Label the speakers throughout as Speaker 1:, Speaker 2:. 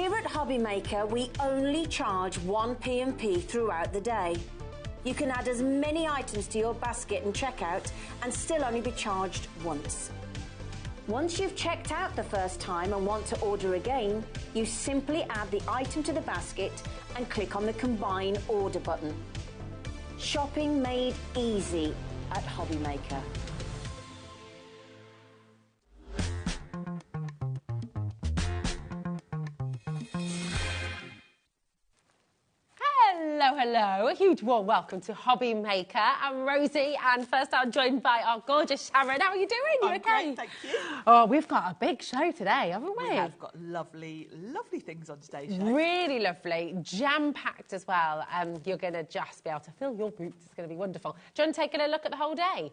Speaker 1: Here at HobbyMaker, we only charge 1 P&P throughout the day. You can add as many items to your basket and checkout and still only be charged once. Once you've checked out the first time and want to order again, you simply add the item to the basket and click on the Combine Order button. Shopping made easy at HobbyMaker.
Speaker 2: Hello, a huge warm welcome to HobbyMaker. I'm Rosie, and first I'm joined by our gorgeous Sharon. How are you doing? You
Speaker 3: I'm
Speaker 2: okay?
Speaker 3: Great, thank you.
Speaker 2: Oh, we've got a big show today, haven't we?
Speaker 3: We have got lovely, lovely things on today's show.
Speaker 2: Really lovely, jam-packed as well. You're going to just be able to fill your boots. It's going to be wonderful. Do you want to take a look at the whole day?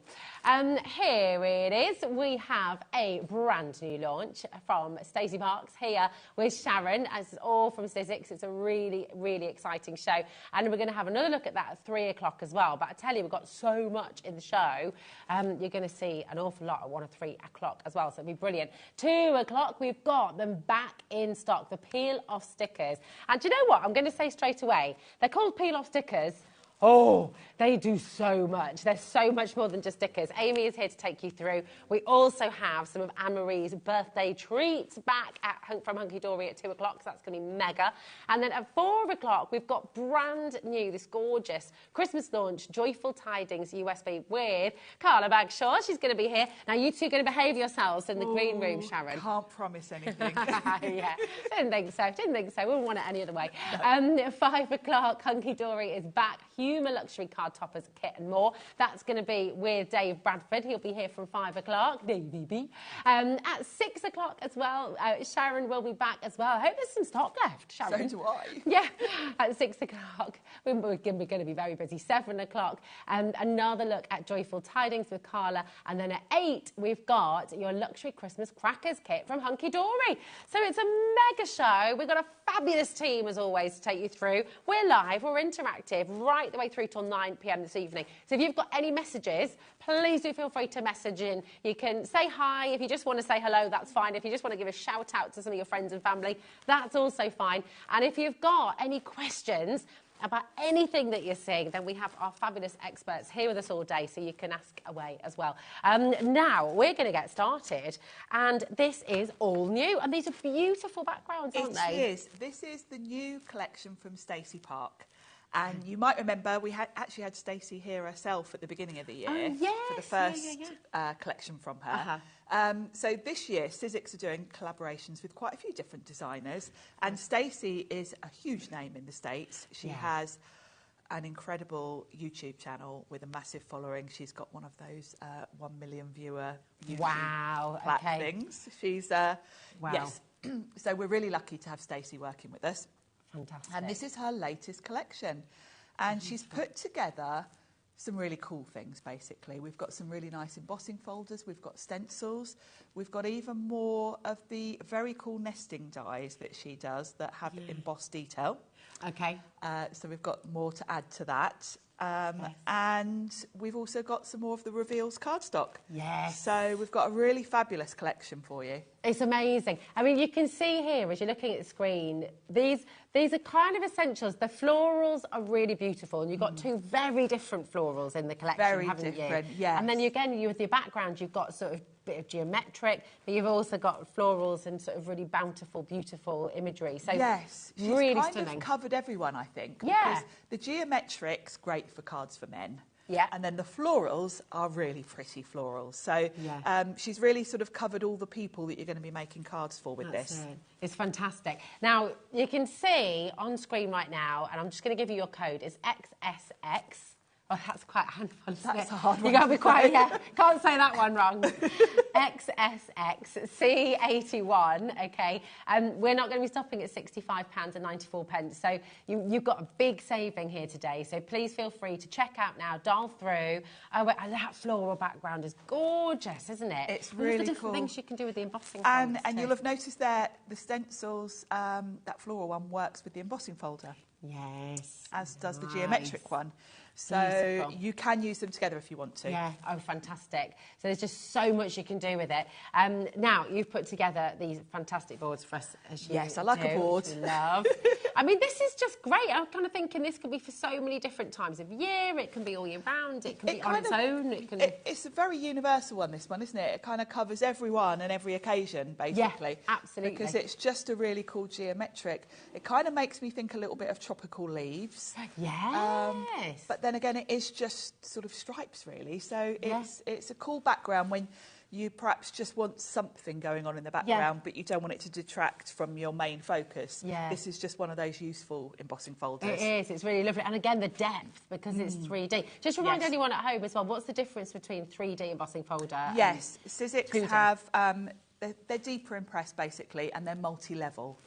Speaker 2: Here it is. We have a brand new launch from Stacy Park here with Sharon, as all from Sizzix. It's a really, really exciting show. And we're going to have another look at that at 3 o'clock as well. But I tell you, we've got so much in the show. You're going to see an awful lot at 1 or 3 o'clock as well. So it'll be brilliant. 2 o'clock, we've got them back in stock, the peel-off stickers. And do you know what? I'm going to say straight away, they're called peel-off stickers. Oh, they do so much. There's so much more than just stickers. Amy is here to take you through. We also have some of Anne-Marie's birthday treats back from Hunkydory at 2 o'clock, so that's going to be mega. And then at 4 o'clock, we've got brand new, this gorgeous Christmas launch, Joyful Tidings USB with Carla Bagshaw. She's going to be here. Now, you two are going to behave yourselves in the green room, Sharon.
Speaker 3: Can't promise anything.
Speaker 2: Yeah, didn't think so. We wouldn't want it any other way. At 5 o'clock, Hunkydory is back. Humour luxury card toppers, kit and more. That's going to be with Dave Bradford. He'll be here from 5 o'clock. At 6 o'clock as well, Sharon will be back as well. I hope there's some stock left, Sharon.
Speaker 3: So do I.
Speaker 2: Yeah, at 6 o'clock. We're going to be very busy. 7 o'clock, another look at Joyful Tidings with Carla. And then at 8, we've got your luxury Christmas crackers kit from Hunkydory. So it's a mega show. We've got a fabulous team, as always, to take you through. We're live, we're interactive, right the way through till 9 p.m. this evening. So if you've got any messages, please do feel free to message in. You can say hi. If you just want to say hello, that's fine. If you just want to give a shout out to some of your friends and family, that's also fine. And if you've got any questions about anything that you're seeing, then we have our fabulous experts here with us all day, so you can ask away as well. Now, we're going to get started, and this is all new, and these are beautiful backgrounds, aren't they?
Speaker 3: It is. This is the new collection from Stacy Park. And you might remember we actually had Stacey here herself at the beginning of the year for the first collection from her. So this year, Sizzix are doing collaborations with quite a few different designers. And Stacey is a huge name in the States. She has an incredible YouTube channel with a massive following. She's got one of those 1 million viewer YouTube things. She's, yes. So we're really lucky to have Stacey working with us.
Speaker 2: Fantastic.
Speaker 3: And this is her latest collection. And she's put together some really cool things, basically. We've got some really nice embossing folders. We've got stencils. We've got even more of the very cool nesting dies that she does that have embossed detail.
Speaker 2: Okay.
Speaker 3: So we've got more to add to that. And we've also got some more of the Reveals cardstock.
Speaker 2: Yes.
Speaker 3: So we've got a really fabulous collection for you.
Speaker 2: It's amazing. I mean, you can see here, as you're looking at the screen, these are kind of essentials. The florals are really beautiful, and you've got two very different florals in the collection, haven't you?
Speaker 3: Yes.
Speaker 2: And then, again, with your background, you've got sort of bit of geometric, but you've also got florals and sort of really bountiful, beautiful imagery. So
Speaker 3: yes, she's
Speaker 2: really
Speaker 3: kind
Speaker 2: stunning.
Speaker 3: of covered everyone, I think.
Speaker 2: Yeah.
Speaker 3: Because the geometric's great for cards for men.
Speaker 2: Yeah.
Speaker 3: And then the florals are really pretty florals. So she's really sort of covered all the people that you're going to be making cards for with this.
Speaker 2: It's fantastic. Now, you can see on screen right now, and I'm just going to give you your code, it's XSX. Oh, that's quite a handful.
Speaker 3: That's a hard one.
Speaker 2: You got to be quiet. Can't say that one wrong. XSXC81. Okay, and we're not going to be stopping at £65.94. So you've got a big saving here today. So please feel free to check out now. Dial through. Oh, that floral background is gorgeous, isn't it?
Speaker 3: It's really
Speaker 2: the different
Speaker 3: cool.
Speaker 2: Things you can do with the embossing.
Speaker 3: And you'll have noticed there the stencils. That floral one works with the embossing folder.
Speaker 2: Yes.
Speaker 3: As does the geometric one. So you can use them together if you want to.
Speaker 2: Yeah, oh, fantastic. So there's just so much you can do with it. Now, you've put together these fantastic boards for us, as you
Speaker 3: Yes, I like a board.
Speaker 2: Love. I mean, this is just great. I'm kind of thinking this could be for so many different times of year. It can be all year round. It can be on its own.
Speaker 3: It's a very universal one, this one, isn't it? It kind of covers everyone and every occasion, basically.
Speaker 2: Yeah, absolutely.
Speaker 3: Because it's just a really cool geometric. It kind of makes me think a little bit of tropical leaves.
Speaker 2: Yes.
Speaker 3: But then again, it is just sort of stripes, really. So it's a cool background when you perhaps just want something going on in the background, but you don't want it to detract from your main focus.
Speaker 2: Yeah.
Speaker 3: This is just one of those useful embossing folders.
Speaker 2: It is. It's really lovely. And again, the depth, because it's 3D. Just remind anyone at home as well, what's the difference between 3D embossing folder
Speaker 3: Yes, Sizzix have... they're deeper in press, basically, and they're multi-level.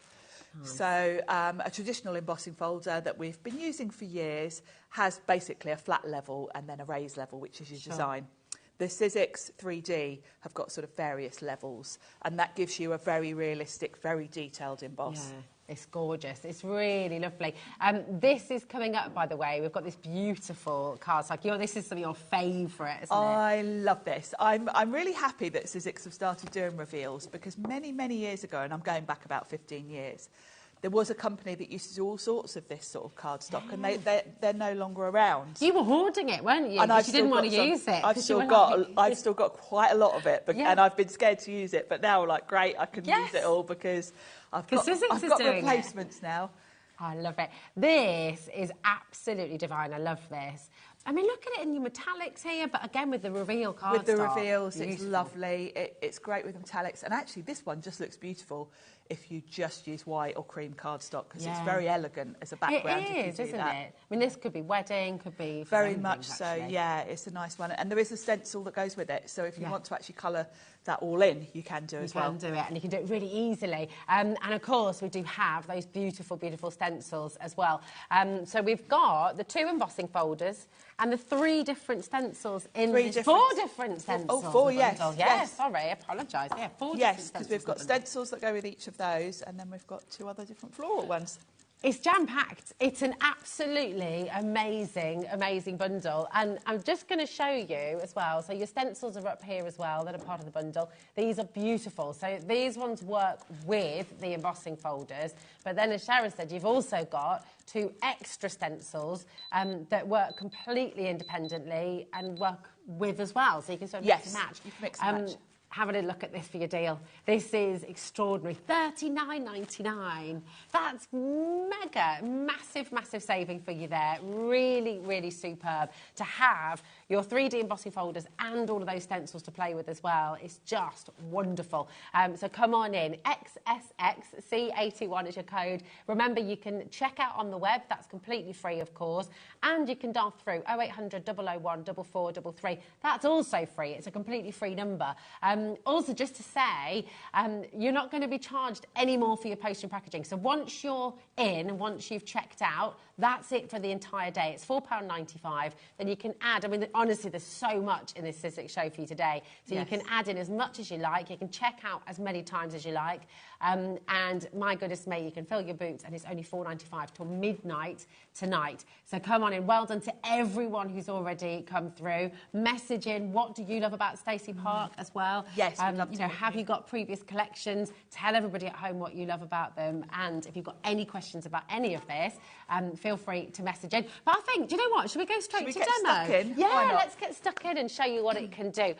Speaker 3: Nice. So a traditional embossing folder that we've been using for years has basically a flat level and then a raised level, which is your design. The Sizzix 3D have got sort of various levels, and that gives you a very realistic, very detailed emboss.
Speaker 2: Yeah. It's gorgeous. It's really lovely. This is coming up, by the way. We've got this beautiful cardstock. This is some of your favourite, isn't it?
Speaker 3: I love this. I'm really happy that Sizzix have started doing reveals, because many, many years ago, and I'm going back about 15 years, there was a company that used to do all sorts of this sort of cardstock, and they're no longer around.
Speaker 2: You were hoarding it, weren't you? Because you didn't want to use it.
Speaker 3: I've still got quite a lot of it, and I've been scared to use it. But now, like, great, I can use it all because I've got replacements now.
Speaker 2: I love it. This is absolutely divine. I love this. I mean, look at it in your metallics here, but again with the reveal cardstock.
Speaker 3: With the reveals, it's lovely. It's great with metallics, and actually this one just looks beautiful if you just use white or cream cardstock, because it's very elegant as a background.
Speaker 2: It is, isn't it? I mean, this could be wedding, could be...
Speaker 3: Very much so, yeah. It's a nice one. And there is a stencil that goes with it, so if you want to actually colour that all in, you can do as well.
Speaker 2: You can do it, and you can do it really easily. And of course, we do have those beautiful, beautiful stencils as well. So we've got the 2 embossing folders and the 3 different stencils in this. 4 different stencils.
Speaker 3: Oh, 4, yes.
Speaker 2: Yes, sorry, I apologise. Yeah, 4 different stencils.
Speaker 3: Yes, because we've got stencils that go with each of those, and then we've got 2 other different floral ones.
Speaker 2: It's jam-packed. It's an absolutely amazing, amazing bundle. And I'm just going to show you as well. So your stencils are up here as well that are part of the bundle. These are beautiful. So these ones work with the embossing folders. But then, as Sharon said, you've also got 2 extra stencils that work completely independently and work with as well. So you can sort of mix and match.
Speaker 3: You can mix and match.
Speaker 2: Have a look at this for your deal. This is extraordinary. $39.99. That's mega, massive, massive saving for you there. Really, really superb. To have your 3D embossing folders and all of those stencils to play with as well. It's just wonderful. So come on in. XSXC81 is your code. Remember, you can check out on the web. That's completely free, of course. And you can dial through 0800 001 4433. That's also free. It's a completely free number. Also, just to say, you're not going to be charged any more for your post and packaging. So once you're in, once you've checked out, that's it for the entire day. It's £4.95. Then you can add, I mean, honestly, there's so much in this Sizzix show for you today. So you can add in as much as you like. You can check out as many times as you like. And my goodness me, you can fill your boots, and it's only £4.95 till midnight tonight. So come on in. Well done to everyone who's already come through. Message in, what do you love about Stacy Park as well?
Speaker 3: Yes,
Speaker 2: have you got previous collections? Tell everybody at home what you love about them. And if you've got any questions about any of this, feel free to message in. But I think, do you know what? Should we go straight to demo?
Speaker 3: Stuck in?
Speaker 2: Yeah, let's get stuck in and show you what it can do.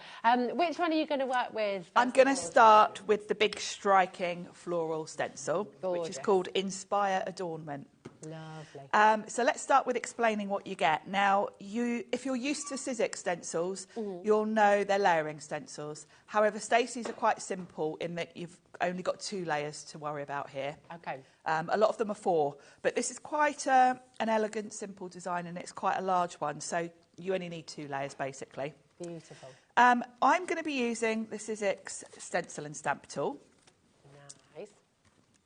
Speaker 2: Which one are you going to work with?
Speaker 3: I'm going to start with the big striking floral stencil, which is called Inspire Adornment.
Speaker 2: Lovely.
Speaker 3: So let's start with explaining what you get. Now, if you're used to Sizzix stencils, you'll know they're layering stencils. However, Stacey's are quite simple in that you've only got 2 layers to worry about here.
Speaker 2: Okay.
Speaker 3: A lot of them are 4, but this is quite an elegant, simple design, and it's quite a large one, so you only need 2 layers, basically.
Speaker 2: Beautiful.
Speaker 3: I'm going to be using the Sizzix Stencil and Stamp tool.
Speaker 2: Nice.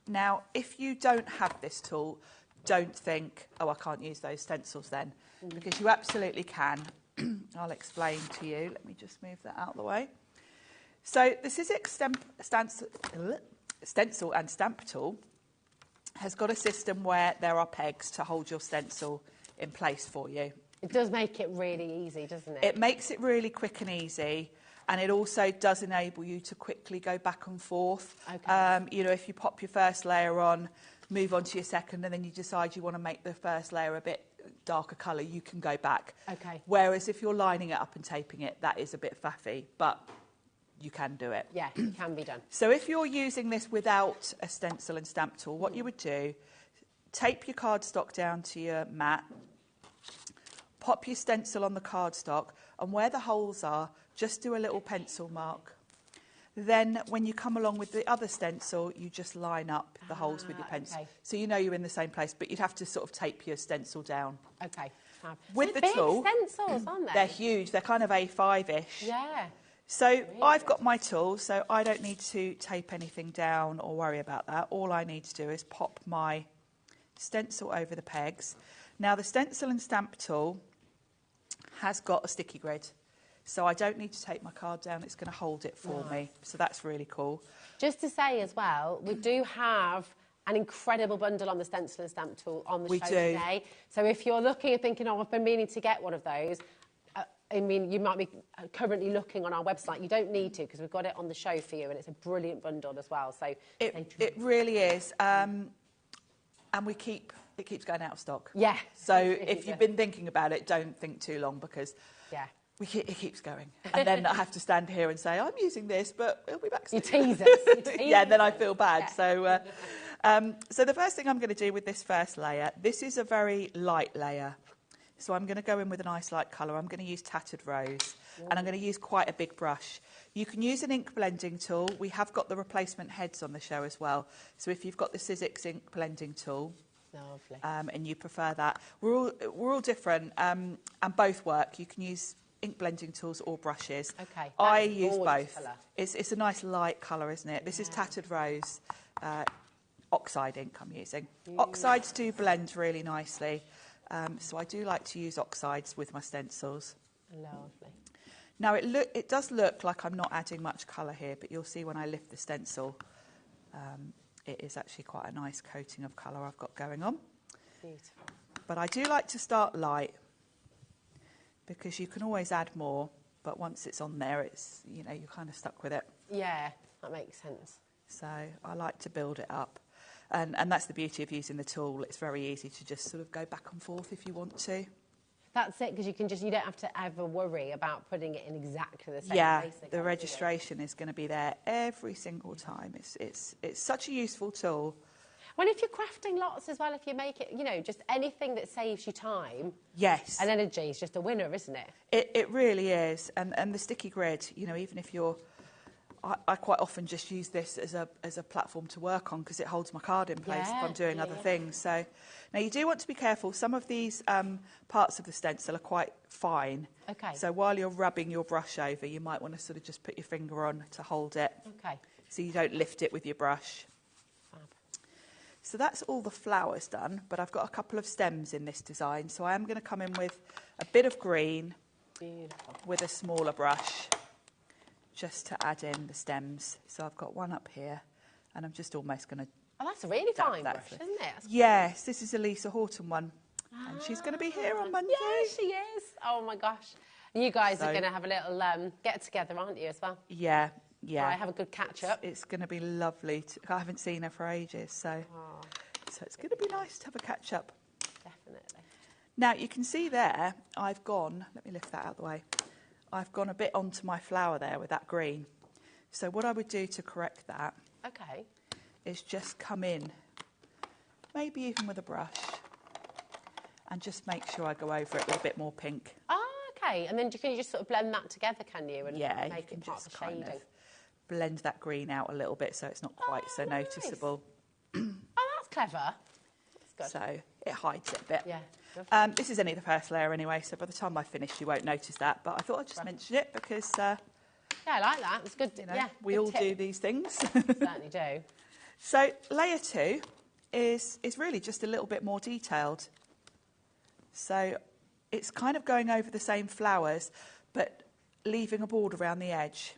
Speaker 3: Now, if you don't have this tool, don't think, oh, I can't use those stencils then, because you absolutely can. I'll explain to you. Let me just move that out of the way. So the Sizzix Stencil and Stamp tool has got a system where there are pegs to hold your stencil in place for you.
Speaker 2: It does make it really easy, doesn't it?
Speaker 3: It makes it really quick and easy. And it also does enable you to quickly go back and forth.
Speaker 2: Okay.
Speaker 3: You know, if you pop your first layer on, move on to your second, and then you decide you want to make the first layer a bit darker colour, you can go back.
Speaker 2: Okay.
Speaker 3: Whereas if you're lining it up and taping it, that is a bit faffy, but you can do it.
Speaker 2: Yeah, it can be done.
Speaker 3: So if you're using this without a stencil and stamp tool, what you would do, tape your cardstock down to your mat, pop your stencil on the cardstock, and where the holes are, just do a little pencil mark. Then when you come along with the other stencil, you just line up the holes with your pencil.
Speaker 2: Okay.
Speaker 3: So you know you're in the same place, but you'd have to sort of tape your stencil down.
Speaker 2: Okay. Fab.
Speaker 3: With
Speaker 2: So
Speaker 3: the tool,
Speaker 2: big stencils, aren't they?
Speaker 3: they're huge. They're kind of A5-ish.
Speaker 2: Yeah.
Speaker 3: So I've got my tool, so I don't need to tape anything down or worry about that. All I need to do is pop my stencil over the pegs. Now the stencil and stamp tool has got a sticky grid. So I don't need to take my card down, it's going to hold it for me. So that's really cool.
Speaker 2: Just to say as well, we do have an incredible bundle on the stencil and stamp tool on the show today. So if you're looking and thinking, oh, I've been meaning to get one of those, I mean, you might be currently looking on our website. You don't need to because we've got it on the show for you, and it's a brilliant bundle as well. So
Speaker 3: it really is. And it keeps going out of stock.
Speaker 2: Yeah.
Speaker 3: So if you've been thinking about it, don't think too long because it keeps going. And then I have to stand here and say, I'm using this, but it'll be back soon.
Speaker 2: You tease us.
Speaker 3: Yeah, then I feel bad. Yeah. So the first thing I'm going to do with this first layer, this is a very light layer. So I'm going to go in with a nice light colour. I'm going to use Tattered Rose. And I'm going to use quite a big brush. You can use an ink blending tool. We have got the replacement heads on the show as well. So if you've got the Sizzix ink blending tool,
Speaker 2: lovely.
Speaker 3: And you prefer that, we're all different, and both work. You can use ink blending tools or brushes.
Speaker 2: Okay.
Speaker 3: I use both.
Speaker 2: Colour.
Speaker 3: It's a nice light colour, isn't it? This is Tattered Rose oxide ink I'm using. Oxides do blend really nicely. So I do like to use oxides with my stencils.
Speaker 2: Lovely.
Speaker 3: Now it does look like I'm not adding much colour here, but you'll see when I lift the stencil, it is actually quite a nice coating of colour I've got going on.
Speaker 2: Beautiful.
Speaker 3: But I do like to start light because you can always add more, but once it's on there, it's, you know, you're kind of stuck with it.
Speaker 2: Yeah, that makes sense.
Speaker 3: So I like to build it up. And that's the beauty of using the tool. It's very easy to just sort of go back and forth if you want to.
Speaker 2: That's it, because you don't have to ever worry about putting it in exactly the same place.
Speaker 3: Yeah, the registration is going to be there every single time. It's such a useful tool.
Speaker 2: Well, if you're crafting lots as well, if you make it, you know, just anything that saves you time.
Speaker 3: Yes.
Speaker 2: And energy is just a winner, isn't it?
Speaker 3: It really is. And the sticky grid, you know, even if you're... I quite often just use this as a platform to work on because it holds my card in place if I'm doing other things. So now you do want to be careful. Some of these parts of the stencil are quite fine.
Speaker 2: Okay.
Speaker 3: So while you're rubbing your brush over, you might want to sort of just put your finger on to hold it.
Speaker 2: Okay.
Speaker 3: So you don't lift it with your brush.
Speaker 2: Fab.
Speaker 3: So that's all the flowers done, but I've got a couple of stems in this design. So I am going to come in with a bit of green.
Speaker 2: Beautiful.
Speaker 3: With a smaller brush, just to add in the stems. So I've got one up here, and I'm just almost going to...
Speaker 2: Oh, that's a really fine brush, isn't it?
Speaker 3: Yes, this is a Lisa Horton one, and she's going to be here on Monday.
Speaker 2: Yeah, she is. Oh, my gosh. You guys are going to have a little get-together, aren't you, as well?
Speaker 3: Yeah, yeah.
Speaker 2: Right, have a good catch-up.
Speaker 3: It's going to be lovely. I haven't seen her for ages, so it's going to be nice to have a catch-up.
Speaker 2: Definitely.
Speaker 3: Now, you can see there, I've gone... Let me lift that out of the way. I've gone a bit onto my flower there with that green. So what I would do to correct that is just come in, maybe even with a brush, and just make sure I go over it with a bit more pink.
Speaker 2: Oh, okay. And then can you just sort of blend that together, can you? And
Speaker 3: yeah,
Speaker 2: make
Speaker 3: you can
Speaker 2: it part
Speaker 3: just
Speaker 2: of the
Speaker 3: kind
Speaker 2: shading.
Speaker 3: of blend that green out a little bit so it's not quite so noticeable.
Speaker 2: Oh, that's clever. That's good.
Speaker 3: So it hides it a bit.
Speaker 2: Yeah.
Speaker 3: This is only the first layer anyway, so by the time I finish you won't notice that, but I thought I'd just mention it because...
Speaker 2: yeah, I like that. It's good.
Speaker 3: You know,
Speaker 2: yeah,
Speaker 3: we all do these things.
Speaker 2: Certainly do.
Speaker 3: So layer 2 is really just a little bit more detailed. So it's kind of going over the same flowers, but leaving a border around the edge.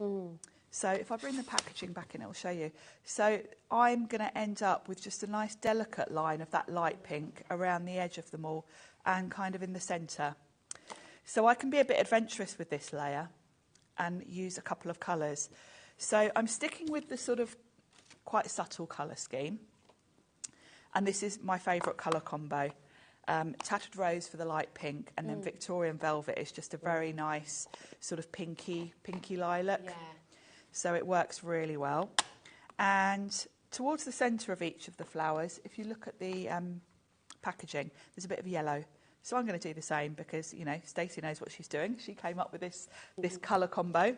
Speaker 3: So if I bring the packaging back in, it'll show you. So I'm going to end up with just a nice delicate line of that light pink around the edge of them all and kind of in the centre. So I can be a bit adventurous with this layer and use a couple of colours. So I'm sticking with the sort of quite subtle colour scheme. And this is my favourite colour combo. Tattered Rose for the light pink, and then Victorian Velvet is just a very nice sort of pinky lilac. Yeah. So it works really well. And towards the centre of each of the flowers, if you look at the packaging, there's a bit of yellow. So I'm going to do the same because, you know, Stacey knows what she's doing. She came up with this colour combo.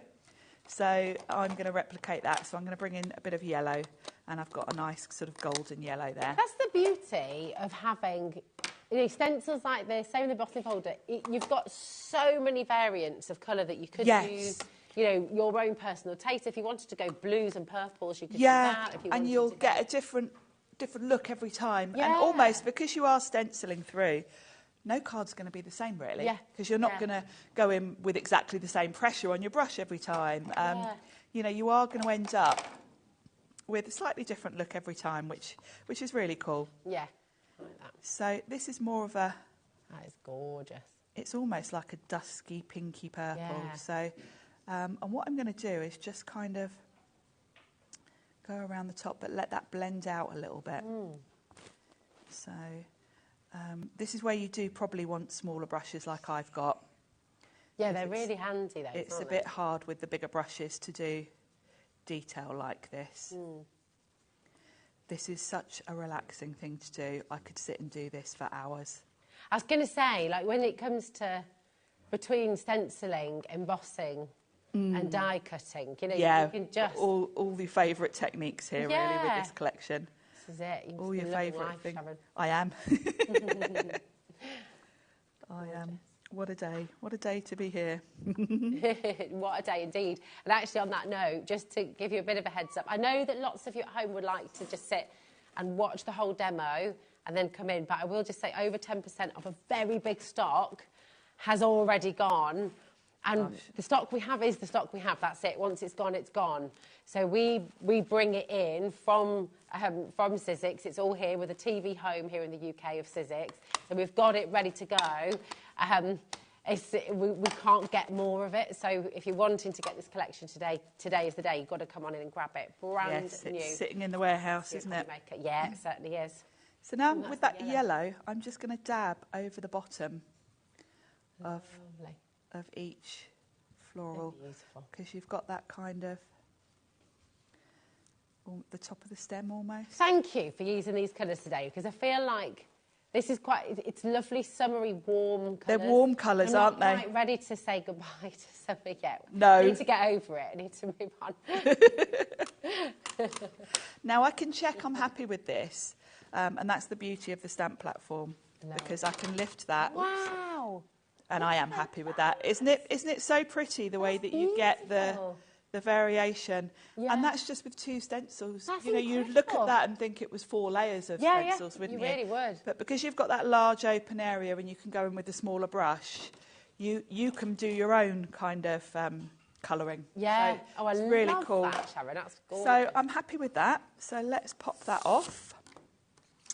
Speaker 3: So I'm going to replicate that. So I'm going to bring in a bit of yellow, and I've got a nice sort of golden yellow there.
Speaker 2: That's the beauty of having, you know, stencils like this, same in the embossing folder. You've got so many variants of colour that you could use, you know, your own personal taste. If you wanted to go blues and purples, you could do that. If you
Speaker 3: and you'll get a different look every time.
Speaker 2: Yeah.
Speaker 3: And almost, because you are stenciling through, no card's going to be the same, really. Yeah. Because you're not going to go in with exactly the same pressure on your brush every time. You know, you are going to end up with a slightly different look every time, which is really cool.
Speaker 2: Yeah, I like that.
Speaker 3: So this is more of a...
Speaker 2: That is gorgeous.
Speaker 3: It's almost like a dusky, pinky purple. Yeah. So, and what I'm going to do is just kind of go around the top, but let that blend out a little bit. So... this is where you do probably want smaller brushes like I've got.
Speaker 2: Yeah, they're really handy though.
Speaker 3: It's a bit hard with the bigger brushes to do detail like this. This is such a relaxing thing to do. I could sit and do this for hours.
Speaker 2: I was going to say, like, when it comes to between stenciling, embossing and die cutting, you know, you can just...
Speaker 3: all the favourite techniques here, really, with this collection.
Speaker 2: This is it.
Speaker 3: All your favourite things. I am. I am. What a day. What a day to be here.
Speaker 2: What a day indeed. And actually, on that note, just to give you a bit of a heads up, I know that lots of you at home would like to just sit and watch the whole demo and then come in, but I will just say over 10% of a very big stock has already gone. And the stock we have is the stock we have. That's it. Once it's gone, it's gone. So we bring it in from Sizzix. It's all here with a TV home here in the UK of Sizzix. So we've got it ready to go. We can't get more of it. So if you're wanting to get this collection today is the day. You've got to come on in and grab it. Brand new.
Speaker 3: It's sitting in the warehouse, isn't it?
Speaker 2: Yeah, it certainly is.
Speaker 3: So now with that yellow, I'm just going to dab over the bottom of each floral, because you've got that kind of the top of the stem almost.
Speaker 2: Thank you for using these colours today, because I feel like this is it's lovely, summery, warm colours.
Speaker 3: They're warm colours, aren't they?
Speaker 2: I'm not quite ready to say goodbye to summer yet.
Speaker 3: No.
Speaker 2: I need to get over it. I need to move on.
Speaker 3: Now I can check I'm happy with this, and that's the beauty of the stamp platform, because I can lift that.
Speaker 2: Wow.
Speaker 3: And I am happy with that. Isn't it so pretty, the way that you get the variation? Yeah. And that's just with 2 stencils.
Speaker 2: That's
Speaker 3: you know, you'd look at that and think it was 4 layers of stencils, wouldn't you?
Speaker 2: You really would.
Speaker 3: But because you've got that large open area and you can go in with a smaller brush, you can do your own kind of colouring.
Speaker 2: Yeah.
Speaker 3: So it's really cool.
Speaker 2: That, Sharon. That's gorgeous.
Speaker 3: So I'm happy with that. So let's pop that off.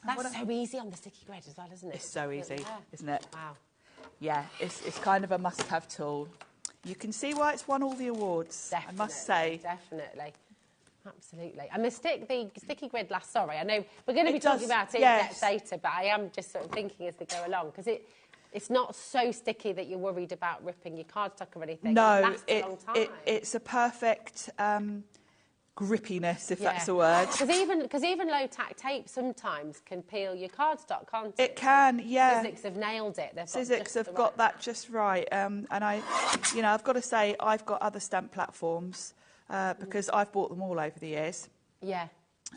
Speaker 2: That's so easy on the sticky grid as well, isn't it?
Speaker 3: It's so easy, isn't it?
Speaker 2: Wow.
Speaker 3: Yeah, it's kind of a must-have tool. You can see why it's won all the awards,
Speaker 2: definitely,
Speaker 3: I must say.
Speaker 2: Definitely. Absolutely. And the sticky grid last, sorry, I know we're going to be talking about it next later, but I am just sort of thinking as we go along, because it's not so sticky that you're worried about ripping your cardstock or anything.
Speaker 3: No,
Speaker 2: it lasts a long time.
Speaker 3: It's a perfect grippiness, if that's a word.
Speaker 2: Because even low-tack tape sometimes can peel your cardstock, can't it?
Speaker 3: It can, yeah.
Speaker 2: Sizzix have nailed it.
Speaker 3: Sizzix have got that just right. And I've got to say, I've got other stamp platforms because I've bought them all over the years.
Speaker 2: Yeah.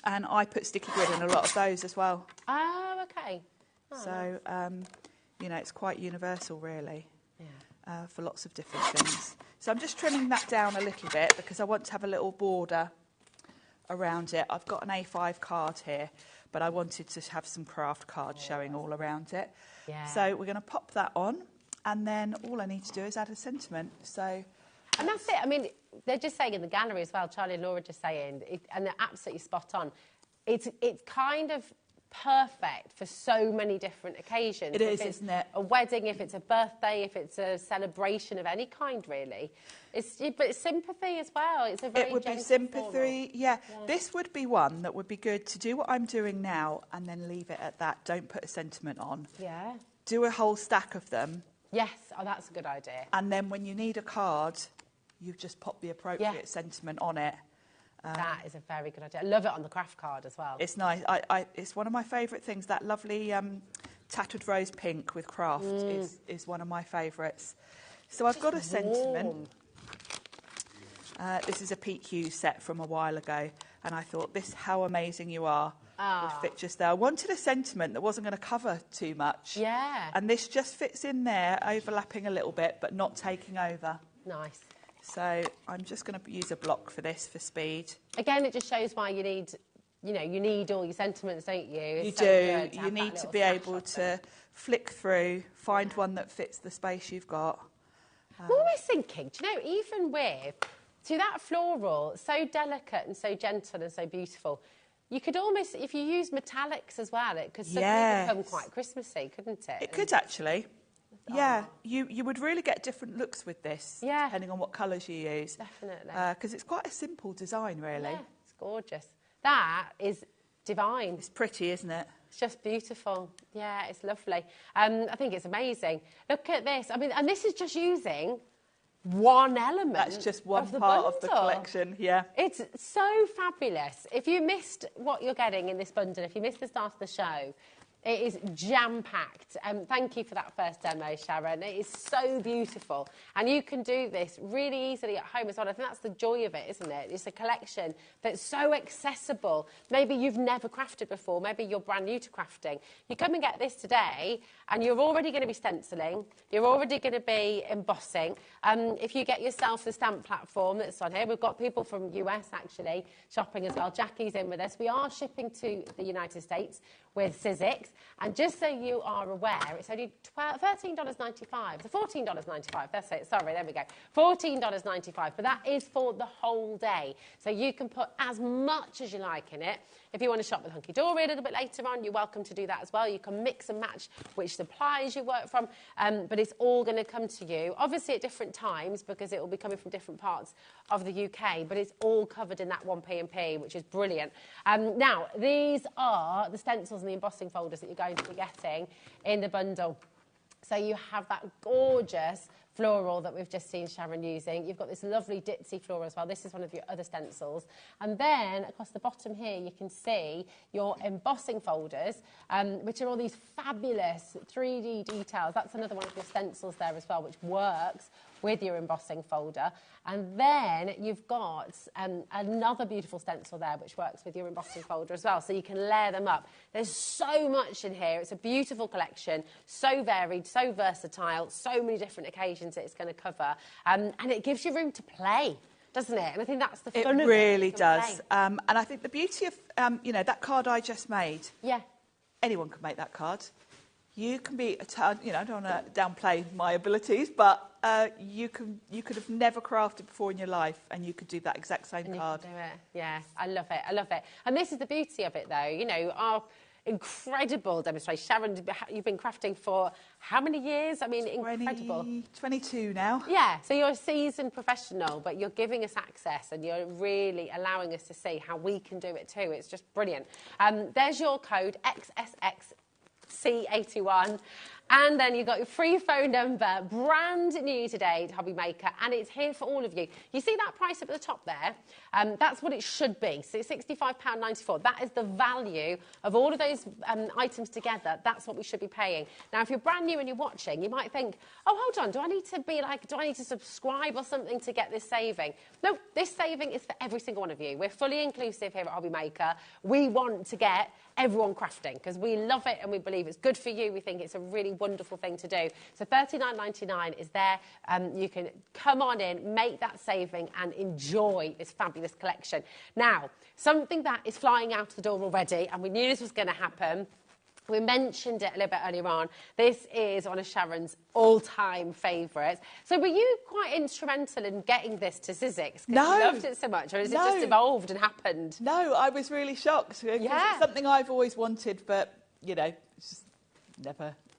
Speaker 3: And I put sticky grid in a lot of those as well.
Speaker 2: Oh, okay.
Speaker 3: So, nice. It's quite universal, really, for lots of different things. So I'm just trimming that down a little bit because I want to have a little border around it. I've got an A5 card here, but I wanted to have some craft cards showing all around it. Yeah. So we're going to pop that on, and then all I need to do is add a sentiment. So,
Speaker 2: and that's it. I mean, they're just saying in the gallery as well, Charlie and Laura just saying, and they're absolutely spot on. It's kind of perfect for so many different occasions.
Speaker 3: It is, isn't it?
Speaker 2: A wedding, if it's a birthday, if it's a celebration of any kind, really. But it's sympathy as well. It's a very
Speaker 3: It would be sympathy, yeah. This would be one that would be good to do what I'm doing now and then leave it at that. Don't put a sentiment on.
Speaker 2: Yeah.
Speaker 3: Do a whole stack of them.
Speaker 2: Yes, oh, that's a good idea.
Speaker 3: And then when you need a card, you just pop the appropriate sentiment on it.
Speaker 2: That is a very good idea. I love it on the craft card as well.
Speaker 3: It's nice. It's one of my favourite things. That lovely tattered rose pink with craft is one of my favourites. So I've got a sentiment. This is a Pete Hughes set from a while ago, and I thought, how amazing you are would fit just there. I wanted a sentiment that wasn't going to cover too much.
Speaker 2: Yeah.
Speaker 3: And this just fits in there, overlapping a little bit, but not taking over.
Speaker 2: Nice.
Speaker 3: So I'm just going to use a block for this for speed.
Speaker 2: Again, it just shows why you need, you need all your sentiments, don't you?
Speaker 3: You do. You need to be able to flick through, find one that fits the space you've got.
Speaker 2: I'm always thinking, do you know, even with, that floral, so delicate and so gentle and so beautiful, you could almost, if you use metallics as well, it could suddenly become quite Christmassy, couldn't it?
Speaker 3: It could actually. Yeah, you would really get different looks with this, depending on what colours you use.
Speaker 2: Definitely.
Speaker 3: Because it's quite a simple design, really.
Speaker 2: Yeah, it's gorgeous. That is divine.
Speaker 3: It's pretty, isn't it?
Speaker 2: It's just beautiful. Yeah, it's lovely. I think it's amazing. Look at this. I mean, and this is just using one element.
Speaker 3: That's just one part of the collection, yeah.
Speaker 2: It's so fabulous. If you missed what you're getting in this bundle, if you missed the start of the show, it is jam-packed. Thank you for that first demo, Sharon. It is so beautiful. And you can do this really easily at home as well. I think that's the joy of it, isn't it? It's a collection that's so accessible. Maybe you've never crafted before. Maybe you're brand new to crafting. You come and get this today, and you're already going to be stenciling. You're already going to be embossing. If you get yourself the stamp platform that's on here, we've got people from US, actually, shopping as well. Jackie's in with us. We are shipping to the United States with Sizzix. And just so you are aware, it's only $13.95. So $14.95. That's it. Sorry, there we go. $14.95. But that is for the whole day. So you can put as much as you like in it. If you want to shop with Hunkydory a little bit later on, you're welcome to do that as well. You can mix and match which suppliers you work from, but it's all going to come to you, obviously at different times, because it will be coming from different parts of the UK, but it's all covered in that one P&P, which is brilliant. Now, these are the stencils and the embossing folders that you're going to be getting in the bundle. So you have that gorgeous floral that we've just seen Sharon using. You've got this lovely ditzy floral as well. This is one of your other stencils. And then across the bottom here, you can see your embossing folders, which are all these fabulous 3D details. That's another one of your stencils there as well, which works with your embossing folder. And then you've got another beautiful stencil there, which works with your embossing folder as well. So you can layer them up. There's so much in here. It's a beautiful collection, so varied, so versatile, so many different occasions that it's going to cover. And it gives you room to play, doesn't it? And I think that's the fun of it.
Speaker 3: It really does. And I think the beauty of, that card I just made.
Speaker 2: Yeah.
Speaker 3: Anyone can make that card. You can be, I don't want to downplay my abilities, but you could have never crafted before in your life, and you could do that exact same card.
Speaker 2: You can do it. Yeah, I love it. I love it. And this is the beauty of it, though. Our incredible demonstration. Sharon, you've been crafting for how many years? I mean, incredible.
Speaker 3: 22 now.
Speaker 2: Yeah, so you're a seasoned professional, but you're giving us access and you're really allowing us to see how we can do it too. It's just brilliant. There's your code, XSXC81. And then you've got your free phone number, brand new today to HobbyMaker, and it's here for all of you. You see that price up at the top there? That's what it should be. So it's £65.94. That is the value of all of those items together. That's what we should be paying. Now, if you're brand new and you're watching, you might think, oh, hold on, do I need to subscribe or something to get this saving? No, this saving is for every single one of you. We're fully inclusive here at HobbyMaker. We want to get everyone crafting because we love it and we believe it's good for you. We think it's a really wonderful thing to do. So $39.99 is there. You can come on in, make that saving and enjoy this fabulous collection. Now, something that is flying out the door already, and we knew this was going to happen, We mentioned it a little bit earlier on. This is one of Sharon's all-time favourites. So were you quite instrumental in getting this to Sizzix?
Speaker 3: No.
Speaker 2: You loved it so much, or has it just evolved and happened?
Speaker 3: No, I was really shocked because it's something I've always wanted, but, you know, it's just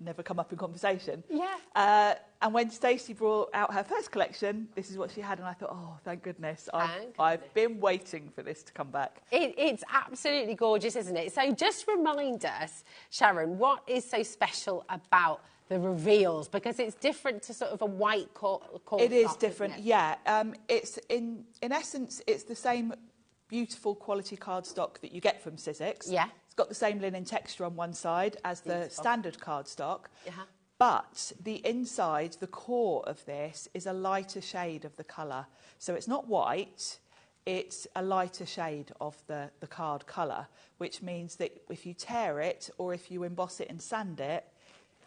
Speaker 3: never come up in conversation.
Speaker 2: Yeah.
Speaker 3: And when Stacey brought out her first collection, this is what she had, and I thought, oh, thank goodness. I've been waiting for this to come back.
Speaker 2: It's absolutely gorgeous, isn't it? So just remind us, Sharon, what is so special about the reveals? Because it's different to sort of a white cord.
Speaker 3: It is different, yeah. It's in essence, it's the same beautiful quality cardstock that you get from Sizzix.
Speaker 2: Yeah.
Speaker 3: It's got the same linen texture on one side as the standard cardstock.
Speaker 2: Uh-huh.
Speaker 3: But the inside, the core of this, is a lighter shade of the colour. So it's not white, it's a lighter shade of the card colour, which means that if you tear it or if you emboss it and sand it,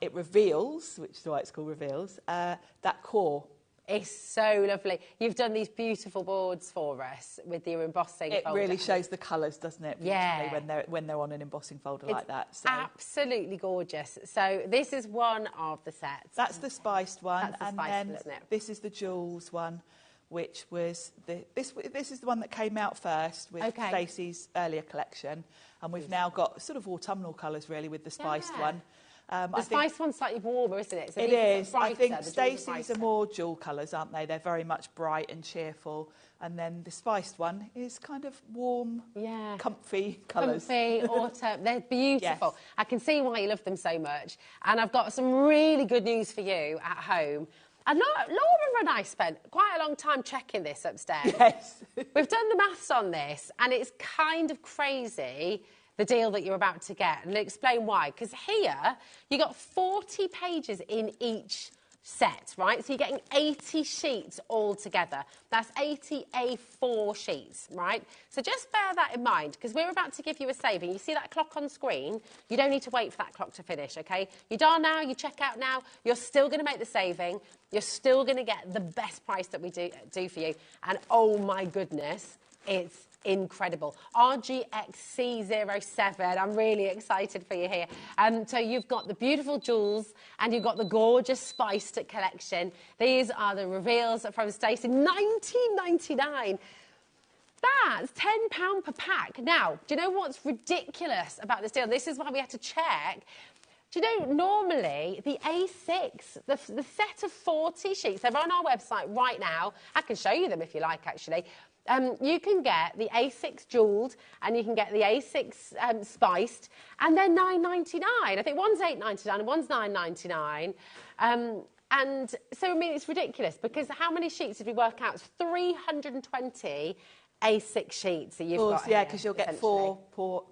Speaker 3: it reveals, which is why it's called reveals, that core.
Speaker 2: It's so lovely. You've done these beautiful boards for us with your embossing
Speaker 3: folder. It really shows the colours, doesn't it?
Speaker 2: Yeah.
Speaker 3: When they're on an embossing folder like that. So.
Speaker 2: Absolutely gorgeous. So this is one of the sets.
Speaker 3: That's the spiced one.
Speaker 2: That's the spiced one, isn't it?
Speaker 3: This is the jewels one, which was this is the one that came out first with Stacey's earlier collection, and we've now got sort of autumnal colours really with the spiced one.
Speaker 2: The spice one's slightly warmer, isn't it? So
Speaker 3: it is. I think Stacey's are more jewel colours, aren't they? They're very much bright and cheerful. And then the spiced one is kind of warm, comfy colours. Comfy,
Speaker 2: autumn. They're beautiful.
Speaker 3: Yes.
Speaker 2: I can see why you love them so much. And I've got some really good news for you at home. And Laura and I spent quite a long time checking this upstairs.
Speaker 3: Yes.
Speaker 2: We've done the maths on this, and it's kind of crazy, the deal that you're about to get, and I'll explain why. Because here, you got 40 pages in each set, right? So you're getting 80 sheets all together. That's 80 A4 sheets, right? So just bear that in mind, because we're about to give you a saving. You see that clock on screen? You don't need to wait for that clock to finish, okay? You dial now, you check out now, you're still going to make the saving. You're still going to get the best price that we do for you. And oh my goodness, it's incredible. RGXC07, I'm really excited for you here. So you've got the beautiful jewels and you've got the gorgeous spiced collection. These are the reveals from Stacey, $19.99. That's £10 per pack. Now, do you know what's ridiculous about this deal? This is why we had to check. Do you know, normally, the A6, the set of 40 sheets, they're on our website right now. I can show you them if you like, actually. You can get the A6 jeweled and you can get the A6 spiced, and they're $9.99. I think one's $8.99 and one's $9.99. And so, I mean, it's ridiculous because how many sheets did we work out? It's 320 A6 sheets that you've got here.
Speaker 3: Yeah, because you'll get four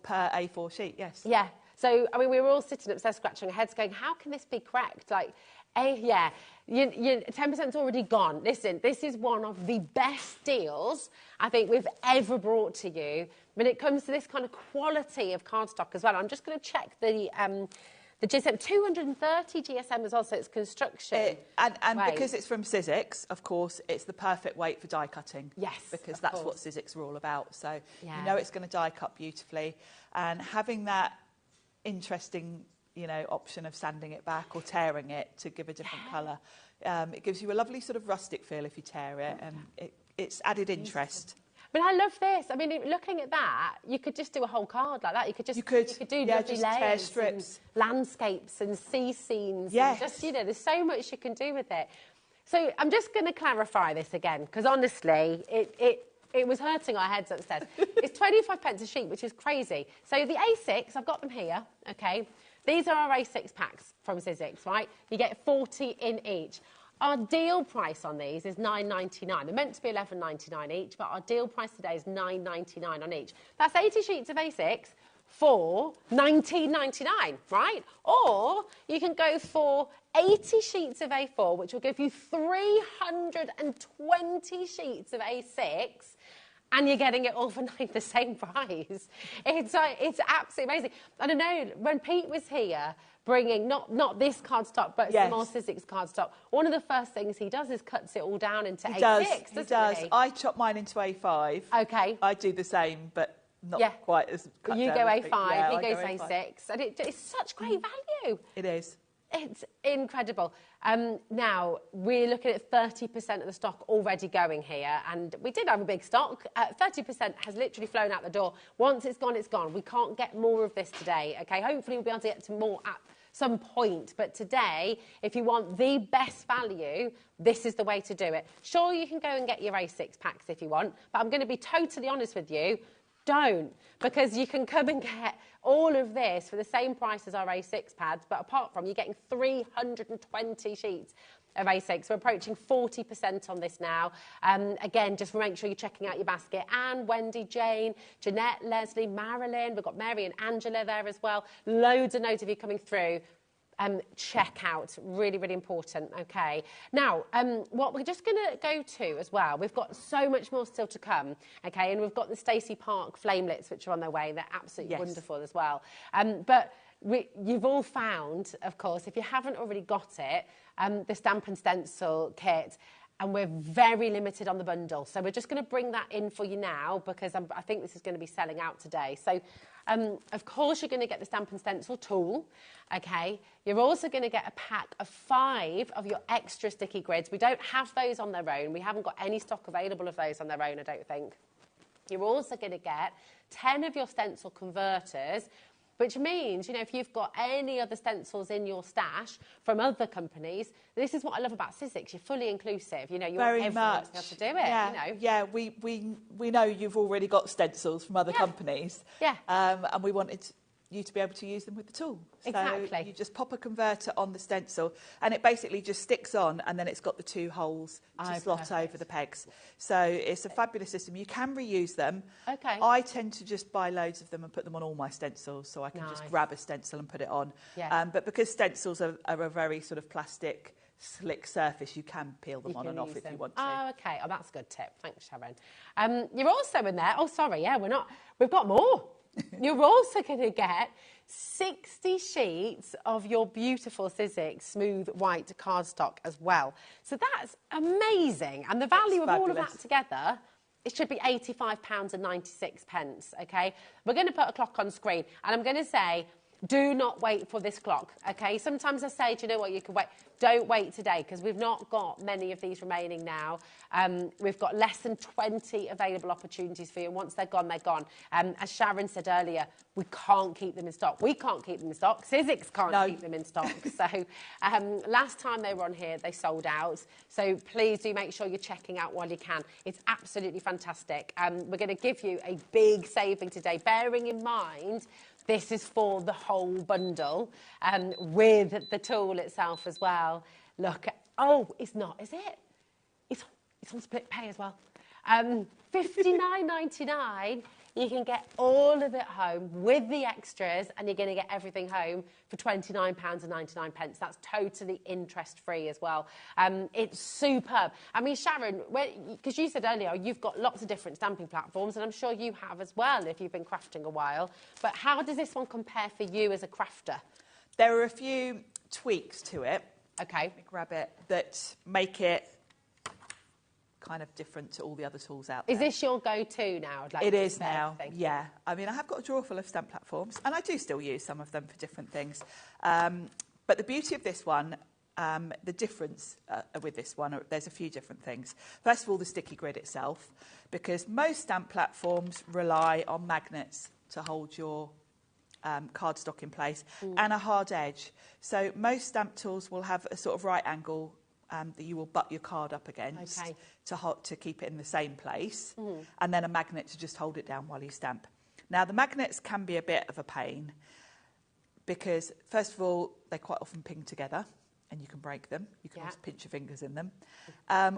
Speaker 3: per A4 sheet, yes.
Speaker 2: Yeah. So, I mean, we were all sitting upstairs scratching our heads going, how can this be correct? Like, yeah, 10%'s already gone. Listen, this is one of the best deals I think we've ever brought to you when it comes to this kind of quality of cardstock as well. I'm just going to check the GSM, 230 GSM as well, so it's construction.
Speaker 3: And because it's from Sizzix, of course, it's the perfect weight for die cutting.
Speaker 2: Yes,
Speaker 3: because that's what Sizzix are all about. So you know it's going to die cut beautifully. And having that interesting, you know, option of sanding it back or tearing it to give a different colour. It gives you a lovely sort of rustic feel if you tear it, and it's added interest.
Speaker 2: But I love this. I mean, looking at that, you could just do a whole card like that. You could do lovely layers,
Speaker 3: tear strips,
Speaker 2: and landscapes and sea scenes.
Speaker 3: Yes.
Speaker 2: And just, you know, there's so much you can do with it. So I'm just going to clarify this again, because honestly, it was hurting our heads upstairs. It's 25p a sheet, which is crazy. So the A6, I've got them here, okay? These are our A6 packs from Sizzix, right? You get 40 in each. Our deal price on these is $9.99. They're meant to be $11.99 each, but our deal price today is $9.99 on each. That's 80 sheets of A6 for $19.99, right? Or you can go for 80 sheets of A4, which will give you 320 sheets of A6, and you're getting it all for the same price. It's absolutely amazing. I don't know, when Pete was here, bringing not this cardstock, but some more Sizzix cardstock, one of the first things he does is cuts it all down into A6, doesn't he?
Speaker 3: I chop mine into A5.
Speaker 2: Okay.
Speaker 3: I do the same, but not quite as cut
Speaker 2: You
Speaker 3: down
Speaker 2: go
Speaker 3: as
Speaker 2: A5, he goes A6, and it's such great value.
Speaker 3: It is.
Speaker 2: It's incredible. Now, we're looking at 30% of the stock already going here, and we did have a big stock. 30% has literally flown out the door. Once it's gone, it's gone. We can't get more of this today, okay? Hopefully we'll be able to get to more at some point, but today, if you want the best value, this is the way to do it. Sure, you can go and get your A6 packs if you want, but I'm going to be totally honest with you, don't, because you can come and get all of this for the same price as our A6 pads, but apart from you're getting 320 sheets of A6. We're approaching 40% on this now. Again, just make sure you're checking out your basket. Anne, Wendy, Jane, Jeanette, Leslie, Marilyn. We've got Mary and Angela there as well. Loads of you coming through. Check out, really, really important, okay? Now, what we're just going to go to as well, we've got so much more still to come, okay? And we've got the Stacy Park Framelets, which are on their way. They're absolutely wonderful as well. But you've all found, of course, if you haven't already got it, the Stamp and Stencil kit, and we're very limited on the bundle. So we're just going to bring that in for you now because I think this is going to be selling out today. So, of course, you're going to get the Stamp and Stencil tool, okay? You're also going to get a pack of 5 of your extra sticky grids. We don't have those on their own. We haven't got any stock available of those on their own, I don't think. You're also going to get 10 of your stencil converters, which means, you know, if you've got any other stencils in your stash from other companies, this is what I love about Sizzix. You're fully inclusive. You know, you want everyone to be able to do it.
Speaker 3: Yeah,
Speaker 2: you know.
Speaker 3: Yeah. We know you've already got stencils from other companies.
Speaker 2: Yeah.
Speaker 3: And we wanted you to be able to use them with the tool. So
Speaker 2: exactly.
Speaker 3: you just pop a converter on the stencil and it basically just sticks on, and then it's got the 2 holes to slot over the pegs. So it's a fabulous system. You can reuse them.
Speaker 2: Okay.
Speaker 3: I tend to just buy loads of them and put them on all my stencils, so I can just grab a stencil and put it on.
Speaker 2: Yeah.
Speaker 3: But because stencils are a very sort of plastic, slick surface, you can peel them on and off if you want to.
Speaker 2: Oh, okay. Oh, that's a good tip. Thanks, Sharon. You're also in there. Oh, sorry. Yeah, we've got more. You're also going to get 60 sheets of your beautiful Sizzix smooth white cardstock as well. So that's amazing. And the value of all of that together, it should be £85.96, okay? We're going to put a clock on screen, and I'm going to say, do not wait for this clock, okay? Sometimes I say, do you know what, you can wait. Don't wait today, because we've not got many of these remaining now. We've got less than 20 available opportunities for you, and once they're gone, they're gone. As Sharon said earlier, we can't keep them in stock. We can't keep them in stock. Sizzix can't keep them in stock. So last time they were on here, they sold out. So please do make sure you're checking out while you can. It's absolutely fantastic. We're going to give you a big saving today, bearing in mind this is for the whole bundle, with the tool itself as well. Look, oh, it's not, is it? It's on split pay as well. $59.99. You can get all of it home with the extras, and you're going to get everything home for £29.99. That's totally interest-free as well. It's superb. I mean, Sharon, because you said earlier you've got lots of different stamping platforms, and I'm sure you have as well if you've been crafting a while. But how does this one compare for you as a crafter?
Speaker 3: There are a few tweaks to it.
Speaker 2: Okay.
Speaker 3: Let me grab it, that make it kind of different to all the other tools out there.
Speaker 2: Is this your go-to now? Like,
Speaker 3: it is now, yeah. I mean, I have got a drawer full of stamp platforms, and I do still use some of them for different things. But the beauty of this one, the difference with this one, there's a few different things. First of all, the sticky grid itself, because most stamp platforms rely on magnets to hold your cardstock in place, and a hard edge. So most stamp tools will have a sort of right angle that you will butt your card up against to keep it in the same place, and then a magnet to just hold it down while you stamp. Now, the magnets can be a bit of a pain because, first of all, they quite often ping together and you can break them. You can also pinch your fingers in them.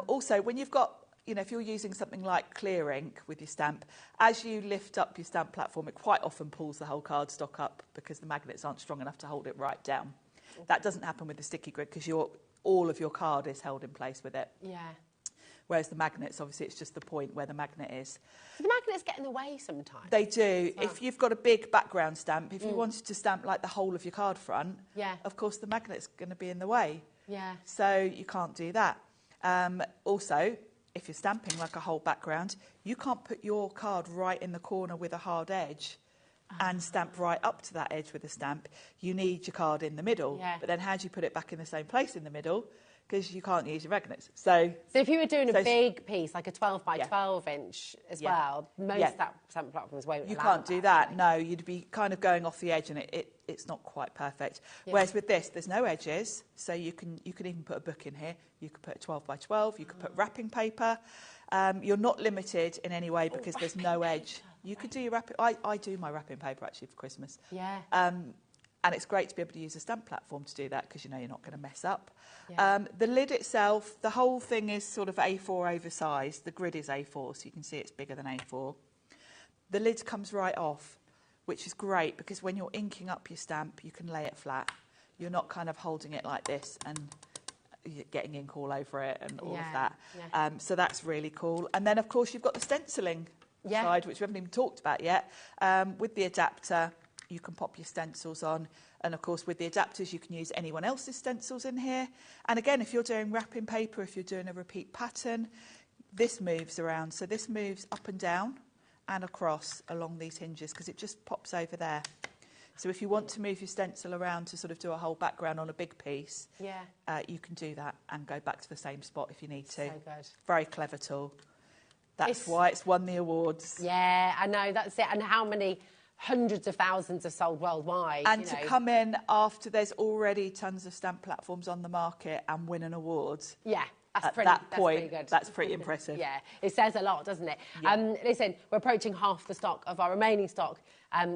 Speaker 3: Also, when you've got, you know, if you're using something like clear ink with your stamp, as you lift up your stamp platform, it quite often pulls the whole cardstock up because the magnets aren't strong enough to hold it right down. That doesn't happen with the sticky grid because all of your card is held in place with it. Yeah. Whereas the magnets, obviously, it's just the point where the magnet is.
Speaker 2: So the magnets get in the way sometimes.
Speaker 3: They do. Oh. If you've got a big background stamp, if you wanted to stamp like the whole of your card front, of course the magnet's going to be in the way. Yeah. So you can't do that. Also, if you're stamping like a whole background, you can't put your card right in the corner with a hard edge and stamp right up to that edge with a stamp. You need your card in the middle.
Speaker 2: Yeah.
Speaker 3: But then how do you put it back in the same place in the middle? Because you can't use your magnets. So
Speaker 2: if you were doing a big piece, like a 12 by 12 inch as well, most stamp platforms won't
Speaker 3: You
Speaker 2: allow
Speaker 3: can't do that,
Speaker 2: actually.
Speaker 3: no. You'd be kind of going off the edge and it's not quite perfect.
Speaker 2: Yeah.
Speaker 3: Whereas with this, there's no edges, so you can even put a book in here. You could put a 12 by 12, you could put wrapping paper. You're not limited in any way because there's no edge. You could do your wrapping... I do my wrapping paper, actually, for Christmas.
Speaker 2: Yeah.
Speaker 3: And it's great to be able to use a stamp platform to do that because, you know, you're not going to mess up.
Speaker 2: Yeah.
Speaker 3: The lid itself, the whole thing is sort of A4 oversized. The grid is A4, so you can see it's bigger than A4. The lid comes right off, which is great because when you're inking up your stamp, you can lay it flat. You're not kind of holding it like this and getting ink all over it and all of that.
Speaker 2: Yeah.
Speaker 3: So that's really cool. And then, of course, you've got the stenciling side, which we haven't even talked about yet. With the adapter, you can pop your stencils on. And, of course, with the adapters, you can use anyone else's stencils in here. And, again, if you're doing wrapping paper, if you're doing a repeat pattern, this moves around. So this moves up and down and across along these hinges because it just pops over there. So if you want to move your stencil around to sort of do a whole background on a big piece, you can do that and go back to the same spot if you need to.
Speaker 2: So good.
Speaker 3: Very clever tool. That's why it's won the awards.
Speaker 2: Yeah, I know, that's it. And how many hundreds of thousands are sold worldwide.
Speaker 3: And to come in after there's already tons of stamp platforms on the market and win an award.
Speaker 2: Yeah.
Speaker 3: At that point, that's pretty impressive.
Speaker 2: Yeah, it says a lot, doesn't it?
Speaker 3: Yeah.
Speaker 2: Listen, we're approaching half the stock of our remaining stock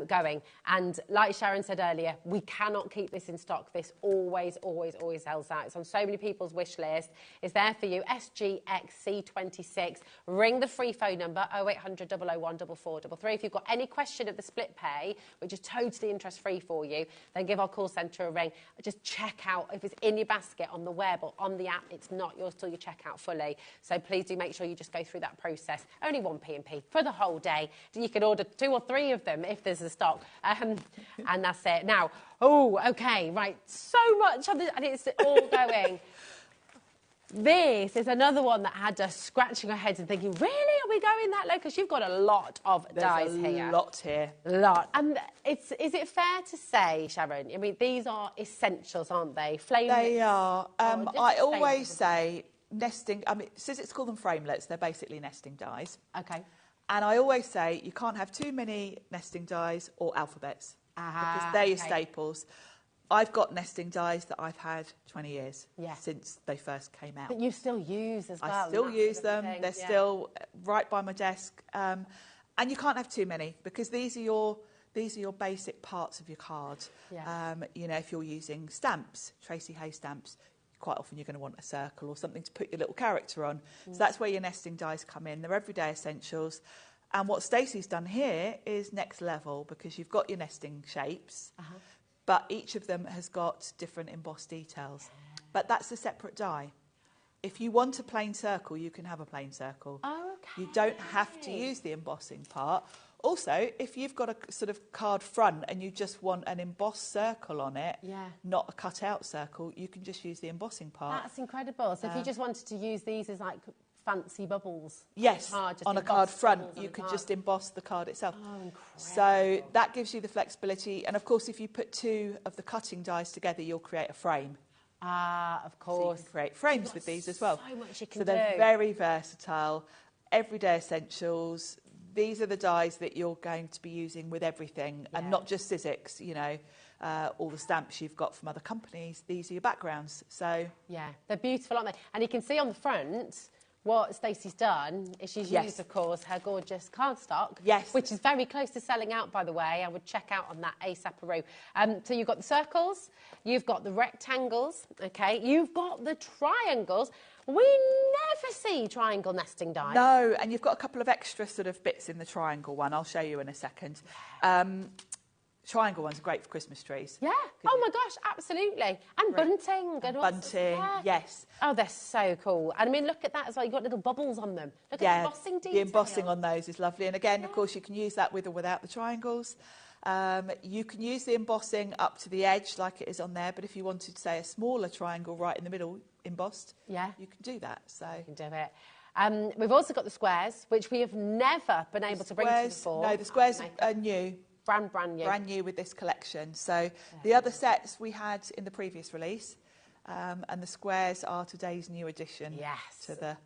Speaker 2: going. And like Sharon said earlier, we cannot keep this in stock. This always, always, always sells out. It's on so many people's wish list. It's there for you, SGXC26. Ring the free phone number, 0800 001 4433. If you've got any question of the split pay, which is totally interest-free for you, then give our call centre a ring. Just check out if it's in your basket on the web or on the app. It's not yours till you check out fully. So please do make sure you just go through that process. Only one P&P for the whole day. You can order 2 or 3 of them if there's a stock. And that's it. Now, okay, right. So much of this, and it's all going. This is another one that had us scratching our heads and thinking, really, are we going that low? Because you've got a lot of dies here.
Speaker 3: There's a lot here.
Speaker 2: A lot. And is it fair to say, Sharon, I mean, these are essentials, aren't they? Flamelets.
Speaker 3: They are. I always say nesting, I mean, Sizzix call them framelets. They're basically nesting dies.
Speaker 2: Okay.
Speaker 3: And I always say you can't have too many nesting dies or alphabets because they're your staples. I've got nesting dies that I've had 20 years since they first came out.
Speaker 2: But you still use as well.
Speaker 3: I still use them. They're still right by my desk. And you can't have too many because these are your basic parts of your card.
Speaker 2: Yeah.
Speaker 3: You know, if you're using stamps, Tracy Hay stamps, quite often you're going to want a circle or something to put your little character on. So that's where your nesting dies come in. They're everyday essentials. And what Stacey's done here is next level because you've got your nesting shapes, but each of them has got different embossed details. But that's a separate die. If you want a plain circle, you can have a plain circle.
Speaker 2: Oh, okay.
Speaker 3: You don't have to use the embossing part. Also, if you've got a sort of card front and you just want an embossed circle on it, not a cut-out circle, you can just use the embossing part.
Speaker 2: That's incredible. So if you just wanted to use these as like fancy bubbles.
Speaker 3: Yes, on a card front, you could just emboss the card itself.
Speaker 2: Oh, incredible.
Speaker 3: So that gives you the flexibility. And, of course, if you put 2 of the cutting dies together, you'll create a frame.
Speaker 2: Of course.
Speaker 3: So you can create frames with these as well.
Speaker 2: So much you can
Speaker 3: do. So they're very versatile, everyday essentials. These are the dies that you're going to be using with everything, and not just Sizzix, you know, all the stamps you've got from other companies. These are your backgrounds. So
Speaker 2: yeah, they're beautiful, aren't they? And you can see on the front what Stacey's done is she's used, of course, her gorgeous cardstock, which is very close to selling out, by the way. I would check out on that ASAP-aroo. So you've got the circles, you've got the rectangles, okay, you've got the triangles. We never see triangle nesting dies.
Speaker 3: No, and you've got a couple of extra sort of bits in the triangle one. I'll show you in a second. Triangle ones are great for Christmas trees.
Speaker 2: Yeah. Oh my gosh, absolutely. And bunting. And
Speaker 3: bunting, yes.
Speaker 2: Oh, they're so cool. And I mean, look at that as well. You've got little bubbles on them. Look at the embossing detail.
Speaker 3: The embossing on those is lovely. And again, of course, you can use that with or without the triangles. You can use the embossing up to the edge like it is on there, but if you wanted, say, a smaller triangle right in the middle embossed, you can do that. So
Speaker 2: you can do it. We've also got the squares, which we have never been able to bring to you before.
Speaker 3: No, the squares are new.
Speaker 2: Brand new.
Speaker 3: Brand new with this collection. So the other sets we had in the previous release, and the squares are today's new addition to the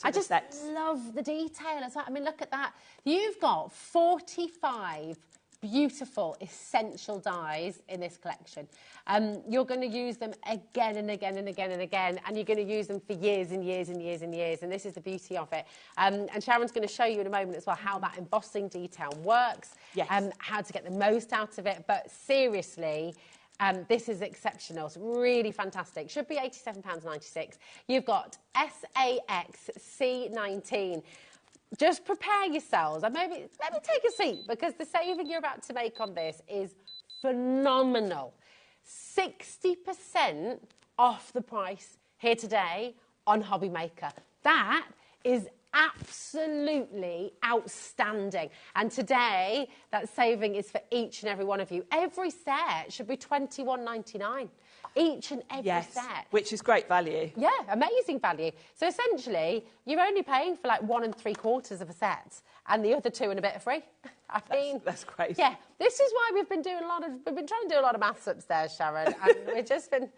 Speaker 2: I just
Speaker 3: sets.
Speaker 2: love the detail as well. I mean, look at that. You've got 45 beautiful essential dies in this collection. You're going to use them again and again and again and again, and you're going to use them for years and years and years and years, and this is the beauty of it. And Sharon's going to show you in a moment as well how that embossing detail works, how to get the most out of it. But seriously, this is exceptional. It's really fantastic. Should be £87.96. You've got SAX C19. Just prepare yourselves and maybe take a seat, because the saving you're about to make on this is phenomenal. 60% off the price here today on HobbyMaker. That is absolutely outstanding. And today, that saving is for each and every one of you. Every set should be £21.99. Each and every set.
Speaker 3: Which is great value.
Speaker 2: Yeah, amazing value. So essentially, you're only paying for like 1 3/4 of a set, and the other 2 and a bit are free. I mean,
Speaker 3: that's crazy.
Speaker 2: Yeah, this is why we've been trying to do a lot of maths upstairs, Sharon, and it's been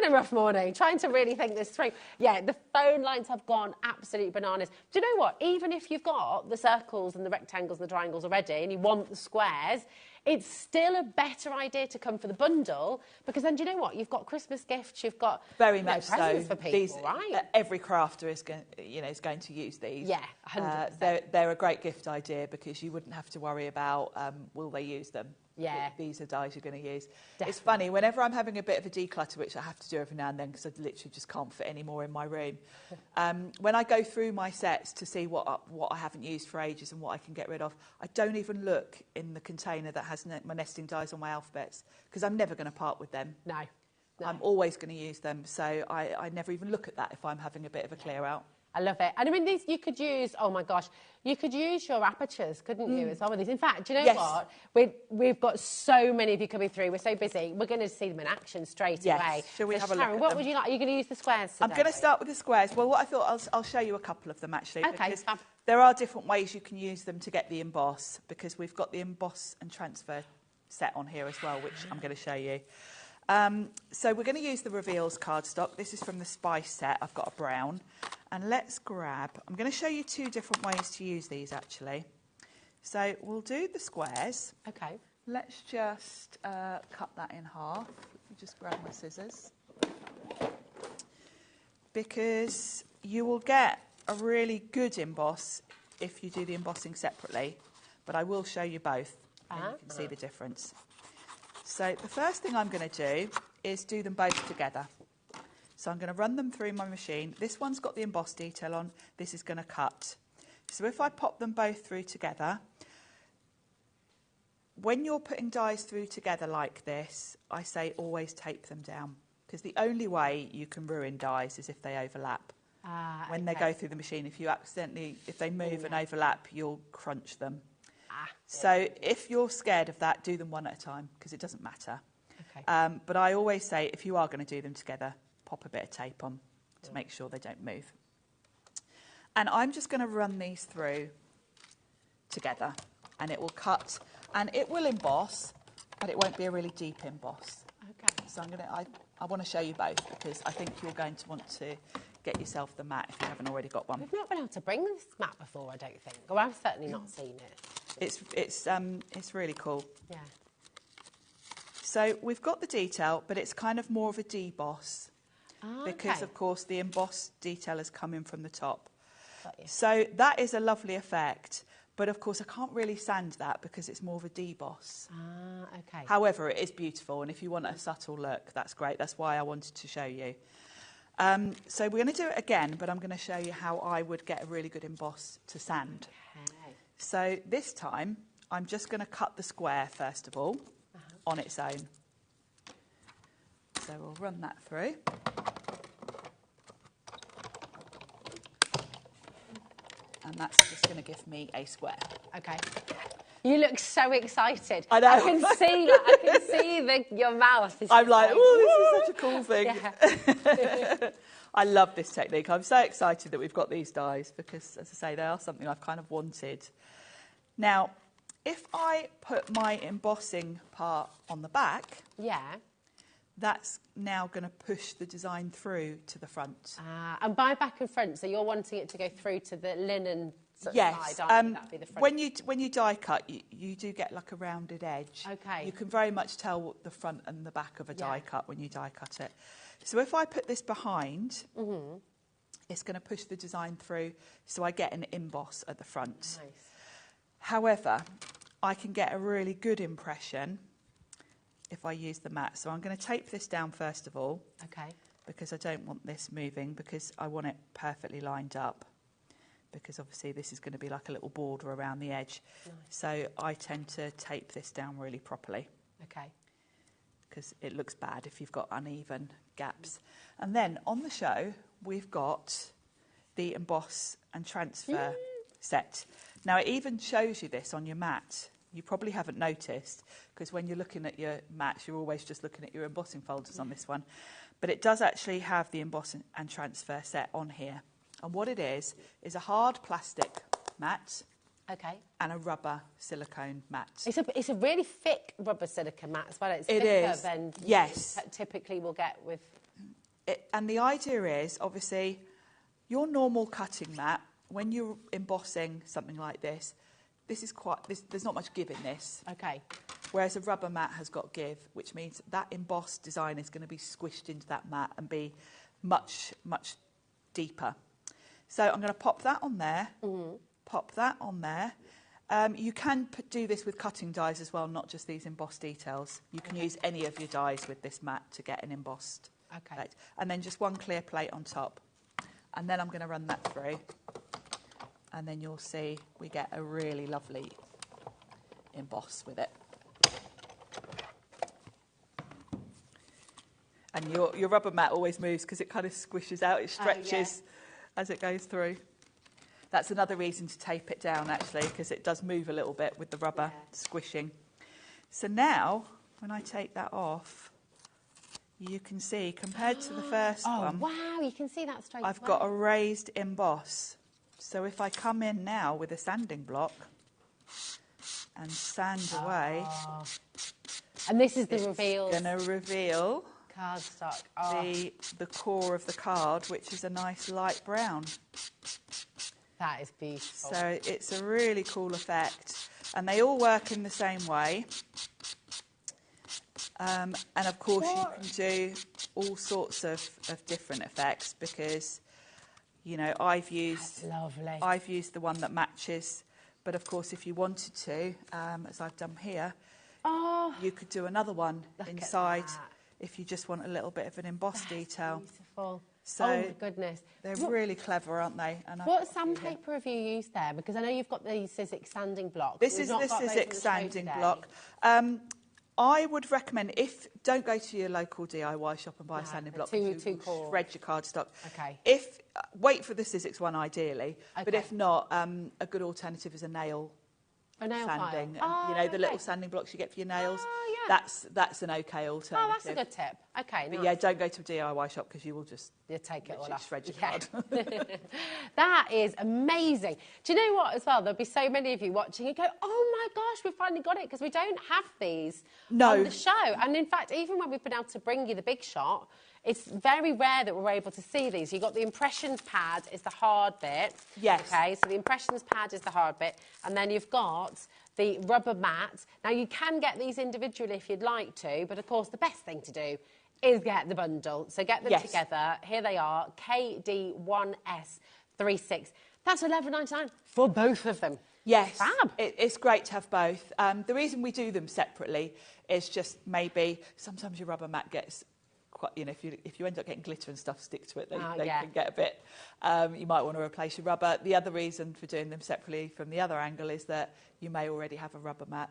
Speaker 2: a rough morning trying to really think this through. Yeah, the phone lines have gone absolutely bananas. Do you know what? Even if you've got the circles and the rectangles and the triangles already, and you want the squares, it's still a better idea to come for the bundle, because then, do you know what? You've got Christmas gifts, you've got presents for people, right?
Speaker 3: Every crafter is going to use these.
Speaker 2: Yeah, 100%.
Speaker 3: They're a great gift idea, because you wouldn't have to worry about will they use them.
Speaker 2: Yeah.
Speaker 3: These are dies you're going to use.
Speaker 2: Definitely.
Speaker 3: It's funny, whenever I'm having a bit of a declutter, which I have to do every now and then because I literally just can't fit any more in my room, when I go through my sets to see what I haven't used for ages and what I can get rid of, I don't even look in the container that has my nesting dies on my alphabets, because I'm never going to part with them.
Speaker 2: No.
Speaker 3: I'm always going to use them, so I never even look at that if I'm having a bit of a clear out.
Speaker 2: I love it. And I mean, these you could use, oh my gosh, you could use your apertures, couldn't you, as well with these? In fact, do you know what? We've got so many of you coming through. We're so busy. We're going to see them in action straight away.
Speaker 3: Shall we have a look
Speaker 2: Sharon,
Speaker 3: at
Speaker 2: what
Speaker 3: them?
Speaker 2: would you like? Are you going to use the squares today?
Speaker 3: I'm going to start with the squares. Well, what I thought, I'll show you a couple of them, actually.
Speaker 2: Okay,
Speaker 3: because
Speaker 2: fab.
Speaker 3: there are different ways you can use them to get the emboss, because we've got the emboss and transfer set on here as well, which I'm going to show you. So we're going to use the Reveals cardstock. This is from the Spice set. I've got a brown. And let's grab, I'm going to show you 2 different ways to use these, actually. So we'll do the squares.
Speaker 2: Okay.
Speaker 3: Let's just cut that in half. Let me just grab my scissors. Because you will get a really good emboss if you do the embossing separately. But I will show you both, and you can see the difference. So the first thing I'm going to do is do them both together. So I'm going to run them through my machine. This one's got the emboss detail on. This is going to cut. So if I pop them both through together, when you're putting dies through together like this, I say always tape them down, because the only way you can ruin dies is if they overlap. When they go through the machine, if they move and overlap, you'll crunch them. So if you're scared of that, do them one at a time, because it doesn't matter.
Speaker 2: Okay.
Speaker 3: But I always say, if you are going to do them together, pop a bit of tape on to make sure they don't move. And I'm just going to run these through together, and it will cut and it will emboss, but it won't be a really deep emboss.
Speaker 2: Okay.
Speaker 3: So I want to show you both, because I think you're going to want to get yourself the mat if you haven't already got one.
Speaker 2: We've not been able to bring this mat before, I don't think. Or I've certainly not seen it.
Speaker 3: It's really cool.
Speaker 2: Yeah.
Speaker 3: So we've got the detail, but it's kind of more of a deboss, because of course the embossed detail has come in from the top. So that is a lovely effect, but of course I can't really sand that because it's more of a deboss.
Speaker 2: Okay.
Speaker 3: However, it is beautiful, and if you want a subtle look, that's great. That's why I wanted to show you. So we're going to do it again, but I'm going to show you how I would get a really good emboss to sand.
Speaker 2: Okay.
Speaker 3: So this time, I'm just going to cut the square first of all on its own. So we'll run that through. And that's just going to give me a square.
Speaker 2: Okay. You look so excited.
Speaker 3: I know.
Speaker 2: I can see your mouth.
Speaker 3: I'm like, oh, this is such a cool thing.
Speaker 2: Yeah.
Speaker 3: I love this technique. I'm so excited that we've got these dies because, as I say, they are something I've kind of wanted. Now, if I put my embossing part on the back, that's now going to push the design through to the front.
Speaker 2: And by back and front, so you're wanting it to go through to the linen side, aren't you? That'd be the front.
Speaker 3: When you die cut, you do get like a rounded edge.
Speaker 2: Okay.
Speaker 3: You can very much tell the front and the back of a die cut when you die cut it. So if I put this behind, it's going to push the design through, so I get an emboss at the front.
Speaker 2: Nice.
Speaker 3: However, I can get a really good impression if I use the mat. So I'm going to tape this down first of all.
Speaker 2: Okay.
Speaker 3: Because I don't want this moving, because I want it perfectly lined up. Because obviously this is going to be like a little border around the edge. Nice. So I tend to tape this down really properly.
Speaker 2: Okay.
Speaker 3: Because it looks bad if you've got uneven gaps. And then on the show, we've got the emboss and transfer set. Now it even shows you this on your mat. You probably haven't noticed, because when you're looking at your mats, you're always just looking at your embossing folders on this one. But it does actually have the emboss and transfer set on here. And what it is a hard plastic mat and a rubber silicone mat.
Speaker 2: It's a really thick rubber silicone mat as well. It's
Speaker 3: it
Speaker 2: thicker
Speaker 3: is.
Speaker 2: than
Speaker 3: yes.
Speaker 2: you typically will get with...
Speaker 3: And the idea is, obviously, your normal cutting mat, when you're embossing something like this, there's not much give in this.
Speaker 2: Okay.
Speaker 3: Whereas a rubber mat has got give, which means that embossed design is going to be squished into that mat and be much, much deeper. So I'm going to pop that on there, pop that on there. You can do this with cutting dies as well, not just these embossed details. You can use any of your dies with this mat to get an embossed plate. And then just one clear plate on top. And then I'm going to run that through. And then you'll see we get a really lovely emboss with it. And your rubber mat always moves because it kind of squishes out, it stretches as it goes through. That's another reason to tape it down, actually, because it does move a little bit with the rubber squishing. So now, when I take that off, you can see, compared to the first one...
Speaker 2: Oh, wow, you can see that straight
Speaker 3: I've got a raised emboss. So if I come in now with a sanding block and sand away...
Speaker 2: And this is the reveal.
Speaker 3: It's going to reveal...
Speaker 2: Cardstock.
Speaker 3: The core of the card, which is a nice light brown.
Speaker 2: That is beautiful.
Speaker 3: So it's a really cool effect. And they all work in the same way. And of course you can do all sorts of different effects, because, you know, I've used the one that matches. But of course, if you wanted to, as I've done here, you could do another one inside. If you just want a little bit of an embossed detail.
Speaker 2: Beautiful.
Speaker 3: So
Speaker 2: oh my goodness.
Speaker 3: They're really clever, aren't they? And
Speaker 2: what sandpaper have you used there? Because I know you've got the Sizzix sanding block.
Speaker 3: This is the Sizzix sanding block. I would recommend, don't go to your local DIY shop and buy a sanding block.
Speaker 2: Too
Speaker 3: shred your cardstock.
Speaker 2: Okay.
Speaker 3: Wait for the Sizzix one ideally, but if not, a good alternative is a nail sanding. You know, the little sanding blocks you get for your nails. That's an okay alternative.
Speaker 2: Oh, that's a good tip. Okay,
Speaker 3: but
Speaker 2: nice.
Speaker 3: yeah, don't go to a DIY shop, because you will just
Speaker 2: take it all off.
Speaker 3: Shred your card.
Speaker 2: That is amazing. Do you know what as well? There'll be so many of you watching and go, oh my gosh, we've finally got it, because we don't have these on the show. And in fact, even when we've been able to bring you the big shot, it's very rare that we're able to see these. You've got the impressions pad is the hard bit.
Speaker 3: Yes.
Speaker 2: Okay, so the impressions pad is the hard bit. And then you've got the rubber mat. Now, you can get these individually if you'd like to, but of course, the best thing to do is get the bundle. So get them together. Here they are, KD1S36. That's $11.99 for both of them.
Speaker 3: Yes,
Speaker 2: fab.
Speaker 3: It's great to have both. The reason we do them separately is just maybe sometimes your rubber mat gets quite, you know, if you end up getting glitter and stuff stick to it, they can get a bit, you might want to replace your rubber. The other reason for doing them separately from the other angle is that you may already have a rubber mat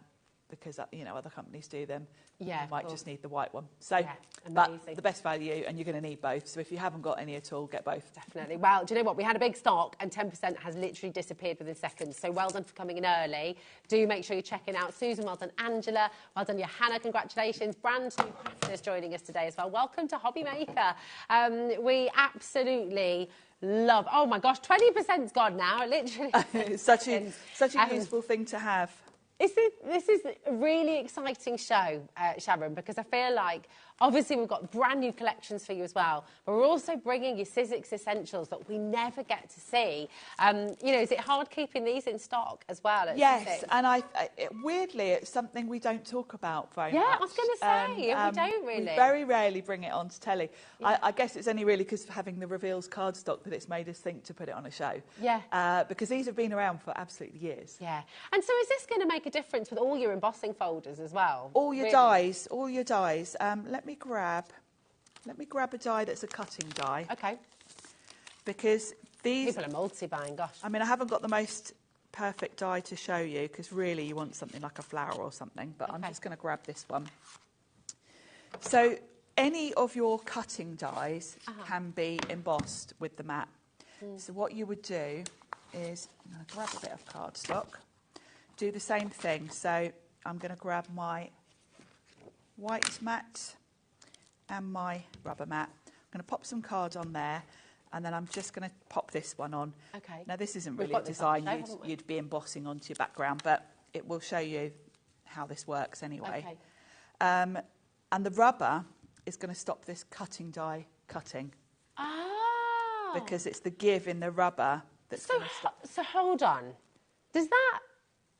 Speaker 3: because, you know, other companies do them.
Speaker 2: Yeah,
Speaker 3: you might just need the white one. So,
Speaker 2: yeah,
Speaker 3: but the best value, and you're going to need both. So if you haven't got any at all, get both.
Speaker 2: Definitely. Well, do you know what? We had a big stock and 10% has literally disappeared within seconds. So well done for coming in early. Do make sure you're checking out Susan. Well done, Angela. Well done, Johanna. Congratulations. Brand new partners joining us today as well. Welcome to HobbyMaker. We absolutely love... Oh, my gosh, 20%'s gone now. Literally.
Speaker 3: It's such a useful thing to have.
Speaker 2: This is a really exciting show, Sharon, because I feel like, obviously, we've got brand new collections for you as well, but we're also bringing you Sizzix essentials that we never get to see. You know, is it hard keeping these in stock as well?
Speaker 3: Yes, and weirdly, it's something we don't talk about very much.
Speaker 2: Yeah, I was going to say, we don't really.
Speaker 3: We very rarely bring it onto telly. Yeah. I guess it's only really because of having the reveals cardstock that it's made us think to put it on a show.
Speaker 2: Yeah.
Speaker 3: Because these have been around for absolutely years.
Speaker 2: Yeah. And so is this going to make a difference with all your embossing folders as well?
Speaker 3: All your dies, all your dies. Let me grab a die that's a cutting die.
Speaker 2: Okay.
Speaker 3: Because these...
Speaker 2: People are multi-buying, gosh.
Speaker 3: I mean, I haven't got the most perfect die to show you, because really you want something like a flower or something, but I'm just going to grab this one. So any of your cutting dies can be embossed with the mat. So what you would do is, I'm going to grab a bit of cardstock, do the same thing. So I'm going to grab my white mat and my rubber mat. I'm going to pop some card on there, and then I'm just going to pop this one on.
Speaker 2: Okay.
Speaker 3: Now, this isn't really a design you'd be embossing onto your background, but it will show you how this works anyway.
Speaker 2: Okay.
Speaker 3: And the rubber is going to stop this cutting die cutting.
Speaker 2: Oh.
Speaker 3: Because it's the give in the rubber that's going to stop.
Speaker 2: So hold on. Does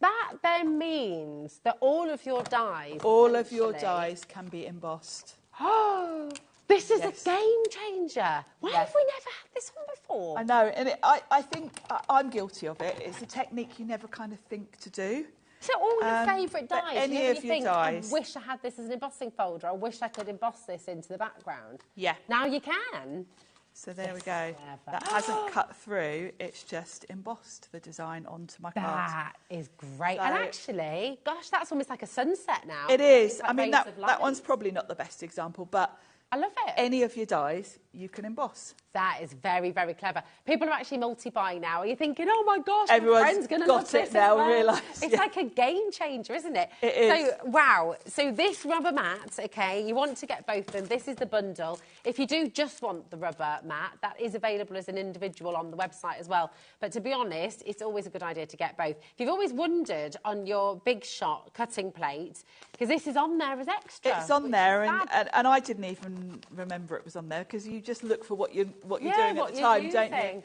Speaker 2: that then means that all of your dies...
Speaker 3: All of your dies can be embossed.
Speaker 2: Oh, this is a game changer. Why have we never had this one before?
Speaker 3: I know, and I think I'm guilty of it. It's a technique you never kind of think to do.
Speaker 2: So all your favourite dies,
Speaker 3: any of your dies.
Speaker 2: I wish I had this as an embossing folder. I wish I could emboss this into the background.
Speaker 3: Yeah.
Speaker 2: Now you can.
Speaker 3: So there we go. That hasn't cut through. It's just embossed the design onto my card.
Speaker 2: That is great. So, and actually, gosh, that's almost like a sunset now.
Speaker 3: It is. I mean, that one's probably not the best example, but
Speaker 2: I love it.
Speaker 3: Any of your dies you can emboss.
Speaker 2: That is very, very clever. People are actually multi-buying now. Are you thinking, oh my gosh,
Speaker 3: everyone's
Speaker 2: my friend's going to love this
Speaker 3: now,
Speaker 2: well.
Speaker 3: realise.
Speaker 2: It's like a game changer, isn't it?
Speaker 3: It is.
Speaker 2: So, wow. So this rubber mat, okay, you want to get both of them. This is the bundle. If you do just want the rubber mat, that is available as an individual on the website as well. But to be honest, it's always a good idea to get both. If you've always wondered on your Big Shot cutting plate, because this is on there as extra.
Speaker 3: It's on there, and I didn't even remember it was on there, because you just look for what you're doing at the time, don't you?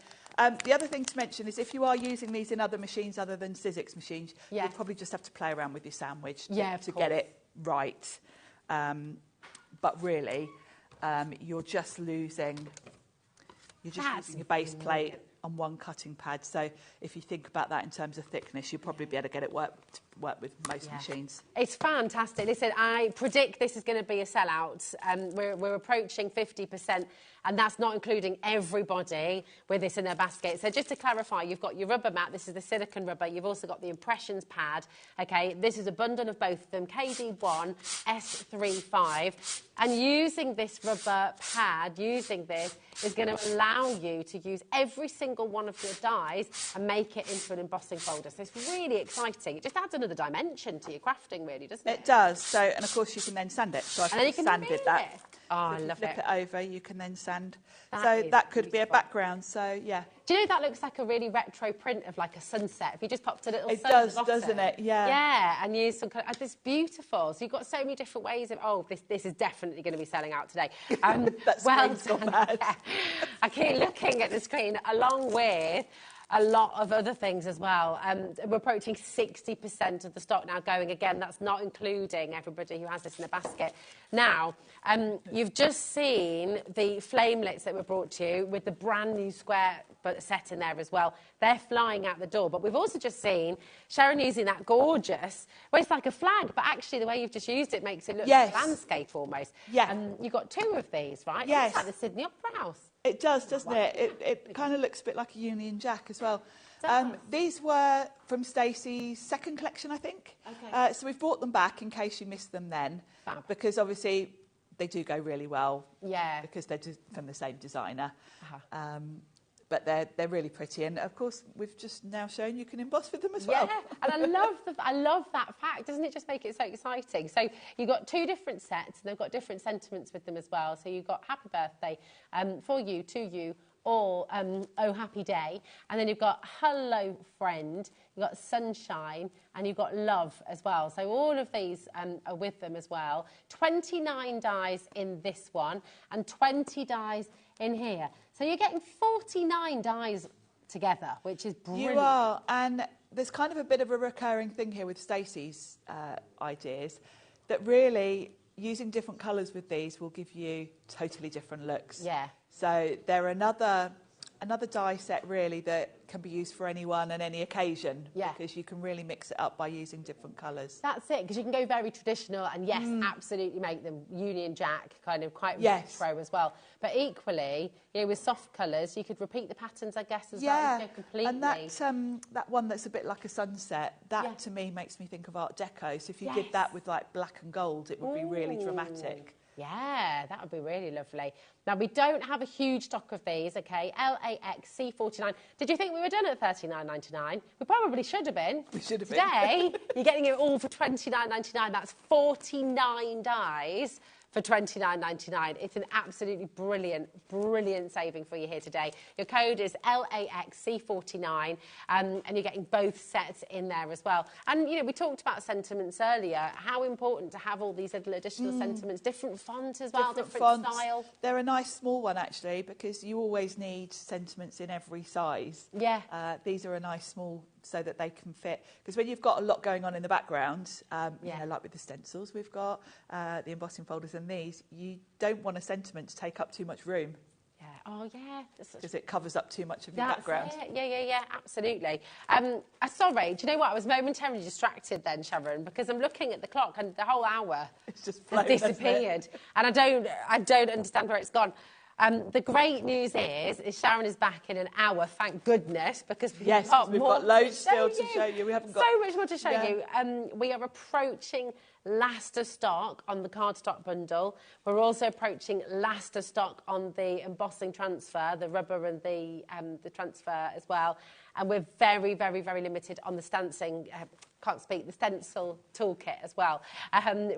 Speaker 3: The other thing to mention is if you are using these in other machines other than Sizzix machines, you'll probably just have to play around with your sandwich to get it right. But really, you're just losing your base plate on one cutting pad. So if you think about that in terms of thickness, you'll probably be able to get it work with most machines. It's
Speaker 2: fantastic. Listen, I predict this is going to be a sellout. We're approaching 50%, and that's not including everybody with this in their basket. So just to clarify, you've got your rubber mat. This is the silicone rubber. You've also got the impressions pad. Okay, this is a bundle of both of them, KD1, S35. And using this rubber pad, using this, is going to allow you to use every single one of your dies and make it into an embossing folder. So it's really exciting. It just adds another dimension to your crafting, really, doesn't it?
Speaker 3: It does. So, and of course, you can then sand it. So I've sanded that.
Speaker 2: Oh, I love it.
Speaker 3: Flip it over, you can then sand. So that could be a background. So, yeah.
Speaker 2: Do you know that looks like a really retro print of like a sunset? If you just popped a little sun.
Speaker 3: It does, doesn't it? Yeah.
Speaker 2: Yeah, and use some kind of, it's beautiful. So you've got so many different ways of, this is definitely going to be selling out today.
Speaker 3: That's well done.
Speaker 2: Yeah. I keep looking at the screen along with a lot of other things as well. We're approaching 60% of the stock now going. Again, that's not including everybody who has this in the basket. Now, you've just seen the flamelets that were brought to you with the brand new square set in there as well. They're flying out the door. But we've also just seen Sharon using that gorgeous, well, it's like a flag, but actually the way you've just used it makes it look like a landscape almost.
Speaker 3: Yeah.
Speaker 2: You've got two of these, right?
Speaker 3: Yes.
Speaker 2: It's like the Sydney Opera House.
Speaker 3: It does, doesn't it? It kind of looks a bit like a Union Jack as well. These were from Stacey's second collection, I think.
Speaker 2: Okay.
Speaker 3: So we've brought them back in case you missed them then.
Speaker 2: Fab.
Speaker 3: Because obviously they do go really well.
Speaker 2: Yeah.
Speaker 3: Because they're just from the same designer. But they're really pretty, and of course we've just now shown you can emboss with them as well.
Speaker 2: Yeah, and I love that fact. Doesn't it just make it so exciting? So you've got 2 different sets, and they've got different sentiments with them as well. So you've got Happy Birthday, for you, to you, or Oh Happy Day, and then you've got Hello Friend, you've got Sunshine, and you've got Love as well. So all of these are with them as well. 29 dies in this one, and 20 dies in here. So you're getting 49 dies together, which is brilliant.
Speaker 3: You are, and there's kind of a bit of a recurring thing here with Stacey's ideas, that really using different colours with these will give you totally different looks.
Speaker 2: Yeah.
Speaker 3: So they're another die set really that can be used for anyone and any occasion.
Speaker 2: Yeah.
Speaker 3: Because you can really mix it up by using different colours.
Speaker 2: That's it, because you can go very traditional and yes, absolutely make them Union Jack, kind of quite retro as well. But equally, you know, with soft colours, you could repeat the patterns, I guess, as well. Go completely.
Speaker 3: And that one that's a bit like a sunset, that to me makes me think of Art Deco. So if you did that with like black and gold, it would be really dramatic.
Speaker 2: Yeah, that would be really lovely. Now, we don't have a huge stock of these, OK? LAX C49. Did you think we were done at $39.99? We probably should have been.
Speaker 3: We should have been.
Speaker 2: Today, you're getting it all for $29.99. That's 49 dies for $29.99. It's an absolutely brilliant saving for you here today. Your code is LAXC49, and you're getting both sets in there as well. And, you know, we talked about sentiments earlier, how important to have all these little additional sentiments, different font as well, different style.
Speaker 3: They're a nice small one, actually, because you always need sentiments in every size.
Speaker 2: Yeah.
Speaker 3: These are a nice small so that they can fit. Because when you've got a lot going on in the background, you know, like with the stencils we've got, the embossing folders and these, you don't want a sentiment to take up too much room.
Speaker 2: Yeah. Oh, yeah.
Speaker 3: Because it covers up too much of your background.
Speaker 2: It. Yeah, absolutely. Sorry, do you know what? I was momentarily distracted then, Sharon, because I'm looking at the clock and the whole hour
Speaker 3: it's just
Speaker 2: has disappeared. And I don't understand where it's gone. The great news is Sharon is back in an hour, thank goodness, because we've got
Speaker 3: loads still to show you. We haven't got
Speaker 2: so much more to show you. We are approaching last of stock on the cardstock bundle. We're also approaching last of stock on the embossing transfer, the rubber and the transfer as well. And we're very limited on the stencil toolkit as well.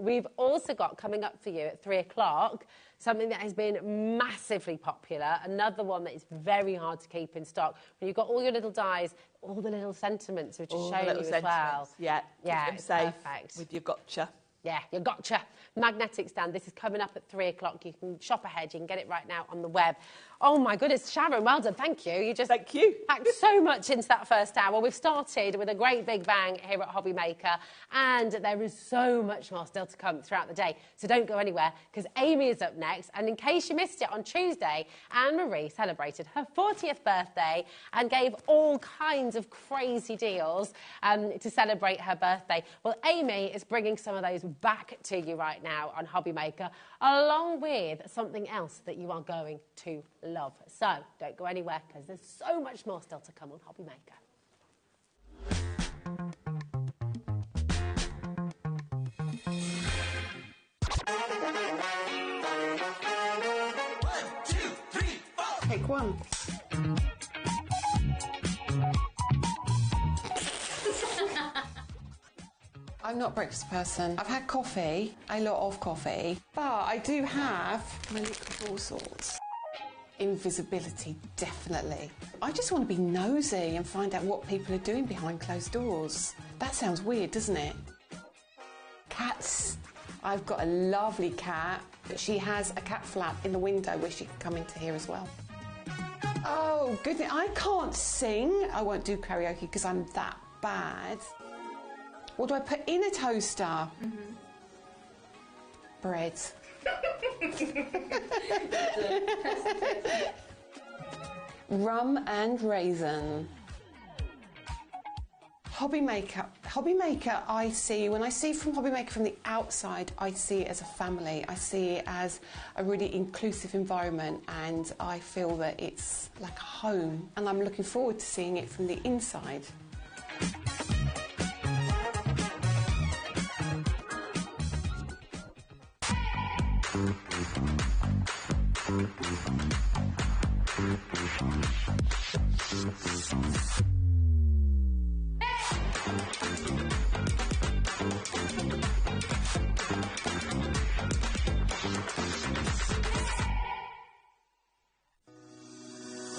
Speaker 2: We've also got coming up for you at 3 o'clock something that has been massively popular, another one that is very hard to keep in stock. When you've got all your little dies, all the little sentiments, which are showing you as well.
Speaker 3: Yeah,
Speaker 2: it's
Speaker 3: safe
Speaker 2: perfect.
Speaker 3: With your gotcha.
Speaker 2: Yeah, you gotcha. Magnetic stand. This is coming up at 3 o'clock. You can shop ahead. You can get it right now on the web. Oh, my goodness, Sharon, well done. Thank you. You just
Speaker 3: Thank you.
Speaker 2: packed so much into that first hour. We've started with a great big bang here at HobbyMaker, and there is so much more still to come throughout the day. So don't go anywhere, because Amy is up next. And in case you missed it, on Tuesday, Anne-Marie celebrated her 40th birthday and gave all kinds of crazy deals to celebrate her birthday. Well, Amy is bringing some of those back to you right now on HobbyMaker, along with something else that you are going to love. So don't go anywhere, because there's so much more still to come on HobbyMaker.
Speaker 4: Pick one. I'm not a breakfast person. I've had coffee, a lot of coffee, but I do have my liquid all sorts. Invisibility, definitely. I just want to be nosy and find out what people are doing behind closed doors. That sounds weird, doesn't it? Cats. I've got a lovely cat, but she has a cat flap in the window where she can come into here as well. Oh, goodness, I can't sing. I won't do karaoke because I'm that bad. What do I put in a toaster? Bread. Rum and raisin. HobbyMaker HobbyMaker, when I see from HobbyMaker from the outside, I see it as a family. I see it as a really inclusive environment, and I feel that it's like a home, and I'm looking forward to seeing it from the inside.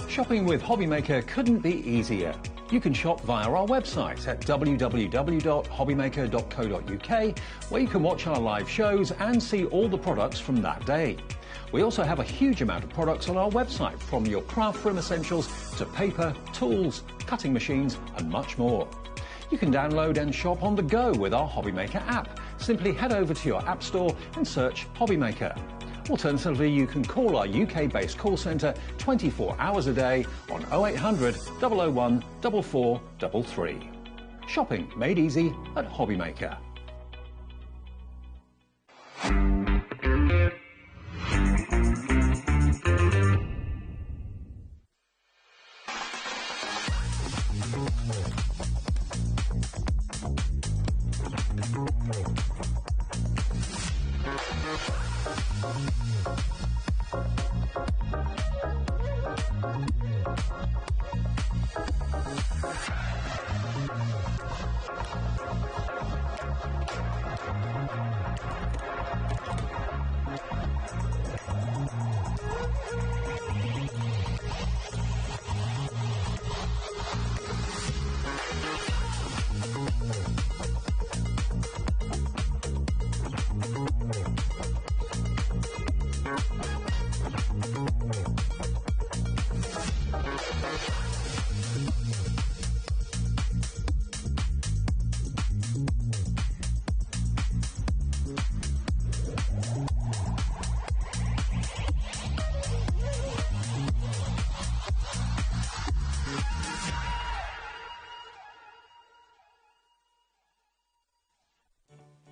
Speaker 5: Shopping with HobbyMaker couldn't be easier. You can shop via our website at www.hobbymaker.co.uk, where you can watch our live shows and see all the products from that day. We also have a huge amount of products on our website, from your craft room essentials to paper, tools, cutting machines and much more. You can download and shop on the go with our HobbyMaker app. Simply head over to your app store and search HobbyMaker. Alternatively, you can call our UK-based call centre 24 hours a day on 0800 001 4433. Shopping made easy at HobbyMaker.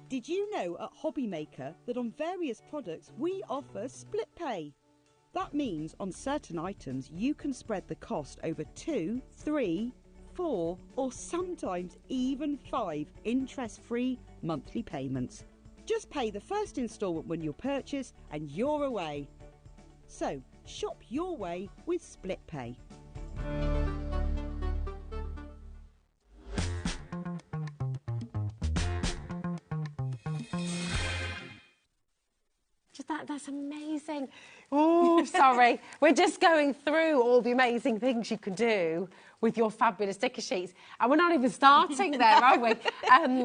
Speaker 6: Did you know at HobbyMaker that on various products we offer split pay? That means on certain items you can spread the cost over 2, 3, 4 or sometimes even 5 interest-free monthly payments. Just pay the first instalment when you purchase and you're away. So shop your way with split pay.
Speaker 2: That's amazing. Oh, sorry. We're just going through all the amazing things you can do with your fabulous sticker sheets. And we're not even starting there, are we?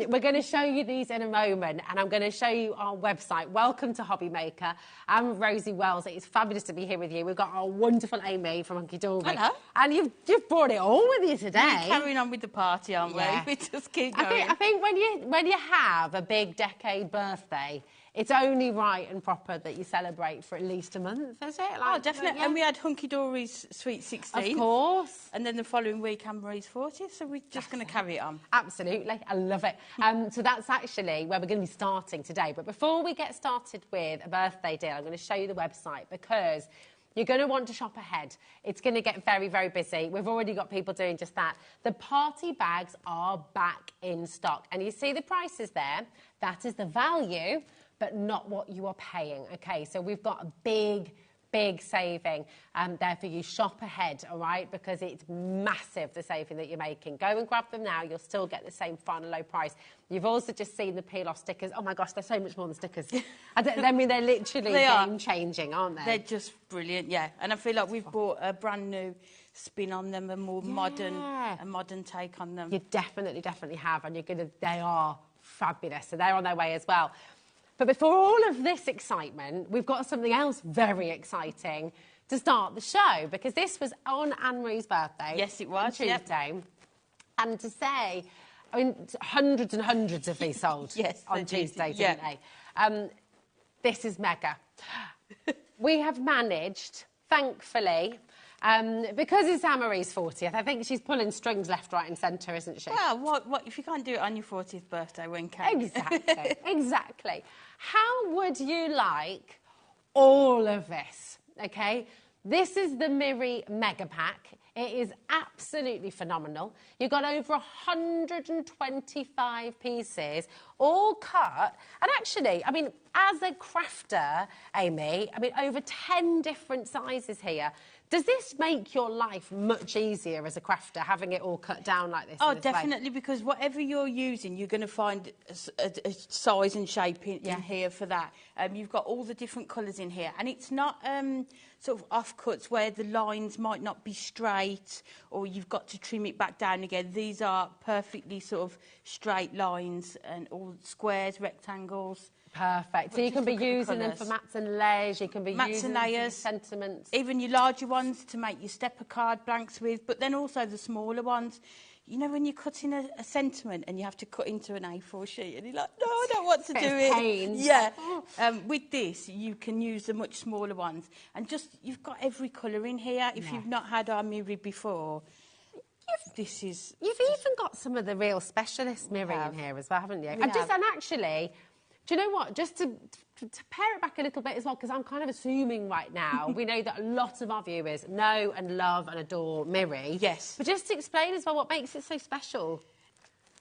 Speaker 2: We're going to show you these in a moment, and I'm going to show you our website. Welcome to HobbyMaker. I'm Rosie Wells. It's fabulous to be here with you. We've got our wonderful Amy from Hunkydory.
Speaker 7: Hello.
Speaker 2: And you've brought it all with you today.
Speaker 7: We're carrying on with the party, aren't we? We just keep going.
Speaker 2: I think when you have a big decade birthday, it's only right and proper that you celebrate for at least a month, is it?
Speaker 7: Oh, definitely. Yeah. And we had Hunkydory's Sweet 16.
Speaker 2: Of course.
Speaker 7: And then the following week, Anne-Marie's 40th, so we're just going to carry it on.
Speaker 2: Absolutely. I love it. So that's actually where we're going to be starting today. But before we get started with a birthday deal, I'm going to show you the website, because you're going to want to shop ahead. It's going to get very, very busy. We've already got people doing just that. The party bags are back in stock. And you see the prices there. That is the value, but not what you are paying. Okay, so we've got a big saving there for you. Shop ahead, all right, because it's massive, the saving that you're making. Go and grab them now. You'll still get the same final low price. You've also just seen the peel-off stickers. Oh, my gosh, they're so much more than stickers. I mean, they're literally game-changing, aren't they?
Speaker 7: They're just brilliant, yeah. And I feel like we've brought a brand new spin on them, a more modern take on them.
Speaker 2: You definitely have, and they are fabulous. So they're on their way as well. But before all of this excitement, we've got something else very exciting to start the show, because this was on Anne-Marie's birthday.
Speaker 7: Yes, it was.
Speaker 2: On Tuesday. Yep. And to say, I mean, hundreds and hundreds of these sold on Tuesday, didn't they? This is mega. We have managed, thankfully, Because it's Anne-Marie's 40th, I think she's pulling strings left, right and centre, isn't she?
Speaker 7: Well, what if you can't do it on your 40th birthday, when can you?
Speaker 2: Exactly, exactly. How would you like all of this, okay? This is the Miri Mega Pack. It is absolutely phenomenal. You've got over 125 pieces, all cut. And actually, I mean, as a crafter, Amy, I mean, over 10 different sizes here. Does this make your life much easier as a crafter, having it all cut down like this?
Speaker 7: Oh, definitely, because whatever you're using, you're going to find a size and shape in here for that. You've got all the different colours in here, and it's not sort of offcuts where the lines might not be straight, or you've got to trim it back down again. These are perfectly sort of straight lines and all squares, rectangles.
Speaker 2: Perfect. So you can be using them for mats and layers, you can be using them for sentiments.
Speaker 7: Even your larger ones to make your stepper card blanks with, but then also the smaller ones. You know, when you're cutting a sentiment and you have to cut into an A4 sheet and you're like, no, I don't want to do it.
Speaker 2: Pain.
Speaker 7: Yeah. With this, you can use the much smaller ones. And just, you've got every colour in here. If you've not had our Miri before, this is...
Speaker 2: You've even got some of the real specialist Miri in here as well, haven't you? And actually... Do you know what? Just to pare it back a little bit as well, because I'm kind of assuming right now, we know that a lot of our viewers know and love and adore Miri.
Speaker 7: Yes.
Speaker 2: But just to explain as well what makes it so special.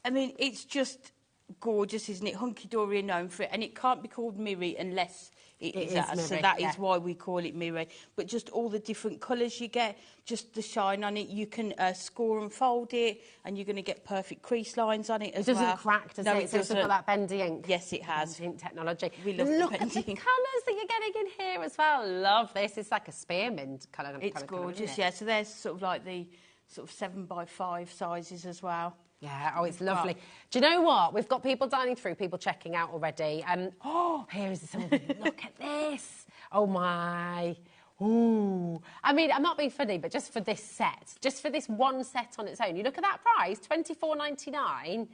Speaker 7: I mean, it's just gorgeous, isn't it? Hunkydory are known for it, and it can't be called Miri unless it is that.
Speaker 2: Miri,
Speaker 7: so that is why we call it Miri. But just all the different colours you get, just the shine on it. You can score and fold it, and you're going to get perfect crease lines on it as well.
Speaker 2: It doesn't crack, does it? It doesn't got that bendy ink.
Speaker 7: Yes, it has.
Speaker 2: Bendy ink technology.
Speaker 7: We love
Speaker 2: Look
Speaker 7: the bendy
Speaker 2: at the
Speaker 7: ink.
Speaker 2: colours that you're getting in here as well. Love this. It's like a spearmint colour.
Speaker 7: It's gorgeous, yeah. So there's sort of like the sort of 7x5 sizes as well.
Speaker 2: Yeah, oh, it's lovely. Do you know what? We've got people dining through, people checking out already. Oh, here is some. Look at this. Oh, my. Ooh. I mean, I'm not being funny, but just for this set, just for this one set on its own, you look at that price, $24.99.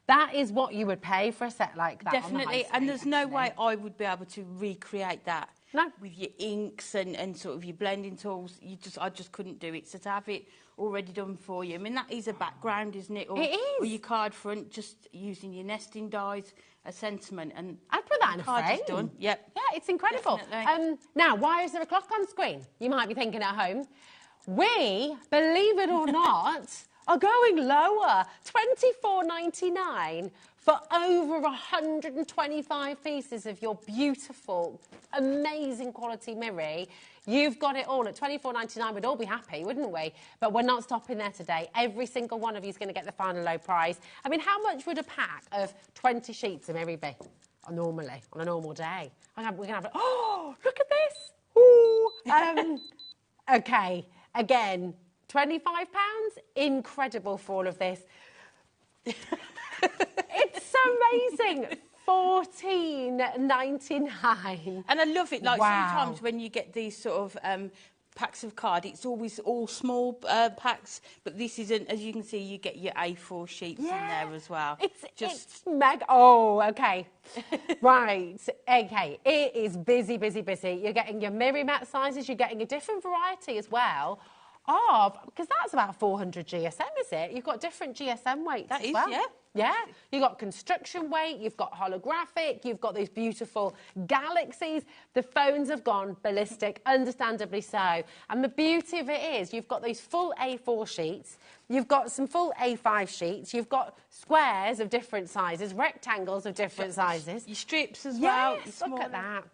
Speaker 2: That is what you would pay for a set like that.
Speaker 7: Definitely, and there's no way I would be able to recreate that.
Speaker 2: No.
Speaker 7: With your inks and sort of your blending tools, I just couldn't do it. So to have it already done for you, I mean, that is a background, isn't it? Or,
Speaker 2: it is.
Speaker 7: Or your card front, just using your nesting dies, a sentiment, and
Speaker 2: I'd put that in a frame.
Speaker 7: Done. Yep.
Speaker 2: Yeah, it's incredible. Now, why is there a clock on screen? You might be thinking at home. We, believe it or not, are going lower. $24.99 for over 125 pieces of your beautiful, amazing quality Miri. You've got it all at $24.99. We'd all be happy, wouldn't we? But we're not stopping there today. Every single one of you is going to get the final low price. I mean, how much would a pack of 20 sheets of Miri be normally, on a normal day? We're going to have... Oh, look at this! Ooh! OK, again, £25? Incredible for all of this. It's amazing. $14.99.
Speaker 7: And I love it. Like sometimes when you get these sort of packs of card, it's always all small packs, but this isn't. As you can see, you get your A4 sheets in there as well.
Speaker 2: It's mega. Oh, okay. Right. Okay. It is busy, busy, busy. You're getting your Miri mat sizes. You're getting a different variety as well. Because that's about 400 GSM, is it? You've got different GSM weights as well.
Speaker 7: Yeah.
Speaker 2: Yeah, you've got construction weight, you've got holographic, you've got these beautiful galaxies. The phones have gone ballistic, understandably so. And the beauty of it is you've got these full A4 sheets, you've got some full A5 sheets, you've got squares of different sizes, rectangles of different sizes.
Speaker 7: Your strips as well.
Speaker 2: Yes, look at that.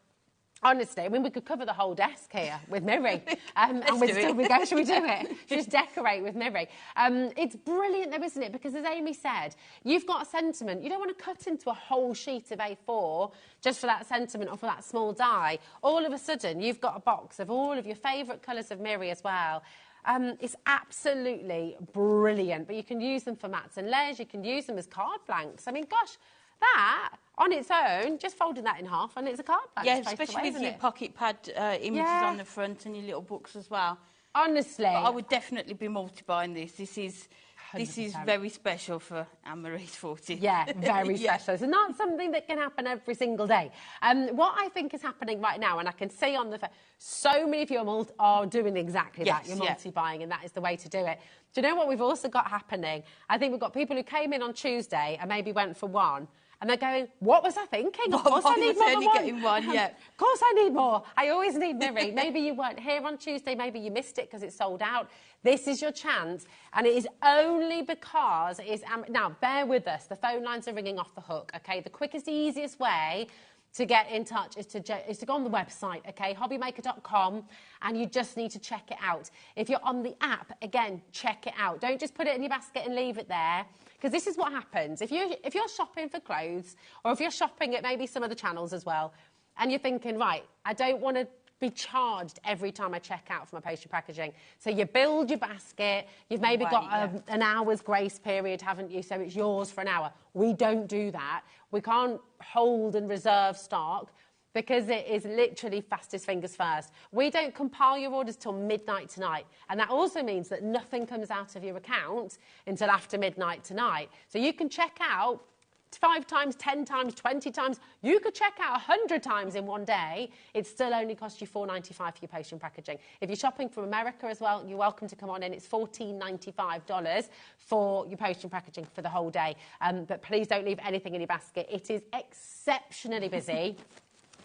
Speaker 2: Honestly, I mean, we could cover the whole desk here with Miri. And we'd still be going, should we do it? Just decorate with Miri. It's brilliant though, isn't it? Because as Amy said, you've got a sentiment. You don't want to cut into a whole sheet of A4 just for that sentiment or for that small die. All of a sudden, you've got a box of all of your favourite colours of Miri as well. It's absolutely brilliant. But you can use them for mats and layers. You can use them as card blanks. I mean, gosh, that... on its own, just folding that in half and it's a card blank.
Speaker 7: Yeah, especially with your pocket pad images on the front and your little books as well.
Speaker 2: Honestly.
Speaker 7: But I would definitely be multi-buying this. This is This is very special for Anne-Marie's 40th.
Speaker 2: Yeah, very special. It's not something that can happen every single day. What I think is happening right now, and I can see on the so many of you are doing exactly that. You're multi-buying, and that is the way to do it. Do you know what we've also got happening? I think we've got people who came in on Tuesday and maybe went for one, and they're going, what was I thinking? Of course I need more than one.
Speaker 7: Getting one. Of
Speaker 2: course I need more. I always need Miri. Maybe you weren't here on Tuesday. Maybe you missed it because it sold out. This is your chance. And it is only because it is... now, bear with us. The phone lines are ringing off the hook, OK? The quickest, easiest way to get in touch is to go on the website, OK? HobbyMaker.com, and you just need to check it out. If you're on the app, again, check it out. Don't just put it in your basket and leave it there. Because this is what happens. If you're shopping for clothes, or if you're shopping at maybe some other channels as well, and you're thinking, right, I don't want to be charged every time I check out for my pastry packaging. So you build your basket, you've maybe got an hour's grace period, haven't you? So it's yours for an hour. We don't do that. We can't hold and reserve stock because it is literally fastest fingers first. We don't compile your orders till midnight tonight. And that also means that nothing comes out of your account until after midnight tonight. So you can check out 5 times, 10 times, 20 times. You could check out 100 times in one day. It still only costs you $4.95 for your pastry and packaging. If you're shopping from America as well, you're welcome to come on in. It's $14.95 for your pastry and packaging for the whole day. But please don't leave anything in your basket. It is exceptionally busy.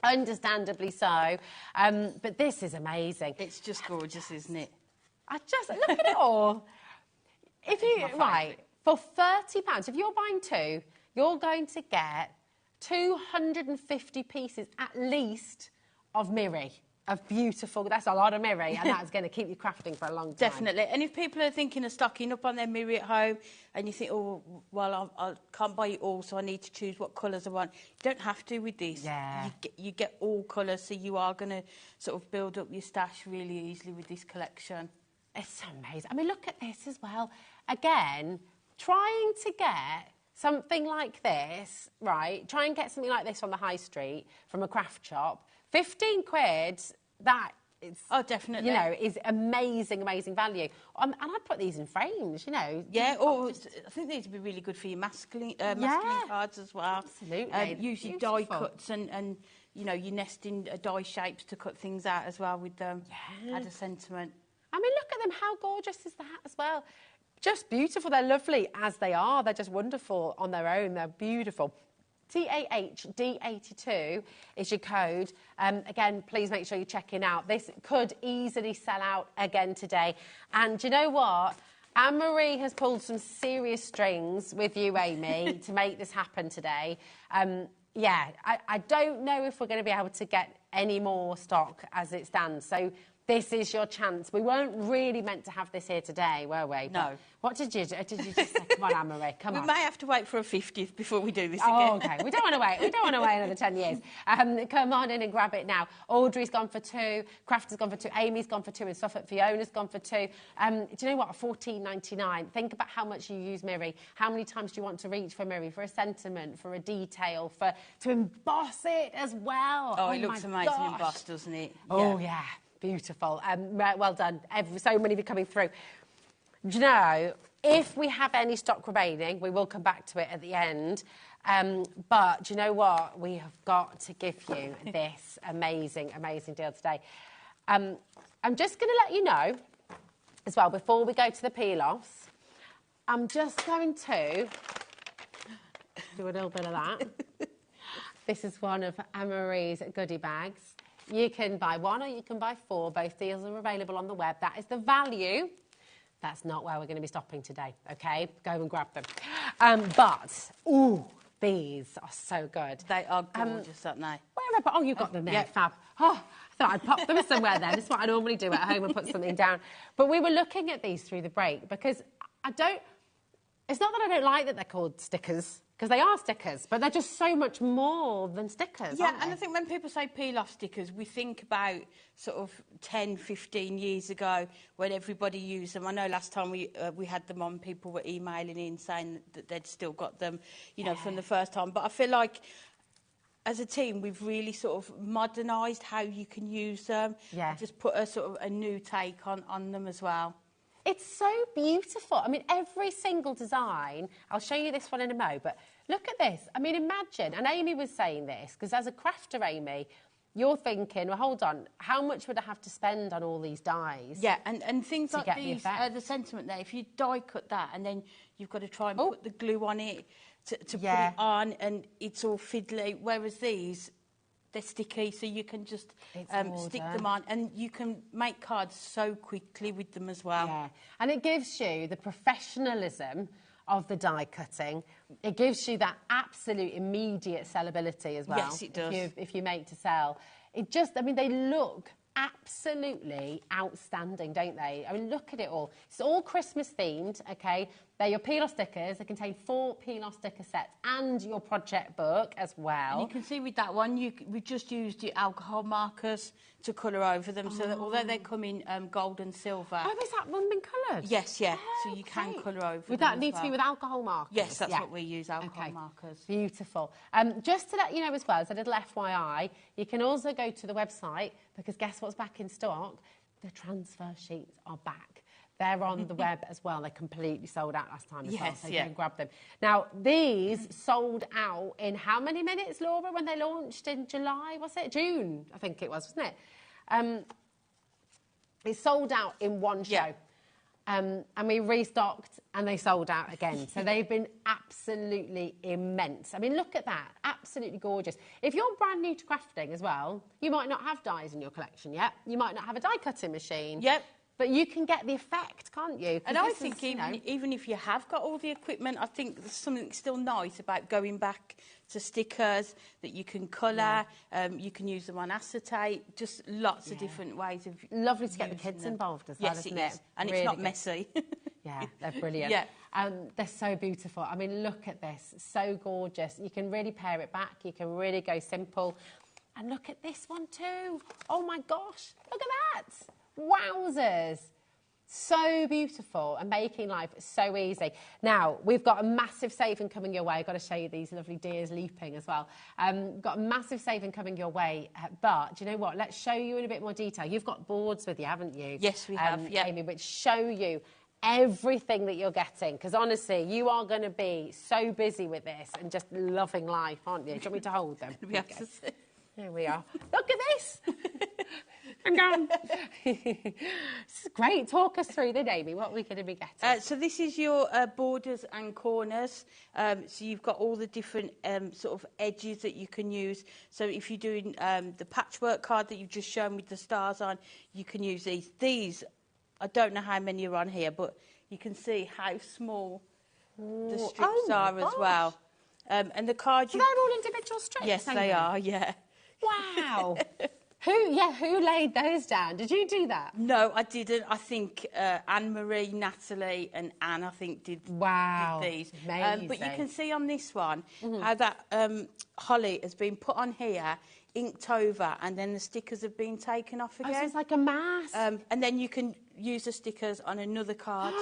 Speaker 2: Understandably so. But this is amazing.
Speaker 7: It's just gorgeous, isn't it?
Speaker 2: Look at it all. If you, right, for £30, if you're buying 2, you're going to get 250 pieces at least of Miri, of beautiful, that's a lot of Miri, and that's going to keep you crafting for a long time.
Speaker 7: Definitely. And if people are thinking of stocking up on their Miri at home, and you think, oh, well, I can't buy it all, so I need to choose what colours I want. You don't have to with this.
Speaker 2: Yeah.
Speaker 7: You get all colours, so you are going to sort of build up your stash really easily with this collection.
Speaker 2: It's so amazing. I mean, look at this as well. Again, trying to get something like this, right? Try and get something like this on the high street from a craft shop. 15 quid, that is...
Speaker 7: Oh, definitely.
Speaker 2: You know, is amazing, amazing value. And I'd put these in frames, you know.
Speaker 7: Yeah, or I think these would be really good for your masculine cards as well.
Speaker 2: Absolutely.
Speaker 7: Usually die cuts and, you know, you're nesting die shapes to cut things out as well with them. Yeah. Add a sentiment.
Speaker 2: I mean, look at them. How gorgeous is that as well? Just beautiful. They're lovely as they are. They're just wonderful on their own. They're beautiful. TAHD82 is your code. Again, please make sure you're checking out. This could easily sell out again today. And do you know what? Anne-Marie has pulled some serious strings with you, Amy, to make this happen today. Yeah, I don't know if we're going to be able to get any more stock as it stands. So this is your chance. We weren't really meant to have this here today, were we?
Speaker 7: No.
Speaker 2: What did you do? Did you just say, come on, Anne-Marie, come on?
Speaker 7: We may have to wait for a 50th before we do this again.
Speaker 2: Oh, OK. We don't want to wait. We don't want to wait another 10 years. Come on in and grab it now. Audrey's gone for 2. Crafter's gone for 2. Amy's gone for 2. And Suffolk Fiona's gone for 2. Do you know what? $14.99. Think about how much you use Miri. How many times do you want to reach for Miri? For a sentiment, for a detail, to emboss it as well.
Speaker 7: Oh, it looks amazing embossed, doesn't it?
Speaker 2: Oh, yeah. Beautiful. Well done. So many of you coming through. Do you know, if we have any stock remaining, we will come back to it at the end. But do you know what? We have got to give you this amazing, amazing deal today. I'm just going to let you know, as well, before we go to the peel-offs, I'm just going to do a little bit of that. This is one of Anne-Marie's goodie bags. You can buy 1 or you can buy 4. Both deals are available on the web. That is the value. That's not where we're going to be stopping today, OK? Go and grab them. But, ooh, these are so good.
Speaker 7: They are gorgeous, aren't they?
Speaker 2: Where have I put? Oh, you've got them there. Fab. Oh, I thought I'd pop them somewhere then. That's what I normally do at home and put something down. But we were looking at these through the break because it's not that I don't like that they're called stickers, because they are stickers, but they're just so much more than stickers, aren't they?
Speaker 7: And I think when people say peel-off stickers, we think about sort of 10, 15 years ago when everybody used them. I know last time we had them on, people were emailing in saying that they'd still got them, you know, from the first time. But I feel like as a team, we've really sort of modernised how you can use them.
Speaker 2: Yeah.
Speaker 7: Just put a sort of a new take on them as well.
Speaker 2: It's so beautiful. I mean, every single design, I'll show you this one in a mo, but look at this. I mean, imagine, and Amy was saying this, because as a crafter, Amy, you're thinking, well, hold on, how much would I have to spend on all these dies?
Speaker 7: Yeah, and things like these, the sentiment there, if you die cut that and then you've got to try and put the glue on it to put it on, and it's all fiddly, whereas these, they're sticky, so you can just stick them on, and you can make cards so quickly with them as well.
Speaker 2: Yeah, and it gives you the professionalism of the die cutting. It gives you that absolute immediate sellability as well.
Speaker 7: Yes, it does.
Speaker 2: If you make to sell. It just, I mean, they look absolutely outstanding, don't they? I mean, look at it all. It's all Christmas themed, okay? They're your peel-off stickers. They contain 4 peel-off sticker sets and your project book as well.
Speaker 7: And you can see with that one, we just used the alcohol markers to colour over them, so that although they come in gold and silver.
Speaker 2: Oh, has that one been coloured?
Speaker 7: Yes, yeah. So you can colour over them.
Speaker 2: Would that need to be with alcohol markers?
Speaker 7: Yes, that's what we use, alcohol markers.
Speaker 2: Beautiful. Just to let you know as well, as a little FYI, you can also go to the website, because guess what's back in stock? The transfer sheets are back. They're on the web as well. They completely sold out last time as well, so you can grab them. Now, these sold out in how many minutes, Laura, when they launched in July, was it? June, I think it was, wasn't it? It sold out in one show. And we restocked and they sold out again. So they've been absolutely immense. I mean, look at that. Absolutely gorgeous. If you're brand new to crafting as well, you might not have dies in your collection yet. You might not have a die cutting machine.
Speaker 7: Yep.
Speaker 2: But you can get the effect, can't you?
Speaker 7: And I think even if you have got all the equipment, I think there's something still nice about going back to stickers that you can colour. You can use them on acetate. Just lots of different ways of
Speaker 2: lovely to get the kids involved as well, isn't it?
Speaker 7: And
Speaker 2: really
Speaker 7: it's not messy.
Speaker 2: Yeah, they're brilliant. They're so beautiful. I mean, look at this. So gorgeous. You can really pare it back. You can really go simple. And look at this one too. Oh, my gosh. Look at that. Wowzers. So beautiful and making life so easy. Now, we've got a massive saving coming your way. I've got to show you these lovely deers leaping as well. Got a massive saving coming your way. But do you know what? Let's show you in a bit more detail. You've got boards with you, haven't you?
Speaker 7: Yes, we have,
Speaker 2: Amy, which show you everything that you're getting. Because honestly, you are going to be so busy with this and just loving life, aren't you? Do you want me to hold them? Here we are. Look at this. I'm gone. This is great. Talk us through then, Amy. What are we going to be getting?
Speaker 7: So this is your borders and corners. So you've got all the different sort of edges that you can use. So if you're doing the patchwork card that you've just shown with the stars on, you can use these. These, I don't know how many are on here, but you can see how small the strips are as well. And the cards...
Speaker 2: So they're all individual strips?
Speaker 7: Yes, they are, yeah.
Speaker 2: Wow. Who laid those down? Did you do that?
Speaker 7: No, I didn't. I think Anne-Marie, Natalie and Anne, I think, did these.
Speaker 2: Amazing.
Speaker 7: But you can see on this one how that holly has been put on here, inked over, and then the stickers have been taken off again.
Speaker 2: Oh, so it's like a mask.
Speaker 7: And then you can use the stickers on another card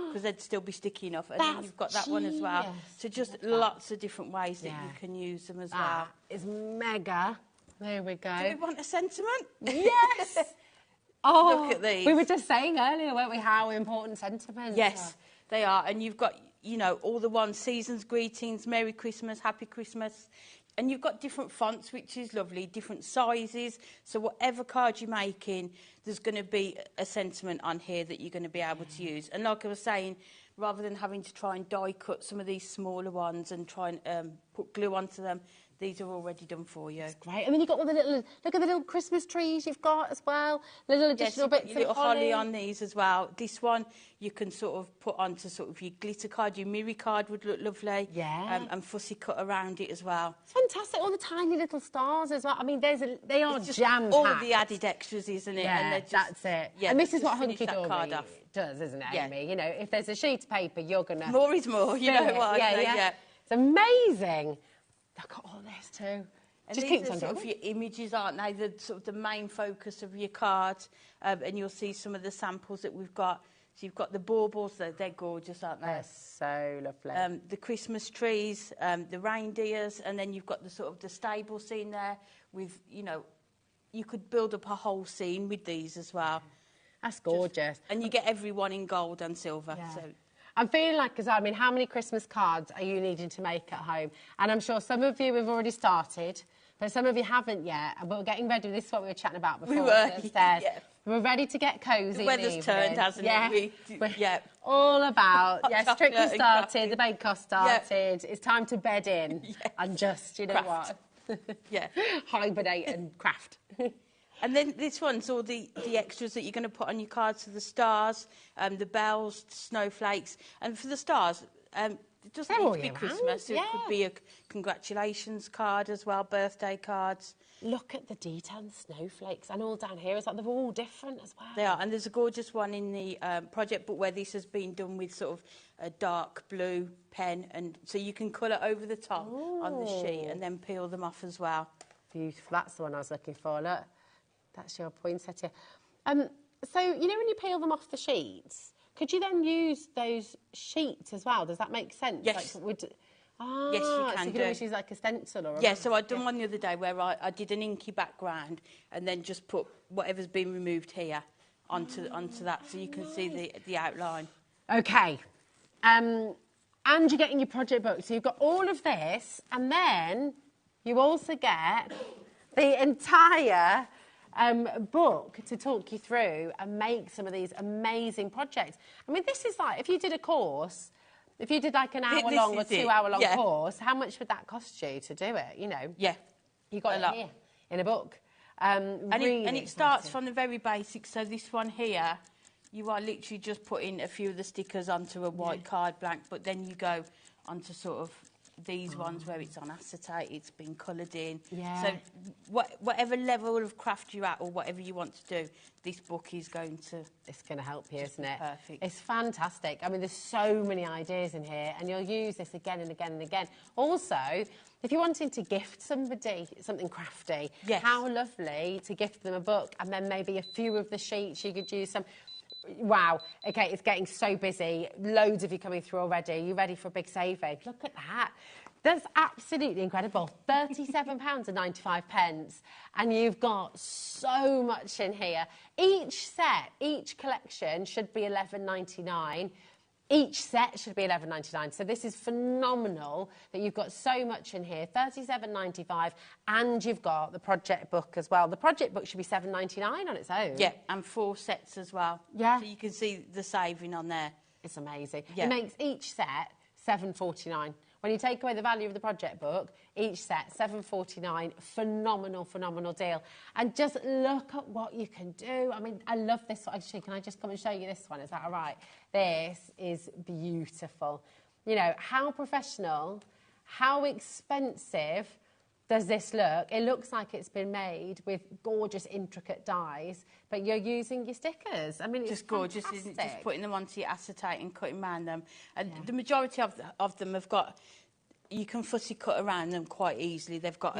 Speaker 7: because they'd still be sticky enough. And then you've got that one as well. So just lots of different ways that you can use them as well.
Speaker 2: It's mega. There we go.
Speaker 7: Do we want a sentiment?
Speaker 2: Yes. Oh,
Speaker 7: look at these.
Speaker 2: We were just saying earlier, weren't we, how important sentiments
Speaker 7: Yes, they are. And you've got, you know, all the ones, season's greetings, Merry Christmas, Happy Christmas. And you've got different fonts, which is lovely, different sizes. So whatever card you're making, there's going to be a sentiment on here that you're going to be able to use. And like I was saying, rather than having to try and die cut some of these smaller ones and try and put glue onto them, these are already done for you.
Speaker 2: That's great. And then you've got all the little, look at the little Christmas trees you've got as well. Little additional bits of
Speaker 7: little holly on these as well. This one you can sort of put onto sort of your glitter card, your mirror card would look lovely.
Speaker 2: Yeah.
Speaker 7: And fussy cut around it as well.
Speaker 2: It's fantastic. All the tiny little stars as well. I mean, they are jam-packed.
Speaker 7: All the added extras, isn't it?
Speaker 2: Yeah,
Speaker 7: and
Speaker 2: that's it.
Speaker 7: Yeah,
Speaker 2: and this is what Hunkydory
Speaker 7: does,
Speaker 2: isn't it, Amy? You know, if there's a sheet of paper, you're going to...
Speaker 7: More is more, you know what I say, yeah.
Speaker 2: It's amazing. Look at all this too.
Speaker 7: And these are sort of your images, aren't they? The sort of the main focus of your card, and you'll see some of the samples that we've got. So you've got the baubles; they're gorgeous, aren't they?
Speaker 2: They're so lovely.
Speaker 7: The Christmas trees, the reindeers, and then you've got the sort of the stable scene there. With you could build up a whole scene with these as well.
Speaker 2: That's gorgeous.
Speaker 7: And you get everyone in gold and silver.
Speaker 2: Yeah.
Speaker 7: So.
Speaker 2: I'm feeling like, I mean, how many Christmas cards are you needing to make at home? And I'm sure some of you have already started, but some of you haven't yet. And we're getting ready. This is what we were chatting about before.
Speaker 7: We were,
Speaker 2: upstairs.
Speaker 7: yeah.
Speaker 2: We're ready to get cosy.
Speaker 7: The weather's turned, hasn't it?
Speaker 2: Yeah. All about, yes, Strictly started, the bake-off started. It's time to bed in and just, you know
Speaker 7: Craft.
Speaker 2: what?
Speaker 7: Yeah.
Speaker 2: Hibernate and craft.
Speaker 7: And then this one's all the extras that you're going to put on your cards. So the stars, the bells, snowflakes. And for the stars, it doesn't need to be Christmas. So it could be a congratulations card as well, birthday cards.
Speaker 2: Look at the detail and the snowflakes. And all down here, it's like they're all different as well.
Speaker 7: They are. And there's a gorgeous one in the project book where this has been done with sort of a dark blue pen. And so you can colour over the top on the sheet and then peel them off as well.
Speaker 2: Beautiful. That's the one I was looking for. Look. That's your poinsettia. So, you know when you peel them off the sheets, could you then use those sheets as well? Does that make sense?
Speaker 7: Yes.
Speaker 2: Like,
Speaker 7: yes, you can
Speaker 2: so you can always use like a stencil or a...
Speaker 7: Yeah, so I'd done one the other day where I did an inky background and then just put whatever's been removed here onto that so you can see the outline.
Speaker 2: OK. And you're getting your project book. So you've got all of this and then you also get the entire... book to talk you through and make some of these amazing projects. I mean, this is like, if you did a course, if you did like an hour-long or 2-hour-long course, how much would that cost you to do it, you know?
Speaker 7: Yeah.
Speaker 2: You got it here in a book.
Speaker 7: And it starts from the very basics. So this one here, you are literally just putting a few of the stickers onto a white card blank, but then you go onto sort of these ones where it's on acetate, it's been coloured in. Yeah. So whatever level of craft you're at or whatever you want to do, this book is going to...
Speaker 2: It's going to help you, isn't it?
Speaker 7: Perfect.
Speaker 2: It's fantastic. I mean, there's so many ideas in here and you'll use this again and again and again. Also, if you're wanting to gift somebody something crafty, how lovely to gift them a book and then maybe a few of the sheets you could use some... Wow, OK, it's getting so busy. Loads of you coming through already. Are you ready for a big saving? Look at that. That's absolutely incredible. £37.95. And you've got so much in here. Each set, each collection should be £11.99. Each set should be £11.99. So this is phenomenal that you've got so much in here. £37.95 and you've got the project book as well. The project book should be £7.99 on its own.
Speaker 7: Yeah, and 4 sets as well. Yeah. So you can see the saving on there.
Speaker 2: It's amazing. Yeah. It makes each set £7.49. When you take away the value of the project book, each set, £7.49, phenomenal, phenomenal deal. And just look at what you can do. I mean, I love this one. Actually, can I just come and show you this one? Is that all right? This is beautiful. You know, how professional, how expensive does this look? It looks like it's been made with gorgeous, intricate dies, but you're using your stickers. I mean, it's
Speaker 7: just gorgeous, isn't it? Just putting them onto your acetate and cutting around them. And the majority of them have got, you can fussy cut around them quite easily. They've got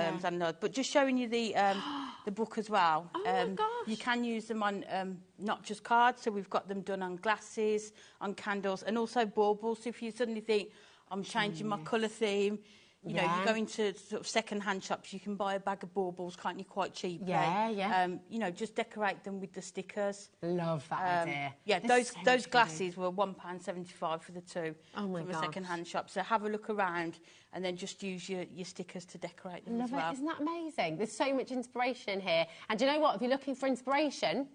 Speaker 7: but just showing you the book as well.
Speaker 2: Oh my gosh.
Speaker 7: You can use them on not just cards, so we've got them done on glasses, on candles, and also baubles. So if you suddenly think, I'm changing my colour theme, you know, you go into sort of second-hand shops, you can buy a bag of baubles, can't you, quite cheaply? You know, just decorate them with the stickers.
Speaker 2: Love that idea.
Speaker 7: Yeah, those glasses were £1.75 for the 2 from a second-hand shop. So have a look around and then just use your stickers to decorate them as well.
Speaker 2: Love it. Isn't that amazing? There's so much inspiration in here. And do you know what? If you're looking for inspiration,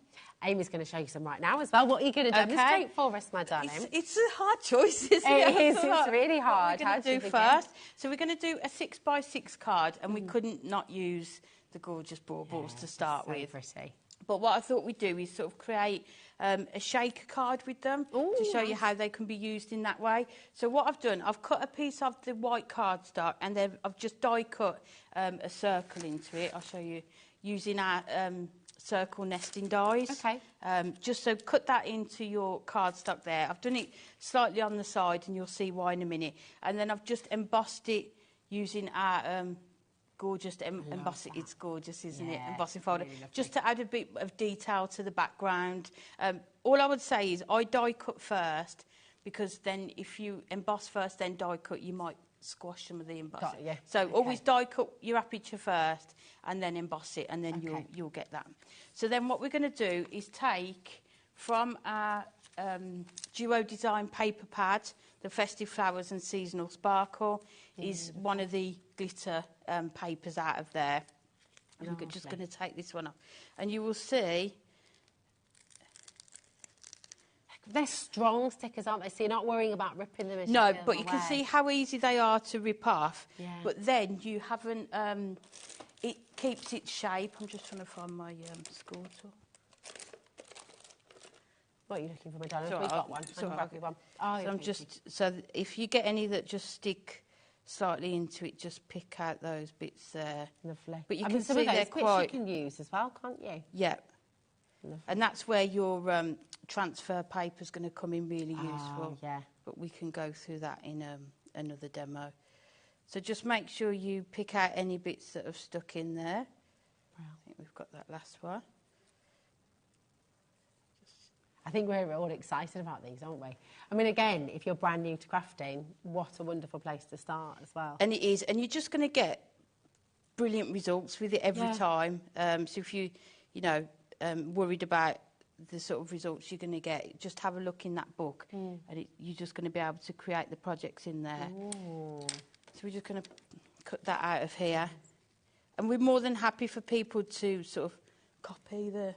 Speaker 2: Amy's going to show you some right now as well. What are you going to demonstrate for us, my darling?
Speaker 7: It's a hard choice, isn't it?
Speaker 2: It is. It's really hard.
Speaker 7: What we're going to do first. So we're going to do a 6x6 card, and we couldn't not use the gorgeous baubles to start with.
Speaker 2: Pretty.
Speaker 7: But what I thought we'd do is sort of create a shaker card with them to show you how they can be used in that way. So what I've done, I've cut a piece of the white cardstock and then I've just die cut a circle into it. I'll show you using our circle nesting dies.
Speaker 2: Okay.
Speaker 7: Just so cut that into your cardstock there. I've done it slightly on the side and you'll see why in a minute. And then I've just embossed it using our gorgeous embossing. It's gorgeous, isn't it? Embossing folder. Really just to add a bit of detail to the background. All I would say is I die cut first, because then if you emboss first then die cut, you might squash some of the embossing. So always die cut your aperture first and then emboss it, and then you'll get that. So then what we're going to do is take from our Duo Design paper pad, the Festive Flowers and Seasonal Sparkle is one of the glitter papers out of there. And we're just going to take this one off. And you will see...
Speaker 2: They're strong stickers, aren't they? So you're not worrying about ripping them as you
Speaker 7: No,
Speaker 2: peel
Speaker 7: but
Speaker 2: them
Speaker 7: you can
Speaker 2: away.
Speaker 7: see how easy they are to rip off.
Speaker 2: Yeah.
Speaker 7: But then you haven't... it keeps its shape. I'm just trying to find my score tool.
Speaker 2: What are you looking for, Madonna?
Speaker 7: It's all
Speaker 2: We've
Speaker 7: right.
Speaker 2: got one.
Speaker 7: It's
Speaker 2: I can
Speaker 7: all
Speaker 2: grab
Speaker 7: right.
Speaker 2: you one.
Speaker 7: So
Speaker 2: Oh, yeah,
Speaker 7: I'm
Speaker 2: thank
Speaker 7: just
Speaker 2: you.
Speaker 7: so if you get any that just stick slightly into it, just pick out those bits there.
Speaker 2: Lovely.
Speaker 7: But you
Speaker 2: I
Speaker 7: can
Speaker 2: mean, some
Speaker 7: see
Speaker 2: of those
Speaker 7: they're
Speaker 2: bits
Speaker 7: quite.
Speaker 2: you can use as well, can't you?
Speaker 7: Yeah.
Speaker 2: Lovely.
Speaker 7: And that's where your transfer paper is going to come in really useful.
Speaker 2: Yeah.
Speaker 7: But we can go through that in another demo. So just make sure you pick out any bits that have stuck in there.
Speaker 2: Wow.
Speaker 7: I think we've got that last one.
Speaker 2: I think we're all excited about these, aren't we? I mean, again, if you're brand new to crafting, what a wonderful place to start as well.
Speaker 7: And it is, and you're just going to get brilliant results with it every time. So if you worried about the sort of results you're going to get, just have a look in that book, and you're just going to be able to create the projects in there.
Speaker 2: Ooh.
Speaker 7: So we're just going to cut that out of here, and we're more than happy for people to sort of copy the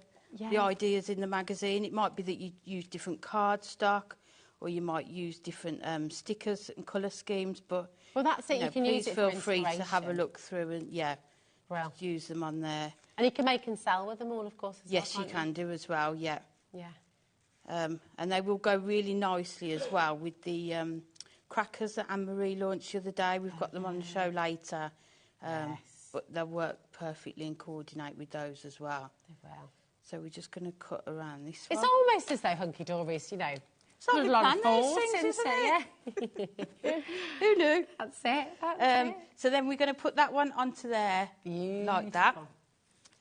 Speaker 7: ideas in the magazine. It might be that you use different cardstock, or you might use different stickers and colour schemes. But
Speaker 2: well, that's it. You can use
Speaker 7: please
Speaker 2: it
Speaker 7: feel
Speaker 2: for
Speaker 7: free to have a
Speaker 2: inspiration.
Speaker 7: look through and just use them on there.
Speaker 2: And you can make and sell with them all, of course. As
Speaker 7: Yes,
Speaker 2: well,
Speaker 7: you
Speaker 2: can't
Speaker 7: can do as well. Yeah.
Speaker 2: Yeah.
Speaker 7: And they will go really nicely as well with the crackers that Anne-Marie launched the other day. We've got them on the show later.
Speaker 2: Yes.
Speaker 7: But they'll work perfectly and coordinate with those as well.
Speaker 2: They will.
Speaker 7: So we're just going to cut around this
Speaker 2: It's
Speaker 7: one.
Speaker 2: almost as though Hunkydory's, you know,
Speaker 7: It's like
Speaker 2: a
Speaker 7: we
Speaker 2: lot of
Speaker 7: plan those
Speaker 2: thought
Speaker 7: things,
Speaker 2: into
Speaker 7: isn't
Speaker 2: it. Yeah.
Speaker 7: Who knew?
Speaker 2: That's it. That's it.
Speaker 7: So then we're going to put that one onto there like that.
Speaker 2: Beautiful.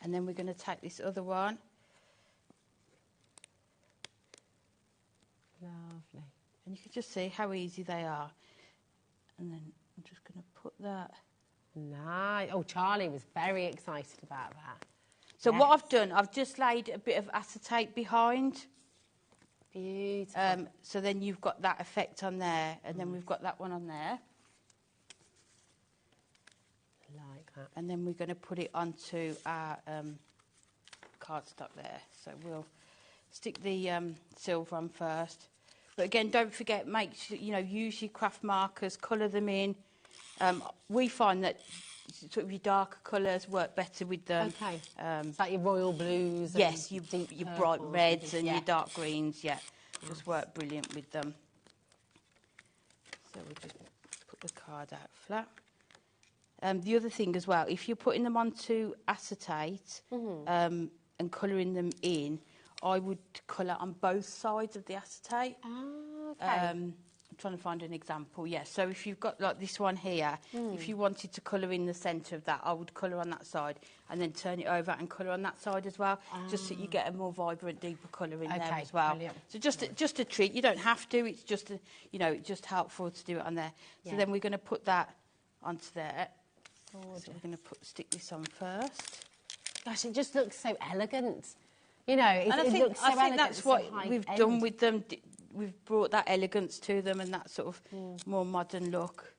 Speaker 7: And then we're going to take this other one.
Speaker 2: Lovely.
Speaker 7: And you can just see how easy they are. And then I'm just going to put that.
Speaker 2: Nice. Oh, Charlie was very excited about that.
Speaker 7: So what I've done, I've just laid a bit of acetate behind.
Speaker 2: Beautiful.
Speaker 7: So then you've got that effect on there. And then we've got that one on there.
Speaker 2: Like that.
Speaker 7: And then we're going to put it onto our cardstock there. So we'll stick the silver on first. But again, don't forget, make sure, use your craft markers, colour them in. We find that sort of your darker colours work better with them.
Speaker 2: Okay. It's like your royal blues.
Speaker 7: Yes,
Speaker 2: and
Speaker 7: your bright
Speaker 2: purples
Speaker 7: reds and
Speaker 2: yeah.
Speaker 7: your dark greens, just work brilliant with them. So we'll just put the card out flat. The other thing as well, if you're putting them onto acetate and colouring them in, I would colour on both sides of the acetate.
Speaker 2: Oh, okay.
Speaker 7: I'm trying to find an example. Yeah, so if you've got like this one here, if you wanted to colour in the centre of that, I would colour on that side and then turn it over and colour on that side as well, just so you get a more vibrant, deeper colour in there as well.
Speaker 2: Brilliant.
Speaker 7: So just a treat. You don't have to. It's just it's just helpful to do it on there. So
Speaker 2: Yeah.
Speaker 7: then we're going to put that onto there. So we're going to stick this on first.
Speaker 2: Gosh, it just looks so elegant. It looks so
Speaker 7: I think
Speaker 2: elegant.
Speaker 7: that's
Speaker 2: so
Speaker 7: what
Speaker 2: high
Speaker 7: we've
Speaker 2: end.
Speaker 7: done with them. We've brought that elegance to them and that sort of more modern look.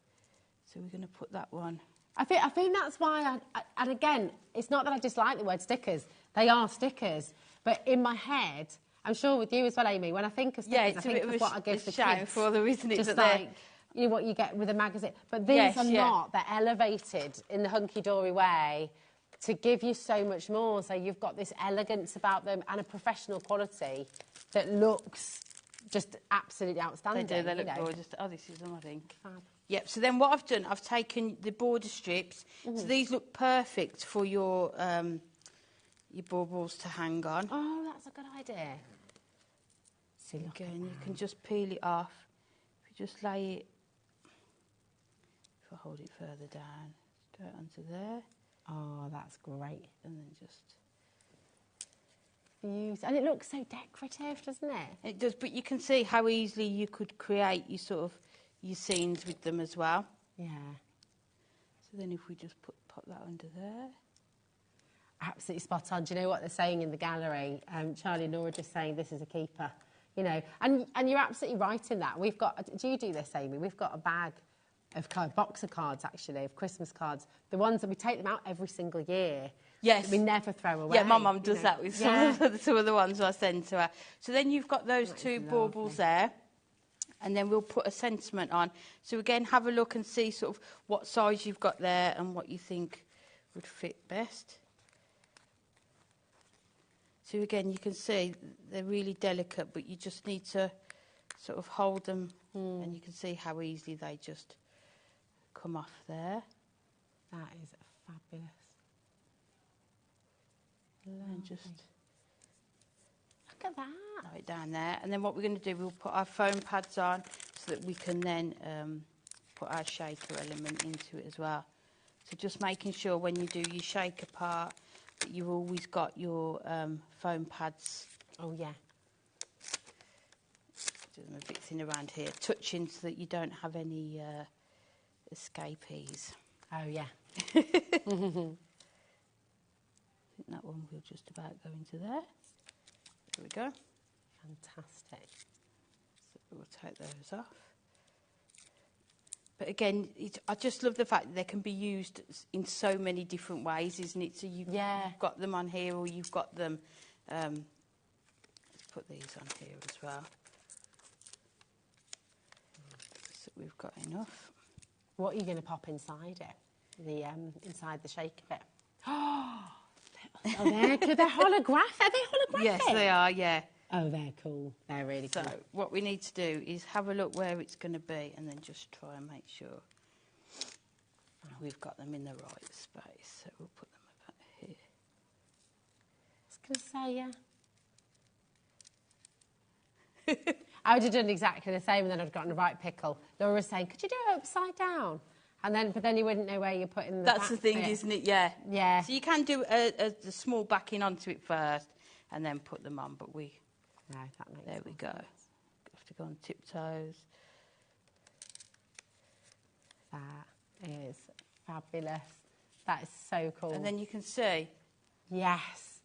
Speaker 7: So we're going to put that one.
Speaker 2: I think that's why and again, it's not that I dislike the word stickers. They are stickers. But in my head, I'm sure with you as well, Amy, when I think of stickers, I think of what I give the kids.
Speaker 7: for them, isn't it?
Speaker 2: Just like, what you get with a magazine. But these are not. They're elevated in the Hunkydory way to give you so much more. So you've got this elegance about them and a professional quality that looks just absolutely outstanding.
Speaker 7: They do, they look gorgeous. Oh, this is them, I think.
Speaker 2: Fab.
Speaker 7: Yep, so then what I've done, I've taken the border strips. So these look perfect for your baubles to hang on.
Speaker 2: Oh, that's a good idea. See, look
Speaker 7: Again, you can just peel it off. If you just lay it, if I hold it further down, straight onto there.
Speaker 2: Oh, that's great.
Speaker 7: And then just...
Speaker 2: And it looks so decorative, doesn't it?
Speaker 7: It does, but you can see how easily you could create your scenes with them as well.
Speaker 2: Yeah.
Speaker 7: So then if we just pop that under there.
Speaker 2: absolutely spot on. Do you know what they're saying in the gallery? Charlie and Nora just saying this is a keeper. You know, and you're absolutely right in that. We've got, do you do this, Amy? We've got a bag of box of cards, actually, of Christmas cards. The ones that we take them out every single year.
Speaker 7: Yes.
Speaker 2: We never throw away.
Speaker 7: Yeah, my mum does that with some of the ones I send to her. So then you've got those two baubles there. And then we'll put a sentiment on. So again, have a look and see sort of what size you've got there and what you think would fit best. So again, you can see they're really delicate, but you just need to sort of hold them and you can see how easily they just come off there.
Speaker 2: That is fabulous.
Speaker 7: And just
Speaker 2: look at that.
Speaker 7: Right down there. And then what we're going to do, we'll put our foam pads on so that we can then put our shaker element into it as well. So just making sure when you do your shaker part that you've always got your foam pads.
Speaker 2: Oh, yeah.
Speaker 7: Do them a bit thin around here, touching so that you don't have any escapees.
Speaker 2: Oh, yeah.
Speaker 7: I think that one will just about go into there. There we go.
Speaker 2: Fantastic.
Speaker 7: So we'll take those off. But again, I just love the fact that they can be used in so many different ways, isn't it? So you've got them on here, or you've got them... let's put these on here as well. So we've got enough.
Speaker 2: What are you going to pop inside it? The inside the shaker bit? Oh, they're holographic. Are they holographic?
Speaker 7: Yes, they are, yeah.
Speaker 2: Oh, they're cool. They're really cool.
Speaker 7: So what we need to do is have a look where it's going to be and then just try and make sure we've got them in the right space. So we'll put them about here.
Speaker 2: I was going to say, yeah. I would have done exactly the same and then I'd gotten the right pickle. Laura was saying, could you do it upside down? But then you wouldn't know where you're putting the
Speaker 7: That's the thing,
Speaker 2: bit.
Speaker 7: isn't it? Yeah.
Speaker 2: Yeah.
Speaker 7: So you can do a small backing onto it first and then put them on, but we...
Speaker 2: No, that makes
Speaker 7: There we go. Have to go on tiptoes.
Speaker 2: That is fabulous. That is so cool.
Speaker 7: And then you can see...
Speaker 2: Yes.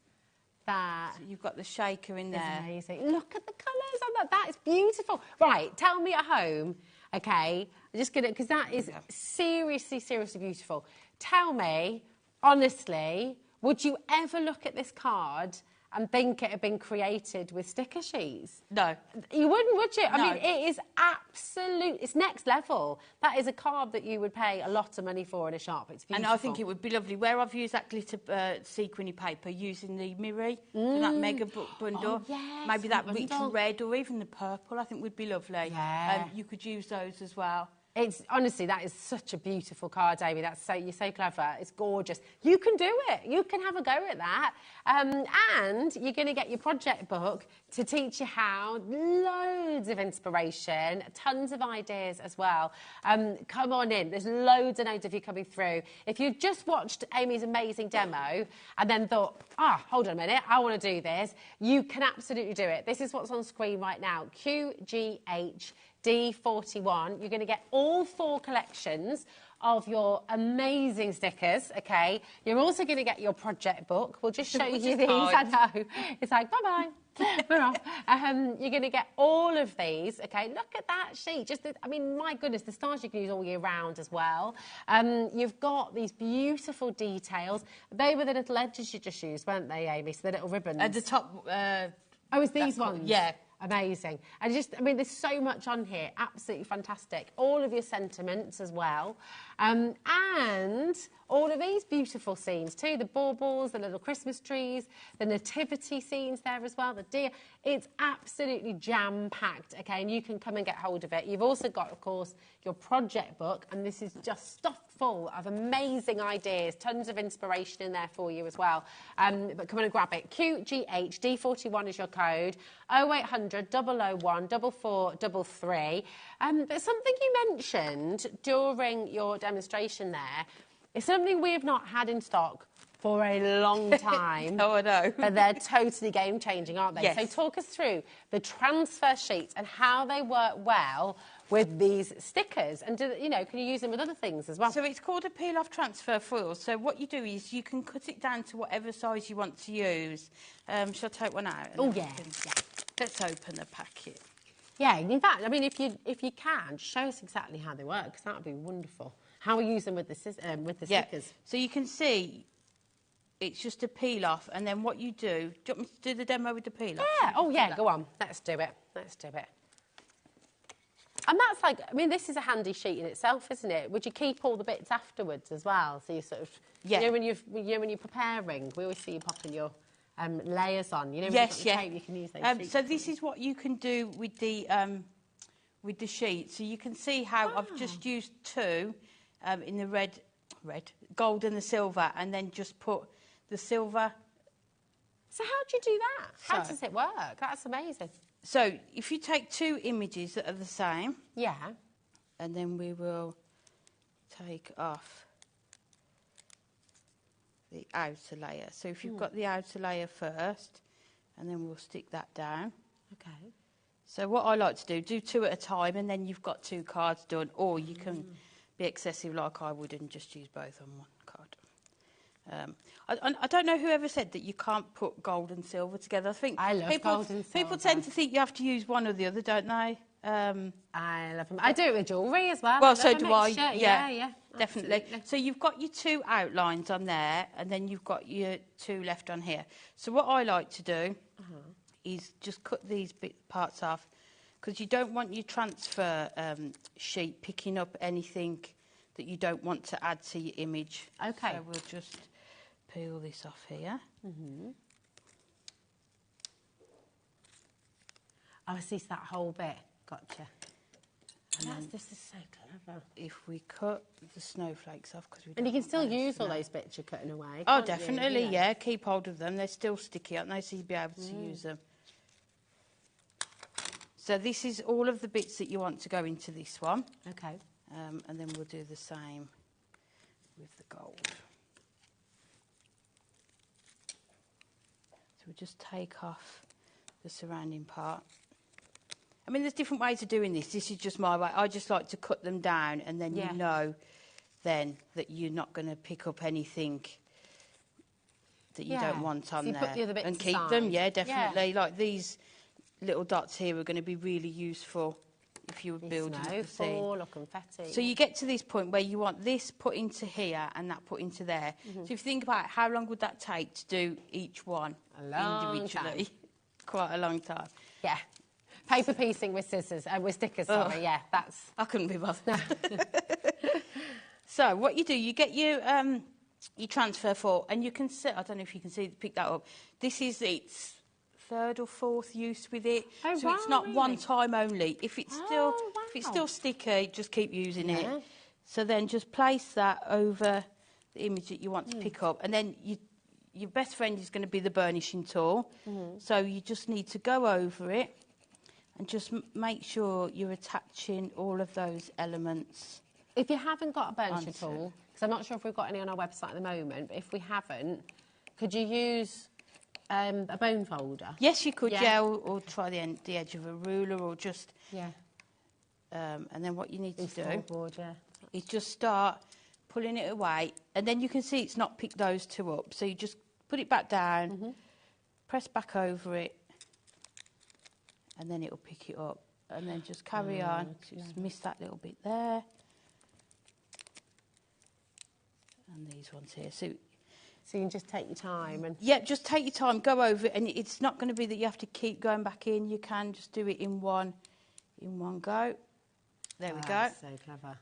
Speaker 2: That...
Speaker 7: So you've got the shaker in there.
Speaker 2: Amazing. Look at the colours on that. That is beautiful. Right, tell me at home... Okay, I'm just going to, because that is seriously, seriously beautiful. Tell me, honestly, would you ever look at this card and think it had been created with sticker sheets?
Speaker 7: No.
Speaker 2: You wouldn't, would you?
Speaker 7: No.
Speaker 2: I mean, it is absolute, it's next level. That is a card that you would pay a lot of money for in a shop. It's beautiful.
Speaker 7: And I think it would be lovely. Where I've used that glitter sequiny paper, using the Miri, that mega book bundle,
Speaker 2: yes,
Speaker 7: maybe that
Speaker 2: bundle.
Speaker 7: rich red or even the purple, I think would be lovely.
Speaker 2: Yeah.
Speaker 7: You could use those as well.
Speaker 2: It's honestly, that is such a beautiful card, Amy. You're so clever. It's gorgeous. You can do it. You can have a go at that. And you're going to get your project book to teach you how. Loads of inspiration, tons of ideas as well. Come on in. There's loads and loads of you coming through. If you've just watched Amy's amazing demo and then thought, hold on a minute, I want to do this, you can absolutely do it. This is what's on screen right now. QGH D41. You're going to get all 4 collections of your amazing stickers, okay? You're also going to get your project book. We'll just show you these. I know. It's like, bye-bye. We're off. You're going to get all of these, okay? Look at that sheet. I mean, my goodness, the stars you can use all year round as well. You've got these beautiful details. They were the little edges you just used, weren't they, Amy? So the little ribbons.
Speaker 7: At the top...
Speaker 2: it's these ones?
Speaker 7: Yeah.
Speaker 2: Amazing. And I mean, there's so much on here. Absolutely fantastic. All of your sentiments as well. And all of these beautiful scenes too. The baubles, the little Christmas trees, the nativity scenes there as well, the deer. It's absolutely jam-packed, okay? And you can come and get hold of it. You've also got, of course, your project book, and this is just stuffed full of amazing ideas, tons of inspiration in there for you as well. But come on and grab it. QGH D41 is your code. 0800 001 4433. But something you mentioned during your demonstration there is something we have not had in stock for a long time.
Speaker 7: Oh, I know.
Speaker 2: But they're totally game-changing, aren't they?
Speaker 7: Yes.
Speaker 2: So talk us through the transfer sheets and how they work well with these stickers. And, can you use them with other things as well?
Speaker 7: So it's called a peel-off transfer foil. So what you do is you can cut it down to whatever size you want to use. Shall I take one out?
Speaker 2: Oh, yeah.
Speaker 7: Let's open the packet.
Speaker 2: Yeah, in fact, I mean, if you can, show us exactly how they work, because that would be wonderful. How we use them with the stickers.
Speaker 7: So you can see it's just a peel-off, and then what you do... Do you want me to do the demo with the peel-off?
Speaker 2: Yeah, oh, yeah, go on. Let's do it. Let's do it. And that's like, I mean, this is a handy sheet in itself, isn't it? Would you keep all the bits afterwards as well? So you sort of...
Speaker 7: Yeah.
Speaker 2: When you're preparing, we always see you popping your... layers on,
Speaker 7: Yes, yeah.
Speaker 2: You can use those sheets.
Speaker 7: So this is what you can do with the sheet. So you can see how I've just used two in the red, gold and the silver, and then just put the silver.
Speaker 2: So how do you do that? How does it work? That's amazing.
Speaker 7: So if you take two images that are the same,
Speaker 2: yeah,
Speaker 7: and then we will take off the outer layer. So if you've got the outer layer first, and then we'll stick that down.
Speaker 2: Okay.
Speaker 7: So what I like to do two at a time, and then you've got two cards done, or you can be excessive like I would and just use both on one card. I don't know whoever said that you can't put gold and silver together. I think
Speaker 2: I love gold and silver.
Speaker 7: People tend to think you have to use one or the other, don't they?
Speaker 2: I love them. I do it with jewellery as well.
Speaker 7: Well, so do I.
Speaker 2: Yeah,
Speaker 7: definitely.
Speaker 2: Absolutely.
Speaker 7: So you've got your two outlines on there, and then you've got your two left on here. So what I like to do is just cut these parts off, because you don't want your transfer sheet picking up anything that you don't want to add to your image.
Speaker 2: Okay.
Speaker 7: So we'll just peel this off here.
Speaker 2: Oh, I see that whole bit. Gotcha. This is so clever.
Speaker 7: If we cut the snowflakes off, because
Speaker 2: and you can still use all those bits you're cutting away.
Speaker 7: Oh, definitely, yeah. Keep hold of them. They're still sticky, aren't they? So you'll be able to use them. So this is all of the bits that you want to go into this one.
Speaker 2: Okay.
Speaker 7: And then we'll do the same with the gold. So we'll just take off the surrounding part. I mean, there's different ways of doing this. This is just my way. I just like to cut them down, and then you know then that you're not going to pick up anything that you don't want on
Speaker 2: so you
Speaker 7: there.
Speaker 2: Put the other bits
Speaker 7: and keep
Speaker 2: aside.
Speaker 7: them, yeah, definitely. Like these little dots here are going to be really useful if you were building a scene.
Speaker 2: Or confetti.
Speaker 7: So you get to this point where you want this put into here and that put into there. So if you think about how long would that take to do each one individually? Quite a long time.
Speaker 2: Yeah. Paper piecing with scissors, with stickers, sorry, yeah, that's...
Speaker 7: I couldn't be bothered. So what you do, you get your transfer foil, and you can see, I don't know if you can see, pick that up. This is its third or fourth use with it.
Speaker 2: Oh,
Speaker 7: so it's not one time only. If it's still sticky, just keep using it. So then just place that over the image that you want to pick up, and then your best friend is going to be the burnishing tool. So you just need to go over it and just make sure you're attaching all of those elements.
Speaker 2: If you haven't got a burnisher tool, because I'm not sure if we've got any on our website at the moment, but if we haven't, could you use a bone folder?
Speaker 7: Yes, you could, or try the edge of a ruler, or just... and then what you need to do is just start pulling it away, and then you can see it's not picked those two up. So you just put it back down, press back over it, and then it'll pick it up. And then just carry on. Just miss that little bit there. And these ones here. So
Speaker 2: you can just take your time. And
Speaker 7: yeah, just take your time, go over it, and it's not going to be that you have to keep going back in. You can just do it in one go. There we go.
Speaker 2: So clever.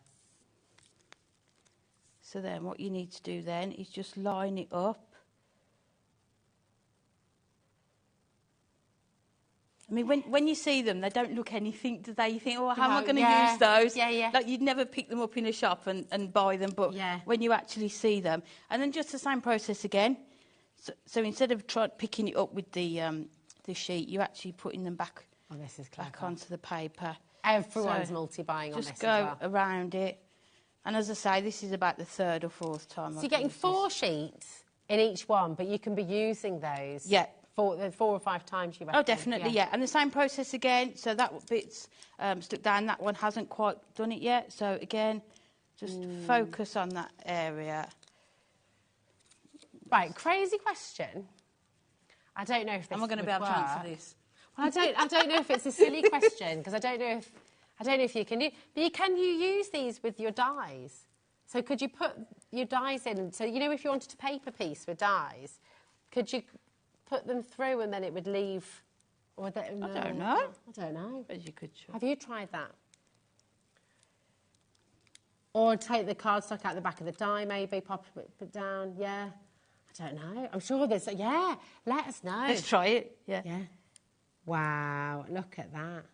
Speaker 7: So then what you need to do then is just line it up. I mean, when you see them, they don't look anything, do they? You think, oh, how am I going to use those?
Speaker 2: Yeah.
Speaker 7: Like, you'd never pick them up in a shop and buy them, but when you actually see them. And then just the same process again. So instead of picking it up with the sheet, you're actually putting them back, back onto the paper.
Speaker 2: Everyone's multi-buying on this as well.
Speaker 7: Just go around it. And as I say, this is about the third or fourth time.
Speaker 2: So you're getting 4 sheets In each one, but you can be using those.
Speaker 7: Yeah.
Speaker 2: 4 or 5 times, you reckon?
Speaker 7: Oh, definitely, yeah. And the same process again. So that bit's stuck down. That one hasn't quite done it yet. So again, just focus on that area.
Speaker 2: Right, crazy question. I don't know if this
Speaker 7: Am I going to be able to answer this?
Speaker 2: Well, I don't know if it's a silly question because I don't know if you can. But can you use these with your dies? So could you put your dies in? So you know, if you wanted to paper piece with dies, could you put them through and then it would leave? Or
Speaker 7: I don't know.
Speaker 2: I don't know.
Speaker 7: But you could try.
Speaker 2: Have you tried that? Or take the cardstock out the back of the die, maybe pop it down. Yeah. I don't know. I'm sure there's. Yeah. Let us know.
Speaker 7: Let's try it. Yeah.
Speaker 2: Yeah. Wow. Look at that.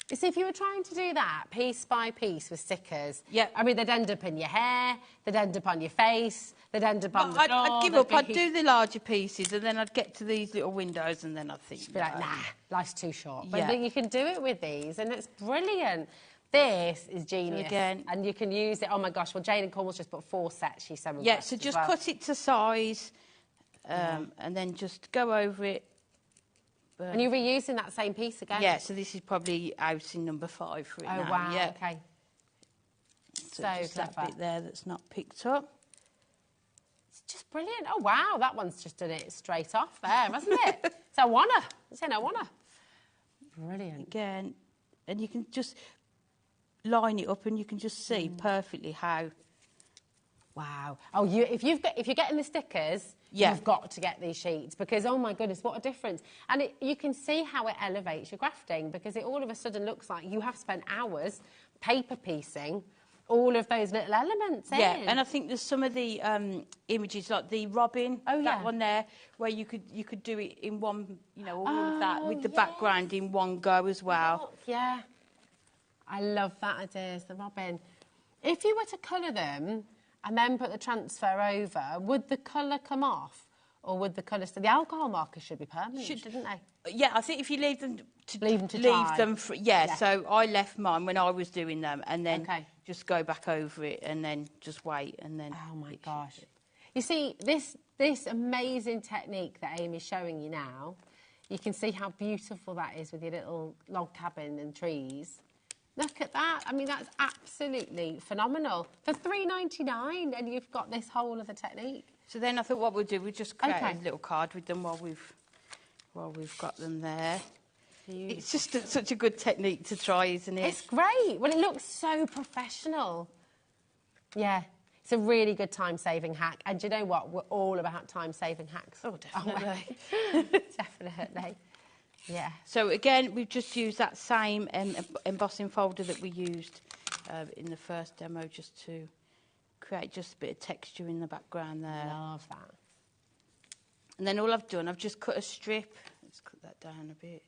Speaker 2: You see, if you were trying to do that piece by piece with stickers,
Speaker 7: yeah.
Speaker 2: I mean, they'd end up in your hair, they'd end up on your face, they'd end up on the floor.
Speaker 7: I'd give up. I'd do the larger pieces, and then I'd get to these little windows, and then I'd think,
Speaker 2: be like, nah, life's too short. But
Speaker 7: Yeah.
Speaker 2: you can do it with these, and it's brilliant. This is genius.
Speaker 7: Again.
Speaker 2: And you can use it. Oh, my gosh. Well, Jane and Cornwall's just put 4 sets. She's so impressed.
Speaker 7: Yeah, so just cut it to size, and then just go over it.
Speaker 2: And you're reusing that same piece again?
Speaker 7: Yeah, so this is probably out in number 5 for it now.
Speaker 2: Oh, wow,
Speaker 7: yeah.
Speaker 2: okay.
Speaker 7: So just that bit there that's not picked up.
Speaker 2: It's just brilliant. Oh, wow, that one's just done it straight off there, hasn't it? It's a wanna. It's in a wanna. Brilliant.
Speaker 7: Again, and you can just line it up and you can just see perfectly how.
Speaker 2: Wow. Oh, if you're getting the stickers, you've got to get these sheets because, oh my goodness, what a difference. And you can see how it elevates your grafting because it all of a sudden looks like you have spent hours paper piecing all of those little elements in.
Speaker 7: Yeah, and I think there's some of the images, like the robin, that one there, where you could do it in one, you know, all of that with the background in one go as well.
Speaker 2: Yeah. I love that idea, the robin. If you were to colour them and then put the transfer over, would the colour come off? Or would the colour... So the alcohol markers should be permanent, shouldn't they?
Speaker 7: Yeah, I think if you leave them to
Speaker 2: dry.
Speaker 7: Yeah, so I left mine when I was doing them and then just go back over it and then just wait and then...
Speaker 2: Oh, my gosh. You see, this amazing technique that Amy's showing you now, you can see how beautiful that is with your little log cabin and trees. Look at that. I mean, that's absolutely phenomenal. For $3.99 and you've got this whole other technique.
Speaker 7: So then I thought what we'll do, we'll just create a little card with them while we've got them there. It's just such a good technique to try, isn't it?
Speaker 2: It's great. Well, it looks so professional. Yeah. It's a really good time-saving hack. And do you know what? We're all about time-saving hacks.
Speaker 7: Oh, definitely.
Speaker 2: Definitely. Yeah.
Speaker 7: So again, we've just used that same embossing folder that we used in the first demo just to create just a bit of texture in the background there.
Speaker 2: Love that.
Speaker 7: And then all I've done, I've just cut a strip. Let's cut that down a bit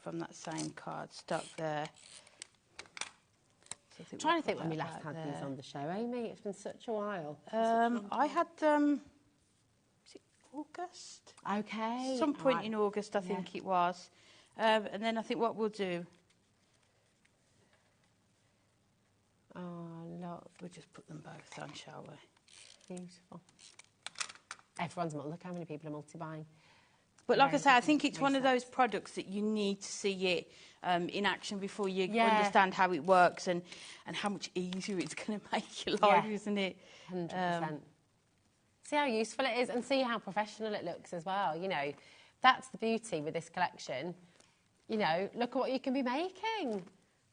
Speaker 7: from that same cardstock there. So
Speaker 2: I'm trying to think when we last had these on the show, Amy. It's been such a while.
Speaker 7: I had them. August.
Speaker 2: Okay.
Speaker 7: Some point in August, I think it was. And then I think what we'll do...
Speaker 2: Oh, look.
Speaker 7: We'll just put them both on, shall we?
Speaker 2: Beautiful. Everyone's... Look how many people are multi-buying.
Speaker 7: But like I say, I think it's one of those products that you need to see it in action before you understand how it works and how much easier it's going to make your life, isn't it?
Speaker 2: 100%. See how useful it is and see how professional it looks as well. You know, that's the beauty with this collection. You know, look at what you can be making.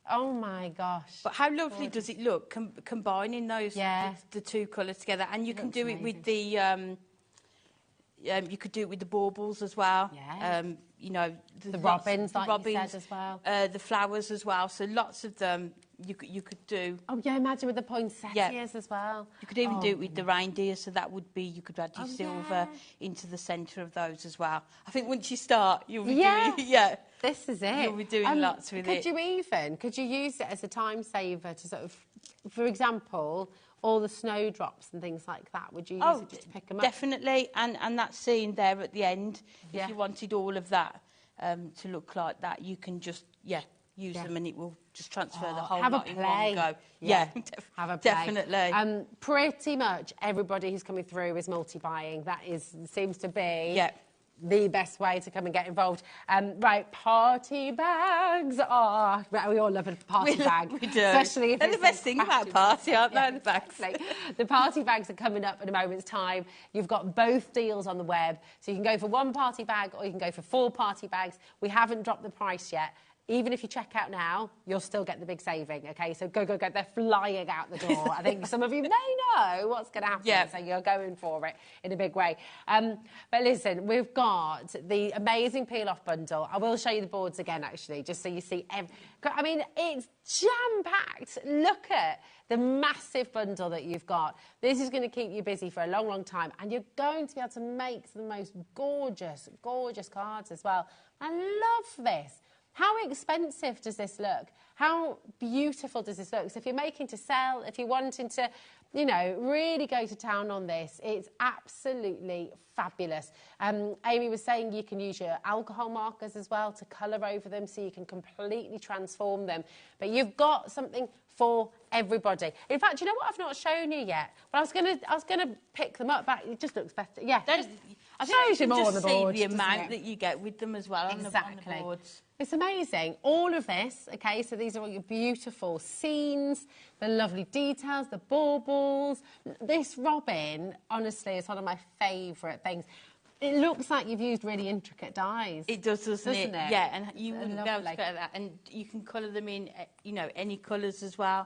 Speaker 2: Oh, my gosh.
Speaker 7: But how lovely does it look, combining those, the two colours together? And you can do it with the... you could do it with the baubles as well.
Speaker 2: Yeah.
Speaker 7: You know,
Speaker 2: the robins, like you said as well.
Speaker 7: The flowers as well. So lots of them you could do.
Speaker 2: Oh, yeah, imagine with the poinsettias as well.
Speaker 7: You could even do it with the reindeer. So that would be, you could add your silver into the centre of those as well. I think once you start, you'll be doing,
Speaker 2: This is it.
Speaker 7: You'll be doing lots with it.
Speaker 2: Could you use it as a time saver to sort of, for example, all the snowdrops and things like that? Would you use it just to pick them up?
Speaker 7: Definitely. And that scene there at the end, if you wanted all of that to look like that, you can just, use them and it will just transfer the whole
Speaker 2: have
Speaker 7: lot
Speaker 2: a
Speaker 7: in
Speaker 2: play.
Speaker 7: one go.
Speaker 2: Yeah,
Speaker 7: Yeah,
Speaker 2: have a play.
Speaker 7: definitely.
Speaker 2: Pretty much everybody who's coming through is multi-buying. That seems to be the best way to come and get involved. Right, party bags are... Right, we all love a party bag.
Speaker 7: We do.
Speaker 2: Especially if
Speaker 7: they're
Speaker 2: it's
Speaker 7: the best thing about a party, aren't they, the bags?
Speaker 2: The party bags are coming up in a moment's time. You've got both deals on the web. So you can go for one party bag or you can go for 4 party bags. We haven't dropped the price yet. Even if you check out now, you'll still get the big saving, OK? So go, go, go. They're flying out the door. I think some of you may know what's going to happen, so you're going for it in a big way. But listen, we've got the amazing peel-off bundle. I will show you the boards again, actually, just so you see. I mean, it's jam-packed. Look at the massive bundle that you've got. This is going to keep you busy for a long, long time, and you're going to be able to make the most gorgeous, gorgeous cards as well. I love this. How expensive does this look? How beautiful does this look? So if you're making to sell, if you're wanting to, you know, really go to town on this, it's absolutely fabulous. Amy was saying you can use your alcohol markers as well to colour over them so you can completely transform them. But you've got something for everybody. In fact, you know what I've not shown you yet? But I was gonna pick them up, but it just looks better. Yeah,
Speaker 7: I think
Speaker 2: shows you more on the board.
Speaker 7: The amount that you get with them as well on the boards.
Speaker 2: It's amazing. All of this, OK, so these are all your beautiful scenes, the lovely details, the baubles. This robin, honestly, is one of my favourite things. It looks like you've used really intricate dyes.
Speaker 7: It does, doesn't it? Yeah, and you wouldn't be able to get that. And you can colour them in, you know, any colours as well.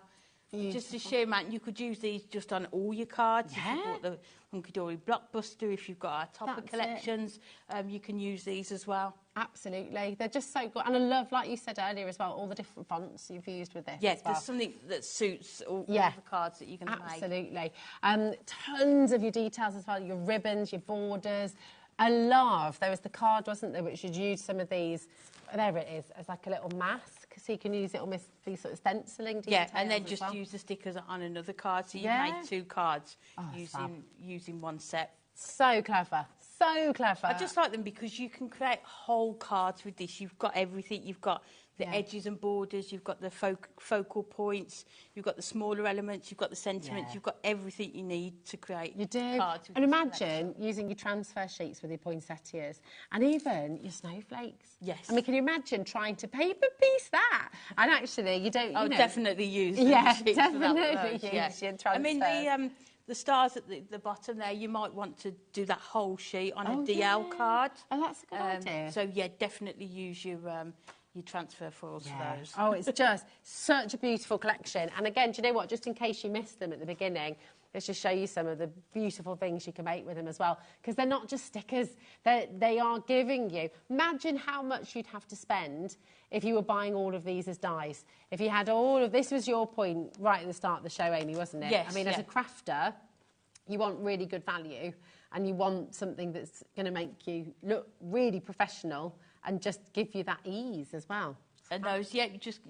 Speaker 7: Beautiful. Just a sheer amount. You could use these just on all your cards. Yeah. If you bought the Hunkydory Blockbuster, if you've got our topper collections, you can use these as well.
Speaker 2: Absolutely. They're just so good. And I love, like you said earlier as well, all the different fonts you've used with this.
Speaker 7: Yes, there's something that suits all the cards that you can make.
Speaker 2: Absolutely. Tons of your details as well, your ribbons, your borders. I love, there was the card, wasn't there, which you'd use some of these, there it is, as like a little mask, so you can use it almost for these sort of stenciling details.
Speaker 7: Yeah, and then just use the stickers on another card, so you make 2 cards using one set.
Speaker 2: So clever, so clever.
Speaker 7: I just like them because you can create whole cards with this. You've got everything. You've got the edges and borders. You've got the focal points. You've got the smaller elements. You've got the sentiments. You've got everything you need to create cards.
Speaker 2: And imagine using your transfer sheets with your poinsettias and even your snowflakes.
Speaker 7: Yes.
Speaker 2: I mean, can you imagine trying to paper piece that? And actually, you don't.
Speaker 7: Oh, definitely use.
Speaker 2: Definitely use your transfer.
Speaker 7: I mean, the stars at the bottom there, you might want to do that whole sheet on a DL card.
Speaker 2: Oh, that's a good idea.
Speaker 7: So, yeah, definitely use your transfer foils for those.
Speaker 2: Oh, it's just such a beautiful collection. And again, do you know what? Just in case you missed them at the beginning, let's just show you some of the beautiful things you can make with them as well. Because they're not just stickers. They are giving you... Imagine how much you'd have to spend if you were buying all of these as dies. If you had all of... This was your point right at the start of the show, Amy, wasn't it?
Speaker 7: Yes,
Speaker 2: I mean, as a crafter, you want really good value and you want something that's going to make you look really professional and just give you that ease as well.
Speaker 7: And those, just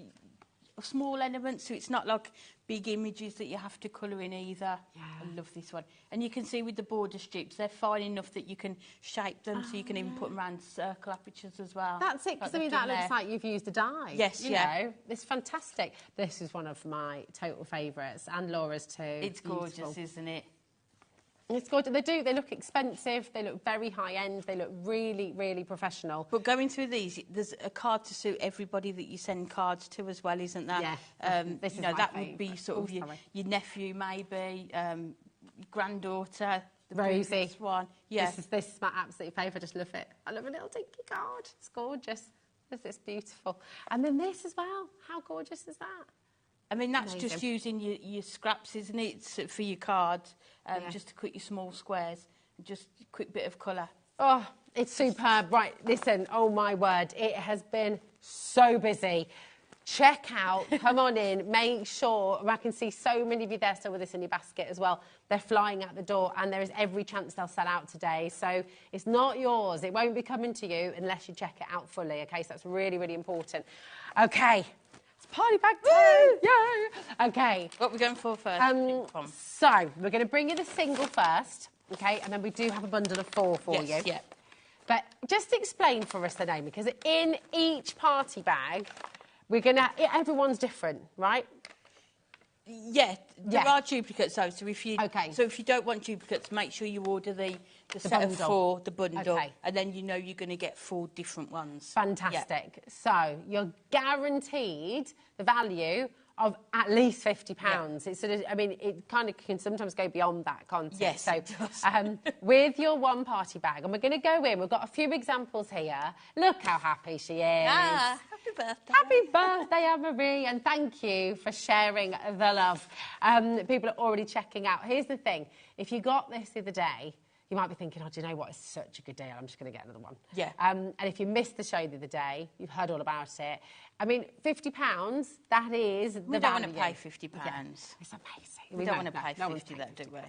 Speaker 7: small elements, so it's not like big images that you have to colour in either. Yeah. I love this one. And you can see with the border strips, they're fine enough that you can shape them, so you can even put them around circle apertures as well.
Speaker 2: That's it, because I mean, that looks like you've used a die.
Speaker 7: Yes,
Speaker 2: you know, it's fantastic. This is one of my total favourites, and Laura's too.
Speaker 7: It's gorgeous, isn't it?
Speaker 2: It's gorgeous. They look expensive, they look very high-end, they look really, really professional.
Speaker 7: But going through these, there's a card to suit everybody that you send cards to as well, isn't there?
Speaker 2: Yeah, this is my
Speaker 7: that
Speaker 2: favourite.
Speaker 7: Would be sort of your nephew, maybe, your granddaughter, the
Speaker 2: Rosie.
Speaker 7: One. Yeah.
Speaker 2: This is my absolute favourite. I just love it. I love a little dinky card. It's gorgeous. It's beautiful. And then this as well. How gorgeous is that?
Speaker 7: I mean, that's amazing. Just using your scraps, isn't it, for your card, just to cut your small squares, and just a quick bit of colour.
Speaker 2: Oh, it's superb. Right, listen, oh my word, it has been so busy. Check out, come on in, make sure, I can see so many of you there still with this in your basket as well. They're flying out the door and there is every chance they'll sell out today. So it's not yours, it won't be coming to you unless you check it out fully, OK? So that's really, really important. OK. Party bag time! Yay! OK.
Speaker 7: What are we going for first?
Speaker 2: So, we're going to bring you the single first, OK? And then we do have a bundle of 4 for you.
Speaker 7: Yeah.
Speaker 2: But just explain for us then, Amy, because in each party bag, everyone's different, right?
Speaker 7: Yeah, there are duplicates though. So if you don't want duplicates, make sure you order the set
Speaker 2: bundle.
Speaker 7: of 4, the bundle,
Speaker 2: Okay.
Speaker 7: and then you know you're going to get 4 different ones.
Speaker 2: Fantastic. Yeah. So you're guaranteed the value of at least £50. Yeah. It's sort of, I mean, it kind of can sometimes go beyond that, can't it?
Speaker 7: Yes,
Speaker 2: so,
Speaker 7: it does.
Speaker 2: With your one party bag, and we're going to go in, we've got a few examples here. Look how happy she is.
Speaker 7: Ah, happy birthday.
Speaker 2: Happy birthday, Anne-Marie, and thank you for sharing the love. People are already checking out. Here's the thing. If you got this the other day, you might be thinking, oh, do you know what? It's such a good deal. I'm just going to get another one.
Speaker 7: Yeah.
Speaker 2: And if you missed the show the other day, you've heard all about it. I mean, £50, that is the value.
Speaker 7: We don't want to pay £50.
Speaker 2: Yeah. It's amazing.
Speaker 7: We don't want to pay 50 that, do we?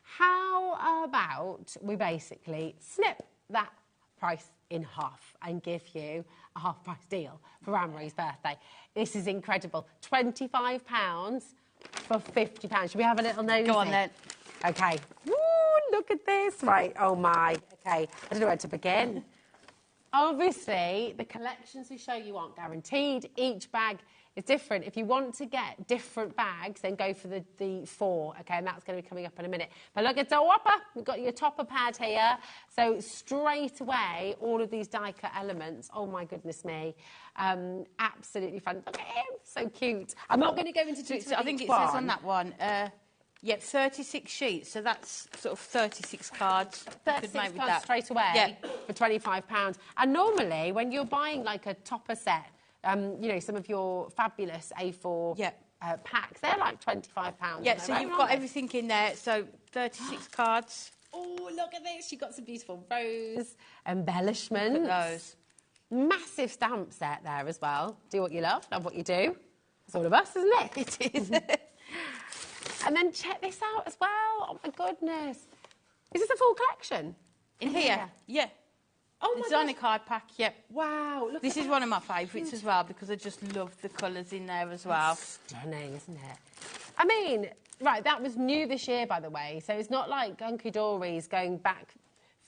Speaker 2: How about we basically snip that price in half and give you a half-price deal for Anne-Marie's birthday? This is incredible. £25 for £50. Should we have a little nosy?
Speaker 7: Go on then.
Speaker 2: OK. Woo, look at this. Right, oh my. OK, I don't know where to begin. Obviously, the collections we show you aren't guaranteed. Each bag is different. If you want to get different bags, then go for the 4, OK? And that's going to be coming up in a minute. But look, it's a whopper. We've got your topper pad here. So straight away, all of these die-cut elements, oh my goodness me, absolutely fun. Look at him, so cute. I'm not going to go into detail.
Speaker 7: I think it says on that one, 36 sheets, so that's sort of 36 cards.
Speaker 2: 36 cards straight away for £25. And normally, when you're buying like a topper set, you know, some of your fabulous A4 packs, they're like £25.
Speaker 7: Yeah, so you've got everything in there, so 36 cards.
Speaker 2: Oh, look at this. You've got some beautiful rose embellishments.
Speaker 7: Look at those.
Speaker 2: Massive stamp set there as well. Do what you love what you do. It's all of us, isn't it? It is. And then check this out as well. Oh, my goodness. Is this a full collection?
Speaker 7: In here? Yeah.
Speaker 2: Oh, my
Speaker 7: designer card pack, yep.
Speaker 2: Wow. Look
Speaker 7: this is one of my favourites as well because I just love the colours in there as well.
Speaker 2: It's stunning, isn't it? I mean, right, that was new this year, by the way. So it's not like Hunkydory's going back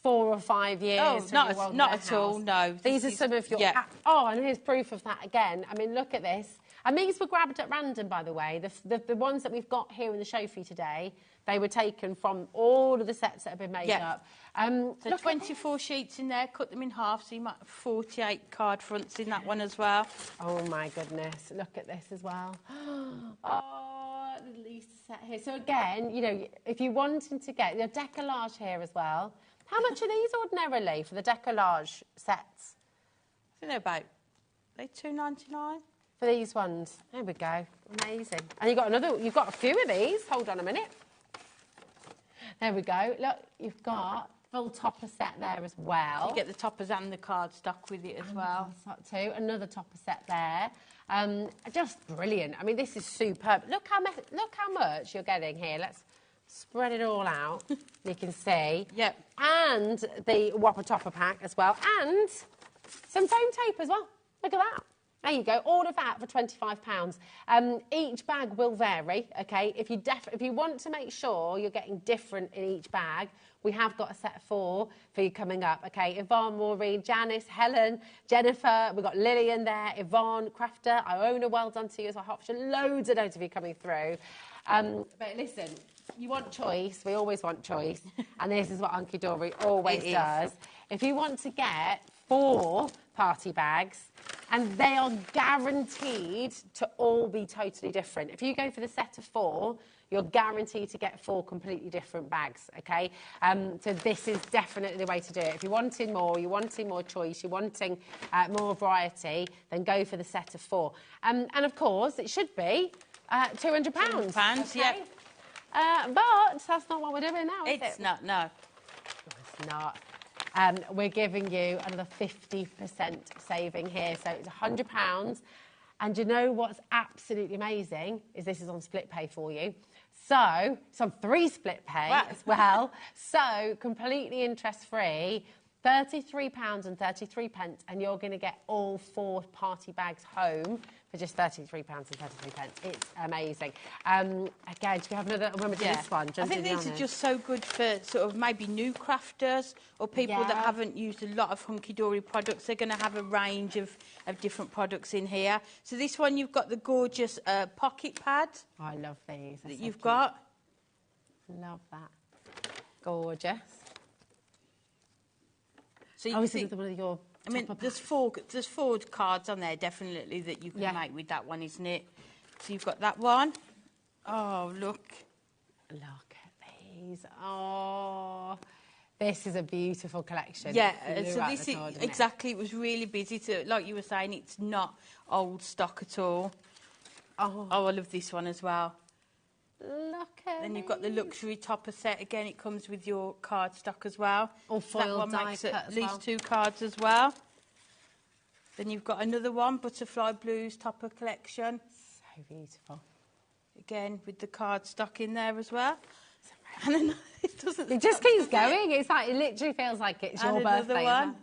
Speaker 2: 4 or 5 years.
Speaker 7: Oh, not at all, no.
Speaker 2: These are some of your... Yeah. Oh, and here's proof of that again. I mean, look at this. And these were grabbed at random, by the way. The ones that we've got here in the show for you today, they were taken from all of the sets that have been made up.
Speaker 7: So 24 sheets in there, cut them in half, so you might have 48 card fronts in that one as well.
Speaker 2: Oh, my goodness. Look at this as well. Oh, the least set here. So, again, you know, if you're wanting to get your decollage here as well, how much are these ordinarily for the decollage sets?
Speaker 7: I think they're about, $2.99.
Speaker 2: For these ones. There we go. Amazing. And you've got a few of these. Hold on a minute. There we go. Look, you've got full topper set there as well.
Speaker 7: You get the toppers and the cardstock with it as well.
Speaker 2: Too. Another topper set there. Just brilliant. I mean, this is superb. Look how much you're getting here. Let's spread it all out. You can see.
Speaker 7: Yep.
Speaker 2: And the Whopper Topper pack as well. And some foam tape as well. Look at that. There you go, all of that for £25. Each bag will vary, OK? If you want to make sure you're getting different in each bag, we have got a set of 4 for you coming up, OK? Yvonne, Maureen, Janice, Helen, Jennifer, we've got Lillian there, Yvonne, Crafter, Iona, well done to you as well, Hopshire, loads of you coming through. But listen, you want choice, we always want choice, and this is what Hunkydory always does. If you want to get 4 party bags, and they are guaranteed to all be totally different. If you go for the set of 4, you're guaranteed to get 4 completely different bags, OK? So this is definitely the way to do it. If you're wanting more choice, you're wanting more variety, then go for the set of 4. And, of course, it should be £200.
Speaker 7: £200, yeah.
Speaker 2: But that's not what we're doing now, is it?
Speaker 7: It's not, no.
Speaker 2: It's not. We're giving you another 50% saving here. So it's £100. And you know what's absolutely amazing is this is on split pay for you. So it's on 3 split pay as well. So completely interest-free. £33.33, and you're going to get all 4 party bags home for just £33.33. It's amazing. Again, do we have another? When we do this one,
Speaker 7: I think these are just so good for sort of maybe new crafters or people that haven't used a lot of Hunkydory products. They're going to have a range of different products in here. So this one, you've got the gorgeous pocket pad.
Speaker 2: Oh, I love these.
Speaker 7: That you've got.
Speaker 2: Love that. Gorgeous.
Speaker 7: So you
Speaker 2: this is another one of your.
Speaker 7: I mean, there's four cards on there definitely that you can make with that one, isn't it? So you've got that one. Oh, look.
Speaker 2: Look at these. Oh, this is a beautiful collection.
Speaker 7: Yeah, so this is exactly. It was really busy. To, like you were saying, it's not old stock at all. Oh, I love this one as well.
Speaker 2: Look at
Speaker 7: Then you've got the luxury topper set. Again, it comes with your cardstock as well.
Speaker 2: All foiled die cut
Speaker 7: at least 2 cards as well. Then you've got another one, Butterfly Blues topper collection.
Speaker 2: So beautiful.
Speaker 7: Again, with the cardstock in there as well. And then
Speaker 2: it just keeps going. It's like, it literally feels like it's your birthday.
Speaker 7: One.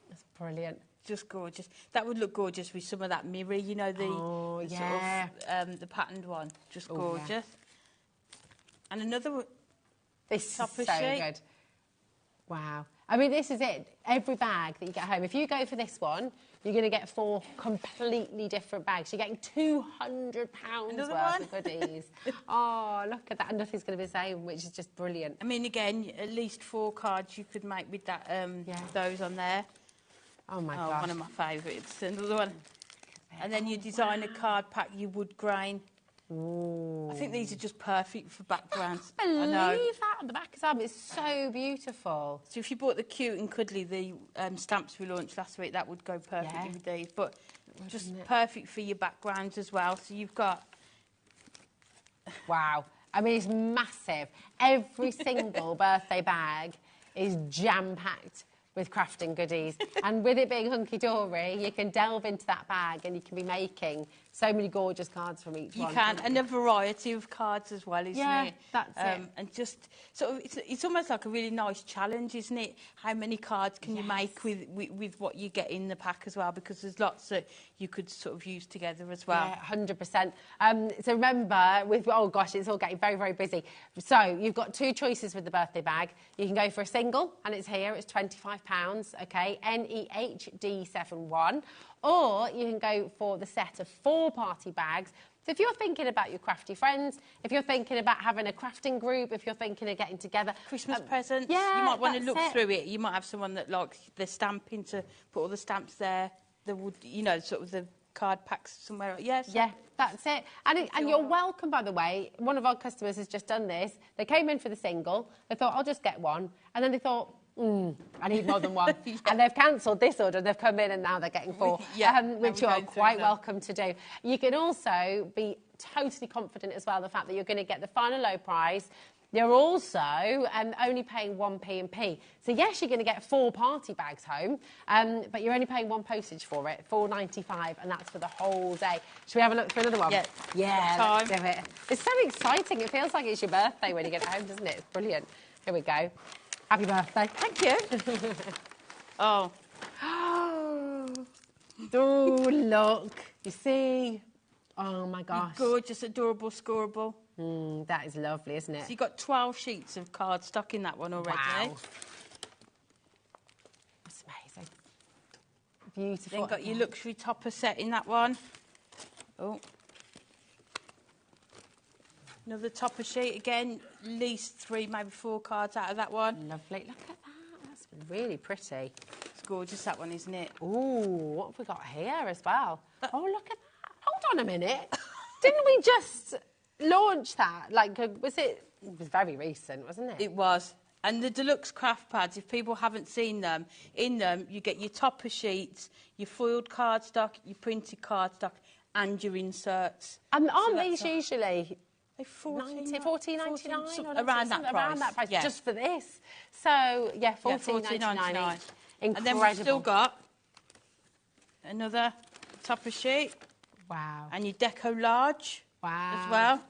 Speaker 2: That's brilliant.
Speaker 7: Just gorgeous. That would look gorgeous with some of that mirror, you know, the sort of the patterned one. Just gorgeous. Yeah. And another one.
Speaker 2: This is so good. Wow. I mean, this is it. Every bag that you get home, if you go for this one, you're going to get 4 completely different bags. You're getting £200 worth of goodies. Oh, look at that. And nothing's going to be the same, which is just brilliant.
Speaker 7: I mean, again, at least 4 cards you could make with that those on there.
Speaker 2: Oh, my gosh.
Speaker 7: One of my favourites. Another one. And then your designer card pack, your wood grain.
Speaker 2: Ooh.
Speaker 7: I think these are just perfect for backgrounds.
Speaker 2: I can't believe that on the back of them. It's so beautiful.
Speaker 7: So if you bought the Cute and Cuddly, the stamps we launched last week, that would go perfectly with these. But just perfect for your backgrounds as well. So you've got...
Speaker 2: Wow. I mean, it's massive. Every single birthday bag is jam-packed with crafting goodies. And with it being Hunkydory, you can delve into that bag and you can be making so many gorgeous cards from each one.
Speaker 7: You can, and a variety of cards as well, isn't it?
Speaker 2: Yeah, that's it.
Speaker 7: And just sort of, it's almost like a really nice challenge, isn't it? How many cards can you make with what you get in the pack as well? Because there's lots that you could sort of use together as well.
Speaker 2: Yeah, 100%. So remember, oh gosh, it's all getting very, very busy. So you've got 2 choices with the birthday bag. You can go for a single, and it's here, it's £25, okay, NEHD71. Or you can go for the set of 4 party bags. So if you're thinking about your crafty friends, if you're thinking about having a crafting group, if you're thinking of getting together...
Speaker 7: Christmas presents,
Speaker 2: you
Speaker 7: might want to look through it. You might have someone that likes the stamping to put all the stamps there. There would, you know, sort of the card packs somewhere. Yes.
Speaker 2: Yeah, that's it. And you're welcome, by the way. One of our customers has just done this. They came in for the single. They thought, I'll just get one. And then they thought... I need more than one. And they've cancelled this order, they've come in and now they're getting 4, which you're quite welcome to do. You can also be totally confident as well, the fact that you're going to get the final low price. You're also only paying 1p&p. So yes, you're going to get 4 party bags home, but you're only paying 1 postage for it, £4.95, and that's for the whole day. Should we have a look for another one? Yeah, let's do it. It's so exciting. It feels like it's your birthday when you get home, doesn't it? It's brilliant. Here we go. Happy birthday.
Speaker 7: Thank you. Oh,
Speaker 2: look. You see? Oh, my gosh.
Speaker 7: Gorgeous, adorable, scoreable.
Speaker 2: That is lovely, isn't it?
Speaker 7: So you've got 12 sheets of cardstock in that one already.
Speaker 2: Wow. That's amazing. Beautiful.
Speaker 7: Then got your luxury topper set in that one. Oh. Another topper sheet again, at least 3, maybe 4 cards out of that one.
Speaker 2: Lovely. Look at that. That's really pretty.
Speaker 7: It's gorgeous, that one, isn't it?
Speaker 2: Ooh, what have we got here as well? Oh, look at that. Hold on a minute. Didn't we just launch that? Like, was it? It was very recent, wasn't it?
Speaker 7: It was. And the deluxe craft pads, if people haven't seen them, in them you get your topper sheets, your foiled cardstock, your printed cardstock, and your inserts.
Speaker 2: And aren't these usually...
Speaker 7: $14.99 around that price,
Speaker 2: just for this. So yeah, $14.99. Incredible.
Speaker 7: And then we've still got another topper sheet.
Speaker 2: Wow.
Speaker 7: And your deco large.
Speaker 2: Wow.
Speaker 7: As well.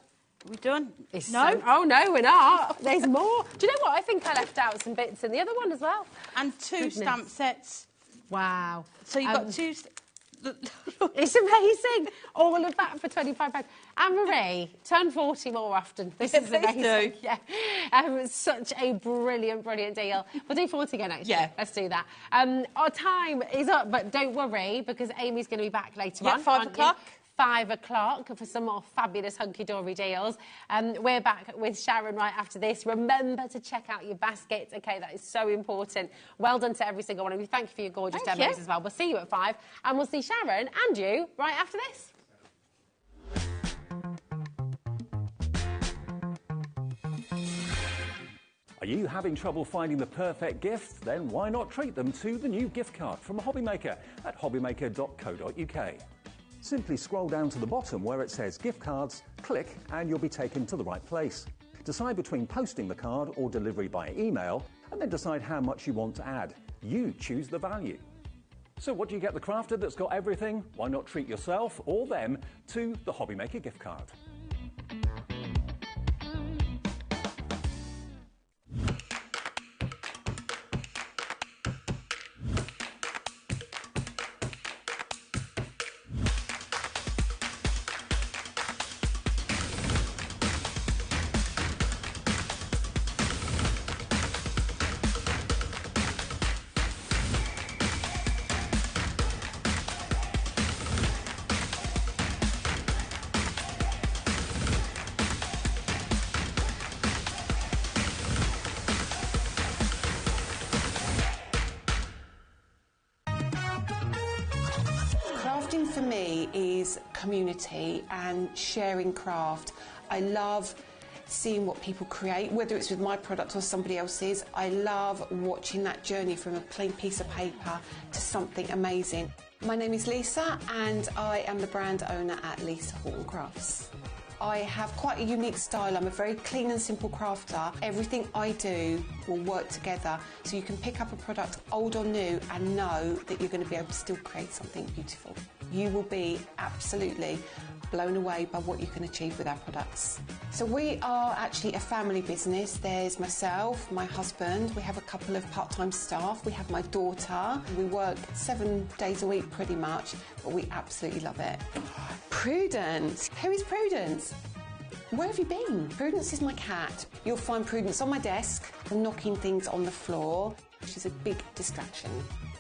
Speaker 7: We done?
Speaker 2: No? Oh, no, we're not. There's more. Do you know what? I think I left out some bits in the other one as well.
Speaker 7: And two stamp sets.
Speaker 2: Wow.
Speaker 7: So you've got two...
Speaker 2: It's amazing. All of that for £25. Anne-Marie, turn 40 more often. This is amazing. Yeah. Such a brilliant, brilliant deal. We'll do 40 again, actually.
Speaker 7: Yeah.
Speaker 2: Let's do that. Our time is up, but don't worry, because Amy's going to be back later on.
Speaker 7: 5 o'clock.
Speaker 2: 5 o'clock for some more fabulous Hunkydory deals. We're back with Sharon right after this. Remember to check out your basket. OK, that is so important. Well done to every single one of you. Thank you for your gorgeous demos as well. We'll see you at 5 and we'll see Sharon and you right after this.
Speaker 5: Are you having trouble finding the perfect gift? Then why not treat them to the new gift card from HobbyMaker at hobbymaker.co.uk. Simply scroll down to the bottom where it says gift cards, click and you'll be taken to the right place. Decide between posting the card or delivery by email and then decide how much you want to add. You choose the value. So what do you get the crafter that's got everything? Why not treat yourself or them to the HobbyMaker gift card?
Speaker 4: Crafting for me is community and sharing craft. I love seeing what people create, whether it's with my product or somebody else's. I love watching that journey from a plain piece of paper to something amazing. My name is Lisa and I am the brand owner at Lisa Horton Crafts. I have quite a unique style. I'm a very clean and simple crafter. Everything I do will work together, so you can pick up a product, old or new, and know that you're going to be able to still create something beautiful. You will be absolutely blown away by what you can achieve with our products. So we are actually a family business. There's myself, my husband, we have a couple of part-time staff, we have my daughter. We work 7 days a week pretty much, but we absolutely love it. Prudence. Who is Prudence? Where have you been? Prudence is my cat. You'll find Prudence on my desk, knocking things on the floor. She's a big distraction.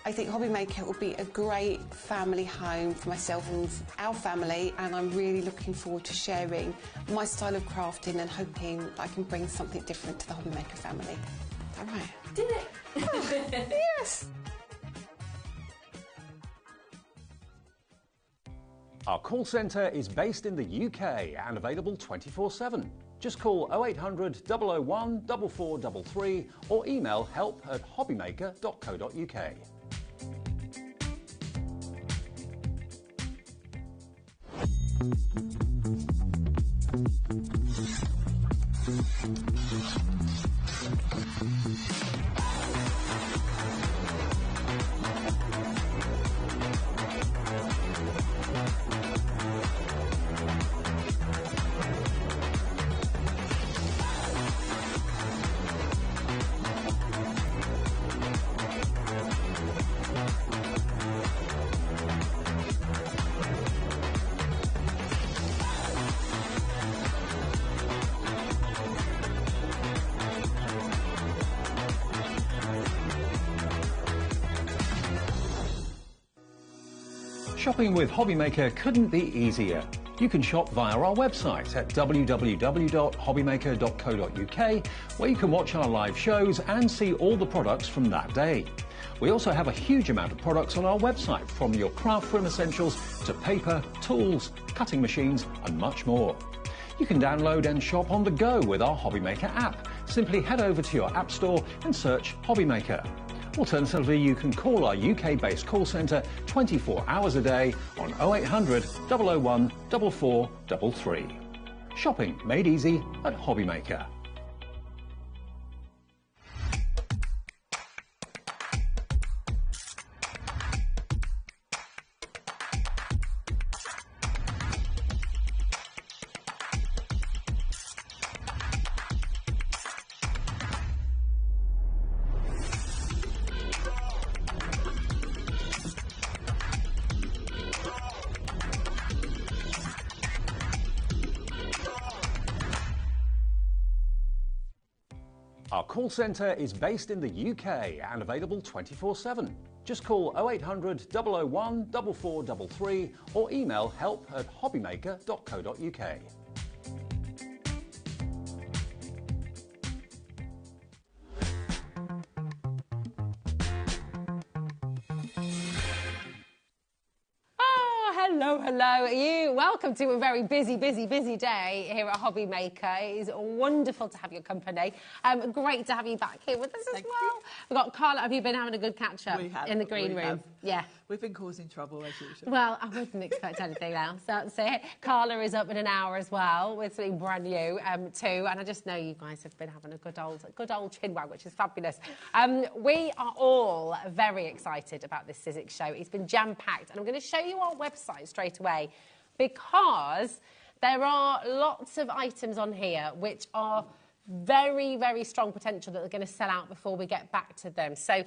Speaker 4: I think HobbyMaker will be a great family home for myself and our family, and I'm really looking forward to sharing my style of crafting and hoping I can bring something different to the HobbyMaker family. All right.
Speaker 1: Did it?
Speaker 4: Yes.
Speaker 5: Our call centre is based in the UK and available 24/7. Just call 0800 001 4433 or email help@hobbymaker.co.uk. Shopping with HobbyMaker couldn't be easier. You can shop via our website at www.hobbymaker.co.uk, where you can watch our live shows and see all the products from that day. We also have a huge amount of products on our website, from your craft room essentials to paper, tools, cutting machines and much more. You can download and shop on the go with our HobbyMaker app. Simply head over to your app store and search HobbyMaker. Alternatively, you can call our UK-based call centre 24 hours a day on 0800 001 4433. Shopping made easy at HobbyMaker. Our call centre is based in the UK and available 24/7. Just call 0800 001 4433 or email help@hobbymaker.co.uk.
Speaker 2: Hello, welcome to a very busy day here at HobbyMaker. It is wonderful to have your company. Great to have you back here with us as well. We've got Carla. Have you been having a good catch up in the green room? Yeah.
Speaker 3: We've been causing trouble as usual.
Speaker 2: Well, I wouldn't expect anything else. That's it. Carla is up in an hour as well with something brand new too. And I just know you guys have been having a good old chinwag, which is fabulous. We are all very excited about this Sizzix show. It's been jam-packed, and I'm going to show you our website straight away because there are lots of items on here which are very, very strong potential that are going to sell out before we get back to them. So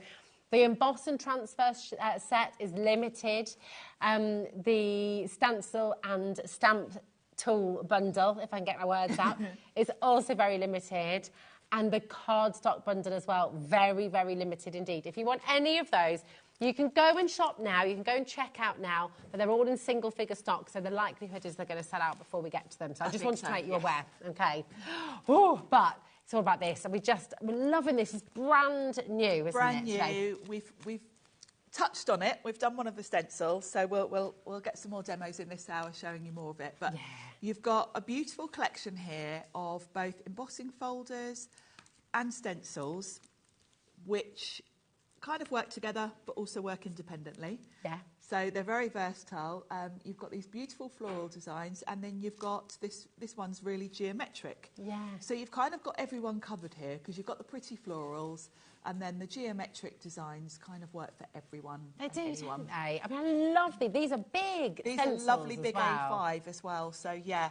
Speaker 2: the emboss and transfer set is limited. The stencil and stamp tool bundle, if I can get my words out, is also very limited. And the cardstock bundle as well, very, very limited indeed. If you want any of those, you can go and shop now, you can go and check out now, but they're all in single figure stock, so the likelihood is they're going to sell out before we get to them. So I just wanted to make you aware, okay? Oh, but it's all about this, and we're loving this. It's brand new, isn't it?
Speaker 3: Brand new. We've touched on it. We've done one of the stencils, so we'll get some more demos in this hour showing you more of it. But you've got a beautiful collection here of both embossing folders and stencils, which kind of work together but also work independently. Yeah. So they're very versatile. You've got these beautiful floral designs, and then you've got this one's really geometric. Yeah. So you've kind of got everyone covered here because you've got the pretty florals, and then the geometric designs kind of work for everyone.
Speaker 2: They do, don't they? I mean, I love these. These are big.
Speaker 3: These are lovely big A5 as well. So yeah,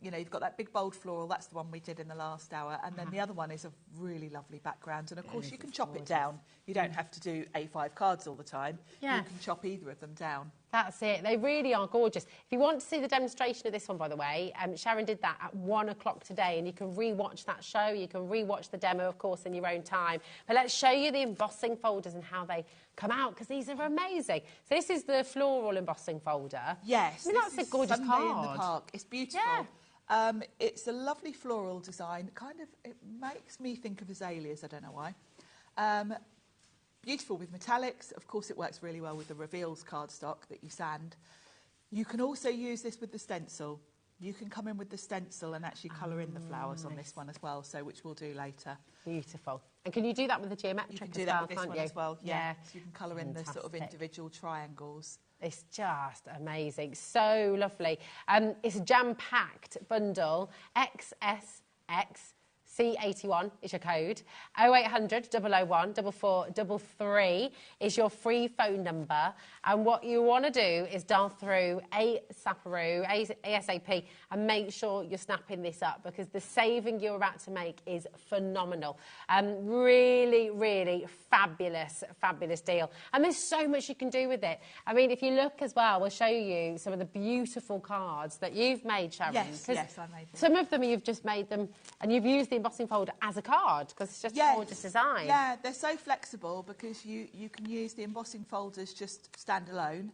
Speaker 3: you know, you've got that big bold floral. That's the one we did in the last hour, and then the other one is a really lovely background. And of course, you can chop it down. You don't have to do A5 cards all the time. Yeah. You can chop either of them down.
Speaker 2: That's it. They really are gorgeous. If you want to see the demonstration of this one, by the way, Sharon did that at 1 o'clock today, and you can re-watch that show. You can re-watch the demo, of course, in your own time. But let's show you the embossing folders and how they come out, because these are amazing. So this is the floral embossing folder.
Speaker 3: Yes.
Speaker 2: I mean, that's a gorgeous
Speaker 3: Sunday
Speaker 2: card.
Speaker 3: in the Park. It's beautiful. Yeah. It's a lovely floral design. Kind of, it makes me think of azaleas. I don't know why. Beautiful with metallics. Of course, it works really well with the reveals cardstock that you sand. You can also use this with the stencil. You can come in with the stencil and actually colour in the flowers on this one as well, so which we'll do later.
Speaker 2: Beautiful. And can you do that with the geometric
Speaker 3: as well? You can do that with this one as well, yeah. So you can colour in the sort of individual triangles.
Speaker 2: It's just amazing. So lovely. It's a jam-packed bundle. XSX. C81 is your code. 0800 001 4433 is your free phone number. And what you want to do is dial through ASAP and make sure you're snapping this up, because the saving you're about to make is phenomenal. Really, really fabulous deal. And there's so much you can do with it. I mean, if you look as well, we'll show you some of the beautiful cards that you've made, Sharon.
Speaker 3: Yes, I made them.
Speaker 2: Some of them you've just made them, and you've used the embossing folder as a card because it's just a gorgeous design.
Speaker 3: Yeah, they're so flexible because you can use the embossing folders just standalone,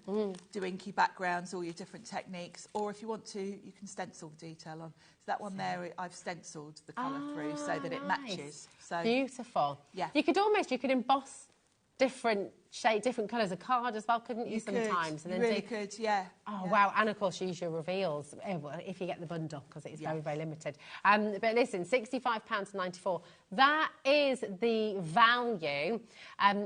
Speaker 3: do inky backgrounds, all your different techniques, or if you want to, you can stencil the detail on. So that one there, I've stenciled the colour through so that it matches. So
Speaker 2: beautiful. Yeah. You could emboss different shade, different colours of card as well, couldn't you sometimes?
Speaker 3: And then really could, yeah.
Speaker 2: Oh, yeah. Wow. And, of course, use your reveals if you get the bundle, because it's very, very limited. But listen, £65.94. That is the value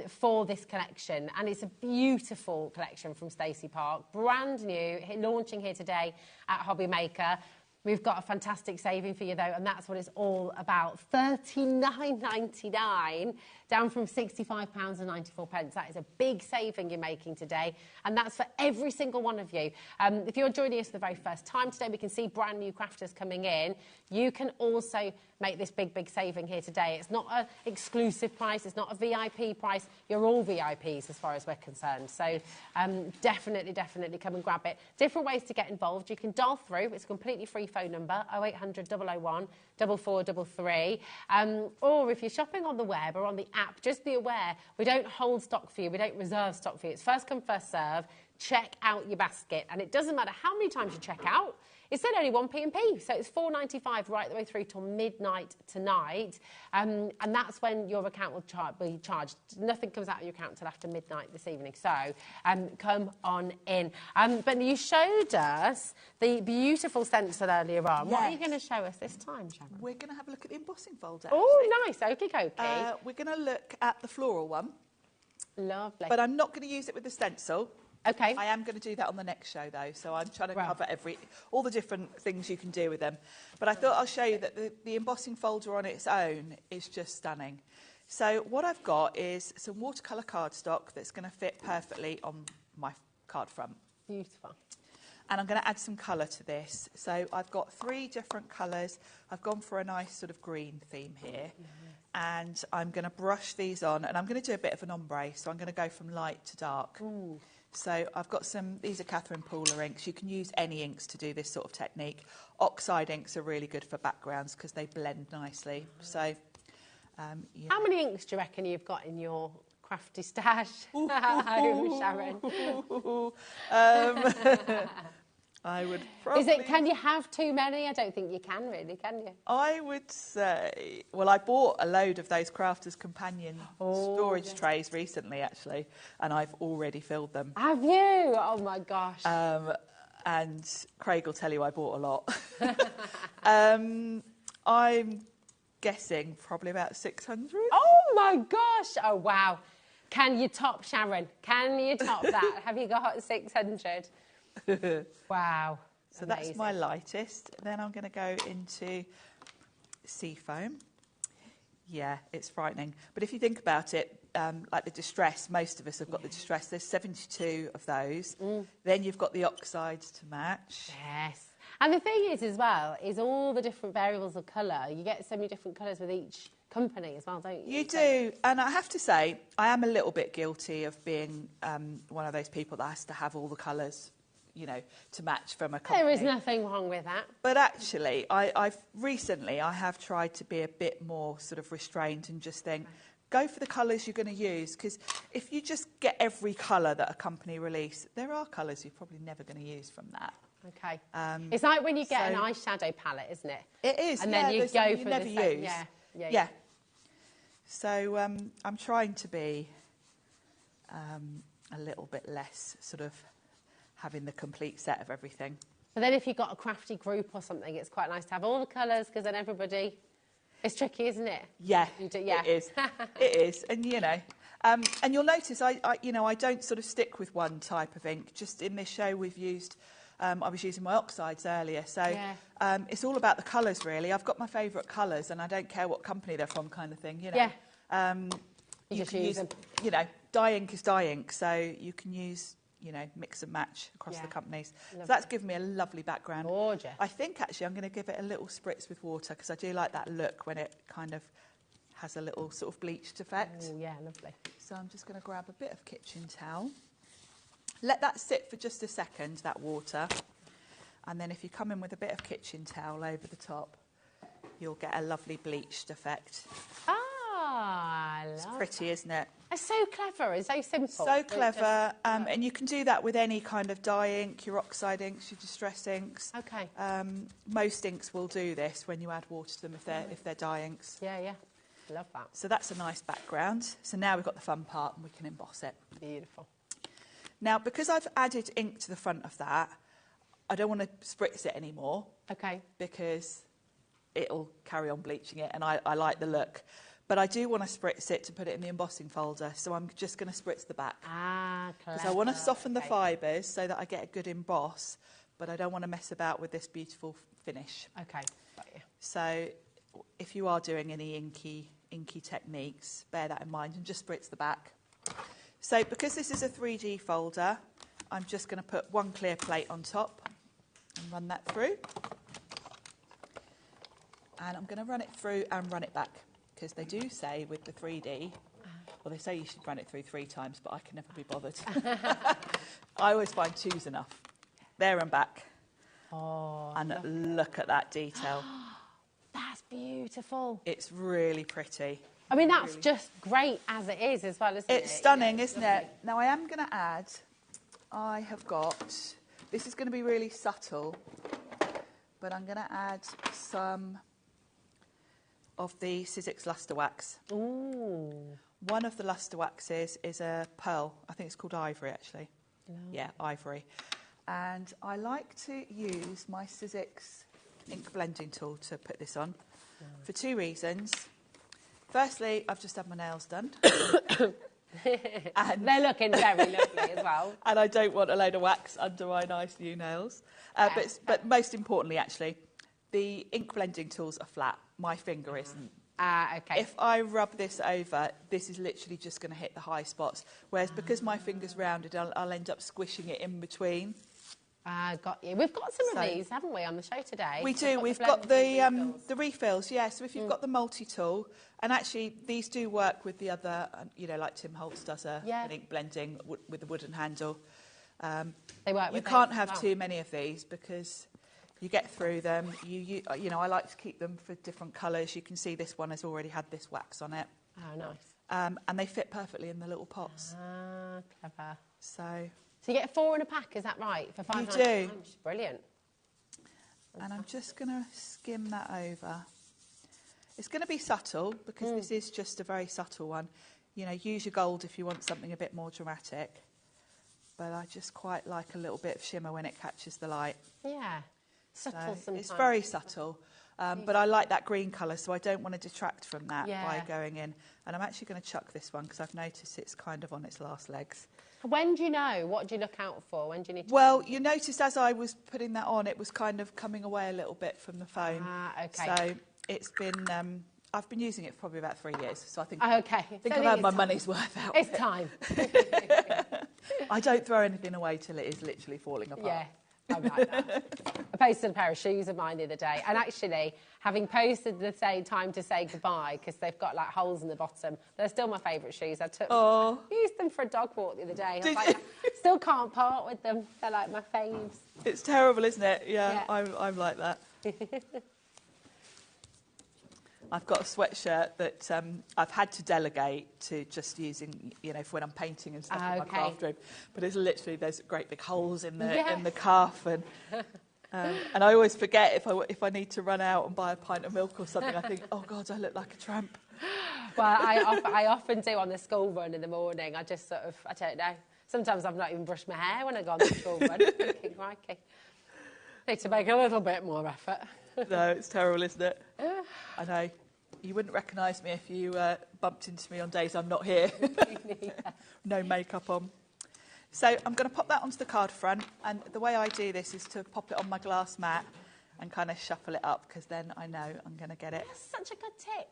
Speaker 2: for this collection. And it's a beautiful collection from Stacy Park. Brand new, launching here today at HobbyMaker. We've got a fantastic saving for you, though, and that's what it's all about. $39.99, down from £65.94. That is a big saving you're making today, and that's for every single one of you. If you're joining us for the very first time today, we can see brand new crafters coming in. You can also make this big saving here today. It's not an exclusive price. It's not a VIP price. You're all VIPs as far as we're concerned. So definitely come and grab it. Different ways to get involved. You can dial through. It's a completely free phone number, 0800 001 4433. Or if you're shopping on the web or on the app, just be aware, we don't hold stock for you, we don't reserve stock for you. It's first come, first serve. Check out your basket, and it doesn't matter how many times you check out, it's still only 1p&p, so it's £4.95 right the way through till midnight tonight, and that's when your account will be charged. Nothing comes out of your account until after midnight this evening, so come on in. But you showed us the beautiful stencil earlier on. Yes. What are you going to show us this time, Sharon?
Speaker 3: We're going to have a look at the embossing folder.
Speaker 2: Oh, nice, okie-dokie.
Speaker 3: We're going to look at the floral one.
Speaker 2: Lovely.
Speaker 3: But I'm not going to use it with the stencil.
Speaker 2: Okay.
Speaker 3: I am going to do that on the next show, though, so I'm trying to cover all the different things you can do with them. But I thought I'll show you that the embossing folder on its own is just stunning. So what I've got is some watercolour cardstock that's going to fit perfectly on my card front.
Speaker 2: Beautiful.
Speaker 3: And I'm going to add some colour to this. So I've got 3 different colours. I've gone for a nice sort of green theme here. And I'm going to brush these on, and I'm going to do a bit of an ombre, so I'm going to go from light to dark.
Speaker 2: Ooh.
Speaker 3: So I've got these are Catherine Pooler inks. You can use any inks to do this sort of technique. Oxide inks are really good for backgrounds because they blend nicely. So, yeah.
Speaker 2: How many inks do you reckon you've got in your crafty stash? Sharon.
Speaker 3: I would probably...
Speaker 2: Can you have too many? I don't think you can really, can you?
Speaker 3: I would say... Well, I bought a load of those Crafters Companion storage trays recently, actually, and I've already filled them.
Speaker 2: Have you? Oh, my gosh.
Speaker 3: And Craig will tell you I bought a lot. I'm guessing probably about 600.
Speaker 2: Oh, my gosh. Oh, wow. Can you top, Sharon? Can you top that? Have you got 600? Wow.
Speaker 3: So
Speaker 2: amazing.
Speaker 3: That's my lightest. Then I'm going to go into Seafoam. Yeah, it's frightening. But if you think about it, like the Distress, most of us have got the Distress. There's 72 of those. Then you've got the oxides to match.
Speaker 2: Yes. And the thing is as well, is all the different variables of colour. You get so many different colours with each company as well, don't you?
Speaker 3: You do. And I have to say, I am a little bit guilty of being one of those people that has to have all the colours, you know, to match from a company.
Speaker 2: There is nothing wrong with that.
Speaker 3: But actually, I've recently tried to be a bit more sort of restrained and just think, go for the colours you're going to use, because if you just get every colour that a company release, there are colours you're probably never going to use from that.
Speaker 2: Okay. It's like when you get an eyeshadow palette, isn't it?
Speaker 3: It is.
Speaker 2: And then you go for
Speaker 3: never
Speaker 2: the
Speaker 3: use.
Speaker 2: Yeah.
Speaker 3: So I'm trying to be a little bit less sort of having the complete set of everything.
Speaker 2: But then if you've got a crafty group or something, it's quite nice to have all the colours, because then everybody... It's tricky, isn't it?
Speaker 3: Yeah,
Speaker 2: yeah.
Speaker 3: It is. It is. And, you know, and you'll notice I don't sort of stick with one type of ink. Just in this show we've used... I was using my oxides earlier, so it's all about the colours, really. I've got my favourite colours, and I don't care what company they're from, kind of thing, you know.
Speaker 2: Yeah.
Speaker 3: You
Speaker 2: just
Speaker 3: can
Speaker 2: use them.
Speaker 3: You know, dye ink is dye ink, so you can use, you know, mix and match across the companies. Lovely. So that's given me a lovely background.
Speaker 2: Gorgeous.
Speaker 3: I think, actually, I'm going to give it a little spritz with water, because I do like that look when it kind of has a little sort of bleached effect.
Speaker 2: Oh, yeah, lovely.
Speaker 3: So I'm just going to grab a bit of kitchen towel. Let that sit for just a second, that water. And then if you come in with a bit of kitchen towel over the top, you'll get a lovely bleached effect.
Speaker 2: Ah, I love
Speaker 3: It's pretty, isn't it?
Speaker 2: It's so clever. It's so simple.
Speaker 3: So clever. And you can do that with any kind of dye ink, your oxide inks, your distress inks.
Speaker 2: Okay.
Speaker 3: Most inks will do this when you add water to them if they're dye inks.
Speaker 2: Yeah, yeah. Love that.
Speaker 3: So that's a nice background. So now we've got the fun part and we can emboss it.
Speaker 2: Beautiful.
Speaker 3: Now, because I've added ink to the front of that, I don't want to spritz it anymore.
Speaker 2: Okay.
Speaker 3: Because it'll carry on bleaching it, and I like the look. But I do want to spritz it to put it in the embossing folder, so I'm just going to spritz the back.
Speaker 2: Ah, clever.
Speaker 3: Because I want to soften the fibres so that I get a good emboss, but I don't want to mess about with this beautiful finish.
Speaker 2: Okay, got you.
Speaker 3: So if you are doing any inky techniques, bear that in mind and just spritz the back. So because this is a 3D folder, I'm just going to put one clear plate on top and run that through. And I'm going to run it through and run it back, because they do say with the 3D, well, they say you should run it through 3 times, but I can never be bothered. I always find 2's enough. There and back.
Speaker 2: Oh,
Speaker 3: and look at that detail.
Speaker 2: That's beautiful.
Speaker 3: It's really pretty.
Speaker 2: I mean, that's just great as it is as well, isn't it?
Speaker 3: It's stunning, isn't it? Now, I am going to add, I have got, this is going to be really subtle, but I'm going to add some of the Sizzix Luster Wax.
Speaker 2: Ooh.
Speaker 3: One of the luster waxes is a pearl. I think it's called ivory, actually. Yeah, ivory. And I like to use my Sizzix ink blending tool to put this on for two reasons. Firstly, I've just had my nails done.
Speaker 2: And they're looking very lovely as well.
Speaker 3: And I don't want a load of wax under my nice new nails. But most importantly, actually, the ink blending tools are flat. My finger isn't.
Speaker 2: Okay.
Speaker 3: If I rub this over, this is literally just going to hit the high spots. Whereas because my finger's rounded, I'll end up squishing it in between.
Speaker 2: Got you. We've got some of these, haven't we, on the show today?
Speaker 3: We do. We've got the refills, yeah. So if you've got the multi-tool, and actually these do work with the other, you know, like Tim Holtz does an ink blending with a wooden handle.
Speaker 2: They work with
Speaker 3: you can't have too many of these because you get through them. You know, I like to keep them for different colours. You can see this one has already had this wax on it.
Speaker 2: Oh, nice.
Speaker 3: And they fit perfectly in the little pots.
Speaker 2: Ah, clever.
Speaker 3: So
Speaker 2: you get 4 in a pack, is that right? For £5.99?
Speaker 3: You do.
Speaker 2: Brilliant.
Speaker 3: And I'm just going to skim that over. It's going to be subtle because this is just a very subtle one. You know, use your gold if you want something a bit more dramatic. But I just quite like a little bit of shimmer when it catches the light.
Speaker 2: Yeah. Subtle sometimes.
Speaker 3: It's very subtle. But I like that green colour, so I don't want to detract from that by going in. And I'm actually going to chuck this one because I've noticed it's kind of on its last legs.
Speaker 2: When do you know? What do you look out for? When do you need to...
Speaker 3: Well, you noticed as I was putting that on, it was kind of coming away a little bit from the foam.
Speaker 2: Okay.
Speaker 3: So it's been... I've been using it for probably about 3 years, so I think,
Speaker 2: okay.
Speaker 3: I've had my money's worth out.
Speaker 2: It's time.
Speaker 3: I don't throw anything away till it is literally falling apart.
Speaker 2: Yeah. I'm like that. I posted a pair of shoes of mine the other day, and actually, having posted the time to say goodbye because they've got like holes in the bottom, they're still my favourite shoes. I used them for a dog walk the other day. I was like, still can't part with them. They're like my faves.
Speaker 3: It's terrible, isn't it? Yeah. I'm like that. I've got a sweatshirt that I've had to delegate to just using, you know, for when I'm painting and stuff in my craft room. But it's literally, there's great big holes in the cuff, and I always forget if I need to run out and buy a pint of milk or something. I think, oh God, I look like a tramp.
Speaker 2: Well, I often do on the school run in the morning. I just sort of, I don't know. Sometimes I've not even brushed my hair when I go on the school run. Thinking, crikey, need to make a little bit more effort.
Speaker 3: No, it's terrible, isn't it? I know. You wouldn't recognise me if you bumped into me on days I'm not here. No makeup on. So I'm going to pop that onto the card front, and the way I do this is to pop it on my glass mat and kind of shuffle it up, because then I know I'm going to get it.
Speaker 2: That's such a good tip.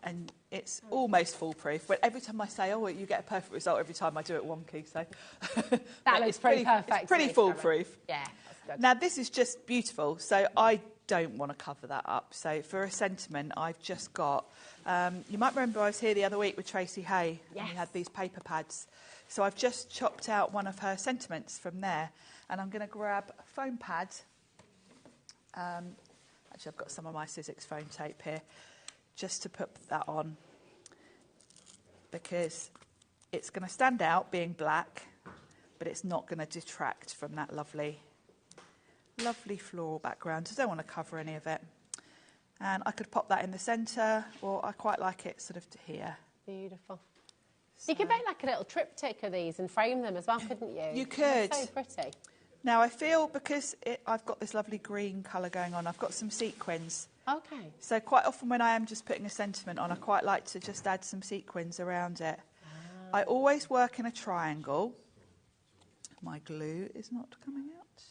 Speaker 3: And it's almost foolproof. But every time I say, oh, you get a perfect result every time, I do it wonky. So
Speaker 2: that looks pretty perfect.
Speaker 3: It's pretty foolproof.
Speaker 2: Yeah, that's good.
Speaker 3: Now, this is just beautiful. So I don't want to cover that up. So for a sentiment, I've just got... you might remember I was here the other week with Tracy Hay.
Speaker 2: Yes.
Speaker 3: And we had these paper pads. So I've just chopped out one of her sentiments from there. And I'm going to grab a foam pad. Actually, I've got some of my Sizzix foam tape here, just to put that on, because it's going to stand out being black, but it's not going to detract from that lovely floral background. I don't want to cover any of it. And I could pop that in the centre, or I quite like it sort of to here.
Speaker 2: Beautiful. So you could make like a little triptych of these and frame them as well, couldn't you?
Speaker 3: You could.
Speaker 2: They're so pretty.
Speaker 3: Now, I feel because I've got this lovely green colour going on, I've got some sequins.
Speaker 2: Okay.
Speaker 3: So quite often when I am just putting a sentiment on, I quite like to just add some sequins around it. I always work in a triangle. My glue is not coming out.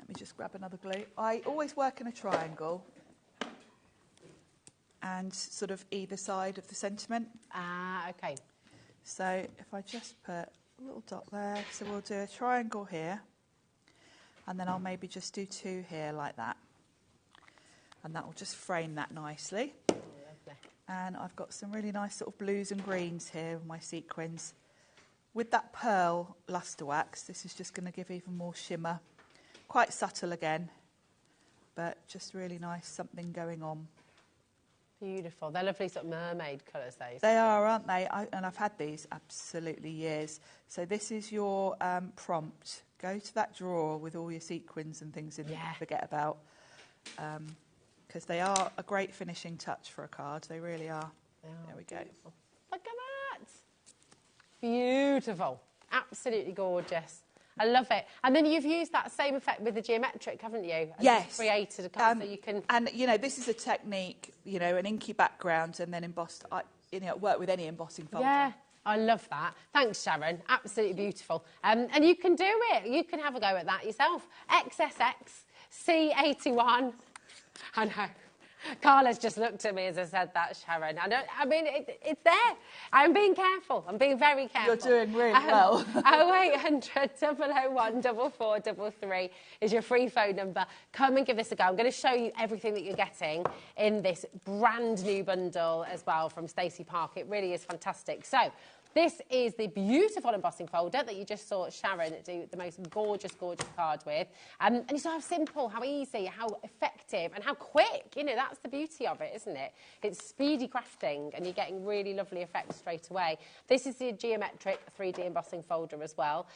Speaker 3: Let me just grab another glue. I always work in a triangle and sort of either side of the sentiment.
Speaker 2: Okay.
Speaker 3: So if I just put a little dot there, so we'll do a triangle here, and then I'll maybe just do 2 here like that. And that will just frame that nicely.
Speaker 2: Lovely.
Speaker 3: And I've got some really nice sort of blues and greens here with my sequins. With that pearl luster wax, this is just going to give even more shimmer. Quite subtle again. but just really nice, something going on.
Speaker 2: Beautiful. They're lovely sort of mermaid colours, those.
Speaker 3: They are, aren't they? And I've had these absolutely years. So this is your prompt. Go to that drawer with all your sequins and things in that you forget about. Because they are a great finishing touch for a card. They really are. There we go.
Speaker 2: Beautiful. Look at that. Beautiful. Absolutely gorgeous. I love it. And then you've used that same effect with the geometric, haven't you?
Speaker 3: Yes.
Speaker 2: Created a card so you can...
Speaker 3: And, you know, this is a technique, you know, an inky background and then embossed, you know, work with any embossing folder.
Speaker 2: Yeah, I love that. Thanks, Sharon. Absolutely beautiful. And you can do it. You can have a go at that yourself. XSX, C81. I know. Carla's just looked at me as I said that, Sharon. I mean, it's there. I'm being careful. I'm being very careful.
Speaker 3: You're doing really well.
Speaker 2: 0800 001 4433 is your free phone number. Come and give this a go. I'm going to show you everything that you're getting in this brand new bundle as well from Stacy Park. It really is fantastic. So, this is the beautiful embossing folder that you just saw Sharon do the most gorgeous, gorgeous card with. And you saw how simple, how easy, how effective and how quick. You know, that's the beauty of it, isn't it? It's speedy crafting and you're getting really lovely effects straight away. This is the geometric 3D embossing folder as well.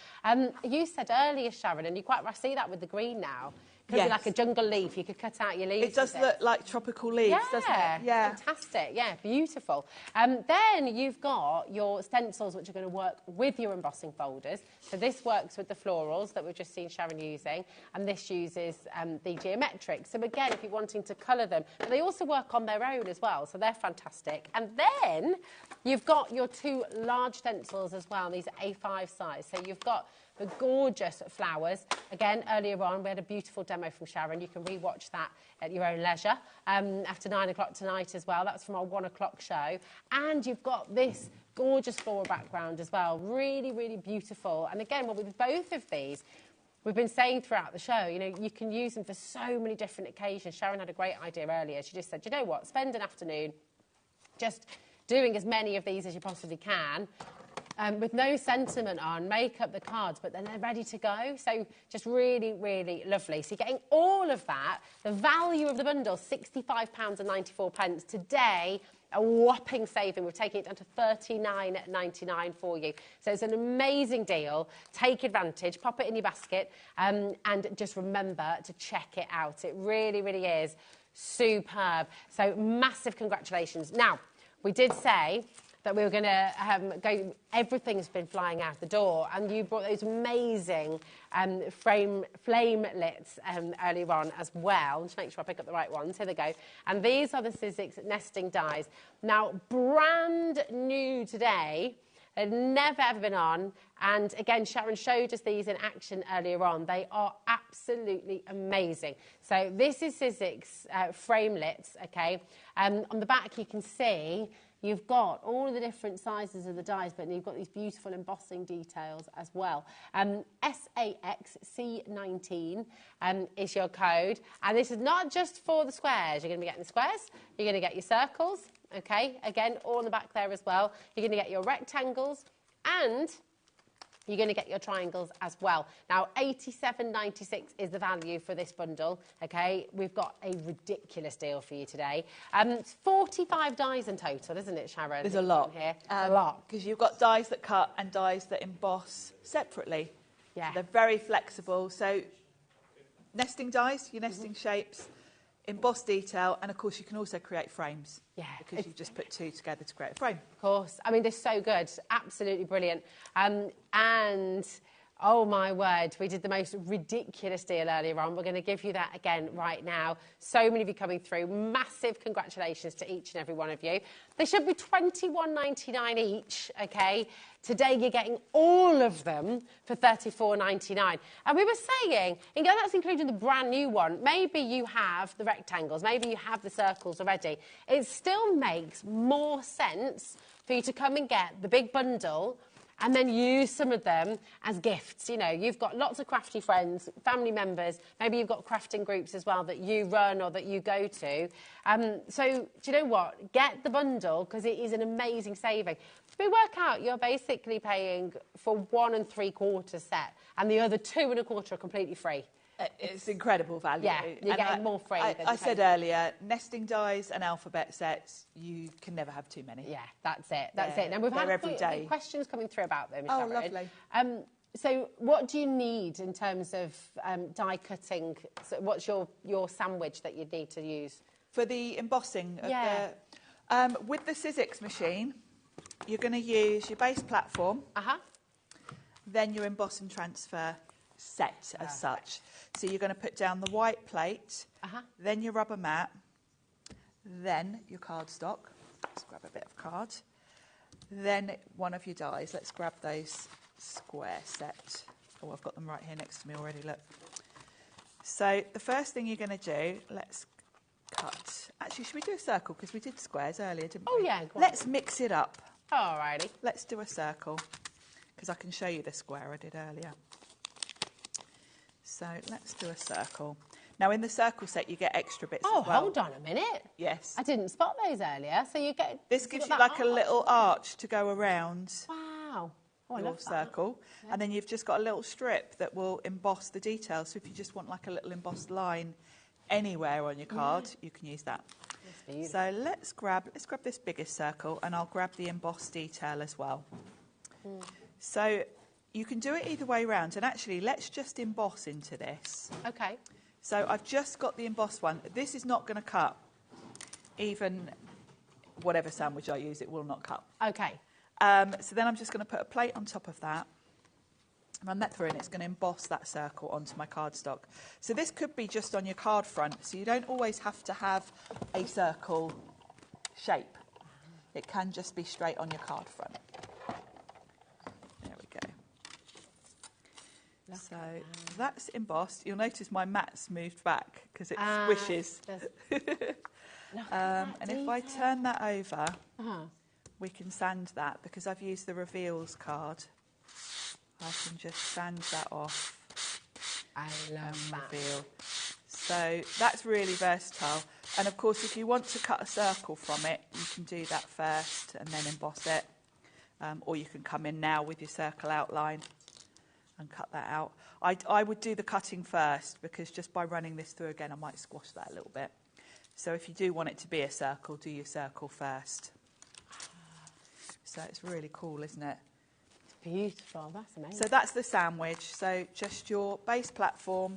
Speaker 2: You said earlier, Sharon, and you quite I see that with the green now. Could be like a jungle leaf. You could cut out your leaves.
Speaker 3: It does look like tropical leaves, doesn't it?
Speaker 2: Yeah, fantastic. Yeah, beautiful. Then you've got your stencils, which are going to work with your embossing folders. So this works with the florals that we've just seen Sharon using, and this uses the geometric. So again, if you're wanting to colour them, but they also work on their own as well, so they're fantastic. And then you've got your two large stencils as well. These are A5 size. So you've got the gorgeous flowers. Again, earlier on, we had a beautiful demo from Sharon. You can re-watch that at your own leisure after 9 o'clock tonight as well. That's from our 1 o'clock show. And you've got this gorgeous floral background as well. Really, really beautiful. And again, well, with both of these, we've been saying throughout the show, you know, you can use them for so many different occasions. Sharon had a great idea earlier. She just said, you know what, spend an afternoon just doing as many of these as you possibly can. With no sentiment on, make up the cards, but then they're ready to go. So just really, really lovely. So you're getting all of that. The value of the bundle, £65.94. Today, a whopping saving. We're taking it down to $39.99 for you. So it's an amazing deal. Take advantage, pop it in your basket, and just remember to check it out. It really, really is superb. So massive congratulations. Now, we did say that we were going to go, everything's been flying out the door, and you brought those amazing Framelets earlier on as well. Just make sure I pick up the right ones. Here they go. And these are the Sizzix nesting dies. Now, brand new today. Had never ever been on, and again Sharon showed us these in action earlier on. They are absolutely amazing. So this is Sizzix Framelets, okay. On the back you can see you've got all of the different sizes of the dies, but you've got these beautiful embossing details as well. SAXC19 is your code, and this is not just for the squares. You're going to be getting the squares, you're going to get your circles, okay, again, all in the back there as well. You're going to get your rectangles, and you're going to get your triangles as well. Now, $87.96 is the value for this bundle, okay? We've got a ridiculous deal for you today. It's 45 dies in total, isn't it, Sharon?
Speaker 3: There's a lot.
Speaker 2: Here. A lot.
Speaker 3: Because you've got dies that cut and dies that emboss separately.
Speaker 2: Yeah.
Speaker 3: So they're very flexible. So nesting dies, your nesting shapes, emboss detail, and of course you can also create frames.
Speaker 2: Yeah.
Speaker 3: Because you just put two together to create a frame.
Speaker 2: Of course. I mean, they're so good. Absolutely brilliant. And oh my word, we did the most ridiculous deal earlier on. We're going to give you that again right now. So many of you coming through. Massive congratulations to each and every one of you. They should be $21.99 each, okay? Today you're getting all of them for $34.99. And we were saying, you know, that's including the brand new one. Maybe you have the rectangles, maybe you have the circles already. It still makes more sense for you to come and get the big bundle and then use some of them as gifts. You know, you've got lots of crafty friends, family members, maybe you've got crafting groups as well that you run or that you go to. So, do you know what? Get the bundle, because it is an amazing saving. We work out you're basically paying for 1 3/4 set, and the other 2 1/4 are completely free.
Speaker 3: It's incredible value.
Speaker 2: Yeah, you're getting more free.
Speaker 3: I said earlier, nesting dies and alphabet sets, you can never have too many.
Speaker 2: Yeah, that's it. That's it. Now, we've had questions coming through about them,
Speaker 3: Oh,
Speaker 2: Sharon.
Speaker 3: lovely.
Speaker 2: So what do you need in terms of die cutting? So what's your sandwich that you'd need to use?
Speaker 3: For the embossing of with the Sizzix machine, you're going to use your base platform, then your emboss and transfer set as such. So you're going to put down the white plate, then your rubber mat, then your cardstock. Let's grab a bit of card. Then one of your dies. Let's grab those square set. Oh, I've got them right here next to me already, look. So the first thing you're going to do, let's cut. Actually, should we do a circle? Because we did squares earlier, didn't we?
Speaker 2: Oh, yeah. Go on.
Speaker 3: Let's mix it up.
Speaker 2: Alrighty.
Speaker 3: Let's do a circle, because I can show you the square I did earlier. So let's do a circle. Now, in the circle set, you get extra bits as well.
Speaker 2: Oh, hold on a minute.
Speaker 3: Yes.
Speaker 2: I didn't spot those earlier. So you get...
Speaker 3: This gives you like a little arch to go around
Speaker 2: Wow. Oh, I
Speaker 3: your
Speaker 2: love
Speaker 3: circle.
Speaker 2: That. Yeah.
Speaker 3: And then you've just got a little strip that will emboss the details. So if you just want like a little embossed line anywhere on your card, you can use that. So let's grab this biggest circle, and I'll grab the embossed detail as well. So you can do it either way round, and actually let's just emboss into this.
Speaker 2: Okay.
Speaker 3: So I've just got the embossed one. This is not going to cut. Even whatever sandwich I use, it will not cut.
Speaker 2: Okay.
Speaker 3: So then I'm just going to put a plate on top of that, run that through, and it's going to emboss that circle onto my cardstock. So this could be just on your card front, so you don't always have to have a circle shape. It can just be straight on your card front. There we go. So that's embossed. You'll notice my mat's moved back because it squishes. And if I turn that over, we can sand that, because I've used the reveals card. I can just sand that off.
Speaker 2: I love that.
Speaker 3: Reveal. So that's really versatile. And of course, if you want to cut a circle from it, you can do that first and then emboss it. Or you can come in now with your circle outline and cut that out. I would do the cutting first, because just by running this through again, I might squash that a little bit. So if you do want it to be a circle, do your circle first. So it's really cool, isn't it?
Speaker 2: It's beautiful. That's amazing.
Speaker 3: So that's the sandwich. So just your base platform,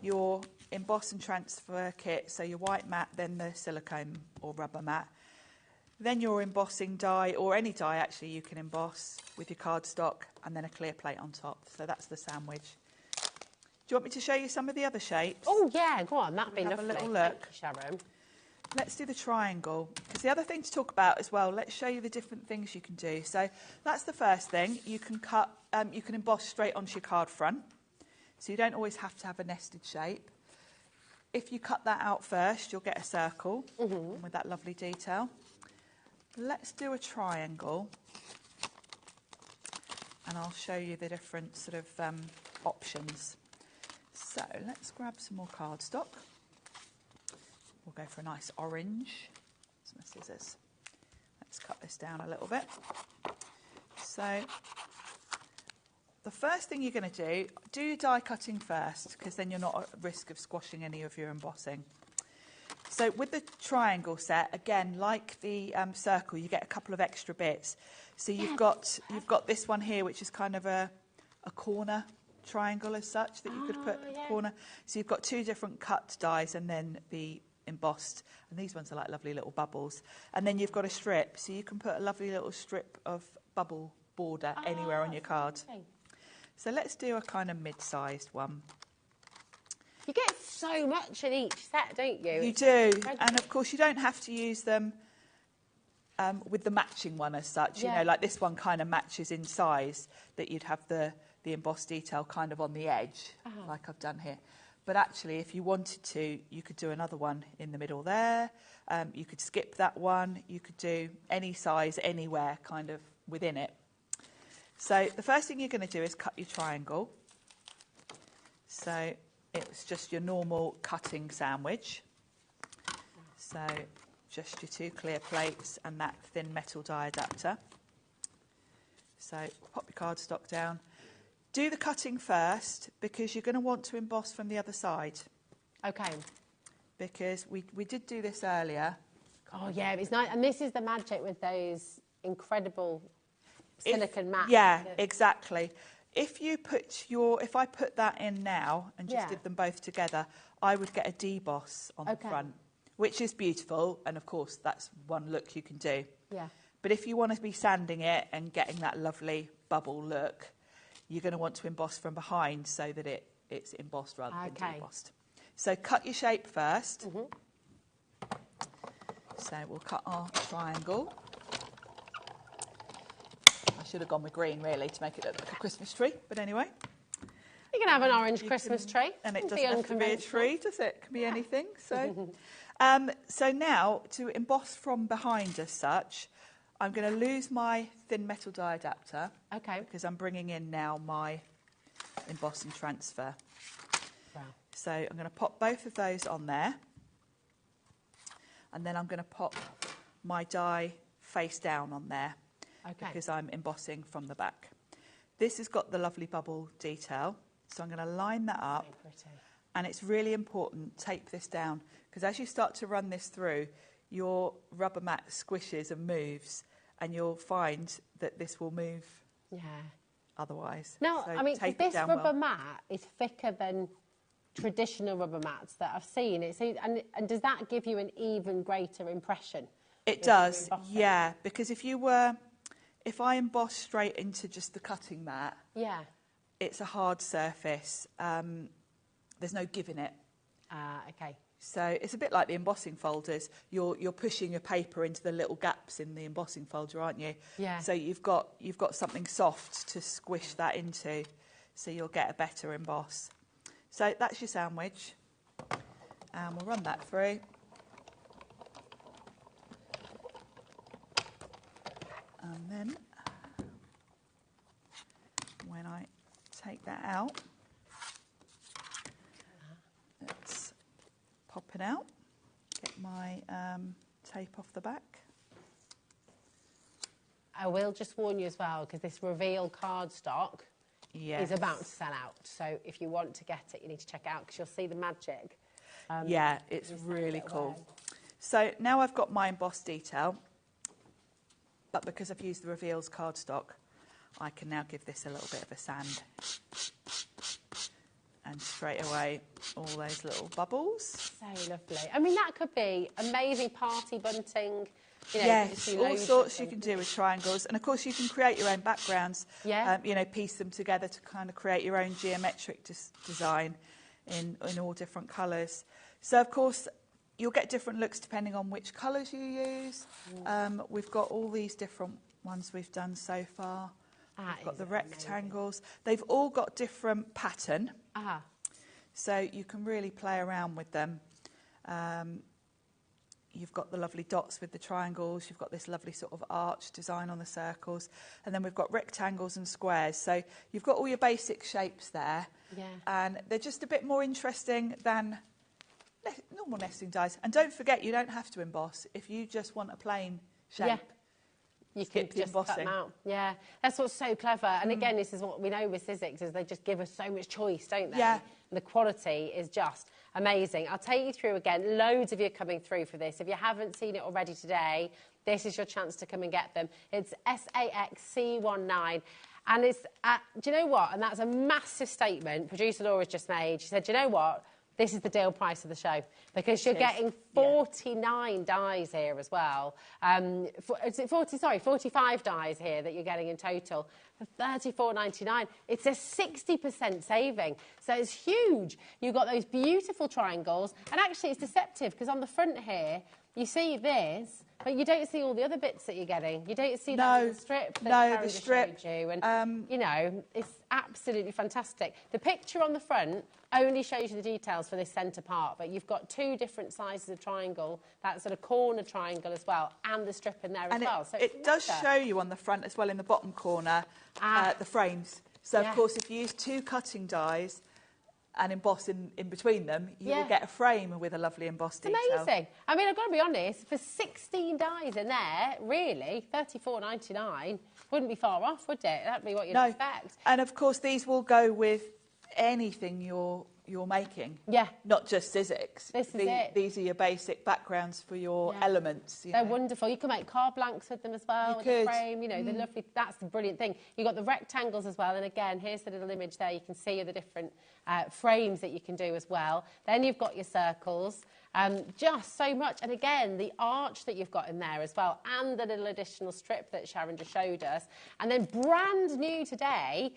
Speaker 3: your emboss and transfer kit, so your white mat, then the silicone or rubber mat, then your embossing die, or any die actually you can emboss with your cardstock, and then a clear plate on top. So that's the sandwich. Do you want me to show you some of the other shapes?
Speaker 2: Oh, yeah, go on. That'd be
Speaker 3: Have
Speaker 2: lovely.
Speaker 3: a little look.
Speaker 2: Thank you, Sharon.
Speaker 3: Let's do the triangle, because the other thing to talk about as well, let's show you the different things you can do. So that's the first thing. You can cut, you can emboss straight onto your card front, so you don't always have to have a nested shape. If you cut that out first, you'll get a circle with that lovely detail. Let's do a triangle, and I'll show you the different sort of options. So let's grab some more cardstock. We'll go for a nice orange. Some scissors. Let's cut this down a little bit. So the first thing you're going to do your die cutting first, because then you're not at risk of squashing any of your embossing. So with the triangle set, again, like the circle, you get a couple of extra bits. So you've got this one here, which is kind of a corner triangle as such, that you could put a corner. So you've got two different cut dies, and then the embossed, and these ones are like lovely little bubbles. And then you've got a strip, so you can put a lovely little strip of bubble border anywhere on your card.
Speaker 2: Okay.
Speaker 3: So let's do a kind of mid-sized one.
Speaker 2: You get so much in each set, don't you?
Speaker 3: You do, and of course you don't have to use them with the matching one as such. You know, like this one kind of matches in size, that you'd have the embossed detail kind of on the edge, like I've done here. But actually, if you wanted to, you could do another one in the middle there. You could skip that one. You could do any size, anywhere, kind of within it. So the first thing you're going to do is cut your triangle. So it's just your normal cutting sandwich. So just your two clear plates and that thin metal die adapter. So pop your cardstock down. Do the cutting first because you're going to want to emboss from the other side.
Speaker 2: Okay.
Speaker 3: Because we did do this earlier.
Speaker 2: Oh, yeah, it's nice. And this is the magic with those incredible silicone mats.
Speaker 3: Yeah, exactly. If I put that in now and just did them both together, I would get a deboss on the front, which is beautiful. And, of course, that's one look you can do.
Speaker 2: Yeah.
Speaker 3: But if you want to be sanding it and getting that lovely bubble look, you're going to want to emboss from behind so that it's embossed rather than debossed. So cut your shape first. So we'll cut our triangle. I should have gone with green, really, to make it look like a Christmas tree. But anyway.
Speaker 2: You can have an orange Christmas tree.
Speaker 3: And it doesn't have to be a tree, does it? It can be anything. So, so now, to emboss from behind as such, I'm going to lose my thin metal die adapter.
Speaker 2: Okay.
Speaker 3: Because I'm bringing in now my embossing transfer.
Speaker 2: Wow.
Speaker 3: So I'm going to pop both of those on there. And then I'm going to pop my die face down on there.
Speaker 2: Okay.
Speaker 3: Because I'm embossing from the back. This has got the lovely bubble detail. So I'm going to line that up.
Speaker 2: Very pretty.
Speaker 3: And it's really important, tape this down. Because as you start to run this through, your rubber mat squishes and moves. And you'll find that this will move otherwise.
Speaker 2: Now,
Speaker 3: so
Speaker 2: I mean, this
Speaker 3: down
Speaker 2: rubber
Speaker 3: well.
Speaker 2: mat is thicker than traditional rubber mats that I've seen. And does that give you an even greater impression?
Speaker 3: It does, yeah. Because if I emboss straight into just the cutting mat, it's a hard surface. There's no give in it.
Speaker 2: Okay.
Speaker 3: So it's a bit like the embossing folders. You're pushing your paper into the little gaps in the embossing folder, aren't you?
Speaker 2: Yeah.
Speaker 3: So you've got something soft to squish that into, so you'll get a better emboss. So that's your sandwich, and we'll run that through. And then when I take that out, let's pop it out, get my tape off the back.
Speaker 2: I will just warn you as well, because this reveal cardstock is about to sell out. So if you want to get it, you need to check it out, because you'll see the magic.
Speaker 3: Yeah, it's really cool. So now I've got my embossed detail, but because I've used the reveals cardstock, I can now give this a little bit of a sand. And straight away, all those little bubbles.
Speaker 2: So lovely. I mean, that could be amazing party bunting. You know,
Speaker 3: yes, all sorts you can do with triangles. And, of course, you can create your own backgrounds.
Speaker 2: Yeah.
Speaker 3: You know, piece them together to kind of create your own geometric design in all different colours. So, of course, you'll get different looks depending on which colours you use. We've got all these different ones we've done so far. We've got the rectangles. Amazing. They've all got different pattern. So you can really play around with them. You've got the lovely dots with the triangles. You've got this lovely sort of arch design on the circles. And then we've got rectangles and squares. So you've got all your basic shapes there.
Speaker 2: Yeah.
Speaker 3: And they're just a bit more interesting than normal nesting dies. And don't forget, you don't have to emboss. If you just want a plain shape,
Speaker 2: you can just cut them out. Yeah, that's what's so clever. And again, this is what we know with Sizzix, is they just give us so much choice, don't they?
Speaker 3: Yeah.
Speaker 2: And the quality is just amazing. I'll take you through again. Loads of you are coming through for this. If you haven't seen it already today, this is your chance to come and get them. It's SAXC19. And it's, do you know what? And that's a massive statement producer Laura's just made. She said, do you know what? This is the deal price of the show, because you're getting 49 dies here as well. Is it 45 dies here that you're getting in total for $34.99. It's a 60% saving, so it's huge. You've got those beautiful triangles, and actually it's deceptive, because on the front here, you see this, but you don't see all the other bits that you're getting. You don't see that little strip that Karen just showed you. And, you know, it's absolutely fantastic. The picture on the front only shows you the details for this centre part, but you've got two different sizes of triangle, that sort of corner triangle as well, and the strip in there as well. So
Speaker 3: it does show you on the front as well, in the bottom corner, the frames. So, of course, if you use two cutting dies, and emboss in between them, you will get a frame with a lovely embossed detail.
Speaker 2: Amazing. I mean, I've got to be honest, for 16 dies in there, really, $34.99 wouldn't be far off, would it? That'd be what you'd expect.
Speaker 3: And of course, these will go with anything you're making.
Speaker 2: Yeah.
Speaker 3: Not just Sizzix.
Speaker 2: This is it.
Speaker 3: These are your basic backgrounds for your elements.
Speaker 2: They're wonderful. You can make card blanks with them as well, with the frame. You know, they're lovely. That's the brilliant thing. You've got the rectangles as well. And again, here's the little image there. You can see the different frames that you can do as well. Then you've got your circles. Just so much. And again, the arch that you've got in there as well, and the little additional strip that Sharon just showed us. And then brand new today,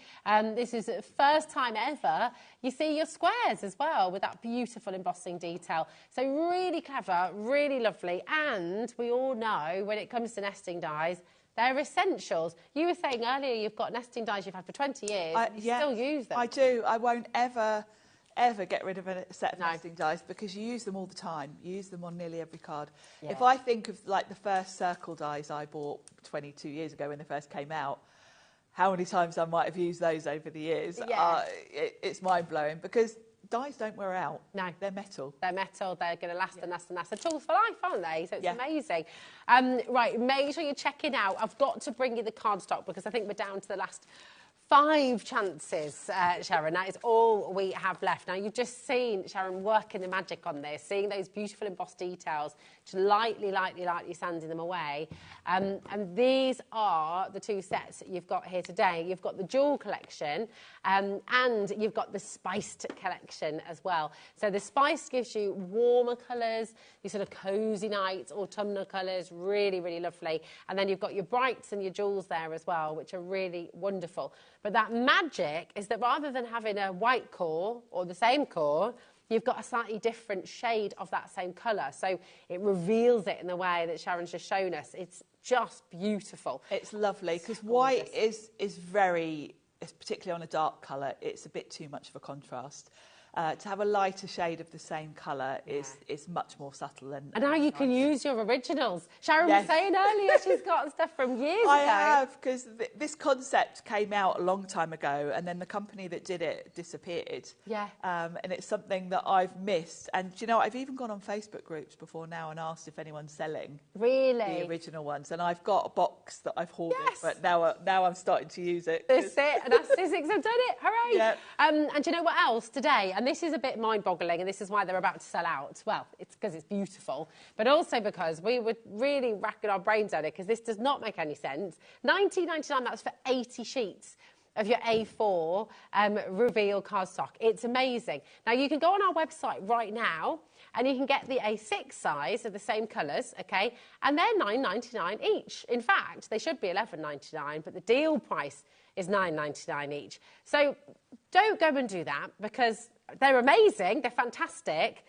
Speaker 2: this is the first time ever, you see your squares as well with that beautiful embossing detail. So really clever, really lovely. And we all know when it comes to nesting dies, they're essentials. You were saying earlier you've got nesting dies you've had for 20 years. You still use them.
Speaker 3: I do. I won't ever get rid of a set of nesting dies because you use them all the time. You use them on nearly every card. Yeah. If I think of like the first circle dies I bought 22 years ago when they first came out, how many times I might have used those over the years, it's mind-blowing because dies don't wear out. No. They're metal.
Speaker 2: They're metal. They're going to last and last and last. They're tools for life, aren't they? So it's amazing. Right, make sure you're checking out. I've got to bring you the cardstock because I think we're down to the last 5 chances, Sharon. That is all we have left. Now, you've just seen Sharon working the magic on this, seeing those beautiful embossed details, just lightly sanding them away. And these are the 2 sets that you've got here today. You've got the Jewel collection and you've got the Spiced collection as well. So the Spiced gives you warmer colours, these sort of cosy nights, autumnal colours, really, really lovely. And then you've got your Brights and your Jewels there as well, which are really wonderful. But that magic is that rather than having a white core or the same core, you've got a slightly different shade of that same colour. So it reveals it in the way that Sharon's just shown us. It's just beautiful.
Speaker 3: It's lovely because white is very, particularly on a dark colour, it's a bit too much of a contrast. To have a lighter shade of the same colour is much more subtle. And
Speaker 2: now you can use your originals. Sharon was saying earlier she's got stuff from years ago.
Speaker 3: I have, because this concept came out a long time ago and then the company that did it disappeared. Yeah. And it's something that I've missed. And, do you know, I've even gone on Facebook groups before now and asked if anyone's selling the original ones. And I've got a box that I've hoarded, but now I'm starting to use it.
Speaker 2: That's it. And that's Sizzix have done it. Hooray. Yeah. And do you know what else today? And this is a bit mind-boggling, and this is why they're about to sell out. Well, it's because it's beautiful, but also because we were really racking our brains on it, because this does not make any sense. $19.99, that's for 80 sheets of your A4 reveal cardstock. It's amazing. Now, you can go on our website right now, and you can get the A6 size of the same colours, OK? And they're $9.99 each. In fact, they should be $11.99, but the deal price is $9.99 each. So don't go and do that, because they're amazing, they're fantastic.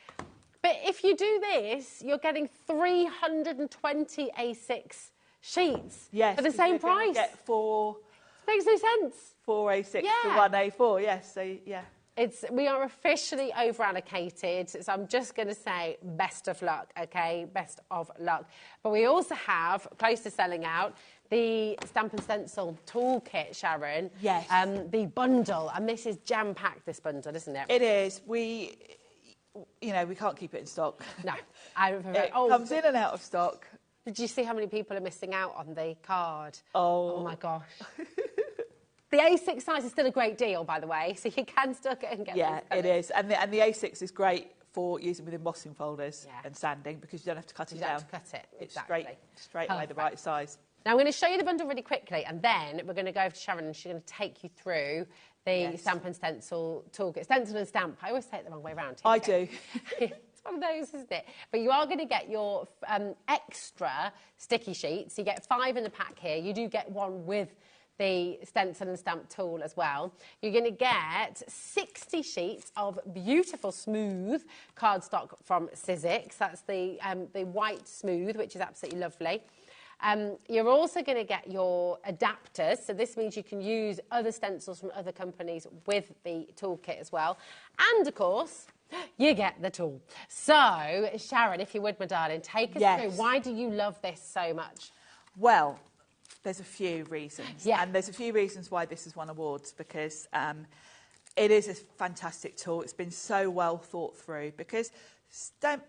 Speaker 2: But if you do this, you're getting 320 A6 sheets for the same price.
Speaker 3: Get 4...
Speaker 2: Makes no sense.
Speaker 3: 4 A6 to 1 A4, yes, so yeah.
Speaker 2: We are officially over-allocated, so I'm just going to say best of luck, OK? Best of luck. But we also have, close to selling out, the Stamp and Stencil toolkit, Sharon.
Speaker 3: Yes.
Speaker 2: The bundle, and this is jam-packed, this bundle, isn't it?
Speaker 3: It is. We can't keep it in stock.
Speaker 2: No.
Speaker 3: It comes in and out of stock.
Speaker 2: Did you see how many people are missing out on the card?
Speaker 3: Oh
Speaker 2: my gosh. The A6 size is still a great deal, by the way, so you can still get and get
Speaker 3: Yeah, it is. And the A6 is great for using with embossing folders and sanding, because you don't have to cut it down.
Speaker 2: You don't have to cut it.
Speaker 3: It's straight away the right size.
Speaker 2: Now, I'm going to show you the bundle really quickly, and then we're going to go over to Sharon, and she's going to take you through the Stamp and Stencil toolkit. Stencil and Stamp. I always say it the wrong way around.
Speaker 3: I do.
Speaker 2: It's one of those, isn't it? But you are going to get your extra sticky sheets. You get 5 in the pack here. You do get one with the Stencil and Stamp tool as well. You're going to get 60 sheets of beautiful smooth cardstock from Sizzix. That's the white smooth, which is absolutely lovely. You're also going to get your adapters, so this means you can use other stencils from other companies with the toolkit as well. And, of course, you get the tool. So, Sharon, if you would, my darling, take us through. Why do you love this so much?
Speaker 3: Well, there's a few reasons. Yeah. And there's a few reasons why this has won awards, because It is a fantastic tool. It's been so well thought through because stamp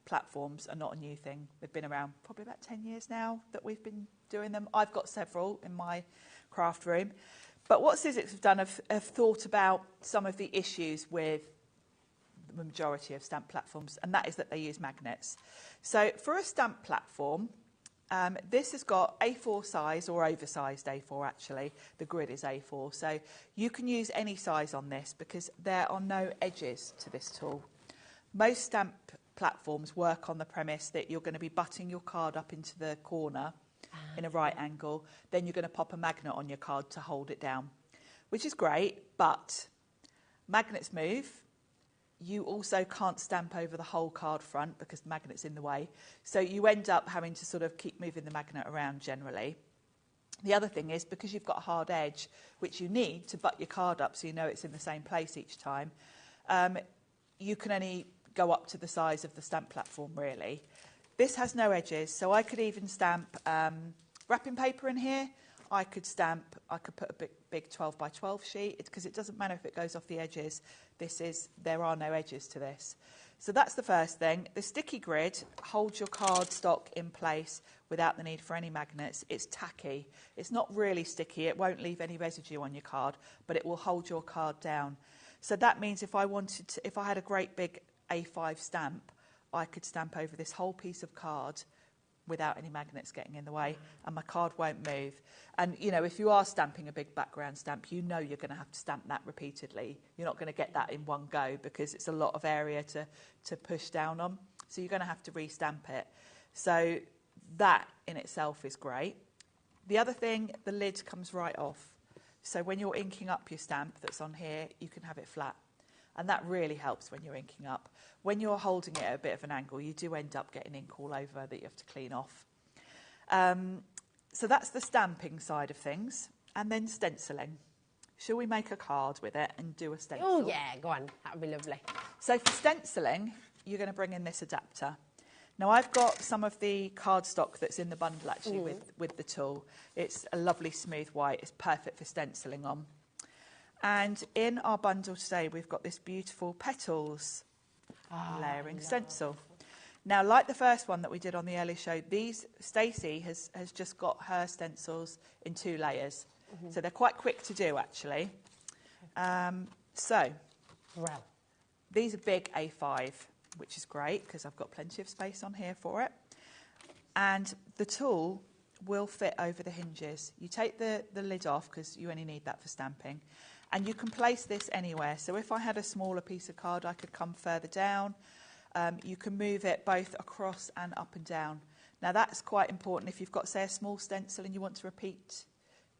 Speaker 3: platforms are not a new thing. They've been around probably about 10 years now that we've been doing them. I've got several in my craft room. But what Sizzix have done have thought about some of the issues with the majority of stamp platforms, and that is that they use magnets. So for a stamp platform, this has got A4 size or oversized A4 actually. The grid is A4, so you can use any size on this because there are no edges to this tool. Most stamp platforms work on the premise that you're going to be butting your card up into the corner in a right angle, then you're going to pop a magnet on your card to hold it down, which is great, but magnets move. You also can't stamp over the whole card front because the magnet's in the way. So you end up having to sort of keep moving the magnet around generally. The other thing is because you've got a hard edge, which you need to butt your card up so you know it's in the same place each time, you can only go up to the size of the stamp platform really. This has no edges, so I could even stamp wrapping paper in here. I could put a big 12 by 12 sheet because it doesn't matter if it goes off the edges. There are no edges to this. So that's the first thing. The sticky grid holds your cardstock in place without the need for any magnets. It's tacky. It's not really sticky. It won't leave any residue on your card, but it will hold your card down. So that means if I had a great big A5 stamp, I could stamp over this whole piece of card without any magnets getting in the way, and my card won't move. And, you know, if you are stamping a big background stamp, you know you're going to have to stamp that repeatedly. You're not going to get that in one go because it's a lot of area to push down on. So you're going to have to re-stamp it. So that in itself is great. The other thing, the lid comes right off. So when you're inking up your stamp that's on here, you can have it flat. And that really helps when you're inking up. When you're holding it at a bit of an angle, you do end up getting ink all over that you have to clean off. So that's the stamping side of things. And then stenciling. Shall we make a card with it and do a stencil?
Speaker 2: Oh, yeah, go on. That would be lovely.
Speaker 3: So for stenciling, you're going to bring in this adapter. Now, I've got some of the cardstock that's in the bundle, actually, with the tool. It's a lovely smooth white. It's perfect for stenciling on. And in our bundle today, we've got this beautiful petals layering stencil. Now, like the first one that we did on the early show, Stacy has just got her stencils in 2 layers. So they're quite quick to do, actually. These are big A5, which is great because I've got plenty of space on here for it. And the tool will fit over the hinges. You take the lid off because you only need that for stamping. And you can place this anywhere. So if I had a smaller piece of card, I could come further down. You can move it both across and up and down. Now, that's quite important. If you've got, say, a small stencil and you want to repeat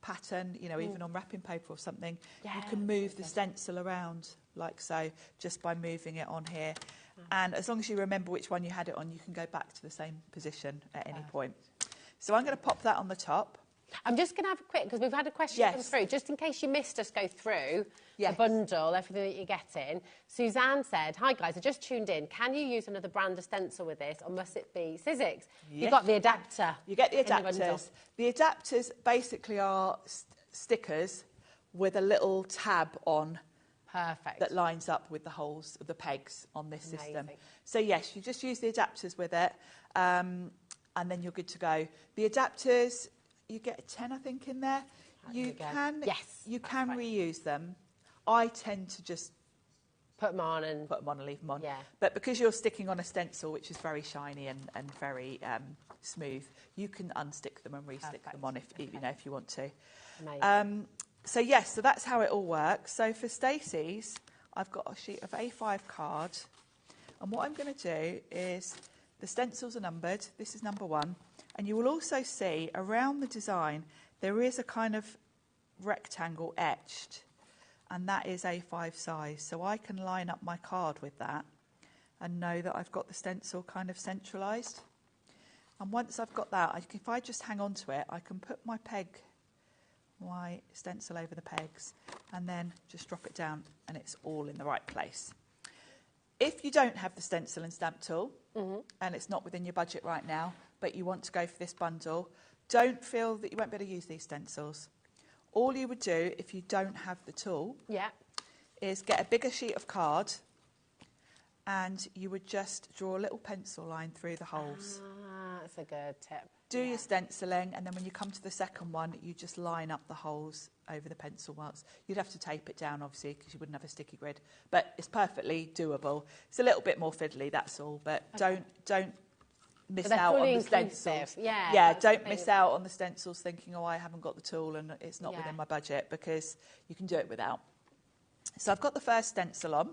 Speaker 3: pattern, you know, even on wrapping paper or something, you can move the stencil around like so, just by moving it on here. And as long as you remember which one you had it on, you can go back to the same position at any point. So I'm going to pop that on the top.
Speaker 2: I'm just going to have a quick, because we've had a question come through, just in case you missed us go through the bundle, everything that you're getting. Suzanne said, hi guys, I just tuned in. Can you use another brand of stencil with this, or must it be Sizzix? You've got the adapter.
Speaker 3: You get the adapters. The adapters basically are stickers with a little tab on.
Speaker 2: Perfect.
Speaker 3: That lines up with the holes, the pegs on this system. So yes, you just use the adapters with it, and then you're good to go. The adapters, you get a 10, I think, in there. You can reuse them. I tend to just
Speaker 2: put them on and
Speaker 3: leave them on. Yeah. But because you're sticking on a stencil, which is very shiny and very smooth, you can unstick them and re-stick them on if you want to. Amazing. So yes, so that's how it all works. So for Stacey's, I've got a sheet of A5 card, and what I'm going to do is the stencils are numbered. This is number 1, and you will also see around the design there is a kind of rectangle etched, and that is A5 size. So I can line up my card with that and know that I've got the stencil kind of centralised. And once I've got that, if I just hang on to it, I can put my stencil over the pegs and then just drop it down, and it's all in the right place. If you don't have the stencil and stamp tool, and it's not within your budget right now, but you want to go for this bundle, don't feel that you won't be able to use these stencils. all you would do if you don't have the tool
Speaker 2: Yeah.
Speaker 3: is get a bigger sheet of card and you would just draw a little pencil line through the holes.
Speaker 2: Ah, that's a good tip.
Speaker 3: Do your stenciling, and then when you come to the second one, you just line up the holes over the pencil marks. You'd have to tape it down, obviously, because you wouldn't have a sticky grid, but it's perfectly doable. It's a little bit more fiddly, that's all, but don't miss out on the stencils.
Speaker 2: Yeah,
Speaker 3: don't miss out on the stencils thinking, oh, I haven't got the tool and it's not within my budget, because you can do it without. So I've got the first stencil on,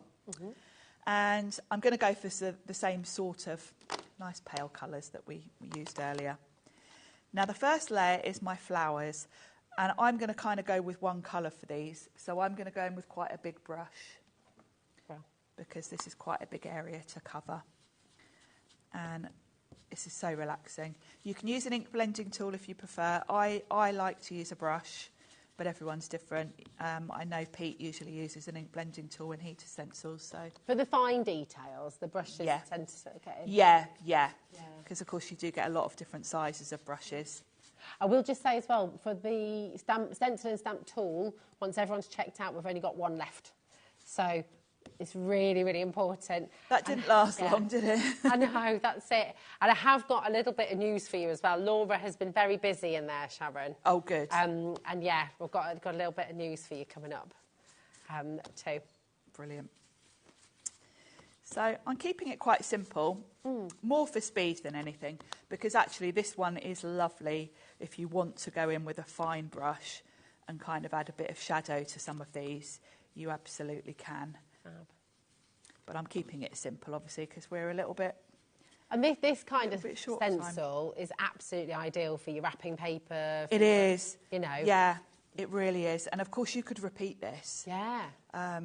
Speaker 3: and I'm going to go for the same sort of nice pale colours that we used earlier. Now the first layer is my flowers, and I'm going to kind of go with one colour for these. So I'm going to go in with quite a big brush, because this is quite a big area to cover. And this is so relaxing. You can use an ink blending tool if you prefer. I like to use a brush, but everyone's different. I know Pete usually uses an ink blending tool when he does stencils. So
Speaker 2: for the fine details, the brushes tend to get in.
Speaker 3: Yeah. Because of course you do get a lot of different sizes of brushes.
Speaker 2: I will just say as well, for the stencil and stamp tool, once everyone's checked out, we've only got one left. So it's really, really important.
Speaker 3: That didn't last long, did it?
Speaker 2: I know, that's it. And I have got a little bit of news for you as well. Laura has been very busy in there, Sharon.
Speaker 3: Oh, good.
Speaker 2: And yeah, we've got a little bit of news for you coming up too.
Speaker 3: Brilliant. So I'm keeping it quite simple, more for speed than anything, because actually this one is lovely if you want to go in with a fine brush and kind of add a bit of shadow to some of these. You absolutely can. But I'm keeping it simple, obviously, because we're a little bit...
Speaker 2: And this kind of stencil is absolutely ideal for your wrapping paper.
Speaker 3: It is.
Speaker 2: You know.
Speaker 3: Yeah, it really is. And, of course, you could repeat this.
Speaker 2: Yeah.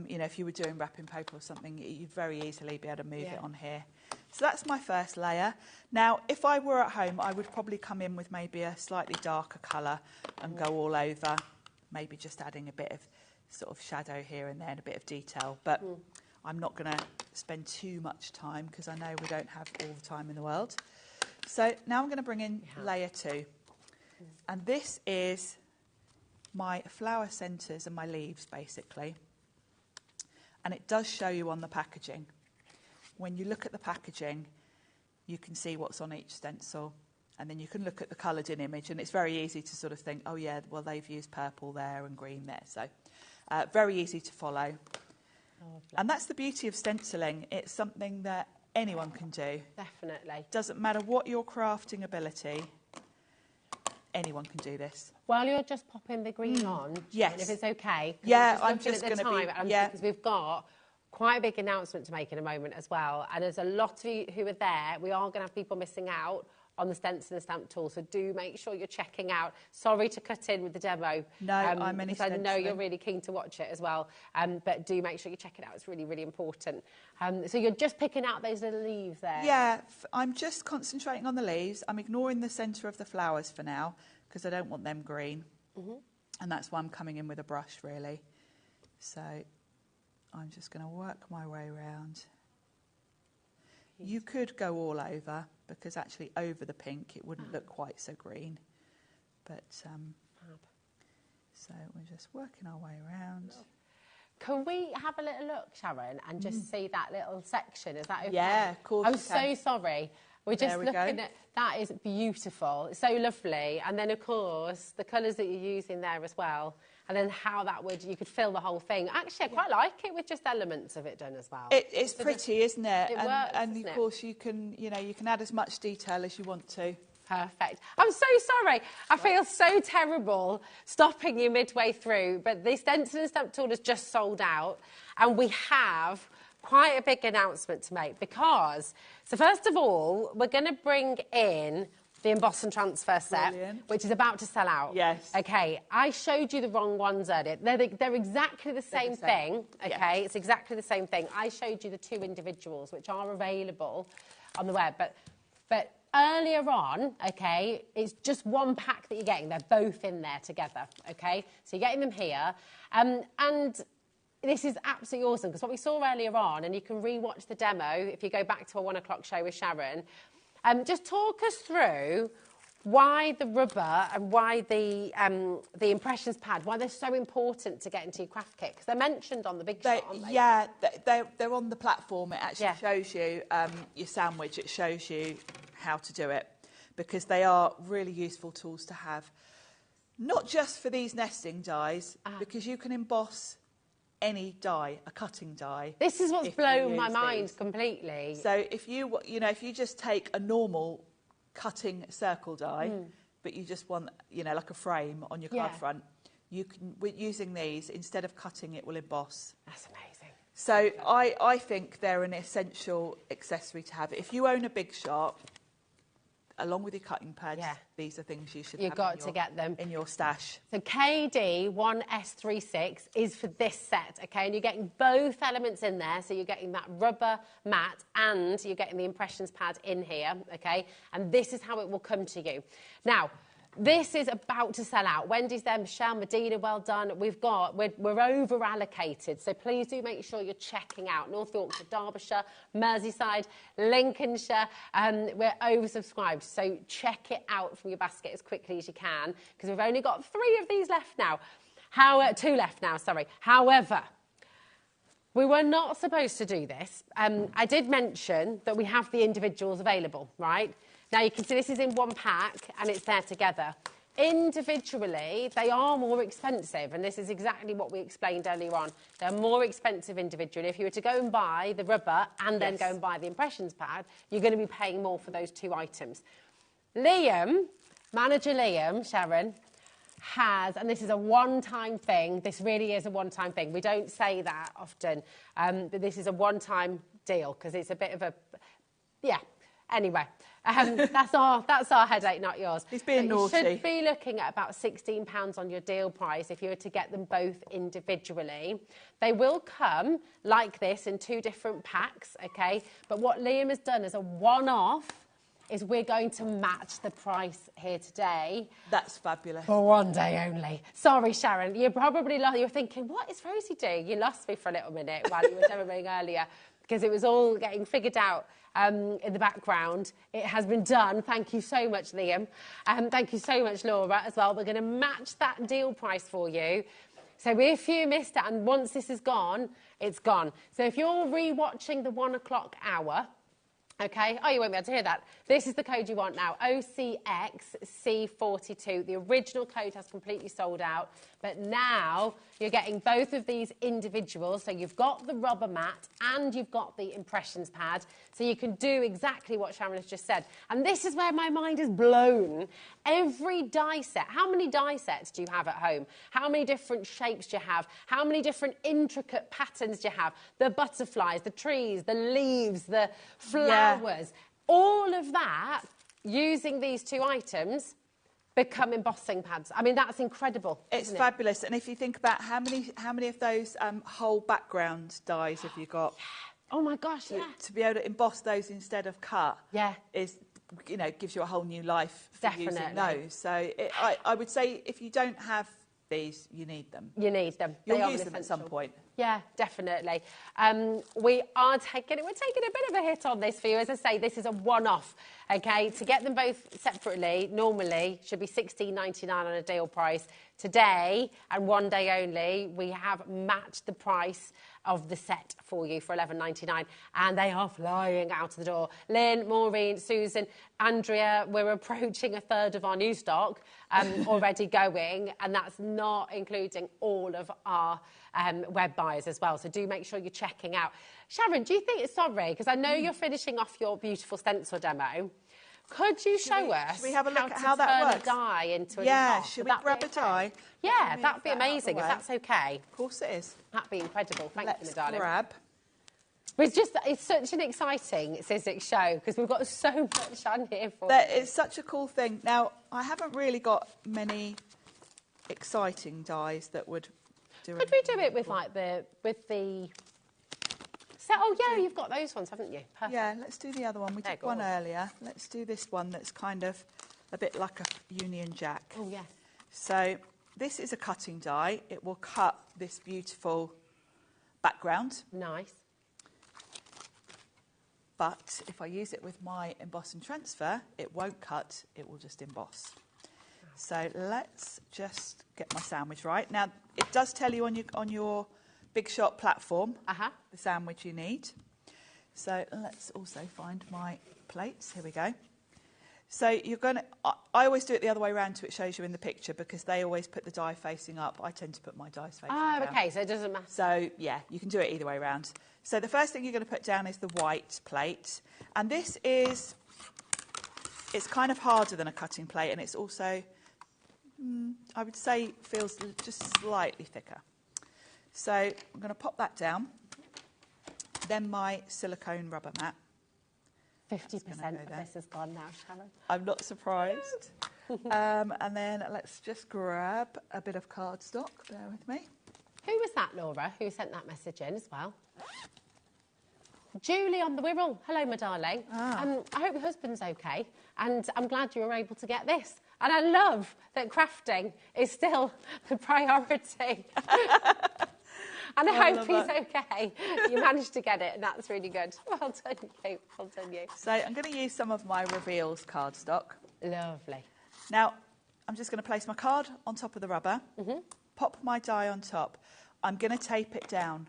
Speaker 3: You know, if you were doing wrapping paper or something, you'd very easily be able to move it on here. So that's my first layer. Now, if I were at home, I would probably come in with maybe a slightly darker colour and go all over, maybe just adding a bit of sort of shadow here and there and a bit of detail. But I'm not going to spend too much time because I know we don't have all the time in the world. So now I'm going to bring in layer 2. And this is my flower centres and my leaves, basically. And it does show you on the packaging. When you look at the packaging, you can see what's on each stencil. And then you can look at the coloured in image, and it's very easy to sort of think, oh, yeah, well, they've used purple there and green there. So very easy to follow. And that's the beauty of stenciling. It's something that anyone can do.
Speaker 2: Definitely.
Speaker 3: Doesn't matter what your crafting ability, anyone can do this.
Speaker 2: While you're just popping the green on,
Speaker 3: yes,
Speaker 2: if it's okay.
Speaker 3: Yeah,
Speaker 2: I'm just going to be. Because we've got quite a big announcement to make in a moment as well. And there's a lot of you who are there. We are going to have people missing out on the stencil and stamp tool, so do make sure you're checking out. Sorry to cut in with the demo.
Speaker 3: No, I'm any
Speaker 2: because I know you're really keen to watch it as well, but do make sure you check it out. It's really, really important. So you're just picking out those little leaves there?
Speaker 3: Yeah, I'm just concentrating on the leaves. I'm ignoring the centre of the flowers for now because I don't want them green. And that's why I'm coming in with a brush, really. So I'm just going to work my way around. You could go all over, because actually over the pink it wouldn't look quite so green. But so we're just working our way around.
Speaker 2: Can we have a little look, Sharon, and just see that little section? Is that okay?
Speaker 3: Yeah, of course.
Speaker 2: I'm so sorry. We're just looking at that. Is beautiful. It's so lovely. And then of course the colours that you're using there as well. And then how that would, you could fill the whole thing. Actually, I quite like it with just elements of it done as well.
Speaker 3: It's pretty, isn't it?
Speaker 2: It works,
Speaker 3: and of course you can, you can add as much detail as you want to.
Speaker 2: Perfect. I'm so sorry. I feel so terrible stopping you midway through, but the stencil and stamp tool is just sold out, and we have quite a big announcement to make because, so first of all, we're going to bring in the emboss and transfer set, which is about to sell out.
Speaker 3: Yes.
Speaker 2: Okay, I showed you the wrong ones earlier. They're exactly the same thing, okay? It's exactly the same thing. I showed you the 2 individuals, which are available on the web, but earlier on, okay, it's just one pack that you're getting. They're both in there together, okay? So you're getting them here. And this is absolutely awesome, because what we saw earlier on, and you can re-watch the demo if you go back to a 1 o'clock show with Sharon, just talk us through why the rubber and why the impressions pad, why they're so important to get into your craft kit, because they're mentioned on the big shot, aren't they?
Speaker 3: Yeah, they're on the platform. It actually shows you your sandwich. It shows you how to do it, because they are really useful tools to have. Not just for these nesting dies, because you can emboss any die, a cutting die.
Speaker 2: This is what's blown my mind completely.
Speaker 3: So if if you just take a normal cutting circle die, but you just want, like a frame on your card front, you can, using these, instead of cutting, it will emboss.
Speaker 2: That's amazing.
Speaker 3: So I think they're an essential accessory to have. If you own a big shop, along with your cutting pads, these are things you should have
Speaker 2: to get them
Speaker 3: in your stash.
Speaker 2: So KD1S36 is for this set, okay? And you're getting both elements in there. So you're getting that rubber mat and you're getting the impressions pad in here, okay? And this is how it will come to you. Now, this is about to sell out. Wendy's there, Michelle, Medina, well done. We're over allocated, so please do make sure you're checking out North Yorkshire, Derbyshire, Merseyside, Lincolnshire. We're oversubscribed, so check it out from your basket as quickly as you can, because we've only got 3 of these left now. 2 left now, sorry. However, we were not supposed to do this. I did mention that we have the individuals available, right? Now, you can see this is in one pack and it's there together. Individually, they are more expensive, and this is exactly what we explained earlier on. They're more expensive individually. If you were to go and buy the rubber and then go and buy the impressions pad, you're going to be paying more for those 2 items. Liam, manager Liam, Sharon, has, and this is a one-time thing, this really is a one-time thing. We don't say that often, but this is a one-time deal, because it's a bit of a, anyway. That's our headache, not yours.
Speaker 3: He's being naughty.
Speaker 2: You should be looking at about £16 on your deal price if you were to get them both individually. They will come like this in 2 different packs, okay? But what Liam has done as a one-off is we're going to match the price here today.
Speaker 3: That's fabulous.
Speaker 2: For one day only. Sorry, Sharon, you're thinking, what is Rosie doing? You lost me for a little minute while you were demoing earlier, because it was all getting figured out in the background. It has been done. Thank you so much, Liam. Thank you so much, Laura, as well. We're going to match that deal price for you. So if you missed it, and once this is gone, it's gone. So if you're re-watching the 1 o'clock hour, okay, oh, you won't be able to hear that. This is the code you want now, OCXC42. The original code has completely sold out, but now you're getting both of these individuals. So you've got the rubber mat and you've got the impressions pad, so you can do exactly what Sharon has just said. And this is where my mind is blown. Every die set, how many die sets do you have at home? How many different shapes do you have? How many different intricate patterns do you have? The butterflies, the trees, the leaves, the flowers, all of that, using these 2 items, become embossing pads. I mean, that's incredible.
Speaker 3: It's fabulous. And if you think about how many of those whole background dies have you got?
Speaker 2: Oh my gosh,
Speaker 3: To be able to emboss those instead of cut, is, gives you a whole new life for using those. So I would say if you don't have these, you need them.
Speaker 2: You need them.
Speaker 3: You'll use them at some point.
Speaker 2: Yeah, definitely. We're taking a bit of a hit on this for you. As I say, this is a one-off, okay? To get them both separately, normally, should be £16.99 on a deal price. Today, and one day only, we have matched the price of the set for you for £11.99, and they are flying out of the door. Lynn, Maureen, Susan, Andrea, we're approaching a third of our new stock already going, and that's not including all of our web buyers as well. So do make sure you're checking out. Sharon, do you think it's sorry? Because I know you're finishing off your beautiful stencil demo. Could you show us
Speaker 3: should we have a look at how
Speaker 2: that
Speaker 3: that
Speaker 2: works?
Speaker 3: works?
Speaker 2: A die into a
Speaker 3: should we grab a die?
Speaker 2: Yeah, that'd be amazing if that's okay.
Speaker 3: Of course it is.
Speaker 2: That'd be incredible. Thank you, my darling.
Speaker 3: Grab.
Speaker 2: It's such an exciting Sizzix show because we've got so much on here for you.
Speaker 3: It's such a cool thing. Now, I haven't really got many exciting dies that would do it.
Speaker 2: Could we do it with the set? Oh yeah, you've got those ones, haven't you? Perfect.
Speaker 3: Yeah, let's do the other one. We did one earlier. Let's do this one that's kind of a bit like a Union Jack.
Speaker 2: Oh yeah.
Speaker 3: So this is a cutting die. It will cut this beautiful background.
Speaker 2: Nice.
Speaker 3: but if I use it with my emboss and transfer, it won't cut, it will just emboss. So let's just get my sandwich right. Now, it does tell you on your Big Shot platform the sandwich you need. So let's also find my plates. Here we go. So you're going to, I always do it the other way around so it shows you in the picture, because they always put the die facing up. I tend to put my dies facing down.
Speaker 2: Okay, so it doesn't matter.
Speaker 3: So yeah, you can do it either way around. So the first thing you're going to put down is the white plate. And this is, it's kind of harder than a cutting plate, and it's also, I would say, feels just slightly thicker. So I'm going to pop that down. Then my silicone rubber mat.
Speaker 2: 50% of this is gone now, Sharon.
Speaker 3: I'm not surprised. And then let's just grab a bit of cardstock. Bear with me.
Speaker 2: Who was that, Laura, who sent that message in as well? Julie on the Wirral. Hello, my darling. I hope your husband's okay, and I'm glad you were able to get this. And I love that crafting is still the priority. And I hope he's okay. You managed to get it, and that's really good. Well done, you. Well done, you.
Speaker 3: So I'm going to use some of my Reveals cardstock.
Speaker 2: Lovely.
Speaker 3: Now, I'm just going to place my card on top of the rubber, pop my die on top. I'm going to tape it down,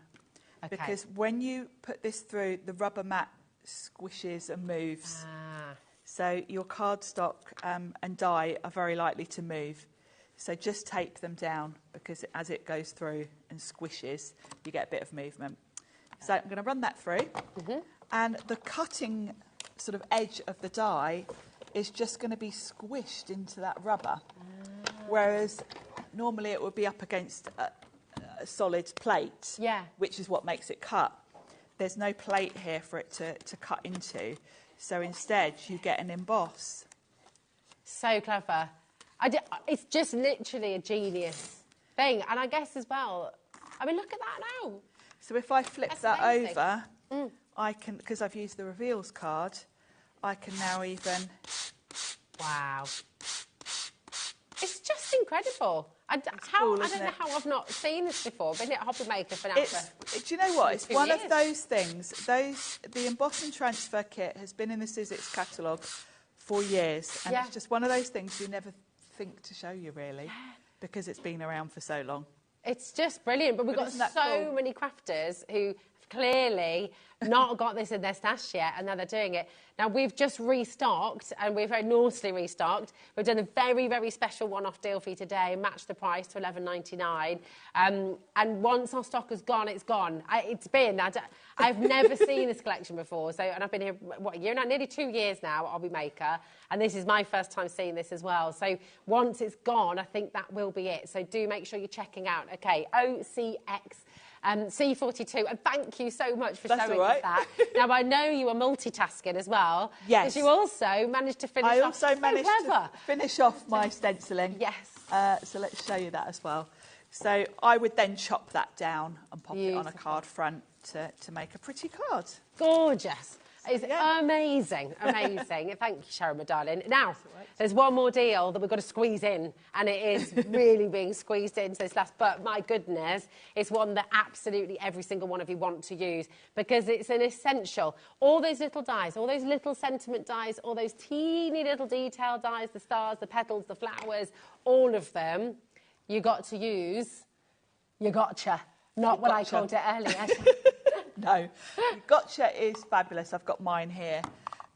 Speaker 3: because when you put this through, the rubber mat squishes and moves. So your cardstock and die are very likely to move. So just tape them down, because as it goes through and squishes, you get a bit of movement. So I'm going to run that through. And the cutting sort of edge of the die is just going to be squished into that rubber. Whereas normally it would be up against a solid plate, which is what makes it cut. There's no plate here for it to cut into. So instead, you get an emboss.
Speaker 2: So clever. It's just literally a genius thing. And I guess as well, I mean, look at that now.
Speaker 3: So if I flip that over, I can, because I've used the Reveals card, I can now even...
Speaker 2: Wow. It's just incredible. I don't know how I've not seen this before. Been at HobbyMaker for now.
Speaker 3: Do you know what? It's one
Speaker 2: years.
Speaker 3: of those things. The Emboss and Transfer kit has been in the Sizzix catalogue for years. And it's just one of those things you never think to show you, really, because it's been around for so long.
Speaker 2: It's just brilliant. But we've got so many crafters who clearly not got this in their stash yet, and now they're doing it. Now, we've just restocked, and we've very naughtily restocked. We've done a very, very special one-off deal for you today, matched the price to $11.99. And once our stock has gone, it's gone. I've never seen this collection before. So, and I've been here, what, a year now? Nearly 2 years now at HobbyMaker, and this is my first time seeing this as well. So once it's gone, I think that will be it. So do make sure you're checking out. Okay, OCX. C42, and thank you so much for showing us that. Now, I know you were multitasking as well.
Speaker 3: Yes.
Speaker 2: Because you also managed to finish
Speaker 3: I
Speaker 2: off.
Speaker 3: also managed to finish off my stenciling.
Speaker 2: Yes.
Speaker 3: So let's show you that as well. So I would then chop that down and pop it on a card front to make a pretty card.
Speaker 2: Gorgeous. It's amazing, amazing. Thank you, Sharon, my darling. Now, there's one more deal that we've got to squeeze in, and it is really being squeezed into this last, but my goodness, it's one that absolutely every single one of you want to use, because it's an essential. All those little dies, all those little sentiment dies, all those teeny little detail dies, the stars, the petals, the flowers, all of them, you got to use your gotcha, not what I called it earlier.
Speaker 3: No, gotcha is fabulous. I've got mine here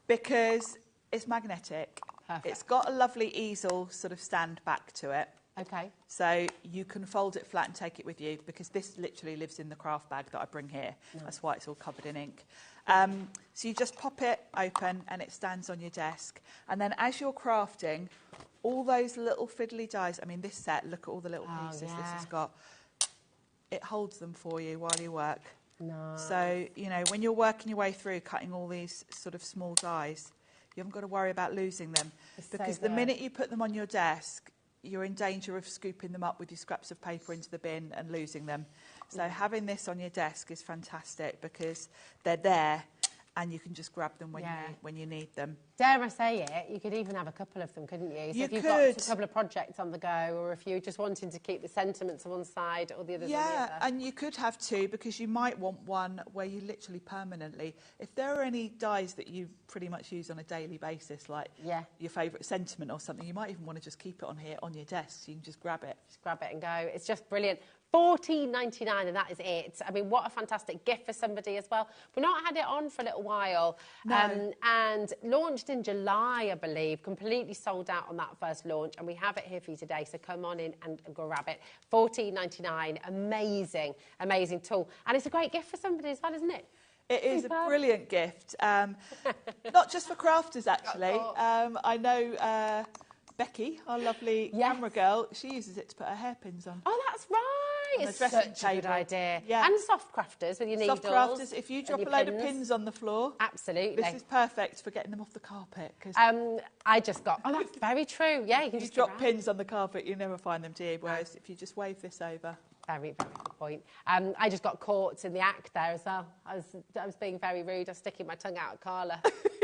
Speaker 3: because it's magnetic.
Speaker 2: Perfect.
Speaker 3: It's got a lovely easel sort of stand back to it.
Speaker 2: Okay.
Speaker 3: So you can fold it flat and take it with you, because this literally lives in the craft bag that I bring here. That's why it's all covered in ink. So you just pop it open and it stands on your desk. And then as you're crafting, all those little fiddly dies, I mean, this set, look at all the little pieces this has got. It holds them for you while you work.
Speaker 2: No.
Speaker 3: So, you know, when you're working your way through cutting all these sort of small dies, you haven't got to worry about losing them. Because the minute you put them on your desk, you're in danger of scooping them up with your scraps of paper into the bin and losing them. So having this on your desk is fantastic, because they're there and you can just grab them when you need them.
Speaker 2: Dare I say it, you could even have a couple of them, couldn't you? So if you've got a couple of projects on the go, or if you're just wanting to keep the sentiments on one side or the others on the other.
Speaker 3: Yeah, and you could have two, because you might want one where you literally permanently, if there are any dies that you pretty much use on a daily basis, like your favourite sentiment or something, you might even want to just keep it on here on your desk, so you can just grab it.
Speaker 2: Just grab it and go. It's just brilliant. $14.99 and that is it. I mean, what a fantastic gift for somebody as well. We've not had it on for a little while.
Speaker 3: No.
Speaker 2: And launched in July, I believe, completely sold out on that first launch, and we have it here for you today, so come on in and grab it. $14.99, amazing, amazing tool. And it's a great gift for somebody as well, isn't it?
Speaker 3: It is a brilliant gift, not just for crafters, actually. I know Becky, our lovely camera girl, she uses it to put her hairpins on.
Speaker 2: Oh, that's right. It's such a good idea.
Speaker 3: Yeah.
Speaker 2: And soft crafters with your needles.
Speaker 3: Soft crafters, if you drop a load of pins on the floor.
Speaker 2: Absolutely.
Speaker 3: This is perfect for getting them off the carpet.
Speaker 2: I just got, oh, that's very true. Yeah, you can just
Speaker 3: drop pins on the carpet, you never find them, do you? Whereas if you just wave this over.
Speaker 2: Very, very good point. I just got caught in the act there as well. I was being very rude. I was sticking my tongue out at Carla.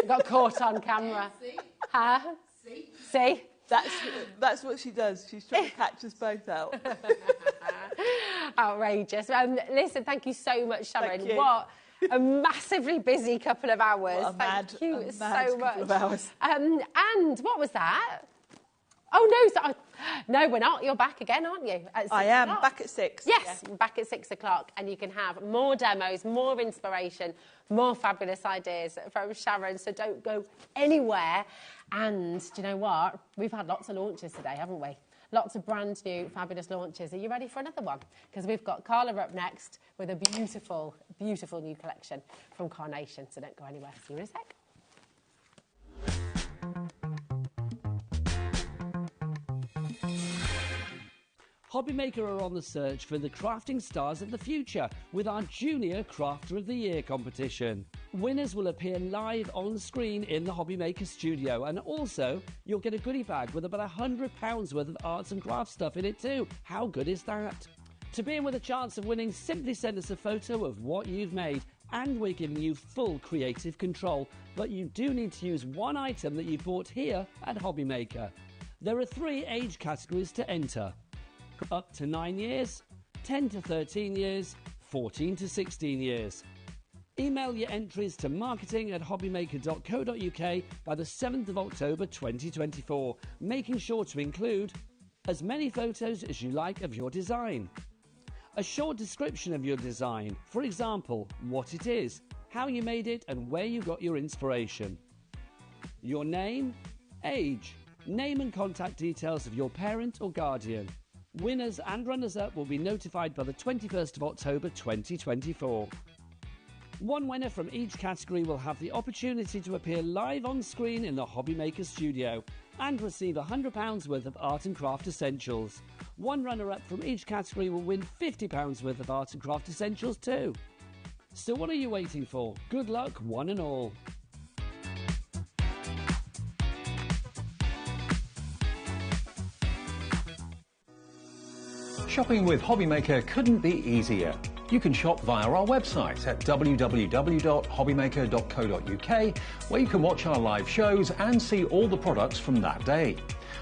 Speaker 2: Got caught on camera. See? Huh? See?
Speaker 3: That's what she does. She's trying to catch us both out.
Speaker 2: Outrageous. Listen, thank you so much, Sharon.
Speaker 3: Thank you.
Speaker 2: What a massively busy couple of hours.
Speaker 3: What a mad,
Speaker 2: thank you so much.
Speaker 3: couple of hours.
Speaker 2: And what was that? Oh, no, no, we're not. You're back again, aren't you?
Speaker 3: I am, back at 6.
Speaker 2: Yes, back at 6 o'clock, and you can have more demos, more inspiration, more fabulous ideas from Sharon, so don't go anywhere. And do you know what? We've had lots of launches today, haven't we? Lots of brand new, fabulous launches. Are you ready for another one? Because we've got Carla up next with a beautiful, beautiful new collection from Carnation, so don't go anywhere. See you in a sec.
Speaker 8: HobbyMaker are on the search for the crafting stars of the future with our Junior Crafter of the Year competition. Winners will appear live on screen in the HobbyMaker studio, and also you'll get a goodie bag with about £100 worth of arts and crafts stuff in it too. How good is that? To be in with a chance of winning, simply send us a photo of what you've made, and we're giving you full creative control, but you do need to use one item that you bought here at HobbyMaker. There are 3 age categories to enter: up to 9 years, 10 to 13 years, 14 to 16 years. Email your entries to marketing@hobbymaker.co.uk by the 7th of October 2024, making sure to include as many photos as you like of your design, a short description of your design, for example, what it is, how you made it and where you got your inspiration, your name, age, name and contact details of your parent or guardian. Winners and runners-up will be notified by the 21st of October 2024. One winner from each category will have the opportunity to appear live on screen in the HobbyMaker studio and receive £100 worth of art and craft essentials. One runner-up from each category will win £50 worth of art and craft essentials too. So what are you waiting for? Good luck, one and all.
Speaker 5: Shopping with HobbyMaker couldn't be easier. You can shop via our website at www.hobbymaker.co.uk, where you can watch our live shows and see all the products from that day.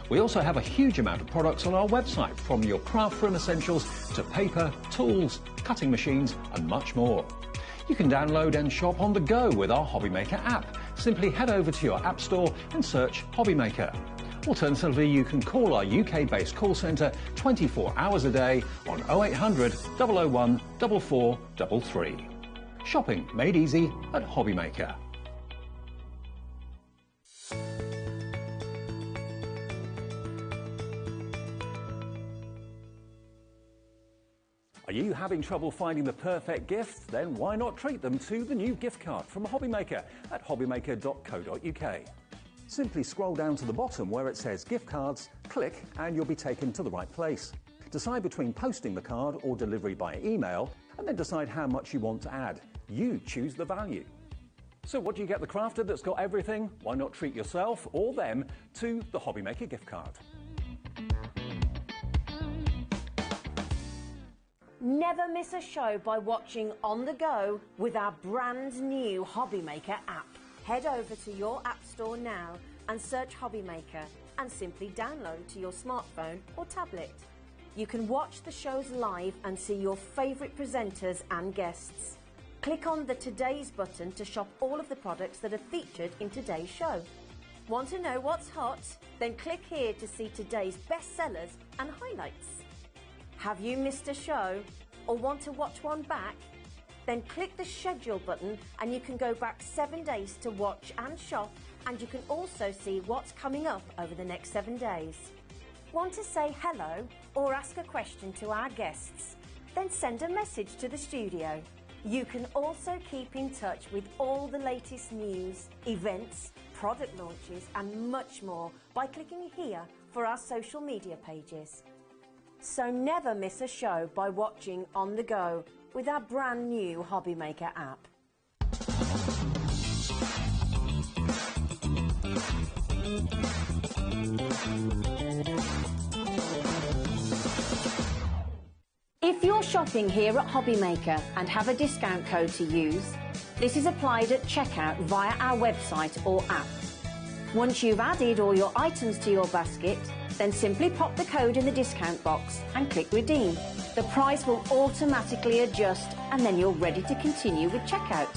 Speaker 5: We also have a huge amount of products on our website, from your craft room essentials to paper, tools, cutting machines and much more. You can download and shop on the go with our HobbyMaker app. Simply head over to your app store and search HobbyMaker. Alternatively, you can call our UK-based call centre 24 hours a day on 0800 001 4433. Shopping made easy at HobbyMaker. Are you having trouble finding the perfect gift? Then why not treat them to the new gift card from HobbyMaker at hobbymaker.co.uk. Simply scroll down to the bottom where it says gift cards, click and you'll be taken to the right place. Decide between posting the card or delivery by email, and then decide how much you want to add. You choose the value. So what do you get the crafter that's got everything? Why not treat yourself or them to the HobbyMaker gift card?
Speaker 1: Never miss a show by watching on the go with our brand new HobbyMaker app. Head over to your app store now and search HobbyMaker and simply download to your smartphone or tablet. You can watch the shows live and see your favourite presenters and guests. Click on the Today's button to shop all of the products that are featured in today's show. Want to know what's hot? Then click here to see today's bestsellers and highlights. Have you missed a show or want to watch one back? Then click the schedule button and you can go back 7 days to watch and shop, and you can also see what's coming up over the next 7 days. Want to say hello or ask a question to our guests? Then send a message to the studio. You can also keep in touch with all the latest news, events, product launches and much more by clicking here for our social media pages. So never miss a show by watching on the go with our brand new HobbyMaker app. If you're shopping here at HobbyMaker and have a discount code to use, this is applied at checkout via our website or app. Once you've added all your items to your basket, then simply pop the code in the discount box and click redeem. The price will automatically adjust and then you're ready to continue with checkout.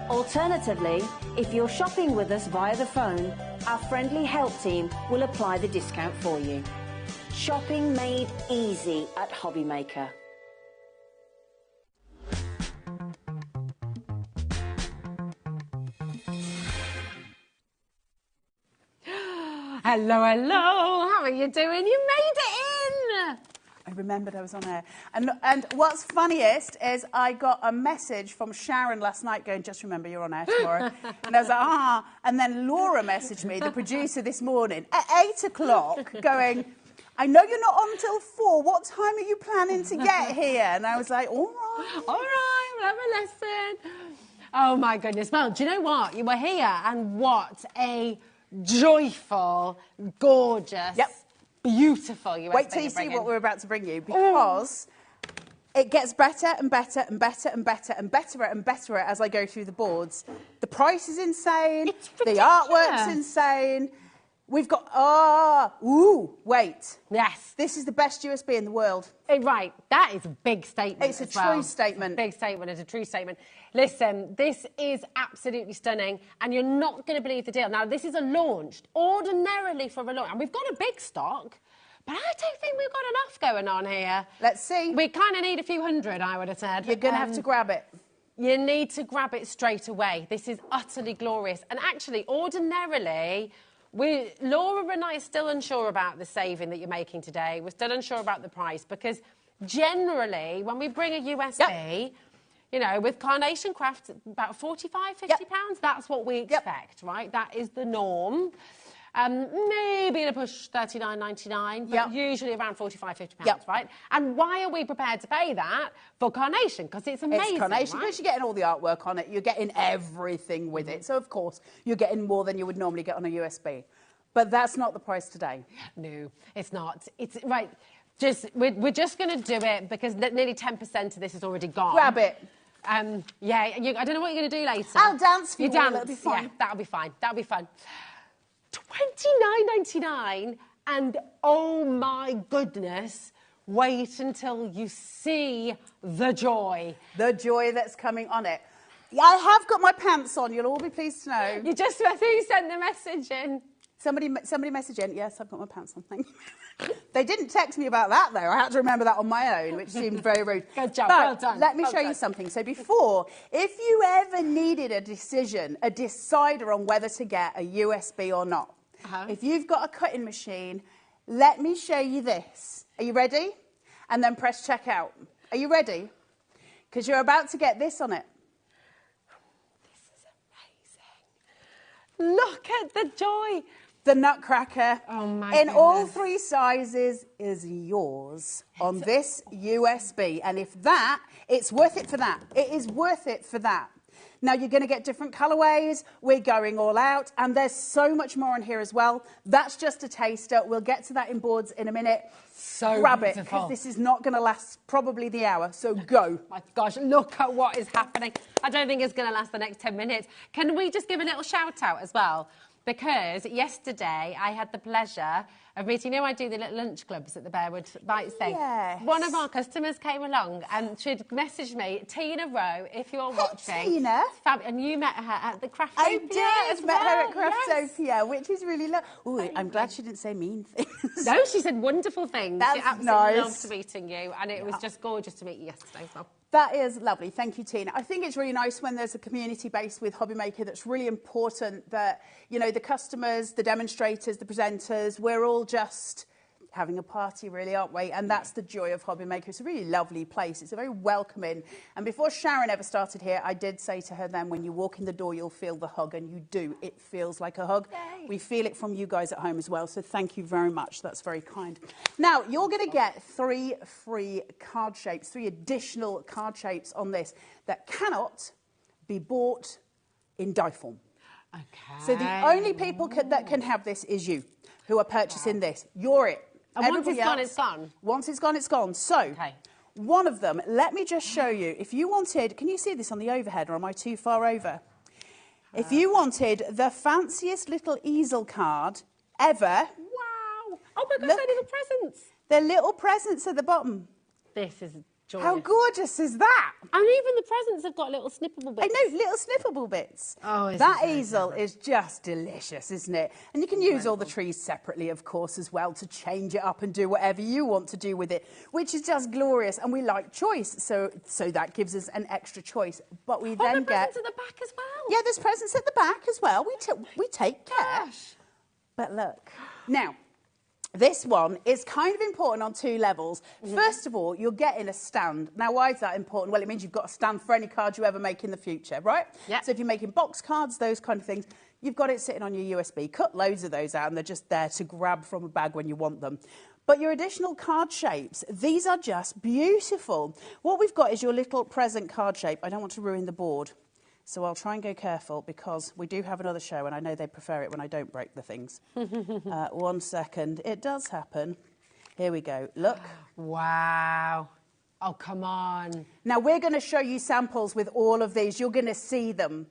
Speaker 1: Alternatively, if you're shopping with us via the phone, our friendly help team will apply the discount for you. Shopping made easy at HobbyMaker.
Speaker 2: Hello, hello. How are you doing? You made it in.
Speaker 9: I remembered I was on air. And what's funniest is I got a message from Sharon last night going, just remember you're on air tomorrow. And I was like, ah. And then Laura messaged me, the producer, this morning at 8 o'clock going, I know you're not on till 4. What time are you planning to get here? And I was like, all right.
Speaker 2: All right, we'll have a lesson. Oh, my goodness. Well, do you know what? You were here, and what a joyful, gorgeous, beautiful USB.
Speaker 9: Wait till you see what we're about to bring you, because it gets better and better and better and better and better and better as I go through the boards. The price is insane.
Speaker 2: It's
Speaker 9: the artwork's insane. We've got, wait.
Speaker 2: Yes.
Speaker 9: This is the best USB in the world.
Speaker 2: Right, that is a big statement.
Speaker 9: It's a true statement.
Speaker 2: Big statement, it's a true statement. Listen, this is absolutely stunning, and you're not going to believe the deal. Now, this is a launch, ordinarily for a launch, and we've got a big stock, but I don't think we've got enough going on here.
Speaker 9: Let's see.
Speaker 2: We kind of need a few hundred, I would have said.
Speaker 9: You're going to have to grab it.
Speaker 2: You need to grab it straight away. This is utterly glorious. And actually, ordinarily, Laura and I are still unsure about the saving that you're making today. We're still unsure about the price, because generally, when we bring a USB, you know, with Carnation Craft, about 45, 50 pounds, that's what we expect, right? That is the norm. Maybe in a push 39.99, but usually around 45, 50 pounds, right? And why are we prepared to pay that for Carnation? Because it's amazing,
Speaker 9: It's Carnation,
Speaker 2: right?
Speaker 9: because you're getting all the artwork on it. You're getting everything with it. So, of course, you're getting more than you would normally get on a USB. But that's not the price today.
Speaker 2: No, it's not. It's, right, we're just going to do it because nearly 10% of this is already gone.
Speaker 9: Grab it.
Speaker 2: I don't know what you're going to do later.
Speaker 9: I'll dance for you.
Speaker 2: That'll
Speaker 9: be fun.
Speaker 2: Yeah, that'll be fine. That'll be fun. $29.99, and oh my goodness, wait until you see the joy.
Speaker 9: The joy that's coming on it. I have got my pants on, you'll all be pleased to know.
Speaker 2: You just, I think you sent the message in.
Speaker 9: Somebody messaged in, yes, I've got my pants on, thank you. They didn't text me about that, though. I had to remember that on my own, which seemed very rude.
Speaker 2: Good job,
Speaker 9: but
Speaker 2: well done.
Speaker 9: Let me show you something. So before, if you ever needed a decision, a decider on whether to get a USB or not, if you've got a cutting machine, let me show you this. Are you ready? And then press checkout. Are you ready? Because you're about to get this on it.
Speaker 2: This is amazing. Look at the joy.
Speaker 9: The Nutcracker,
Speaker 2: in
Speaker 9: all 3 sizes, is yours on this USB. And if that, it's worth it for that. It is worth it for that. Now, you're going to get different colourways. We're going all out. And there's so much more in here as well. That's just a taster. We'll get to that in boards in a minute.
Speaker 2: So
Speaker 9: grab it, because this is not going to last probably the hour. So go.
Speaker 2: My gosh, look at what is happening. I don't think it's going to last the next 10 minutes. Can we just give a little shout out as well? Because yesterday I had the pleasure of meeting, you know, I do the little lunch clubs at the Bearwood Bites thing.
Speaker 9: Yes.
Speaker 2: One of our customers came along and she'd messaged me, Tina Rowe, if you're watching.
Speaker 9: Tina.
Speaker 2: And you met her at the Craftopia.
Speaker 9: I did, met her at Craftopia,
Speaker 2: yes.
Speaker 9: which is really lovely. I'm glad she didn't say mean things.
Speaker 2: No, she said wonderful things.
Speaker 9: That's
Speaker 2: she absolutely
Speaker 9: nice.
Speaker 2: loved meeting you, and it was just gorgeous to meet you yesterday as well.
Speaker 9: That is lovely. Thank you, Tina. I think it's really nice when there's a community base with HobbyMaker that's really important that, you know, the customers, the demonstrators, the presenters, we're all just having a party, really, aren't we? And that's the joy of HobbyMaker. It's a really lovely place. It's a very welcoming. And before Sharon ever started here, I did say to her then, when you walk in the door, you'll feel the hug, and you do. It feels like a hug. Yay. We feel it from you guys at home as well, so thank you very much. That's very kind. Now, you're going to get 3 free card shapes, 3 additional card shapes on this that cannot be bought in die form.
Speaker 2: Okay.
Speaker 9: So the only people that can have this is you, who are purchasing this. You're it.
Speaker 2: And once it's gone, it's gone?
Speaker 9: Once it's gone, it's gone. So, one of them, let me just show you. If you wanted, can you see this on the overhead, or am I too far over? If you wanted the fanciest little easel card ever.
Speaker 2: Wow. Oh my gosh, they're little presents.
Speaker 9: They're little presents at the bottom.
Speaker 2: This is joyous.
Speaker 9: How gorgeous is that?
Speaker 2: And even the presents have got little snippable bits.
Speaker 9: I know, little snippable bits.
Speaker 2: Oh,
Speaker 9: that easel is just delicious, isn't it? And you can use all the trees separately, of course, as well, to change it up and do whatever you want to do with it, which is just glorious. And we like choice, so that gives us an extra choice. But we then get
Speaker 2: presents at the back as well.
Speaker 9: Yeah, there's presents at the back as well. We take care.
Speaker 2: Gosh.
Speaker 9: But look, now. This one is kind of important on 2 levels. First of all, you're getting a stand. Now, why is that important? Well, it means you've got a stand for any card you ever make in the future, right?
Speaker 2: Yeah.
Speaker 9: So if you're making box cards, those kind of things, you've got it sitting on your USB. Cut loads of those out, and they're just there to grab from a bag when you want them. But your additional card shapes, these are just beautiful. What we've got is your little present card shape. I don't want to ruin the board. So I'll try and go careful, because we do have another show, and I know they prefer it when I don't break the things. 1 second. It does happen. Here we go. Look.
Speaker 2: Wow. Oh, come on.
Speaker 9: Now, we're going to show you samples with all of these. You're going to see them.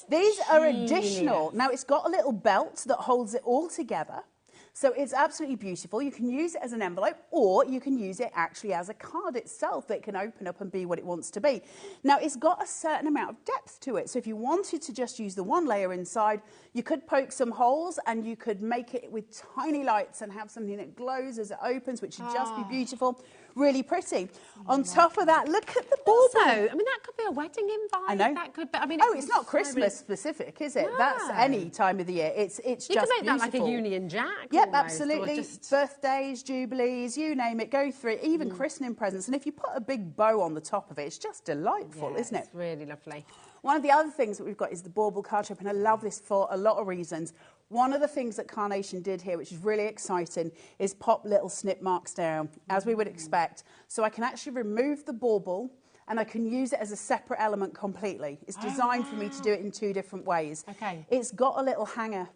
Speaker 9: These are additional. Now, it's got a little belt that holds it all together. So it's absolutely beautiful. You can use it as an envelope, or you can use it actually as a card itself that can open up and be what it wants to be. Now, it's got a certain amount of depth to it. So if you wanted to just use the one layer inside, you could poke some holes, and you could make it with tiny lights and have something that glows as it opens, which would just be beautiful. Really pretty. On top of that, look at the bauble.
Speaker 2: Also, I mean, that could be a wedding invite.
Speaker 9: I know.
Speaker 2: That could be, I mean,
Speaker 9: it's not Christmas specific, is it? No. That's any time of the year. It's
Speaker 2: you
Speaker 9: just
Speaker 2: can make
Speaker 9: beautiful.
Speaker 2: that like a Union Jack.
Speaker 9: Yep,
Speaker 2: almost,
Speaker 9: absolutely.
Speaker 2: Just...
Speaker 9: Birthdays, jubilees, you name it, go through it. Even christening presents. And if you put a big bow on the top of it, it's just delightful, isn't it?
Speaker 2: It's really lovely.
Speaker 9: One of the other things that we've got is the bauble card shape, and I love this for a lot of reasons. One of the things that Carnation did here, which is really exciting, is pop little snip marks down, as we would expect. So I can actually remove the bauble, and I can use it as a separate element completely. It's designed for me to do it in 2 different ways.
Speaker 2: Okay.
Speaker 9: It's got a little hanger.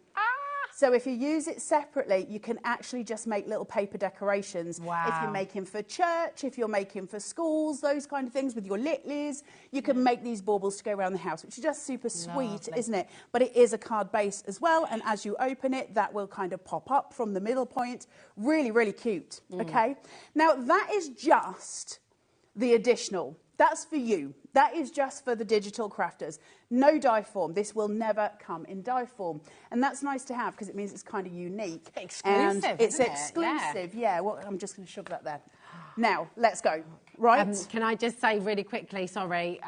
Speaker 9: So if you use it separately, you can actually just make little paper decorations.
Speaker 2: Wow.
Speaker 9: If you're making for church, if you're making for schools, those kind of things with your litlies, you can make these baubles to go around the house, which is just super sweet, isn't it? But it is a card base as well, and as you open it, that will kind of pop up from the middle point. Really, really cute, okay? Now, that is just the additional. That's for you. That is just for the digital crafters. No die form. This will never come in die form. And that's nice to have, because it means it's kind of unique.
Speaker 2: Exclusive,
Speaker 9: and it's exclusive, yeah. Well, I'm just going to shove that there. Now, let's go. Right?
Speaker 2: Can I just say really quickly, sorry,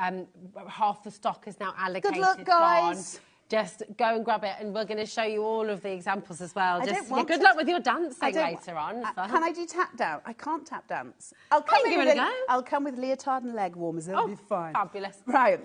Speaker 2: half the stock is now allocated.
Speaker 9: Good luck, guys.
Speaker 2: Gone. Just go and grab it, and we're going to show you all of the examples as well. Good
Speaker 9: to.
Speaker 2: luck with your dancing later on.
Speaker 9: Can I do tap down? I can't tap dance. I'll come with leotard and leg warmers. It'll be fine.
Speaker 2: Fabulous.
Speaker 9: Right.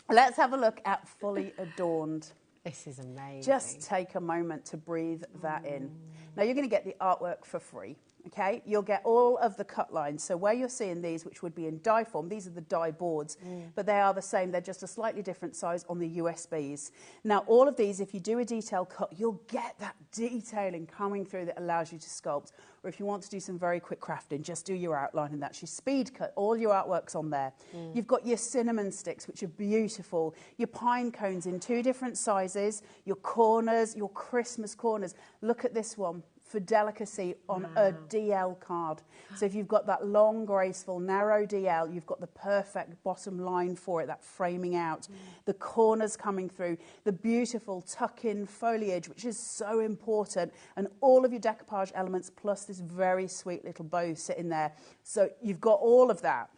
Speaker 9: Let's have a look at Fully Adorned.
Speaker 2: This is amazing.
Speaker 9: Just take a moment to breathe that in. Now, you're going to get the artwork for free. Okay, you'll get all of the cut lines. So where you're seeing these, which would be in die form, these are the die boards, but they are the same. They're just a slightly different size on the USBs. Now, all of these, if you do a detail cut, you'll get that detailing coming through that allows you to sculpt. Or if you want to do some very quick crafting, just do your outline, and that's your speed cut. All your artwork's on there. You've got your cinnamon sticks, which are beautiful. Your pine cones in 2 different sizes. Your corners, your Christmas corners. Look at this one. For delicacy on a DL card. So if you've got that long, graceful, narrow DL, you've got the perfect bottom line for it, that framing out, the corners coming through, the beautiful tuck-in foliage, which is so important, and all of your decoupage elements, plus this very sweet little bow sitting there. So you've got all of that.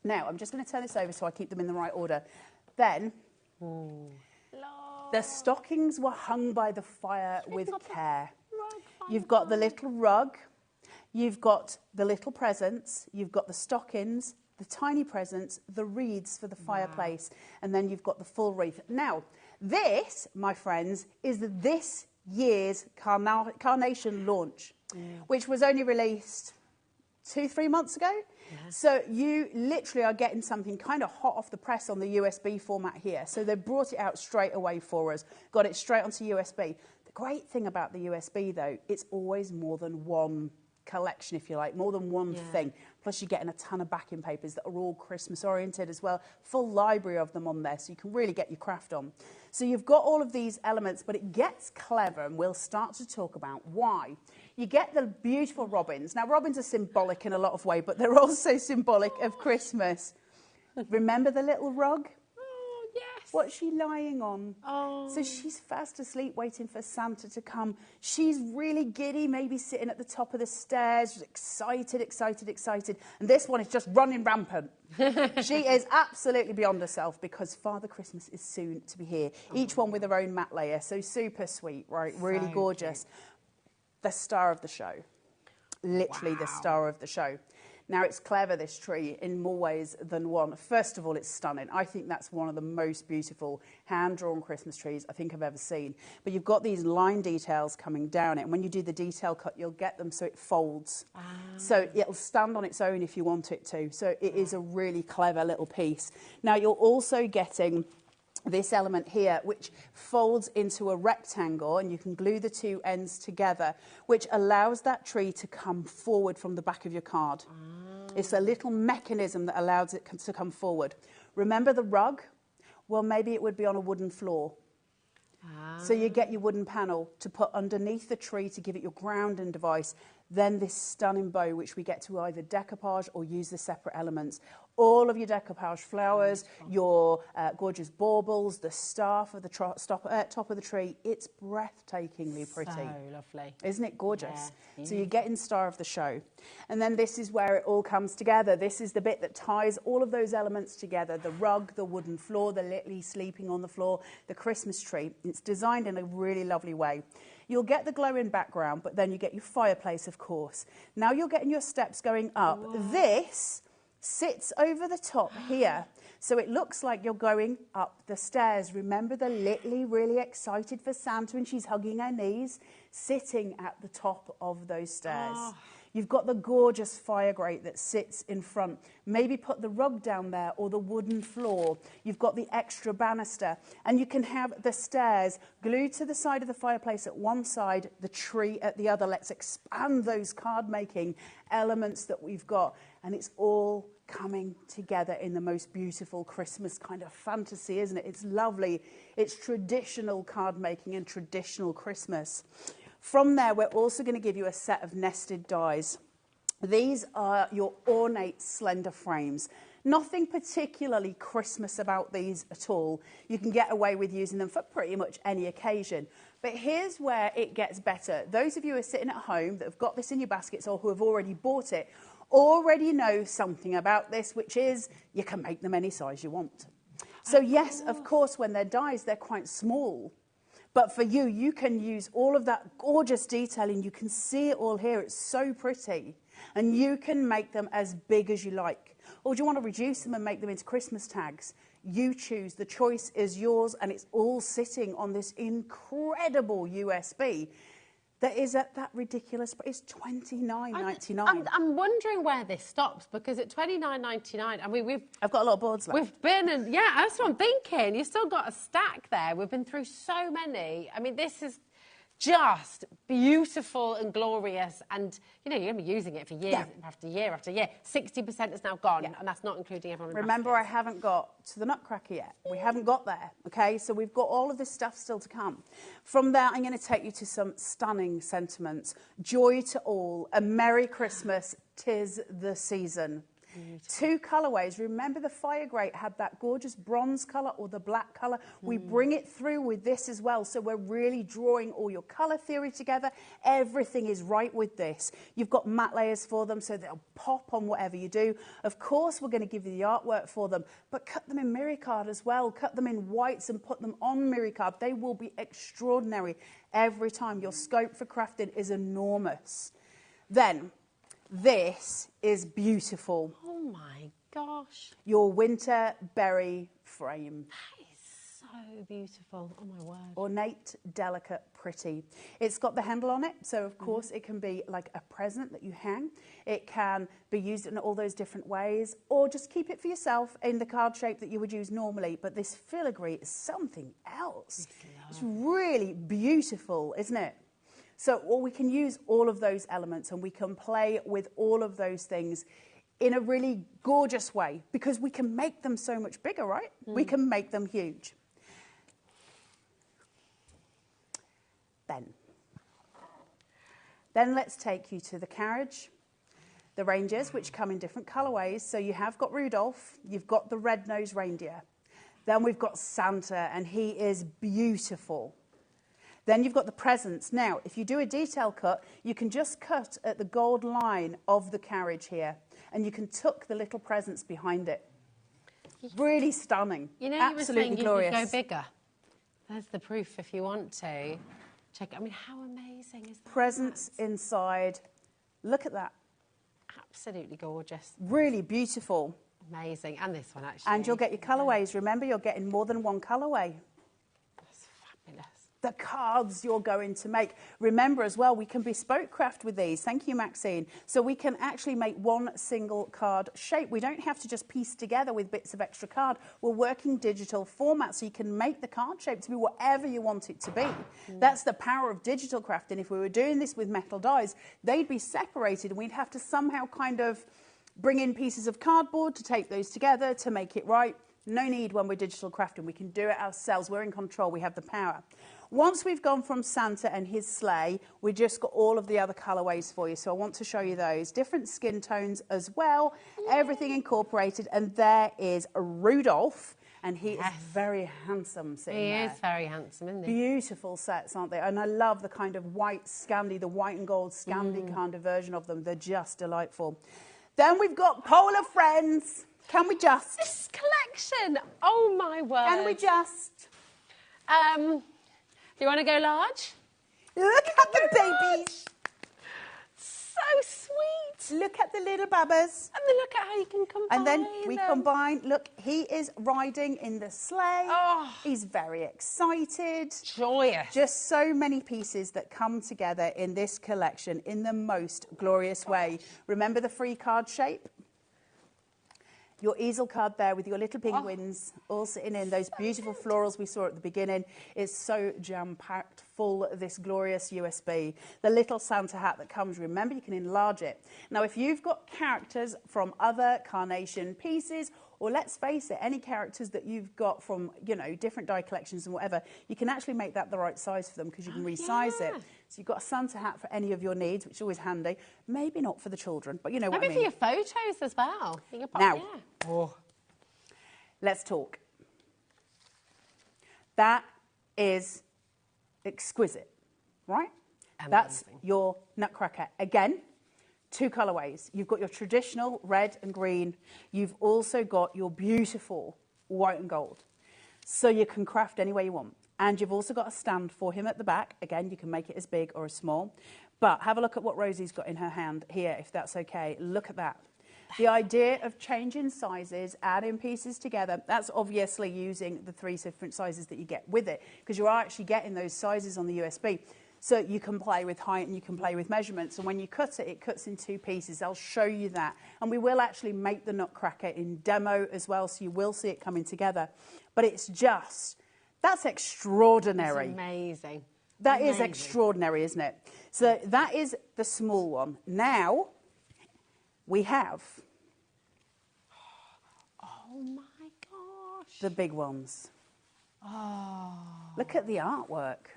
Speaker 9: Now, I'm just going to turn this over so I keep them in the right order. Then, the stockings were hung by the fire with care. You've got the little rug, you've got the little presents, you've got the stockings, the tiny presents, the wreaths for the fireplace, and then you've got the full wreath. Now, this, my friends, is this year's Carnation launch, which was only released 2-3 months ago. So you literally are getting something kind of hot off the press on the USB format here. So they brought it out straight away for us, got it straight onto USB. The great thing about the USB, though, it's always more than one collection, if you like, more than one thing. Plus, you're getting a ton of backing papers that are all Christmas-oriented as well. Full library of them on there, so you can really get your craft on. So you've got all of these elements, but it gets clever, and we'll start to talk about why. You get the beautiful robins. Now, robins are symbolic in a lot of ways, but they're also symbolic of Christmas. Remember the little rug?
Speaker 2: Yes.
Speaker 9: What's she lying on? So she's fast asleep waiting for Santa to come. She's really giddy, maybe sitting at the top of the stairs, excited, excited, excited. And this one is just running rampant. She is absolutely beyond herself because Father Christmas is soon to be here. Each one with their own mat layer. So super sweet, right? Really gorgeous. Cute. The star of the show. Literally the star of the show. Now, it's clever, this tree, in more ways than one. First of all, it's stunning. I think that's one of the most beautiful hand-drawn Christmas trees I think I've ever seen. But you've got these line details coming down it, and when you do the detail cut, you'll get them so it folds. So it'll stand on its own if you want it to. So it is a really clever little piece. Now, you're also getting this element here, which folds into a rectangle, and you can glue the 2 ends together, which allows that tree to come forward from the back of your card. It's a little mechanism that allows it to come forward. Remember the rug? Well, maybe it would be on a wooden floor. So you get your wooden panel to put underneath the tree to give it your grounding device. Then this stunning bow, which we get to either decoupage or use the separate elements. All of your decoupage flowers, your gorgeous baubles, the staff of the top of the tree. It's breathtakingly pretty.
Speaker 2: So lovely.
Speaker 9: Isn't it gorgeous?
Speaker 2: Yeah.
Speaker 9: So you're getting star of the show. And then this is where it all comes together. This is the bit that ties all of those elements together. The rug, the wooden floor, the Lily sleeping on the floor, the Christmas tree. It's designed in a really lovely way. You'll get the glowing background, but then you get your fireplace, of course. Now you're getting your steps going up. Whoa. This sits over the top here. So it looks like you're going up the stairs. Remember the Lily really excited for Santa and she's hugging her knees, sitting at the top of those stairs. You've got the gorgeous fire grate that sits in front. Maybe put the rug down there or the wooden floor. You've got the extra banister. And you can have the stairs glued to the side of the fireplace at one side, the tree at the other. Let's expand those card-making elements that we've got. And it's all coming together in the most beautiful Christmas kind of fantasy, isn't it? It's lovely. It's traditional card-making and traditional Christmas. From there, we're also going to give you a set of nested dies. These are your ornate slender frames. Nothing particularly Christmas about these at all. You can get away with using them for pretty much any occasion. But here's where it gets better. Those of you who are sitting at home that have got this in your baskets or who have already bought it already know something about this, which is you can make them any size you want. So yes, of course, when they're dies, they're quite small. But for you, you can use all of that gorgeous detailing. You can see it all here. It's so pretty. And you can make them as big as you like. Or do you want to reduce them and make them into Christmas tags? You choose. The choice is yours, and it's all sitting on this incredible USB. that is at that ridiculous, but it's $29.99.
Speaker 2: I'm wondering where this stops, because at $29.99, I mean,
Speaker 9: I've got a lot of boards left.
Speaker 2: We've been, and yeah, that's what I'm thinking. You've still got a stack there. We've been through so many. I mean, this is just beautiful and glorious, and you know, you're going to be using it for years after year after year. 60% is now gone, and that's not including everyone.
Speaker 9: Remember, I haven't got to the Nutcracker yet. We haven't got there, okay? So we've got all of this stuff still to come. From there, I'm going to take you to some stunning sentiments. Joy to all, a Merry Christmas, 'tis the season. Two colourways. Remember, the fire grate had that gorgeous bronze colour or the black colour. We bring it through with this as well, so we're really drawing all your colour theory together. Everything is right with this. You've got matte layers for them, so they'll pop on whatever you do. Of course, we're going to give you the artwork for them, but cut them in mirror card as well. Cut them in whites and put them on mirror card. They will be extraordinary every time. Your scope for crafting is enormous. Then, this is beautiful.
Speaker 2: Oh my gosh.
Speaker 9: Your winter berry frame.
Speaker 2: That is so beautiful. Oh my word.
Speaker 9: Ornate, delicate, pretty. It's got the handle on it, so of course it can be like a present that you hang. It can be used in all those different ways, or just keep it for yourself in the card shape that you would use normally. But this filigree is something else. It's really beautiful, isn't it? So we can use all of those elements, and we can play with all of those things in a really gorgeous way, because we can make them so much bigger, right? We can make them huge. Then let's take you to the carriage, the reindeers, which come in different colourways. So you have got Rudolph, you've got the red-nosed reindeer. Then we've got Santa, and he is beautiful. Then you've got the presents. Now, if you do a detail cut, you can just cut at the gold line of the carriage here, and you can tuck the little presents behind it. Really stunning.
Speaker 2: You know,
Speaker 9: absolutely glorious.
Speaker 2: You could go bigger. There's the proof if you want to. Check. I mean, how amazing is that?
Speaker 9: Presents inside. Look at that.
Speaker 2: Absolutely gorgeous.
Speaker 9: Really beautiful.
Speaker 2: Amazing. And this one, actually.
Speaker 9: And you'll get your colourways. Remember, you're getting more than one colourway.
Speaker 2: That's fabulous.
Speaker 9: The cards you're going to make. Remember as well, we can bespoke craft with these. Thank you, Maxine. So we can actually make one single card shape. We don't have to just piece together with bits of extra card. We're working digital format, so you can make the card shape to be whatever you want it to be. That's the power of digital crafting. If we were doing this with metal dies, they'd be separated, and we'd have to somehow kind of bring in pieces of cardboard to tape those together to make it right. No need when we're digital crafting. We can do it ourselves. We're in control. We have the power. Once we've gone from Santa and his sleigh, we just got all of the other colourways for you. So I want to show you those. Different skin tones as well. Everything incorporated. And there is Rudolph. And he is very handsome sitting there.
Speaker 2: He is very handsome, isn't he?
Speaker 9: Beautiful sets, aren't they? And I love the kind of white Scandi, the white and gold Scandi kind of version of them. They're just delightful. Then we've got Polar Friends. Can we just?
Speaker 2: This collection. Oh, my word.
Speaker 9: Can we just?
Speaker 2: Do you want to go large?
Speaker 9: Look at the babies.
Speaker 2: So sweet.
Speaker 9: Look at the little babbas.
Speaker 2: And then look at how you can combine
Speaker 9: And then we combine. Look, he is riding in the sleigh.
Speaker 2: Oh.
Speaker 9: He's very excited.
Speaker 2: Joyous.
Speaker 9: Just so many pieces that come together in this collection in the most glorious way. Remember the free card shape? Your easel card there with your little penguins all sitting in those beautiful florals we saw at the beginning is so jam-packed full of this glorious USB. The little Santa hat that comes, remember, you can enlarge it. Now, if you've got characters from other carnation pieces, or let's face it, any characters that you've got from, you know, different die collections and whatever, you can actually make that the right size for them because you can resize it. So you've got a Santa hat for any of your needs, which is always handy. Maybe not for the children, but you know what I mean.
Speaker 2: Maybe for your photos as well. You can pop,
Speaker 9: now, let's talk. That is exquisite, right?
Speaker 2: Amazing.
Speaker 9: That's your Nutcracker. Again, two colourways. You've got your traditional red and green. You've also got your beautiful white and gold. So you can craft any way you want. And you've also got a stand for him at the back. Again, you can make it as big or as small. But have a look at what Rosie's got in her hand here, if that's okay. Look at that. The idea of changing sizes, adding pieces together, that's obviously using the 3 different sizes that you get with it, because you are actually getting those sizes on the USB. So you can play with height and you can play with measurements. And when you cut it, it cuts in 2 pieces. I'll show you that. And we will actually make the nutcracker in demo as well, so you will see it coming together. But it's just, that's extraordinary.
Speaker 2: It's amazing.
Speaker 9: That is extraordinary, isn't it? So that is the small one. Now, we have...
Speaker 2: Oh my gosh.
Speaker 9: The big ones.
Speaker 2: Oh.
Speaker 9: Look at the artwork.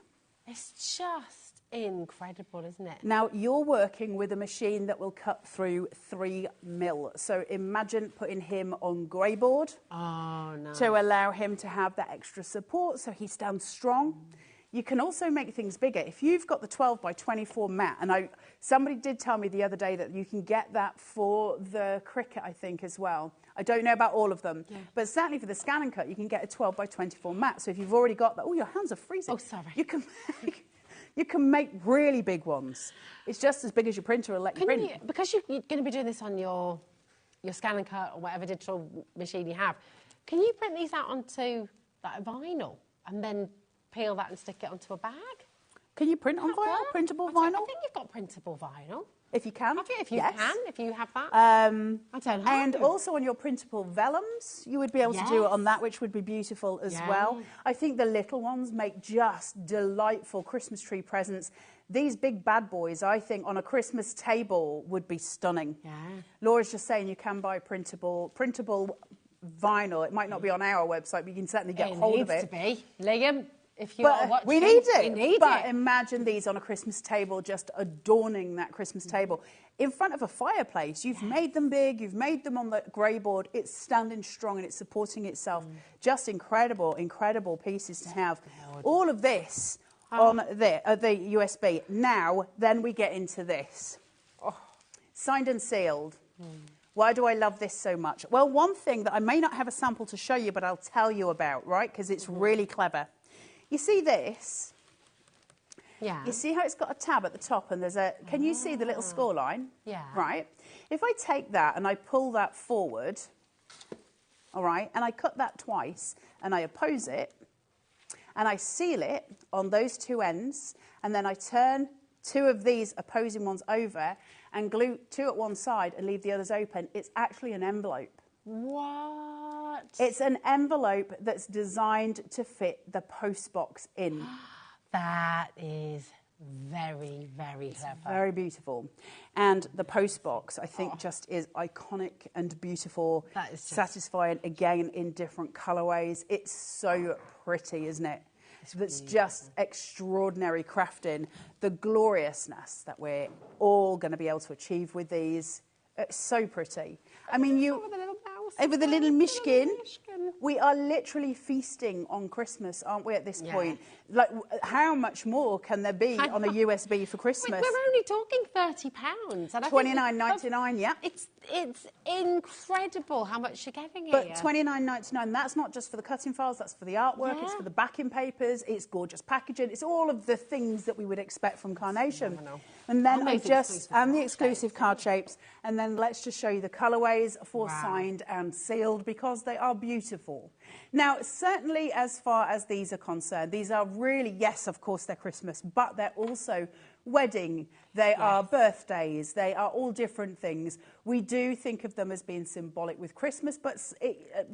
Speaker 2: It's just incredible, isn't it?
Speaker 9: Now, you're working with a machine that will cut through 3 mil. So imagine putting him on grey board to allow him to have that extra support so he stands strong. You can also make things bigger. If you've got the 12 by 24 mat, and somebody did tell me the other day that you can get that for the Cricut, I think, as well. I don't know about all of them, but certainly for the ScanNCut, you can get a 12 by 24 mat. So if you've already got that, oh, your hands are freezing.
Speaker 2: Oh, sorry.
Speaker 9: You can make really big ones. It's just as big as your printer will let you print.
Speaker 2: Because you're going to be doing this on your ScanNCut or whatever digital machine you have, can you print these out onto like vinyl and then peel that and stick it onto a bag?
Speaker 9: Can you print on vinyl? Printable vinyl?
Speaker 2: I think you've got printable vinyl.
Speaker 9: If you can.
Speaker 2: If you can, if you have that.
Speaker 9: I
Speaker 2: don't know.
Speaker 9: And also on your printable vellums, you would be able to do it on that, which would be beautiful as well. I think the little ones make just delightful Christmas tree presents. These big bad boys, I think, on a Christmas table would be stunning.
Speaker 2: Yeah.
Speaker 9: Laura's just saying you can buy printable vinyl. It might not be on our website, but you can certainly get hold of it.
Speaker 2: It needs to be. Liam, if you are watching,
Speaker 9: we need it.
Speaker 2: We need
Speaker 9: but
Speaker 2: it.
Speaker 9: Imagine these on a Christmas table, just adorning that Christmas table. In front of a fireplace, you've made them big, you've made them on the grey board, it's standing strong and it's supporting itself. Just incredible, incredible pieces to have. All of this on the USB. Now, then we get into this. Signed and sealed. Why do I love this so much? Well, one thing that I may not have a sample to show you, but I'll tell you about, right? Because it's really clever. You see this?
Speaker 2: Yeah.
Speaker 9: You see how it's got a tab at the top and there's a... Can you see the little score line?
Speaker 2: Yeah.
Speaker 9: Right. If I take that and I pull that forward, all right, and I cut that twice and I oppose it and I seal it on those 2 ends and then I turn 2 of these opposing ones over and glue 2 at one side and leave the others open, it's actually an envelope.
Speaker 2: What?
Speaker 9: It's an envelope that's designed to fit the post box in.
Speaker 2: That is very, very clever.
Speaker 9: Very beautiful. And the post box, I think, just is iconic and beautiful.
Speaker 2: That is just...
Speaker 9: satisfying, again, in different colourways. It's so pretty, isn't it? That's just extraordinary crafting. The gloriousness that we're all going to be able to achieve with these. It's so pretty. I mean, with the little mishkin, we are literally feasting on Christmas, aren't we, at this point? Like, how much more can there be on a USB for Christmas?
Speaker 2: We're only talking £30.
Speaker 9: $29.99, yeah.
Speaker 2: It's incredible how much you're getting here.
Speaker 9: But $29.99, that's not just for the cutting files, that's for the artwork, it's for the backing papers, it's gorgeous packaging, it's all of the things that we would expect from Carnation. And then the exclusive card shapes, and then let's just show you the colourways for signed and sealed because they are beautiful. Now, certainly as far as these are concerned, these are really, yes, of course, they're Christmas, but they're also wedding, they are birthdays, they are all different things. We do think of them as being symbolic with Christmas, but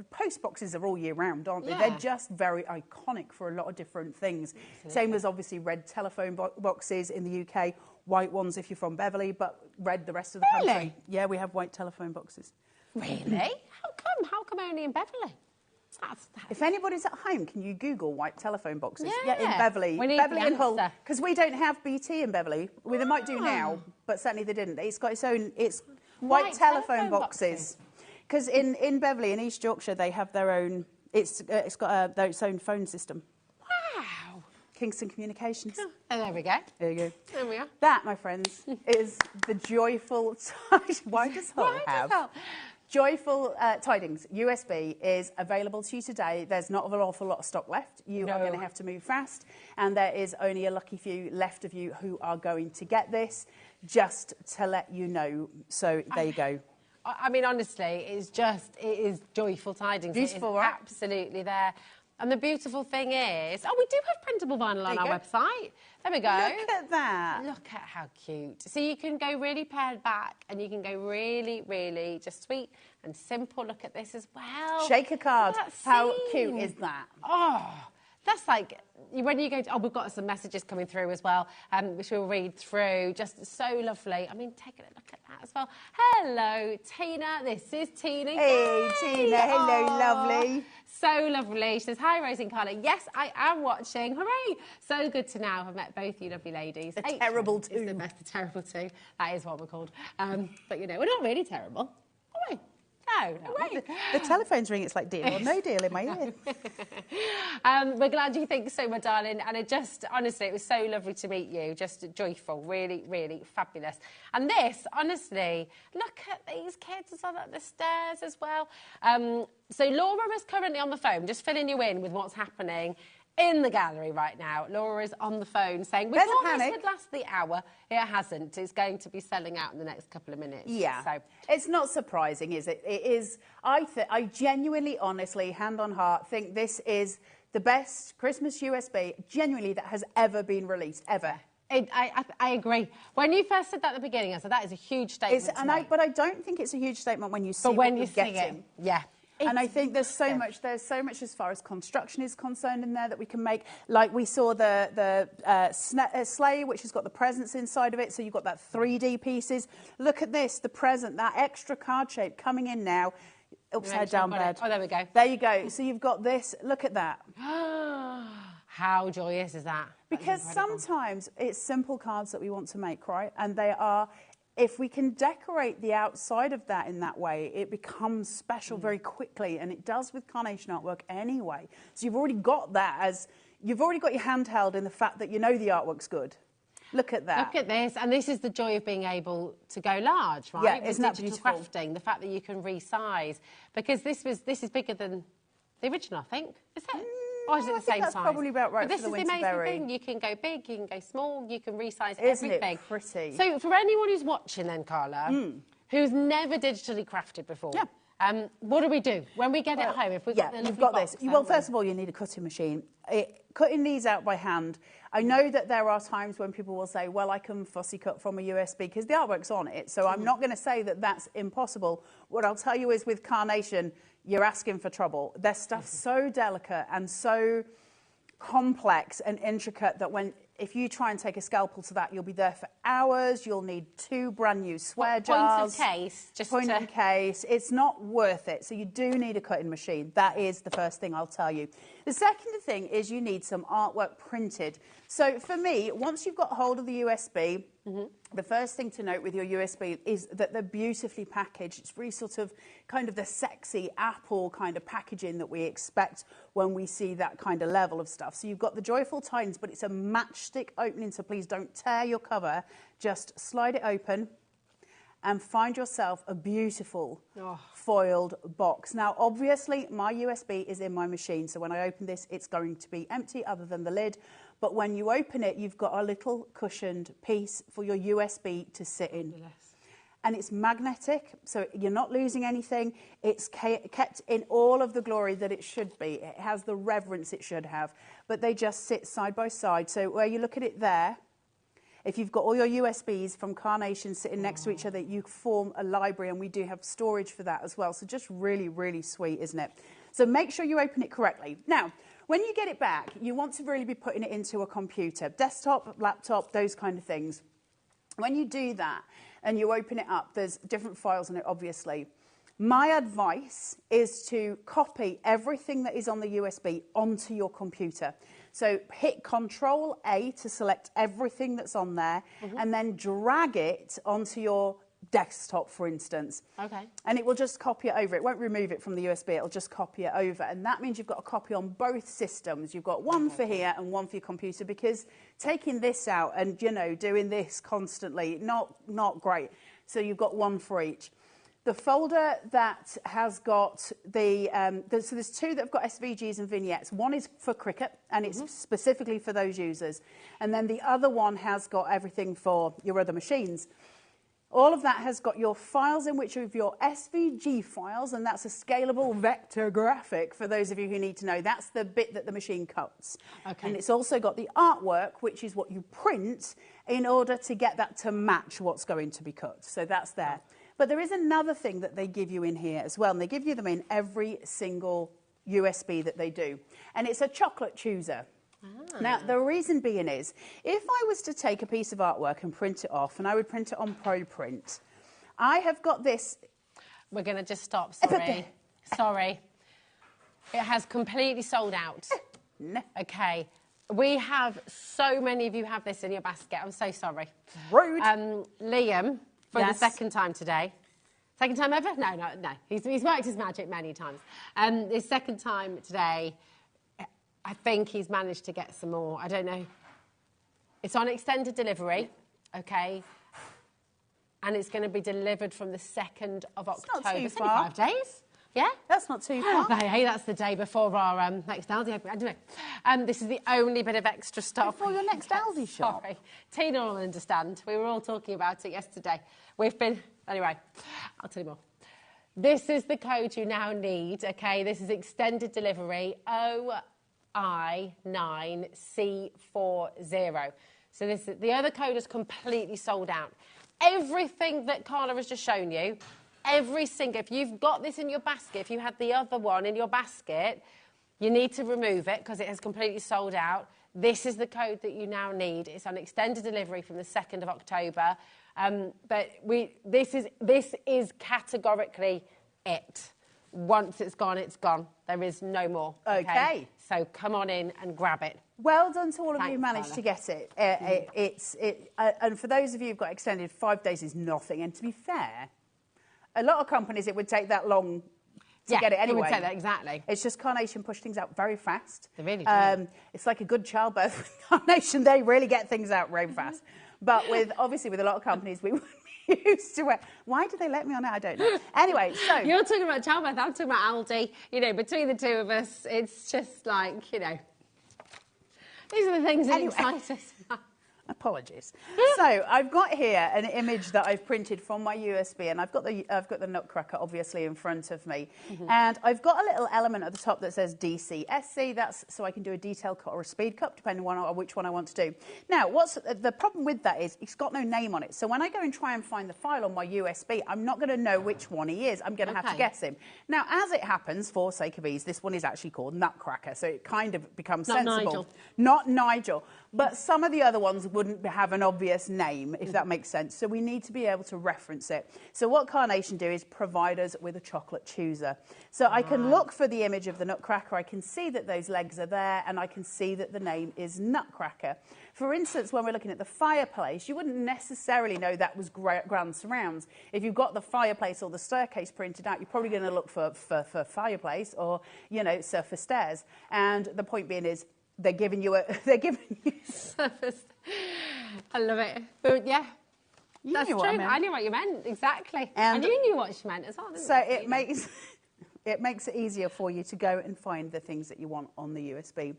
Speaker 9: post boxes are all year round, aren't they? They're just very iconic for a lot of different things. Same as obviously red telephone boxes in the UK, white ones if you're from Beverley, but red the rest of the country. Yeah, we have white telephone boxes.
Speaker 2: Really? How come only in Beverley?
Speaker 9: If anybody's at home, can you Google white telephone boxes? Yeah, in Beverley.
Speaker 2: We need
Speaker 9: Beverley
Speaker 2: the
Speaker 9: and Hull.
Speaker 2: answer.
Speaker 9: Because we don't have BT in Beverley. Well, they might do now, but certainly they didn't. It's got its own, it's white telephone boxes. Because in Beverley, in East Yorkshire, they have their own, it's got its own phone system.
Speaker 2: Wow.
Speaker 9: Kingston Communications.
Speaker 2: Oh, there we go.
Speaker 9: There you go.
Speaker 2: There we are.
Speaker 9: That, my friends, is the joyful... Why does Hull have... Joyful Tidings USB is available to you today. There's not an awful lot of stock left. You are going to have to move fast. And there is only a lucky few left of you who are going to get this, just to let you know. So there you go.
Speaker 2: I mean, honestly, it is joyful tidings.
Speaker 9: Beautiful,
Speaker 2: it is
Speaker 9: right?
Speaker 2: Absolutely there. And the beautiful thing is, we do have printable vinyl on our website. There we go.
Speaker 9: Look at that.
Speaker 2: Look at how cute. So you can go really pared back and you can go really, really just sweet and simple. Look at this as well.
Speaker 9: Shake a card. How cute is that?
Speaker 2: Oh, that's like, when you go to, we've got some messages coming through as well, which we'll read through. Just so lovely. I mean, take a look at that as well. Hello, Tina. This is Tina.
Speaker 9: Hey, Tina. Hello, lovely.
Speaker 2: So lovely. She says, hi, Rosie and Carla. Yes, I am watching. Hooray. So good to now have met both you lovely ladies.
Speaker 9: The terrible two.
Speaker 2: Is the best, the terrible two. That is what we're called. But, you know, we're not really terrible, are we? No.
Speaker 9: The telephone's ringing. It's like deal or no deal in my ear.
Speaker 2: We're glad you think so, my darling. And it just, honestly, it was so lovely to meet you. Just joyful. Really, really fabulous. And this, honestly, look at these kids as well up the stairs as well. So Laura is currently on the phone, just filling you in with what's happening in the gallery right now. Laura is on the phone saying, we thought this would last the hour. It hasn't. It's going to be selling out in the next couple of minutes.
Speaker 9: Yeah.
Speaker 2: So
Speaker 9: it's not surprising, is it? It is. I genuinely, honestly, hand on heart, think this is the best Christmas USB, genuinely, that has ever been released, ever.
Speaker 2: I agree. When you first said that at the beginning, I said that is a huge statement.
Speaker 9: But I don't think it's a huge statement when you see
Speaker 2: when
Speaker 9: what
Speaker 2: you
Speaker 9: you're
Speaker 2: see
Speaker 9: getting.
Speaker 2: it. Yeah.
Speaker 9: And I think there's so much as far as construction is concerned in there that we can make. Like we saw the sleigh, which has got the presents inside of it. So you've got that 3D pieces. Look at this, the present, that extra card shape coming in now. Upside down bed.
Speaker 2: Oh, there we go.
Speaker 9: There you go. So you've got this. Look at that.
Speaker 2: How joyous is that?
Speaker 9: Because sometimes it's simple cards that we want to make, right? And they are... If we can decorate the outside of that in that way, it becomes special very quickly, and it does with carnation artwork anyway. So you've already got that you've already got your hand held in the fact that you know the artwork's good. Look at that.
Speaker 2: Look at this, and this is the joy of being able to go large, right?
Speaker 9: Yeah, isn't that beautiful?
Speaker 2: Crafting, the fact that you can resize, because this is bigger than the original, I think. Is it? Or is it the same
Speaker 9: that's
Speaker 2: size?
Speaker 9: Probably about right.
Speaker 2: But this
Speaker 9: for the
Speaker 2: is the amazing
Speaker 9: Winterberry.
Speaker 2: thing. You can go big, you can go small, you can resize
Speaker 9: Isn't
Speaker 2: everything.
Speaker 9: It pretty?
Speaker 2: So for anyone who's watching, then Carla, who's never digitally crafted before, what do we do when we get it home? If we
Speaker 9: you've got this. Well, first of all, you need a cutting machine. Cutting these out by hand. I know that there are times when people will say, well, I can fussy cut from a USB because the artwork's on it. So I'm not going to say that that's impossible. What I'll tell you is with carnation, you're asking for trouble. Their stuff's so delicate and so complex and intricate that if you try and take a scalpel to that, you'll be there for hours. You'll need 2 brand new swear jars.
Speaker 2: Point of case.
Speaker 9: Point of case. It's not worth it. So you do need a cutting machine. That is the first thing I'll tell you. The second thing is you need some artwork printed. So for me, once you've got hold of the USB, the first thing to note with your USB is that they're beautifully packaged. It's really sort of kind of the sexy Apple kind of packaging that we expect when we see that kind of level of stuff. So you've got the joyful tidings, but it's a matchstick opening, so please don't tear your cover. Just slide it open and find yourself a beautiful foiled box. Now, obviously, my USB is in my machine, so when I open this, it's going to be empty other than the lid. But when you open it, you've got a little cushioned piece for your USB to sit in. And it's magnetic, so you're not losing anything. It's kept in all of the glory that it should be. It has the reverence it should have. But they just sit side by side. So where you look at it there, if you've got all your USBs from Carnation sitting next to each other, you form a library, and we do have storage for that as well. So just really, really sweet, isn't it? So make sure you open it correctly. Now, when you get it back, you want to really be putting it into a computer, desktop, laptop, those kind of things. When you do that and you open it up, there's different files on it, obviously. My advice is to copy everything that is on the USB onto your computer. So hit Control-A to select everything that's on there, and then drag it onto your desktop, for instance.
Speaker 2: Okay.
Speaker 9: And it will just copy it over. It won't remove it from the USB. It'll just copy it over. And that means you've got a copy on both systems. You've got one for here and one for your computer, because taking this out and, you know, doing this constantly, not great. So you've got one for each. The folder that has got so there's 2 that have got SVGs and vignettes. One is for Cricut, and it's specifically for those users. And then the other one has got everything for your other machines. All of that has got your files in, which are your SVG files, and that's a scalable vector graphic for those of you who need to know. That's the bit that the machine cuts. Okay. And it's also got the artwork, which is what you print in order to get that to match what's going to be cut. So that's there. But there is another thing that they give you in here as well, and they give you them in every single USB that they do. And it's a chocolate chooser. Now, the reason being is, if I was to take a piece of artwork and print it off, and I would print it on ProPrint, I have got this...
Speaker 2: We're going to just stop, sorry. Sorry. It has completely sold out.
Speaker 9: No.
Speaker 2: Okay. We have so many of you have this in your basket. I'm so sorry.
Speaker 9: Rude.
Speaker 2: Liam, for the second time today. Second time ever? No. He's worked his magic many times. His second time today... I think he's managed to get some more. I don't know. It's on extended delivery, okay? And it's going to be delivered from the 2nd of October.
Speaker 9: Not too
Speaker 2: it's
Speaker 9: far.
Speaker 2: only 5 days. Yeah?
Speaker 9: That's not too far.
Speaker 2: Hey, that's the day before our next Aldi opening. I don't know. This is the only bit of extra stuff.
Speaker 9: Before your next Aldi shop.
Speaker 2: Sorry. Tina will understand. We were all talking about it yesterday. Anyway, I'll tell you more. This is the code you now need, okay? This is extended delivery. I9C40. So the other code is completely sold out. Everything that Carla has just shown you, if you've got this in your basket, if you had the other one in your basket, you need to remove it because it has completely sold out. This is the code that you now need. It's on extended delivery from the 2nd of October. But this is categorically it. Once it's gone, it's gone. There is no more. Okay. So come on in and grab it.
Speaker 9: Well done to all of you who managed to get it. And for those of you who've got extended, 5 days is nothing. And to be fair, a lot of companies, it would take that long to get it anyway.
Speaker 2: It would take that, exactly.
Speaker 9: It's just Carnation push things out very fast.
Speaker 2: They really do.
Speaker 9: It's like a good childbirth with Carnation. They really get things out very fast. But obviously with a lot of companies, we wouldn't be used to it. Why do they let me on it? I don't know. Anyway, so...
Speaker 2: You're talking about childbirth, I'm talking about Aldi. You know, between the two of us, it's just like, you know... These are the things that excite us.
Speaker 9: Apologies. So I've got here an image that I've printed from my USB, and I've got the Nutcracker obviously in front of me, and I've got a little element at the top that says DCSC. That's so I can do a detail cut or a speed cut depending on which one I want to do. Now, what's the problem with that is it's got no name on it. So when I go and try and find the file on my USB, I'm not going to know which one he is. I'm going to have to guess him. Now, as it happens, for sake of ease, this one is actually called Nutcracker, so it kind of becomes sensible.
Speaker 2: Nigel.
Speaker 9: Not Nigel. But some of the other ones wouldn't have an obvious name, if that makes sense. So we need to be able to reference it. So what Carnation do is provide us with a chocolate chooser. So I can look for the image of the Nutcracker. I can see that those legs are there, and I can see that the name is Nutcracker. For instance, when we're looking at the fireplace, you wouldn't necessarily know that was Grand Surrounds. If you've got the fireplace or the staircase printed out, you're probably going to look for fireplace or, you know, for stairs. And the point being is, they're giving you
Speaker 2: surface. I love it. But yeah, that's true. I knew what you meant, exactly. And you knew what she meant as well, didn't you?
Speaker 9: So it makes it easier for you to go and find the things that you want on the USB.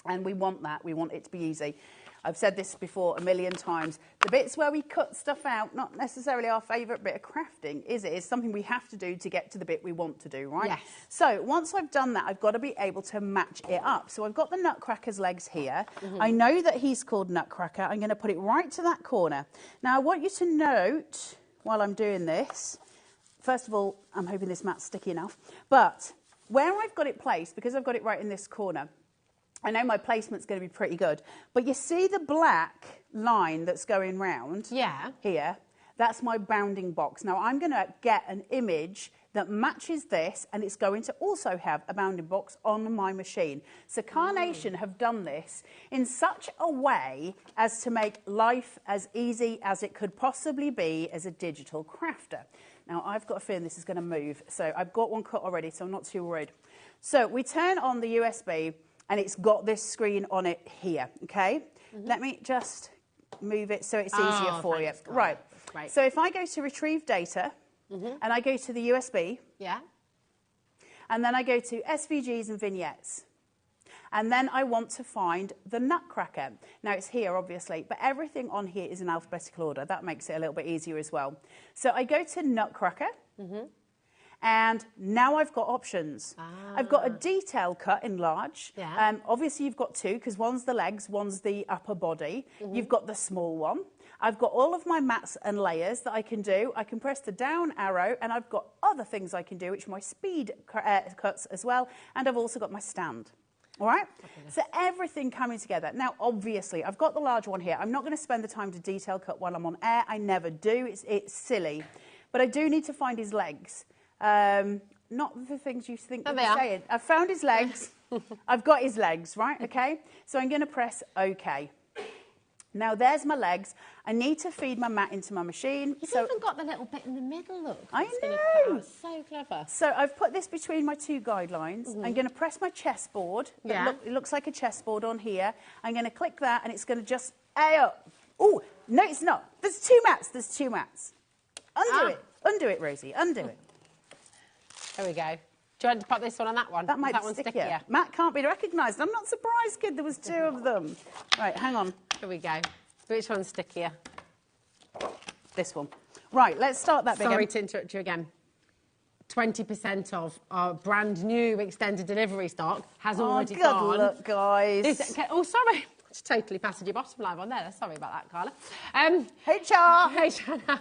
Speaker 9: And we want that. We want it to be easy. I've said this before a million times. The bits where we cut stuff out, not necessarily our favourite bit of crafting, is it? It's something we have to do to get to the bit we want to do, right?
Speaker 2: Yes.
Speaker 9: So once I've done that, I've got to be able to match it up. So I've got the Nutcracker's legs here. I know that he's called Nutcracker. I'm going to put it right to that corner. Now, I want you to note, while I'm doing this, first of all, I'm hoping this mat's sticky enough, but where I've got it placed, because I've got it right in this corner, I know my placement's going to be pretty good, but you see the black line that's going round here? That's my bounding box. Now, I'm going to get an image that matches this, and it's going to also have a bounding box on my machine. So Carnation have done this in such a way as to make life as easy as it could possibly be as a digital crafter. Now, I've got a feeling this is going to move, so I've got one cut already, so I'm not too worried. So we turn on the USB, and it's got this screen on it here, okay? Let me just move it so it's easier for you. Right.
Speaker 2: Great.
Speaker 9: So if I go to Retrieve Data, and I go to the USB, and then I go to SVGs and Vignettes, And then I want to find the nutcracker. Now it's here, obviously, but everything on here is in alphabetical order. That makes it a little bit easier as well. So I go to nutcracker. And now I've got options. I've got a detail cut in large. Obviously, you've got two, because one's the legs, one's the upper body. You've got the small one. I've got all of my mats and layers that I can do. I can press the down arrow, and I've got other things I can do, which are my speed cuts as well. And I've also got my stand. All right? So everything coming together. Now, obviously, I've got the large one here. I'm not going to spend the time to detail cut while I'm on air. I never do. It's silly. But I do need to find his legs. Not the things you think you're saying. I've found his legs. I've got his legs, right? Okay. So I'm going to press OK. Now there's my legs. I need to feed my mat into my machine.
Speaker 2: You've even got the little bit in the middle, look.
Speaker 9: I know.
Speaker 2: So clever.
Speaker 9: So I've put this between my two guidelines. I'm going to press my chessboard. It looks like a chessboard on here. I'm going to click that, and it's going to just up. Oh, no, it's not. There's two mats. There's two mats. Undo it. Undo it, Rosie. Undo it.
Speaker 2: There we go. Do you want to pop this one on that one?
Speaker 9: That might be stickier. Matt can't be recognised. I'm not surprised, kid. There was two of them. Right, hang on.
Speaker 2: Here we go. Which one's stickier?
Speaker 9: This one. Right, let's start that bit.
Speaker 2: Sorry to interrupt you again. 20% of our brand new extended delivery stock has already gone.
Speaker 9: Good luck, guys.
Speaker 2: Oh, sorry. Just totally passed your bottom line on there. Sorry about that, Carla.
Speaker 9: HR,
Speaker 2: no.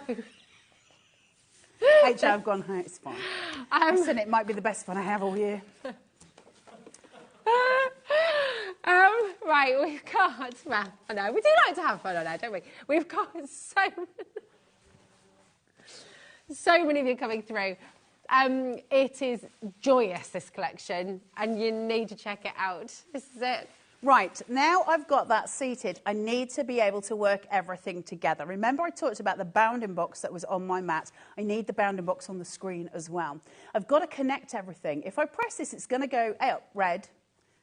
Speaker 9: HR, I've gone, hey, it's fine. Listen, it might be the best fun I have all year.
Speaker 2: Right, we've got, well, I know, we do like to have fun on there, don't we? We've got so many of you coming through. It is joyous, this collection, and you need to check it out. This is it.
Speaker 9: Right, now I've got that seated, I need to be able to work everything together. Remember I talked about the bounding box that was on my mat? I need the bounding box on the screen as well. I've got to connect everything. If I press this, it's going to go up, red,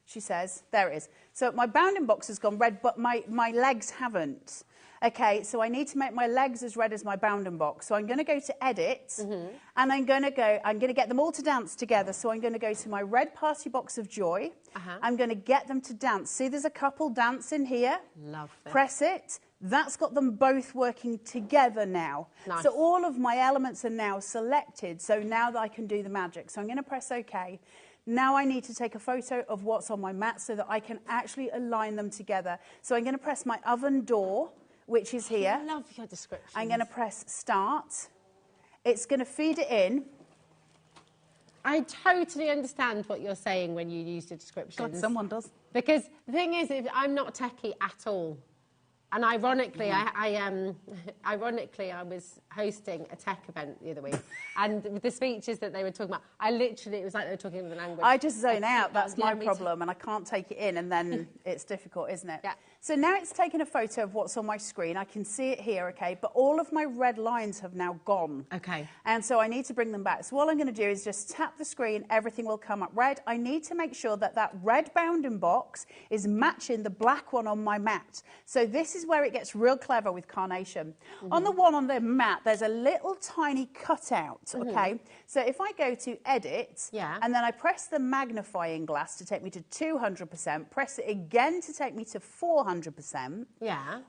Speaker 9: she says. There it is. So my bounding box has gone red, but my legs haven't. Okay, so I need to make my legs as red as my bounding box. So I'm going to go to edit, and I'm going to get them all to dance together. So I'm going to go to my red party box of joy. I'm going to get them to dance. See, there's a couple dancing here.
Speaker 2: Love this.
Speaker 9: Press it. That's got them both working together now.
Speaker 2: Nice.
Speaker 9: So all of my elements are now selected. So now that I can do the magic. So I'm going to press OK. Now I need to take a photo of what's on my mat so that I can actually align them together. So I'm going to press my oven door, which is here.
Speaker 2: I love your description.
Speaker 9: I'm going to press start. It's going to feed it in.
Speaker 2: I totally understand what you're saying when you use the descriptions.
Speaker 9: God, someone does.
Speaker 2: Because the thing is, I'm not techie at all. And ironically, ironically, I was hosting a tech event the other week, and with the speeches that they were talking about, it was like they were talking in the language.
Speaker 9: I just zone out. That's my problem, and I can't take it in, and then it's difficult, isn't it?
Speaker 2: Yeah.
Speaker 9: So now it's taken a photo of what's on my screen. I can see it here, okay, but all of my red lines have now gone.
Speaker 2: Okay.
Speaker 9: And so I need to bring them back. So all I'm going to do is just tap the screen. Everything will come up red. I need to make sure that that red bounding box is matching the black one on my mat. So this is where it gets real clever with carnation. On the one on the mat, there's a little tiny cutout, okay? So if I go to edit, and then I press the magnifying glass to take me to 200%, press it again to take me to 400%.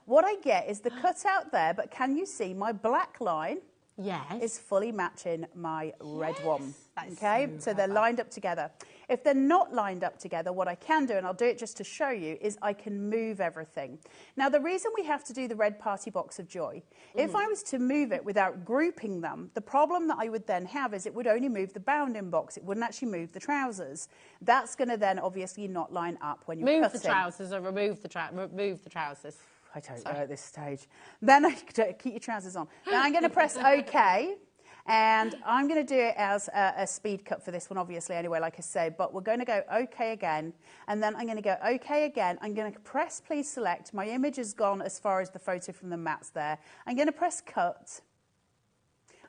Speaker 9: What I get is the cutout there, but can you see my black line is fully matching my red one. Okay, so they're lined up together. If they're not lined up together, what I can do, and I'll do it just to show you, is I can move everything. Now, the reason we have to do the red party box of joy, if I was to move it without grouping them, the problem that I would then have is it would only move the bounding box. It wouldn't actually move the trousers. That's going to then obviously not line up when you're
Speaker 2: cutting. Move the trousers or remove the trousers.
Speaker 9: I don't know at this stage. Then I keep your trousers on. Now I'm going to press OK. And I'm going to do it as a speed cut for this one, obviously, anyway, like I say. But we're going to go OK again. And then I'm going to go OK again. I'm going to press Please Select. My image has gone as far as the photo from the mats there. I'm going to press Cut.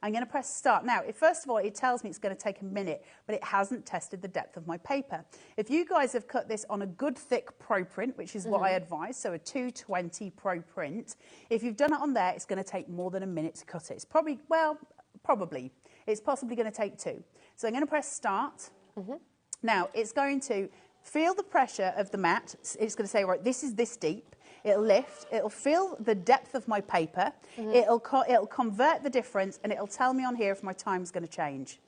Speaker 9: I'm going to press Start. Now, first of all, it tells me it's going to take a minute, but it hasn't tested the depth of my paper. If you guys have cut this on a good thick Pro print, which is what I advise, so a 220 Pro print, if you've done it on there, it's going to take more than a minute to cut it. It's probably, well, probably. It's possibly going to take 2. So I'm going to press Start. Now, it's going to feel the pressure of the mat. It's going to say, right, this is this deep. It'll lift, it'll feel the depth of my paper, it'll convert the difference, and it'll tell me on here if my time's going to change.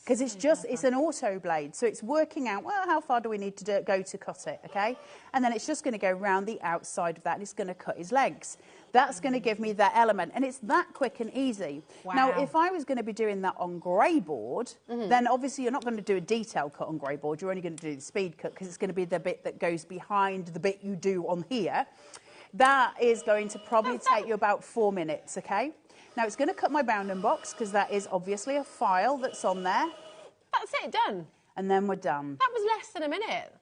Speaker 9: Because it's an auto blade, so it's working out, well, how far do we need to go to cut it, okay? And then it's just going to go round the outside of that, and it's going to cut his legs. That's going to give me that element, and it's that quick and easy. Wow. Now, if I was going to be doing that on grey board, then obviously you're not going to do a detail cut on grey board, you're only going to do the speed cut, because it's going to be the bit that goes behind the bit you do on here. That is going to probably take you about 4 minutes, okay? Now, it's going to cut my bounding box, because that is obviously a file that's on there.
Speaker 2: That's it, done.
Speaker 9: And then we're done.
Speaker 2: That was less than a minute.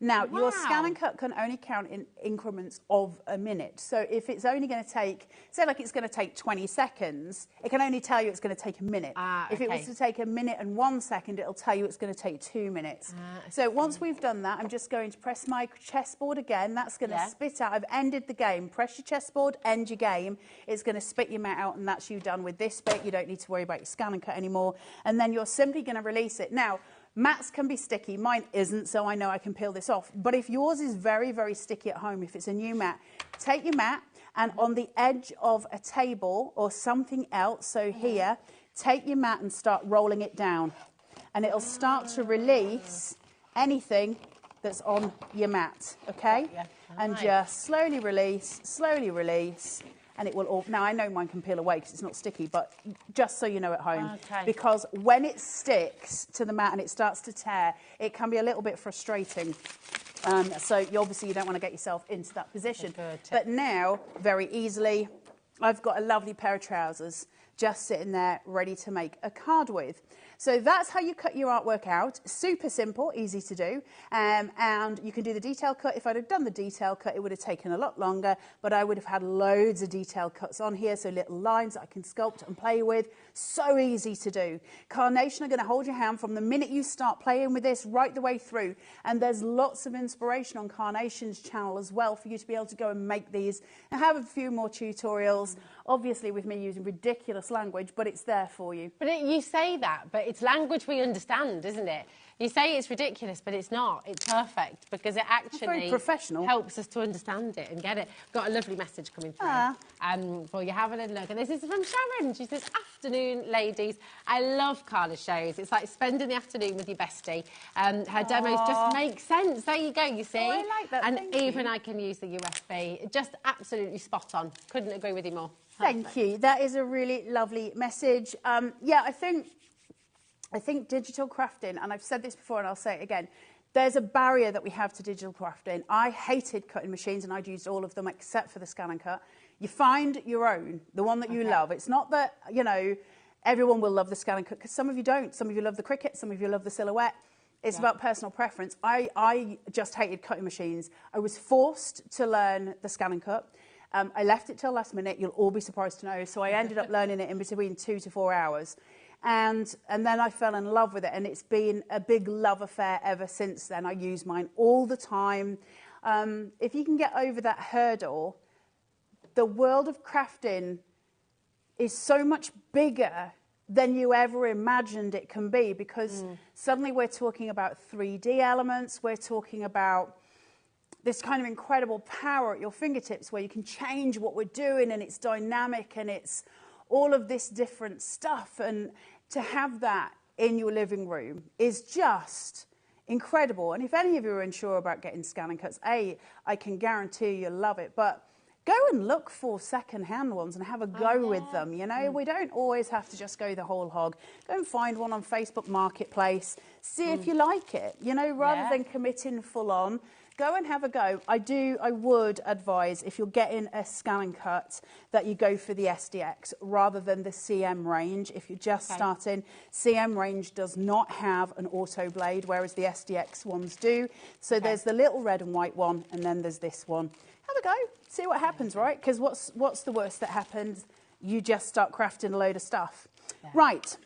Speaker 9: Now, your ScanNCut can only count in increments of a minute. So if it's only going to take, say like it's going to take 20 seconds, it can only tell you it's going to take a minute. If it was to take 1 minute and 1 second, it'll tell you it's going to take 2 minutes. So once we've done that, I'm just going to press my chessboard again. That's going to spit out. I've ended the game. Press your chessboard, end your game. It's going to spit your mat out, and that's you done with this bit. You don't need to worry about your ScanNCut anymore. And then you're simply going to release it. Now, mats can be sticky. Mine isn't, so I know I can peel this off. But if yours is very, very sticky at home, if it's a new mat, take your mat and on the edge of a table or something else, so here, take your mat and start rolling it down. And it'll start to release anything that's on your mat, okay? And just slowly release, and it will all... Now, I know mine can peel away because it's not sticky, but just so you know at home. Because when it sticks to the mat and it starts to tear, it can be a little bit frustrating. So you obviously you don't want to get yourself into that position. But now, very easily, I've got a lovely pair of trousers just sitting there ready to make a card with. So that's how you cut your artwork out. Super simple, easy to do. And you can do the detail cut. If I'd have done the detail cut, it would have taken a lot longer, but I would have had loads of detail cuts on here, so little lines that I can sculpt and play with. So easy to do. Carnation are going to hold your hand from the minute you start playing with this right the way through. And there's lots of inspiration on Carnation's channel as well for you to be able to go and make these and have a few more tutorials. Obviously with me using ridiculous language, but it's there for you.
Speaker 2: But you say that, but it's language we understand, isn't it? You say it's ridiculous, but it's not. It's perfect because it actually helps us to understand it and get it. Got a lovely message coming through. For you having a look. And this is from Sharon. She says, afternoon, ladies. I love Carla's shows. It's like spending the afternoon with your bestie. Her demos just make sense. There you go, you see.
Speaker 9: Oh, I like that.
Speaker 2: And even I can use the USB. Just absolutely spot on. Couldn't agree with you more.
Speaker 9: Thank you. That is a really lovely message. Yeah, I think digital crafting, and I've said this before and I'll say it again, there's a barrier that we have to digital crafting. I hated cutting machines and I'd used all of them except for the ScanNCut. You find your own, the one that you love. It's not that, you know, everyone will love the ScanNCut because some of you don't. Some of you love the Cricut, some of you love the Silhouette. It's about personal preference. I just hated cutting machines. I was forced to learn the ScanNCut. I left it till last minute. You'll all be surprised to know. So I ended up learning it in between 2 to 4 hours. And then I fell in love with it, and it's been a big love affair ever since then. I use mine all the time. If you can get over that hurdle, the world of crafting is so much bigger than you ever imagined it can be, because suddenly we're talking about 3D elements, we're talking about this kind of incredible power at your fingertips where you can change what we're doing, and it's dynamic, and it's all of this different stuff. And to have that in your living room is just incredible. And if any of you are unsure about getting ScanNCuts, I can guarantee you'll love it. But go and look for second-hand ones and have a go with them. You know, we don't always have to just go the whole hog. Go and find one on Facebook Marketplace. See if you like it, you know, rather than committing full on. Go and have a go. I would advise, if you're getting a ScanNCut, that you go for the SDX rather than the CM range. If you're just starting, CM range does not have an auto blade, whereas the SDX ones do. So there's the little red and white one, and then there's this one. Have a go. See what happens, right? Because what's the worst that happens? You just start crafting a load of stuff. Right.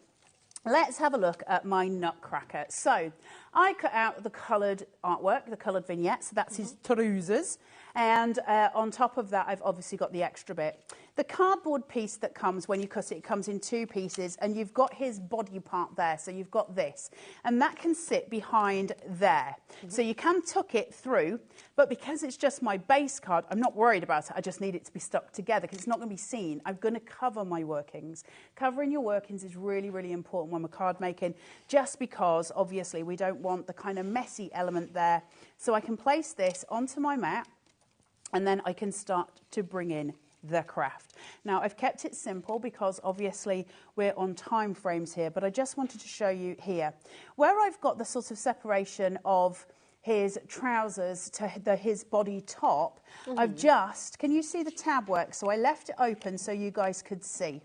Speaker 9: Let's have a look at my Nutcracker. So I cut out the coloured artwork, the coloured vignette, so that's his trousers. And on top of that, I've obviously got the extra bit. The cardboard piece that comes when you cut it, it comes in 2 pieces, and you've got his body part there, so you've got this, and that can sit behind there. So you can tuck it through, but because it's just my base card, I'm not worried about it. I just need it to be stuck together because it's not going to be seen. I'm going to cover my workings. Covering your workings is really, really important when we're card making, just because obviously we don't want the kind of messy element there. So I can place this onto my mat, and then I can start to bring in the craft. Now, I've kept it simple because obviously we're on time frames here, but I just wanted to show you here where I've got the sort of separation of his trousers to his body top. I've just, can you see the tab work? So I left it open so you guys could see.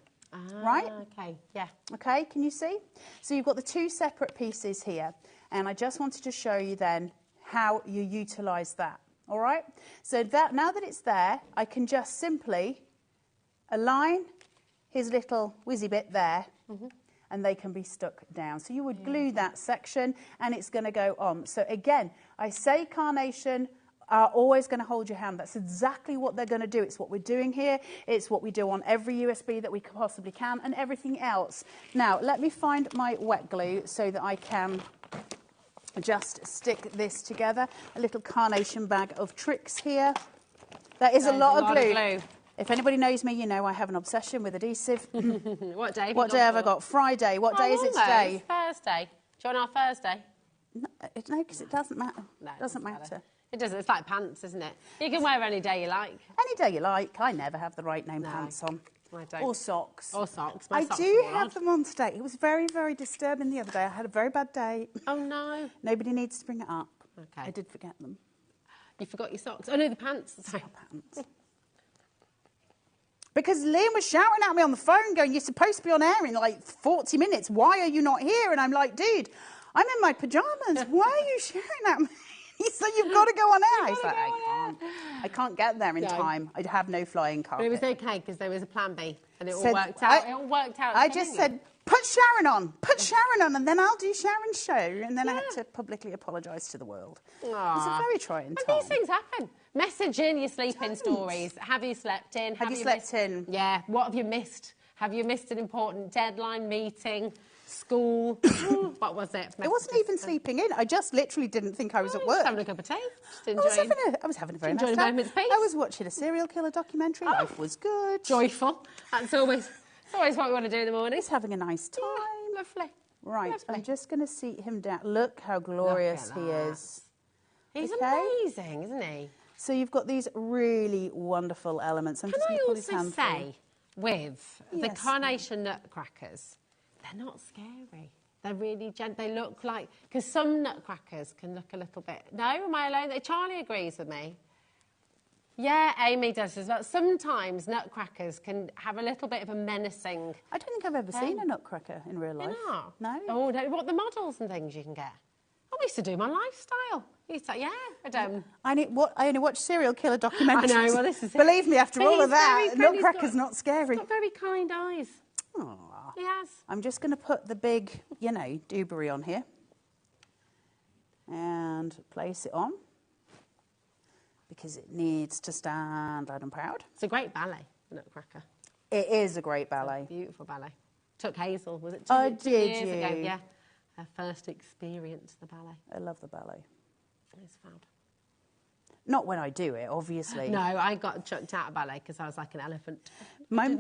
Speaker 9: Right?
Speaker 2: Okay, yeah.
Speaker 9: Okay, can you see? So you've got the 2 separate pieces here, and I just wanted to show you then how you utilise that. All right, so that now that it's there, I can just simply align his little whizzy bit there, and they can be stuck down. So you would glue that section, and it's going to go on. So again, I say carnation are always going to hold your hand. That's exactly what they're going to do. It's what we're doing here. It's what we do on every USB that we possibly can, and everything else. Now, let me find my wet glue so that I can just stick this together. A little carnation bag of tricks here. That is a lot of glue. If anybody knows me, you know I have an obsession with adhesive.
Speaker 2: What day?
Speaker 9: What day have I got? Friday. What day is it today?
Speaker 2: Thursday. Do you want our Thursday?
Speaker 9: No, because it doesn't matter.
Speaker 2: No,
Speaker 9: it doesn't matter.
Speaker 2: It doesn't. It's like pants, isn't it? You can wear any day you like.
Speaker 9: Any day you like. I never have the right name pants on.
Speaker 2: I don't.
Speaker 9: Or socks.
Speaker 2: Or socks.
Speaker 9: I do have them on today. It was very, very disturbing the other day. I had a very bad day.
Speaker 2: Oh, no.
Speaker 9: Nobody needs to bring it up.
Speaker 2: Okay.
Speaker 9: I did forget them.
Speaker 2: You forgot your socks? Oh, no, the pants. Sorry.
Speaker 9: Pants. Because Liam was shouting at me on the phone going, you're supposed to be on air in like 40 minutes. Why are you not here? And I'm like, dude, I'm in my pyjamas. Why are you shouting at me? He said, you've got to go on air. I said, I can't get there in time. I'd have no flying carpet.
Speaker 2: But it was okay because there was a plan B and it all worked out. It all worked out.
Speaker 9: I just said, put Sharon on. Put Sharon on, and then I'll do Sharon's show. And then I had to publicly apologise to the world. It was a very trying time.
Speaker 2: And these things happen. Message in your sleep-in stories. Have you slept in?
Speaker 9: Have you slept in?
Speaker 2: Yeah. What have you missed? Have you missed an important deadline, meeting, school? What was it?
Speaker 9: It wasn't even sleeping in. I just literally didn't think I was at work.
Speaker 2: Just having a cup of tea. Just
Speaker 9: I was having a very nice time. I was watching a serial killer documentary. Life was good.
Speaker 2: Joyful. That's always what we want to do in the morning.
Speaker 9: Just having a nice time.
Speaker 2: Lovely.
Speaker 9: Right.
Speaker 2: Lovely.
Speaker 9: I'm just going to seat him down. Look how glorious he is.
Speaker 2: He's amazing, isn't he?
Speaker 9: So you've got these really wonderful elements.
Speaker 2: Can I also say, with the carnation nutcrackers, they're not scary. They're really they look like, because some nutcrackers can look a little bit. No, am I alone? Charlie agrees with me. Yeah, Amy does as well. Sometimes nutcrackers can have a little bit of a menacing.
Speaker 9: I don't think I've ever seen a nutcracker in real life. No.
Speaker 2: Oh, no. What the models and things you can get? I used to do my lifestyle.
Speaker 9: I only watch serial killer documentaries.
Speaker 2: I know, well, this is it.
Speaker 9: Believe me, after all of that, nutcracker's not scary.
Speaker 2: He's got very kind eyes.
Speaker 9: Aww.
Speaker 2: He has.
Speaker 9: I'm just going to put the big, doobery on here. And place it on. Because it needs to stand loud and proud.
Speaker 2: It's a great ballet, Nutcracker.
Speaker 9: It is a great ballet.
Speaker 2: It's a beautiful ballet. Took Hazel, was it
Speaker 9: 2
Speaker 2: years
Speaker 9: you?
Speaker 2: ago? Yeah. Her first experience, the ballet.
Speaker 9: I love the ballet.
Speaker 2: It's fab.
Speaker 9: Not when I do it, obviously.
Speaker 2: No, I got chucked out of ballet because I was like an elephant.
Speaker 9: I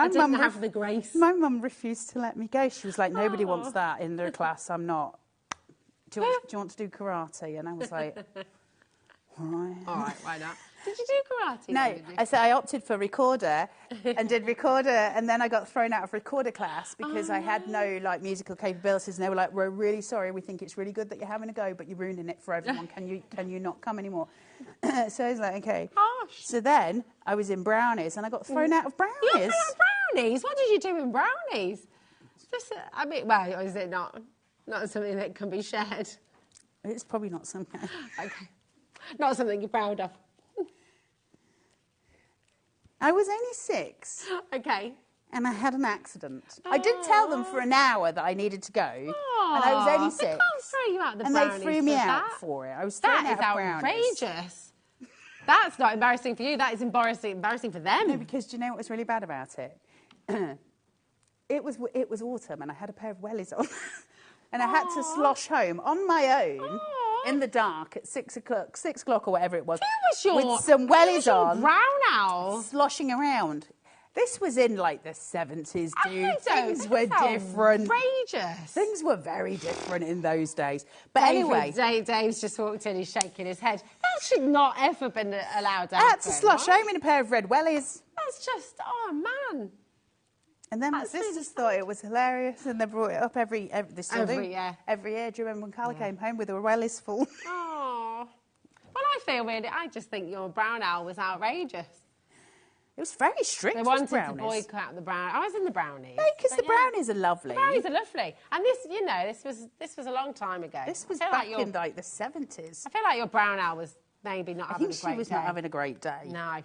Speaker 2: didn't have the grace.
Speaker 9: My mum refused to let me go. She was like, nobody wants that in their class. I'm not. Do you want to do karate? And I was like, all right.
Speaker 2: All right, why not? Did you do karate?
Speaker 9: No,
Speaker 2: then,
Speaker 9: I said I opted for recorder and did recorder, and then I got thrown out of recorder class because I had no musical capabilities, and they were like, "We're really sorry. We think it's really good that you're having a go, but you're ruining it for everyone. Can you not come anymore?" So I was like, "Okay."
Speaker 2: Gosh.
Speaker 9: So then I was in brownies, and I got thrown out of brownies.
Speaker 2: You got thrown out of brownies? What did you do in brownies? Just, well, is it not something that can be shared?
Speaker 9: It's probably not something.
Speaker 2: Okay, not something you're proud of.
Speaker 9: I was only 6.
Speaker 2: Okay.
Speaker 9: And I had an accident. I did tell them for an hour that I needed to go. And I was only 6.
Speaker 2: They can't throw you out the
Speaker 9: and
Speaker 2: brownies
Speaker 9: they threw me
Speaker 2: for
Speaker 9: out
Speaker 2: that.
Speaker 9: for it. I was thrown out of brownies.
Speaker 2: That is outrageous. That's not embarrassing for you. That is embarrassing for them.
Speaker 9: No, because do you know what was really bad about it? It was autumn and I had a pair of wellies on. And I had to slosh home on my own in the dark at 6 o'clock or whatever it was. With some wellies on.
Speaker 2: Brown owl.
Speaker 9: Sloshing around. This was in like the 70s, dude. Things were different.
Speaker 2: Outrageous.
Speaker 9: Things were very different in those days. But anyway.
Speaker 2: Dave's just walked in, he's shaking his head. That should not ever been allowed to happen.
Speaker 9: I had to slosh home in a pair of red wellies.
Speaker 2: That's just, oh man.
Speaker 9: And then my sisters thought it was hilarious and they brought it up every year. Every year. Do you remember when Carla came home with her wellies full?
Speaker 2: Oh. Well, I just think your brown owl was outrageous.
Speaker 9: It was very strict.
Speaker 2: They wanted to boycott the brown. I was in the brownies.
Speaker 9: No, because the brownies are lovely.
Speaker 2: The brownies are lovely. And this, you know, this was a long time ago.
Speaker 9: This was back in like the 70s.
Speaker 2: I feel like your brown owl was maybe not having a great day.
Speaker 9: I think she was not having a great day.
Speaker 2: No.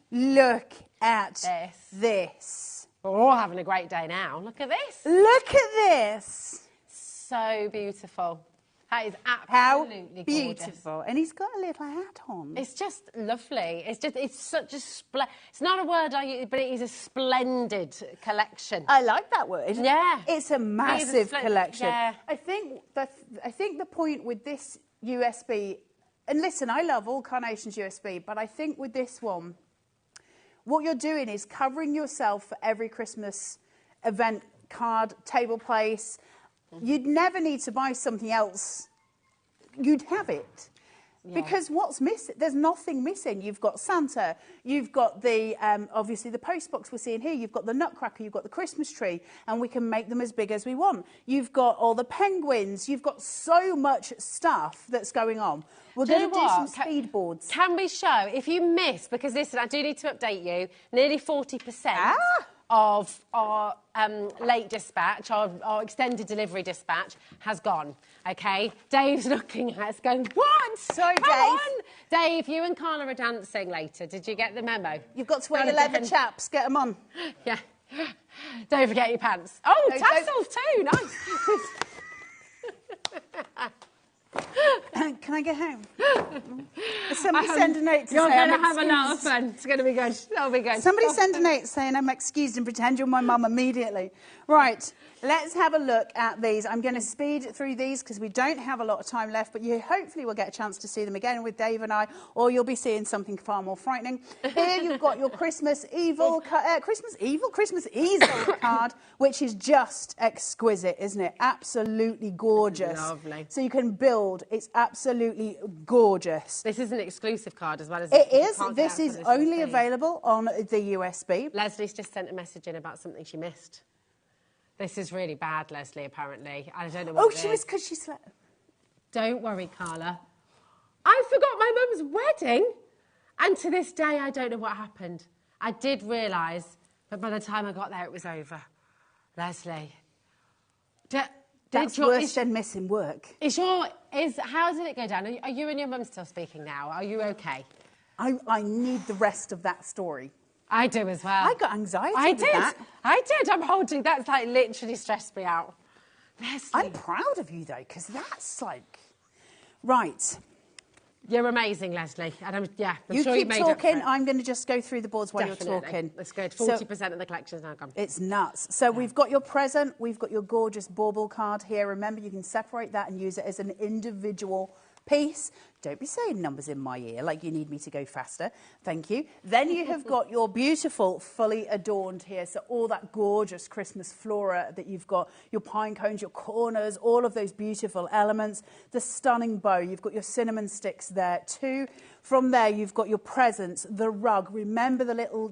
Speaker 9: Look at this.
Speaker 2: We're all having a great day now. Look at this.
Speaker 9: Look at this.
Speaker 2: So beautiful. That is absolutely
Speaker 9: beautiful.
Speaker 2: Gorgeous.
Speaker 9: And he's got a little hat on.
Speaker 2: It's just lovely. It's such a it's not a word I use, but it is a splendid collection.
Speaker 9: I like that word.
Speaker 2: Yeah.
Speaker 9: It's a massive collection.
Speaker 2: Yeah.
Speaker 9: I think the point with this USB, and listen, I love all Carnation's USB, but I think with this one, what you're doing is covering yourself for every Christmas event, card, table place. You'd never need to buy something else. You'd have it. Yeah. Because what's missing? There's nothing missing. You've got Santa. You've got the, obviously, the postbox we're seeing here. You've got the Nutcracker. You've got the Christmas tree. And we can make them as big as we want. You've got all the penguins. You've got so much stuff that's going on. We're going to do some speed boards.
Speaker 2: Can we show, if you miss, because listen, I do need to update you, nearly 40% of our late dispatch, our extended delivery dispatch has gone, OK? Dave's looking at us going, what?
Speaker 9: Sorry,
Speaker 2: Come
Speaker 9: Dave.
Speaker 2: on. Dave, you and Carla are dancing later. Did you get the memo?
Speaker 9: You've got to wear your leather chaps. Get them on.
Speaker 2: Yeah. Don't forget your pants. Oh, no, tassels too. Nice.
Speaker 9: Can I get home? Somebody send a note to
Speaker 2: you're
Speaker 9: say
Speaker 2: going to have a lot of fun. It's going to be good. That'll be good.
Speaker 9: Somebody send a note saying I'm excused and pretend you're my mum immediately. Right, let's have a look at these. I'm going to speed through these because we don't have a lot of time left, but you hopefully will get a chance to see them again with Dave and I, or you'll be seeing something far more frightening. Here you've got your Christmas Easel card, which is just exquisite, isn't it? Absolutely gorgeous.
Speaker 2: Lovely.
Speaker 9: So you can build. It's absolutely gorgeous.
Speaker 2: This is an exclusive card as well as
Speaker 9: it is. This is only available on the USB.
Speaker 2: Leslie's just sent a message in about something she missed. This is really bad, Leslie, apparently. I don't know what
Speaker 9: she was because she slept.
Speaker 2: Don't worry, Carla. I forgot my mum's wedding. And to this day, I don't know what happened. I did realise, but by the time I got there, it was over. Leslie.
Speaker 9: That's worse than missing work.
Speaker 2: How did it go down? Are you and your mum still speaking now? Are you okay?
Speaker 9: I need the rest of that story.
Speaker 2: I do as well.
Speaker 9: I got anxiety with that.
Speaker 2: I did. I'm holding. That's like literally stressed me out. Leslie.
Speaker 9: I'm proud of you though, because that's like, right.
Speaker 2: You're amazing, Leslie. And I'm
Speaker 9: you
Speaker 2: sure
Speaker 9: keep
Speaker 2: made
Speaker 9: talking.
Speaker 2: Up for it.
Speaker 9: I'm going to just go through the boards while you're talking.
Speaker 2: That's good. 40% of the collection's now gone.
Speaker 9: It's nuts. So we've got your present. We've got your gorgeous bauble card here. Remember, you can separate that and use it as an individual piece. Don't be saying numbers in my ear like you need me to go faster. Thank you. Then you have got your beautiful, fully adorned here. So all that gorgeous Christmas flora that you've got, your pine cones, your corners, all of those beautiful elements. The stunning bow. You've got your cinnamon sticks there too. From there, you've got your presents, the rug. Remember the little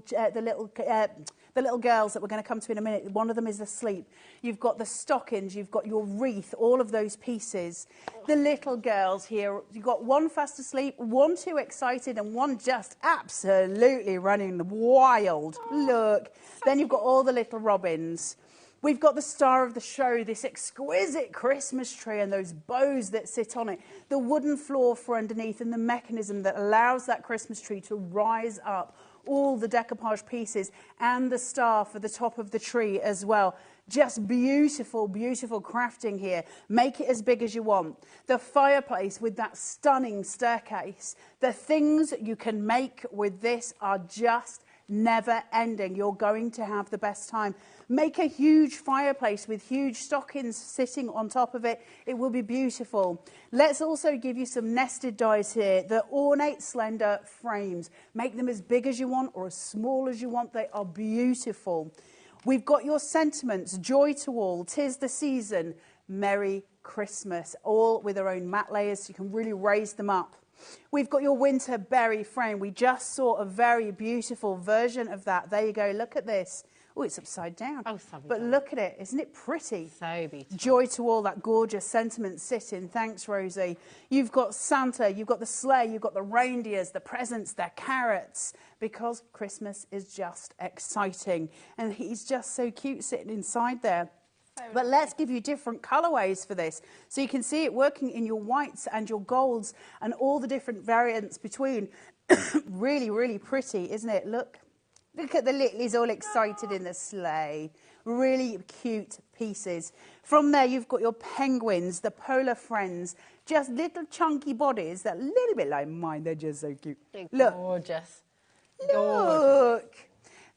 Speaker 9: girls that we're going to come to in a minute. One of them is asleep. You've got the stockings. You've got your wreath. All of those pieces. The little girls here. You've got one fast asleep, one too excited, and one just absolutely running wild. Look. Then you've got all the little robins. We've got the star of the show, this exquisite Christmas tree and those bows that sit on it, the wooden floor for underneath and the mechanism that allows that Christmas tree to rise up, all the decoupage pieces and the star for the top of the tree as well. Just beautiful, beautiful crafting here. Make it as big as you want. The fireplace with that stunning staircase. The things you can make with this are just never ending. You're going to have the best time. Make a huge fireplace with huge stockings sitting on top of it. It will be beautiful. Let's also give you some nested dies here. The ornate slender frames. Make them as big as you want or as small as you want. They are beautiful. We've got your sentiments. Joy to all. 'Tis the season. Merry Christmas. All with their own matte layers so you can really raise them up. We've got your winter berry frame. We just saw a very beautiful version of that. There you go. Look at this. Oh, it's upside down.
Speaker 2: Oh, sorry.
Speaker 9: But look at it. Isn't it pretty?
Speaker 2: So beautiful.
Speaker 9: Joy to all, that gorgeous sentiment sitting. Thanks, Rosie. You've got Santa, you've got the sleigh, you've got the reindeers, the presents, the carrots, because Christmas is just exciting. And he's just so cute sitting inside there. But let's give you different colourways for this. So you can see it working in your whites and your golds and all the different variants between. Really, really pretty, isn't it? Look at the littlies all excited in the sleigh. Really cute pieces. From there, you've got your penguins, the polar friends, just little chunky bodies that are a little bit like mine. They're just so cute. Look.
Speaker 2: Gorgeous.
Speaker 9: Look.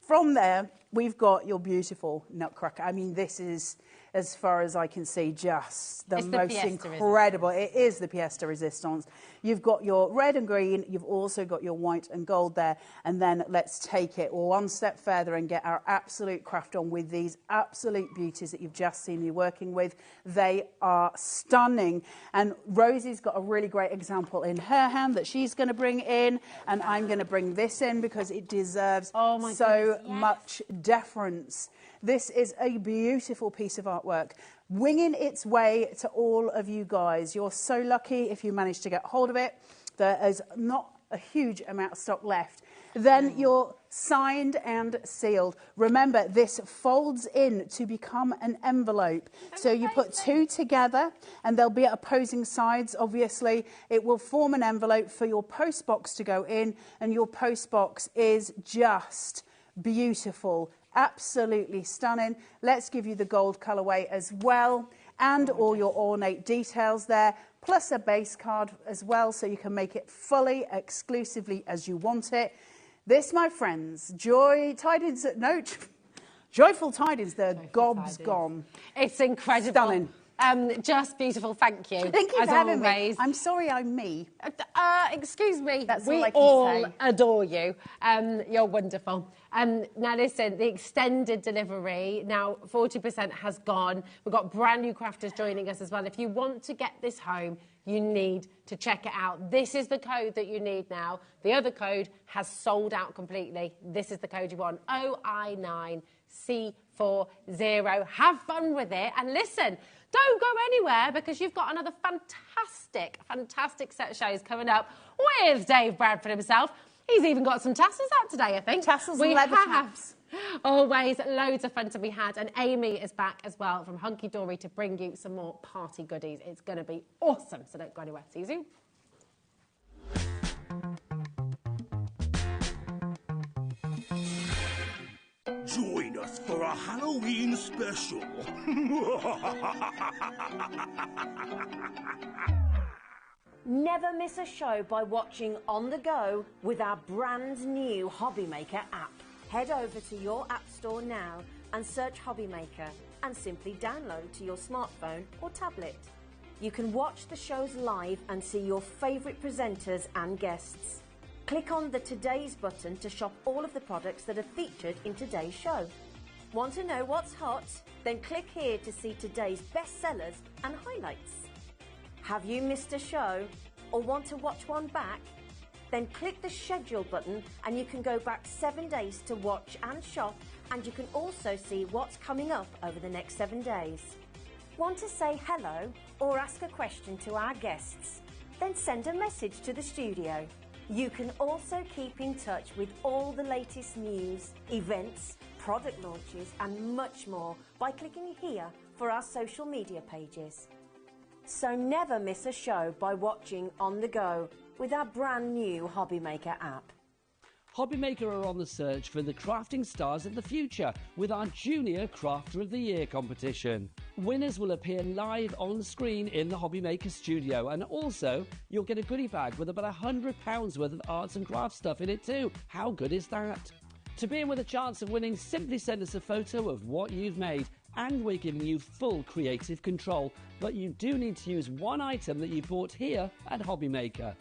Speaker 9: From there, we've got your beautiful nutcracker. I mean, this is, as far as I can see, just the most incredible. It is the pièce de résistance. You've got your red and green. You've also got your white and gold there. And then let's take it one step further and get our absolute craft on with these absolute beauties that you've just seen me working with. They are stunning. And Rosie's got a really great example in her hand that she's going to bring in. And I'm going to bring this in because it deserves so much deference. This is a beautiful piece of artwork, winging its way to all of you guys. You're so lucky if you manage to get hold of it. There is not a huge amount of stock left. Then you're signed and sealed. Remember, this folds in to become an envelope. So you put two together and they'll be at opposing sides, obviously. It will form an envelope for your post box to go in, and your post box is just beautiful. Absolutely stunning. Let's give you the gold colourway as well, and all your ornate details there, plus a base card as well, so you can make it fully exclusively as you want it. This, my friends, joyful tidings, the gob's gone.
Speaker 2: It's incredible.
Speaker 9: Stunning.
Speaker 2: Just beautiful, thank you.
Speaker 9: Thank you for having me. I'm sorry I'm me.
Speaker 2: Excuse me.
Speaker 9: That's
Speaker 2: we
Speaker 9: all I can
Speaker 2: all
Speaker 9: say.
Speaker 2: adore you. You're wonderful. Now listen, the extended delivery, now 40% has gone. We've got brand new crafters joining us as well. If you want to get this home, you need to check it out. This is the code that you need now. The other code has sold out completely. This is the code you want, OI9C40. Have fun with it. And listen, don't go anywhere because you've got another fantastic set of shows coming up with Dave Bradford himself. He's even got some tassels out today, I think.
Speaker 9: Tassels and leather chaps.
Speaker 2: Always loads of fun to be had. And Amy is back as well from Hunkydory to bring you some more party goodies. It's going to be awesome, so don't go anywhere. See you soon.
Speaker 10: Join us for a Halloween special.
Speaker 1: Never miss a show by watching on the go with our brand new HobbyMaker app. Head over to your app store now and search HobbyMaker and simply download to your smartphone or tablet. You can watch the shows live and see your favourite presenters and guests. Click on the Today's button to shop all of the products that are featured in today's show. Want to know what's hot? Then click here to see today's bestsellers and highlights. Have you missed a show or want to watch one back? Then click the schedule button and you can go back 7 days to watch and shop, and you can also see what's coming up over the next 7 days. Want to say hello or ask a question to our guests? Then send a message to the studio. You can also keep in touch with all the latest news, events, product launches and much more by clicking here for our social media pages. So never miss a show by watching on the go with our brand new HobbyMaker app.
Speaker 8: HobbyMaker are on the search for the crafting stars of the future with our Junior Crafter of the Year competition. Winners will appear live on screen in the HobbyMaker studio, and also you'll get a goodie bag with about £100 worth of arts and crafts stuff in it too. How good is that? To be in with a chance of winning, simply send us a photo of what you've made, and we're giving you full creative control, but you do need to use one item that you bought here at HobbyMaker.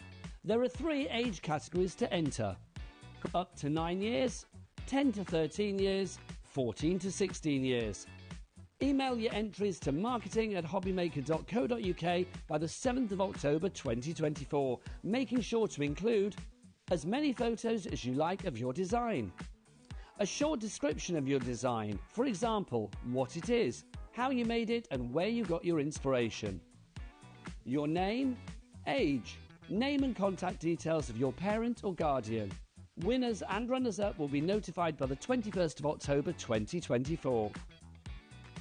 Speaker 8: There are 3 age categories to enter: up to 9 years, 10 to 13 years, 14 to 16 years. Email your entries to marketing@hobbymaker.co.uk by the 7th of October 2024, making sure to include as many photos as you like of your design, a short description of your design, for example, what it is, how you made it and where you got your inspiration, your name, age, name and contact details of your parent or guardian. Winners and runners-up will be notified by the 21st of October 2024.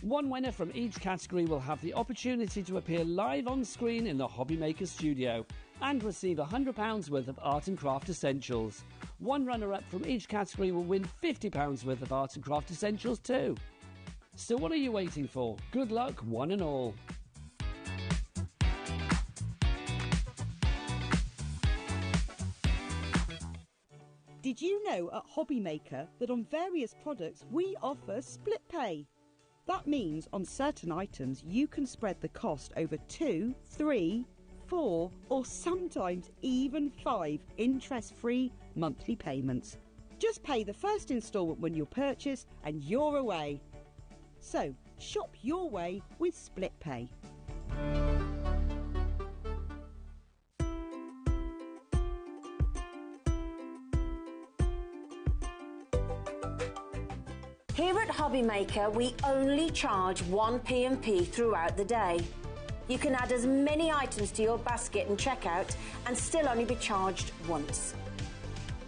Speaker 8: One winner from each category will have the opportunity to appear live on screen in the HobbyMaker studio and receive £100 worth of art and craft essentials. One runner-up from each category will win £50 worth of art and craft essentials too. So what are you waiting for? Good luck, one and all.
Speaker 6: Did you know at HobbyMaker that on various products we offer split pay? That means on certain items you can spread the cost over 2, 3, 4 or sometimes even 5 interest-free monthly payments. Just pay the first instalment when you purchase and you're away. So shop your way with split pay.
Speaker 1: Here at HobbyMaker, we only charge 1 P&P throughout the day. You can add as many items to your basket and checkout and still only be charged once.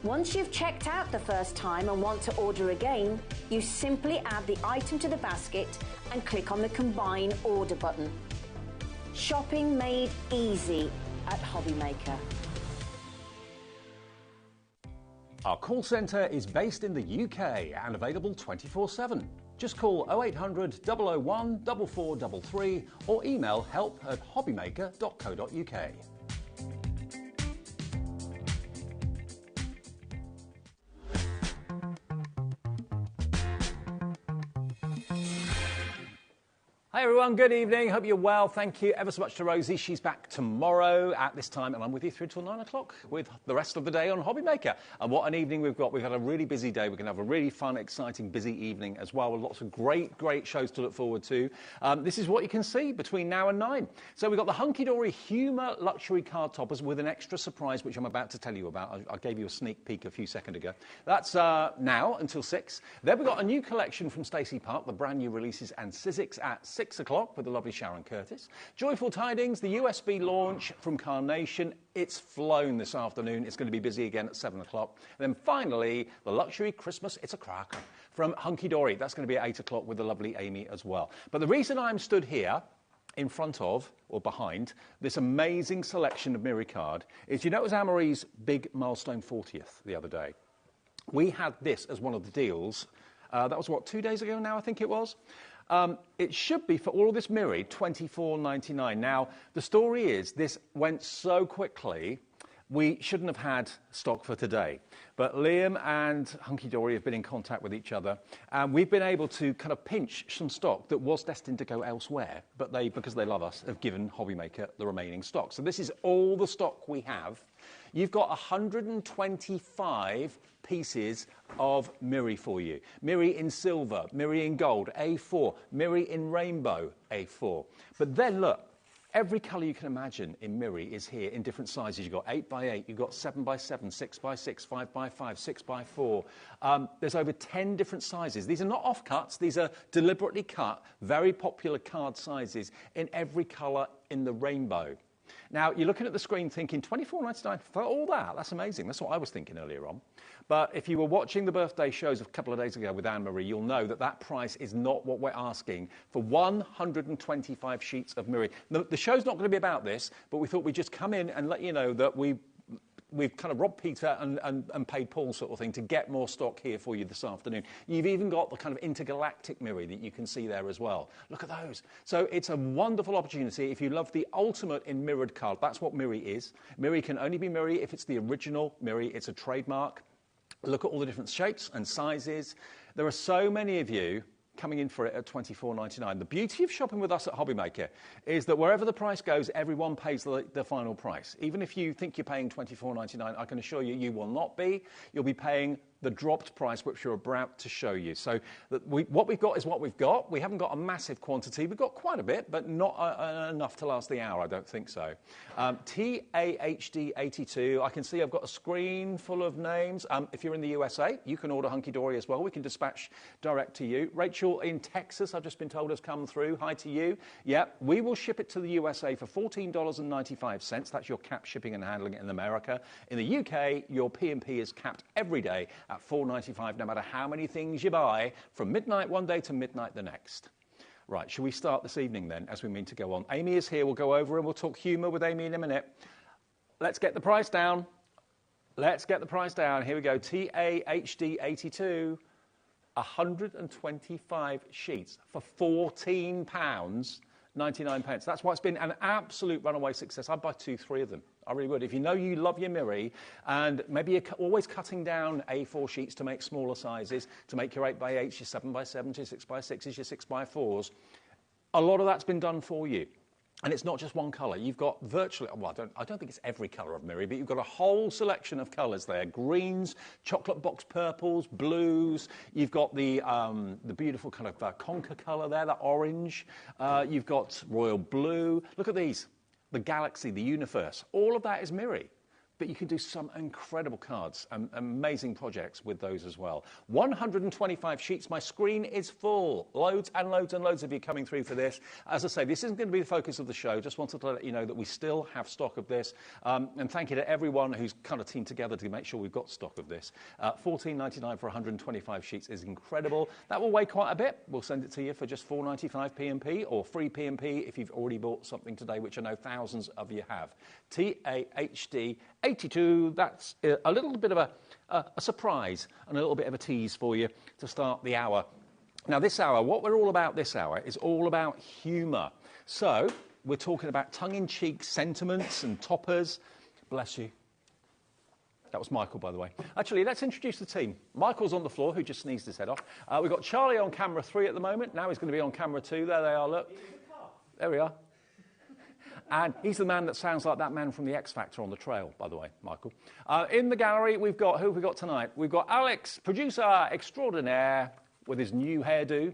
Speaker 1: Once you've checked out the first time and want to order again, you simply add the item to the basket and click on the Combine Order button. Shopping made easy at HobbyMaker.
Speaker 5: Our call centre is based in the UK and available 24/7. Just call 0800 001 4433 or email help@hobbymaker.co.uk. Hi everyone, good evening. Hope you're well. Thank you ever so much to Rosie. She's back tomorrow at this time, and I'm with you through till 9 o'clock with the rest of the day on HobbyMaker. And what an evening we've got. We've had a really busy day. We're going to have a really fun, exciting, busy evening as well, with lots of great shows to look forward to. This is what you can see between now and 9. So we've got the Hunkydory Humour Luxury Card Toppers with an extra surprise, which I'm about to tell you about. I gave you a sneak peek a few seconds ago. That's now until 6. Then we've got a new collection from Stacy Park, the brand new releases, and Sizzix at 6 o'clock with the lovely Sharon Curtis. Joyful tidings, the USB launch from Carnation. It's flown this afternoon. It's going to be busy again at 7 o'clock. And then finally, the luxury Christmas It's a Cracker from Hunkydory. That's going to be at 8 o'clock with the lovely Amy as well. But the reason I'm stood here in front of, or behind, this amazing selection of Miri card is, you know, it was Anne-Marie's big milestone 40th the other day. We had this as one of the deals. That was, what, 2 days ago now, I think it was? It should be, for all of this Miri, $24.99. Now, the story is, this went so quickly, we shouldn't have had stock for today. But Liam and Hunkydory have been in contact with each other, and we've been able to kind of pinch some stock that was destined to go elsewhere, but they, because they love us, have given HobbyMaker the remaining stock. So this is all the stock we have. You've got 125 pieces of Miri for you. Miri in silver, Miri in gold, A4, Miri in rainbow, A4. But then look, every colour you can imagine in Miri is here in different sizes. You've got 8x8, you've got 7x7, 6x6, 5x5, 6x4. There's over 10 different sizes. These are not offcuts, these are deliberately cut, very popular card sizes in every colour in the rainbow. Now, you're looking at the screen thinking, $24.99 for all that? That's amazing. That's what I was thinking earlier on. But if you were watching the birthday shows a couple of days ago with Anne-Marie, you'll know that that price is not what we're asking for 125 sheets of Miri. The show's not going to be about this, but we thought we'd just come in and let you know that we we've kind of robbed Peter and paid Paul sort of thing to get more stock here for you this afternoon. You've even got the kind of intergalactic mirror that you can see there as well. Look at those. So it's a wonderful opportunity if you love the ultimate in mirrored card. That's what Miri is. Miri can only be Miri if it's the original Miri. It's a trademark. Look at all the different shapes and sizes. There are so many of you coming in for it at $24.99. The beauty of shopping with us at HobbyMaker is that wherever the price goes, everyone pays the final price. Even if you think you're paying $24.99, I can assure you, you will not be. You'll be paying the dropped price, which we're about to show you. So what we've got is what we've got. We haven't got a massive quantity. We've got quite a bit, but not enough to last the hour, I don't think so. TAHD82, I can see I've got a screen full of names. If you're in the USA, you can order Hunkydory as well. We can dispatch direct to you. Rachel in Texas, I've just been told, has come through. Hi to you. Yeah, we will ship it to the USA for $14.95. That's your cap shipping and handling in America. In the UK, your P&P is capped every day at $4.95, no matter how many things you buy, from midnight one day to midnight the next. Right, shall we start this evening then, as we mean to go on? Amy is here. We'll go over and we'll talk humour with Amy in a minute. Let's get the price down. Let's get the price down. Here we go. TAHD82, 125 sheets for £14.99. That's why it's been an absolute runaway success. I'd buy 2-3 of them. I really would. If you know you love your Miri, and maybe you're always cutting down A4 sheets to make smaller sizes, to make your 8x8s, your 7x7s, your 6x6s, your 6x4s, a lot of that's been done for you. And it's not just one colour. You've got virtually, well, I don't think it's every colour of Miri, but you've got a whole selection of colours there. Greens, chocolate box purples, blues. You've got the beautiful kind of conker colour there, the orange. You've got royal blue. Look at these. The galaxy, the universe, all of that is Miri. But you can do some incredible cards and amazing projects with those as well. 125 sheets. My screen is full. Loads and loads and loads of you coming through for this. As I say, this isn't going to be the focus of the show. Just wanted to let you know that we still have stock of this. And thank you to everyone who's kind of teamed together to make sure we've got stock of this. $14.99 for 125 sheets is incredible. That will weigh quite a bit. We'll send it to you for just $4.95 P&P, or free P&P if you've already bought something today, which I know thousands of you have. TAHD 82, that's a little bit of a surprise and a little bit of a tease for you to start the hour. Now, this hour, what we're all about this hour is all about humour. So, we're talking about tongue-in-cheek sentiments and toppers. Bless you. That was Michael, by the way. Actually, let's introduce the team. Michael's on the floor, who just sneezed his head off. We've got Charlie on camera 3 at the moment. Now he's going to be on camera 2. There they are, look. There we are. And he's the man that sounds like that man from the X Factor on the trail, by the way, Michael. In the gallery, we've got, who have we got tonight? We've got Alex, producer extraordinaire, with his new hairdo.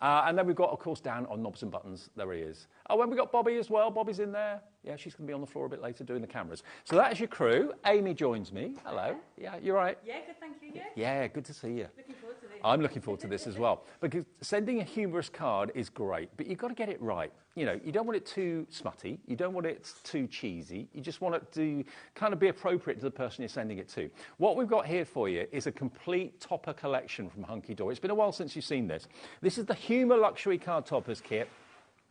Speaker 5: And then we've got, of course, Dan on Knobs and Buttons. There he is. Oh, and we've got Bobby as well. Bobby's in there. Yeah, she's going to be on the floor a bit later doing the cameras. So that is your crew. Amy joins me. Hello. Yeah, you're right.
Speaker 11: Yeah, good, thank you.
Speaker 5: Yeah, good to see you.
Speaker 11: Looking forward to this.
Speaker 5: I'm looking forward to this as well. Because sending a humorous card is great, but you've got to get it right. You know, you don't want it too smutty. You don't want it too cheesy. You just want it to kind of be appropriate to the person you're sending it to. What we've got here for you is a complete topper collection from Hunkydory. It's been a while since you've seen this. This is the Humour Luxury Card Toppers kit.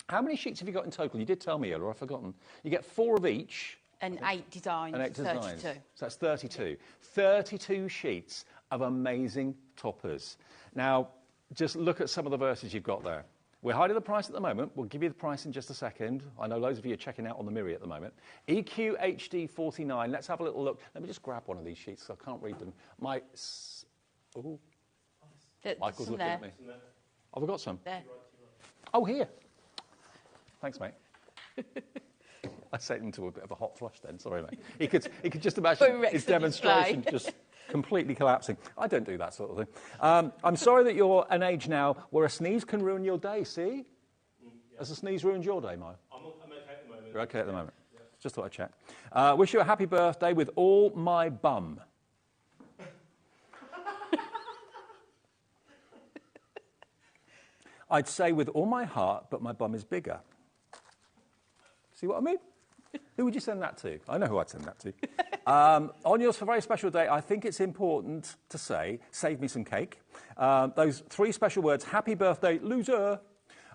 Speaker 5: How many sheets have you got in total? You did tell me earlier, I've forgotten. You get 4 of each.
Speaker 7: And 8 designs.
Speaker 5: And 8 designs.
Speaker 7: 32.
Speaker 5: So that's 32. 32 sheets of amazing toppers. Now, just look at some of the verses you've got there. We're hiding the price at the moment. We'll give you the price in just a second. I know loads of you are checking out on the Miri at the moment. EQ HD 49. Let's have a little look. Let me just grab one of these sheets because I can't read them. Oh, Michael's looking at me. Have I got some?
Speaker 7: There.
Speaker 5: Oh, here. Thanks, mate. I set him to a bit of a hot flush then. Sorry, mate. He could just imagine his demonstration just completely collapsing. I don't do that sort of thing. I'm sorry that you're an age now where a sneeze can ruin your day, see? Yeah. Has a sneeze ruined your day, Mo?
Speaker 12: I'm okay at the moment.
Speaker 5: You're okay at the moment? Yeah. Just thought I'd check. Wish you a happy birthday with all my bum. I'd say with all my heart, but my bum is bigger. See what I mean? Who would you send that to? I know who I'd send that to. On yours for a very special day, I think it's important to say, save me some cake. Those 3 special words, happy birthday, loser.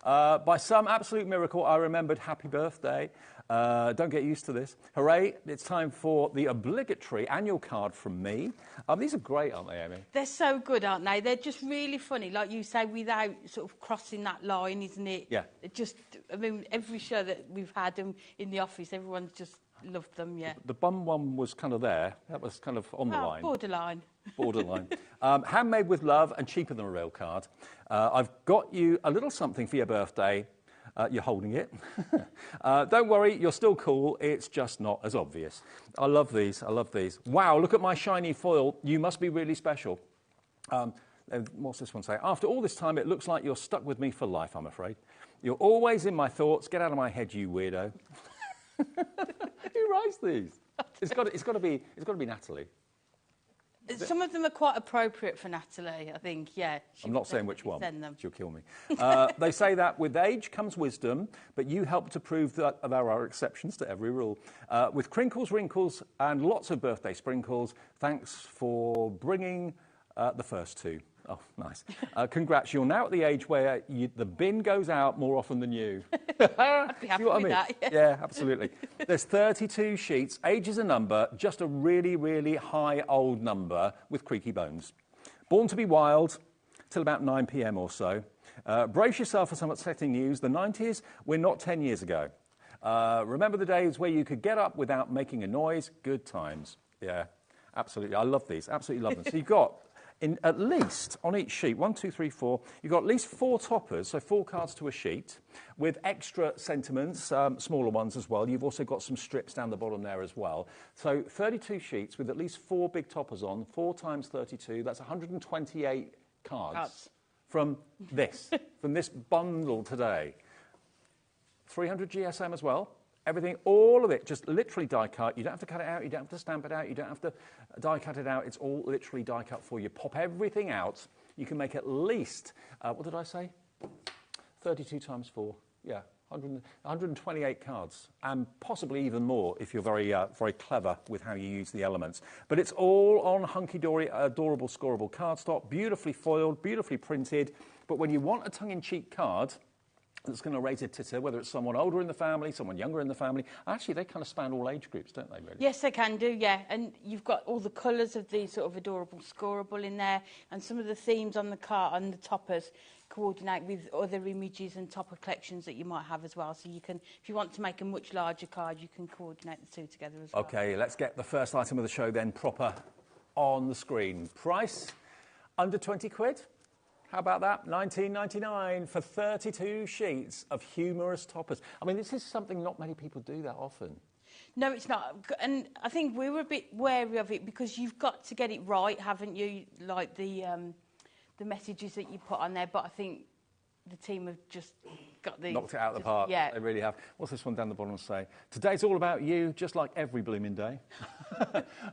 Speaker 5: By some absolute miracle, I remembered happy birthday. Don't get used to this. Hooray, it's time for the obligatory annual card from me. These are great, aren't they, Amy?
Speaker 7: They're so good, aren't they? They're just really funny, like you say, without sort of crossing that line, isn't it?
Speaker 5: Yeah.
Speaker 7: It just, I mean, every show that we've had in the office, everyone's just loved them, yeah.
Speaker 5: The bum one was kind of there. That was kind of on the line.
Speaker 7: Borderline.
Speaker 5: Borderline. Handmade with love and cheaper than a real card. I've got you a little something for your birthday. You're holding it. Don't worry, you're still cool. It's just not as obvious. I love these. I love these. Wow, look at my shiny foil. You must be really special. What's this one say? After all this time, it looks like you're stuck with me for life, I'm afraid. You're always in my thoughts. Get out of my head, you weirdo. Who writes these? It's got to be Natalie.
Speaker 7: Some of them are quite appropriate for Natalie, I think, yeah.
Speaker 5: I'm not saying which one.
Speaker 7: Send them.
Speaker 5: She'll kill me. They say that with age comes wisdom, but you help to prove that there are exceptions to every rule. With crinkles, wrinkles, and lots of birthday sprinkles, thanks for bringing the first two. Oh, nice. Congrats. You're now at the age where the bin goes out more often than you.
Speaker 7: I'd be happy with that.
Speaker 5: Yeah, absolutely. There's 32 sheets. Age is a number, just a really, really high old number with creaky bones. Born to be wild till about 9 p.m. or so. Brace yourself for some upsetting news. The 90s, we're not 10 years ago. Remember the days where you could get up without making a noise? Good times. Yeah, absolutely. I love these. Absolutely love them. So you've got... at least, on each sheet, 1, 2, 3, 4, you've got at least 4 toppers, so 4 cards to a sheet, with extra sentiments, smaller ones as well. You've also got some strips down the bottom there as well. So 32 sheets with at least 4 big toppers on, 4 times 32, that's 128 cards from this bundle today. 300 GSM as well. Everything, all of it, just literally die cut. You don't have to cut it out. You don't have to stamp it out. You don't have to die cut it out. It's all literally die cut for you. Pop everything out. You can make at least, what did I say? 32 times 4. Yeah, 128 cards. And possibly even more if you're very, very clever with how you use the elements. But it's all on Hunkydory, adorable, scoreable cardstock. Beautifully foiled, beautifully printed. But when you want a tongue-in-cheek card that's going to raise a titter, whether it's someone older in the family, someone younger in the family. Actually, they kind of span all age groups, don't they, really?
Speaker 7: Yes, they can do, yeah. And you've got all the colours of the sort of adorable scoreable in there, and some of the themes on the card, on the toppers, coordinate with other images and topper collections that you might have as well. So you can, if you want to make a much larger card, you can coordinate the two together as well.
Speaker 5: OK, let's get the first item of the show then proper on the screen. Price, under 20 quid. How about that? $19.99 for 32 sheets of humorous toppers. I mean, this is something not many people do that often.
Speaker 7: No, it's not. And I think we were a bit wary of it because you've got to get it right, haven't you? Like the messages that you put on there. But I think the team have just got the...
Speaker 5: knocked it out of the park.
Speaker 7: Yeah.
Speaker 5: They really have. What's this one down the bottom say? Today's all about you, just like every blooming day.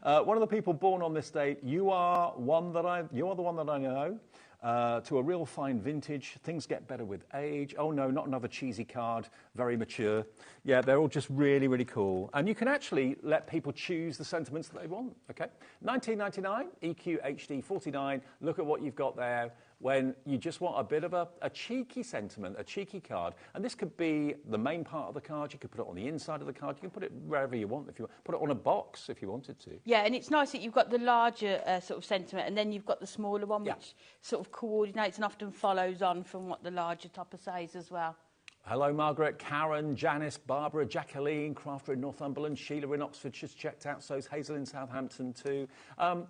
Speaker 5: One of the people born on this day, you are the one that I know. To a real fine vintage. Things get better with age. Oh, no, not another cheesy card. Very mature. Yeah, they're all just really, really cool. And you can actually let people choose the sentiments that they want, OK? $19.99, EQ HD 49. Look at what you've got there when you just want a bit of a cheeky sentiment, a cheeky card. And this could be the main part of the card. You could put it on the inside of the card. You can put it wherever you want. If you want. Put it on a box if you wanted to.
Speaker 7: Yeah, and it's nice that you've got the larger sort of sentiment, and then you've got the smaller one, which sort of coordinates and often follows on from what the larger topper says as well.
Speaker 5: Hello, Margaret, Karen, Janice, Barbara, Jacqueline, Crafter in Northumberland, Sheila in Oxford just checked out, so's Hazel in Southampton too.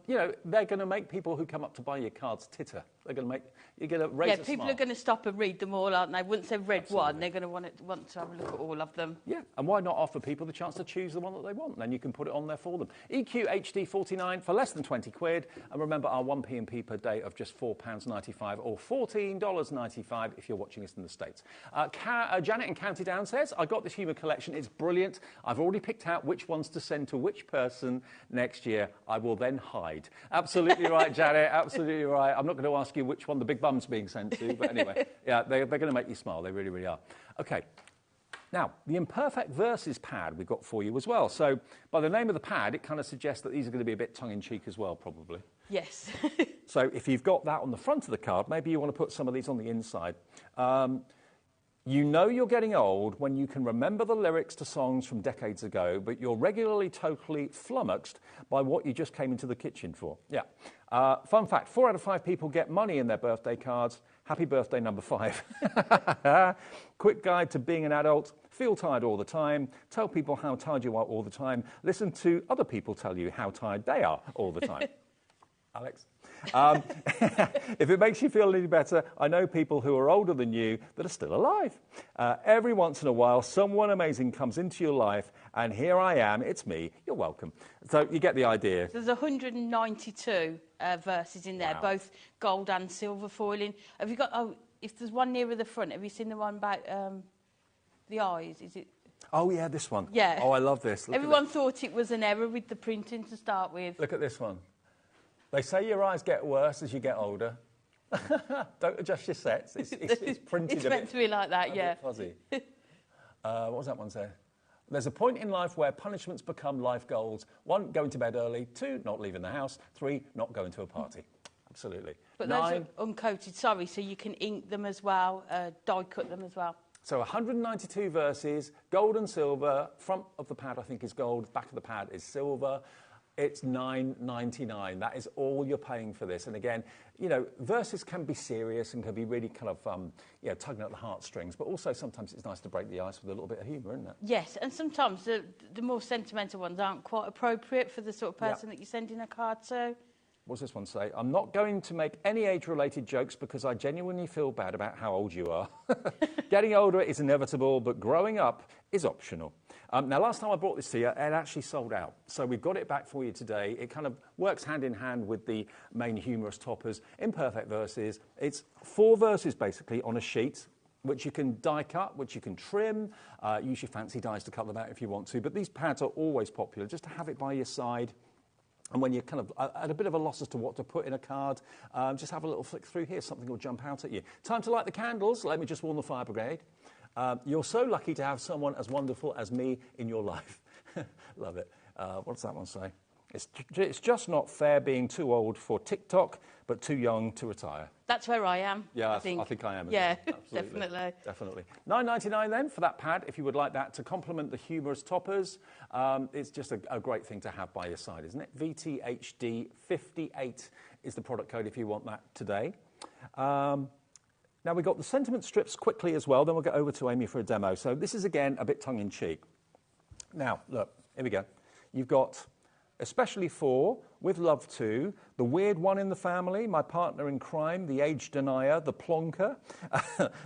Speaker 5: You know, they're going to make people who come up to buy your cards titter. They're going to make, you're going to raise a smile.
Speaker 7: Yeah, people are going to stop and read them all, aren't they? Once they've read one, they're going to want to have a look at all of them.
Speaker 5: Yeah, and why not offer people the chance to choose the one that they want? And then you can put it on there for them. EQ HD 49 for less than 20 quid. And remember our 1p&p per day of just £4.95 or $14.95 if you're watching us in the States. Janet in County Down says, I got this humour collection. It's brilliant. I've already picked out which ones to send to which person next year. I will then hide. Absolutely right, Janet. Absolutely right. I'm not going to ask you which one the big bum's being sent to, but anyway, yeah, they're going to make you smile. They really, really are. Okay. Now, the Imperfect Verses pad we've got for you as well. So, by the name of the pad, it kind of suggests that these are going to be a bit tongue-in-cheek as well, probably.
Speaker 7: Yes.
Speaker 5: So, if you've got that on the front of the card, maybe you want to put some of these on the inside. You know you're getting old when you can remember the lyrics to songs from decades ago, but you're regularly totally flummoxed by what you just came into the kitchen for. Yeah. Fun fact, 4 out of 5 people get money in their birthday cards. Happy birthday, number 5. Quick guide to being an adult. Feel tired all the time. Tell people how tired you are all the time. Listen to other people tell you how tired they are all the time. Alex? If it makes you feel any better, I know people who are older than you that are still alive. Every once in a while, someone amazing comes into your life, and here I am, it's me, you're welcome. So you get the idea.
Speaker 7: There's 192 verses in there, both gold and silver foiling. Have you got, if there's one nearer the front, have you seen the one about the eyes? Is it?
Speaker 5: Oh, yeah, this one.
Speaker 7: Yeah.
Speaker 5: Oh, I love this.
Speaker 7: Everyone thought it was an error with the printing to start with.
Speaker 5: Look at this one. They say your eyes get worse as you get older. Don't adjust your sets. It's printed
Speaker 7: It's meant to be like that, yeah.
Speaker 5: Fuzzy. What was that one say? There's a point in life where punishments become life goals. 1, going to bed early. 2, not leaving the house. 3, not going to a party. Absolutely.
Speaker 7: But
Speaker 5: 9,
Speaker 7: those are uncoated, sorry, so you can ink them as well, die cut them as well.
Speaker 5: So 192 verses, gold and silver. Front of the pad, I think, is gold. Back of the pad is silver. It's $9.99. That is all you're paying for this. And again, you know, verses can be serious and can be really kind of, you know, tugging at the heartstrings. But also sometimes it's nice to break the ice with a little bit of humour, isn't it?
Speaker 7: Yes, and sometimes the more sentimental ones aren't quite appropriate for the sort of person that you're sending a card to.
Speaker 5: What does this one say? I'm not going to make any age-related jokes because I genuinely feel bad about how old you are. Getting older is inevitable, but growing up is optional. Now, last time I brought this to you, it actually sold out. So we've got it back for you today. It kind of works hand in hand with the main humorous toppers, imperfect verses. It's 4 verses, basically, on a sheet, which you can die cut, which you can trim. Use your fancy dies to cut them out if you want to. But these pads are always popular, just to have it by your side. And when you're kind of at a bit of a loss as to what to put in a card, just have a little flick through here. Something will jump out at you. Time to light the candles. Let me just warn the fire brigade. You're so lucky to have someone as wonderful as me in your life. Love it. What does that one say? It's just not fair being too old for TikTok, but too young to retire.
Speaker 7: That's where I am.
Speaker 5: Yeah, I think I am.
Speaker 7: Yeah,
Speaker 5: definitely. Definitely. $9.99 then for that pad, if you would like that to complement the humorous toppers. It's just a great thing to have by your side, isn't it? VTHD58 is the product code if you want that today. Now, we've got the sentiment strips quickly as well, then we'll get over to Amy for a demo. So this is, again, a bit tongue-in-cheek. Now, look, here we go. You've got especially for, with love to, the weird one in the family, my partner in crime, the age denier, the plonker,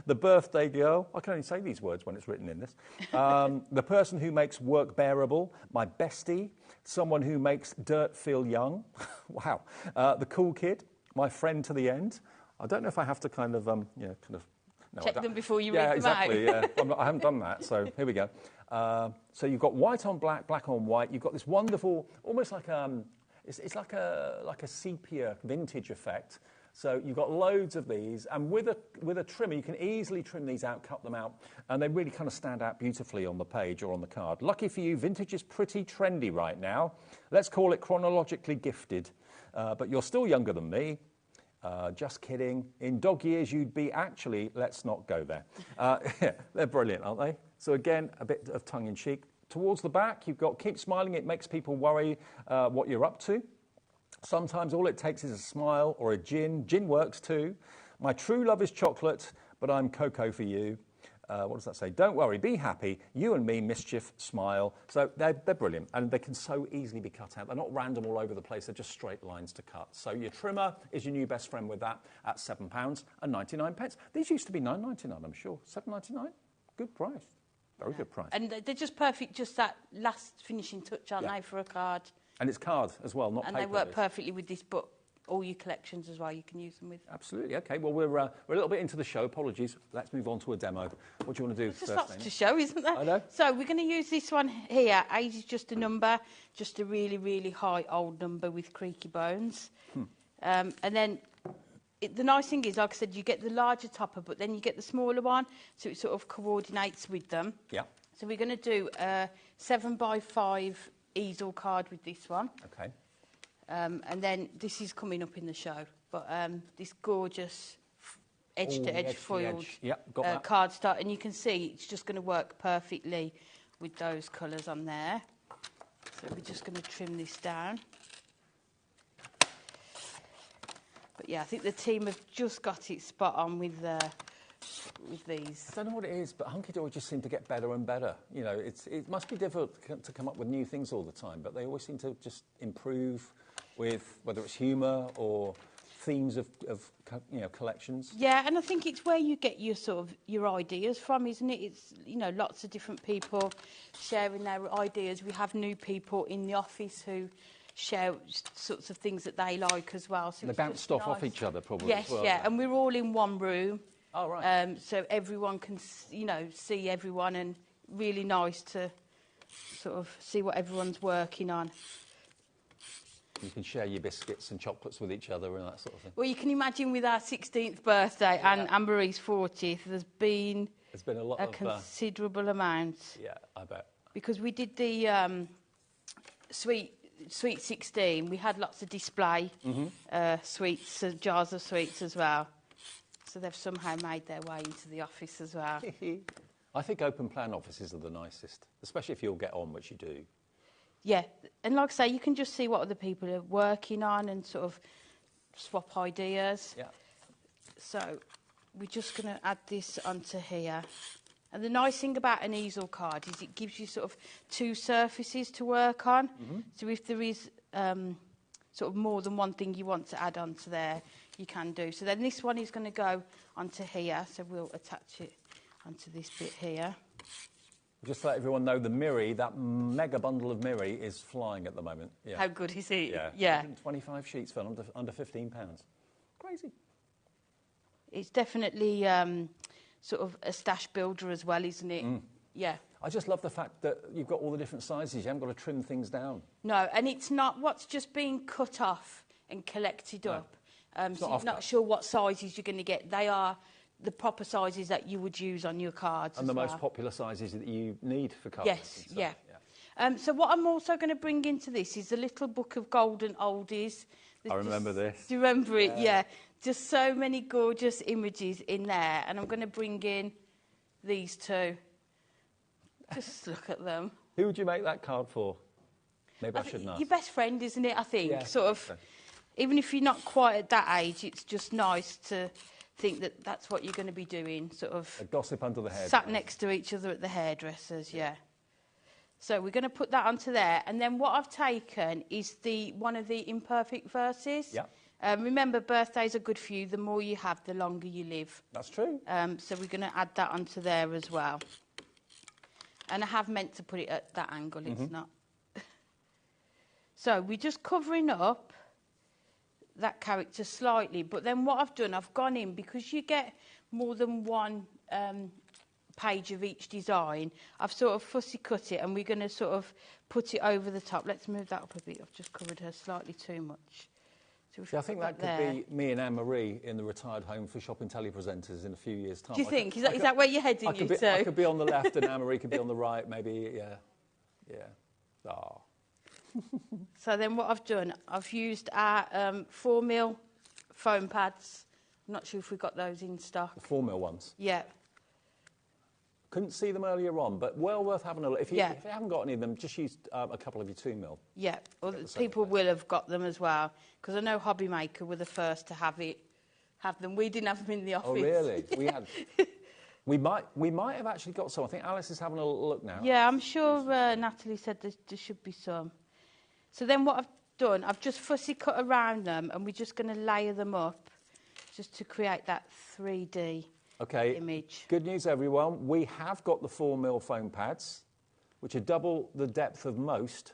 Speaker 5: the birthday girl. I can only say these words when it's written in this. The person who makes work bearable, my bestie, someone who makes dirt feel young. Wow. The cool kid, my friend to the end. I don't know if I have to kind of, no,
Speaker 7: check them before you read them
Speaker 5: exactly,
Speaker 7: out.
Speaker 5: Yeah, I haven't done that, so here we go. So you've got white on black, black on white. You've got this wonderful, almost like it's like a sepia vintage effect. So you've got loads of these, and with a trimmer, you can easily trim these out, cut them out, and they really kind of stand out beautifully on the page or on the card. Lucky for you, vintage is pretty trendy right now. Let's call it chronologically gifted, but you're still younger than me. Just kidding. In dog years, you'd be actually, let's not go there. Yeah, they're brilliant, aren't they? So again, a bit of tongue-in-cheek. Towards the back, you've got keep smiling. It makes people worry what you're up to. Sometimes all it takes is a smile or a gin. Gin works too. My true love is chocolate, but I'm cocoa for you. What does that say? Don't worry, be happy. You and me, mischief, smile. So they're brilliant, and they can so easily be cut out. They're not random all over the place. They're just straight lines to cut. So your trimmer is your new best friend with that at £7.99. These used to be $9.99, I'm sure. $7.99? Good price. Very good price.
Speaker 7: And they're just perfect, just that last finishing touch, aren't they, for a card?
Speaker 5: And it's card as well, not paper.
Speaker 7: And they work perfectly with this book. All your collections as well, you can use them with.
Speaker 5: Absolutely. Okay, well, we're a little bit into the show. Apologies. Let's move on to a demo. What do you want to do first?
Speaker 7: There's lots to show, isn't there?
Speaker 5: I know.
Speaker 7: So we're going to use this one here. 8 is just a number, just a really, really high old number with creaky bones. And then the nice thing is, like I said, you get the larger topper, but then you get the smaller one, so it sort of coordinates with them. Yeah. So we're going to do a 7x5 easel card with this one.
Speaker 5: Okay.
Speaker 7: And then this is coming up in the show, but this gorgeous edge-to-edge foiled
Speaker 5: Yep, got that.
Speaker 7: cardstock, and you can see it's just going to work perfectly with those colours on there. So we're just going to trim this down. But yeah, I think the team have just got it spot on with these.
Speaker 5: I don't know what it is, but Hunkydory just seem to get better and better. You know, it must be difficult to come up with new things all the time, but they always seem to just improve with whether it's humour or themes of collections.
Speaker 7: Yeah, and I think it's where you get your your ideas from, isn't it? It's, you know, lots of different people sharing their ideas. We have new people in the office who share sorts of things that they like as well. So
Speaker 5: they bounce stuff off each other, probably.
Speaker 7: Yes,
Speaker 5: as well.
Speaker 7: yeah, and we're all in one room.
Speaker 5: Oh, right.
Speaker 7: So everyone can, you know, see everyone, and really nice to sort of see what everyone's working on.
Speaker 5: You can share your biscuits and chocolates with each other and that sort of thing.
Speaker 7: Well, you can imagine with our 16th birthday and Anne-Marie's 40th, there's been
Speaker 5: a lot of
Speaker 7: considerable amount.
Speaker 5: Yeah, I bet.
Speaker 7: Because we did the sweet 16, we had lots of display sweets, jars of sweets as well. So they've somehow made their way into the office as well.
Speaker 5: I think open plan offices are the nicest, especially if you'll get on, which you do.
Speaker 7: Yeah, and like I say, you can just see what other people are working on and sort of swap ideas.
Speaker 5: Yeah.
Speaker 7: So we're just going to add this onto here. And the nice thing about an easel card is it gives you sort of two surfaces to work on. So if there is sort of more than one thing you want to add onto there, you can do. So then this one is going to go onto here, so we'll attach it onto this bit here.
Speaker 5: Just to let everyone know, the Miri, that mega bundle of Miri, is flying at the moment. Yeah.
Speaker 7: How good is it?
Speaker 5: Yeah. 125 sheets for under £15. Crazy.
Speaker 7: It's definitely sort of a stash builder as well, isn't it? Yeah.
Speaker 5: I just love the fact that you've got all the different sizes. You haven't got to trim things down.
Speaker 7: No, and it's not what's just being cut off and collected up. So you're not sure what sizes you're going to get. They are the proper sizes that you would use on your cards.
Speaker 5: And the most popular sizes that you need for cards.
Speaker 7: Yes, yeah. So what I'm also going to bring into this is a little book of golden oldies.
Speaker 5: I remember this.
Speaker 7: Do you remember it? Yeah. Just so many gorgeous images in there. And I'm going to bring in these two. Just look at them.
Speaker 5: Who would you make that card for? Maybe I should know.
Speaker 7: Your best friend, isn't it, I think?
Speaker 5: Yeah,
Speaker 7: sort of. So. Even if you're not quite at that age, it's just nice to think that that's what you're going to be doing, sort of
Speaker 5: a gossip under the hairdresser.
Speaker 7: Sat next to each other at the hairdressers, yeah. So we're going to put that onto there, and then what I've taken is one of the imperfect verses.
Speaker 5: Yeah.
Speaker 7: Remember, birthdays are good for you. The more you have, the longer you live.
Speaker 5: That's true.
Speaker 7: So we're going to add that onto there as well. And I have meant to put it at that angle. It's not. So we're just covering up that character slightly, but then what I've done, I've gone in, because you get more than one page of each design, I've sort of fussy cut it, and we're going to sort of put it over the top. Let's move that up a bit. I've just covered her slightly too much. So
Speaker 5: I think that could be me and Anne-Marie in the retired home for shopping telepresenters in a few years' time.
Speaker 7: Do you think? Is that where you're heading, you two?
Speaker 5: I could be on the left and Anne-Marie could be on the right, maybe, yeah. Oh.
Speaker 7: So then what I've done, I've used our 4mm foam pads. I'm not sure if we've got those in stock.
Speaker 5: The 4mm ones?
Speaker 7: Yeah.
Speaker 5: Couldn't see them earlier on, but well worth having a look. If you haven't got any of them, just use a couple of your 2mm.
Speaker 7: Yeah, well, people will have got them as well, because I know HobbyMaker were the first to have them. We didn't have them in the office.
Speaker 5: Oh, really? We had. We might have actually got some. I think Alice is having a look now.
Speaker 7: Yeah, I'm sure Natalie said there should be some. So then what I've done, I've just fussy cut around them, and we're just going to layer them up just to create that 3D image.
Speaker 5: Good news, everyone. We have got the 4mm foam pads, which are double the depth of most.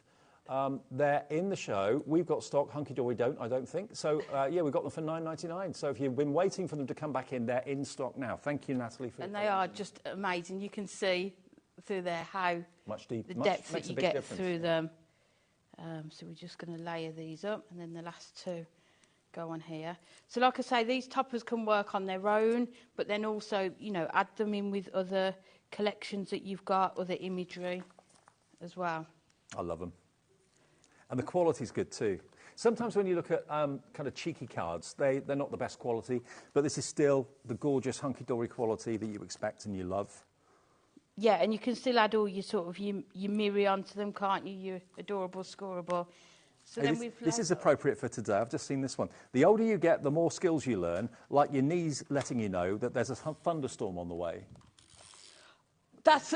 Speaker 5: They're in the show. We've got stock. Hunkydory don't, I don't think. So, we've got them for $9.99. So if you've been waiting for them to come back in, they're in stock now. Thank you, Natalie.
Speaker 7: And they are just amazing. You can see through there how the depth that you get through them. So we're just going to layer these up, and then the last two go on here. So like I say, these toppers can work on their own, but then also, add them in with other collections that you've got, other imagery as well.
Speaker 5: I love them. And the quality's good too. Sometimes when you look at kind of cheeky cards, they're not the best quality, but this is still the gorgeous Hunkydory quality that you expect and you love.
Speaker 7: Yeah, and you can still add all your sort of your mirror onto them, can't you? Your adorable, scoreable. So
Speaker 5: hey,
Speaker 7: then
Speaker 5: this is appropriate for today. I've just seen this one. The older you get, the more skills you learn, like your knees letting you know that there's a thunderstorm on the way. That's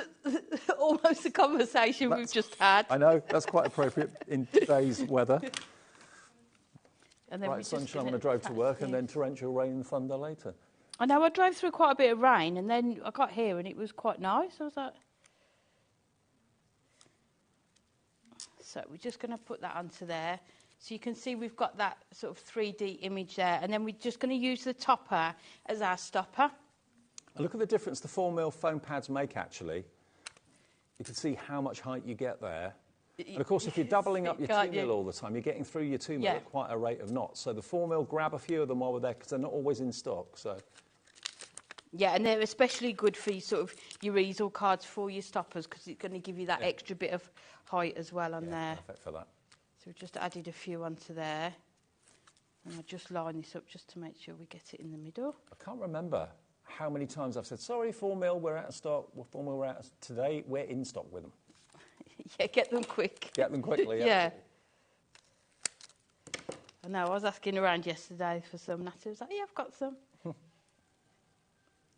Speaker 7: almost a conversation we've just had.
Speaker 5: I know, that's quite appropriate in today's weather.
Speaker 7: And then
Speaker 5: right, sunshine when I drove to work, and then torrential rain and thunder later.
Speaker 7: I know, I drove through quite a bit of rain, and then I got here, and it was quite nice. I was like... So we're just going to put that onto there. So you can see we've got that sort of 3D image there, and then we're just going to use the topper as our stopper.
Speaker 5: And look at the difference the 4mm foam pads make, actually. You can see how much height you get there. And of course, if you're doubling up your 2mm all the time, you're getting through your 2mm at quite a rate of knots. So the 4mm, grab a few of them while we're there, because they're not always in stock. So.
Speaker 7: Yeah, and they're especially good for your easel cards for your stoppers, because it's going to give you that extra bit of height as well on there.
Speaker 5: Perfect for that.
Speaker 7: So we've just added a few onto there. And I'll just line this up just to make sure we get it in the middle.
Speaker 5: I can't remember how many times I've said, sorry, 4mm, we're out of stock. Well, 4mm, we're out of... Today, we're in stock with them.
Speaker 7: Yeah, get them quick.
Speaker 5: Get them quickly, yeah.
Speaker 7: Yeah. I know, I was asking around yesterday for some. Natalie was like, yeah, I've got some.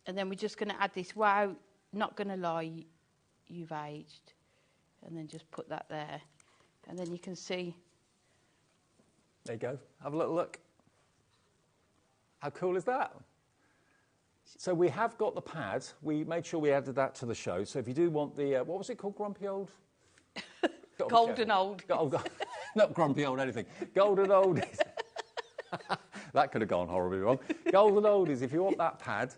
Speaker 7: And then we're just going to add this, wow, not going to lie, you've aged. And then just put that there. And then you can see.
Speaker 5: There you go. Have a little look. How cool is that? So we have got the pad. We made sure we added that to the show. So if you do want the, what was it called, Grumpy Old?
Speaker 7: Golden Old.
Speaker 5: Not Grumpy Old anything. Golden Oldies. That could have gone horribly wrong. Golden Oldies, if you want that pad,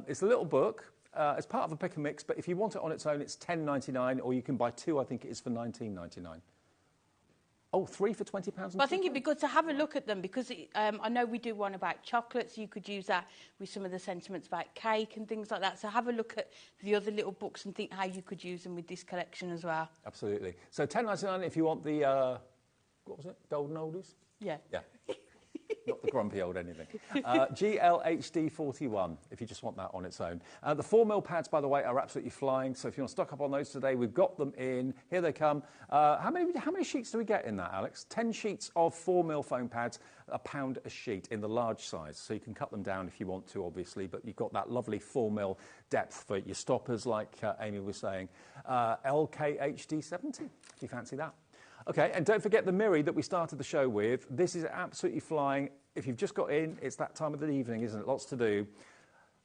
Speaker 5: it's a little book. It's part of a pick and mix, but if you want it on its own, it's $10.99, or you can buy two, I think it is, for $19.99. Oh, 3 for £20.
Speaker 7: But I think it'd be good to have a look at them, because I know we do one about chocolates. You could use that with some of the sentiments about cake and things like that. So have a look at the other little books and think how you could use them with this collection as well.
Speaker 5: Absolutely. So $10.99 if you want the, what was it, Golden Oldies?
Speaker 7: Yeah.
Speaker 5: Yeah. Not the grumpy old anything. GLHD 41, if you just want that on its own. The 4mm pads, by the way, are absolutely flying. So if you want to stock up on those today, we've got them in. Here they come. How many sheets do we get in that, Alex? 10 sheets of 4mm foam pads, £1 a sheet in the large size. So you can cut them down if you want to, obviously, but you've got that lovely 4mm depth for your stoppers, like Amy was saying. LKHD 70, if you fancy that. Okay, and don't forget the mirror that we started the show with. This is absolutely flying. If you've just got in, it's that time of the evening, isn't it? Lots to do.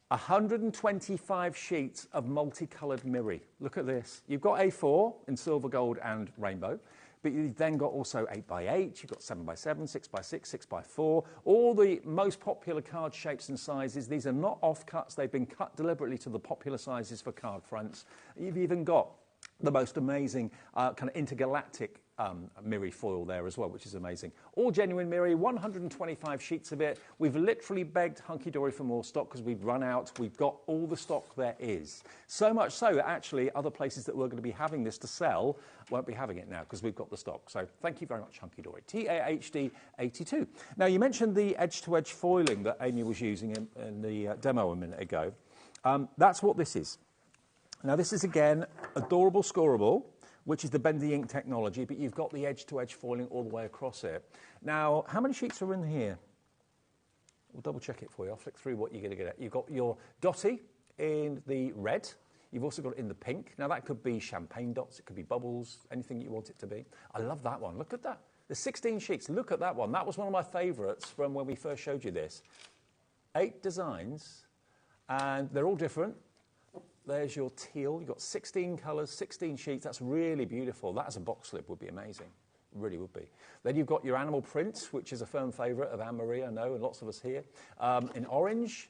Speaker 5: 125 sheets of multicoloured mirror. Look at this. You've got A4 in silver, gold and rainbow, but you've then got also 8x8, you've got 7x7, 6x6, 6x4, all the most popular card shapes and sizes. These are not offcuts. They've been cut deliberately to the popular sizes for card fronts. You've even got the most amazing kind of intergalactic mirror foil there as well, which is amazing. All genuine mirror, 125 sheets of it. We've literally begged Hunkydory for more stock because we've run out. We've got all the stock there is. So much so that actually other places that we're going to be having this to sell won't be having it now because we've got the stock. So thank you very much, Hunkydory. TAHD 82. Now, you mentioned the edge-to-edge foiling that Amy was using in the demo a minute ago. That's what this is. Now, this is, again, adorable scoreable, which is the bendy ink technology, but you've got the edge-to-edge foiling all the way across it. Now, how many sheets are in here? We'll double-check it for you. I'll flick through what you're going to get at. You've got your dotty in the red. You've also got it in the pink. Now, that could be champagne dots. It could be bubbles, anything you want it to be. I love that one. Look at that. There's 16 sheets. Look at that one. That was one of my favourites from when we first showed you this. 8 designs, and they're all different. There's your teal. You've got 16 colours, 16 sheets. That's really beautiful. That as a box slip would be amazing. It really would be. Then you've got your animal print, which is a firm favourite of Anne-Marie, I know, and lots of us here. In orange.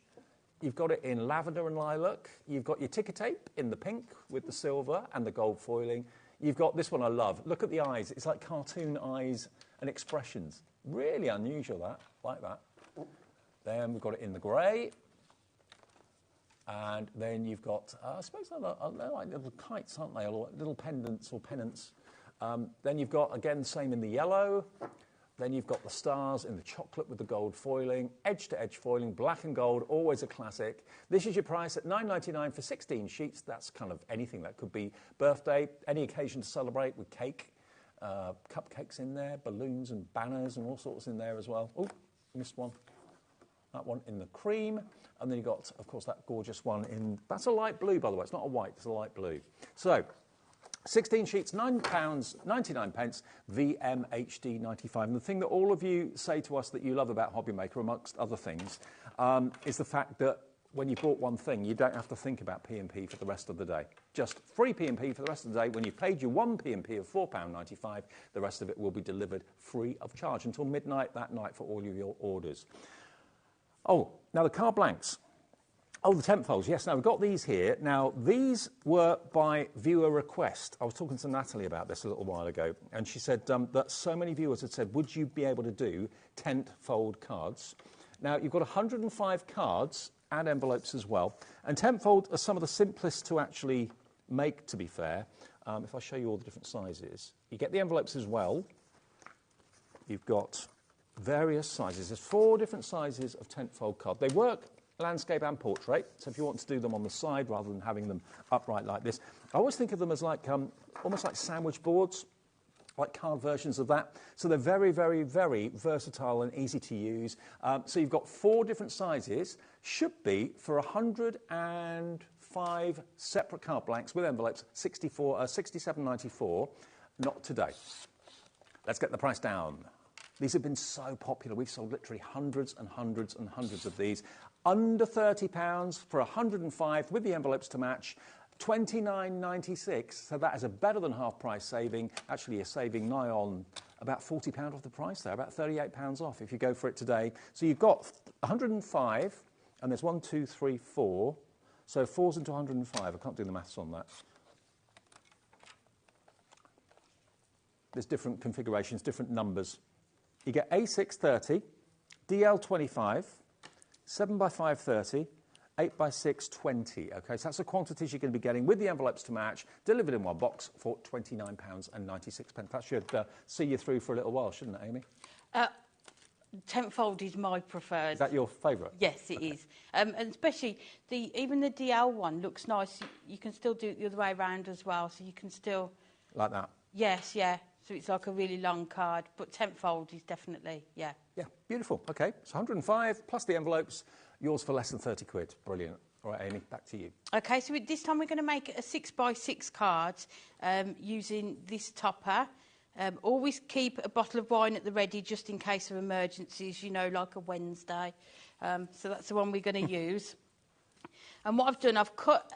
Speaker 5: You've got it in lavender and lilac. You've got your ticker tape in the pink with the silver and the gold foiling. You've got this one I love. Look at the eyes. It's like cartoon eyes and expressions. Really unusual, that. Like that. Then we've got it in the grey. And then you've got, I suppose they're like little kites, aren't they? Or little pendants or pennants. Then you've got, again, the same in the yellow. Then you've got the stars in the chocolate with the gold foiling, edge-to-edge foiling, black and gold, always a classic. This is your price at $9.99 for 16 sheets. That's kind of anything. That could be birthday, any occasion to celebrate with cake, cupcakes in there, balloons and banners and all sorts in there as well. Oh, missed one. That one in the cream. And then you've got, of course, that gorgeous one in... That's a light blue, by the way. It's not a white. It's a light blue. So... 16 sheets, £9.99, VMHD 95. And the thing that all of you say to us that you love about HobbyMaker, amongst other things, is the fact that when you bought one thing, you don't have to think about P&P for the rest of the day. Just free P&P for the rest of the day. When you've paid your one P&P of £4.95, the rest of it will be delivered free of charge until midnight that night for all of your orders. Oh, now the card blanks. Oh, the tent folds. Yes, now we've got these here. Now, these were by viewer request. I was talking to Natalie about this a little while ago, and she said that so many viewers had said, would you be able to do tent fold cards? Now, you've got 105 cards and envelopes as well. And tent fold are some of the simplest to actually make, to be fair. If I show you all the different sizes. You get the envelopes as well. You've got various sizes. There's 4 different sizes of tent fold card. They work landscape and portrait, so if you want to do them on the side rather than having them upright like this. I always think of them as like almost like sandwich boards, like card versions of that. So they're very, very, very versatile and easy to use. So you've got 4 different sizes, should be for 105 separate card blanks with envelopes, $67.94. Not today. Let's get the price down. These have been so popular. We've sold literally hundreds and hundreds and hundreds of these. Under £30 for 105 with the envelopes to match, $29.96. So that is a better than half price saving. Actually, you're saving nigh on about £40 off the price there, about £38 off if you go for it today. So you've got 105, and there's 1, 2, 3, 4. So 4's into 105. I can't do the maths on that. There's different configurations, different numbers. You get A630, DL25, 7x530, 8x620. Okay, so that's the quantities you're going to be getting with the envelopes to match, delivered in one box for £29.96. That should see you through for a little while, shouldn't it, Amy?
Speaker 7: Tent fold is my preferred.
Speaker 5: Is that your favourite?
Speaker 7: Yes, it is. And especially even the DL one looks nice. You can still do it the other way around as well, so you can still... Like that? Yes, yeah. So it's like a really long card, but tent fold is definitely, yeah. Yeah,
Speaker 5: beautiful. Okay, so 105 plus the envelopes, yours for less than 30 quid. Brilliant. All right, Amy, back to you.
Speaker 7: Okay, so this time we're going to make a 6x6 card using this topper. Always keep a bottle of wine at the ready just in case of emergencies, you know, like a Wednesday. So that's the one we're going to use. And what I've done, I've cut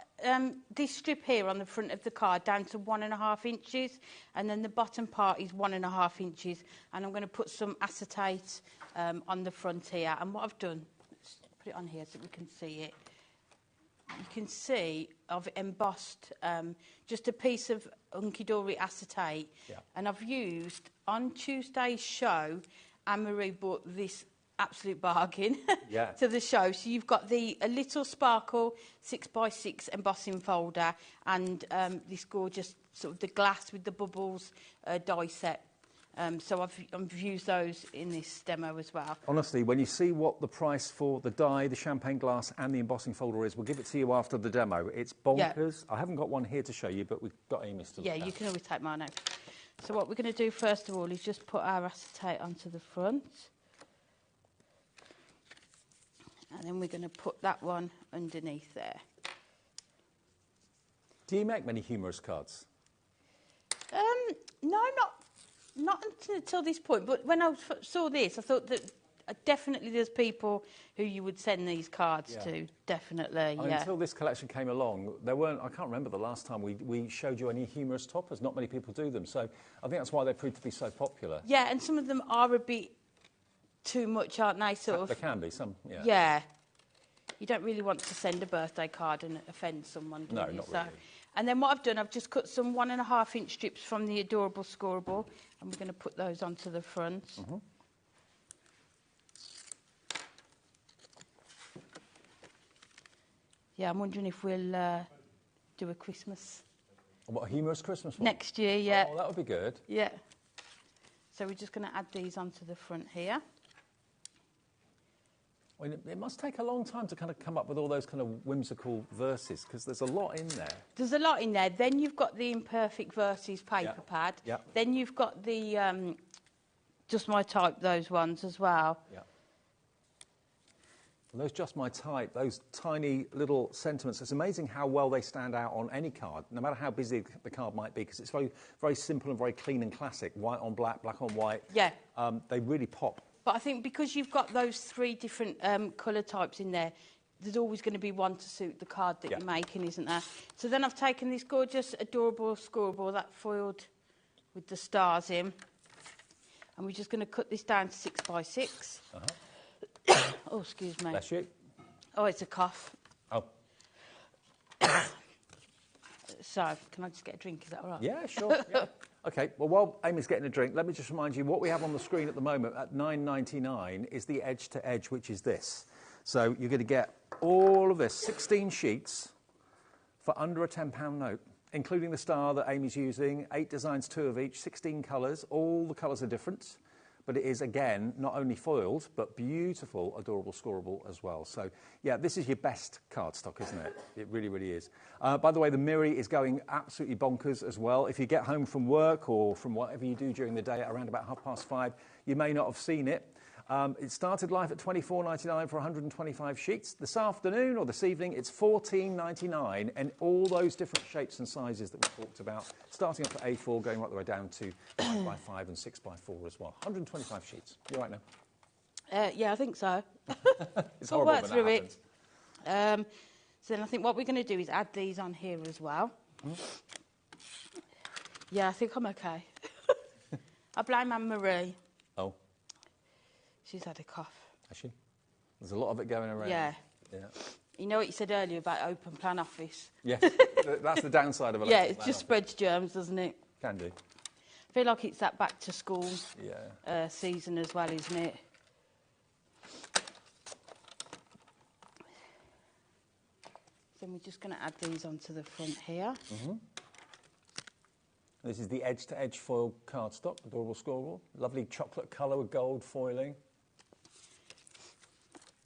Speaker 7: this strip here on the front of the card down to 1.5 inches, and then the bottom part is 1.5 inches, and I'm going to put some acetate on the front here. And what I've done, let's put it on here so we can see it. You can see I've embossed just a piece of Hunkydory acetate, and I've used, on Tuesday's show, Anne-Marie bought this absolute bargain to the show. So you've got a little sparkle 6x6 embossing folder, and this gorgeous sort of the glass with the bubbles die set. So I've used those in this demo as well.
Speaker 5: Honestly, when you see what the price for the die, the champagne glass and the embossing folder is, we'll give it to you after the demo. It's bonkers. I haven't got one here to show you, but we've got Amy's to look at.
Speaker 7: You can always take mine out. So what we're going to do first of all is just put our acetate onto the front. And then we're going to put that one underneath there.
Speaker 5: Do you make many humorous cards?
Speaker 7: No, not until this point. But when I saw this, I thought that definitely there's people who you would send these cards to. Definitely,
Speaker 5: Until this collection came along, there weren't. I can't remember the last time we showed you any humorous toppers. Not many people do them. So I think that's why they proved to be so popular.
Speaker 7: Yeah, and some of them are a bit too much, aren't they?
Speaker 5: There can be some.
Speaker 7: Yeah. You don't really want to send a birthday card and offend someone, do you?
Speaker 5: No, not really.
Speaker 7: And then what I've done, I've just cut some 1.5 inch strips from the Adorable Scoreable, and we're going to put those onto the front. Yeah, I'm wondering if we'll do a Christmas
Speaker 5: What, a humorous Christmas one?
Speaker 7: Next year, yeah.
Speaker 5: Oh, that would be good.
Speaker 7: Yeah. So we're just going to add these onto the front here.
Speaker 5: Well, it must take a long time to kind of come up with all those kind of whimsical verses, because there's a lot in there.
Speaker 7: There's a lot in there. Then you've got the Imperfect Verses paper pad.
Speaker 5: Yeah.
Speaker 7: Then you've got the Just My Type, those ones as well.
Speaker 5: Yeah. And those Just My Type, those tiny little sentiments, it's amazing how well they stand out on any card, no matter how busy the card might be, because it's very, very simple and very clean and classic. White on black, black on white.
Speaker 7: Yeah.
Speaker 5: They really pop.
Speaker 7: But I think because you've got those 3 different colour types in there, there's always going to be one to suit the card that you're making, isn't there? So then I've taken this gorgeous, adorable scorable that foiled with the stars in. And we're just going to cut this down to 6 by 6. Oh, excuse me.
Speaker 5: Bless you.
Speaker 7: Oh, it's a cough.
Speaker 5: Oh.
Speaker 7: So, can I just get a drink? Is that all right?
Speaker 5: Yeah, sure. Yeah. OK, well, while Amy's getting a drink, let me just remind you what we have on the screen at the moment at $9.99 is the edge-to-edge, which is this. So you're going to get all of this, 16 sheets, for under a £10 note, including the star that Amy's using, 8 designs, 2 of each, 16 colours. All the colours are different, but it is, again, not only foiled, but beautiful, adorable, scorable as well. So, yeah, this is your best cardstock, isn't it? It really, really is. By the way, the Miri is going absolutely bonkers as well. If you get home from work or from whatever you do during the day at around about 5:30, you may not have seen it. It started live at $24.99 for 125 sheets. This afternoon or this evening, it's $14.99, and all those different shapes and sizes that we talked about, starting up at A4, going right the way down to 5x5 and 6x4 as well. 125 sheets. You all right now?
Speaker 7: Yeah, I think so.
Speaker 5: It's
Speaker 7: We'll
Speaker 5: horrible
Speaker 7: work
Speaker 5: when
Speaker 7: through
Speaker 5: that happens.
Speaker 7: So then I think what we're going to do is add these on here as well. Yeah, I think I'm okay. I blame Anne-Marie.
Speaker 5: Oh.
Speaker 7: She's had a cough.
Speaker 5: Has she? There's a lot of it going around.
Speaker 7: Yeah.
Speaker 5: Yeah.
Speaker 7: You know what you said earlier about open plan office?
Speaker 5: Yes, that's the downside of it.
Speaker 7: Yeah, it just spreads germs, doesn't it?
Speaker 5: Can do.
Speaker 7: I feel like it's that back to school
Speaker 5: Yeah.
Speaker 7: season as well, isn't it? So we're just going to add these onto the front here.
Speaker 5: This is the edge-to-edge foil cardstock, adorable scorable. Lovely chocolate colour with gold foiling.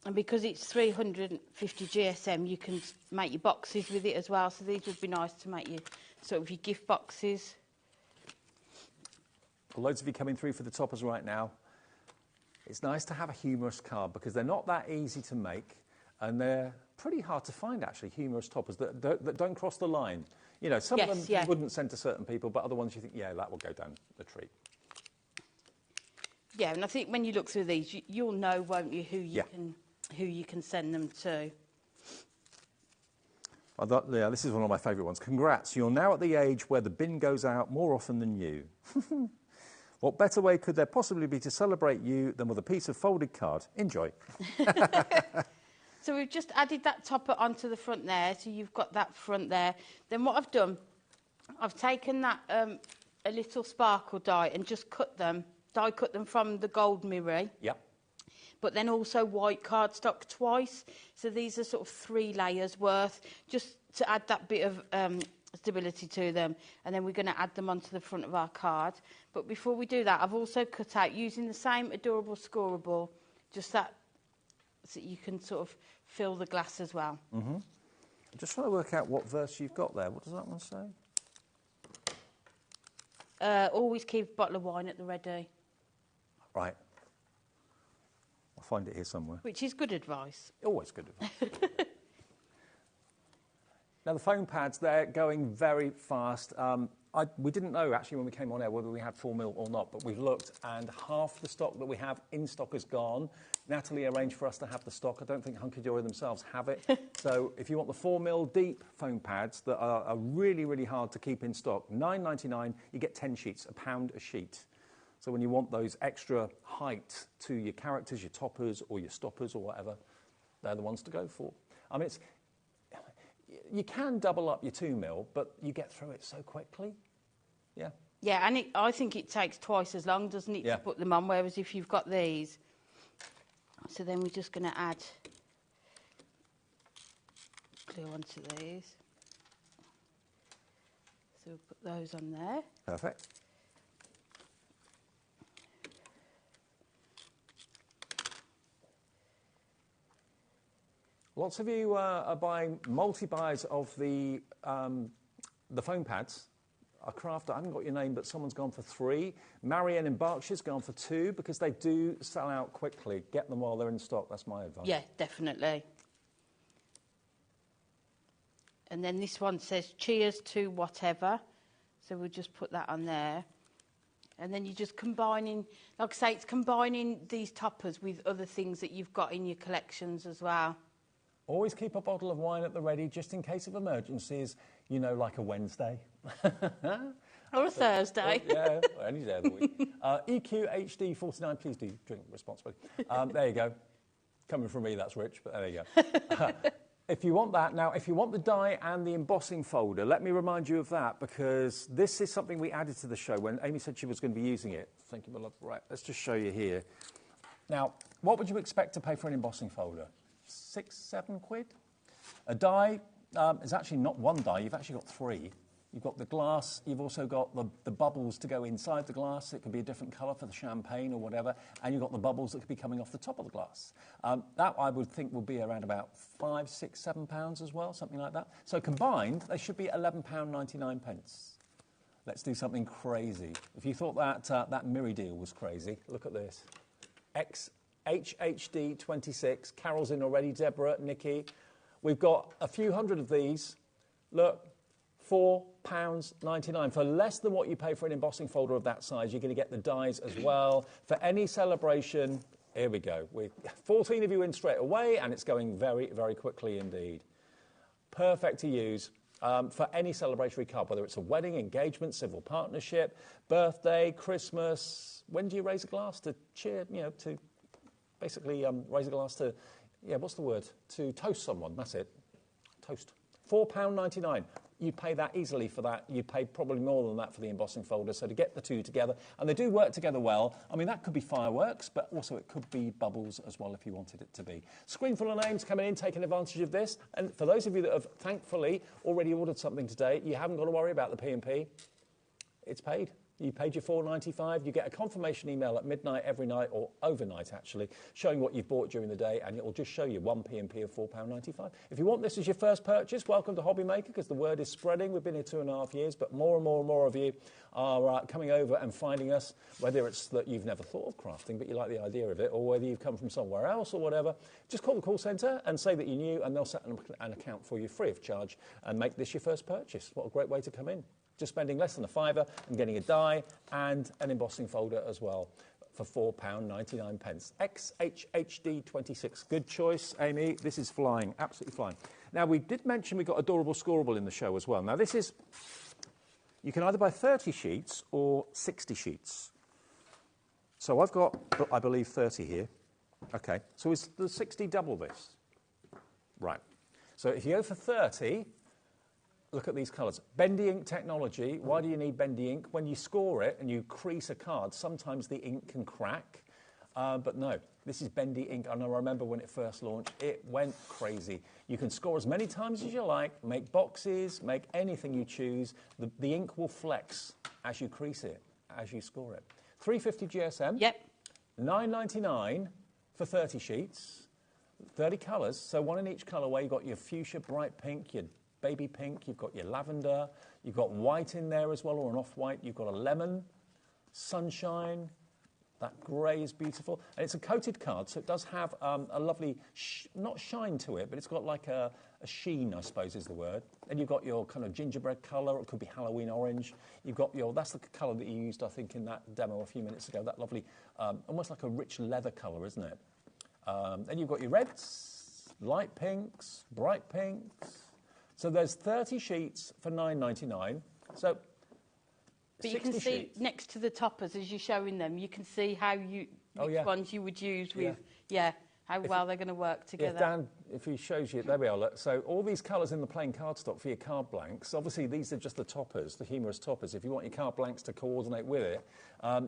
Speaker 7: And because it's 350 GSM, you can make your boxes with it as well. So these would be nice to make your sort of your gift boxes.
Speaker 5: Well, loads of you coming through for the toppers right now. It's nice to have a humorous card because they're not that easy to make, and they're pretty hard to find, actually, humorous toppers that don't cross the line. You know, some of them you wouldn't send to certain people, but other ones you think, yeah, that will go down the tree.
Speaker 7: Yeah, and I think when you look through these, you'll know, won't you, who you can send them to.
Speaker 5: Yeah, this is one of my favourite ones. Congrats, you're now at the age where the bin goes out more often than you. What better way could there possibly be to celebrate you than with a piece of folded card? Enjoy.
Speaker 7: So we've just added that topper onto the front there, so you've got that front there. Then what I've done, I've taken that a little sparkle die and just die cut them from the gold Miri.
Speaker 5: Yep.
Speaker 7: But then also white cardstock twice. So these are sort of 3 layers worth, just to add that bit of stability to them. And then we're going to add them onto the front of our card. But before we do that, I've also cut out, using the same adorable scorable, just that, so you can sort of fill the glass as well.
Speaker 5: I'm just trying to work out what verse you've got there. What does that one say?
Speaker 7: Always keep a bottle of wine at the ready.
Speaker 5: Right. I'll find it here somewhere.
Speaker 7: Which is good advice.
Speaker 5: Always good advice. Now, the foam pads, they're going very fast. We didn't know, actually, when we came on air, whether we had 4 mil or not, but we've looked, and half the stock that we have in stock is gone. Natalie arranged for us to have the stock. I don't think Hunkydory themselves have it. So if you want the 4 mil deep foam pads that are really, really hard to keep in stock, $9.99, you get 10 sheets, £1 a sheet. So when you want those extra height to your characters, your toppers or your stoppers or whatever, they're the ones to go for. I mean, you can double up your 2 mil, but you get through it so quickly. Yeah.
Speaker 7: Yeah, and I think it takes twice as long, doesn't it, to put them on, whereas if you've got these. So then we're just going to add glue onto these. So So we'll put those on there.
Speaker 5: Perfect. Lots of you are buying multi-buys of the foam pads. A crafter, I haven't got your name, but someone's gone for 3. Marianne in Berkshire's gone for 2 because they do sell out quickly. Get them while they're in stock, that's my advice.
Speaker 7: Yeah, definitely. And then this one says, cheers to whatever. So we'll just put that on there. And then you're just combining, like I say, it's combining these toppers with other things that you've got in your collections as well.
Speaker 5: Always keep a bottle of wine at the ready just in case of emergencies, you know, like a Wednesday.
Speaker 7: Or a Thursday.
Speaker 5: Yeah, any day of the week. EQ HD49, please do drink responsibly. There you go. Coming from me, that's rich, but there you go. If you want that, now, if you want the die and the embossing folder, let me remind you of that, because this is something we added to the show when Amy said she was going to be using it. Thank you, my love. Right, let's just show you here. Now, what would you expect to pay for an embossing folder? 6, 7 quid? A die is actually not one die, you've actually got 3. You've got the glass, you've also got the bubbles to go inside the glass. It could be a different colour for the champagne or whatever, and you've got the bubbles that could be coming off the top of the glass. That, I would think, would be around about £5, £6, £7 as well, something like that. So combined, they should be £11.99. Let's do something crazy. If you thought that Miri deal was crazy, look at this. HHD 26, Carol's in already, Deborah, Nikki. We've got a few hundred of these. Look, £4.99. For less than what you pay for an embossing folder of that size, you're going to get the dies as well. For any celebration, here we go. We're 14 of you in straight away, and it's going very, very quickly indeed. Perfect to use for any celebratory card, whether it's a wedding, engagement, civil partnership, birthday, Christmas. When do you raise a glass to cheer, you know, to basically raise a glass to, yeah, what's the word? To toast someone, that's it. Toast. £4.99. You'd pay that easily for that. You'd pay probably more than that for the embossing folder. So to get the two together, and they do work together well. I mean, that could be fireworks, but also it could be bubbles as well if you wanted it to be. Screen full of names coming in, taking advantage of this. And for those of you that have thankfully already ordered something today, you haven't got to worry about the P&P. It's paid. You paid your $4.95. You get a confirmation email at midnight every night, or overnight actually, showing what you've bought during the day, and it will just show you one P&P of £4.95. If you want this as your first purchase, welcome to HobbyMaker, because the word is spreading. We've been here 2.5 years, but more and more and more of you are coming over and finding us, whether it's that you've never thought of crafting, but you like the idea of it, or whether you've come from somewhere else or whatever. Just call the call centre and say that you're new, and they'll set an account for you free of charge and make this your first purchase. What a great way to come in. Just spending less than £5 and getting a die and an embossing folder as well for £4.99. XHHD 26. Good choice, Amy. This is flying, absolutely flying. Now, we did mention we got Adorable Scoreable in the show as well. Now, this is, you can either buy 30 sheets or 60 sheets. So I've got, I believe, 30 here. Okay, so is the 60 double this? Right. So if you go for 30, look at these colours. Bendy ink technology. Why do you need bendy ink? When you score it and you crease a card, sometimes the ink can crack. But no, this is bendy ink. And I remember when it first launched, it went crazy. You can score as many times as you like, make boxes, make anything you choose. The ink will flex as you crease it, as you score it. 350 GSM.
Speaker 7: Yep.
Speaker 5: $9.99 for 30 sheets. 30 colours. So one in each colourway. You've got your fuchsia, bright pink, your baby pink, you've got your lavender, you've got white in there as well, or an off-white, you've got a lemon, sunshine, that grey is beautiful. And it's a coated card, so it does have a lovely, not shine to it, but it's got like a sheen, I suppose is the word. And you've got your kind of gingerbread colour, or it could be Halloween orange. You've got your, that's the colour that you used, I think, in that demo a few minutes ago, that lovely, almost like a rich leather colour, isn't it? Then you've got your reds, light pinks, bright pinks. So there's 30 sheets for $9.99. So,
Speaker 7: but you can see
Speaker 5: sheets.
Speaker 7: Next to the toppers, as you're showing them, you can see how which ones you would use with, how well they're going to work together.
Speaker 5: Yeah, Dan, if he shows you, there we are, look. So all these colours in the plain cardstock for your card blanks, obviously these are just the toppers, the humorous toppers. If you want your card blanks to coordinate with it,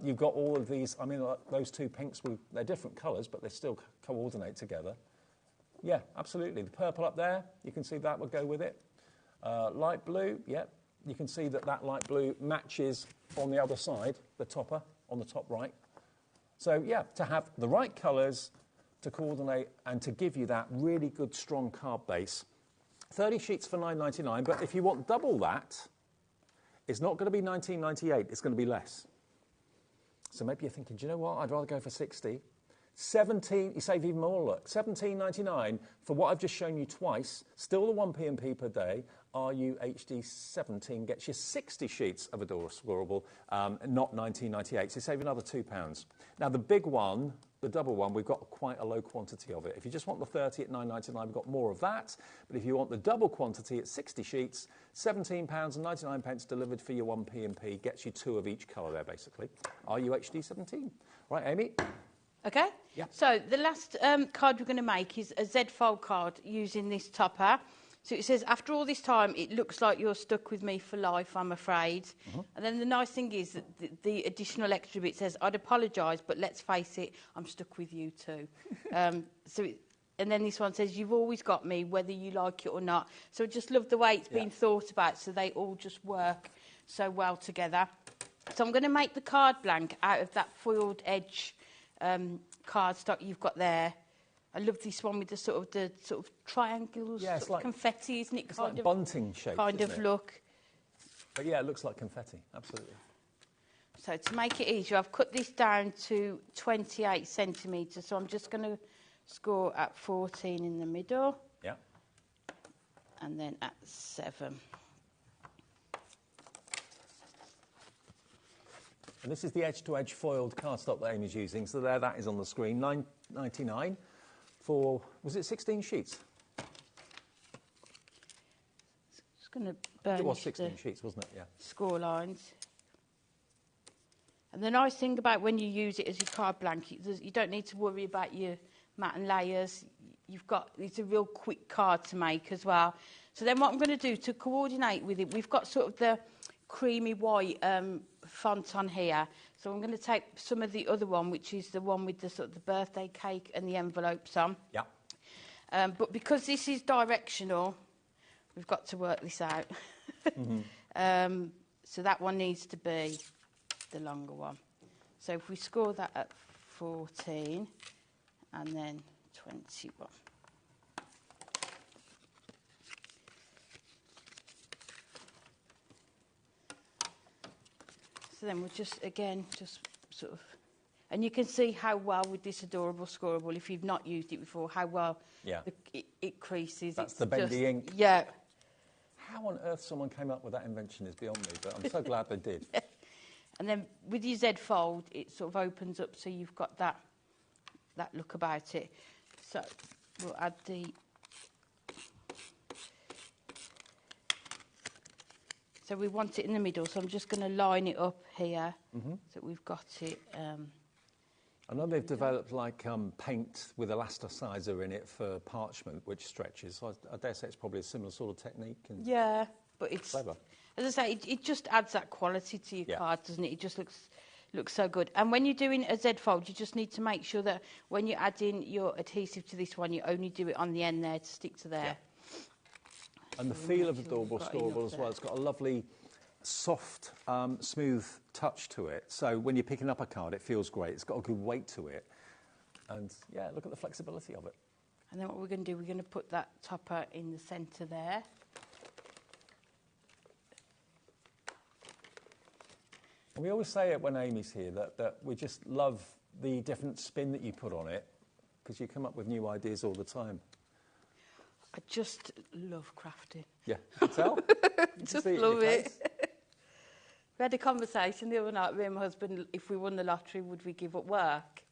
Speaker 5: you've got all of these, I mean, like those two pinks, they're different colours, but they still coordinate together. Yeah, absolutely. The purple up there, you can see that would go with it. Light blue, yep. you can see that that light blue matches on the other side, the topper, on the top right. So, yeah, to have the right colours to coordinate and to give you that really good, strong card base. 30 sheets for $9.99, but if you want double that, it's not going to be $19.98, it's going to be less. So maybe you're thinking, do you know what, I'd rather go for 60. 17, you save even more, look, $17.99 for what I've just shown you twice, still the 1 P&P per day. RUHD 17 gets you 60 sheets of Adorable, not $19.98, so save another £2. Now the big one, the double one, we've got quite a low quantity of it. If you just want the 30 at $9.99, we've got more of that. But if you want the double quantity at 60 sheets, £17.99 delivered for your 1 P&P, gets you 2 of each colour there, basically. RUHD 17. Right, Amy?
Speaker 7: Okay.
Speaker 5: Yeah.
Speaker 7: So the last card we're going to make is a Z-fold card using this topper. So it says, after all this time, it looks like you're stuck with me for life, I'm afraid. And then the nice thing is that the additional extra bit says, I'd apologise, but let's face it, I'm stuck with you too. And then this one says, you've always got me, whether you like it or not. So I just love the way it's been thought about, so they all just work so well together. So I'm going to make the card blank out of that foiled edge cardstock you've got there. I love this one with the sort of triangles,
Speaker 5: yeah, it's like
Speaker 7: confetti, isn't it?
Speaker 5: It's kind like bunting shape,
Speaker 7: kind of look.
Speaker 5: But yeah, it looks like confetti, absolutely.
Speaker 7: So to make it easier, I've cut this down to 28 centimetres. So I'm just going to score at 14 in the middle.
Speaker 5: Yeah.
Speaker 7: And then at 7.
Speaker 5: And this is the edge-to-edge foiled cardstock that Amy's using. So there, that is on the screen, $9.99 for, was it 16 sheets?
Speaker 7: Just going to burn
Speaker 5: it was 16 sheets, wasn't it? Yeah.
Speaker 7: Score lines. And the nice thing about when you use it as your card blank, you don't need to worry about your mat and layers. It's a real quick card to make as well. So then what I'm going to do to coordinate with it, we've got sort of the creamy white font on here. So I'm going to take some of the other one, which is the one with the sort of the birthday cake and the envelopes on.
Speaker 5: Yeah.
Speaker 7: But because this is directional, we've got to work this out. So that one needs to be the longer one. So if we score that at 14 and then 21. So then we'll just sort of, and you can see how well with this Adorable Scoreable, if you've not used it before, how well it creases.
Speaker 5: That's the bendy ink.
Speaker 7: Yeah.
Speaker 5: How on earth someone came up with that invention is beyond me, but I'm so glad they did.
Speaker 7: And then with your Z fold, it sort of opens up so you've got that look about it. So we'll add the... So we want it in the middle, so I'm just going to line it up here so we've got it.
Speaker 5: I know they've developed like paint with elasticizer in it for parchment, which stretches. So I dare say it's probably a similar sort of technique. And
Speaker 7: yeah, but it's
Speaker 5: clever.
Speaker 7: As I say, it just adds that quality to your card, doesn't it? It just looks so good. And when you're doing a Z fold, you just need to make sure that when you're adding your adhesive to this one, you only do it on the end there to stick to there.
Speaker 5: Yeah. And the feel of Adorable Scoreable as well, it's got a lovely, soft, smooth touch to it. So when you're picking up a card, it feels great. It's got a good weight to it. And, yeah, look at the flexibility of it.
Speaker 7: And then what we're going to do, we're going to put that topper in the centre there.
Speaker 5: And we always say it when Amy's here, that we just love the different spin that you put on it, because you come up with new ideas all the time.
Speaker 7: I just love crafting.
Speaker 5: Yeah, you can tell.
Speaker 7: Just love it. We had a conversation the other night with my husband, if we won the lottery, would we give up work?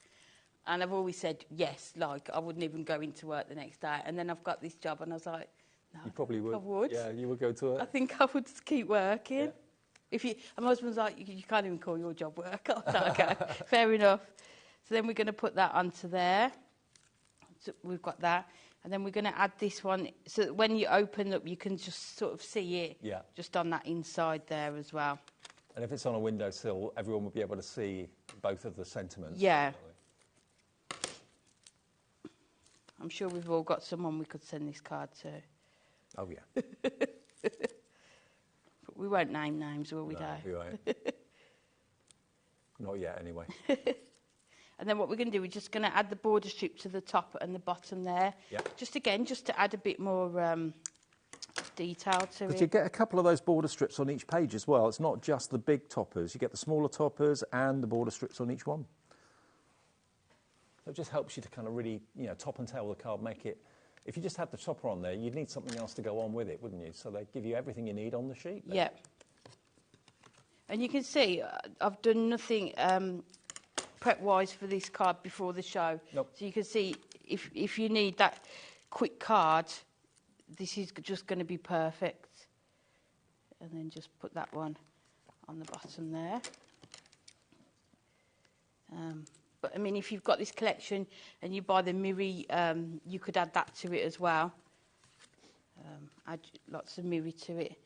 Speaker 7: And I've always said yes, like I wouldn't even go into work the next day. And then I've got this job and I was like, no,
Speaker 5: you probably would.
Speaker 7: I would.
Speaker 5: Yeah, you would go to work.
Speaker 7: I think I would just keep working. Yeah. And my husband's like, you can't even call your job work. I was like, okay, fair enough. So then we're going to put that onto there. So we've got that. And then we're going to add this one, so that when you open up, you can just sort of see it just on that inside there as well.
Speaker 5: And if it's on a windowsill, everyone will be able to see both of the sentiments.
Speaker 7: Yeah. I'm sure we've all got someone we could send this card to.
Speaker 5: Oh, yeah.
Speaker 7: But We won't name names, will we,
Speaker 5: No,
Speaker 7: Dave?
Speaker 5: we won't. Not yet, anyway.
Speaker 7: And then what we're going to do, we're just going to add the border strip to the top and the bottom there.
Speaker 5: Yep.
Speaker 7: Just to add a bit more detail to it.
Speaker 5: But you get a couple of those border strips on each page as well. It's not just the big toppers. You get the smaller toppers and the border strips on each one. So it just helps you to kind of really, top and tail the card, make it... If you just had the topper on there, you'd need something else to go on with it, wouldn't you? So they give you everything you need on the sheet.
Speaker 7: Yeah. And you can see I've done nothing prep-wise for this card before the show.
Speaker 5: Nope.
Speaker 7: So you can see if you need that quick card, this is just going to be perfect. And then just put that one on the bottom there. But, I mean, if you've got this collection and you buy the Miri, you could add that to it as well. Add lots of Miri to it.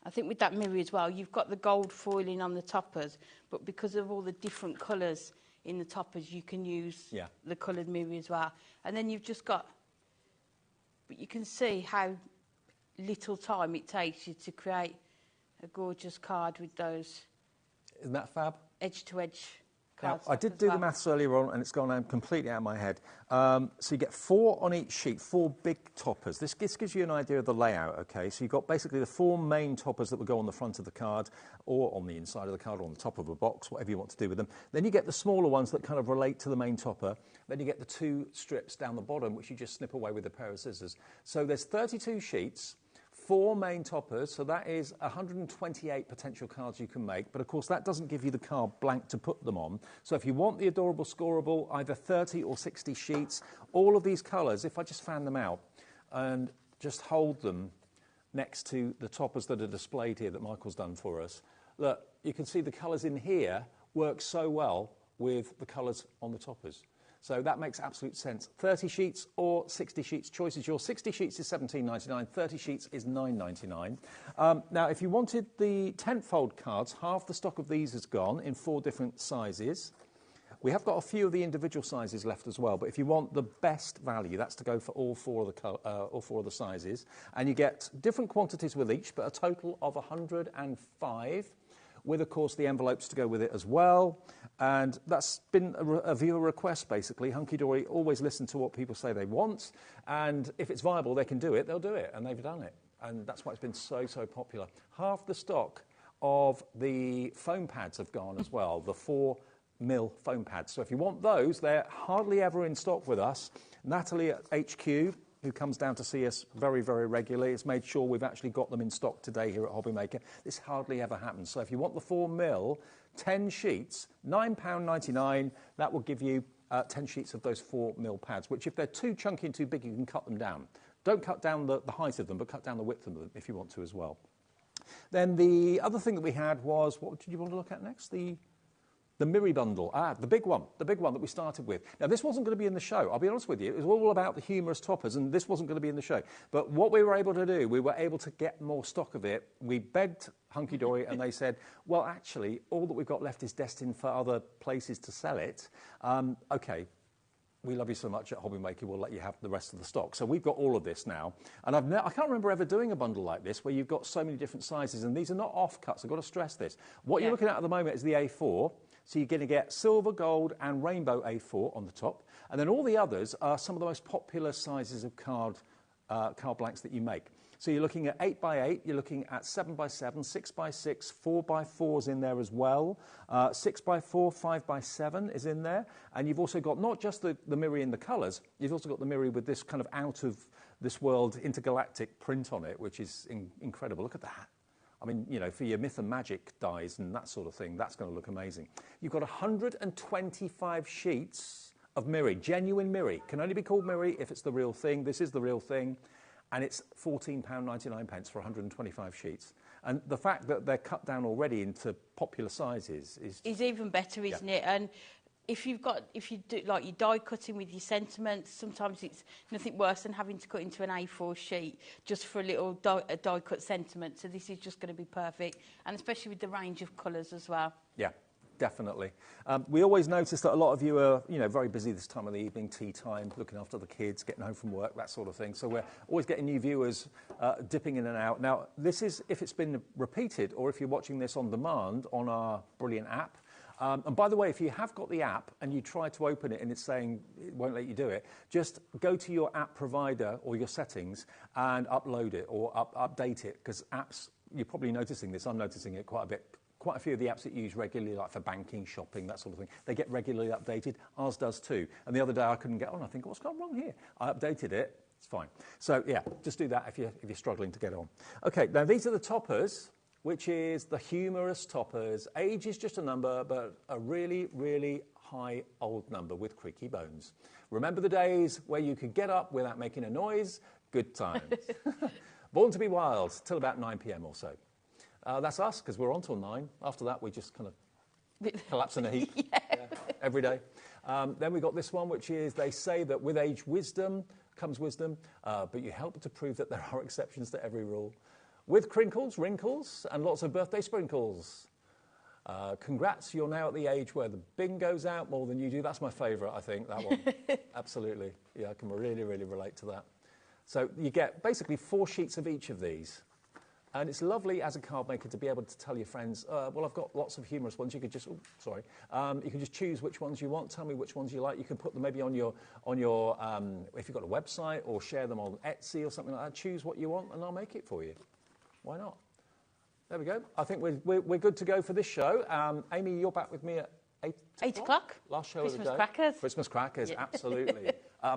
Speaker 7: I think with that Miri as well, you've got the gold foiling on the toppers, but because of all the different colours in the toppers, you can use the coloured Miri as well. And then you've just got... But you can see how little time it takes you to create a gorgeous card with those...
Speaker 5: Isn't that fab?
Speaker 7: Edge-to-edge
Speaker 5: Now,
Speaker 7: cards.
Speaker 5: I did do the maths earlier on, and it's gone out completely out of my head. So you get 4 on each sheet, 4 big toppers. This gives you an idea of the layout, okay? So you've got basically the 4 main toppers that will go on the front of the card, or on the inside of the card, or on the top of a box, whatever you want to do with them. Then you get the smaller ones that kind of relate to the main topper. Then you get the 2 strips down the bottom, which you just snip away with a pair of scissors. So there's 32 sheets. 4 main toppers, so that is 128 potential cards you can make, but of course that doesn't give you the card blank to put them on. So if you want the adorable scoreable, either 30 or 60 sheets, all of these colours, if I just fan them out and just hold them next to the toppers that are displayed here that Michael's done for us, look, you can see the colours in here work so well with the colours on the toppers. So that makes absolute sense. 30 sheets or 60 sheets, choice is yours. 60 sheets is $17.99, 30 sheets is $9.99. Now, if you wanted the 10-fold cards, half the stock of these is gone in 4 different sizes. We have got a few of the individual sizes left as well, but if you want the best value, that's to go for all 4 of the sizes. And you get different quantities with each, but a total of 105. With, of course, the envelopes to go with it as well. And that's been a viewer request, basically. Hunkydory always listen to what people say they want. And if it's viable, they can do it, they'll do it. And they've done it. And that's why it's been so, so popular. Half the stock of the foam pads have gone as well, the 4mm foam pads. So if you want those, they're hardly ever in stock with us. Natalie at HQ, who comes down to see us very, very regularly, has made sure we've actually got them in stock today here at HobbyMaker. This hardly ever happens. So if you want the 4mm, 10 sheets, £9.99, that will give you 10 sheets of those 4mm pads, which if they're too chunky and too big, you can cut them down. Don't cut down the height of them, but cut down the width of them if you want to as well. Then the other thing that we had was, what did you want to look at next? The Miri bundle, the big one that we started with. Now, this wasn't going to be in the show. I'll be honest with you. It was all about the humorous toppers, and this wasn't going to be in the show. But what we were able to do, we were able to get more stock of it. We begged Hunkydory, and they said, well, actually, all that we've got left is destined for other places to sell it. OK, we love you so much at HobbyMaker, we'll let you have the rest of the stock. So we've got all of this now. And I can't remember ever doing a bundle like this where you've got so many different sizes, and these are not offcuts. I've got to stress this. What you're looking at the moment is the A4. So you're going to get silver, gold, and rainbow A4 on the top. And then all the others are some of the most popular sizes of card blanks that you make. So you're looking at 8x8, you're looking at 7x7, 6x6, 4x4's in there as well. 6x4, 5x7 is in there. And you've also got not just the Miri in the colours, you've also got the Miri with this kind of out-of-this-world intergalactic print on it, which is incredible. Look at that. I mean, you know, for your myth and magic dies and that sort of thing, that's going to look amazing. You've got 125 sheets of Miri, genuine Miri. Can only be called Miri if it's the real thing. This is the real thing. And it's £14.99 for 125 sheets. And the fact that they're cut down already into popular sizes is
Speaker 7: even better, isn't it? And if you do like your die cutting with your sentiments, sometimes it's nothing worse than having to cut into an A4 sheet just for a little die cut sentiment. So this is just going to be perfect, and especially with the range of colours as well.
Speaker 5: Yeah. definitely. We always notice that a lot of you are, very busy this time of the evening, tea time, looking after the kids, getting home from work, that sort of thing. So we're always getting new viewers dipping in and out. Now, this is if it's been repeated or if you're watching this on demand on our brilliant app. And by the way, if you have got the app and you try to open it and it's saying it won't let you do it, just go to your app provider or your settings and upload it or update it, because apps, you're probably noticing this, I'm noticing it quite a bit. Quite a few of the apps that you use regularly, like for banking, shopping, that sort of thing, they get regularly updated. Ours does too. And the other day I couldn't get on. I think, what's gone wrong here? I updated it. It's fine. So yeah, just do that if you're struggling to get on. Okay, now these are the toppers, which is the humorous toppers. Age is just a number, but a really, really high old number with creaky bones. Remember the days where you could get up without making a noise? Good times. Born to be wild, till about 9 p.m. or so. That's us, because we're on till 9. After that, we just kind of collapse in a heap every day. Then we got this one, which is, they say that with age wisdom comes wisdom, but you help to prove that there are exceptions to every rule. With crinkles, wrinkles, and lots of birthday sprinkles. Congrats, you're now at the age where the bing goes out more than you do. That's my favourite, I think, that one. Absolutely. Yeah, I can really, really relate to that. So you get basically 4 sheets of each of these. And it's lovely as a card maker to be able to tell your friends, well, I've got lots of humorous ones. You could just, you can just choose which ones you want. Tell me which ones you like. You can put them maybe on your if you've got a website, or share them on Etsy or something like that. Choose what you want and I'll make it for you. Why not? There we go. I think we're good to go for this show. Amy, you're back with me at 8 o'clock. Last show of the day.
Speaker 7: Christmas crackers.
Speaker 5: Christmas crackers, yeah. Absolutely.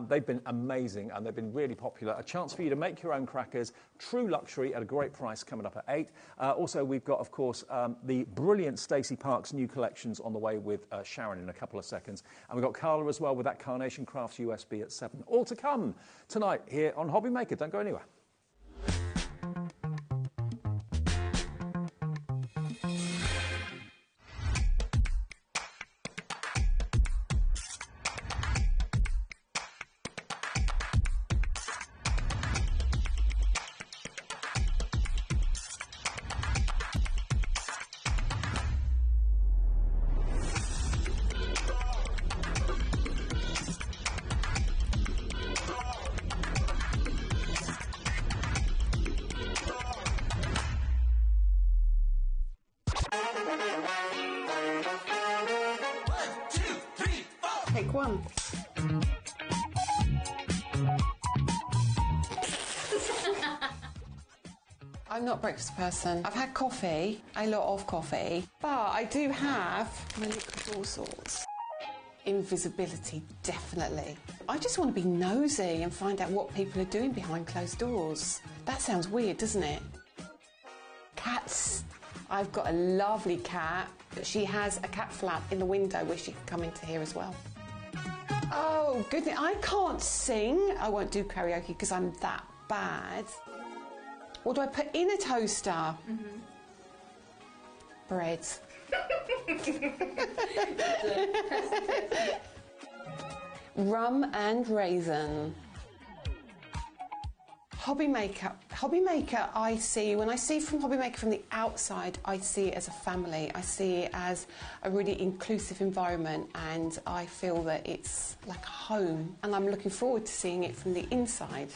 Speaker 5: They've been amazing and they've been really popular. A chance for you to make your own crackers, true luxury at a great price, coming up at 8. Also, we've got, of course, the brilliant Stacy Park's new collections on the way with Sharon in a couple of seconds. And we've got Carla as well with that Carnation Crafts USB at 7. All to come tonight here on HobbyMaker. Don't go anywhere.
Speaker 4: Pick one. I'm not a breakfast person. I've had coffee, a lot of coffee, but I do have my liquid of all sorts. Invisibility, definitely. I just want to be nosy and find out what people are doing behind closed doors. That sounds weird, doesn't it? Cats. I've got a lovely cat. She has a cat flap in the window where she can come into here as well. Oh, goodness, I can't sing. I won't do karaoke because I'm that bad. What do I put in a toaster? Mm-hmm. Bread. Rum and raisin. HobbyMaker. HobbyMaker, I see, when I see from HobbyMaker from the outside, I see it as a family. I see it as a really inclusive environment, and I feel that it's like a home, and I'm looking forward to seeing it from the inside.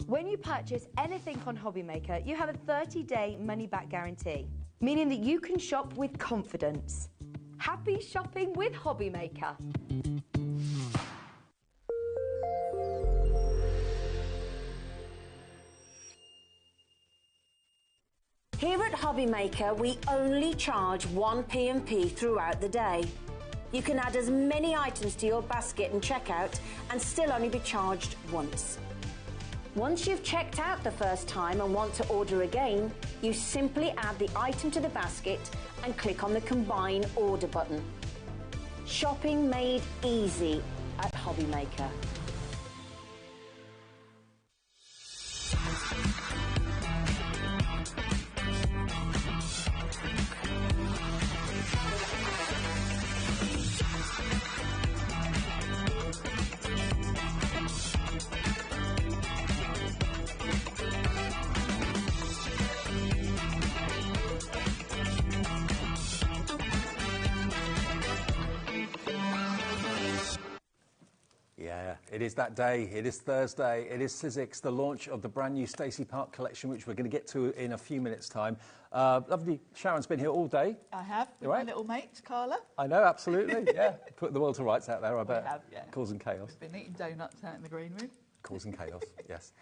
Speaker 11: When you purchase anything on HobbyMaker, you have a 30-day money-back guarantee, meaning that you can shop with confidence. Happy shopping with HobbyMaker.
Speaker 1: Here at HobbyMaker, we only charge 1 P&P throughout the day. You can add as many items to your basket and checkout and still only be charged once. Once you've checked out the first time and want to order again, you simply add the item to the basket and click on the Combine Order button. Shopping made easy at HobbyMaker.
Speaker 5: Yeah, it is that day. It is Thursday. It is Sizzix, the launch of the brand new Stacy Park collection, which we're going to get to in a few minutes' time. Lovely. Sharon's been here all day.
Speaker 3: I have, with my little mate, Carla.
Speaker 5: I know, absolutely, yeah. Put the world to rights out there, I bet.
Speaker 3: We have, yeah.
Speaker 5: Causing chaos.
Speaker 3: We've been eating donuts out in the green room.
Speaker 5: Causing chaos, yes.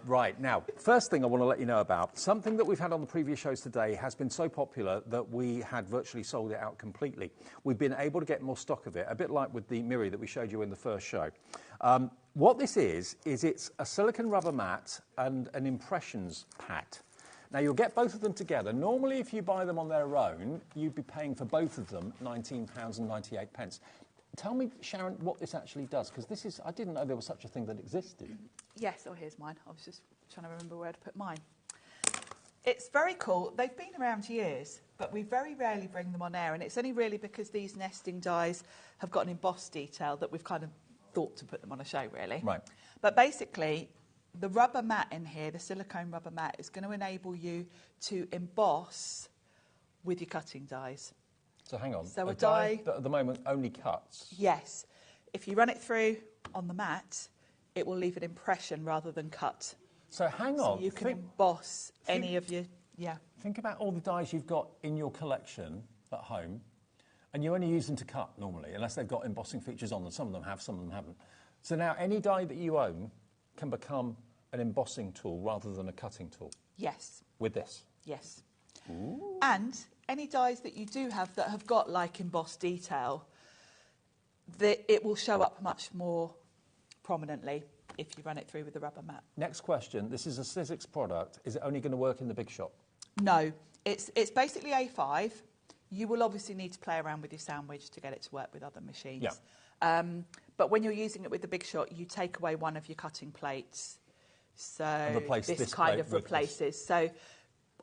Speaker 5: Right, now, first thing I want to let you know about, something that we've had on the previous shows today has been so popular that we had virtually sold it out completely. We've been able to get more stock of it, a bit like with the mirror that we showed you in the first show. What this is it's a silicone rubber mat and an impressions pad. Now, you'll get both of them together. Normally, if you buy them on their own, you'd be paying for both of them £19.98. Tell me, Sharon, what this actually does, because this is, I didn't know there was such a thing that existed.
Speaker 3: Yes, oh, here's mine. I was just trying to remember where to put mine. It's very cool. They've been around years, but we very rarely bring them on air, and it's only really because these nesting dies have got an embossed detail that we've kind of thought to put them on a show, really.
Speaker 5: Right.
Speaker 3: But basically, the rubber mat in here, the silicone rubber mat, is going to enable you to emboss with your cutting dies.
Speaker 5: So hang on,
Speaker 3: so
Speaker 5: a die that at the moment only cuts?
Speaker 3: Yes. If you run it through on the mat, it will leave an impression rather than cut.
Speaker 5: So hang on.
Speaker 3: So you can emboss any of your,
Speaker 5: Think about all the dies you've got in your collection at home, and you only use them to cut normally, unless they've got embossing features on them. Some of them have, some of them haven't. So now any die that you own can become an embossing tool rather than a cutting tool?
Speaker 3: Yes.
Speaker 5: With this?
Speaker 3: Yes.
Speaker 5: Ooh.
Speaker 3: And any dies that you do have that have got like embossed detail, it will show up much more prominently if you run it through with the rubber mat.
Speaker 5: Next question. This is a Sizzix product. Is it only going to work in the big shop?
Speaker 3: No. It's basically A5. You will obviously need to play around with your sandwich to get it to work with other machines.
Speaker 5: Yeah.
Speaker 3: But when you're using it with the big shot, you take away one of your cutting plates. So this kind of replaces. So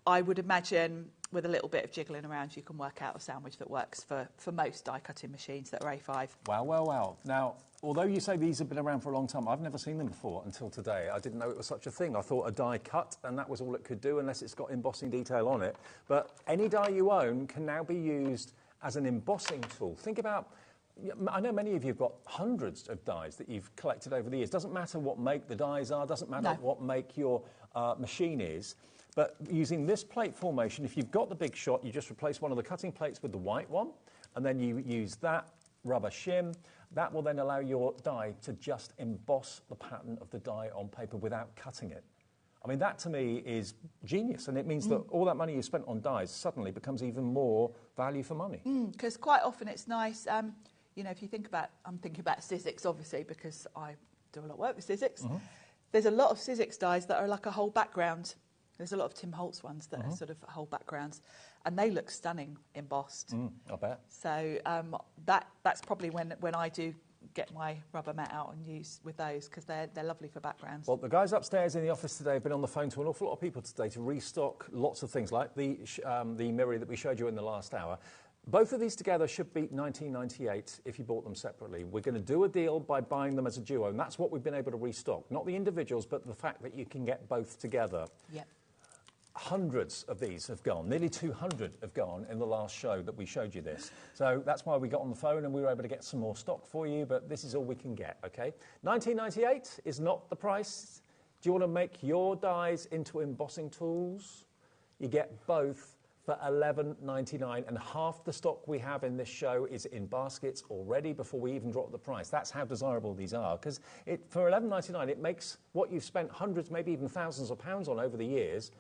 Speaker 3: I would imagine with a little bit of jiggling around, you can work out a sandwich that works for most die cutting machines that are A5.
Speaker 5: Wow, wow, wow. Now, although you say these have been around for a long time, I've never seen them before until today. I didn't know it was such a thing. I thought a die cut, and that was all it could do, unless it's got embossing detail on it. But any die you own can now be used as an embossing tool. Think about, I know many of you have got hundreds of dies that you've collected over the years. Doesn't matter what make the dies are, doesn't matter what make your machine is. But using this plate formation, if you've got the big shot, you just replace one of the cutting plates with the white one, and then you use that rubber shim. That will then allow your die to just emboss the pattern of the die on paper without cutting it. I mean, that to me is genius, and it means that all that money you spent on dies suddenly becomes even more value for money.
Speaker 3: Because quite often it's nice, you know, if you think about, I'm thinking about Sizzix, obviously, because I do a lot of work with Sizzix. There's a lot of Sizzix dies that are like a whole background. There's a lot of Tim Holtz ones that are sort of whole backgrounds, and they look stunning embossed.
Speaker 5: I bet.
Speaker 3: So that's probably when I do get my rubber mat out and use with those, because they're lovely for backgrounds.
Speaker 5: Well, the guys upstairs in the office today have been on the phone to an awful lot of people today to restock lots of things, like the mirror that we showed you in the last hour. Both of these together should beat $19.98 if you bought them separately. We're going to do a deal by buying them as a duo, and that's what we've been able to restock. Not the individuals, but the fact that you can get both together.
Speaker 3: Yep.
Speaker 5: Hundreds of these have gone. Nearly 200 have gone in the last show that we showed you this. So that's why we got on the phone and we were able to get some more stock for you, but this is all we can get, OK? $19.98 is not the price. Do you want to make your dies into embossing tools? You get both for $11.99, and half the stock we have in this show is in baskets already before we even drop the price. That's how desirable these are, because for $11.99 it makes what you've spent hundreds, maybe even thousands of pounds on over the years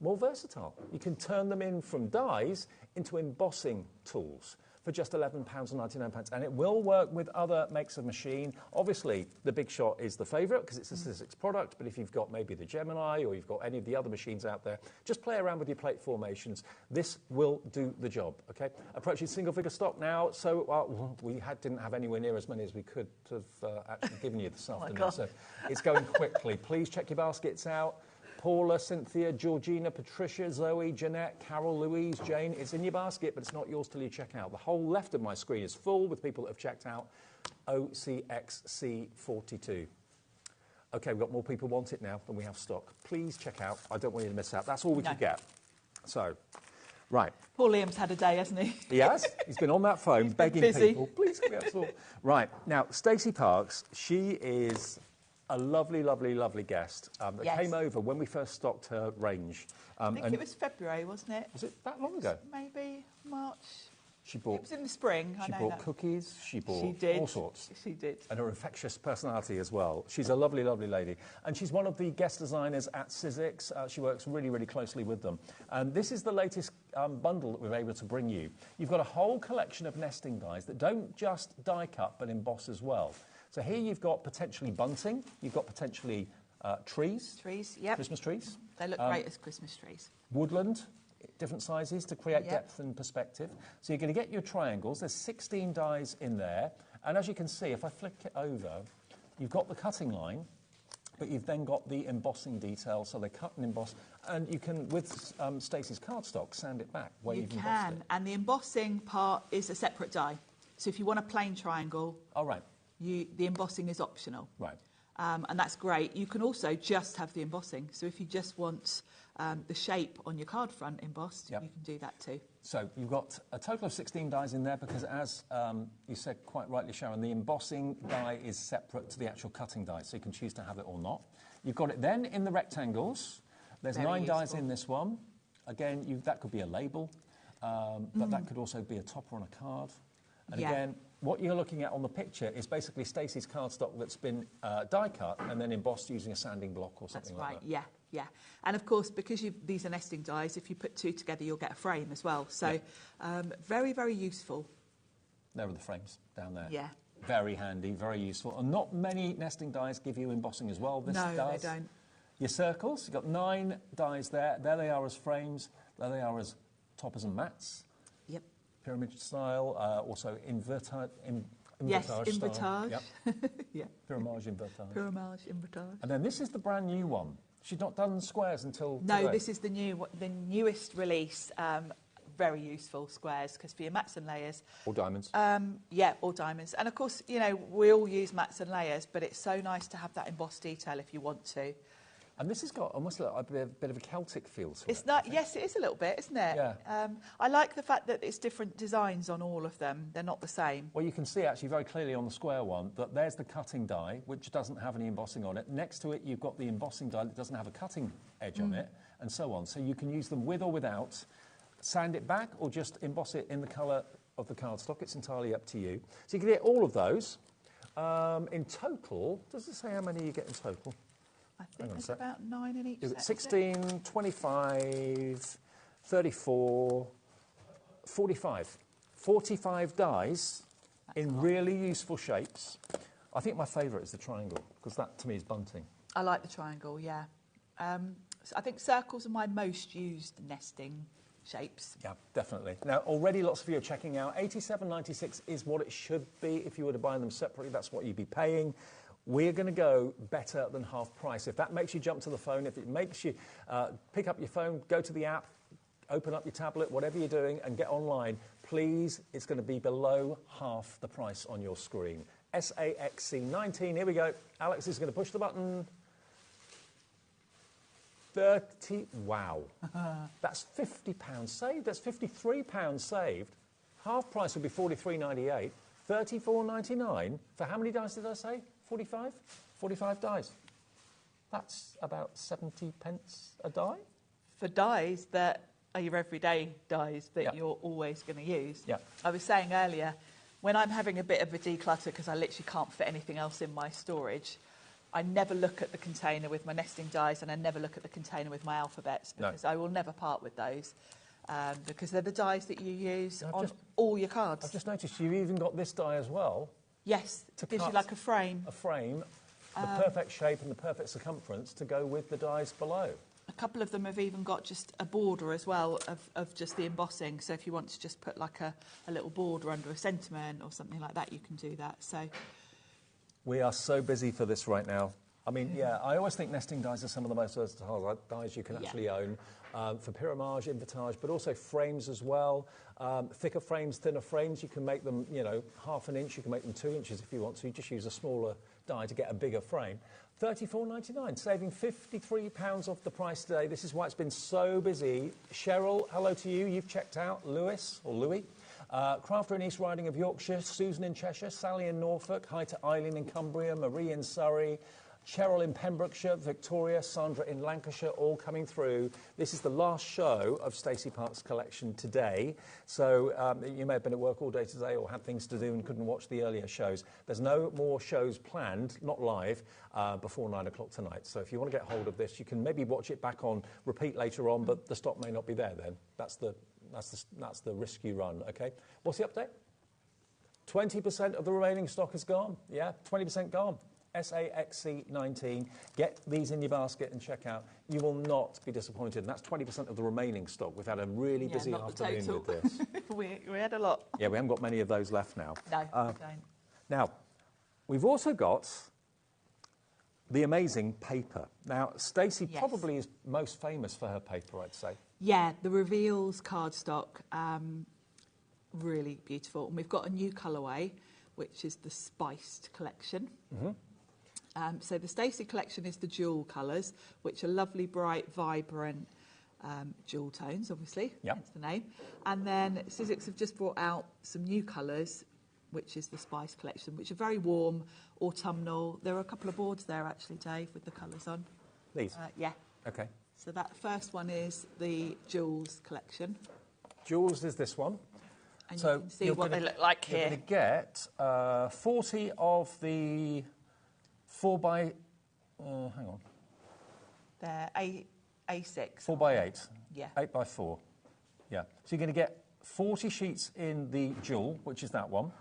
Speaker 5: more versatile. You can turn them in from dies into embossing tools. for just £11.99, and it will work with other makes of machine. Obviously, the Big Shot is the favourite because it's a Sizzix product, but if you've got maybe the Gemini or you've got any of the other machines out there, just play around with your plate formations. This will do the job, okay? Approaching single figure stock now, so we didn't have anywhere near as many as we could have actually given you this afternoon, so it's going quickly. Please check your baskets out. Paula, Cynthia, Georgina, Patricia, Zoe, Jeanette, Carol, Louise, Jane. It's in your basket, but it's not yours till you check out. The whole left of my screen is full with people that have checked out OCXC42. OK, we've got more people want it now than we have stock. Please check out. I don't want you to miss out. That's all we could get. So, right.
Speaker 3: Poor Liam's had a day, hasn't he?
Speaker 5: He has. He's been on that phone begging people, please give me that sort. Right. Now, Stacy Parks, she is a lovely, lovely, lovely guest that came over when we first stocked her range.
Speaker 3: I think it was February, wasn't it?
Speaker 5: Was it that long ago?
Speaker 3: Maybe March.
Speaker 5: She bought.
Speaker 3: It was in the spring.
Speaker 5: She bought cookies. She bought all sorts.
Speaker 3: She did.
Speaker 5: And her infectious personality as well. She's a lovely, lovely lady, and she's one of the guest designers at Sizzix. She works really, really closely with them. And this is the latest bundle that we're able to bring you. You've got a whole collection of nesting dies that don't just die cut but emboss as well. So here you've got potentially bunting. You've got potentially trees.
Speaker 3: Trees, yep.
Speaker 5: Christmas trees.
Speaker 3: They look great as Christmas trees.
Speaker 5: Woodland. Different sizes to create depth and perspective. So you're going to get your triangles. There's 16 dies in there. And as you can see, if I flick it over, you've got the cutting line, but you've then got the embossing detail. So they cut and emboss. And you can, with Stacey's cardstock, sand it back where you've embossed it.
Speaker 3: And the embossing part is a separate die. So if you want a plain triangle, the embossing is optional.
Speaker 5: Right.
Speaker 3: And that's great. You can also just have the embossing. So if you just want the shape on your card front embossed, you can do that too.
Speaker 5: So you've got a total of 16 dies in there because, as you said quite rightly, Sharon, the embossing die is separate to the actual cutting die, so you can choose to have it or not. You've got it then in the rectangles. There's 9 dies in this one. Again, that could be a label, but that could also be a topper on a card. And again, what you're looking at on the picture is basically Stacey's cardstock that's been die cut and then embossed using a sanding block or something like that.
Speaker 3: That's right, yeah. And of course, because these are nesting dies, if you put 2 together, you'll get a frame as well. So very, very useful.
Speaker 5: There are the frames down there.
Speaker 3: Yeah.
Speaker 5: Very handy, very useful. And not many nesting dies give you embossing as well. This does.
Speaker 3: No, they don't.
Speaker 5: Your circles, you've got 9 dies there. There they are as frames. There they are as toppers and mats.
Speaker 3: Yep.
Speaker 5: Pyramid style, also invertage.
Speaker 3: Yes, invertage.
Speaker 5: Yep.
Speaker 3: Yeah.
Speaker 5: Pyramage invertage.
Speaker 3: Pyramage invertage.
Speaker 5: And then this is the brand new one. She's not done squares until
Speaker 3: No,
Speaker 5: today.
Speaker 3: this is the newest release. Very useful squares because for your mats and layers.
Speaker 5: Or diamonds.
Speaker 3: Yeah, or diamonds. And of course, you know, we all use mats and layers, but it's so nice to have that embossed detail if you want to.
Speaker 5: And this has got almost a bit of a Celtic feel to it.
Speaker 3: It's not. Yes, it is a little bit, isn't it?
Speaker 5: Yeah.
Speaker 3: I like the fact that it's different designs on all of them. They're not the same.
Speaker 5: Well, you can see actually very clearly on the square one that there's the cutting die, which doesn't have any embossing on it. Next to it, you've got the embossing die that doesn't have a cutting edge on it, and so on. So you can use them with or without, sand it back, or just emboss it in the colour of the cardstock. It's entirely up to you. So you can get all of those. In total, does it say how many you get in total?
Speaker 3: I think there's about 9 in each set.
Speaker 5: 16, 25, 34, 45. 45 dies in really useful shapes. I think my favourite is the triangle, because that, to me, is bunting.
Speaker 3: I like the triangle, yeah. So I think circles are my most used nesting shapes.
Speaker 5: Yeah, definitely. Now, already lots of you are checking out. $87.96 is what it should be. If you were to buy them separately, that's what you'd be paying. We're going to go better than half price. If that makes you jump to the phone, if it makes you pick up your phone, go to the app, open up your tablet, whatever you're doing, and get online, please, it's going to be below half the price on your screen. SAXC19. Here we go. Alex is going to push the button. 30. Wow. That's £50 saved. That's £53 saved. Half price would be $43.98. $34.99 for how many dice did I say? 45? 45 dies. That's about 70 pence a die.
Speaker 3: For dies that are your everyday dies that you're always going to use.
Speaker 5: Yeah.
Speaker 3: I was saying earlier, when I'm having a bit of a declutter because I literally can't fit anything else in my storage, I never look at the container with my nesting dies and I never look at the container with my alphabets because I will never part with those. because they're the dies that you use on all your cards.
Speaker 5: I've just noticed you've even got this die as well.
Speaker 3: Yes, it gives you like a frame.
Speaker 5: A frame, the perfect shape and the perfect circumference to go with the dies below.
Speaker 3: A couple of them have even got just a border as well of just the embossing. So if you want to just put like a little border under a sentiment or something like that, you can do that. So
Speaker 5: we are so busy for this right now. I mean, yeah, I always think nesting dies are some of the most versatile dies you can actually own for pyramage, invitage, but also frames as well. Thicker frames, thinner frames, you can make them, you know, 1/2 inch, you can make them 2 inches if you want to. You just use a smaller die to get a bigger frame. £34.99, saving £53 off the price today. This is why it's been so busy. Cheryl, hello to you. You've checked out Lewis, or Louis. Crafter in East Riding of Yorkshire, Susan in Cheshire, Sally in Norfolk, hi to Eileen in Cumbria, Marie in Surrey, Cheryl in Pembrokeshire, Victoria, Sandra in Lancashire, all coming through. This is the last show of Stacy Park's collection today. So you may have been at work all day today or had things to do and couldn't watch the earlier shows. There's no more shows planned, not live, before 9 o'clock tonight. So if you want to get hold of this, you can maybe watch it back on repeat later on, but the stock may not be there then. That's the risk you run, okay? What's the update? 20% of the remaining stock is gone. Yeah, 20% gone. SAXC19. Get these in your basket and check out. You will not be disappointed. And that's 20% of the remaining stock. We've had a really busy afternoon with this.
Speaker 3: we had a lot.
Speaker 5: Yeah, we haven't got many of those left now.
Speaker 3: No, we don't.
Speaker 5: Now, we've also got the amazing paper. Now, Stacey probably is most famous for her paper, I'd say.
Speaker 3: Yeah, the Reveals cardstock, really beautiful. And we've got a new colourway, which is the Spiced collection.
Speaker 5: Mm-hmm.
Speaker 3: So the Stacy collection is the jewel colours, which are lovely, bright, vibrant jewel tones, obviously, hence the name. And then Sizzix have just brought out some new colours, which is the Spice collection, which are very warm, autumnal. There are a couple of boards there, actually, Dave, with the colours on.
Speaker 5: These?
Speaker 3: Yeah.
Speaker 5: Okay.
Speaker 3: So that first one is the Jewels collection.
Speaker 5: Jewels is this one.
Speaker 3: And
Speaker 5: so
Speaker 3: you can see what they look like here.
Speaker 5: You're going to get 40 of the 4x... hang on.
Speaker 3: They're A6.
Speaker 5: 4x8.
Speaker 3: Yeah.
Speaker 5: 8x4. Yeah. So you're going to get 40 sheets in the jewel, which is that one.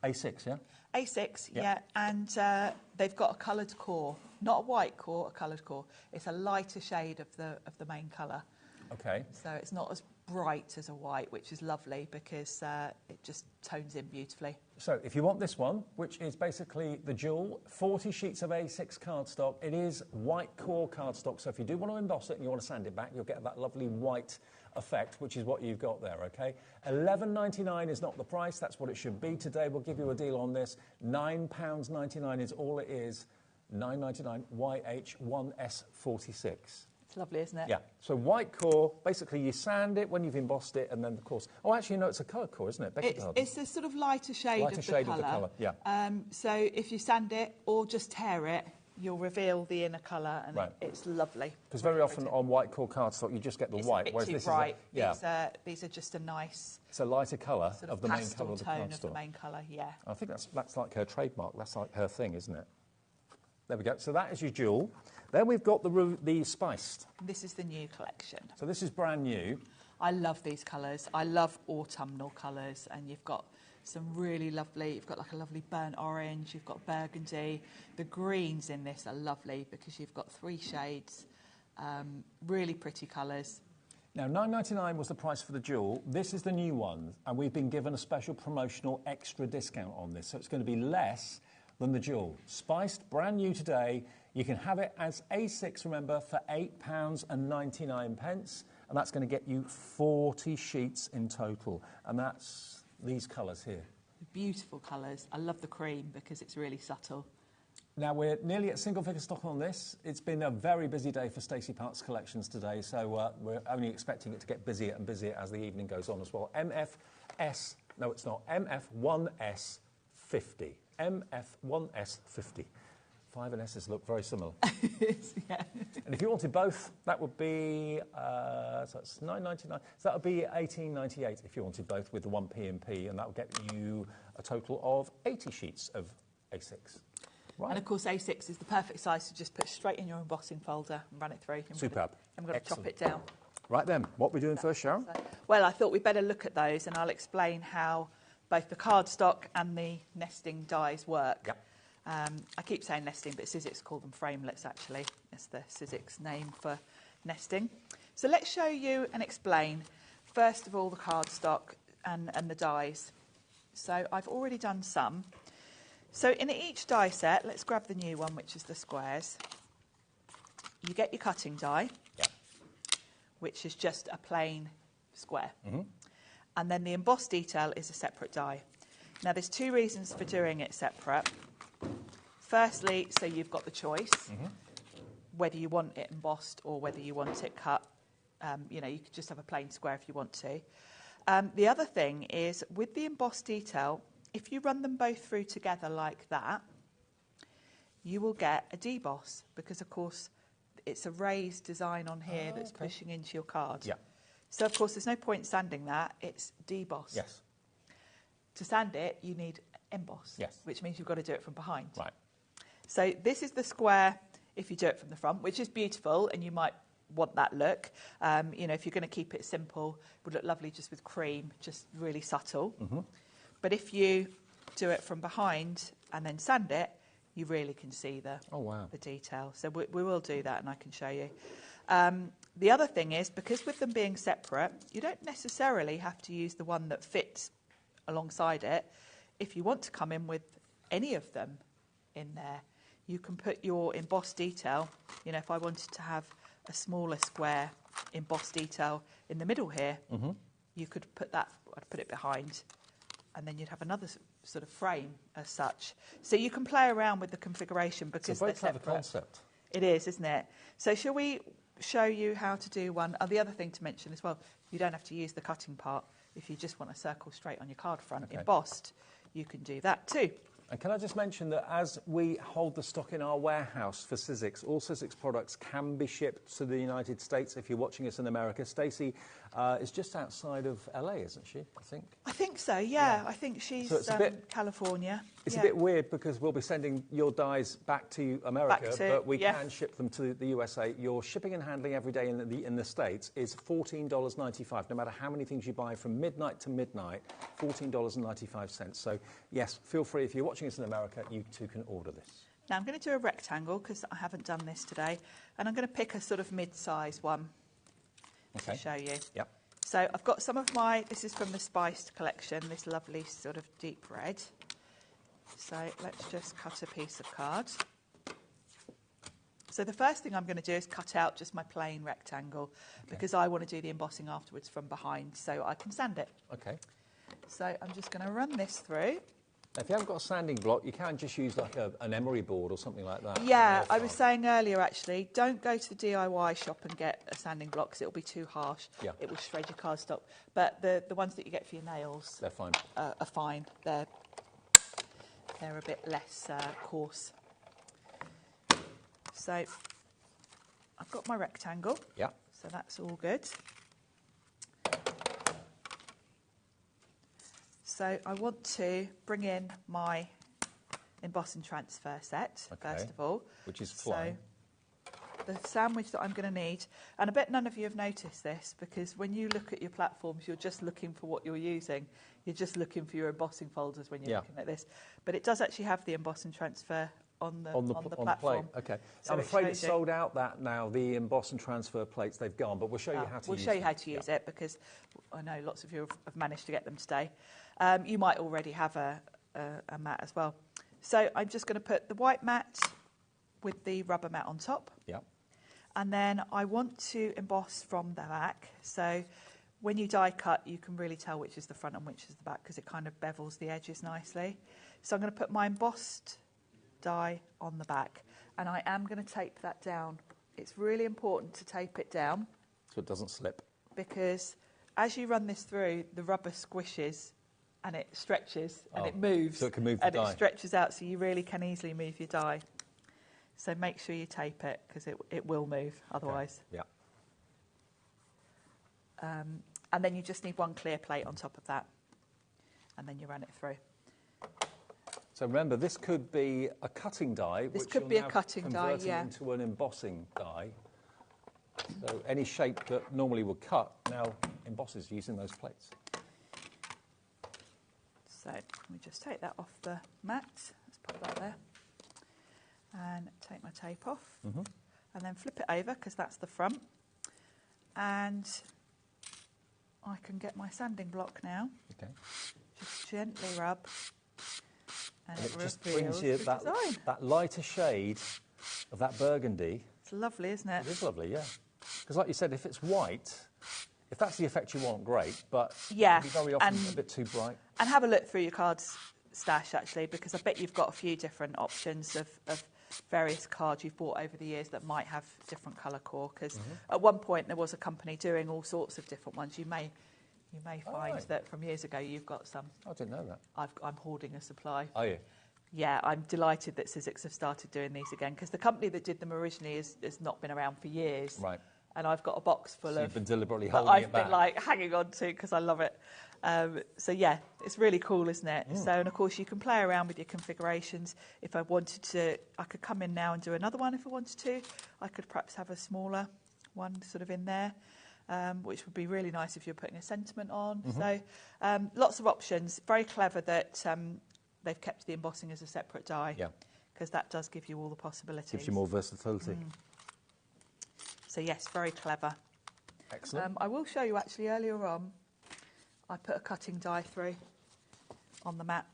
Speaker 5: A6, yeah?
Speaker 3: A6, yeah. And they've got a coloured core. Not a white core, a coloured core. It's a lighter shade of the main colour.
Speaker 5: Okay.
Speaker 3: So it's not as bright as a white, which is lovely because it just tones in beautifully.
Speaker 5: So if you want this one, which is basically the jewel, 40 sheets of A6 cardstock, it is white core cardstock. So if you do want to emboss it and you want to sand it back, you'll get that lovely white effect, which is what you've got there, okay? £11.99 is not the price. That's what it should be today. We'll give you a deal on this. £9.99 is all it is. £9.99 YH1S46.
Speaker 3: It's lovely, isn't it?
Speaker 5: Yeah. So white core, basically you sand it when you've embossed it, and then of course... Oh, actually, no, it's a colour core, isn't it?
Speaker 3: It's a sort of lighter shade of the colour.
Speaker 5: Yeah.
Speaker 3: So if you sand it or just tear it, you'll reveal the inner colour, and it's lovely.
Speaker 5: Because very often on white core cardstock, you just get the white,
Speaker 3: whereas
Speaker 5: this
Speaker 3: bright.
Speaker 5: is
Speaker 3: These are just a nice...
Speaker 5: It's a lighter colour
Speaker 3: sort
Speaker 5: of the main colour of the
Speaker 3: tone
Speaker 5: cardstock.
Speaker 3: of the main colour, yeah.
Speaker 5: I think that's like her trademark. That's like her thing, isn't it? There we go. So that is your jewel. Then we've got the Spiced.
Speaker 3: This is the new collection.
Speaker 5: So this is brand new.
Speaker 3: I love these colours. I love autumnal colours, and you've got some really lovely, you've got like a lovely burnt orange, you've got burgundy. The greens in this are lovely because you've got 3 shades, really pretty colours.
Speaker 5: Now, £9.99 was the price for the jewel. This is the new one, and we've been given a special promotional extra discount on this, so it's going to be less than the jewel. Spiced, brand new today. You can have it as A6, remember, for £8.99, and that's going to get you 40 sheets in total, and that's these colours here.
Speaker 3: Beautiful colours. I love the cream because it's really subtle.
Speaker 5: Now, we're nearly at single-figure stock on this. It's been a very busy day for Stacy Park's collections today, so we're only expecting it to get busier and busier as the evening goes on as well. MF1S50. MF1S50. 5 and S's look very similar.
Speaker 3: Yeah.
Speaker 5: And if you wanted both, that would be, so that's £9.99. So that would be £18.98 if you wanted both with the 1p&p, and that would get you a total of 80 sheets of A6. Right.
Speaker 3: And of course, A6 is the perfect size to just put straight in your embossing folder and run it through.
Speaker 5: Superb.
Speaker 3: I'm going to chop it down.
Speaker 5: Right then, what are we doing first, Sharon?
Speaker 3: Well, I thought we'd better look at those, and I'll explain how both the cardstock and the nesting dies work.
Speaker 5: Yep.
Speaker 3: I keep saying nesting, but Sizzix call them framelets, actually. It's the Sizzix name for nesting. So let's show you and explain, first of all, the cardstock and the dies. So I've already done some. So in each die set, let's grab the new one, which is the squares. You get your cutting die, which is just a plain square. And then the embossed detail is a separate die. Now, there's two reasons for doing it separate. Firstly, so you've got the choice, whether you want it embossed or whether you want it cut. You know, you could just have a plain square if you want to. The other thing is, with the embossed detail, if you run them both through together like that, you will get a deboss, because, of course, it's a raised design on here that's pushing into your card.
Speaker 5: Yeah.
Speaker 3: So, of course, there's no point sanding that. It's deboss.
Speaker 5: Yes.
Speaker 3: To sand it, you need emboss,
Speaker 5: Yes.
Speaker 3: which means you've got to do it from behind.
Speaker 5: Right.
Speaker 3: So this is the square if you do it from the front, which is beautiful, and you might want that look. You know, if you're going to keep it simple, it would look lovely just with cream, just really subtle. But if you do it from behind and then sand it, you really can see the detail. So we will do that, and I can show you. The other thing is, because with them being separate, you don't necessarily have to use the one that fits alongside it. If you want to come in with any of them in there, you can put your embossed detail. You know, if I wanted to have a smaller square embossed detail in the middle here, you could put that, I'd put it behind, and then you'd have another sort of frame as such. So you can play around with the configuration because
Speaker 5: it's a very clever concept.
Speaker 3: It is, isn't it? So shall we show you how to do one? The other thing to mention as well, you don't have to use the cutting part. If you just want a circle straight on your card front embossed, you can do that too.
Speaker 5: And can I just mention that as we hold the stock in our warehouse for Sizzix, all Sizzix products can be shipped to the United States if you're watching us in America. Stacey is just outside of LA, isn't she, I think?
Speaker 3: I think so, yeah. I think she's California.
Speaker 5: It's a bit weird because we'll be sending your dies back to America, but we can ship them to the USA. Your shipping and handling every day in the States is $14.95. No matter how many things you buy from midnight to midnight, $14.95. So, yes, feel free. If you're watching us in America, you too can order this.
Speaker 3: Now, I'm going to do a rectangle because I haven't done this today. And I'm going to pick a sort of mid-size one to show you.
Speaker 5: Yep.
Speaker 3: So I've got some of this is from the Spiced collection, this lovely sort of deep red. So let's just cut a piece of card. So the first thing I'm going to do is cut out just my plain rectangle because I want to do the embossing afterwards from behind so I can sand it.
Speaker 5: Okay.
Speaker 3: So I'm just going to run this through.
Speaker 5: Now, if you haven't got a sanding block, you can just use like an emery board or something like that.
Speaker 3: Yeah, I was saying earlier, actually, don't go to the DIY shop and get a sanding block because it'll be too harsh.
Speaker 5: Yeah.
Speaker 3: It will shred your cardstock. But the ones that you get for your nails...
Speaker 5: They're fine.
Speaker 3: Are fine. They're a bit less coarse. So I've got my rectangle.
Speaker 5: Yeah.
Speaker 3: So that's all good. So I want to bring in my emboss and transfer set, first of all.
Speaker 5: Which is flying.
Speaker 3: So the sandwich that I'm going to need, and I bet none of you have noticed this, because when you look at your platforms, you're just looking for what you're using. You're just looking for your embossing folders when you're looking at this. But it does actually have the emboss and transfer on the platform.
Speaker 5: Okay.
Speaker 3: So
Speaker 5: I'm afraid it's sold out that now, the emboss and transfer plates, they've gone, but we'll show you how to use it.
Speaker 3: We'll show you how to use it, because I know lots of you have managed to get them today. You might already have a mat as well. So I'm just going to put the white mat with the rubber mat on top.
Speaker 5: Yeah.
Speaker 3: And then I want to emboss from the back. So when you die cut, you can really tell which is the front and which is the back because it kind of bevels the edges nicely. So I'm going to put my embossed die on the back. And I am going to tape that down. It's really important to tape it down.
Speaker 5: So it doesn't slip.
Speaker 3: Because as you run this through, the rubber squishes and it stretches and it moves.
Speaker 5: So it can move the die.
Speaker 3: And it stretches out, so you really can easily move your die. So make sure you tape it, because it will move otherwise.
Speaker 5: Okay.
Speaker 3: Yeah. And then you just need one clear plate on top of that. And then you run it through.
Speaker 5: So remember, this could be a cutting die.
Speaker 3: This could be a cutting die, yeah.
Speaker 5: into an embossing die. So any shape that normally would cut now embosses using those plates.
Speaker 3: So let me just take that off the mat. Let's put that there. And take my tape off. And then flip it over, because that's the front. And I can get my sanding block now.
Speaker 5: Okay.
Speaker 3: Just gently rub. And
Speaker 5: it just
Speaker 3: reveals
Speaker 5: brings you
Speaker 3: the
Speaker 5: that,
Speaker 3: design.
Speaker 5: that lighter shade of that burgundy.
Speaker 3: It's lovely, isn't it?
Speaker 5: It is lovely, yeah. Because like you said, if it's white, if that's the effect you want, great. But
Speaker 3: yeah,
Speaker 5: it can be very often a bit too bright.
Speaker 3: And have a look through your cards stash, actually, because I bet you've got a few different options of various cards you've bought over the years that might have different colour core. Because at one point there was a company doing all sorts of different ones. You may find that from years ago you've got some.
Speaker 5: I didn't know that.
Speaker 3: I'm hoarding a supply.
Speaker 5: Are you?
Speaker 3: Yeah, I'm delighted that Sizzix have started doing these again, because the company that did them originally has not been around for years.
Speaker 5: Right.
Speaker 3: And I've got a box full
Speaker 5: so
Speaker 3: of.
Speaker 5: You've been deliberately
Speaker 3: that
Speaker 5: holding it
Speaker 3: I've
Speaker 5: back.
Speaker 3: been like hanging on to because I love it. So yeah, it's really cool, isn't it? So, and of course you can play around with your configurations. If I wanted to, I could come in now and do another one if I wanted to. I could perhaps have a smaller one sort of in there, which would be really nice if you're putting a sentiment on. So lots of options. Very clever that they've kept the embossing as a separate die.
Speaker 5: Yeah.
Speaker 3: Because that does give you all the possibilities.
Speaker 5: Gives you more versatility.
Speaker 3: So yes, very clever.
Speaker 5: Excellent.
Speaker 3: I will show you actually earlier on, I put a cutting die through on the mat.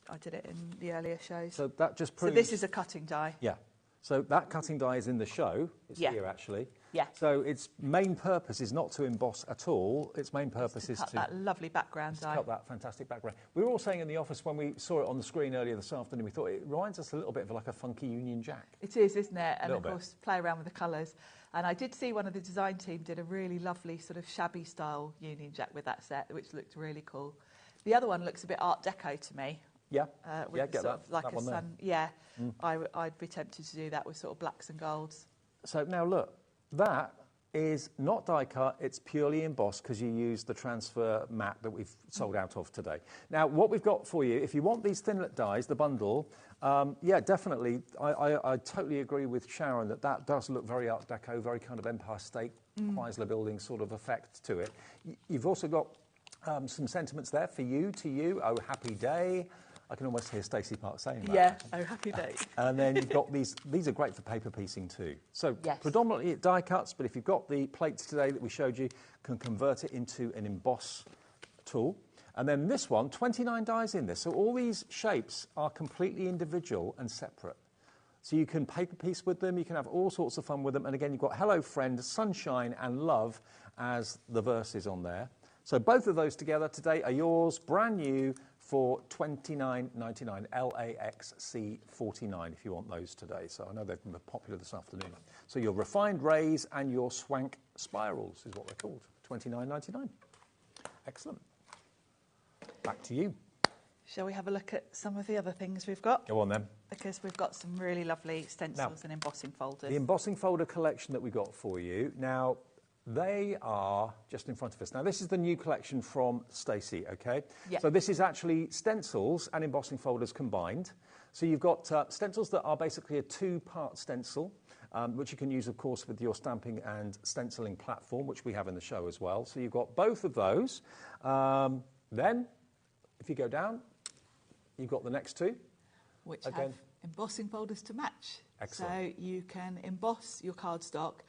Speaker 3: I did it in the earlier shows.
Speaker 5: So that just proves...
Speaker 3: So this is a cutting die.
Speaker 5: Yeah. So that cutting die is in the show. It's here, actually.
Speaker 3: Yeah.
Speaker 5: So its main purpose is not to emboss at all. Its main purpose is
Speaker 3: to cut that lovely background die.
Speaker 5: Cut that fantastic background. We were all saying in the office when we saw it on the screen earlier this afternoon, we thought it reminds us a little bit of like a funky Union Jack.
Speaker 3: It is, isn't it? And of
Speaker 5: bit.
Speaker 3: course, play around with the colours. And I did see one of the design team did a really lovely sort of shabby style Union Jack with that set, which looked really cool. The other one looks a bit Art Deco to me.
Speaker 5: Yeah,
Speaker 3: with
Speaker 5: get
Speaker 3: sort of like
Speaker 5: that
Speaker 3: a
Speaker 5: one
Speaker 3: sun.
Speaker 5: there.
Speaker 3: Yeah, I'd be tempted to do that with sort of blacks and golds.
Speaker 5: So now look, that is not die cut, it's purely embossed because you use the transfer mat that we've sold out of today. Now, what we've got for you, if you want these thinlet dies, the bundle, yeah, definitely, I totally agree with Sharon that does look very Art Deco, very kind of Empire State, Chrysler Building sort of effect to it. You've also got some sentiments there for you, to you, oh, happy day. I can almost hear Stacy Park saying that.
Speaker 3: Yeah, oh, happy day.
Speaker 5: And then you've got these are great for paper piecing too. So predominantly it die cuts, but if you've got the plates today that we showed you, can convert it into an emboss tool. And then this one, 29 dies in this. So all these shapes are completely individual and separate. So you can paper piece with them, you can have all sorts of fun with them. And again, you've got Hello Friend, Sunshine and Love as the verses on there. So both of those together today are yours, brand new, for $29.99, LAXC49 if you want those today. So I know they've been popular this afternoon. So your refined rays and your swank spirals is what they're called, $29.99. Excellent. Back to you.
Speaker 3: Shall we have a look at some of the other things we've got?
Speaker 5: Go on then.
Speaker 3: Because we've got some really lovely stencils and embossing folders.
Speaker 5: The embossing folder collection that we got for you. Now, they are just in front of us. Now, this is the new collection from Stacy, okay?
Speaker 3: Yep.
Speaker 5: So this is actually stencils and embossing folders combined. So you've got stencils that are basically a two-part stencil, which you can use, of course, with your stamping and stenciling platform, which we have in the show as well. So you've got both of those. Then, if you go down, you've got the next two.
Speaker 3: Which have embossing folders to match.
Speaker 5: Excellent.
Speaker 3: So you can emboss your cardstock,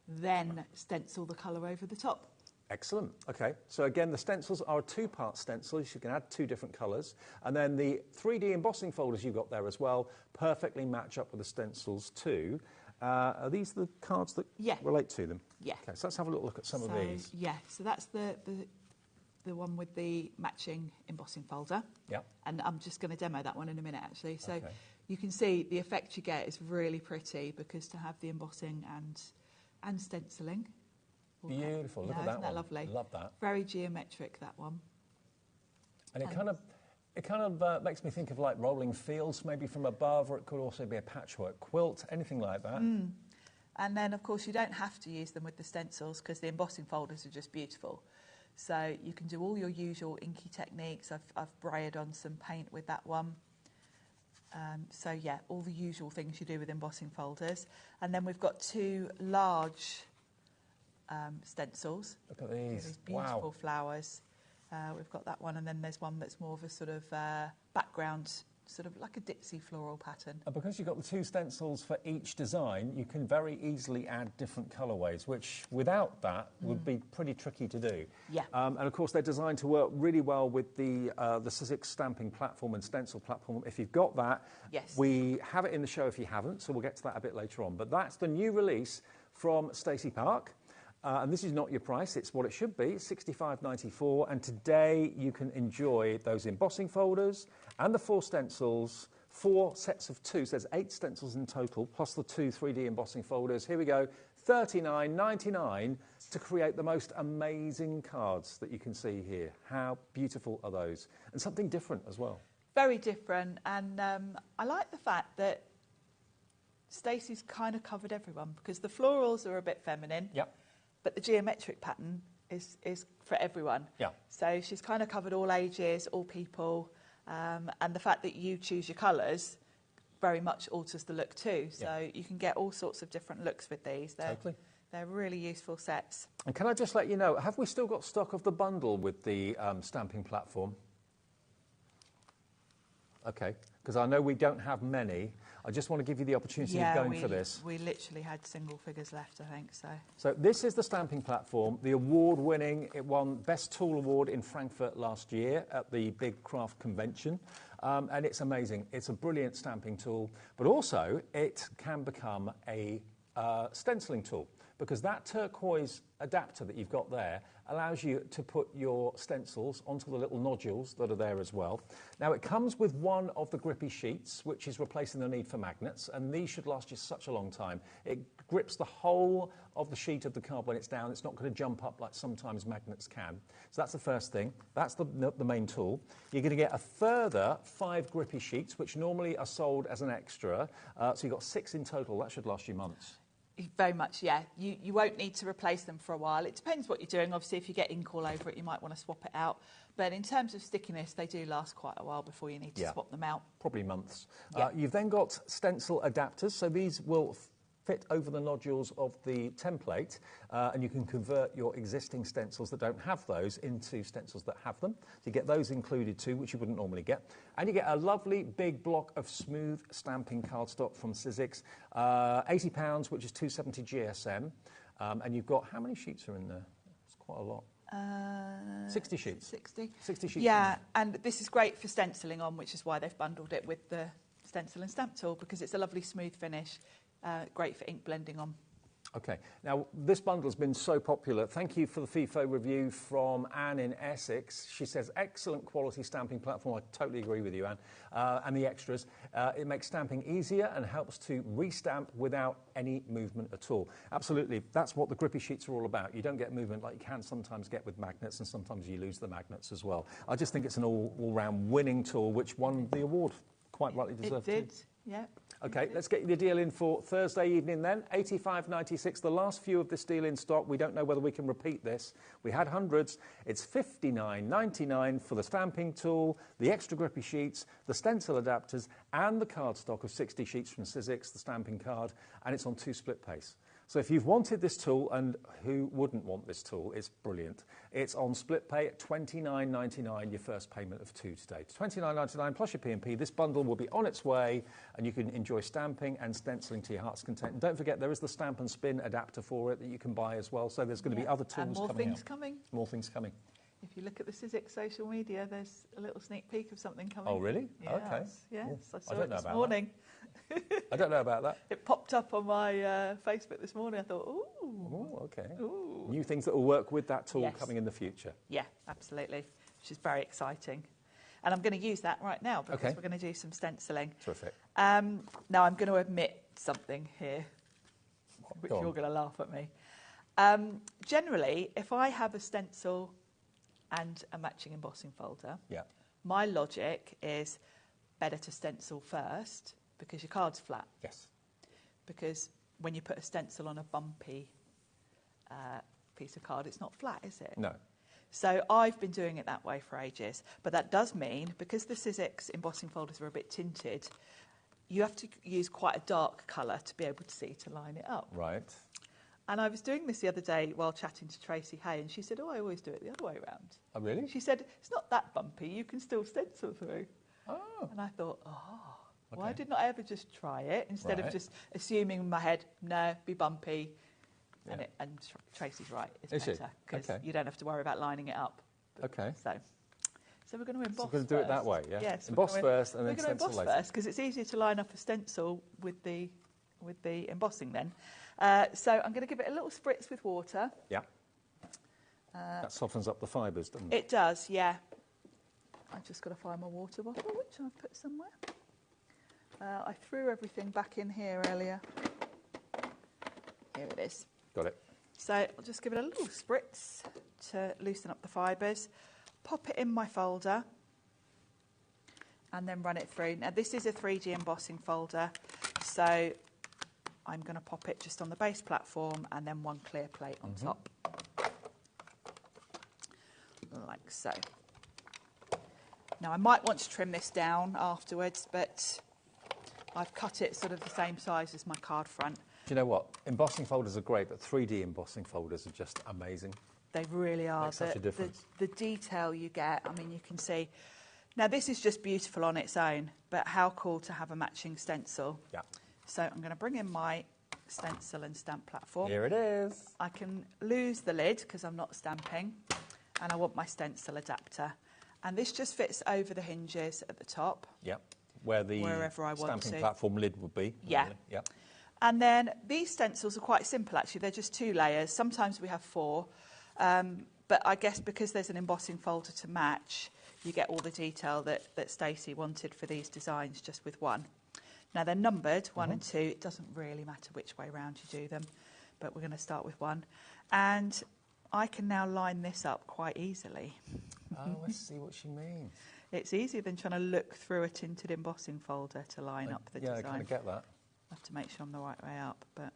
Speaker 3: then stencil the colour over the top.
Speaker 5: Excellent. Okay. So again, the stencils are a two-part stencil. You can add two different colours. And then the 3D embossing folders you've got there as well perfectly match up with the stencils too. Are these the cards that relate to them?
Speaker 3: Yeah.
Speaker 5: Okay, so let's have a little look at some of these.
Speaker 3: Yeah, so that's the one with the matching embossing folder.
Speaker 5: Yeah.
Speaker 3: And I'm just going to demo that one in a minute, actually. So you can see the effect you get is really pretty, because to have the embossing and stenciling.
Speaker 5: Beautiful. Look at that
Speaker 3: isn't that lovely?
Speaker 5: Love that.
Speaker 3: Very geometric, that one.
Speaker 5: And it kind of makes me think of like rolling fields, maybe from above, or it could also be a patchwork quilt, anything like that.
Speaker 3: And then, of course, you don't have to use them with the stencils, because the embossing folders are just beautiful. So you can do all your usual inky techniques. I've braided on some paint with that one. So yeah, all the usual things you do with embossing folders. And then we've got 2 large stencils.
Speaker 5: Look at these.
Speaker 3: These beautiful flowers. We've got that one, and then there's one that's more of a sort of background, sort of like a Dipsy floral pattern.
Speaker 5: And because you've got the 2 stencils for each design, you can very easily add different colourways, which without that would be pretty tricky to do.
Speaker 3: Yeah.
Speaker 5: And of course, they're designed to work really well with the Sizzix stamping platform and stencil platform. If you've got that,
Speaker 3: yes.
Speaker 5: We have it in the show if you haven't, so we'll get to that a bit later on. But that's the new release from Stacy Park. And this is not your price, it's what it should be, $65.94. And today you can enjoy those embossing folders and the 4 stencils, 4 sets of 2. So there's 8 stencils in total, plus the 2 3D embossing folders. Here we go, $39.99 to create the most amazing cards that you can see here. How beautiful are those? And something different as well.
Speaker 3: Very different. And I like the fact that Stacey's kind of covered everyone, because the florals are a bit feminine.
Speaker 5: Yep.
Speaker 3: But the geometric pattern is for everyone.
Speaker 5: Yeah.
Speaker 3: So she's kind of covered all ages, all people, and the fact that you choose your colours very much alters the look too. So you can get all sorts of different looks with these. They're really useful sets.
Speaker 5: And can I just let you know, have we still got stock of the bundle with the stamping platform? Okay, because I know we don't have many. I just want to give you the opportunity of going for this.
Speaker 3: We literally had single figures left, I think, so.
Speaker 5: So this is the stamping platform, the award-winning, it won Best Tool Award in Frankfurt last year at the Big Craft Convention. And it's amazing. It's a brilliant stamping tool, but also it can become a stenciling tool, because that turquoise adapter that you've got there allows you to put your stencils onto the little nodules that are there as well. Now, it comes with one of the grippy sheets, which is replacing the need for magnets, and these should last you such a long time. It grips the whole of the sheet of the card when it's down. It's not going to jump up like sometimes magnets can. So that's the first thing. That's the main tool. You're going to get a further 5 grippy sheets, which normally are sold as an extra. So you've got 6 in total. That should last you months.
Speaker 3: Very much, yeah. You won't need to replace them for a while. It depends what you're doing. Obviously, if you get ink all over it, you might want to swap it out. But in terms of stickiness, they do last quite a while before you need to swap them out.
Speaker 5: Probably months.
Speaker 3: Yeah.
Speaker 5: You've then got stencil adapters. So these will fit over the nodules of the template, and you can convert your existing stencils that don't have those into stencils that have them. So you get those included too, which you wouldn't normally get. And you get a lovely big block of smooth stamping cardstock from Sizzix, £80, which is 270 GSM. And you've got, how many sheets are in there? It's quite a lot. 60 sheets.
Speaker 3: 60 sheets.
Speaker 5: Yeah,
Speaker 3: and this is great for stenciling on, which is why they've bundled it with the stencil and stamp tool, because it's a lovely smooth finish. Great for ink blending on.
Speaker 5: Okay, now this bundle has been so popular. Thank you for the FIFO review from Anne in Essex. She says, excellent quality stamping platform. I totally agree with you, Anne. And the extras. It makes stamping easier and helps to restamp without any movement at all. Absolutely, that's what the grippy sheets are all about. You don't get movement like you can sometimes get with magnets, and sometimes you lose the magnets as well. I just think it's an all-round winning tool, which won the award. Quite rightly deserved.
Speaker 3: It did, yeah.
Speaker 5: Okay, let's get you the deal in for Thursday evening then. $85.96, the last few of this deal in stock. We don't know whether we can repeat this. We had hundreds. It's $59.99 for the stamping tool, the extra grippy sheets, the stencil adapters, and the cardstock of 60 sheets from Sizzix, the stamping card, and it's on 2 split pace. So if you've wanted this tool, and who wouldn't want this tool, it's brilliant. It's on split pay at $29.99, your first payment of 2 today. $29.99 plus your P&P. This bundle will be on its way, and you can enjoy stamping and stenciling to your heart's content. And don't forget, there is the stamp and spin adapter for it that you can buy as well. So there's going to be other tools
Speaker 3: and more
Speaker 5: coming
Speaker 3: things
Speaker 5: out.
Speaker 3: coming.
Speaker 5: More things coming.
Speaker 3: If you look at the Sizzix social media, there's a little sneak peek of something coming.
Speaker 5: Oh, really?
Speaker 3: Yes.
Speaker 5: Okay.
Speaker 3: Yes,
Speaker 5: Ooh,
Speaker 3: I saw it this morning.
Speaker 5: I don't know about that.
Speaker 3: It popped up on my Facebook this morning. I thought, ooh.
Speaker 5: Oh, okay.
Speaker 3: Ooh.
Speaker 5: New things that will work with that tool coming in the future.
Speaker 3: Yeah, absolutely. Which is very exciting. And I'm going to use that right now because we're going to do some stenciling.
Speaker 5: Terrific.
Speaker 3: Now, I'm going to admit something here, which you're going to laugh at me. Generally, if I have a stencil and a matching embossing folder, my logic is better to stencil first because your card's flat.
Speaker 5: Yes.
Speaker 3: Because when you put a stencil on a bumpy piece of card, it's not flat, is it?
Speaker 5: No.
Speaker 3: So I've been doing it that way for ages. But that does mean, because the Sizzix embossing folders are a bit tinted, you have to use quite a dark colour to be able to see to line it up.
Speaker 5: Right.
Speaker 3: And I was doing this the other day while chatting to Tracy Hay, and she said, oh, I always do it the other way around.
Speaker 5: Oh, really?
Speaker 3: She said, it's not that bumpy, you can still stencil through.
Speaker 5: Oh.
Speaker 3: And I thought, why didn't I ever just try it instead of just assuming in my head, no, be bumpy. Yeah. And Tracy's right, it's better, because you don't have to worry about lining it up.
Speaker 5: Okay.
Speaker 3: So we're going to emboss
Speaker 5: So we're going to do it that way, yeah?
Speaker 3: Yes.
Speaker 5: Emboss first and then stencil later.
Speaker 3: We're going to emboss first, because it's easier to line up a stencil with the embossing then. So I'm going to give it a little spritz with water.
Speaker 5: Yeah. That softens up the fibres, doesn't it?
Speaker 3: It does, yeah. I've just got to find my water bottle, which I've put somewhere. I threw everything back in here earlier. Here it is.
Speaker 5: Got it.
Speaker 3: So I'll just give it a little spritz to loosen up the fibres. Pop it in my folder and then run it through. Now this is a 3D embossing folder, so I'm going to pop it just on the base platform and then one clear plate on top. Like so. Now I might want to trim this down afterwards, but I've cut it sort of the same size as my card front.
Speaker 5: Do you know what? Embossing folders are great, but 3D embossing folders are just amazing.
Speaker 3: They really are.
Speaker 5: Makes such a difference.
Speaker 3: The detail you get, I mean, you can see. Now, this is just beautiful on its own, but how cool to have a matching stencil.
Speaker 5: Yeah.
Speaker 3: So I'm going to bring in my stencil and stamp platform.
Speaker 5: Here it is.
Speaker 3: I can lose the lid because I'm not stamping, and I want my stencil adapter. And this just fits over the hinges at the top.
Speaker 5: Yep. Where the
Speaker 3: wherever I want
Speaker 5: stamping
Speaker 3: to.
Speaker 5: platform lid would be.
Speaker 3: Yeah.
Speaker 5: Really. Yep.
Speaker 3: And then these stencils are quite simple, actually. They're just 2 layers. Sometimes we have 4. But I guess because there's an embossing folder to match, you get all the detail that Stacey wanted for these designs just with 1. Now, they're numbered, 1 and 2. It doesn't really matter which way round you do them, but we're going to start with 1. And I can now line this up quite easily.
Speaker 5: Oh, I see what she means.
Speaker 3: It's easier than trying to look through a tinted embossing folder to line up the design.
Speaker 5: Yeah, I kind of get that.
Speaker 3: I have to make sure I'm the right way up, but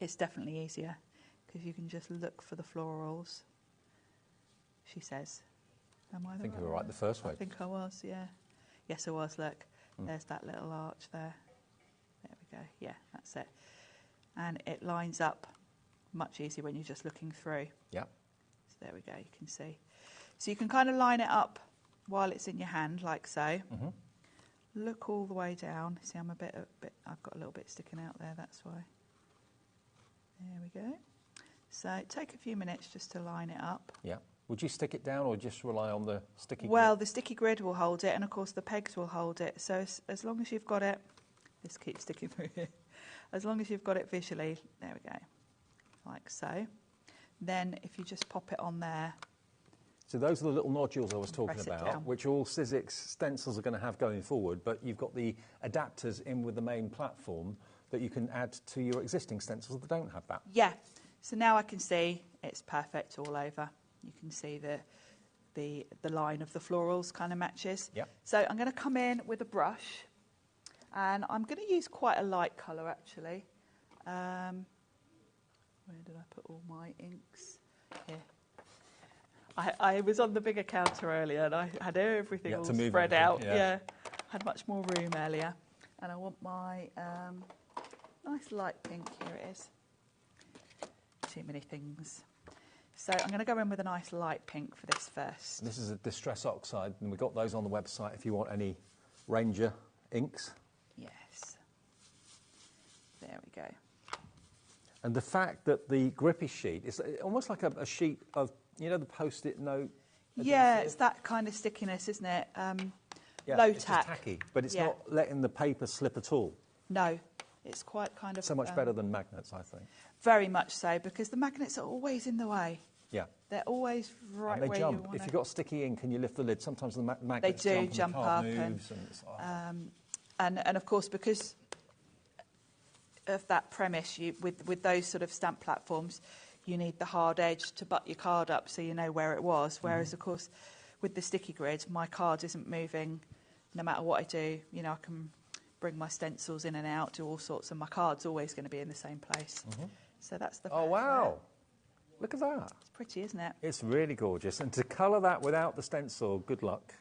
Speaker 3: it's definitely easier because you can just look for the florals, she says. Am I the
Speaker 5: I think
Speaker 3: right
Speaker 5: you were right the first way.
Speaker 3: I think I was, yeah. Yes, I was, look. There's that little arch there. There we go. Yeah, that's it. And it lines up much easier when you're just looking through.
Speaker 5: Yeah.
Speaker 3: So there we go, you can see. So you can kind of line it up while it's in your hand, like so. Look all the way down. See, I'm I've got a little bit sticking out there, that's why. There we go. So take a few minutes just to line it up.
Speaker 5: Yeah. Would you stick it down or just rely on the sticky grid?
Speaker 3: Well, the sticky grid will hold it, and of course the pegs will hold it. So as long as you've got it, this keeps sticking through here. As long as you've got it visually, there we go, like so. Then if you just pop it on there.
Speaker 5: So those are the little nodules I was talking about, which all Sizzix stencils are going to have going forward, but you've got the adapters in with the main platform that you can add to your existing stencils that don't have that.
Speaker 3: Yeah. So now I can see it's perfect all over. You can see the line of the florals kind of matches.
Speaker 5: Yep.
Speaker 3: So I'm going to come in with a brush, and I'm going to use quite a light colour actually. Where did I put all my inks? Here. I was on the bigger counter earlier and I had everything all spread out. Yeah. Had much more room earlier. And I want my nice light pink. Here it is. Too many things. So I'm going to go in with a nice light pink for this first.
Speaker 5: This is a Distress Oxide, and we've got those on the website if you want any Ranger inks.
Speaker 3: Yes. There we go.
Speaker 5: And the fact that the grippy sheet is almost like a sheet of, you know, the Post-it note.
Speaker 3: Yeah, it's that kind of stickiness, isn't it?
Speaker 5: Yeah,
Speaker 3: low
Speaker 5: it's
Speaker 3: tack.
Speaker 5: just tacky, but it's not letting the paper slip at all.
Speaker 3: No, it's quite kind of...
Speaker 5: So much better than magnets, I think.
Speaker 3: Very much so, because the magnets are always in the way.
Speaker 5: Yeah.
Speaker 3: They're always right
Speaker 5: and
Speaker 3: where
Speaker 5: jump.
Speaker 3: you want
Speaker 5: If you've got sticky ink and you lift the lid, sometimes the magnets
Speaker 3: they do
Speaker 5: jump
Speaker 3: up,
Speaker 5: and
Speaker 3: and of course, because of that premise, with those sort of stamp platforms, you need the hard edge to butt your card up so you know where it was. Whereas, of course, with the sticky grid, my card isn't moving no matter what I do. You know, I can bring my stencils in and out, do all sorts, and my card's always going to be in the same place. So that's the...
Speaker 5: Oh, wow. Look at that.
Speaker 3: It's pretty, isn't it?
Speaker 5: It's really gorgeous. And to colour that without the stencil, good luck.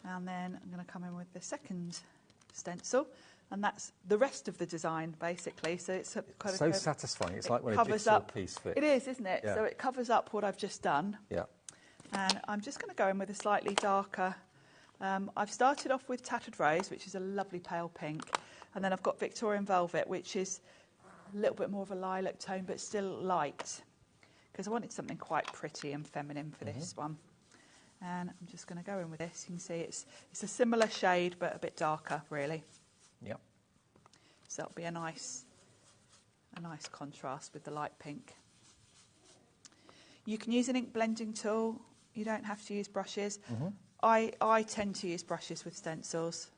Speaker 3: And then I'm going to come in with the second stencil, and that's the rest of the design, basically. So it's kind of
Speaker 5: so satisfying. It's like when a jigsaw piece fits.
Speaker 3: It is, isn't it?
Speaker 5: Yeah.
Speaker 3: So it covers up what I've just done.
Speaker 5: Yeah.
Speaker 3: And I'm just going to go in with a slightly darker. I've started off with Tattered Rose, which is a lovely pale pink, and then I've got Victorian Velvet, which is a little bit more of a lilac tone, but still light, because I wanted something quite pretty and feminine for this one. And I'm just going to go in with this. You can see it's a similar shade, but a bit darker, really.
Speaker 5: Yep.
Speaker 3: So that'll be a nice contrast with the light pink. You can use an ink blending tool. You don't have to use brushes. I tend to use brushes with stencils.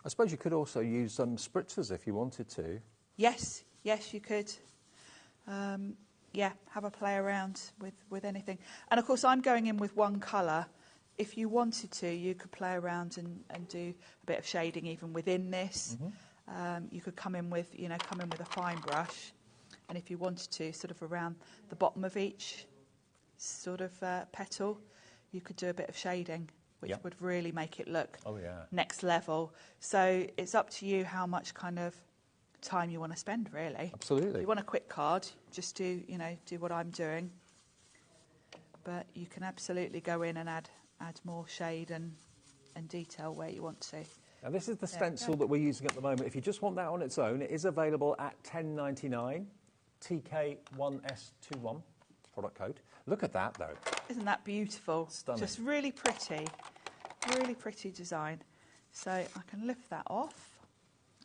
Speaker 5: I suppose you could also use some spritzers if you wanted to.
Speaker 3: Yes, you could. Yeah, have a play around with anything. And of course, I'm going in with one colour. If you wanted to, you could play around and do a bit of shading even within this. You could come in with a fine brush, and if you wanted to, sort of around the bottom of each sort of petal, you could do a bit of shading, which would really make it look next level. So it's up to you how much kind of time you want to spend, really.
Speaker 5: Absolutely.
Speaker 3: If you want a quick card, just do what I'm doing. But you can absolutely go in and add more shade and detail where you want to.
Speaker 5: Now this is the stencil that we're using at the moment. If you just want that on its own, it is available at $10.99, TK1S21 product code. Look at that though.
Speaker 3: Isn't that beautiful?
Speaker 5: Stunning.
Speaker 3: Just really pretty design. So I can lift that off,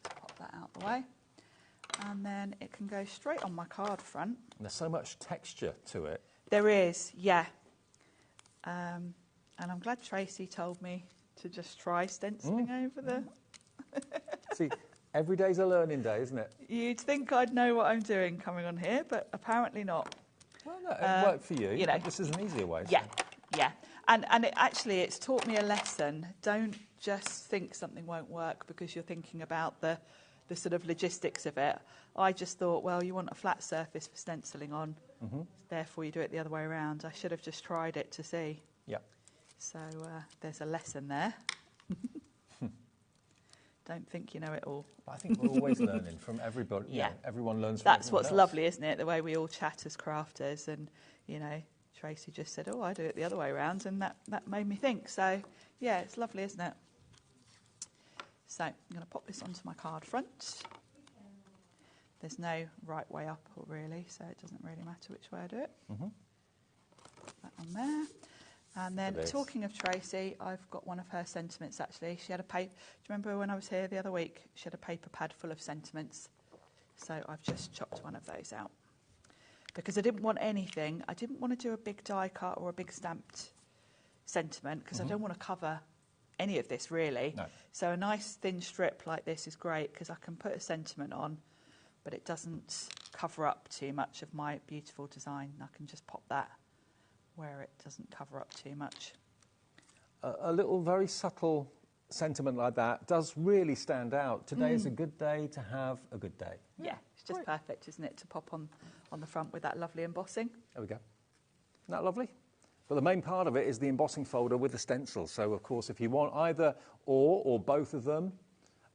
Speaker 3: pop that out the way, and then it can go straight on my card front.
Speaker 5: And there's so much texture to it.
Speaker 3: There is, yeah. And I'm glad Tracy told me to just try stenciling over the...
Speaker 5: See, every day's a learning day, isn't it?
Speaker 3: You'd think I'd know what I'm doing coming on here, but apparently not.
Speaker 5: Well, no, it worked for you.
Speaker 3: You know,
Speaker 5: this is an easier way.
Speaker 3: Yeah, yeah. And it's taught me a lesson. Don't just think something won't work because you're thinking about the sort of logistics of it. I just thought, well, you want a flat surface for stenciling on, therefore you do it the other way around. I should have just tried it to see.
Speaker 5: Yeah.
Speaker 3: So there's a lesson there. Don't think you know it all.
Speaker 5: I think we're always learning from everybody. Yeah. You know, everyone learns from
Speaker 3: That's what's
Speaker 5: else.
Speaker 3: lovely, isn't it? The way we all chat as crafters, and, you know, Tracy just said, oh, I do it the other way around, and that made me think. So, yeah, it's lovely, isn't it? So I'm going to pop this onto my card front. There's no right way up, really, so it doesn't really matter which way I do it. Put that on there. And then, talking of Tracy, I've got one of her sentiments, actually. She had a paper... Do you remember when I was here the other week? She had a paper pad full of sentiments. So I've just chopped one of those out. Because I didn't want anything. I didn't want to do a big die cut or a big stamped sentiment, because I don't want to cover any of this, really.
Speaker 5: No.
Speaker 3: So a nice thin strip like this is great, because I can put a sentiment on, but it doesn't cover up too much of my beautiful design. I can just pop that where it doesn't cover up too much.
Speaker 5: A little very subtle sentiment like that does really stand out. Today is a good day to have a good day.
Speaker 3: Yeah, it's just perfect, isn't it, to pop on the front with that lovely embossing.
Speaker 5: There we go. Isn't that lovely? But the main part of it is the embossing folder with the stencil. So, of course, if you want either or both of them,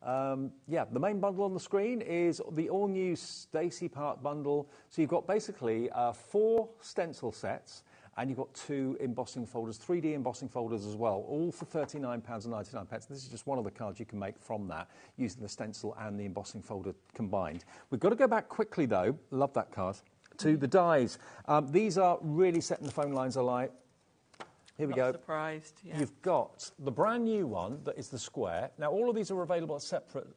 Speaker 5: the main bundle on the screen is the all-new Stacy Park bundle. So you've got basically 4 stencil sets, and you've got 2 embossing folders, 3D embossing folders as well, all for £39.99. This is just one of the cards you can make from that, using the stencil and the embossing folder combined. We've got to go back quickly, though, love that card, to the dies. These are really setting the phone lines alight. Here we go.
Speaker 3: Not surprised, yeah.
Speaker 5: You've got the brand new one that is the square. Now, all of these are available at separate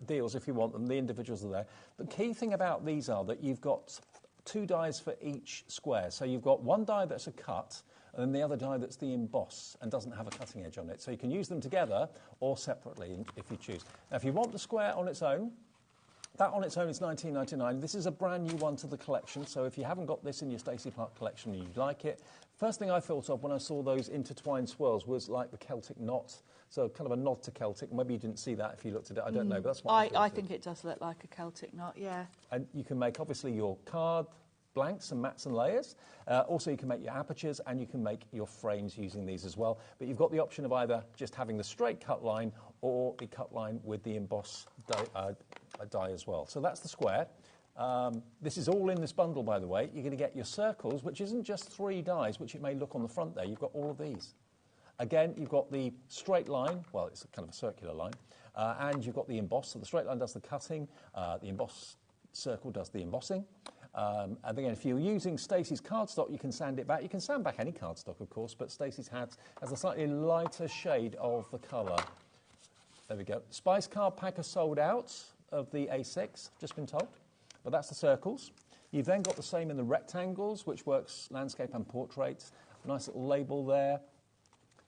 Speaker 5: deals if you want them. The individuals are there. The key thing about these are that you've got 2 dies for each square. So you've got one die that's a cut, and then the other die that's the emboss and doesn't have a cutting edge on it. So you can use them together or separately if you choose. Now, if you want the square on its own, that on its own is $19.99. This is a brand new one to the collection, so if you haven't got this in your Stacy Park collection and you'd like it, first thing I thought of when I saw those intertwined swirls was like the Celtic knot, so kind of a nod to Celtic. Maybe you didn't see that if you looked at it, I don't know, but that's what
Speaker 3: I think it does look like a Celtic knot, yeah.
Speaker 5: And you can make, obviously, your card, blanks and mats and layers. Also, you can make your apertures and you can make your frames using these as well. But you've got the option of either just having the straight cut line or the cut line with the emboss die as well. So that's the square. This is all in this bundle, by the way. You're going to get your circles, which isn't just 3 dies, which it may look on the front there. You've got all of these. Again, you've got the straight line. Well, it's kind of a circular line. And you've got the emboss. So the straight line does the cutting. The emboss circle does the embossing. And again, if you're using Stacy's cardstock, you can sand it back. You can sand back any cardstock, of course, but Stacy's has a slightly lighter shade of the colour. There we go. Spice Card Pack are sold out of the A6, just been told. But that's the circles. You've then got the same in the rectangles, which works landscape and portraits. Nice little label there.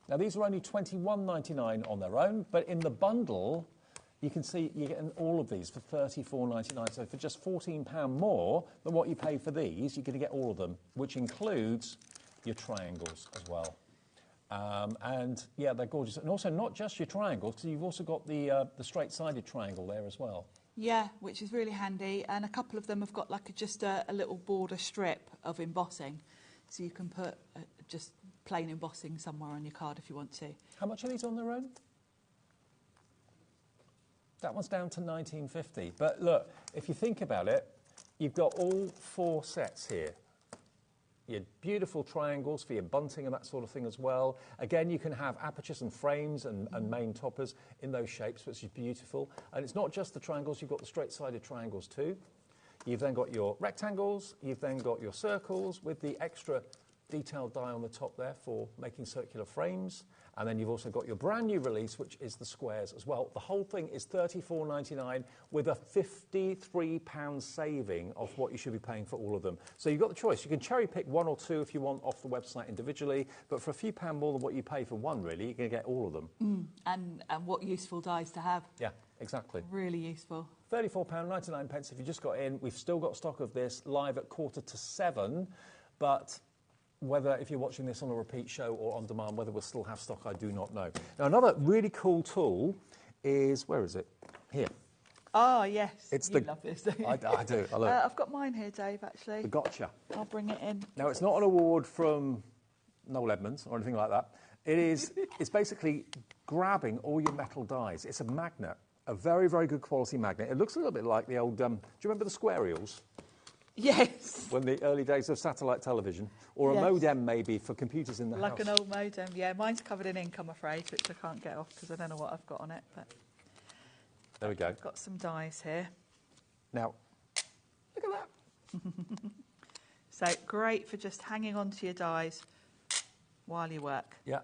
Speaker 5: Now, these are only $21.99 on their own, but in the bundle, you can see you're getting all of these for $34.99. So for just £14 more than what you pay for these, you're going to get all of them, which includes your triangles as well. And yeah, they're gorgeous. And also not just your triangles, so you've also got the straight-sided triangle there as well.
Speaker 3: Yeah, which is really handy. And a couple of them have got like just a little border strip of embossing. So you can put just plain embossing somewhere on your card if you want to. How much are these on their own?
Speaker 5: That one's down to $19.50. But look, if you think about it, you've got all 4 sets here. Your beautiful triangles for your bunting and that sort of thing as well. Again, you can have apertures and frames and main toppers in those shapes, which is beautiful. And it's not just the triangles, you've got the straight-sided triangles too. You've then got your rectangles, you've then got your circles with the extra detailed die on the top there for making circular frames. And then you've also got your brand new release, which is the squares as well. The whole thing is $34.99 with a £53 saving off what you should be paying for all of them. So you've got the choice. You can cherry pick 1 or 2 if you want off the website individually, but for a few pound more than what you pay for one, really, you're going to get all of them.
Speaker 3: And what useful dies to have.
Speaker 5: Yeah, exactly.
Speaker 3: Really useful.
Speaker 5: £34.99 if you just got in. We've still got stock of this live at 6:45, but whether, if you're watching this on a repeat show or on demand, whether we'll still have stock, I do not know. Now, another really cool tool is, where is it? Here.
Speaker 3: Oh, yes.
Speaker 5: You
Speaker 3: love this.
Speaker 5: I do. I love it.
Speaker 3: I've got mine here, Dave, actually.
Speaker 5: The gotcha.
Speaker 3: I'll bring it in.
Speaker 5: Now, it's not an award from Noel Edmonds or anything like that. It's basically grabbing all your metal dies. It's a magnet, a very, very good quality magnet. It looks a little bit like the old, do you remember the square eels?
Speaker 3: Yes.
Speaker 5: When the early days of satellite television, or a modem maybe for computers in the house.
Speaker 3: Like an old modem, yeah. Mine's covered in ink, I'm afraid, which I can't get off because I don't know what I've got on it. But
Speaker 5: there we go.
Speaker 3: I've got some dies here.
Speaker 5: Now, look at that.
Speaker 3: So great for just hanging on to your dies while you work.
Speaker 5: Yeah.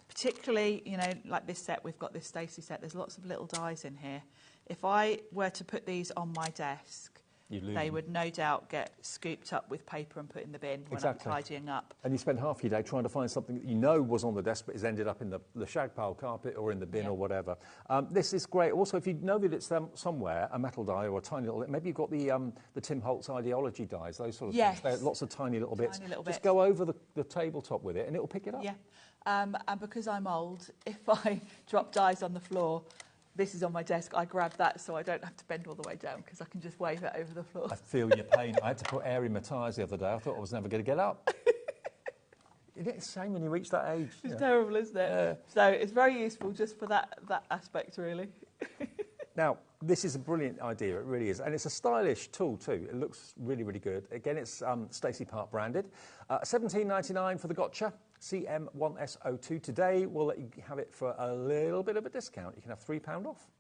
Speaker 3: Particularly, you know, like this set, we've got this Stacy set. There's lots of little dies in here. If I were to put these on my desk, they would no doubt get scooped up with paper and put in the bin when I'm tidying up.
Speaker 5: And you spend half your day trying to find something that you know was on the desk but has ended up in the shag pile carpet or in the bin or whatever. This is great. Also, if you know that it's somewhere, a metal die or a tiny little... Maybe you've got the Tim Holtz ideology dies, those sort of things. They're lots of tiny little bits. Just go over the tabletop with it and it'll pick it up.
Speaker 3: Yeah. And because I'm old, if I drop dies on the floor... This is on my desk. I grab that so I don't have to bend all the way down because I can just wave it over the floor.
Speaker 5: I feel your pain. I had to put air in my tyres the other day. I thought I was never going to get up. It's a shame when you reach that age.
Speaker 3: It's terrible, isn't it? So it's very useful just for that aspect, really.
Speaker 5: Now, this is a brilliant idea. It really is. And it's a stylish tool, too. It looks really, really good. Again, it's Stacy Park branded. $17.99 for the gotcha. CM1S02. Today, we'll let you have it for a little bit of a discount. You can have £3 off,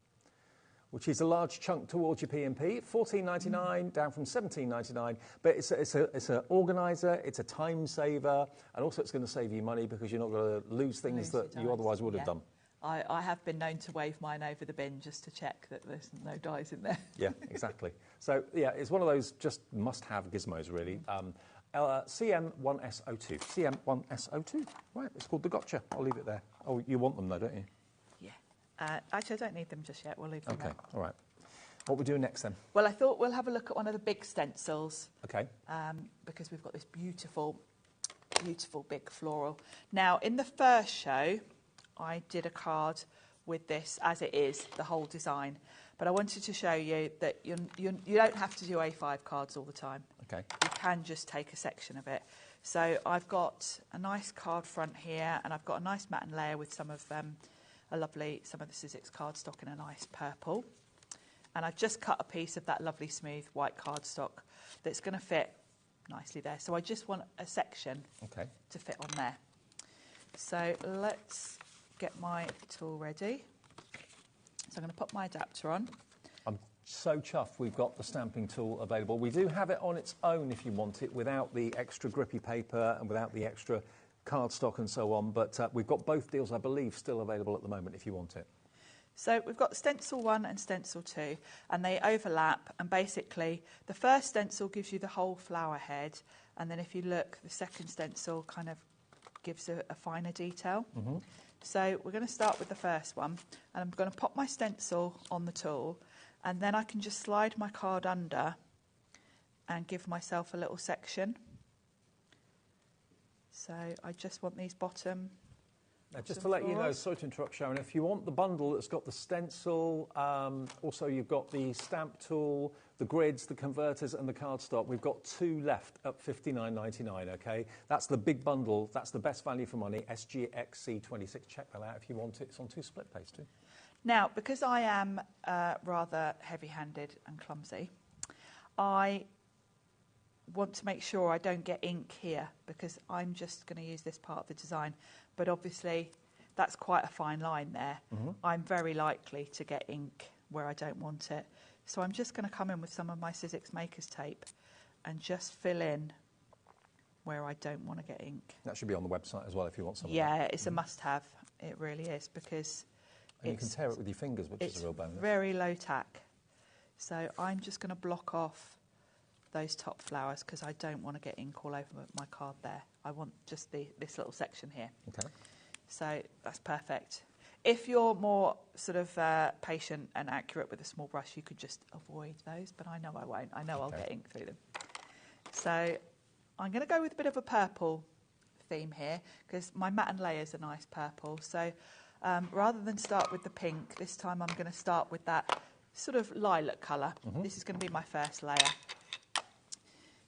Speaker 5: which is a large chunk towards your P&P. $14.99 down from $17.99. But it's an organiser, it's a time saver, and also it's going to save you money because you're not going to lose things that you otherwise would have done.
Speaker 3: I have been known to wave mine over the bin just to check that there's no dies in there.
Speaker 5: Yeah, exactly. So, yeah, it's one of those just must-have gizmos, really. CM1S02. CM1S02. Right, it's called the gotcha. I'll leave it there. Oh, you want them, though, don't you?
Speaker 3: Yeah. Actually, I don't need them just yet. We'll leave them there.
Speaker 5: All right. What we're doing next, then?
Speaker 3: Well, I thought we'll have a look at one of the big stencils.
Speaker 5: OK.
Speaker 3: Because we've got this beautiful, beautiful big floral. Now, in the first show... I did a card with this as it is, the whole design. But I wanted to show you that you don't have to do A5 cards all the time.
Speaker 5: Okay.
Speaker 3: You can just take a section of it. So I've got a nice card front here, and I've got a nice matte layer with some of some of the Sizzix cardstock in a nice purple. And I've just cut a piece of that lovely smooth white cardstock that's going to fit nicely there. So I just want a section to fit on there. So let's get my tool ready. So I'm going to put my adapter on.
Speaker 5: I'm so chuffed we've got the stamping tool available. We do have it on its own if you want it, without the extra grippy paper and without the extra cardstock and so on, but we've got both deals, I believe, still available at the moment if you want it.
Speaker 3: So we've got Stencil 1 and Stencil 2, and they overlap, and basically the first stencil gives you the whole flower head, and then if you look, the second stencil kind of gives a finer detail. So we're going to start with the first one, and I'm going to pop my stencil on the tool, and then I can just slide my card under and give myself a little section. So I just want these bottom.
Speaker 5: Just to let you know, sorry to interrupt, Sharon, if you want the bundle that's got the stencil, also you've got the stamp tool, the grids, the converters and the cardstock, we've got 2 left at $59.99, OK? That's the big bundle. That's the best value for money, SGXC26. Check that out if you want it. It's on 2 split pays too.
Speaker 3: Now, because I am rather heavy-handed and clumsy, I want to make sure I don't get ink here, because I'm just going to use this part of the design. But obviously, that's quite a fine line there. I'm very likely to get ink where I don't want it. So I'm just going to come in with some of my Sizzix Makers tape and just fill in where I don't want to get ink.
Speaker 5: That should be on the website as well if you want some of that.
Speaker 3: Yeah, it's a must-have. It really is, because
Speaker 5: and you can tear it with your fingers, which is a real bonus.
Speaker 3: It's very low tack. So I'm just going to block off those top flowers because I don't want to get ink all over my card there. I want just this little section here.
Speaker 5: Okay.
Speaker 3: So that's perfect. If you're more sort of patient and accurate with a small brush, you could just avoid those, but I know I won't. I know I'll get ink through them. So I'm going to go with a bit of a purple theme here because my matte and layers are nice purple. So rather than start with the pink, this time I'm going to start with that sort of lilac colour. This is going to be my first layer.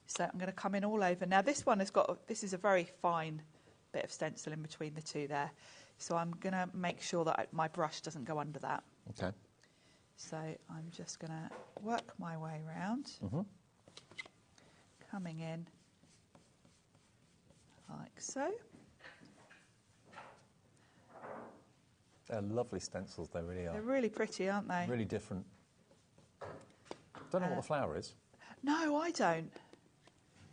Speaker 3: So I'm going to come in all over. Now this one has got, this is a very fine bit of stencil in between the two there. So I'm going to make sure that my brush doesn't go under that.
Speaker 5: Okay.
Speaker 3: So I'm just going to work my way around. Coming in like so.
Speaker 5: They're lovely stencils, they really are.
Speaker 3: They're really pretty, aren't they?
Speaker 5: Really different. Don't know what the flower is.
Speaker 3: No, I don't.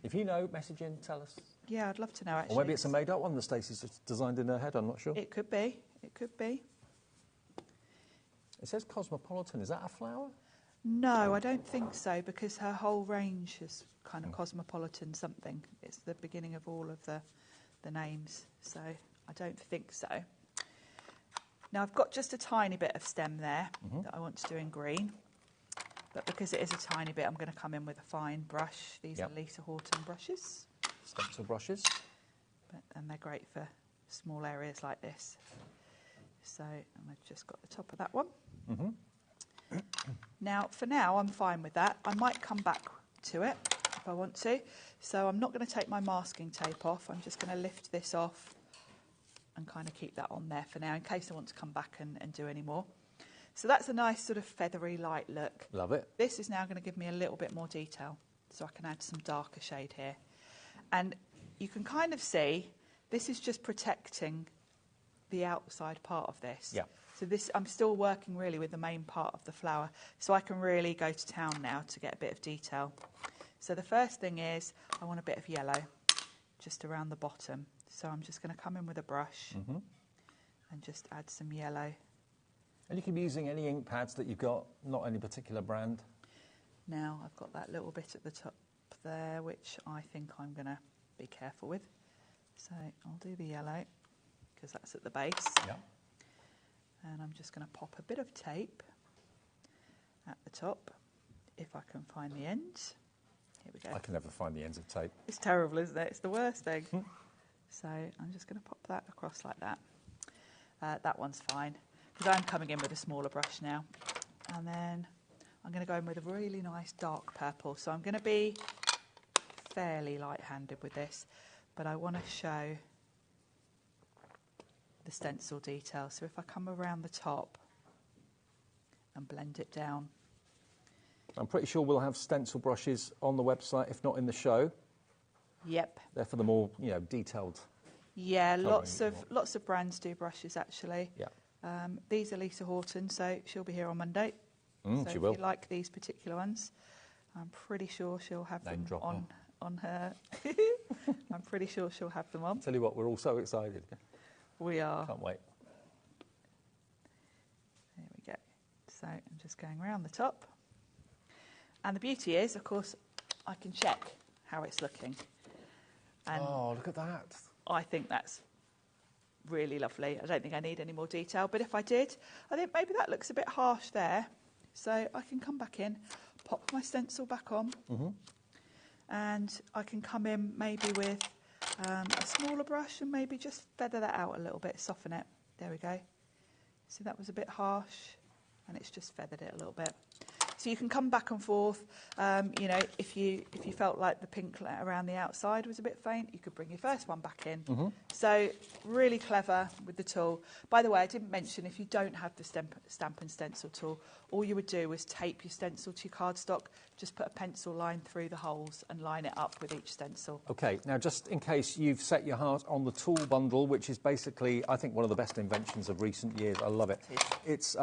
Speaker 5: If you know, message in, tell us.
Speaker 3: Yeah, I'd love to know, actually.
Speaker 5: Or maybe it's a made-up one that Stacey's just designed in her head, I'm not sure.
Speaker 3: It could be. It could be.
Speaker 5: It says Cosmopolitan. Is that a flower?
Speaker 3: No, I don't think so, because her whole range is kind of Cosmopolitan something. It's the beginning of all of the names, so I don't think so. Now, I've got just a tiny bit of stem there that I want to do in green. But because it is a tiny bit, I'm going to come in with a fine brush. These are Lisa Horton brushes.
Speaker 5: Stencil brushes.
Speaker 3: And they're great for small areas like this. So I've just got the top of that one. Now, for now, I'm fine with that. I might come back to it if I want to. So I'm not going to take my masking tape off. I'm just going to lift this off and kind of keep that on there for now in case I want to come back and do any more. So that's a nice sort of feathery light look.
Speaker 5: Love it.
Speaker 3: This is now going to give me a little bit more detail, so I can add some darker shade here. And you can kind of see this is just protecting the outside part of this.
Speaker 5: Yeah.
Speaker 3: So this, I'm still working really with the main part of the flower, so I can really go to town now to get a bit of detail. So the first thing is I want a bit of yellow just around the bottom. So I'm just going to come in with a brush and just add some yellow.
Speaker 5: And you can be using any ink pads that you've got, not any particular brand.
Speaker 3: Now I've got that little bit at the top there, which I think I'm going to be careful with. So I'll do the yellow, because that's at the base.
Speaker 5: Yeah.
Speaker 3: And I'm just going to pop a bit of tape at the top, if I can find the ends. Here we go.
Speaker 5: I can never find the ends of tape.
Speaker 3: It's terrible, isn't it? It's the worst thing. So I'm just going to pop that across like that. That one's fine, because I'm coming in with a smaller brush now. And then I'm going to go in with a really nice dark purple. So I'm going to be fairly light-handed with this, but I want to show the stencil detail. So if I come around the top and blend it down.
Speaker 5: I'm pretty sure we'll have stencil brushes on the website, if not in the show.
Speaker 3: Yep.
Speaker 5: They're for the more, you know, detailed.
Speaker 3: Yeah, lots of brands do brushes actually.
Speaker 5: Yeah.
Speaker 3: These are Lisa Horton, so she'll be here on Monday. So
Speaker 5: she will.
Speaker 3: If you like these particular ones, I'm pretty sure she'll have them on her. I'm pretty sure she'll have them on.
Speaker 5: Tell you what, we're all so excited.
Speaker 3: We are.
Speaker 5: Can't wait.
Speaker 3: There we go. So I'm just going around the top. And the beauty is, of course, I can check how it's looking. And
Speaker 5: oh, look at that.
Speaker 3: I think that's really lovely. I don't think I need any more detail, but if I did, I think maybe that looks a bit harsh there. So I can come back in, pop my stencil back on, and I can come in maybe with a smaller brush and maybe just feather that out a little bit, soften it. There we go. See, that was a bit harsh, and it's just feathered it a little bit. So you can come back and forth. You know, if you felt like the pink around the outside was a bit faint, you could bring your first one back in. So really clever with the tool. By the way, I didn't mention, if you don't have the stamp and stencil tool, all you would do is tape your stencil to your cardstock, just put a pencil line through the holes and line it up with each stencil. Okay,
Speaker 5: now just in case you've set your heart on the tool bundle, which is basically, I think, one of the best inventions of recent years. I love it. It's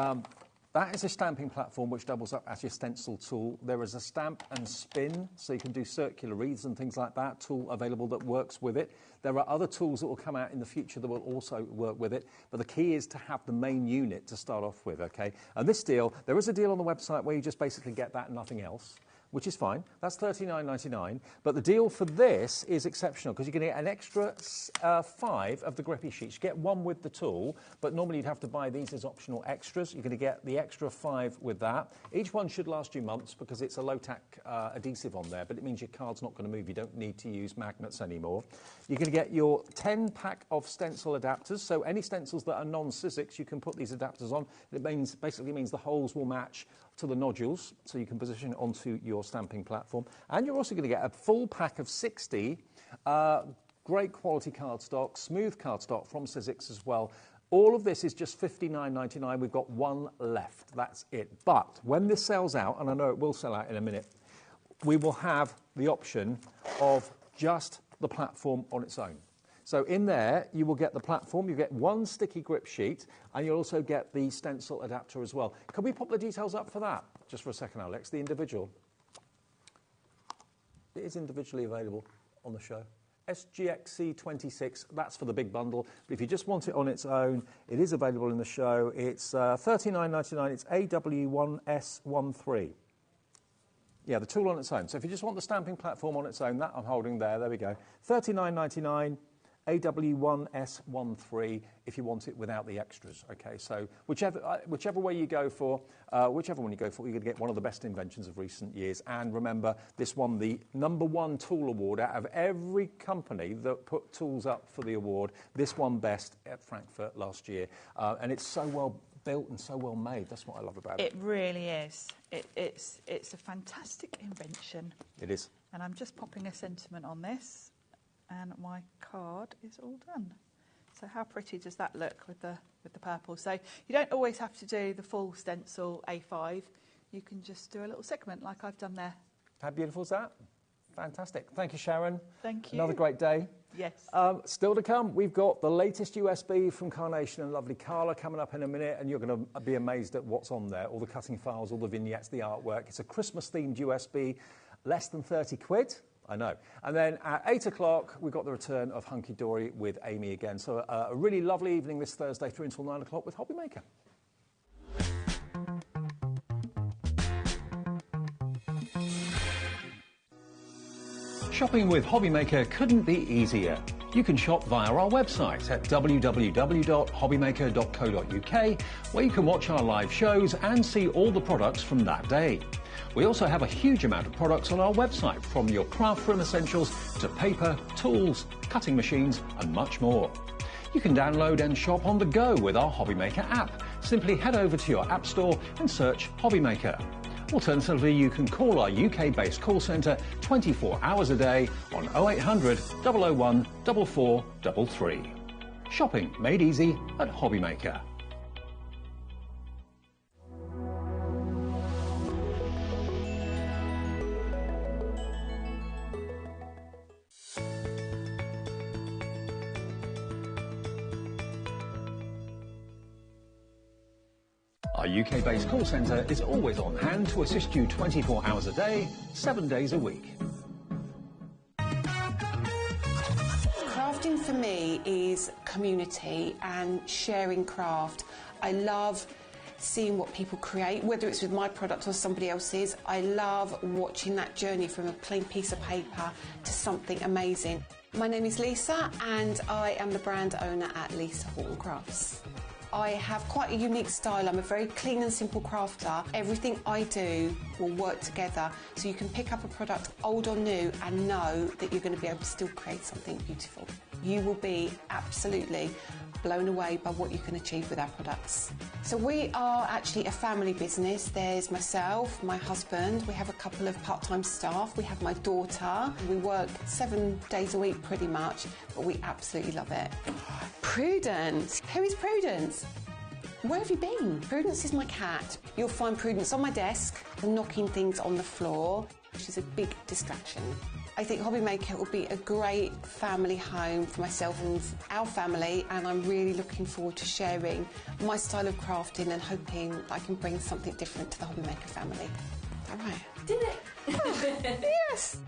Speaker 5: that is a stamping platform which doubles up as your stencil tool. There is a stamp and spin, so you can do circular wreaths and things like that, tool available that works with it. There are other tools that will come out in the future that will also work with it, but the key is to have the main unit to start off with, okay? And this deal, there is a deal on the website where you just basically get that and nothing else, which is fine. That's $39.99. But the deal for this is exceptional because you're going to get an extra 5 of the grippy sheets. You get one with the tool, but normally you'd have to buy these as optional extras. You're going to get the extra 5 with that. Each one should last you months because it's a low-tack adhesive on there, but it means your card's not going to move. You don't need to use magnets anymore. You're going to get your 10-pack of stencil adapters. So any stencils that are non-Sizzix, you can put these adapters on. It basically means the holes will match to the nodules, so you can position it onto your stamping platform. And you're also going to get a full pack of 60 great quality cardstock, smooth cardstock from Sizzix as well. All of this is just $59.99. We've got one left. That's it. But when this sells out, and I know it will sell out in a minute, we will have the option of just the platform on its own. So in there, you will get the platform, you get one sticky grip sheet, and you'll also get the stencil adapter as well. Can we pop the details up for that? Just for a second, Alex, the individual. It is individually available on the show. SGXC26, that's for the big bundle. But if you just want it on its own, it is available in the show. It's $39.99, it's AW1S13. Yeah, the tool on its own. So if you just want the stamping platform on its own, that I'm holding there we go. $39.99. AW1S13 if you want it without the extras. Okay, so whichever way you go for, whichever one you go for, you're going to get one of the best inventions of recent years. And remember, this won the #1 tool award out of every company that put tools up for the award. This won best at Frankfurt last year, and it's so well built and so well made. That's what I love about it.
Speaker 3: It really is. It's a fantastic invention.
Speaker 5: It is.
Speaker 3: And I'm just popping a sentiment on this. And my card is all done. So how pretty does that look with the purple? So you don't always have to do the full stencil A5. You can just do a little segment like I've done there.
Speaker 5: How beautiful is that? Fantastic. Thank you, Sharon.
Speaker 3: Thank you.
Speaker 5: Another great day.
Speaker 3: Yes.
Speaker 5: Still to come, we've got the latest USB from Carnation and lovely Carla coming up in a minute, and you're going to be amazed at what's on there. All the cutting files, all the vignettes, the artwork. It's a Christmas-themed USB, less than 30 quid. I know. And then at 8 o'clock, we've got the return of Hunkydory with Amy again. So a really lovely evening this Thursday through until 9 o'clock with HobbyMaker.
Speaker 12: Shopping with HobbyMaker couldn't be easier. You can shop via our website at www.hobbymaker.co.uk, where you can watch our live shows and see all the products from that day. We also have a huge amount of products on our website, from your craft room essentials to paper, tools, cutting machines and much more. You can download and shop on the go with our HobbyMaker app.
Speaker 5: Simply head over to your app store and search HobbyMaker. Alternatively, you can call our UK-based call centre 24 hours a day on 0800 001 4433. Shopping made easy at HobbyMaker. Our UK-based call centre is always on hand to assist you 24 hours a day, 7 days a week.
Speaker 4: Crafting for me is community and sharing craft. I love seeing what people create, whether it's with my product or somebody else's. I love watching that journey from a plain piece of paper to something amazing. My name is Lisa and I am the brand owner at Lisa Horton Crafts. I have quite a unique style. I'm a very clean and simple crafter. Everything I do will work together, so you can pick up a product, old or new, and know that you're going to be able to still create something beautiful. You will be absolutely blown away by what you can achieve with our products. So we are actually a family business. There's myself, my husband, we have a couple of part-time staff, we have my daughter. We work 7 days a week pretty much, but we absolutely love it. Prudence. Who is Prudence? Where have you been? Prudence is my cat. You'll find Prudence on my desk, knocking things on the floor. She's a big distraction. I think HobbyMaker will be a great family home for myself and our family, and I'm really looking forward to sharing my style of crafting and hoping I can bring something different to the HobbyMaker family. All right.
Speaker 11: Did it?
Speaker 4: Yes.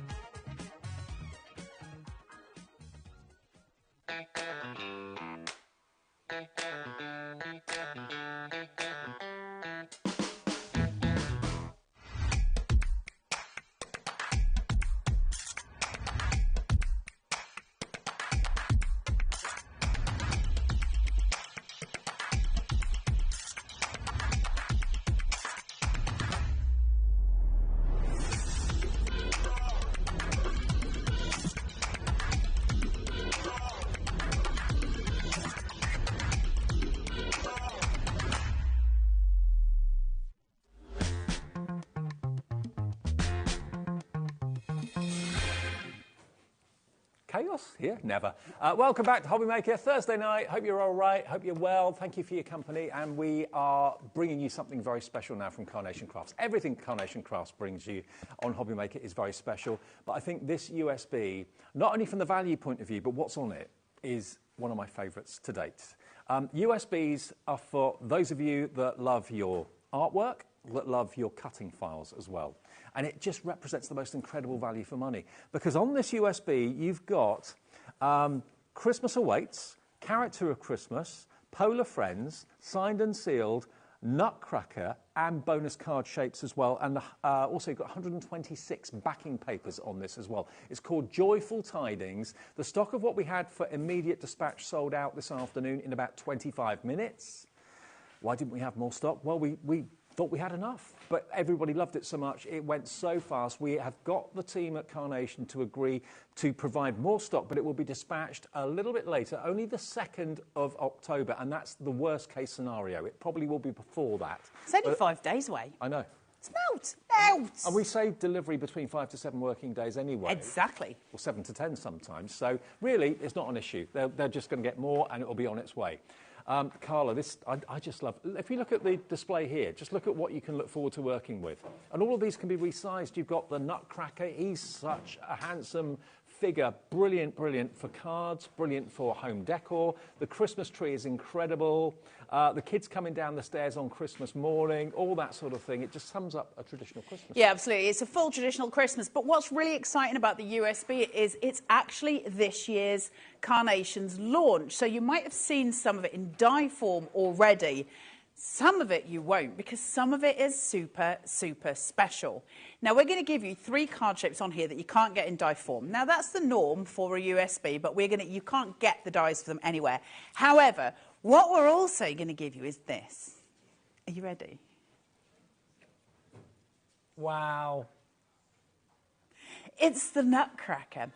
Speaker 5: Chaos? Here? Never. Welcome back to HobbyMaker. Thursday night. Hope you're all right. Hope you're well. Thank you for your company. And we are bringing you something very special now from Carnation Crafts. Everything Carnation Crafts brings you on HobbyMaker is very special. But I think this USB, not only from the value point of view, but what's on it, is one of my favourites to date. USBs are for those of you that love your artwork, that love your cutting files as well. And it just represents the most incredible value for money. Because on this USB, you've got Christmas Awaits, Character of Christmas, Polar Friends, Signed and Sealed, Nutcracker, and bonus card shapes as well. And also you've got 126 backing papers on this as well. It's called Joyful Tidings. The stock of what we had for immediate dispatch sold out this afternoon in about 25 minutes. Why didn't we have more stock? Well, we thought we had enough, but everybody loved it so much, it went so fast. We have got the team at Carnation to agree to provide more stock, but it will be dispatched a little bit later, only the 2nd of October, and that's the worst case scenario. It probably will be before that.
Speaker 9: It's only 5 days away.
Speaker 5: I know.
Speaker 9: It's melt.
Speaker 5: And we say delivery between 5 to 7 working days anyway.
Speaker 9: Exactly.
Speaker 5: Or 7 to 10 sometimes. So really, it's not an issue. They're just going to get more, and it will be on its way. Carla, this I just love. If you look at the display here, just look at what you can look forward to working with. And all of these can be resized. You've got the Nutcracker. He's such a handsome figure. Brilliant, brilliant for cards, brilliant for home decor. The Christmas tree is incredible. The kids coming down the stairs on Christmas morning, all that sort of thing. It just sums up a traditional Christmas.
Speaker 9: Yeah, absolutely. It's a full traditional Christmas. But what's really exciting about the USB is it's actually this year's Carnation's launch. So you might have seen some of it in die form already. Some of it you won't, because some of it is super, super special. Now, we're going to give you 3 card shapes on here that you can't get in die form. Now, that's the norm for a USB, but you can't get the dies for them anywhere. However, what we're also going to give you is this. Are you ready?
Speaker 5: Wow.
Speaker 9: It's the Nutcracker.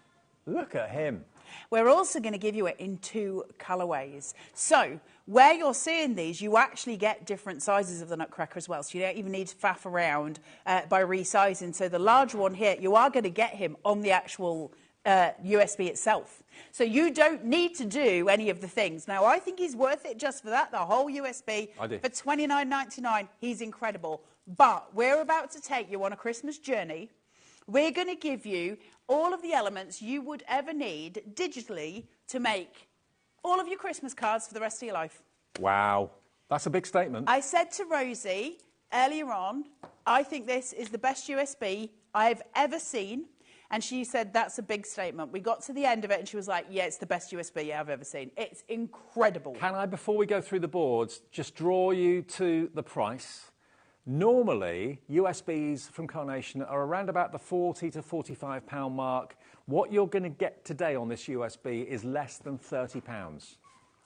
Speaker 5: Look at him.
Speaker 9: We're also going to give you it in 2 colourways. So where you're seeing these, you actually get different sizes of the Nutcracker as well. So you don't even need to faff around by resizing. So the large one here, you are going to get him on the actual USB itself. So you don't need to do any of the things. Now, I think he's worth it just for that, the whole USB.
Speaker 5: I do.
Speaker 9: For $29.99, he's incredible. But we're about to take you on a Christmas journey. We're going to give you all of the elements you would ever need digitally to make all of your Christmas cards for the rest of your life.
Speaker 5: Wow. That's a big statement.
Speaker 9: I said to Rosie earlier on, I think this is the best USB I've ever seen. And she said, that's a big statement. We got to the end of it and she was like, yeah, it's the best USB I've ever seen. It's incredible.
Speaker 5: Can I, before we go through the boards, just draw you to the price? Normally, USBs from Carnation are around about the £40 to £45 mark. What you're going to get today on this USB is less than £30.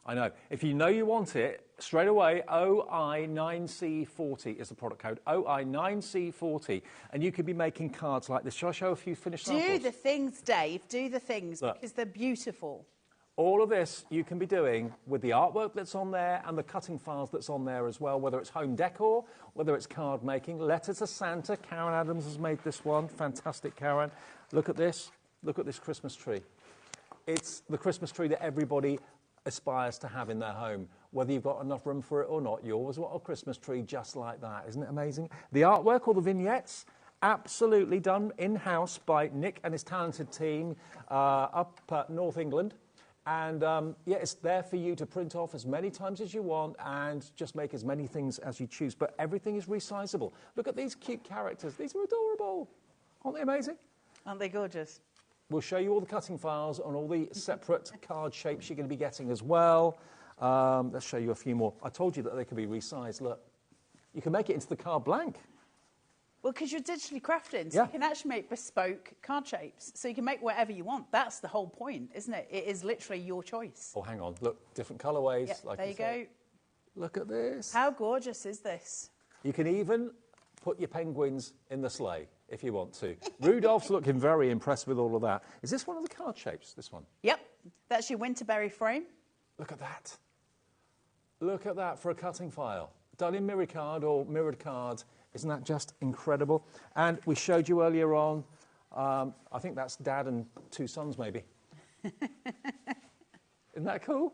Speaker 5: I know. If you know you want it, straight away, OI9C40 is the product code, OI9C40, and you could be making cards like this. Shall I show a few finished samples?
Speaker 9: Do the things, Dave. Do the things, because they're beautiful.
Speaker 5: All of this you can be doing with the artwork that's on there and the cutting files that's on there as well, whether it's home decor, whether it's card making. Letter to Santa. Karen Adams has made this one. Fantastic, Karen. Look at this. Look at this Christmas tree. It's the Christmas tree that everybody aspires to have in their home. Whether you've got enough room for it or not, you always want a Christmas tree just like that. Isn't it amazing? The artwork or the vignettes, absolutely done in-house by Nick and his talented team up North England. And yeah, it's there for you to print off as many times as you want and just make as many things as you choose. But everything is resizable. Look at these cute characters. These are adorable. Aren't they amazing?
Speaker 9: Aren't they gorgeous?
Speaker 5: We'll show you all the cutting files on all the separate card shapes you're going to be getting as well. Let's show you a few more. I told you that they could be resized. Look, you can make it into the card blank.
Speaker 9: Well, because you're digitally crafting, so you can actually make bespoke card shapes. So you can make whatever you want. That's the whole point, isn't it? It is literally your choice.
Speaker 5: Oh, hang on. Look, different colourways.
Speaker 9: Yep,
Speaker 5: like
Speaker 9: there you go.
Speaker 5: Look at this.
Speaker 9: How gorgeous is this?
Speaker 5: You can even put your penguins in the sleigh if you want to. Rudolph's looking very impressed with all of that. Is this one of the card shapes, this one?
Speaker 9: Yep. That's your Winterberry frame.
Speaker 5: Look at that. Look at that for a cutting file. Done in mirror card or mirrored card. Isn't that just incredible? And we showed you earlier on, I think that's Dad and 2 sons maybe. Isn't that cool?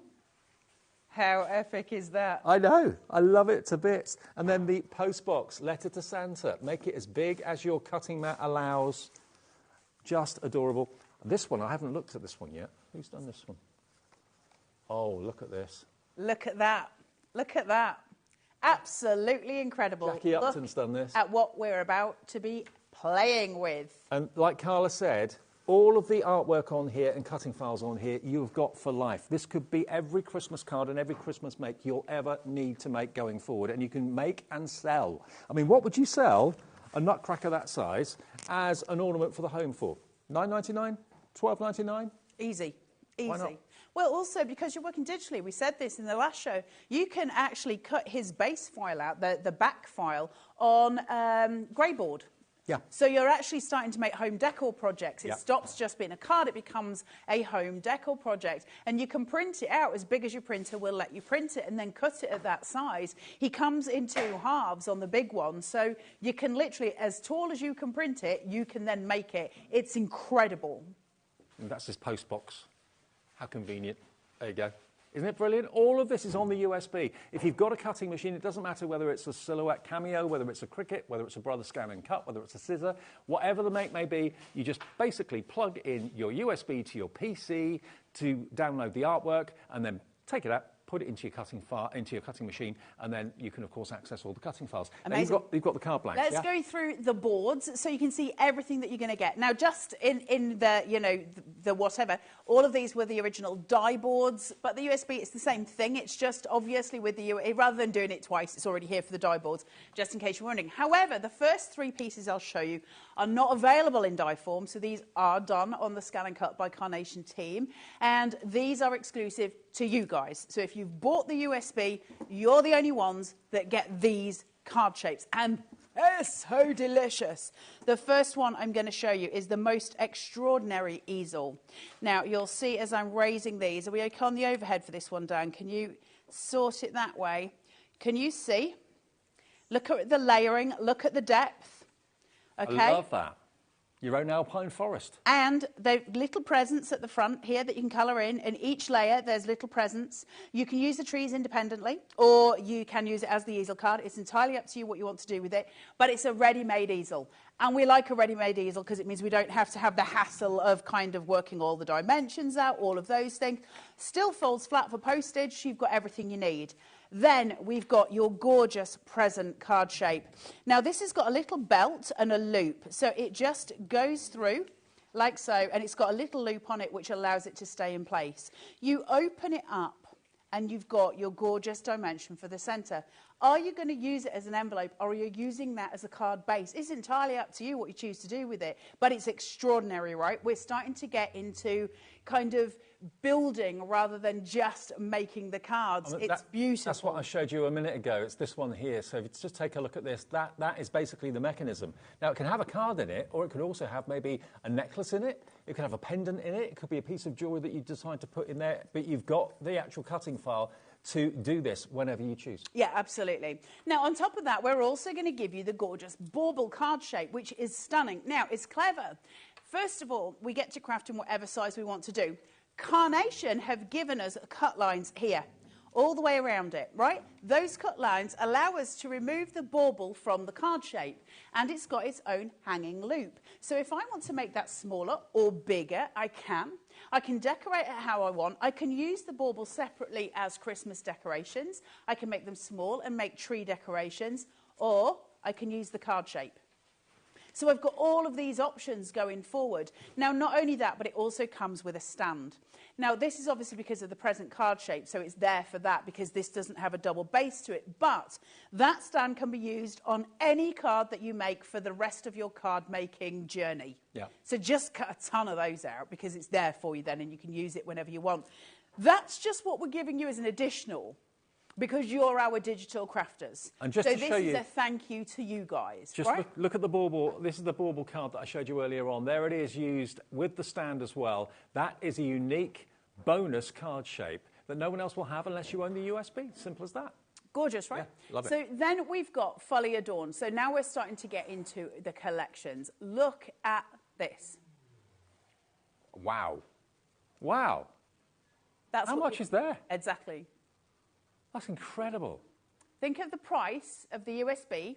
Speaker 9: How epic is that?
Speaker 5: I know. I love it to bits. And then the postbox, Letter to Santa. Make it as big as your cutting mat allows. Just adorable. This one, I haven't looked at this one yet. Who's done this one? Oh, look at this.
Speaker 9: Look at that. Look at that. Absolutely incredible.
Speaker 5: Jackie Upton's done this.
Speaker 9: At what we're about to be playing with.
Speaker 5: And like Carla said, all of the artwork on here and cutting files on here you've got for life. This could be every Christmas card and every Christmas make you'll ever need to make going forward. And you can make and sell. I mean, what would you sell a Nutcracker that size as an ornament for the home for? $9.99? $12.99?
Speaker 9: Easy.
Speaker 5: Why
Speaker 9: Easy.
Speaker 5: not?
Speaker 9: Well, also, because you're working digitally, we said this in the last show, you can actually cut his base file out, the back file, on grey board.
Speaker 5: Yeah.
Speaker 9: So you're actually starting to make home decor projects. It
Speaker 5: Yeah.
Speaker 9: stops just being a card, it becomes a home decor project. And you can print it out as big as your printer will let you print it and then cut it at that size. He comes in 2 halves on the big one, so you can literally, as tall as you can print it, you can then make it. It's incredible.
Speaker 5: And that's his post box. How convenient. There you go. Isn't it brilliant? All of this is on the USB. If you've got a cutting machine, it doesn't matter whether it's a Silhouette Cameo, whether it's a Cricut, whether it's a Brother ScanNCut, whether it's a scissor, whatever the make may be, you just basically plug in your USB to your PC to download the artwork and then take it out, put it into your cutting machine, and then you can, of course, access all the cutting files.
Speaker 9: Amazing.
Speaker 5: Now, you've got the card blanks.
Speaker 9: Let's go through the boards so you can see everything that you're going to get. Now, just in the, you know, the whatever, all of these were the original die boards, but the USB, it's the same thing. It's just obviously with the rather than doing it twice, it's already here for the die boards, just in case you're wondering. However, the first 3 pieces I'll show you are not available in die form, so these are done on the ScanNCut by Carnation team, and these are exclusive to you guys. So if you've bought the USB, you're the only ones that get these card shapes. And so delicious. The first one I'm going to show you is the most extraordinary easel. Now, you'll see as I'm raising these, are we okay on the overhead for this one, Dan? Can you sort it that way? Can you see? Look at the layering, look at the depth. Okay.
Speaker 5: I love that. Your own alpine forest.
Speaker 9: And the little presents at the front here that you can colour in. In each layer, there's little presents. You can use the trees independently, or you can use it as the easel card. It's entirely up to you what you want to do with it. But it's a ready-made easel. And we like a ready-made easel because it means we don't have to have the hassle of kind of working all the dimensions out, all of those things. Still folds flat for postage. You've got everything you need. Then we've got your gorgeous present card shape. Now this has got a little belt and a loop, so it just goes through like so, and it's got a little loop on it which allows it to stay in place. You open it up and you've got your gorgeous dimension for the centre. Are you going to use it as an envelope, or are you using that as a card base? It's entirely up to you what you choose to do with it, but it's extraordinary, right? We're starting to get into kind of building rather than just making the cards. It's beautiful.
Speaker 5: That's what I showed you a minute ago. It's this one here. So if you just take a look at this, that is basically the mechanism. Now, it can have a card in it, or it could also have maybe a necklace in it. It could have a pendant in it. It could be a piece of jewellery that you decide to put in there, but you've got the actual cutting file to do this whenever you choose.
Speaker 9: Yeah, absolutely. Now, on top of that, we're also going to give you the gorgeous bauble card shape, which is stunning. Now, it's clever. First of all, we get to craft in whatever size we want to do. Carnation have given us cut lines here, all the way around it, right? Those cut lines allow us to remove the bauble from the card shape, and it's got its own hanging loop. So if I want to make that smaller or bigger, I can. I can decorate it how I want. I can use the bauble separately as Christmas decorations. I can make them small and make tree decorations, or I can use the card shape. So I've got all of these options going forward. Now, not only that, but it also comes with a stand. Now, this is obviously because of the present card shape, so it's there for that because this doesn't have a double base to it. But that stand can be used on any card that you make for the rest of your card making journey. Yeah. So just cut a ton of those out because it's there for you then and you can use it whenever you want. That's just what we're giving you as an additional, because you're our digital crafters.
Speaker 5: And just
Speaker 9: so
Speaker 5: to show you,
Speaker 9: this is a thank you to you guys.
Speaker 5: Just
Speaker 9: right?
Speaker 5: look at the bauble. This is the bauble card that I showed you earlier on. There it is, used with the stand as well. That is a unique bonus card shape that no one else will have unless you own the USB. Simple as that.
Speaker 9: Gorgeous, right?
Speaker 5: Yeah, love it.
Speaker 9: So then we've got Fully Adorned. So now we're starting to get into the collections. Look at this.
Speaker 5: Wow. Wow.
Speaker 9: How
Speaker 5: much is there?
Speaker 9: Exactly.
Speaker 5: That's incredible.
Speaker 9: Think of the price of the USB.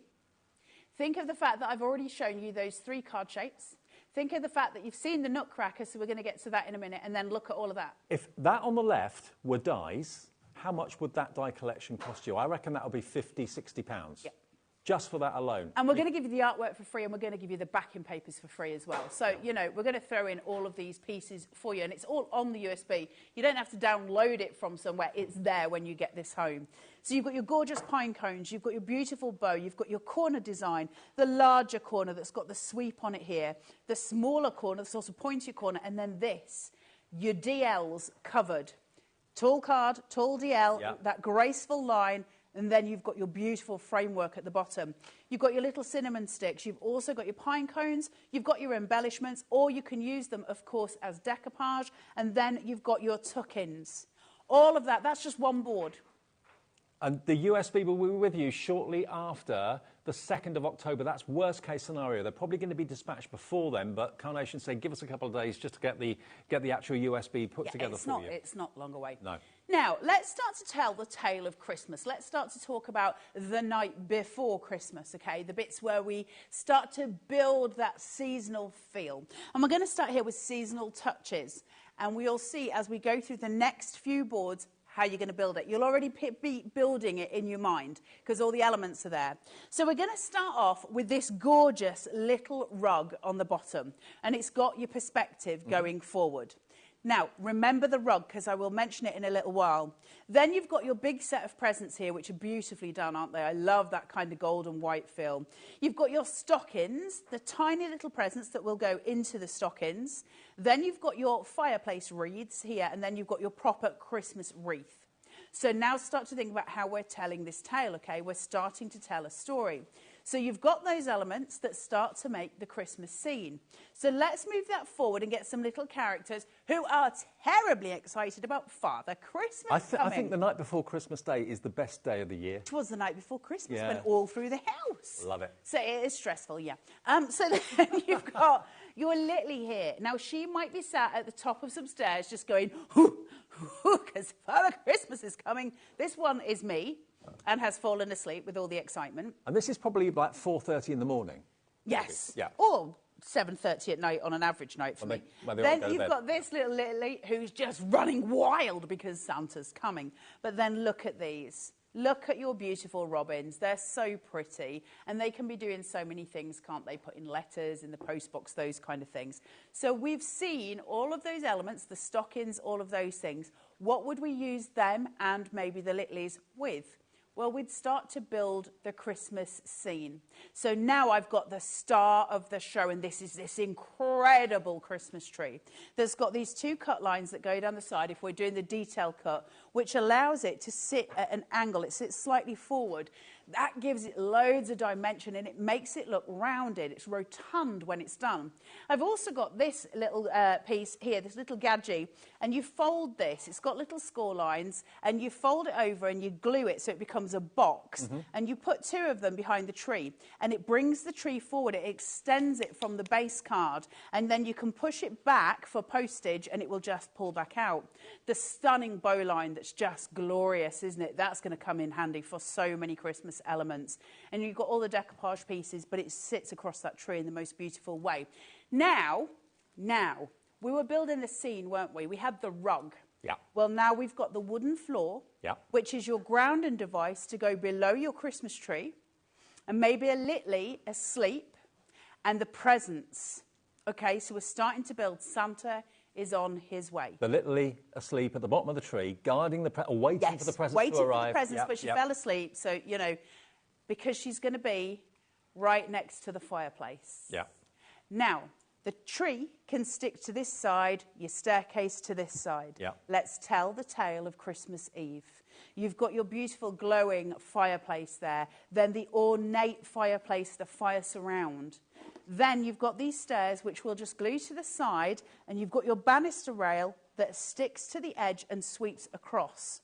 Speaker 9: Think of the fact that I've already shown you those 3 card shapes. Think of the fact that you've seen the nutcracker, so we're going to get to that in a minute, and then look at all of that.
Speaker 5: If that on the left were dies, how much would that die collection cost you? I reckon that would be £50, £60. Yeah. Just for that alone.
Speaker 9: And we're going to give you the artwork for free, and we're going to give you the backing papers for free as well. So, you know, we're going to throw in all of these pieces for you, and it's all on the USB. You don't have to download it from somewhere. It's there when you get this home. So you've got your gorgeous pine cones, you've got your beautiful bow, you've got your corner design, the larger corner that's got the sweep on it here, the smaller corner, the sort of pointy corner, and then this, your DLs covered. Tall card, tall DL, that graceful line, and then you've got your beautiful framework at the bottom. You've got your little cinnamon sticks. You've also got your pine cones. You've got your embellishments, or you can use them, of course, as decoupage. And then you've got your tuck-ins. All of that, that's just one board.
Speaker 5: And the USB will be with you shortly after the 2nd of October. That's worst case scenario. They're probably going to be dispatched before then, but Carnation said give us a couple of days just to get the actual USB put together for you.
Speaker 9: It's not long away.
Speaker 5: No.
Speaker 9: Now, let's start to tell the tale of Christmas. Let's start to talk about the night before Christmas, okay? The bits where we start to build that seasonal feel. And we're going to start here with seasonal touches. And we'll see as we go through the next few boards how you're going to build it. You'll already be building it in your mind because all the elements are there. So we're going to start off with this gorgeous little rug on the bottom, and it's got your perspective going forward. Now, remember the rug, because I will mention it in a little while. Then you've got your big set of presents here, which are beautifully done, aren't they? I love that kind of gold and white feel. You've got your stockings, the tiny little presents that will go into the stockings. Then you've got your fireplace wreaths here, and then you've got your proper Christmas wreath. So now start to think about how we're telling this tale, okay? We're starting to tell a story. So you've got those elements that start to make the Christmas scene. So let's move that forward and get some little characters who are terribly excited about Father Christmas coming.
Speaker 13: I think the night before Christmas Day is the best day of the year.
Speaker 9: It was the night before Christmas, went all through the house.
Speaker 13: Love it.
Speaker 9: So it is stressful, yeah. So then you've got your Lily here. Now, she might be sat at the top of some stairs just going, because Father Christmas is coming. This one is me. And has fallen asleep with all the excitement.
Speaker 13: And this is probably like 4:30 in the morning.
Speaker 9: Yes.
Speaker 13: Yeah.
Speaker 9: Or 7:30 at night on an average night for me. Then you've got this little Lily who's just running wild because Santa's coming. But then look at these. Look at your beautiful robins. They're so pretty. And they can be doing so many things, can't they? Putting letters in the post box, those kind of things. So we've seen all of those elements, the stockings, all of those things. What would we use them and maybe the Littlies with? Well, we'd start to build the Christmas scene. So now I've got the star of the show, and this is this incredible Christmas tree that's got these two cut lines that go down the side if we're doing the detail cut, which allows it to sit at an angle. It sits slightly forward. That gives it loads of dimension, and it makes it look rounded. It's rotund when it's done. I've also got this little piece here, this little gadget, and you fold this. It's got little score lines, and you fold it over and you glue it so it becomes a box, and you put two of them behind the tree, and it brings the tree forward. It extends it from the base card, and then you can push it back for postage, and it will just pull back out. The stunning bowline that's just glorious, isn't it? That's going to come in handy for so many Christmas elements. And you've got all the decoupage pieces, but it sits across that tree in the most beautiful way. Now, we were building the scene, weren't we? We had the rug.
Speaker 13: Yeah.
Speaker 9: Well, now we've got the wooden floor, which is your grounding device to go below your Christmas tree, and maybe a Lily asleep, and the presents. Okay, so we're starting to build. Santa is on his way.
Speaker 13: The Lily asleep at the bottom of the tree, guarding the waiting for the presents to arrive.
Speaker 9: Waiting for the presents, but she fell asleep, so, you know, because she's going to be right next to the fireplace.
Speaker 13: Yeah.
Speaker 9: Now, the tree can stick to this side, your staircase to this side.
Speaker 13: Yeah.
Speaker 9: Let's tell the tale of Christmas Eve. You've got your beautiful glowing fireplace there, then the ornate fireplace, the fire surround. Then you've got these stairs, which we'll just glue to the side, and you've got your banister rail that sticks to the edge and sweeps across.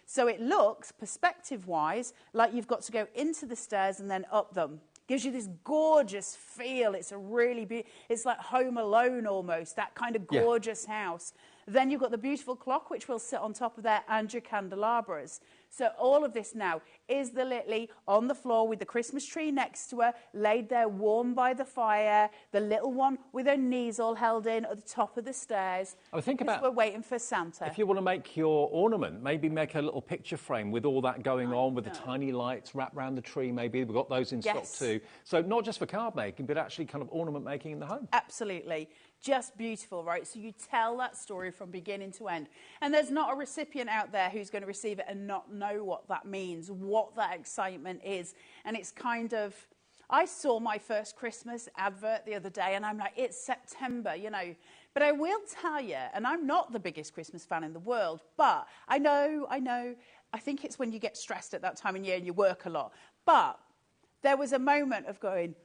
Speaker 9: So it looks, perspective-wise, like you've got to go into the stairs and then up them. Gives you this gorgeous feel. It's a really it's like Home Alone almost, that kind of gorgeous house. Then you've got the beautiful clock, which will sit on top of there, and your candelabras. So all of this now is the Lily on the floor with the Christmas tree next to her, laid there warm by the fire, the little one with her knees all held in at the top of the stairs.
Speaker 13: I think about
Speaker 9: we're waiting for Santa.
Speaker 13: If you want to make your ornament, maybe make a little picture frame with all that going on, with the tiny lights wrapped around the tree maybe. We've got those in stock too. So not just for card making, but actually kind of ornament making in the home.
Speaker 9: Absolutely. Just beautiful, right? So you tell that story from beginning to end. And there's not a recipient out there who's going to receive it and not know what that means, what that excitement is. And it's kind of, I saw my first Christmas advert the other day and I'm like, it's September, you know. But I will tell you, and I'm not the biggest Christmas fan in the world, but I know, I think it's when you get stressed at that time of year and you work a lot. But there was a moment of going,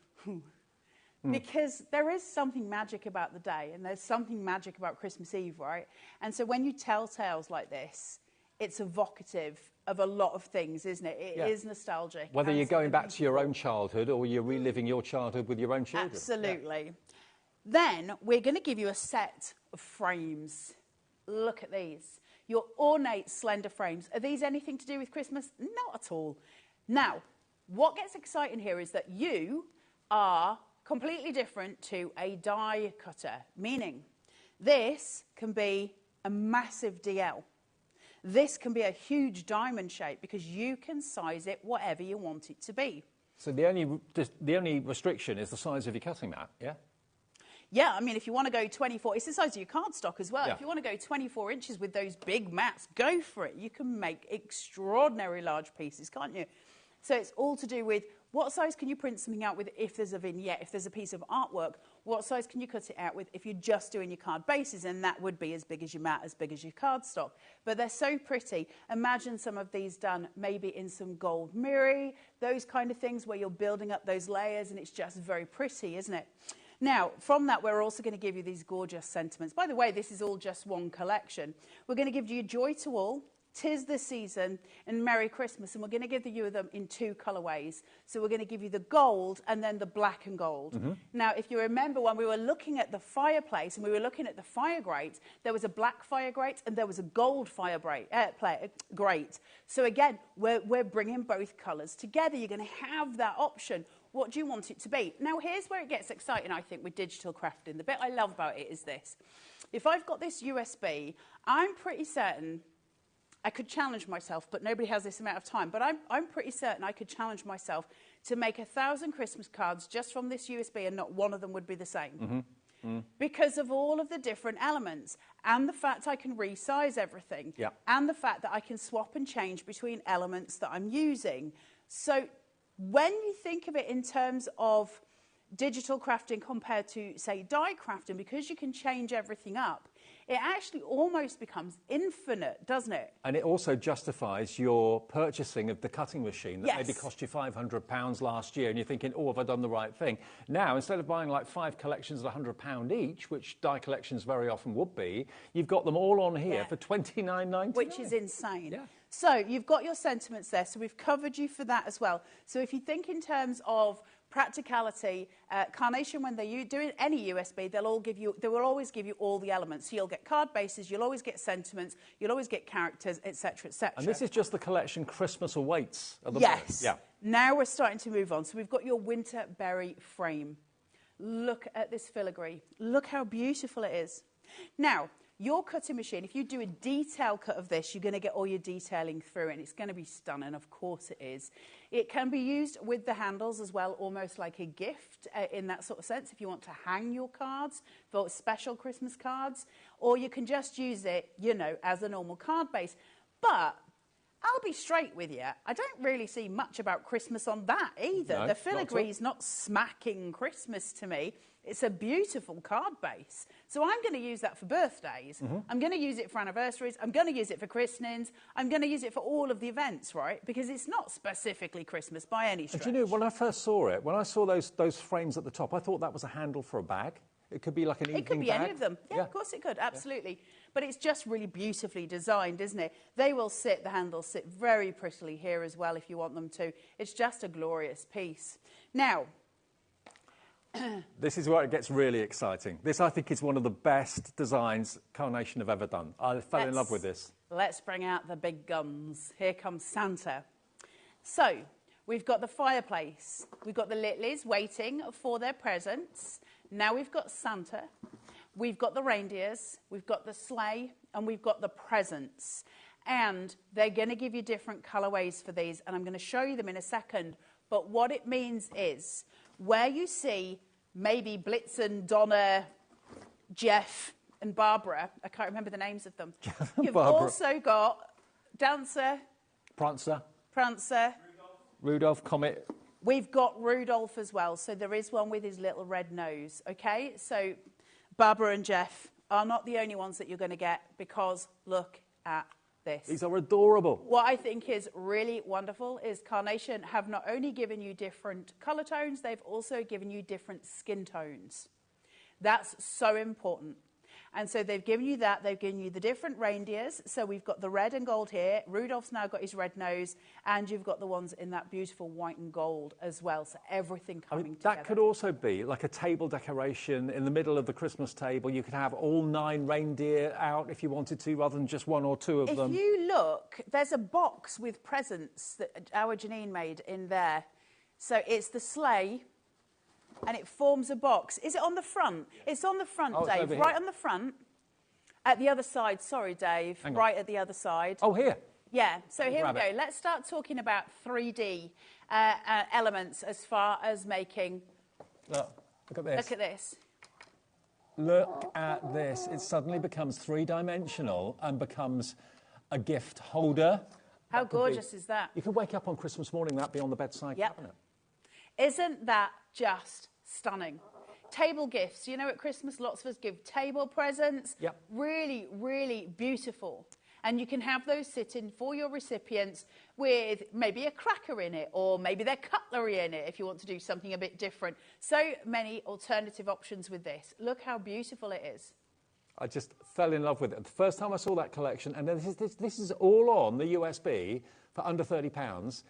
Speaker 9: because there is something magic about the day, and there's something magic about Christmas Eve, right? And so when you tell tales like this, it's evocative of a lot of things, isn't it? It is nostalgic.
Speaker 13: Whether you're going back to your own childhood or you're reliving your childhood with your own children.
Speaker 9: Absolutely. Yeah. Then we're going to give you a set of frames. Look at these. Your ornate slender frames. Are these anything to do with Christmas? Not at all. Now, what gets exciting here is that you are completely different to a die cutter, meaning this can be a massive DL. This can be a huge diamond shape because you can size it whatever you want it to be.
Speaker 13: So the only restriction is the size of your cutting mat, yeah?
Speaker 9: Yeah, I mean, if you want to go 24, it's the size of your cardstock as well.
Speaker 13: Yeah.
Speaker 9: If you want to go 24 inches with those big mats, go for it. You can make extraordinary large pieces, can't you? So it's all to do with what size can you print something out with if there's a vignette, if there's a piece of artwork, what size can you cut it out with if you're just doing your card bases, and that would be as big as your mat, as big as your cardstock. But they're so pretty. Imagine some of these done maybe in some gold mirror, those kind of things where you're building up those layers, and it's just very pretty, isn't it? Now, from that, we're also going to give you these gorgeous sentiments. By the way, this is all just one collection. We're going to give you Joy to All, 'Tis the Season, and Merry Christmas, and we're going to give you them in 2 colourways. So we're going to give you the gold and then the black and gold. Now, if you remember when we were looking at the fireplace and we were looking at the fire grate, there was a black fire grate and there was a gold fire grate. So again, we're bringing both colours together. You're going to have that option. What do you want it to be? Now, here's where it gets exciting, I think, with digital crafting. The bit I love about it is this. If I've got this USB, I'm pretty certain I could challenge myself, but nobody has this amount of time. But I'm pretty certain I could challenge myself to make 1,000 Christmas cards just from this USB, and not one of them would be the same. Because of all of the different elements, and the fact I can resize everything, and the fact that I can swap and change between elements that I'm using. So when you think of it in terms of digital crafting compared to, say, die crafting, because you can change everything up, it actually almost becomes infinite, doesn't it?
Speaker 13: And it also justifies your purchasing of the cutting machine that maybe cost you £500 last year, and you're thinking, oh, have I done the right thing? Now, instead of buying like 5 collections at £100 each, which die collections very often would be, you've got them all on here for $29.99.
Speaker 9: Which is insane. So you've got your sentiments there, so we've covered you for that as well. So if you think in terms of practicality, Carnation, when they're doing any USB, they will always give you all the elements. So you'll get card bases, you'll always get sentiments, you'll always get characters, etc., etc.
Speaker 13: And this is just the collection Christmas awaits at the
Speaker 9: moment.
Speaker 13: Yeah.
Speaker 9: Now we're starting to move on. So we've got your winter berry frame. Look at this filigree. Look how beautiful it is. Now, your cutting machine, if you do a detail cut of this, you're going to get all your detailing through it, and it's going to be stunning. Of course it is. It can be used with the handles as well, almost like a gift in that sort of sense, if you want to hang your cards for special Christmas cards, or you can just use it, you know, as a normal card base. But I'll be straight with you. I don't really see much about Christmas on that either.
Speaker 13: No,
Speaker 9: the filigree is not smacking Christmas to me. It's a beautiful card base. So I'm going to use that for birthdays. I'm going to use it for anniversaries. I'm going to use it for christenings. I'm going to use it for all of the events, right? Because it's not specifically Christmas by any stretch.
Speaker 13: And do you know, when I first saw it, when I saw those frames at the top, I thought that was a handle for a bag. It could be like an evening bag.
Speaker 9: It could be any of them. Yeah, of course it could, absolutely. But it's just really beautifully designed, isn't it? They will sit, the handles sit very prettily here as well if you want them to. It's just a glorious piece. Now,
Speaker 13: this is where it gets really exciting. This, I think, is one of the best designs Carnation have ever done. I fell in love with this.
Speaker 9: Let's bring out the big guns. Here comes Santa. So, we've got the fireplace. We've got the Littleys waiting for their presents. Now we've got Santa. We've got the reindeers. We've got the sleigh. And we've got the presents. And they're going to give you different colourways for these. And I'm going to show you them in a second. But what it means is, where you see maybe Blitzen, Donna, Jeff and Barbara, I can't remember the names of them. You've also got Dancer.
Speaker 13: Prancer. Rudolph, Comet.
Speaker 9: We've got Rudolph as well, so there is one with his little red nose, okay? So Barbara and Jeff are not the only ones that you're going to get, because look at this.
Speaker 13: These are adorable.
Speaker 9: What I think is really wonderful is Carnation have not only given you different colour tones, they've also given you different skin tones. That's so important. And so they've given you that. They've given you the different reindeers. So we've got the red and gold here. Rudolph's now got his red nose. And you've got the ones in that beautiful white and gold as well. So everything coming together.
Speaker 13: That could also be like a table decoration in the middle of the Christmas table. You could have all 9 reindeer out if you wanted to, rather than just 1 or 2 of them.
Speaker 9: If you look, there's a box with presents that our Janine made in there. So it's the sleigh. And it forms a box. Is it on the front? It's on the front, Dave. Right on the front. At the other side. Sorry, Dave. Right at the other side.
Speaker 13: Oh, here.
Speaker 9: Yeah. So here we go. Let's start talking about 3D elements as far as making...
Speaker 13: Look at this.
Speaker 9: Look at this.
Speaker 13: Look at this. It suddenly becomes 3-dimensional and becomes a gift holder,
Speaker 9: How gorgeous is that?
Speaker 13: You can wake up on Christmas morning, that be on the bedside cabinet.
Speaker 9: Isn't that just stunning? Table gifts. You know, at Christmas, lots of us give table presents.
Speaker 13: Yep.
Speaker 9: Really, really beautiful. And you can have those sitting for your recipients with maybe a cracker in it or maybe their cutlery in it if you want to do something a bit different. So many alternative options with this. Look how beautiful it is.
Speaker 13: I just fell in love with it. The first time I saw that collection, and this is all on the USB for under £30.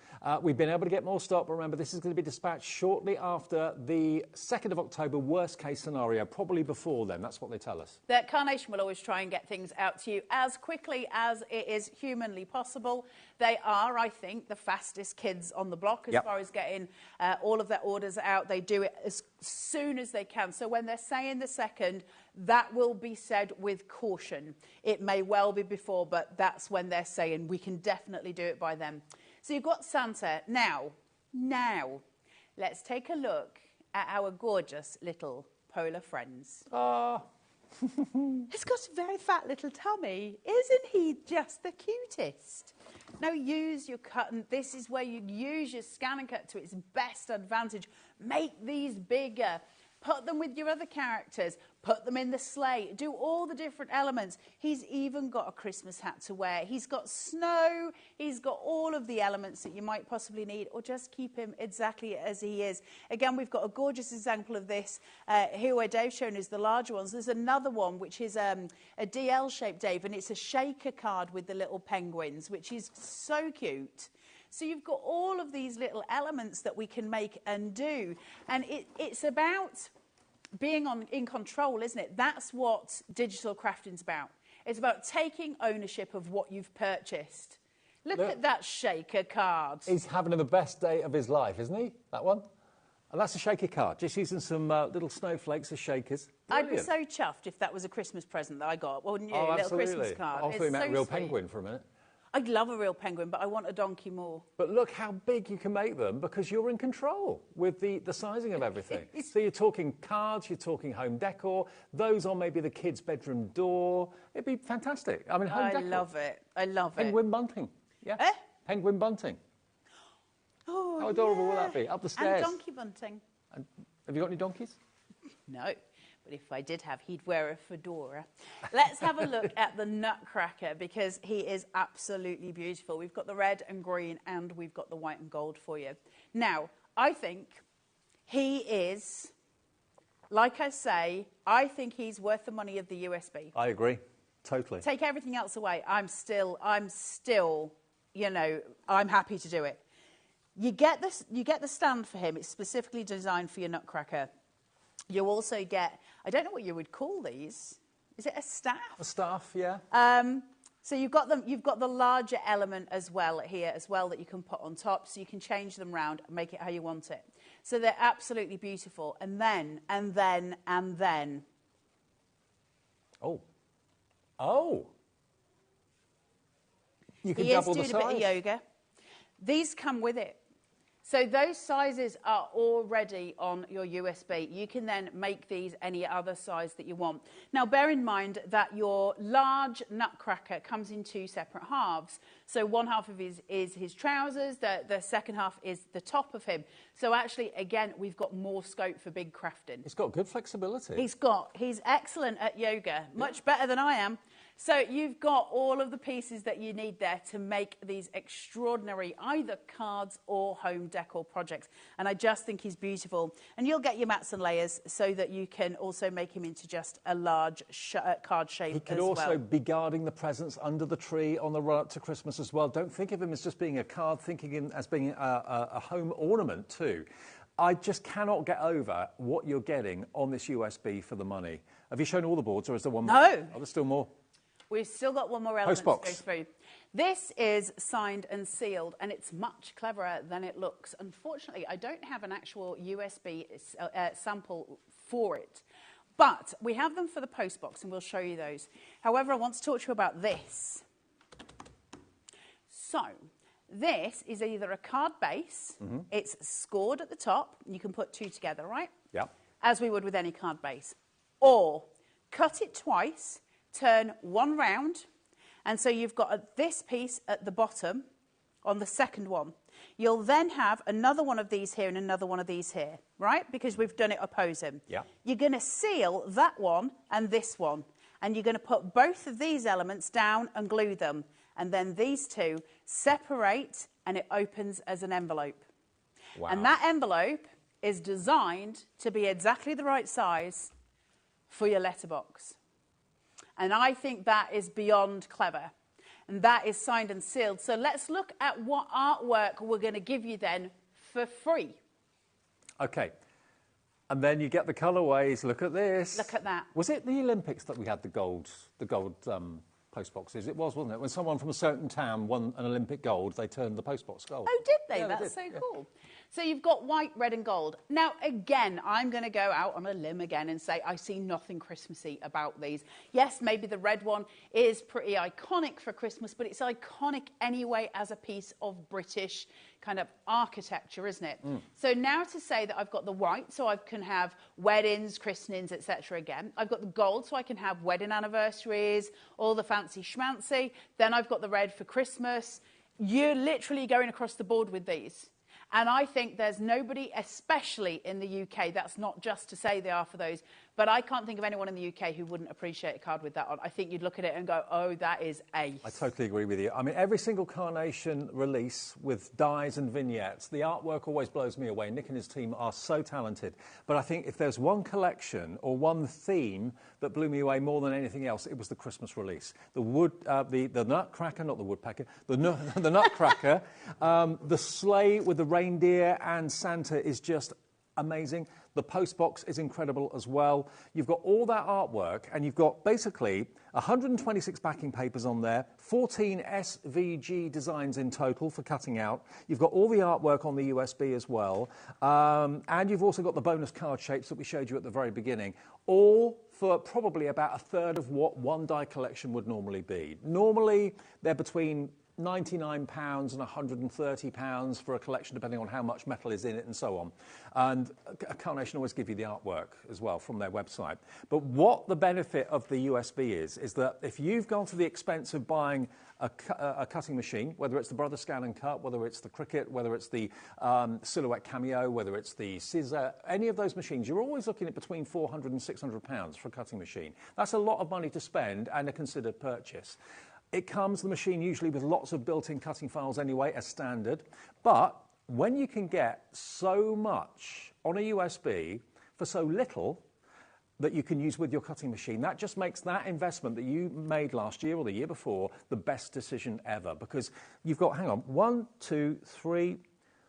Speaker 13: We've been able to get more stock, but remember, this is going to be dispatched shortly after the 2nd of October, worst case scenario, probably before then. That's what they tell us.
Speaker 9: That Carnation will always try and get things out to you as quickly as it is humanly possible. They are, I think, the fastest kids on the block as far as getting all of their orders out. They do it as soon as they can. So when they're saying the 2nd, that will be said with caution. It may well be before, but that's when they're saying we can definitely do it by then. So you've got Santa. Now, let's take a look at our gorgeous little polar friends. He's got a very fat little tummy. Isn't he just the cutest? Now use your cut, and this is where you use your ScanNCut to its best advantage. Make these bigger. Put them with your other characters. Put them in the sleigh. Do all the different elements. He's even got a Christmas hat to wear. He's got snow. He's got all of the elements that you might possibly need, or just keep him exactly as he is. Again, we've got a gorgeous example of this here where Dave's shown us the larger ones. There's another one which is a DL shape, Dave, and it's a shaker card with the little penguins, which is so cute. So you've got all of these little elements that we can make and do. And it's about being in control, isn't it? That's what digital crafting's about. It's about taking ownership of what you've purchased. Look at that shaker card.
Speaker 13: He's having the best day of his life, isn't he? That one? And that's a shaker card, just using some little snowflakes as shakers. Brilliant.
Speaker 9: I'd be so chuffed if that was a Christmas present that I got, wouldn't you?
Speaker 13: Oh,
Speaker 9: a little
Speaker 13: absolutely.
Speaker 9: Christmas card.
Speaker 13: I thought you meant a real penguin for a minute.
Speaker 9: I'd love a real penguin, but I want a donkey more.
Speaker 13: But look how big you can make them because you're in control with the sizing of everything. So you're talking cards, you're talking home decor, those on maybe the kid's bedroom door. It'd be fantastic. I mean, home decor.
Speaker 9: I love it. I love it.
Speaker 13: Penguin bunting. Yeah. Penguin bunting.
Speaker 9: Oh,
Speaker 13: how adorable will that be? Up the stairs.
Speaker 9: And donkey bunting.
Speaker 13: And have you got any donkeys?
Speaker 9: No. But if I did have, he'd wear a fedora. Let's have a look at the Nutcracker because he is absolutely beautiful. We've got the red and green and we've got the white and gold for you. Now, I think he is, like I say, I think he's worth the money of the USB.
Speaker 13: I agree. Totally.
Speaker 9: Take everything else away. I'm still, you know, I'm happy to do it. You get the stand for him. It's specifically designed for your Nutcracker. You also get, I don't know what you would call these. Is it a staff?
Speaker 13: A staff, yeah.
Speaker 9: So you've got the larger element as well here as well that you can put on top, so you can change them round and make it how you want it. So they're absolutely beautiful. And then.
Speaker 13: Oh. You can double the size.
Speaker 9: He is doing a bit of yoga. These come with it. So those sizes are already on your USB. You can then make these any other size that you want. Now, bear in mind that your large Nutcracker comes in two separate halves. So one half of his is his trousers, the second half is the top of him. So actually, again, we've got more scope for big crafting.
Speaker 13: He's got good flexibility.
Speaker 9: He's excellent at yoga, much better than I am. So you've got all of the pieces that you need there to make these extraordinary either cards or home decor projects. And I just think he's beautiful. And you'll get your mats and layers so that you can also make him into just a large card shape.
Speaker 13: He could also be guarding the presents under the tree on the run up to Christmas as well. Don't think of him as just being a card, think of him as being a home ornament too. I just cannot get over what you're getting on this USB for the money. Have you shown all the boards or is there one more?
Speaker 9: No.
Speaker 13: Oh, there's still more.
Speaker 9: We've still got one more element to go
Speaker 13: Postbox.
Speaker 9: through. This is signed and sealed, and it's much cleverer than it looks. Unfortunately, I don't have an actual USB sample for it, but we have them for the postbox, and we'll show you those. However, I want to talk to you about this. So, this is either a card base, it's scored at the top, you can put two together, right?
Speaker 13: Yeah.
Speaker 9: As we would with any card base. Or cut it twice, turn one round, and so you've got this piece at the bottom, on the second one. You'll then have another one of these here and another one of these here, right? Because we've done it opposing.
Speaker 13: Yeah.
Speaker 9: You're going to seal that one and this one. And you're going to put both of these elements down and glue them. And then these two separate and it opens as an envelope.
Speaker 13: Wow.
Speaker 9: And that envelope is designed to be exactly the right size for your letterbox. And I think that is beyond clever. And that is signed and sealed. So let's look at what artwork we're going to give you then for free.
Speaker 13: Okay. And then you get the colourways. Look at this.
Speaker 9: Look at that.
Speaker 13: Was it the Olympics that we had the gold postboxes? It was, wasn't it? When someone from a certain town won an Olympic gold, they turned the postbox gold.
Speaker 9: Oh, did they?
Speaker 13: Yeah,
Speaker 9: That's
Speaker 13: they did.
Speaker 9: so cool. So you've got white, red and gold. Now, again, I'm going to go out on a limb again and say I see nothing Christmassy about these. Yes, maybe the red one is pretty iconic for Christmas, but it's iconic anyway as a piece of British kind of architecture, isn't it? So now to say that I've got the white, so I can have weddings, christenings, etc. again. I've got the gold, so I can have wedding anniversaries, all the fancy schmancy. Then I've got the red for Christmas. You're literally going across the board with these. And I think there's nobody, especially in the UK, that's not just to say they are for those, but I can't think of anyone in the UK who wouldn't appreciate a card with that on. I think you'd look at it and go, oh, that is ace.
Speaker 13: I totally agree with you. I mean, every single Carnation release with dies and vignettes, the artwork always blows me away. Nick and his team are so talented. But I think if there's one collection or one theme that blew me away more than anything else, it was the Christmas release. The Nutcracker, not the Woodpecker, the Nutcracker, the sleigh with the reindeer and Santa is just amazing. The postbox is incredible as well. You've got all that artwork and you've got basically 126 backing papers on there, 14 SVG designs in total for cutting out. You've got all the artwork on the USB as well. And you've also got the bonus card shapes that we showed you at the very beginning, all for probably about a third of what one die collection would normally be. Normally, they're between £99 and £130 for a collection, depending on how much metal is in it and so on. And Carnation always give you the artwork as well from their website. But what the benefit of the USB is that if you've gone to the expense of buying a cutting machine, whether it's the Brother ScanNCut, whether it's the Cricut, whether it's the Silhouette Cameo, whether it's the Scissor, any of those machines, you're always looking at between £400 and £600 for a cutting machine. That's a lot of money to spend and a considered purchase. It comes, the machine, usually with lots of built-in cutting files anyway, as standard. But when you can get so much on a USB for so little that you can use with your cutting machine, that just makes that investment that you made last year or the year before the best decision ever. Because you've got, hang on, 1, 2, 3,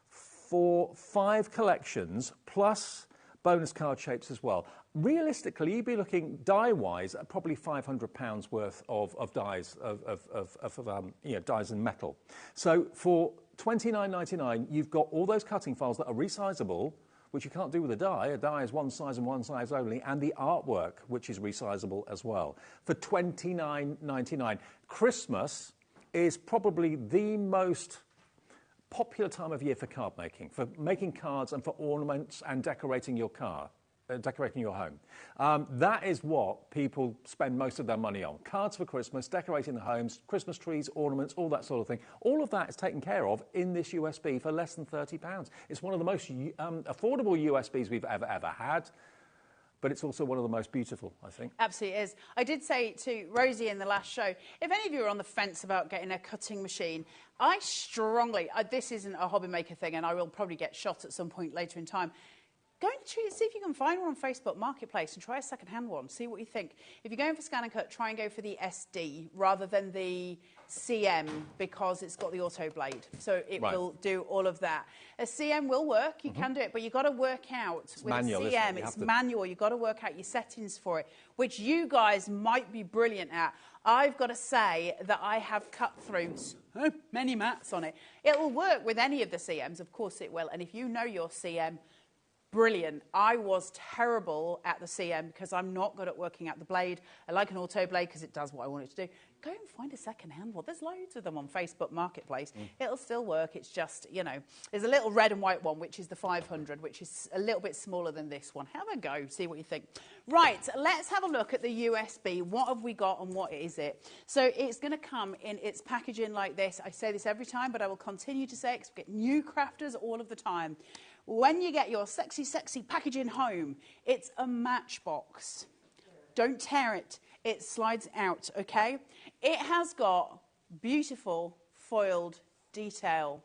Speaker 13: 4, 5 collections plus bonus card shapes as well. Realistically, you'd be looking die-wise at probably £500 worth of dies, dies in metal. So for $29.99, you've got all those cutting files that are resizable, which you can't do with a die. A die is one size and one size only, and the artwork, which is resizable as well. For $29.99. Christmas is probably the most popular time of year for card making, for making cards and for ornaments and decorating your car. Decorating your home. That is what people spend most of their money on. Cards for Christmas, decorating the homes, Christmas trees, ornaments, all that sort of thing. All of that is taken care of in this USB for less than £30. It's one of the most affordable USBs we've ever had. But it's also one of the most beautiful, I think.
Speaker 9: Absolutely is. I did say to Rosie in the last show, if any of you are on the fence about getting a cutting machine, I strongly, this isn't a HobbyMaker thing, and I will probably get shot at some point later in time. Go and see if you can find one on Facebook Marketplace and try a second-hand one. See what you think. If you're going for ScanNCut, try and go for the SD rather than the CM because it's got the auto blade. So it will do all of that. A CM will work. You can do it, but you've got to work out with
Speaker 13: manual,
Speaker 9: a CM. It's manual. You've got to work out your settings for it, which you guys might be brilliant at. I've got to say that I have cut through so many mats on it. It'll work with any of the CMs. Of course it will. And if you know your CM, brilliant. I was terrible at the CM because I'm not good at working out the blade. I like an auto blade because it does what I want it to do. go and find a second-hand one. There's loads of them on Facebook Marketplace. It'll still work. It's just, you know, there's a little red and white one, which is the 500, which is a little bit smaller than this one. Have a go, see what you think. Right, let's have a look at the USB. What have we got and what is it? So it's going to come in its packaging like this. I say this every time, but I will continue to say it because we get new crafters all of the time. When you get your sexy, sexy packaging home, it's a matchbox. Don't tear it. It slides out, okay? It has got beautiful foiled detail.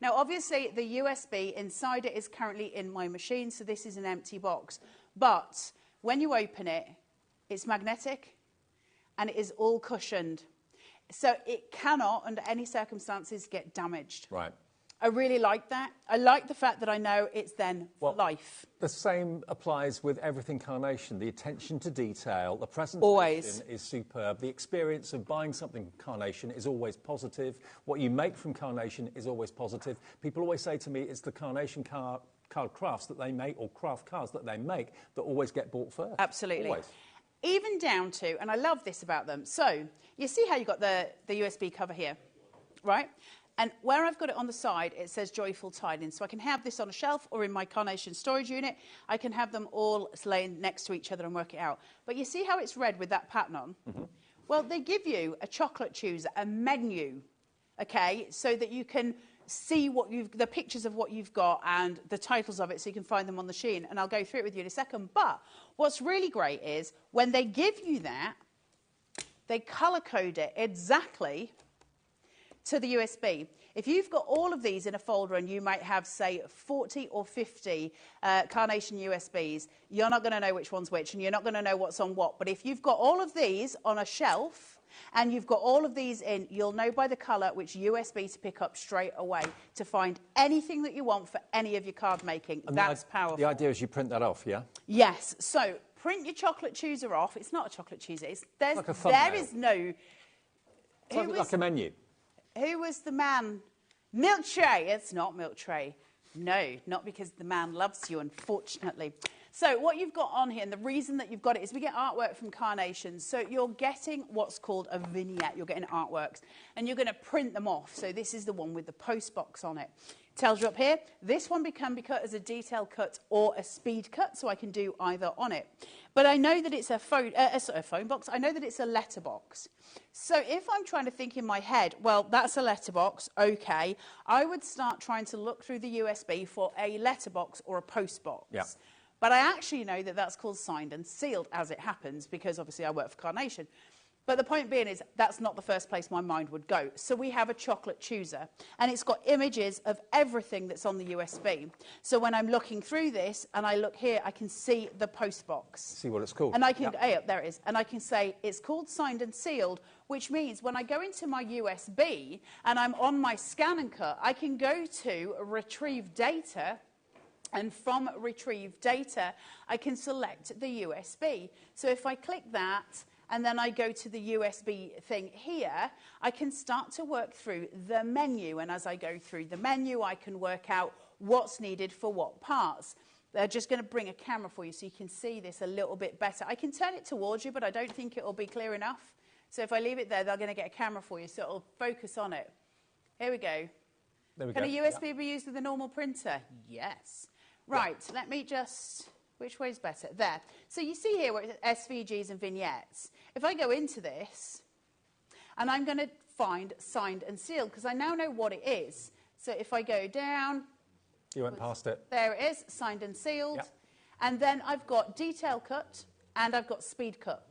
Speaker 9: Now, obviously, the USB inside it is currently in my machine, so this is an empty box. But when you open it, it's magnetic and it is all cushioned. So it cannot, under any circumstances, get damaged.
Speaker 13: Right.
Speaker 9: I really like that. I like the fact that I know it's then for life.
Speaker 13: The same applies with everything Carnation. The attention to detail, the presentation is superb. The experience of buying something Carnation is always positive. What you make from Carnation is always positive. People always say to me, it's the Carnation card crafts that they make, or craft cards that they make, that always get bought first.
Speaker 9: Absolutely.
Speaker 13: Always.
Speaker 9: Even down to, and I love this about them, so you see how you got the USB cover here, right? And where I've got it on the side, it says Joyful Tidings. So I can have this on a shelf or in my Carnation storage unit. I can have them all laying next to each other and work it out. But you see how it's red with that pattern on? Well, they give you a chocolate chooser, a menu, okay, so that you can see what the pictures of what you've got and the titles of it, so you can find them on the machine. And I'll go through it with you in a second. But what's really great is when they give you that, they colour code it exactly to the USB. If you've got all of these in a folder and you might have, say, 40 or 50 Carnation USBs, you're not going to know which one's which and you're not going to know what's on what. But if you've got all of these on a shelf and you've got all of these in, you'll know by the colour which USB to pick up straight away to find anything that you want for any of your card making. And that's powerful.
Speaker 13: The idea is you print that off, yeah?
Speaker 9: Yes. So print your chocolate chooser off. It's not a chocolate chooser. There's,
Speaker 13: like a thumbnail.
Speaker 9: There is no...
Speaker 13: It's like a menu.
Speaker 9: Who was the man? Milk tray. It's not milk tray. No, not because the man loves you, unfortunately. So what you've got on here, and the reason that you've got it is we get artwork from Carnation. So you're getting what's called a vignette. You're getting artworks, and you're going to print them off. So this is the one with the post box on it. Tells you up here, this one can be cut as a detail cut or a speed cut, so I can do either on it. But I know that it's a phone box. I know that it's a letterbox. So if I'm trying to think in my head, well, that's a letterbox, okay, I would start trying to look through the USB for a letterbox or a post box.
Speaker 13: Yeah.
Speaker 9: But I actually know that that's called signed and sealed, as it happens, because obviously I work for Carnation. But the point being is that's not the first place my mind would go. So we have a chocolate chooser, and it's got images of everything that's on the USB. So when I'm looking through this, and I look here, I can see the post box.
Speaker 13: See what it's called.
Speaker 9: And I can, there it is. And I can say it's called signed and sealed, which means when I go into my USB, and I'm on my ScanNCut, I can go to retrieve data, and from retrieve data, I can select the USB. So if I click that, and then I go to the USB thing here, I can start to work through the menu. And as I go through the menu, I can work out what's needed for what parts. They're just going to bring a camera for you so you can see this a little bit better. I can turn it towards you, but I don't think it will be clear enough. So if I leave it there, they're going to get a camera for you, so it'll focus on it. Here we go.
Speaker 13: There we
Speaker 9: Can
Speaker 13: go.
Speaker 9: a USB be used with a normal printer? Yes. Right, let me just... Which way is better? There. So you see here where it says SVGs and vignettes. If I go into this, and I'm going to find signed and sealed, because I now know what it is. So if I go down...
Speaker 13: You went past it.
Speaker 9: There it is, signed and sealed.
Speaker 13: Yep.
Speaker 9: And then I've got detail cut, and I've got speed cut.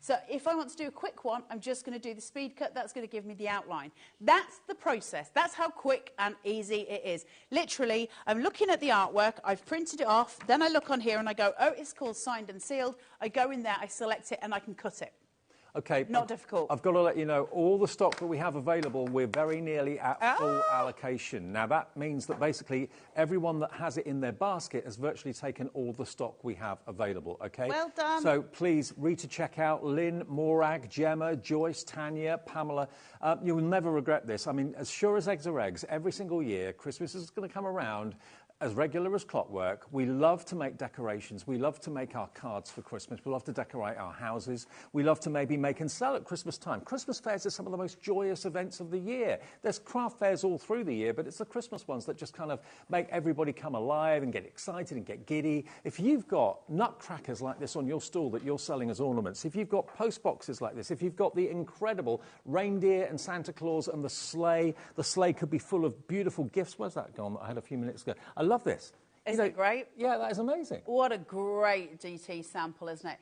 Speaker 9: So if I want to do a quick one, I'm just going to do the speed cut. That's going to give me the outline. That's the process. That's how quick and easy it is. Literally, I'm looking at the artwork. I've printed it off. Then I look on here and I go, oh, it's called signed and sealed. I go in there, I select it, and I can cut it.
Speaker 13: Okay.
Speaker 9: Not difficult.
Speaker 13: I've got to let you know, all the stock that we have available, we're very nearly at full allocation. Now, that means that basically everyone that has it in their basket has virtually taken all the stock we have available, okay?
Speaker 9: Well done.
Speaker 13: So please, Rita, check out Lynn, Morag, Gemma, Joyce, Tanya, Pamela. You will never regret this. I mean, as sure as eggs are eggs, every single year, Christmas is going to come around as regular as clockwork. We love to make decorations. We love to make our cards for Christmas. We love to decorate our houses. We love to maybe make and sell at Christmas time. Christmas fairs are some of the most joyous events of the year. There's craft fairs all through the year, but it's the Christmas ones that just kind of make everybody come alive and get excited and get giddy. If you've got nutcrackers like this on your stall that you're selling as ornaments, if you've got post boxes like this, if you've got the incredible reindeer and Santa Claus and the sleigh could be full of beautiful gifts. Where's that gone that I had a few minutes ago? I love this.
Speaker 9: Isn't it great?
Speaker 13: Yeah, that is amazing.
Speaker 9: What a great DT sample, isn't it?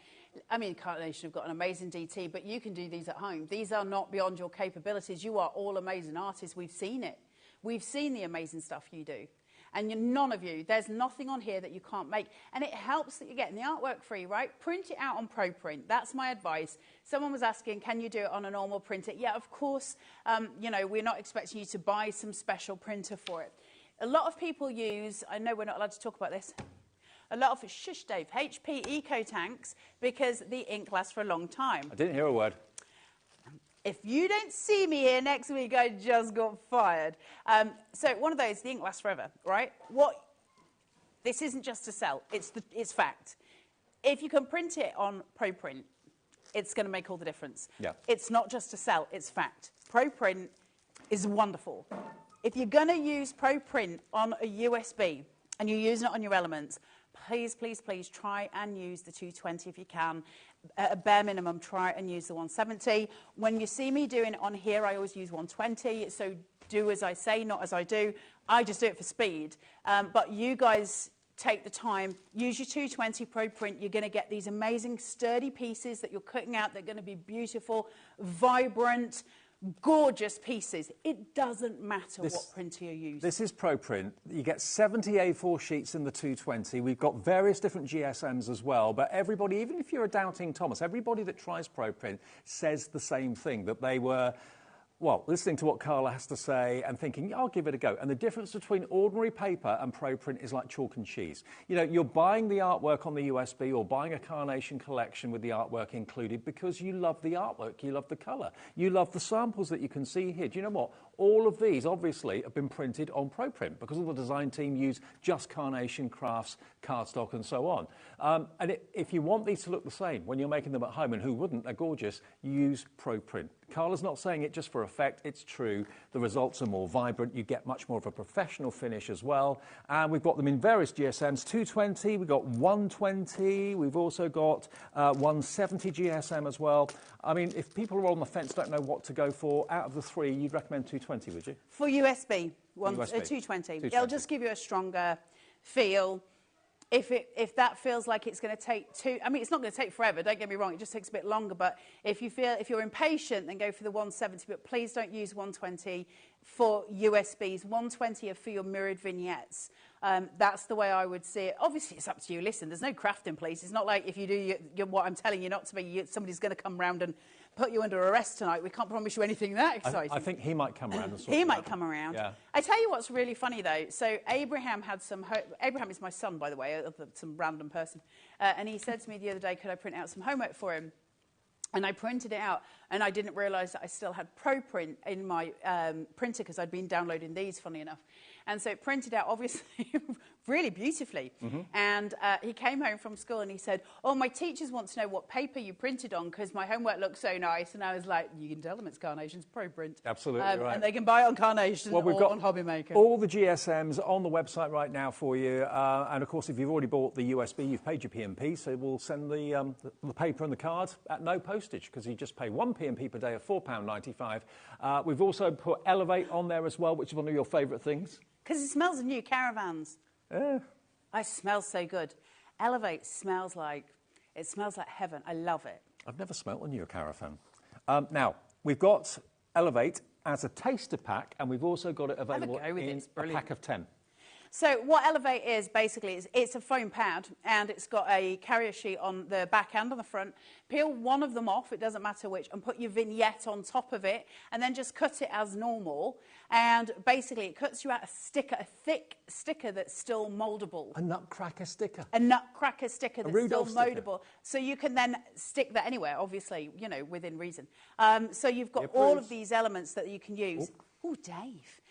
Speaker 9: I mean, Carnation have got an amazing DT, but you can do these at home. These are not beyond your capabilities. You are all amazing artists. We've seen it. We've seen the amazing stuff you do. And none of you, there's nothing on here that you can't make. And it helps that you're getting the artwork free, right? Print it out on ProPrint. That's my advice. Someone was asking, can you do it on a normal printer? Yeah, of course. You know, we're not expecting you to buy some special printer for it. A lot of people use, I know we're not allowed to talk about this, a lot of, shush Dave, HP Eco Tanks because the ink lasts for a long time.
Speaker 13: I didn't hear a word.
Speaker 9: If you don't see me here next week, I just got fired. So one of those, the ink lasts forever, right? This isn't just to sell, it's fact. If you can print it on ProPrint, it's going to make all the difference.
Speaker 13: Yeah.
Speaker 9: It's not just to sell, it's fact. ProPrint is wonderful. If you're going to use ProPrint on a USB and you're using it on your elements, please, please, please try and use the 220 if you can. At a bare minimum, try and use the 170. When you see me doing it on here, I always use 120. So do as I say, not as I do. I just do it for speed. But you guys take the time, use your 220 ProPrint. You're going to get these amazing sturdy pieces that you're cutting out. They're going to be beautiful, vibrant, gorgeous pieces. It doesn't matter what printer you use.
Speaker 13: This is ProPrint. You get 70 A4 sheets in the 220. We've got various different GSMs as well, but everybody, even if you're a doubting Thomas, everybody that tries ProPrint says the same thing, that they were, well, listening to what Carla has to say and thinking, I'll give it a go. And the difference between ordinary paper and ProPrint is like chalk and cheese. You know, you're buying the artwork on the USB or buying a Carnation collection with the artwork included because you love the artwork, you love the colour, you love the samples that you can see here. Do you know what? All of these, obviously, have been printed on ProPrint because all the design team use just Carnation, crafts, cardstock and so on. And if you want these to look the same when you're making them at home, and who wouldn't, they're gorgeous, use ProPrint. Carla's not saying it just for effect, it's true. The results are more vibrant, you get much more of a professional finish as well. And we've got them in various GSMs, 220, we've got 120, we've also got 170 GSM as well. I mean, if people are on the fence, don't know what to go for, out of the three, you'd recommend 220, would you?
Speaker 9: For USB, 220. It'll just give you a stronger feel. If that feels like it's going to take I mean, it's not going to take forever, don't get me wrong, it just takes a bit longer, but if you're impatient, then go for the 170, but please don't use 120 for USBs. 120 are for your mirrored vignettes. That's the way I would see it. Obviously, it's up to you. Listen, there's no craft in place. It's not like if you do what I'm telling you not to be, somebody's going to come round and put you under arrest tonight. We can't promise you anything that exciting.
Speaker 13: I think he might come around and sort
Speaker 9: He might come around.
Speaker 13: Yeah.
Speaker 9: I tell you what's really funny, though. So Abraham had Abraham is my son, by the way, some random person. And he said to me the other day, could I print out some homework for him? And I printed it out, and I didn't realise that I still had ProPrint in my printer because I'd been downloading these, funny enough. And so it printed out, obviously, really beautifully. Mm-hmm. And he came home from school and he said, oh, my teachers want to know what paper you printed on because my homework looks so nice. And I was like, you can tell them it's Carnation's ProPrint.
Speaker 13: Absolutely right.
Speaker 9: And they can buy it on Carnation or on HobbyMaker.
Speaker 13: All the GSMs on the website right now for you. And, of course, if you've already bought the USB, you've paid your P&P, so we'll send the paper and the cards at no postage because you just pay one P&P per day of £4.95. We've also put Elevate on there as well, which is one of your favourite things.
Speaker 9: Because it smells of new caravans.
Speaker 13: Yeah.
Speaker 9: It smells so good. Elevate smells like heaven. I love it.
Speaker 13: I've never smelt a new caravan. Now, we've got Elevate as a taster pack, and we've also got it available in a pack of 10.
Speaker 9: So what Elevate is, basically, it's a foam pad, and it's got a carrier sheet on the back and on the front. Peel one of them off, it doesn't matter which, and put your vignette on top of it, and then just cut it as normal. And basically, it cuts you out a sticker, a thick sticker that's still mouldable.
Speaker 13: A nutcracker sticker.
Speaker 9: A nutcracker sticker that's still
Speaker 13: sticker.
Speaker 9: mouldable. So you can then stick that anywhere, obviously, within reason. So you've got all of these elements that you can use. Oh, Dave.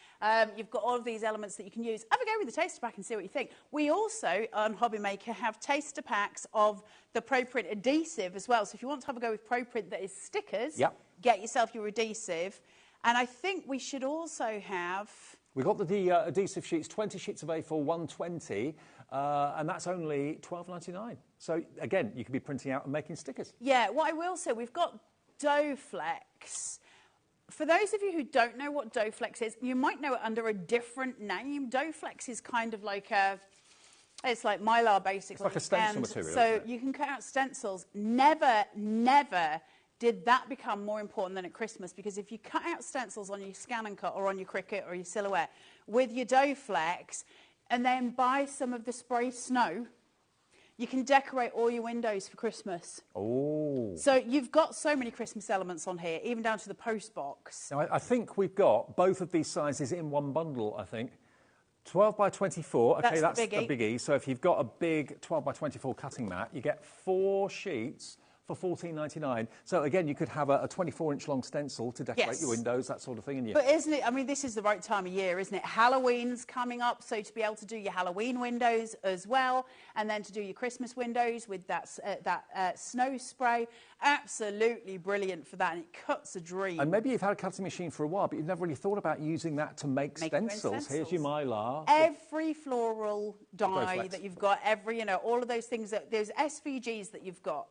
Speaker 9: You've got all of these elements that you can use. Have a go with the taster pack and see what you think. We also, on HobbyMaker, have taster packs of the ProPrint adhesive as well. So if you want to have a go with ProPrint that is stickers, get yourself your adhesive. And I think we should also have...
Speaker 13: We've got the adhesive sheets, 20 sheets of A4, 120, and that's only $12.99. So, again, you could be printing out and making stickers.
Speaker 9: Yeah, what I will say, we've got Doughflex. For those of you who don't know what Doughflex is, you might know it under a different name. Doughflex is kind of like it's like Mylar, basically.
Speaker 13: It's like a stencil material,
Speaker 9: so you can cut out stencils. Never did that become more important than at Christmas, because if you cut out stencils on your ScanNCut or on your Cricut or your Silhouette with your Doughflex and then buy some of the spray snow, you can decorate all your windows for Christmas.
Speaker 13: Oh.
Speaker 9: So you've got so many Christmas elements on here, even down to the post box.
Speaker 13: Now, I think we've got both of these sizes in one bundle, I think. 12 by 24, okay, that's the biggie. So if you've got a big 12 by 24 cutting mat, you get 4 sheets for $14.99. So again, you could have a 24-inch long stencil to decorate your windows, that sort of thing.
Speaker 9: But isn't it, I mean, this is the right time of year, isn't it? Halloween's coming up, so to be able to do your Halloween windows as well, and then to do your Christmas windows with that snow spray, absolutely brilliant for that, and it cuts a dream.
Speaker 13: And maybe you've had a cutting machine for a while, but you've never really thought about using that to make stencils. Here's your Mylar.
Speaker 9: Every floral die that you've got, all of those things, those SVGs that you've got,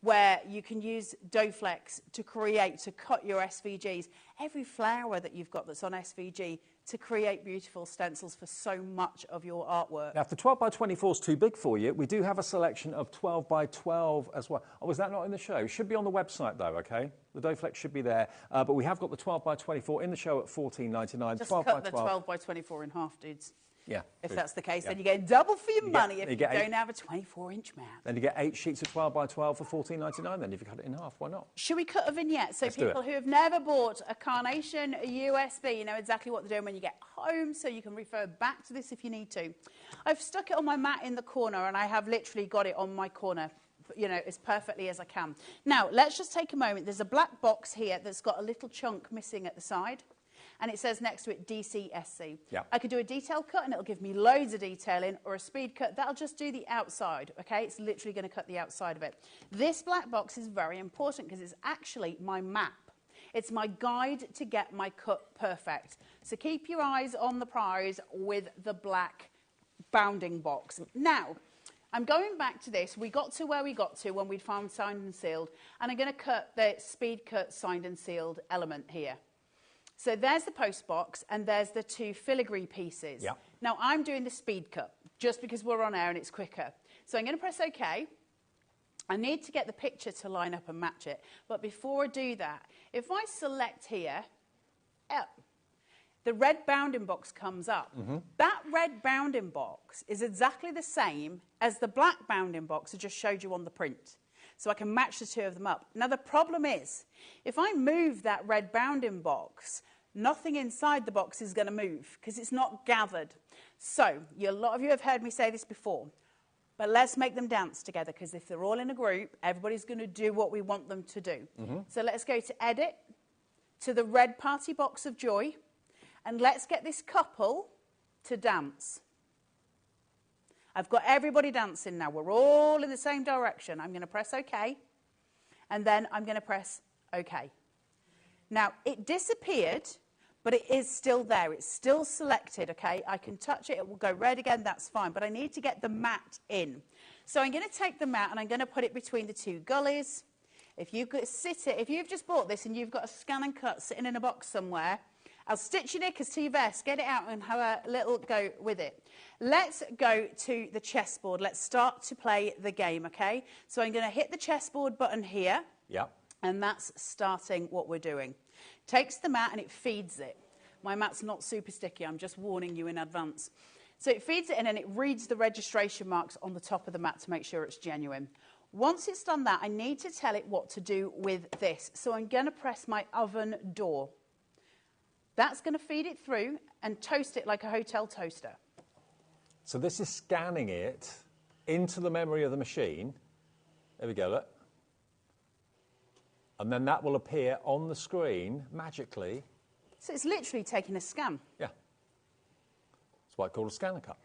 Speaker 9: where you can use Doughflex to cut your SVGs. Every flower that you've got that's on SVG to create beautiful stencils for so much of your artwork.
Speaker 13: Now, if the 12 by 24 is too big for you, we do have a selection of 12 by 12 as well. Oh, was that not in the show? It should be on the website, though, OK? The Doughflex should be there. But we have got the 12 by 24 in the show at $14.99.
Speaker 9: Just cut the 12 by 24 in half, dudes.
Speaker 13: Yeah.
Speaker 9: If that's the case, then you get double for your money if you don't have a 24-inch mat.
Speaker 13: Then you get 8 sheets of 12 by 12 for $14.99 then if you cut it in half. Why not?
Speaker 9: Should we cut a vignette so people who have never bought a carnation, a USB, you know exactly what they're doing when you get home, so you can refer back to this if you need to. I've stuck it on my mat in the corner, and I have literally got it on my corner, as perfectly as I can. Now, let's just take a moment. There's a black box here that's got a little chunk missing at the side. And it says next to it DCSC.
Speaker 13: Yeah.
Speaker 9: I could do a detail cut and it'll give me loads of detailing, or a speed cut. That'll just do the outside, okay? It's literally going to cut the outside of it. This black box is very important because it's actually my map. It's my guide to get my cut perfect. So keep your eyes on the prize with the black bounding box. Now, I'm going back to this. We got to where we got to when we'd found signed and sealed, and I'm going to cut the speed cut signed and sealed element here. So there's the post box, and there's the 2 filigree pieces.
Speaker 13: Yeah.
Speaker 9: Now, I'm doing the speed cut, just because we're on air and it's quicker. So I'm going to press OK. I need to get the picture to line up and match it. But before I do that, if I select here, the red bounding box comes up. That red bounding box is exactly the same as the black bounding box I just showed you on the print. So I can match the 2 of them up. Now, the problem is, if I move that red bounding box, nothing inside the box is going to move because it's not gathered. So, a lot of you have heard me say this before, but let's make them dance together, because if they're all in a group, everybody's going to do what we want them to do. So let's go to Edit, to the red party box of joy, and let's get this couple to dance. I've got everybody dancing now. We're all in the same direction. I'm going to press OK, and then I'm going to press OK. Now, it disappeared, but it is still there. It's still selected, OK? I can touch it. It will go red again. That's fine. But I need to get the mat in. So I'm going to take the mat, and I'm going to put it between the 2 gullies. If you've just bought this and you've got a ScanNCut sitting in a box somewhere, I'll stitch your knickers to your vest, get it out and have a little go with it. Let's go to the chessboard. Let's start to play the game, OK? So I'm going to hit the chessboard button here.
Speaker 13: Yeah.
Speaker 9: And that's starting what we're doing. Takes the mat and it feeds it. My mat's not super sticky. I'm just warning you in advance. So it feeds it in and it reads the registration marks on the top of the mat to make sure it's genuine. Once it's done that, I need to tell it what to do with this. So I'm going to press my oven door. That's going to feed it through and toast it like a hotel toaster.
Speaker 13: So this is scanning it into the memory of the machine. There we go, look. And then that will appear on the screen magically
Speaker 9: So it's literally taking a scan.
Speaker 13: Yeah. That's why it's called a ScanNCut.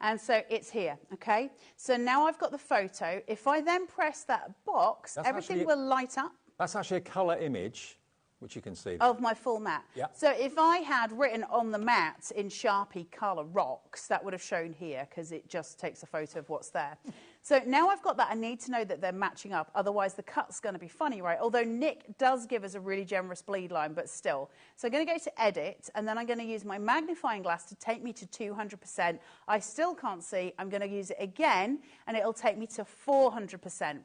Speaker 9: And so it's here, okay? So now I've got the photo. If I then press that box, everything will light up.
Speaker 13: That's actually a colour image, which you can see.
Speaker 9: Of my full mat.
Speaker 13: Yeah.
Speaker 9: So if I had written on the mat in Sharpie colour rocks, that would have shown here because it just takes a photo of what's there. So now I've got that, I need to know that they're matching up, otherwise the cut's going to be funny, right? Although Nick does give us a really generous bleed line, but still. So I'm going to go to edit, and then I'm going to use my magnifying glass to take me to 200%. I still can't see. I'm going to use it again, and it'll take me to 400%.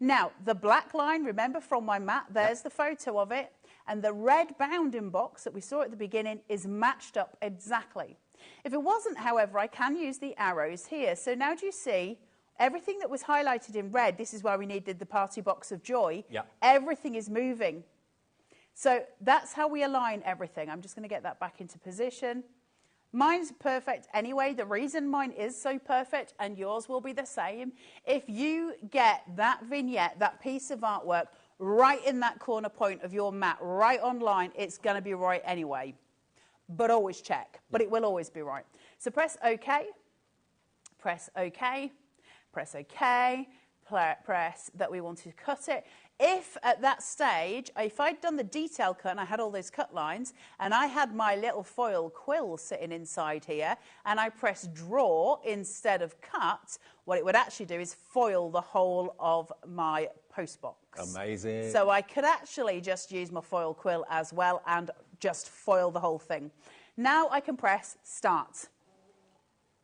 Speaker 9: Now, the black line, remember from my mat, there's the photo of it, and the red bounding box that we saw at the beginning is matched up exactly. If it wasn't, however, I can use the arrows here. So now do you see everything that was highlighted in red? This is why we needed the party box of joy.
Speaker 13: Yeah.
Speaker 9: Everything is moving. So that's how we align everything. I'm just going to get that back into position. Mine's perfect anyway. The reason mine is so perfect, and yours will be the same, if you get that vignette, that piece of artwork, right in that corner point of your mat, right on line, it's going to be right anyway. But always check. But it will always be right. So press OK. Press OK. Press OK. Press that we want to cut it. If at that stage, if I'd done the detail cut and I had all those cut lines and I had my little foil quill sitting inside here and I pressed draw instead of cut, what it would actually do is foil the whole of my post box.
Speaker 13: Amazing.
Speaker 9: So I could actually just use my foil quill as well and just foil the whole thing. Now I can press start.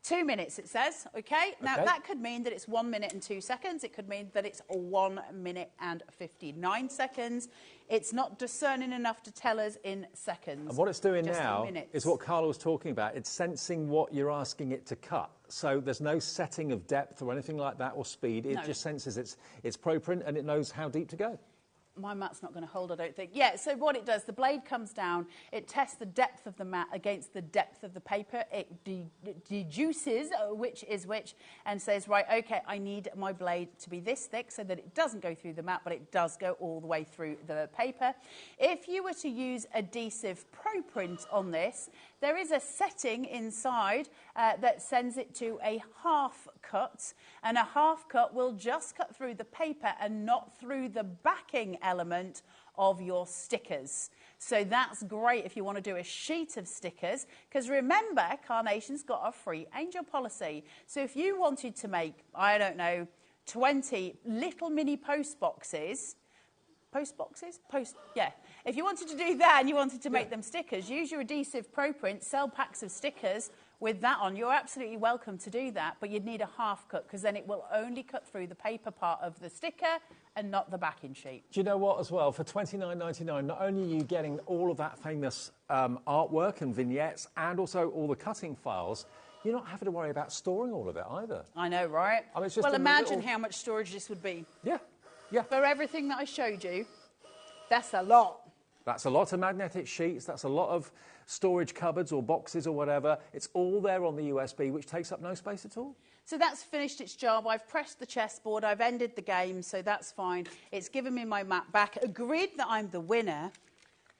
Speaker 9: 2 minutes, it says, okay? Now, that could mean that it's 1 minute and 2 seconds. It could mean that it's 1 minute and 59 seconds. It's not discerning enough to tell us in seconds.
Speaker 13: And what it's doing now is what Carla was talking about. It's sensing what you're asking it to cut. So there's no setting of depth or anything like that or speed. It just senses its pro-print and it knows how deep to go.
Speaker 9: My mat's not going to hold, I don't think. Yeah, so what it does, the blade comes down, it tests the depth of the mat against the depth of the paper, it deduces which is which, and says, right, OK, I need my blade to be this thick so that it doesn't go through the mat, but it does go all the way through the paper. If you were to use adhesive ProPrint on this, there is a setting inside that sends it to a half cut, and a half cut will just cut through the paper and not through the backing element of your stickers. So that's great if you want to do a sheet of stickers, because remember, Carnation's got a free angel policy. So if you wanted to make, I don't know, 20 little mini post boxes, yeah. If you wanted to do that and you wanted to make them stickers, use your adhesive ProPrint, sell packs of stickers with that on. You're absolutely welcome to do that, but you'd need a half cut because then it will only cut through the paper part of the sticker and not the backing sheet.
Speaker 13: Do you know what as well? For $29.99, not only are you getting all of that famous artwork and vignettes and also all the cutting files, you're not having to worry about storing all of it either.
Speaker 9: I know, right?
Speaker 13: I mean, it's just
Speaker 9: well, imagine how much storage this would be.
Speaker 13: Yeah. Yeah.
Speaker 9: For everything that I showed you, that's a lot.
Speaker 13: That's a lot of magnetic sheets. That's a lot of storage cupboards or boxes or whatever. It's all there on the USB, which takes up no space at all.
Speaker 9: So that's finished its job. I've pressed the chessboard. I've ended the game, so that's fine. It's given me my mat back. Agreed that I'm the winner.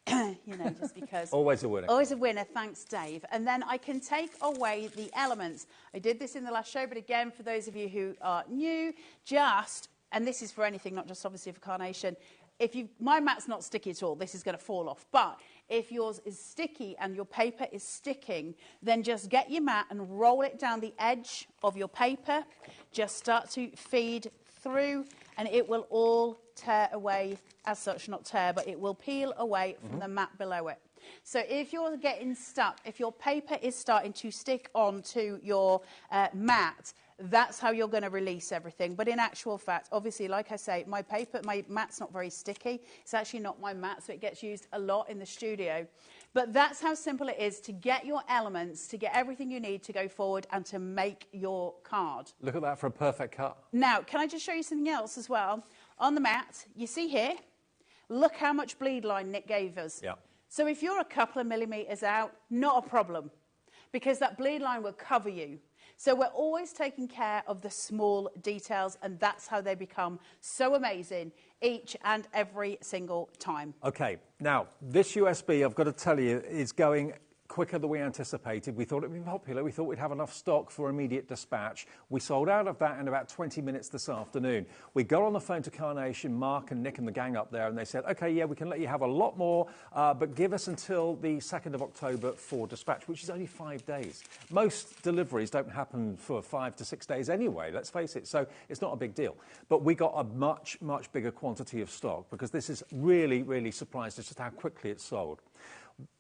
Speaker 9: You know, just because...
Speaker 13: Always a winner.
Speaker 9: Always a winner, thanks, Dave. And then I can take away the elements. I did this in the last show, but again, for those of you who are new, and this is for anything, not just obviously for Carnation, my mat's not sticky at all, this is going to fall off. But if yours is sticky and your paper is sticking, then just get your mat and roll it down the edge of your paper. Just start to feed through and it will all tear away as such, not tear, but it will peel away from the mat below it. So if you're getting stuck, if your paper is starting to stick onto your mat, that's how you're going to release everything. But in actual fact, obviously, like I say, my mat's not very sticky. It's actually not my mat, so it gets used a lot in the studio. But that's how simple it is to get your elements, to get everything you need to go forward and to make your card.
Speaker 13: Look at that for a perfect cut.
Speaker 9: Now, can I just show you something else as well? On the mat, you see here, look how much bleed line Nick gave us.
Speaker 13: Yeah.
Speaker 9: So if you're a couple of millimetres out, not a problem, because that bleed line will cover you. So we're always taking care of the small details, and that's how they become so amazing each and every single time.
Speaker 13: Okay, now this USB, I've got to tell you, is going quicker than we anticipated. We thought it would be popular. We thought we'd have enough stock for immediate dispatch. We sold out of that in about 20 minutes this afternoon. We got on the phone to Carnation, Mark and Nick and the gang up there, and they said, okay, yeah, we can let you have a lot more, but give us until the 2nd of October for dispatch, which is only 5 days. Most deliveries don't happen for 5 to 6 days anyway, let's face it, so it's not a big deal. But we got a much, much bigger quantity of stock because this has really, really surprised us just how quickly it's sold.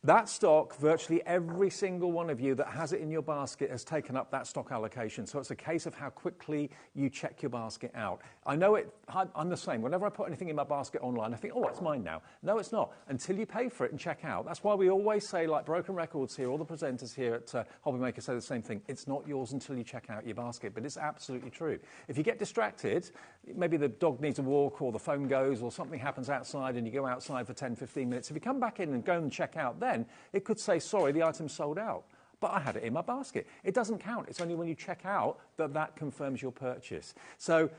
Speaker 13: That stock, virtually every single one of you that has it in your basket has taken up that stock allocation. So it's a case of how quickly you check your basket out. I know I'm the same. Whenever I put anything in my basket online, I think, oh, it's mine now. No, it's not. Until you pay for it and check out. That's why we always say, like Broken Records here, all the presenters here at HobbyMaker say the same thing. It's not yours until you check out your basket. But it's absolutely true. If you get distracted, maybe the dog needs a walk or the phone goes or something happens outside and you go outside for 10, 15 minutes. If you come back in and go and check out then, it could say, sorry, the item's sold out. But I had it in my basket. It doesn't count. It's only when you check out that confirms your purchase. So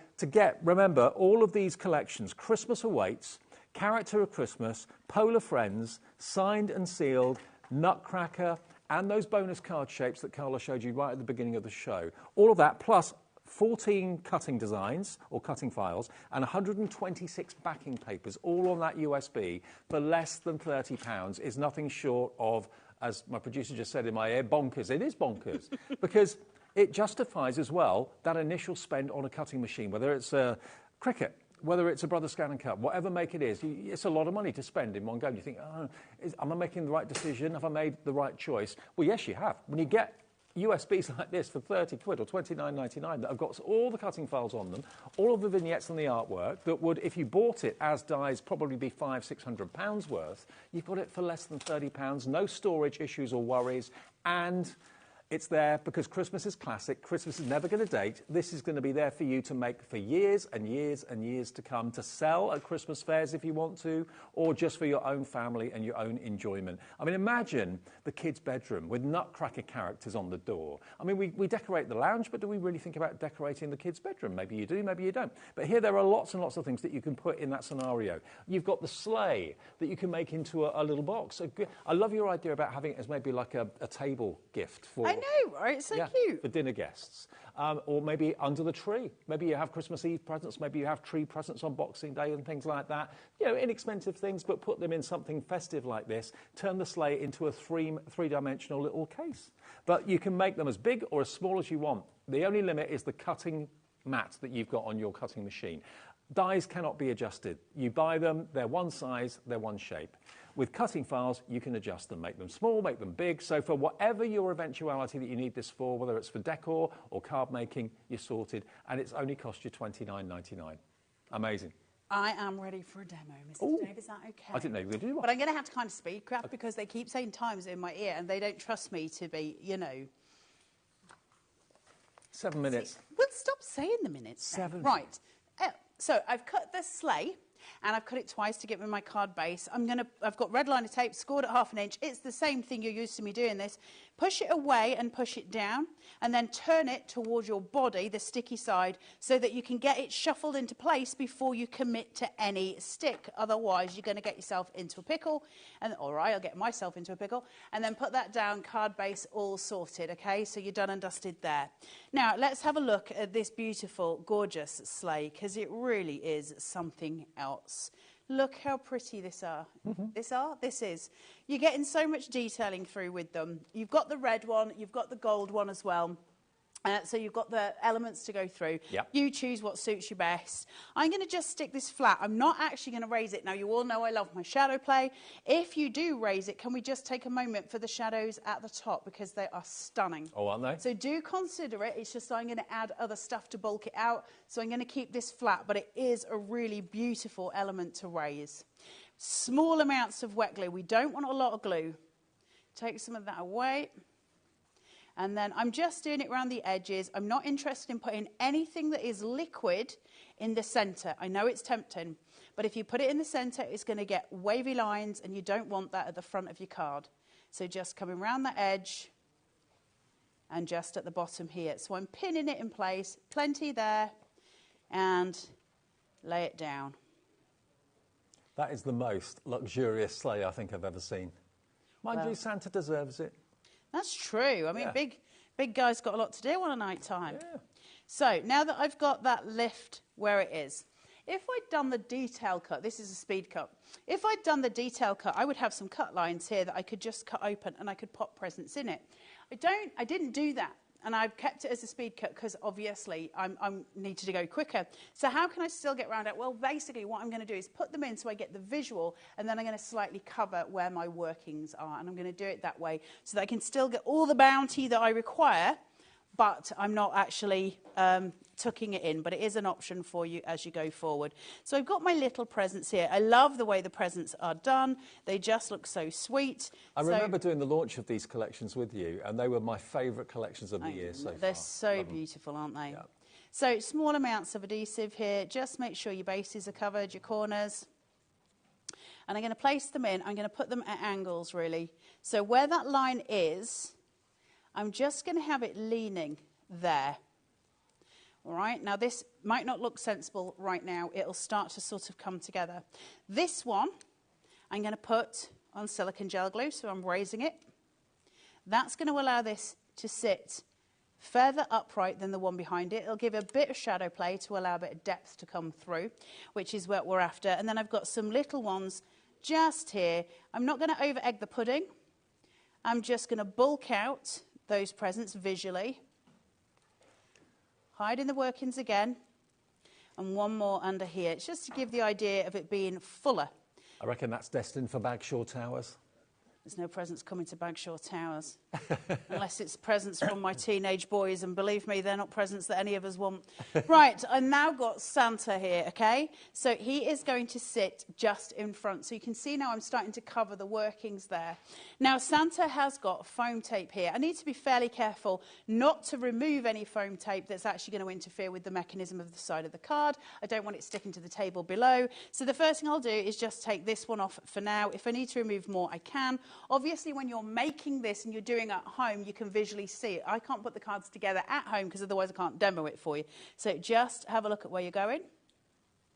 Speaker 13: remember, all of these collections, Christmas Awaits, Character of Christmas, Polar Friends, Signed and Sealed, Nutcracker, and those bonus card shapes that Carla showed you right at the beginning of the show. All of that, plus 14 cutting designs or cutting files and 126 backing papers, all on that USB for less than £30 is nothing short of, as my producer just said in my ear, bonkers. It is bonkers because it justifies as well that initial spend on a cutting machine, whether it's a Cricut, whether it's a Brother ScanNCut, whatever make it is, it's a lot of money to spend in one go. And you think, oh, am I making the right decision? Have I made the right choice? Well, yes, you have. When you get USBs like this for 30 quid or £29.99 that have got all the cutting files on them, all of the vignettes and the artwork that would, if you bought it as dies, probably be £500–600 worth, you've got it for less than £30, no storage issues or worries, and it's there because Christmas is classic. Christmas is never going to date. This is going to be there for you to make for years and years and years to come, to sell at Christmas fairs if you want to, or just for your own family and your own enjoyment. I mean, imagine the kids' bedroom with Nutcracker characters on the door. I mean, we decorate the lounge, but do we really think about decorating the kids' bedroom? Maybe you do, maybe you don't. But here there are lots and lots of things that you can put in that scenario. You've got the sleigh that you can make into a little box. I love your idea about having it as maybe like a table gift for...
Speaker 9: I know, right? It's so cute.
Speaker 13: For dinner guests. Or maybe under the tree. Maybe you have Christmas Eve presents, maybe you have tree presents on Boxing Day and things like that. You know, inexpensive things, but put them in something festive like this. Turn the sleigh into a three-dimensional little case. But you can make them as big or as small as you want. The only limit is the cutting mat that you've got on your cutting machine. Dies cannot be adjusted. You buy them, they're one size, they're one shape. With cutting files, you can adjust them, make them small, make them big. So for whatever your eventuality that you need this for, whether it's for decor or card making, you're sorted. And it's only cost you £29.99. Amazing.
Speaker 9: I am ready for a demo, Mrs. Dave. Is that okay?
Speaker 13: I didn't know you were going to do one.
Speaker 9: But I'm going to have to kind of speak up because they keep saying times in my ear and they don't trust me to be, you know...
Speaker 13: 7 minutes.
Speaker 9: Well, stop saying the minutes.
Speaker 13: 7.
Speaker 9: Right. So I've cut the sleigh and I've cut it twice to get with my card base. I've got red liner tape, scored at 1/2 inch. It's the same thing you're used to me doing this. Push it away and push it down, and then turn it towards your body, the sticky side, so that you can get it shuffled into place before you commit to any stick. Otherwise, you're going to get yourself into a pickle, and all right, I'll get myself into a pickle, and then put that down, card base all sorted, okay? So you're done and dusted there. Now, let's have a look at this beautiful, gorgeous sleigh, because it really is something else. Look how pretty this is. You're getting so much detailing through with them. You've got the red one, you've got the gold one as well. So you've got the elements to go through.
Speaker 13: Yep.
Speaker 9: You choose what suits you best. I'm going to just stick this flat. I'm not actually going to raise it. Now, you all know I love my shadow play. If you do raise it, can we just take a moment for the shadows at the top because they are stunning.
Speaker 13: Oh, aren't they?
Speaker 9: So do consider it. It's just I'm going to add other stuff to bulk it out. So I'm going to keep this flat, but it is a really beautiful element to raise. Small amounts of wet glue. We don't want a lot of glue. Take some of that away. And then I'm just doing it around the edges. I'm not interested in putting anything that is liquid in the centre. I know it's tempting, but if you put it in the centre, it's going to get wavy lines, and you don't want that at the front of your card. So just coming around the edge and just at the bottom here. So I'm pinning it in place, plenty there, and lay it down.
Speaker 13: That is the most luxurious sleigh I think I've ever seen. Mind you, Santa deserves it.
Speaker 9: That's true. I mean, big guy's got a lot to do on a night time. Yeah. So now that I've got that lift where it is, if I'd done the detail cut, this is a speed cut. If I'd done the detail cut, I would have some cut lines here that I could just cut open and I could pop presents in it. I didn't do that. And I've kept it as a speed cut because obviously I need to go quicker. So how can I still get around it? Well, basically what I'm going to do is put them in so I get the visual, and then I'm going to slightly cover where my workings are. And I'm going to do it that way so that I can still get all the bounty that I require, but I'm not actually tucking it in. But it is an option for you as you go forward. So I've got my little presents here. I love the way the presents are done. They just look so sweet.
Speaker 13: I remember doing the launch of these collections with you, and they were my favourite collections of the year so far.
Speaker 9: They're so beautiful, aren't they? Yeah. So small amounts of adhesive here. Just make sure your bases are covered, your corners. And I'm going to place them in. I'm going to put them at angles, really. So where that line is, I'm just going to have it leaning there. All right, now this might not look sensible right now. It'll start to sort of come together. This one, I'm going to put on silicone gel glue, so I'm raising it. That's going to allow this to sit further upright than the one behind it. It'll give a bit of shadow play to allow a bit of depth to come through, which is what we're after. And then I've got some little ones just here. I'm not going to over egg the pudding. I'm just going to bulk out those presents visually. Hide in the workings again. And one more under here. It's just to give the idea of it being fuller.
Speaker 13: I reckon that's destined for Bagshaw Towers.
Speaker 9: There's no presents coming to Bagshaw Towers. Unless it's presents from my teenage boys, and believe me, they're not presents that any of us want. Right, I've now got Santa here, okay? So he is going to sit just in front. So you can see now I'm starting to cover the workings there. Now, Santa has got foam tape here. I need to be fairly careful not to remove any foam tape that's actually going to interfere with the mechanism of the side of the card. I don't want it sticking to the table below. So the first thing I'll do is just take this one off for now. If I need to remove more, I can. Obviously, when you're making this and you're doing it at home, you can visually see it. I can't put the cards together at home because otherwise I can't demo it for you. So just have a look at where you're going.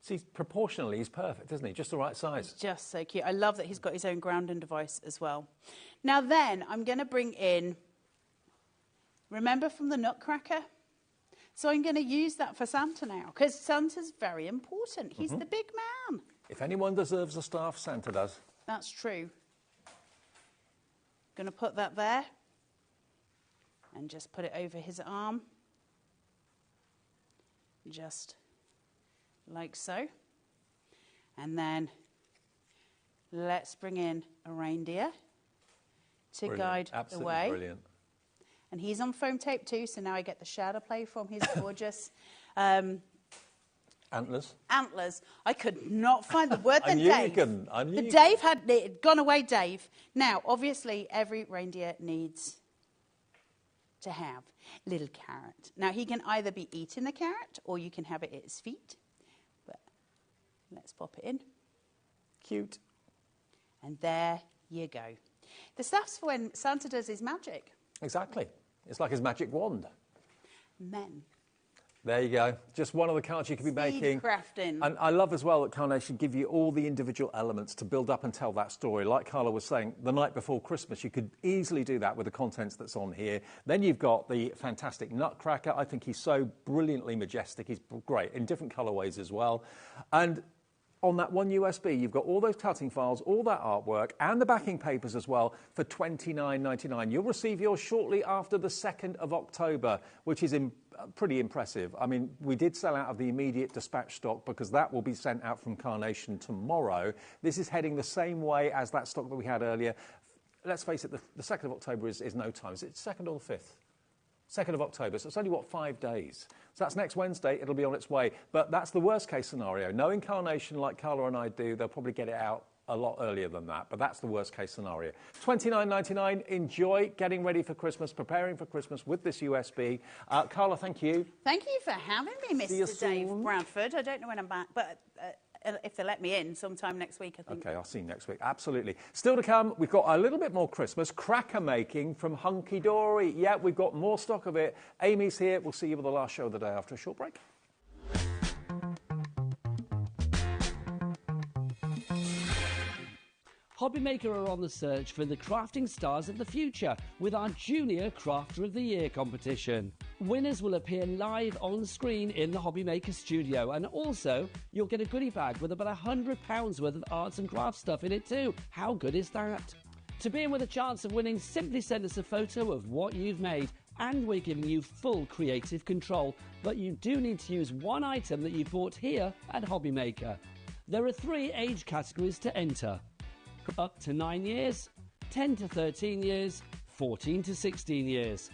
Speaker 13: See, proportionally, he's perfect, isn't he? Just the right size.
Speaker 9: It's just so cute. I love that he's got his own grounding device as well. Now then, I'm going to bring in, remember from the Nutcracker? So I'm going to use that for Santa now because Santa's very important. He's the big man.
Speaker 13: If anyone deserves a staff, Santa does.
Speaker 9: That's true. Going to put that there and just put it over his arm, just like so. And then let's bring in a reindeer to guide the way.
Speaker 13: Brilliant.
Speaker 9: And he's on foam tape too, so now I get the shadow play from his gorgeous
Speaker 13: antlers.
Speaker 9: Antlers. I could not find the word.
Speaker 13: I knew you couldn't.
Speaker 9: Dave had it gone away, Dave. Now, obviously, every reindeer needs to have a little carrot. Now, he can either be eating the carrot or you can have it at his feet. But let's pop it in.
Speaker 13: Cute.
Speaker 9: And there you go. The stuff's for when Santa does his magic.
Speaker 13: Exactly. It's like his magic wand.
Speaker 9: Men.
Speaker 13: There you go. Just one of the cards you could be making.
Speaker 9: Crafting.
Speaker 13: And I love as well that Carnation give you all the individual elements to build up and tell that story. Like Carla was saying, the night before Christmas, you could easily do that with the contents that's on here. Then you've got the fantastic Nutcracker. I think he's so brilliantly majestic. He's great in different colourways as well. And on that one USB, you've got all those cutting files, all that artwork, and the backing papers as well for $29.99. You'll receive yours shortly after the 2nd of October, which is pretty impressive. I mean, we did sell out of the immediate dispatch stock because that will be sent out from Carnation tomorrow. This is heading the same way as that stock that we had earlier. Let's face it, the 2nd of October is no time. Is it 2nd or the 5th? 2nd of October, so it's only, 5 days? So that's next Wednesday, it'll be on its way. But that's the worst case scenario. Knowing Carnation like Carla and I do, they'll probably get it out a lot earlier than that, but that's the worst case scenario. $29.99, enjoy getting ready for Christmas, preparing for Christmas with this USB. Carla, thank you.
Speaker 9: Thank you for having me, Mr. Dave Bradford. I don't know when I'm back, but if they let me in sometime next week, I think.
Speaker 13: OK, I'll see you next week. Absolutely. Still to come, we've got a little bit more Christmas cracker making from Hunkydory. Yeah, we've got more stock of it. Amy's here. We'll see you with the last show of the day after a short break.
Speaker 8: HobbyMaker are on the search for the crafting stars of the future with our Junior Crafter of the Year competition. Winners will appear live on screen in the HobbyMaker studio, and also you'll get a goodie bag with about £100 worth of arts and crafts stuff in it too. How good is that? To be in with a chance of winning, simply send us a photo of what you've made, and we're giving you full creative control, but you do need to use one item that you bought here at HobbyMaker. There are 3 age categories to enter. Up to 9 years, 10 to 13 years, 14 to 16 years.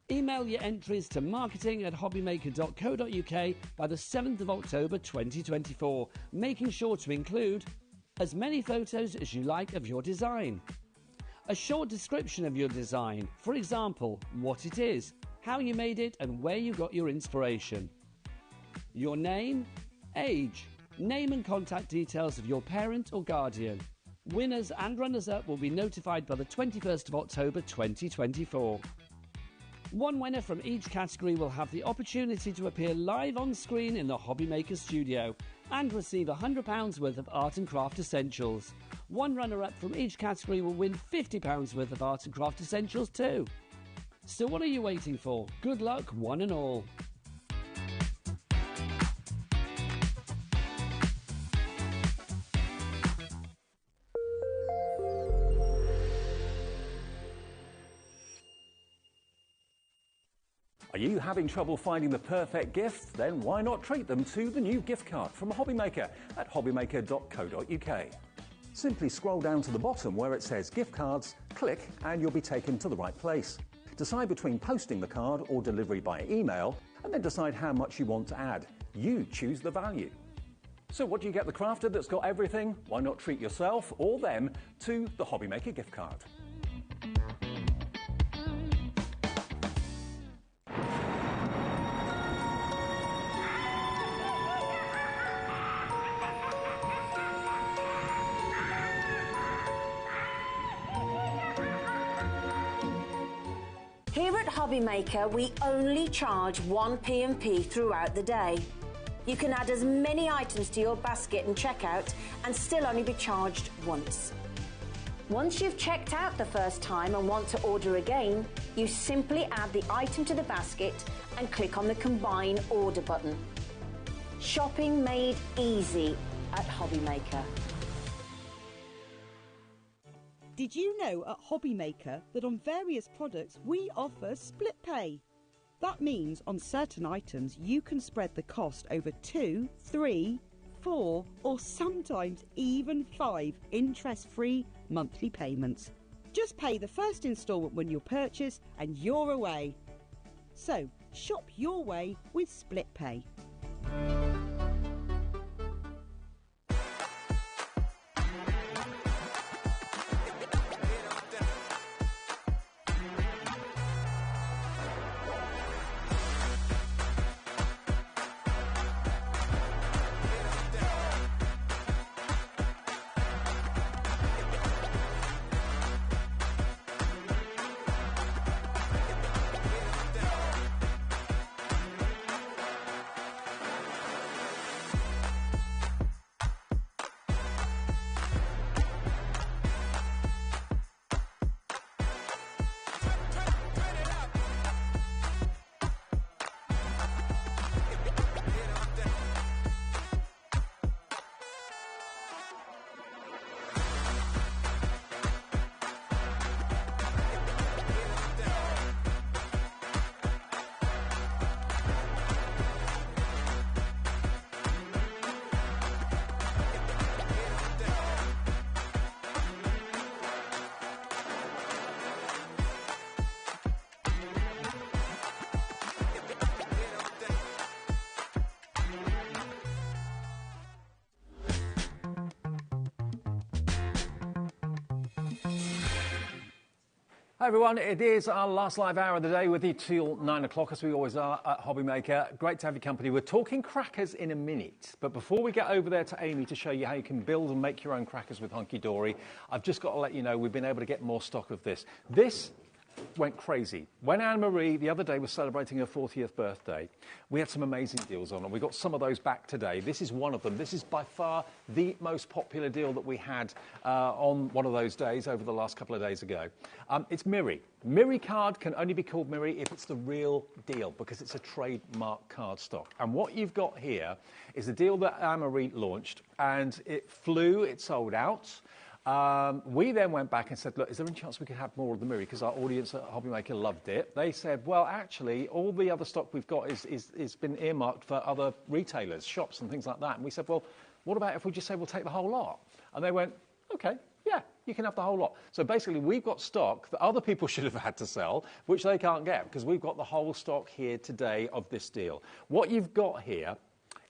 Speaker 8: Email your entries to marketing@hobbymaker.co.uk by the 7th of October 2024, making sure to include as many photos as you like of your design, a short description of your design, for example, what it is, how you made it and where you got your inspiration, your name, age, name and contact details of your parent or guardian. Winners and runners-up will be notified by the 21st of October 2024. One winner from each category will have the opportunity to appear live on screen in the HobbyMaker studio and receive £100 worth of art and craft essentials. One runner-up from each category will win £50 worth of art and craft essentials too. So what are you waiting for? Good luck, one and all.
Speaker 13: Are you having trouble finding the perfect gift? Then why not treat them to the new gift card from HobbyMaker at hobbymaker.co.uk. Simply scroll down to the bottom where it says gift cards, click and you'll be taken to the right place. Decide between posting the card or delivery by email and then decide how much you want to add. You choose the value. So what do you get the crafter that's got everything? Why not treat yourself or them to the HobbyMaker gift card?
Speaker 1: Here at HobbyMaker, we only charge 1 P&P throughout the day. You can add as many items to your basket and checkout and still only be charged once. Once you've checked out the first time and want to order again, you simply add the item to the basket and click on the Combine Order button. Shopping made easy at HobbyMaker.
Speaker 6: Did you know at HobbyMaker that on various products we offer split pay? That means on certain items you can spread the cost over 2, 3, 4 or sometimes even 5 interest-free monthly payments. Just pay the first instalment when you purchase and you're away. So shop your way with split pay.
Speaker 13: Hi everyone, it is our last live hour of the day with you till 9 o'clock, as we always are at HobbyMaker. Great to have your company. We're talking crackers in a minute, but before we get over there to Amy to show you how you can build and make your own crackers with Hunkydory, I've just got to let you know we've been able to get more stock of this. This went crazy. When Anne-Marie the other day was celebrating her 40th birthday, we had some amazing deals on, and we got some of those back today. This is one of them. This is by far the most popular deal that we had on one of those days over the last couple of days ago. It's Miri. Miri card can only be called Miri if it's the real deal, because it's a trademark cardstock. And what you've got here is a deal that Anne-Marie launched, and it flew, it sold out. We then went back and said, look, is there any chance we could have more of the Miri? Because our audience at HobbyMaker loved it. They said, well, actually, all the other stock we've got is been earmarked for other retailers, shops and things like that. And we said, well, what about if we just say we'll take the whole lot? And they went, OK, yeah, you can have the whole lot. So basically, we've got stock that other people should have had to sell, which they can't get, because we've got the whole stock here today of this deal. What you've got here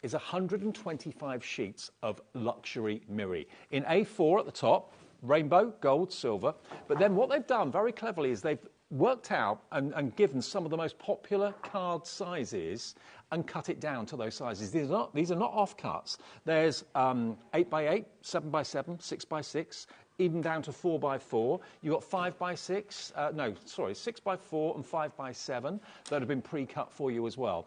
Speaker 13: is 125 sheets of luxury Miri in A4 at the top, rainbow, gold, silver. But then what they've done very cleverly is they've worked out and given some of the most popular card sizes and cut it down to those sizes. These are not offcuts. There's 8x8, 7x7, 6x6, even down to 4x4. You've got 5x6, 6x4 and 5x7 that have been pre-cut for you as well.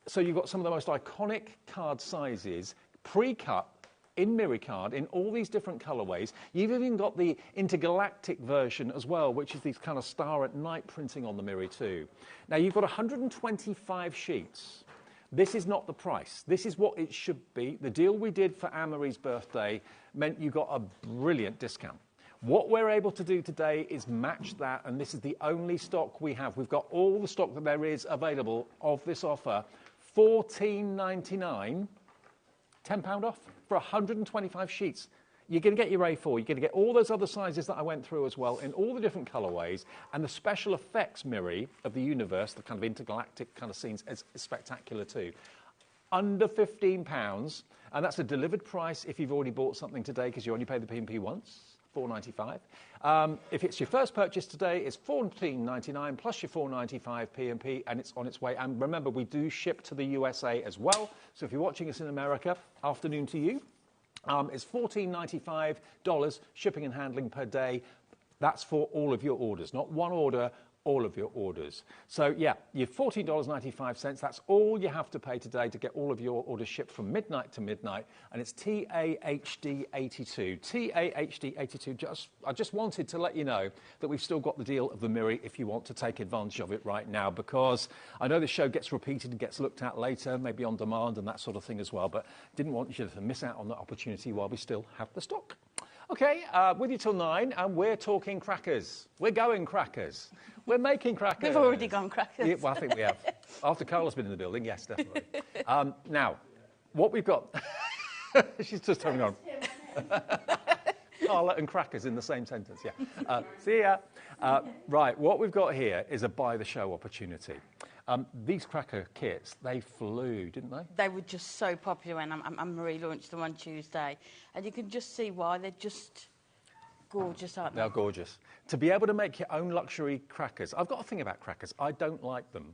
Speaker 13: So you've got some of the most iconic card sizes pre-cut in Miri card in all these different colourways. You've even got the intergalactic version as well, which is these kind of star at night printing on the Miri too. Now you've got 125 sheets. This is not the price. This is what it should be. The deal we did for Anne-Marie's birthday meant you got a brilliant discount. What we're able to do today is match that, and this is the only stock we have. We've got all the stock that there is available of this offer. $14.99, £10 off for 125 sheets. You're going to get your A4, you're going to get all those other sizes that I went through as well in all the different colourways, and the special effects Miri of the universe, the kind of intergalactic kind of scenes, is spectacular too. Under £15, and that's a delivered price if you've already bought something today, because you only pay the P&P once. $4.95. If it's your first purchase today, it's $14.99 plus your $4.95 P&P, and it's on its way. And remember, we do ship to the USA as well. So if you're watching us in America, afternoon to you. It's $14.95 shipping and handling per day. That's for all of your orders, not one order, all of your orders. So yeah, you're $14.95. That's all you have to pay today to get all of your orders shipped from midnight to midnight. And it's TAHD82. TAHD82. I just wanted to let you know that we've still got the deal of the Miri if you want to take advantage of it right now, because I know the show gets repeated and gets looked at later, maybe on demand and that sort of thing as well, but didn't want you to miss out on that opportunity while we still have the stock. OK, with you till 9, and we're talking crackers. We're going crackers. We're making crackers.
Speaker 7: We've already gone crackers.
Speaker 13: Yeah, well, I think we have. After Carla's been in the building, yes, definitely. Now, what we've got... She's just turning on. Carla and crackers in the same sentence, yeah. See ya. Right, what we've got here is a buy-the-show opportunity. These cracker kits, they flew, didn't they?
Speaker 7: They were just so popular when Anne-Marie launched them on Tuesday. And you can just see why. They're just gorgeous, aren't they?
Speaker 13: They're gorgeous. To be able to make your own luxury crackers. I've got a thing about crackers. I don't like them.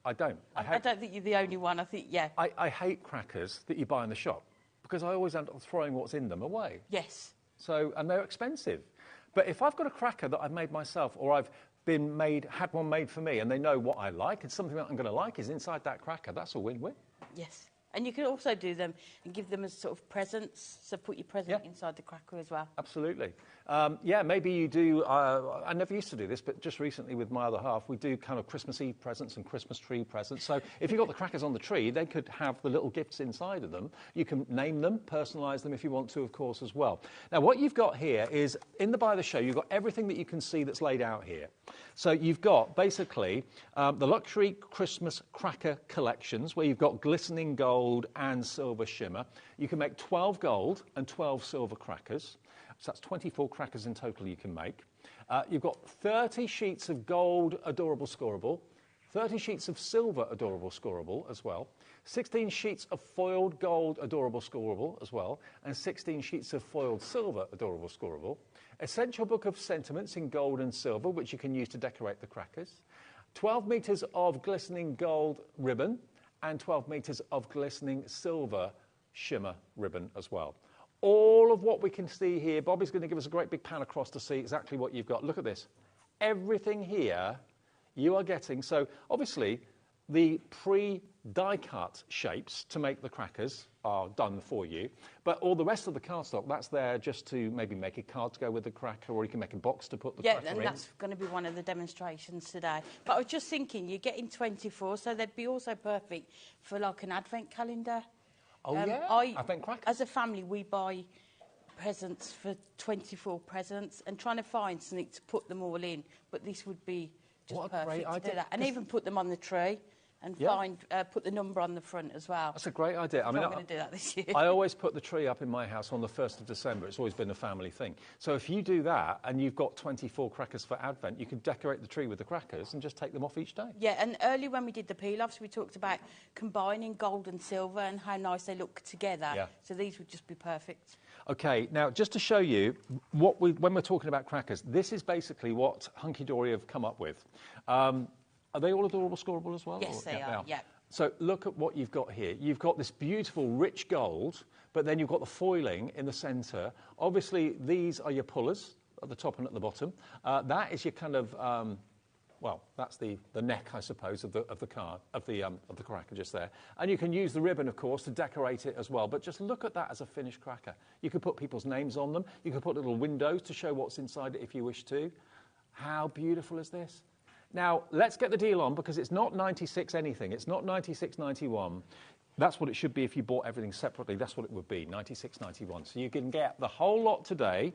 Speaker 13: I don't.
Speaker 7: I don't think you're the only one. I think, yeah.
Speaker 13: I hate crackers that you buy in the shop, because I always end up throwing what's in them away.
Speaker 7: Yes.
Speaker 13: So, and they're expensive. But if I've got a cracker that I've made myself, or I've had one made for me, and they know what I like, and something that I'm going to like is inside that cracker, that's a win-win.
Speaker 7: Yes. And you can also do them and give them as sort of presents, so put your present inside the cracker as well.
Speaker 13: Absolutely. Yeah, maybe you do, I never used to do this, but just recently with my other half, we do kind of Christmas Eve presents and Christmas tree presents. So if you've got the crackers on the tree, they could have the little gifts inside of them. You can name them, personalise them if you want to, of course, as well. Now, what you've got here is, in the Buy the Show, you've got everything that you can see that's laid out here. So you've got, basically, the luxury Christmas cracker collections, where you've got glistening gold and silver shimmer. You can make 12 gold and 12 silver crackers. So that's 24 crackers in total you can make. You've got 30 sheets of gold adorable scoreable, 30 sheets of silver adorable scoreable as well, 16 sheets of foiled gold adorable scoreable as well, and 16 sheets of foiled silver adorable scoreable. Essential book of sentiments in gold and silver, which you can use to decorate the crackers. 12 metres of glistening gold ribbon and 12 metres of glistening silver shimmer ribbon as well. All of what we can see here, Bobby's going to give us a great big pan across to see exactly what you've got. Look at this. Everything here you are getting. So obviously the pre-die cut shapes to make the crackers are done for you, but all the rest of the cardstock, that's there just to maybe make a card to go with the cracker, or you can make a box to put the cracker in.
Speaker 7: Yeah, and that's going to be one of the demonstrations today. But I was just thinking, you're getting 24, so they'd be also perfect for like an advent calendar.
Speaker 13: Oh, yeah, advent crackers.
Speaker 7: As a family, we buy presents for 24 presents and trying to find something to put them all in, but this would be just perfect to do that. And even put them on the tree. And put the number on the front as well.
Speaker 13: That's a great idea.
Speaker 7: I mean, I'm going to do that this year.
Speaker 13: I always put the tree up in my house on the 1st of December. It's always been a family thing. So if you do that and you've got 24 crackers for Advent, you can decorate the tree with the crackers and just take them off each day. Yeah,
Speaker 7: and earlier when we did the peel-offs, we talked about combining gold and silver and how nice they look together. Yeah. So these would just be perfect.
Speaker 13: OK, now just to show you, when we're talking about crackers, this is basically what Hunkydory have come up with. Are they all adorable, scoreable as well?
Speaker 7: Yes, they are, yeah.
Speaker 13: So look at what you've got here. You've got this beautiful rich gold, but then you've got the foiling in the centre. Obviously, these are your pullers at the top and at the bottom. That is your kind of, well, that's the neck, I suppose, of the cracker just there. And you can use the ribbon, of course, to decorate it as well. But just look at that as a finished cracker. You could put people's names on them. You could put little windows to show what's inside it if you wish to. How beautiful is this? Now, let's get the deal on, because it's not 96 anything. It's not 96.91. That's what it should be if you bought everything separately. That's what it would be, 96.91. So you can get the whole lot today.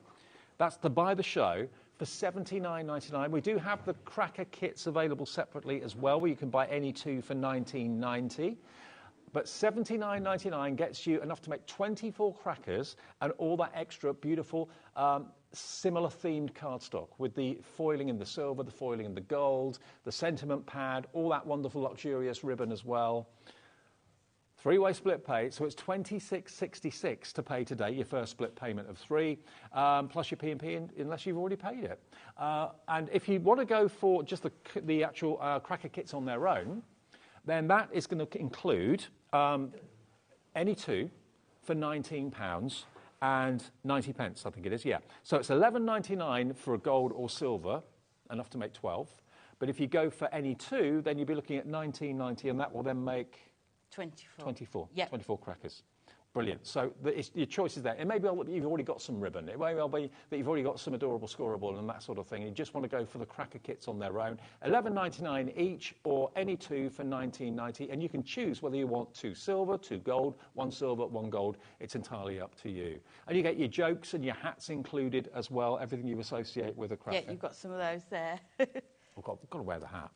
Speaker 13: That's to buy the show for $79.99. We do have the cracker kits available separately as well, where you can buy any two for $19.90. But $79.99 gets you enough to make 24 crackers and all that extra beautiful similar themed cardstock with the foiling in the silver, the foiling in the gold, the sentiment pad, all that wonderful luxurious ribbon as well. Three-way split pay, so it's $26.66 to pay today, your first split payment of $3, plus your P&P unless you've already paid it. And if you want to go for just the actual cracker kits on their own, then that is going to include any two for £19 and 90 pence, I think it is, yeah. So it's $11.99 for a gold or silver, enough to make 12. But if you go for any two, then you'll be looking at $19.90, and that will then make 24. Yep. 24 crackers. Brilliant. So your choice is there. It may be that you've already got some ribbon. It may well be that you've already got some adorable scoreable and that sort of thing. You just want to go for the cracker kits on their own. $11.99 each, or any two for $19.90. And you can choose whether you want two silver, two gold, one silver, one gold. It's entirely up to you. And you get your jokes and your hats included as well, everything you associate with a cracker.
Speaker 7: Yeah, you've got some of those there.
Speaker 13: I've got to wear the hat.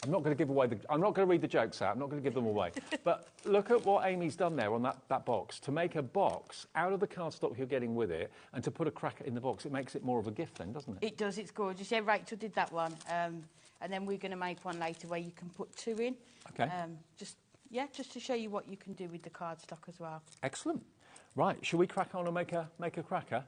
Speaker 13: I'm not going to give away I'm not going to read the jokes out. I'm not going to give them away. But look at what Amy's done there on that box. To make a box out of the cardstock you're getting with it, and to put a cracker in the box, it makes it more of a gift then, doesn't it?
Speaker 7: It does. It's gorgeous. Yeah, Rachel did that one. And then we're going to make one later where you can put two in.
Speaker 13: Okay.
Speaker 7: Just to show you what you can do with the cardstock as well.
Speaker 13: Excellent. Right. Shall we crack on and make a cracker?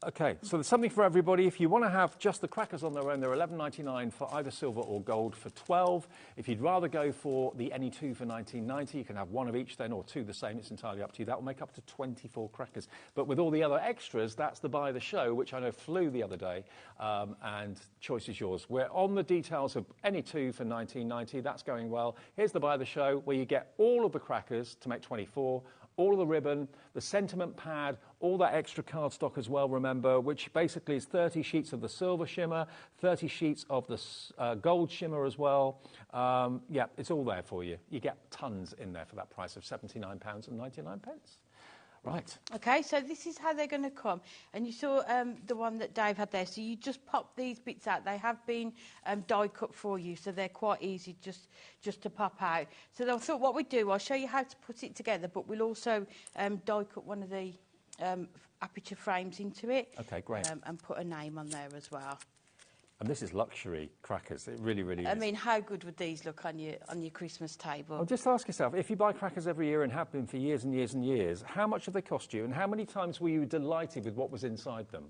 Speaker 13: OK, so there's something for everybody. If you want to have just the crackers on their own, they're $11.99 for either silver or gold for $12. If you'd rather go for the any two for $19.90, you can have one of each then, or two the same. It's entirely up to you. That will make up to 24 crackers. But with all the other extras, that's the buy the show, which I know flew the other day, and choice is yours. We're on the details of any two for $19.90. That's going well. Here's the buy the show, where you get all of the crackers to make 24, all of the ribbon, the sentiment pad, all that extra cardstock as well, remember, which basically is 30 sheets of the silver shimmer, 30 sheets of the gold shimmer as well. Yeah, it's all there for you. You get tons in there for that price of £79.99. Right.
Speaker 7: OK, so this is how they're going to come. And you saw the one that Dave had there. So you just pop these bits out. They have been die cut for you, so they're quite easy just to pop out. So I thought what we'd do, I'll show you how to put it together, but we'll also die cut one of the aperture frames into it.
Speaker 13: OK, great.
Speaker 7: And put a name on there as well.
Speaker 13: And this is luxury crackers. It really, really is.
Speaker 7: I mean, how good would these look on your Christmas table?
Speaker 13: Well, just ask yourself, if you buy crackers every year and have been for years and years and years, how much have they cost you, and how many times were you delighted with what was inside them?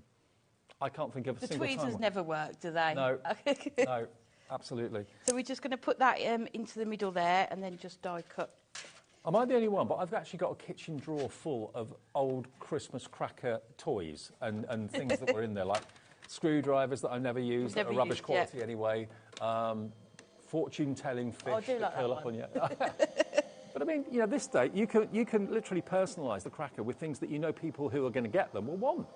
Speaker 13: I can't think of a single time.
Speaker 7: The tweezers never work, do they?
Speaker 13: No, no, absolutely.
Speaker 7: So we're just going to put that into the middle there, and then just die cut.
Speaker 13: Am I the only one? But I've actually got a kitchen drawer full of old Christmas cracker toys and things that were in there, like screwdrivers that I've never used, that are rubbish quality anyway, fortune-telling fish that curl up on you. But I mean, you know, this day, you can literally personalise the cracker with things that you know people who are going to get them will want.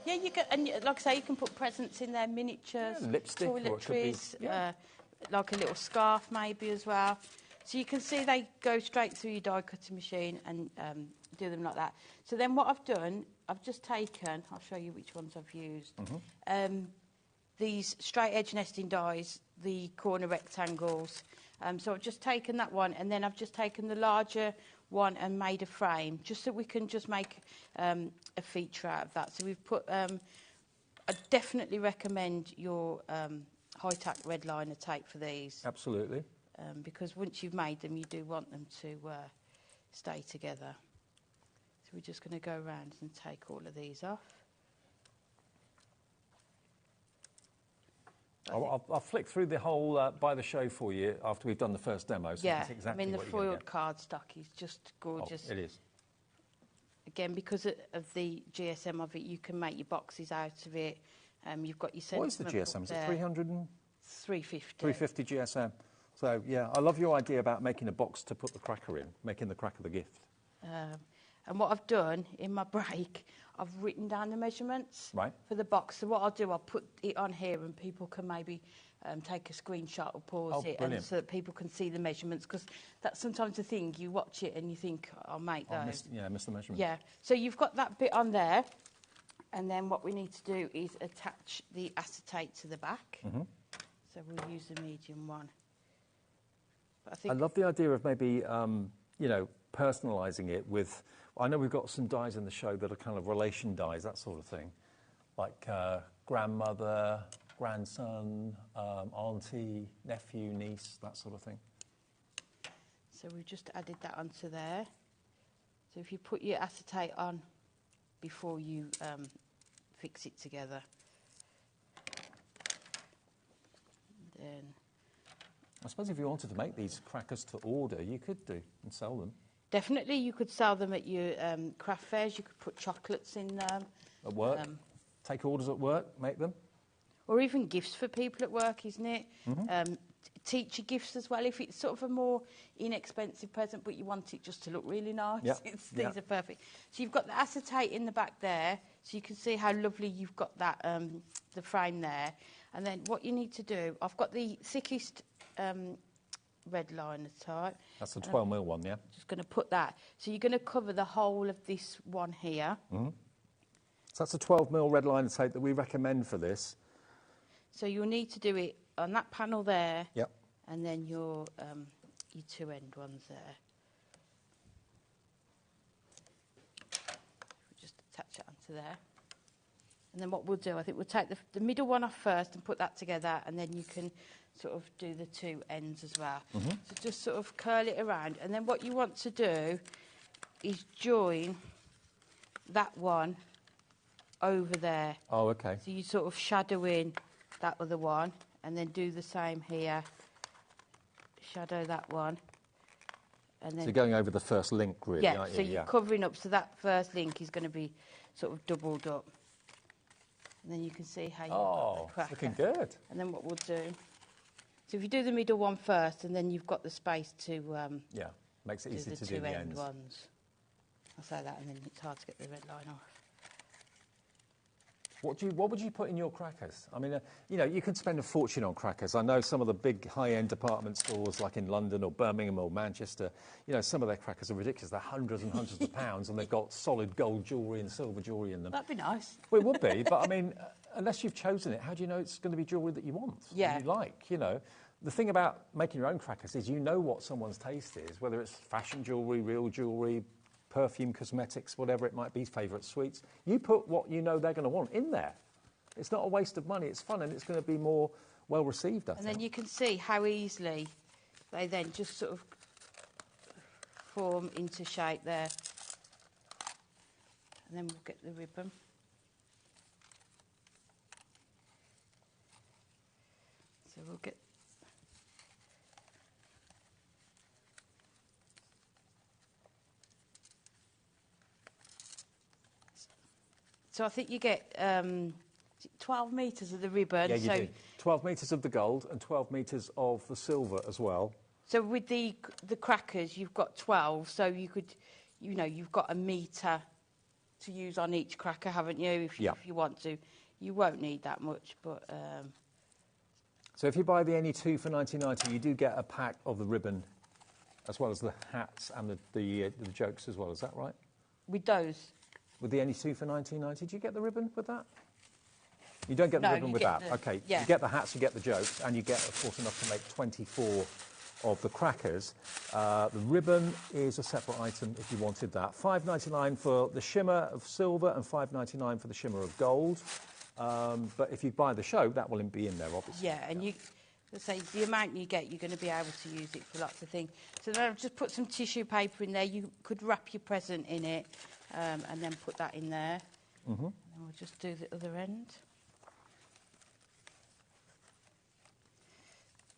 Speaker 7: Yeah, you can, and like I say, you can put presents in there, miniatures,
Speaker 13: lipstick,
Speaker 7: toiletries, like a little scarf maybe as well. So you can see they go straight through your die cutting machine and do them like that. So then what I've done, I've just taken, I'll show you which ones I've used, these straight edge nesting dies, the corner rectangles. So I've just taken that one, and then I've just taken the larger one and made a frame, just so we can just make a feature out of that. So we've put, I definitely recommend your high-tack red liner tape for these.
Speaker 13: Absolutely.
Speaker 7: Because once you've made them, you do want them to stay together. So we're just going to go around and take all of these off.
Speaker 13: I'll flick through the whole by the show for you after we've done the first demo. So
Speaker 7: Yeah,
Speaker 13: you can see exactly
Speaker 7: I mean, the
Speaker 13: what you're
Speaker 7: foiled cardstock is just gorgeous.
Speaker 13: Oh, it is.
Speaker 7: Again, because of the GSM of it, you can make your boxes out of it. You've got your
Speaker 13: What is the GSM? Is it 300 and...
Speaker 7: 350.
Speaker 13: 350 GSM. So, yeah, I love your idea about making a box to put the cracker in, making the cracker the gift.
Speaker 7: And what I've done in my break, I've written down the measurements for the box. So what I'll do, I'll put it on here and people can maybe take a screenshot or pause it and so that people can see the measurements, because that's sometimes the thing, you watch it and you think, I'll make those.
Speaker 13: Miss the measurement.
Speaker 7: Yeah, so you've got that bit on there, and then what we need to do is attach the acetate to the back. So we'll use the medium one. But I love
Speaker 13: the idea of maybe, you know, personalising it with... I know we've got some dies in the show that are kind of relation dies, that sort of thing, like grandmother, grandson, auntie, nephew, niece, that sort of thing.
Speaker 7: So we've just added that onto there. So if you put your acetate on before you fix it together, then...
Speaker 13: I suppose if you wanted to make these crackers to order, you could do and sell them.
Speaker 7: Definitely, you could sell them at your craft fairs. You could put chocolates in them.
Speaker 13: At work? Take orders at work, make them?
Speaker 7: Or even gifts for people at work, isn't it? Teacher gifts as well. If it's sort of a more inexpensive present, but you want it just to look really nice, these are perfect. So you've got the acetate in the back there, so you can see how lovely you've got that, the frame there. And then what you need to do, I've got the thickest... red liner type.
Speaker 13: That's the 12mm one, yeah?
Speaker 7: Just going to put that. So you're going to cover the whole of this one here.
Speaker 13: So that's a 12mm red liner tape that we recommend for this.
Speaker 7: So you'll need to do it on that panel there.
Speaker 13: Yep.
Speaker 7: And then your two end ones there. We'll just attach it onto there. And then what we'll do, I think we'll take the middle one off first and put that together, and then you can sort of do the two ends as well. So just sort of curl it around, and then what you want to do is join that one over there.
Speaker 13: Oh, okay.
Speaker 7: So you sort of shadow in that other one, and then do the same here. Shadow that one. And then
Speaker 13: so you're going over the first link, really, aren't you?
Speaker 7: So you're covering up, so that first link is going to be sort of doubled up. And then you can see how you've got the cracker.
Speaker 13: It's looking good.
Speaker 7: And then what we'll do, so if you do the middle one first, and then you've got the space to
Speaker 13: makes it easy to do the ends.
Speaker 7: Ones. I'll say that, and then it's hard to get the red line off.
Speaker 13: What would you put in your crackers? I mean, you know, you can spend a fortune on crackers. I know some of the big high-end department stores, like in London or Birmingham or Manchester, you know, some of their crackers are ridiculous. They're hundreds and hundreds of pounds, and they've got solid gold jewellery and silver jewellery in them.
Speaker 7: That'd be nice.
Speaker 13: Well, it would be, but I mean, unless you've chosen it, how do you know it's going to be jewellery that you want?
Speaker 7: Yeah.
Speaker 13: That you like, you know. The thing about making your own crackers is you know what someone's taste is, whether it's fashion jewellery, real jewellery, perfume, cosmetics, whatever it might be, favourite sweets. You put what you know they're going to want in there. It's not a waste of money. It's fun, and it's going to be more well received, I think.
Speaker 7: And then you can see how easily they then just sort of form into shape there. And then we'll get the ribbon. So we'll get... So I think you get 12 metres of the ribbon.
Speaker 13: Yeah, you do. 12 metres of the gold and 12 metres of the silver as well.
Speaker 7: So with the crackers, you've got 12. So you could, you know, you've got a metre to use on each cracker, haven't you? If you want to, you won't need that much, but.
Speaker 13: So if you buy the any two for $19.90, you do get a pack of the ribbon, as well as the hats and the jokes as well. Is that right?
Speaker 7: With those.
Speaker 13: With the any two for $19.90, do you get the ribbon with that? You don't get the ribbon with that. Okay, you get the hats, you get the jokes, and you get, of course, enough to make 24 of the crackers. The ribbon is a separate item if you wanted that. $5.99 for the shimmer of silver and $5.99 for the shimmer of gold. But if you buy the show, that will be in there, obviously.
Speaker 7: Yeah, and you say the amount you get, you're going to be able to use it for lots of things. So then I've just put some tissue paper in there. You could wrap your present in it and then put that in there. Mm-hmm. And then we'll just do the other end.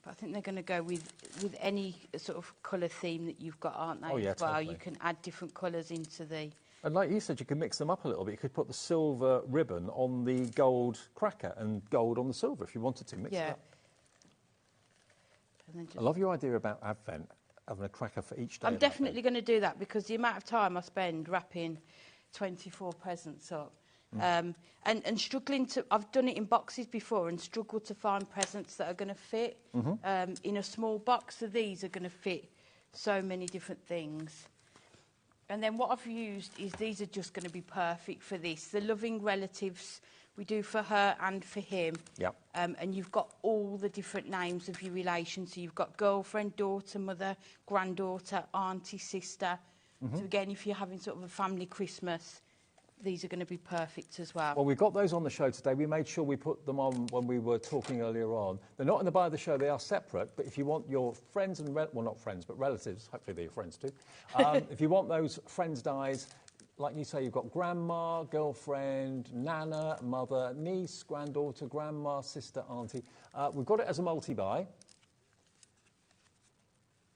Speaker 7: But I think they're going to go with any sort of colour theme that you've got, aren't they?
Speaker 13: Oh, yeah,
Speaker 7: as well,
Speaker 13: totally.
Speaker 7: you can add different colours into the...
Speaker 13: And like you said, you can mix them up a little bit. You could put the silver ribbon on the gold cracker and gold on the silver if you wanted to. Mix it up.
Speaker 7: And then just...
Speaker 13: I love your idea about Advent, having a cracker for each day.
Speaker 7: I'm definitely going to do that because the amount of time I spend wrapping 24 presents up and struggling to... I've done it in boxes before and struggled to find presents that are going to fit in a small box. So these are going to fit so many different things. And then what I've used is these are just going to be perfect for this. The loving relatives we do for her and for him.
Speaker 13: Yep.
Speaker 7: And you've got all the different names of your relations. So you've got girlfriend, daughter, mother, granddaughter, auntie, sister. So again, if you're having sort of a family Christmas, these are going to be perfect as well.
Speaker 13: Well, we've got those on the show today. We made sure we put them on when we were talking earlier on. They're not in the buy of the show. They are separate. But if you want your friends and... well, not friends, but relatives. Hopefully they're your friends too. If you want those friends' dies, like you say, you've got grandma, girlfriend, nana, mother, niece, granddaughter, grandma, sister, auntie. We've got it as a multi-buy.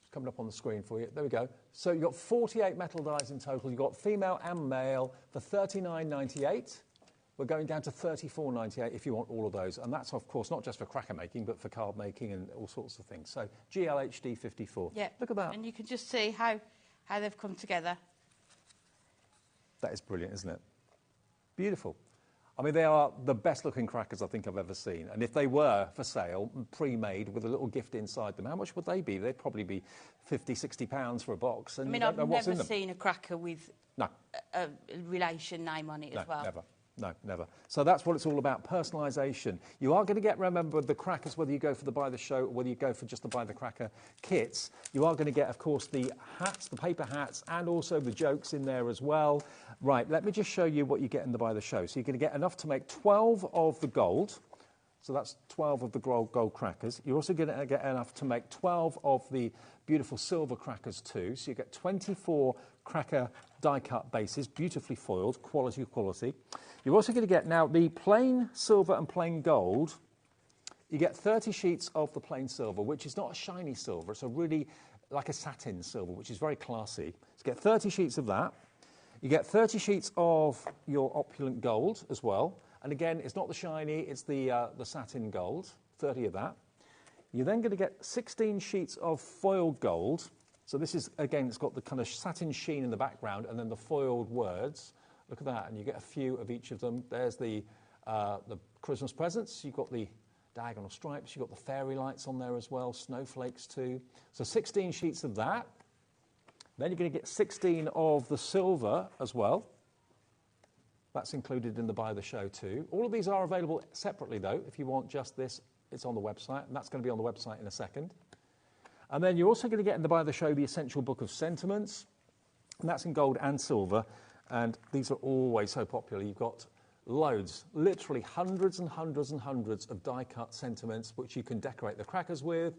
Speaker 13: Coming up on the screen for you. There we go. So you've got 48 metal dies in total. You've got female and male for $39.98. We're going down to $34.98 if you want all of those. And that's, of course, not just for cracker making, but for card making and all sorts of things. So GLHD 54.
Speaker 7: Yeah.
Speaker 13: Look at that.
Speaker 7: And you can just see how they've come together.
Speaker 13: That is brilliant, isn't it? Beautiful. I mean, they are the best-looking crackers I think I've ever seen. And if they were for sale, pre-made, with a little gift inside them, how much would they be? They'd probably be £50, £60 for a box. And
Speaker 7: I mean, I've never seen a cracker with a relation name on it as well.
Speaker 13: Never. No, never. So that's what it's all about, personalisation. You are going to get, remember, the crackers, whether you go for the buy the show or whether you go for just the buy the cracker kits. You are going to get, of course, the hats, the paper hats, and also the jokes in there as well. Right, let me just show you what you get in the buy the show. So you're going to get enough to make 12 of the gold. So that's 12 of the gold crackers. You're also going to get enough to make 12 of the beautiful silver crackers too. So you get 24 cracker die-cut bases, beautifully foiled, quality. You're also going to get now the plain silver and plain gold. You get 30 sheets of the plain silver, which is not a shiny silver. It's a really like a satin silver, which is very classy. So you get 30 sheets of that. You get 30 sheets of your opulent gold as well. And again, it's not the shiny, it's the satin gold, 30 of that. You're then going to get 16 sheets of foiled gold. So this is, again, it's got the kind of satin sheen in the background and then the foiled words. Look at that, and you get a few of each of them. There's the Christmas presents. You've got the diagonal stripes. You've got the fairy lights on there as well, snowflakes too. So 16 sheets of that. Then you're going to get 16 of the silver as well. That's included in the buy the show too. All of these are available separately though. If you want just this, it's on the website, and that's going to be on the website in a second. And then you're also going to get in the buy the show the Essential Book of Sentiments, and that's in gold and silver. And these are always so popular. You've got Loads, literally hundreds and hundreds and hundreds of die-cut sentiments which you can decorate the crackers with,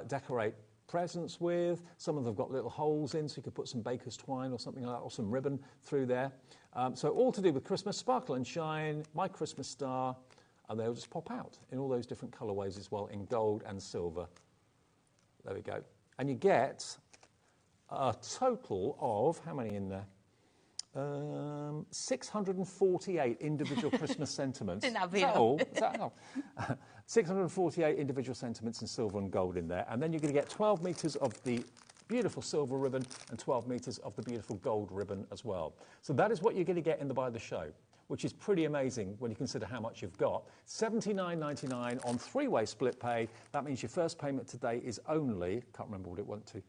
Speaker 13: decorate presents with. Some of them have got little holes in, so you could put some baker's twine or something like that, or some ribbon through there. So all to do with Christmas, sparkle and shine, my Christmas star, and they'll just pop out in all those different colourways as well, in gold and silver. There we go. And you get a total of, how many in there? 648 individual Christmas sentiments. Is that all? 648 individual sentiments in silver and gold in there. And then you're going to get 12 metres of the beautiful silver ribbon and 12 metres of the beautiful gold ribbon as well. So that is what you're going to get in the Buy the Show, which is pretty amazing when you consider how much you've got. $79.99 on three-way split pay. That means your first payment today is only, can't remember what it went to,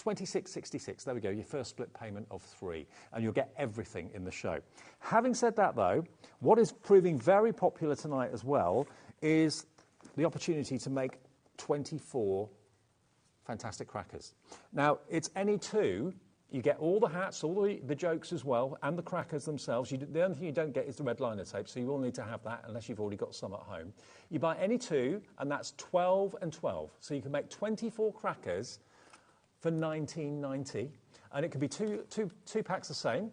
Speaker 13: $26.66. There we go, your first split payment of $3, and you'll get everything in the show. Having said that, though, what is proving very popular tonight as well is the opportunity to make 24 fantastic crackers. Now, it's any two. You get all the hats, all the jokes as well, and the crackers themselves. The only thing you don't get is the red liner tape, so you will need to have that unless you've already got some at home. You buy any two, and that's 12 and 12. So you can make 24 crackers for $19.90, and it could be two packs the same.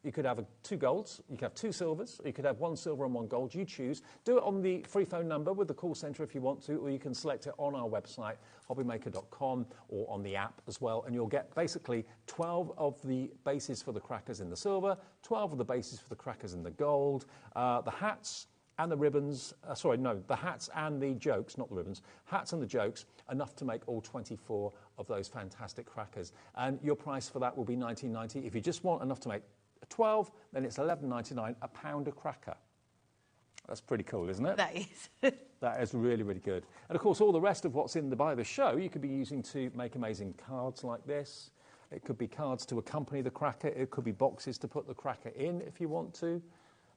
Speaker 13: You could have two golds, you could have two silvers, or you could have one silver and one gold. You choose. Do it on the free phone number with the call centre if you want to, or you can select it on our website, hobbymaker.com, or on the app as well, and you'll get basically 12 of the bases for the crackers in the silver, 12 of the bases for the crackers in the gold, the hats and the ribbons, the hats and the jokes, not the ribbons, hats and the jokes, enough to make all 24 of those fantastic crackers. And your price for that will be $19.90. If you just want enough to make 12, then it's $11.99, a pound a cracker. That's pretty cool, isn't it?
Speaker 7: That is.
Speaker 13: That is really, really good. And of course, all the rest of what's in the Buy the Show, you could be using to make amazing cards like this. It could be cards to accompany the cracker. It could be boxes to put the cracker in if you want to.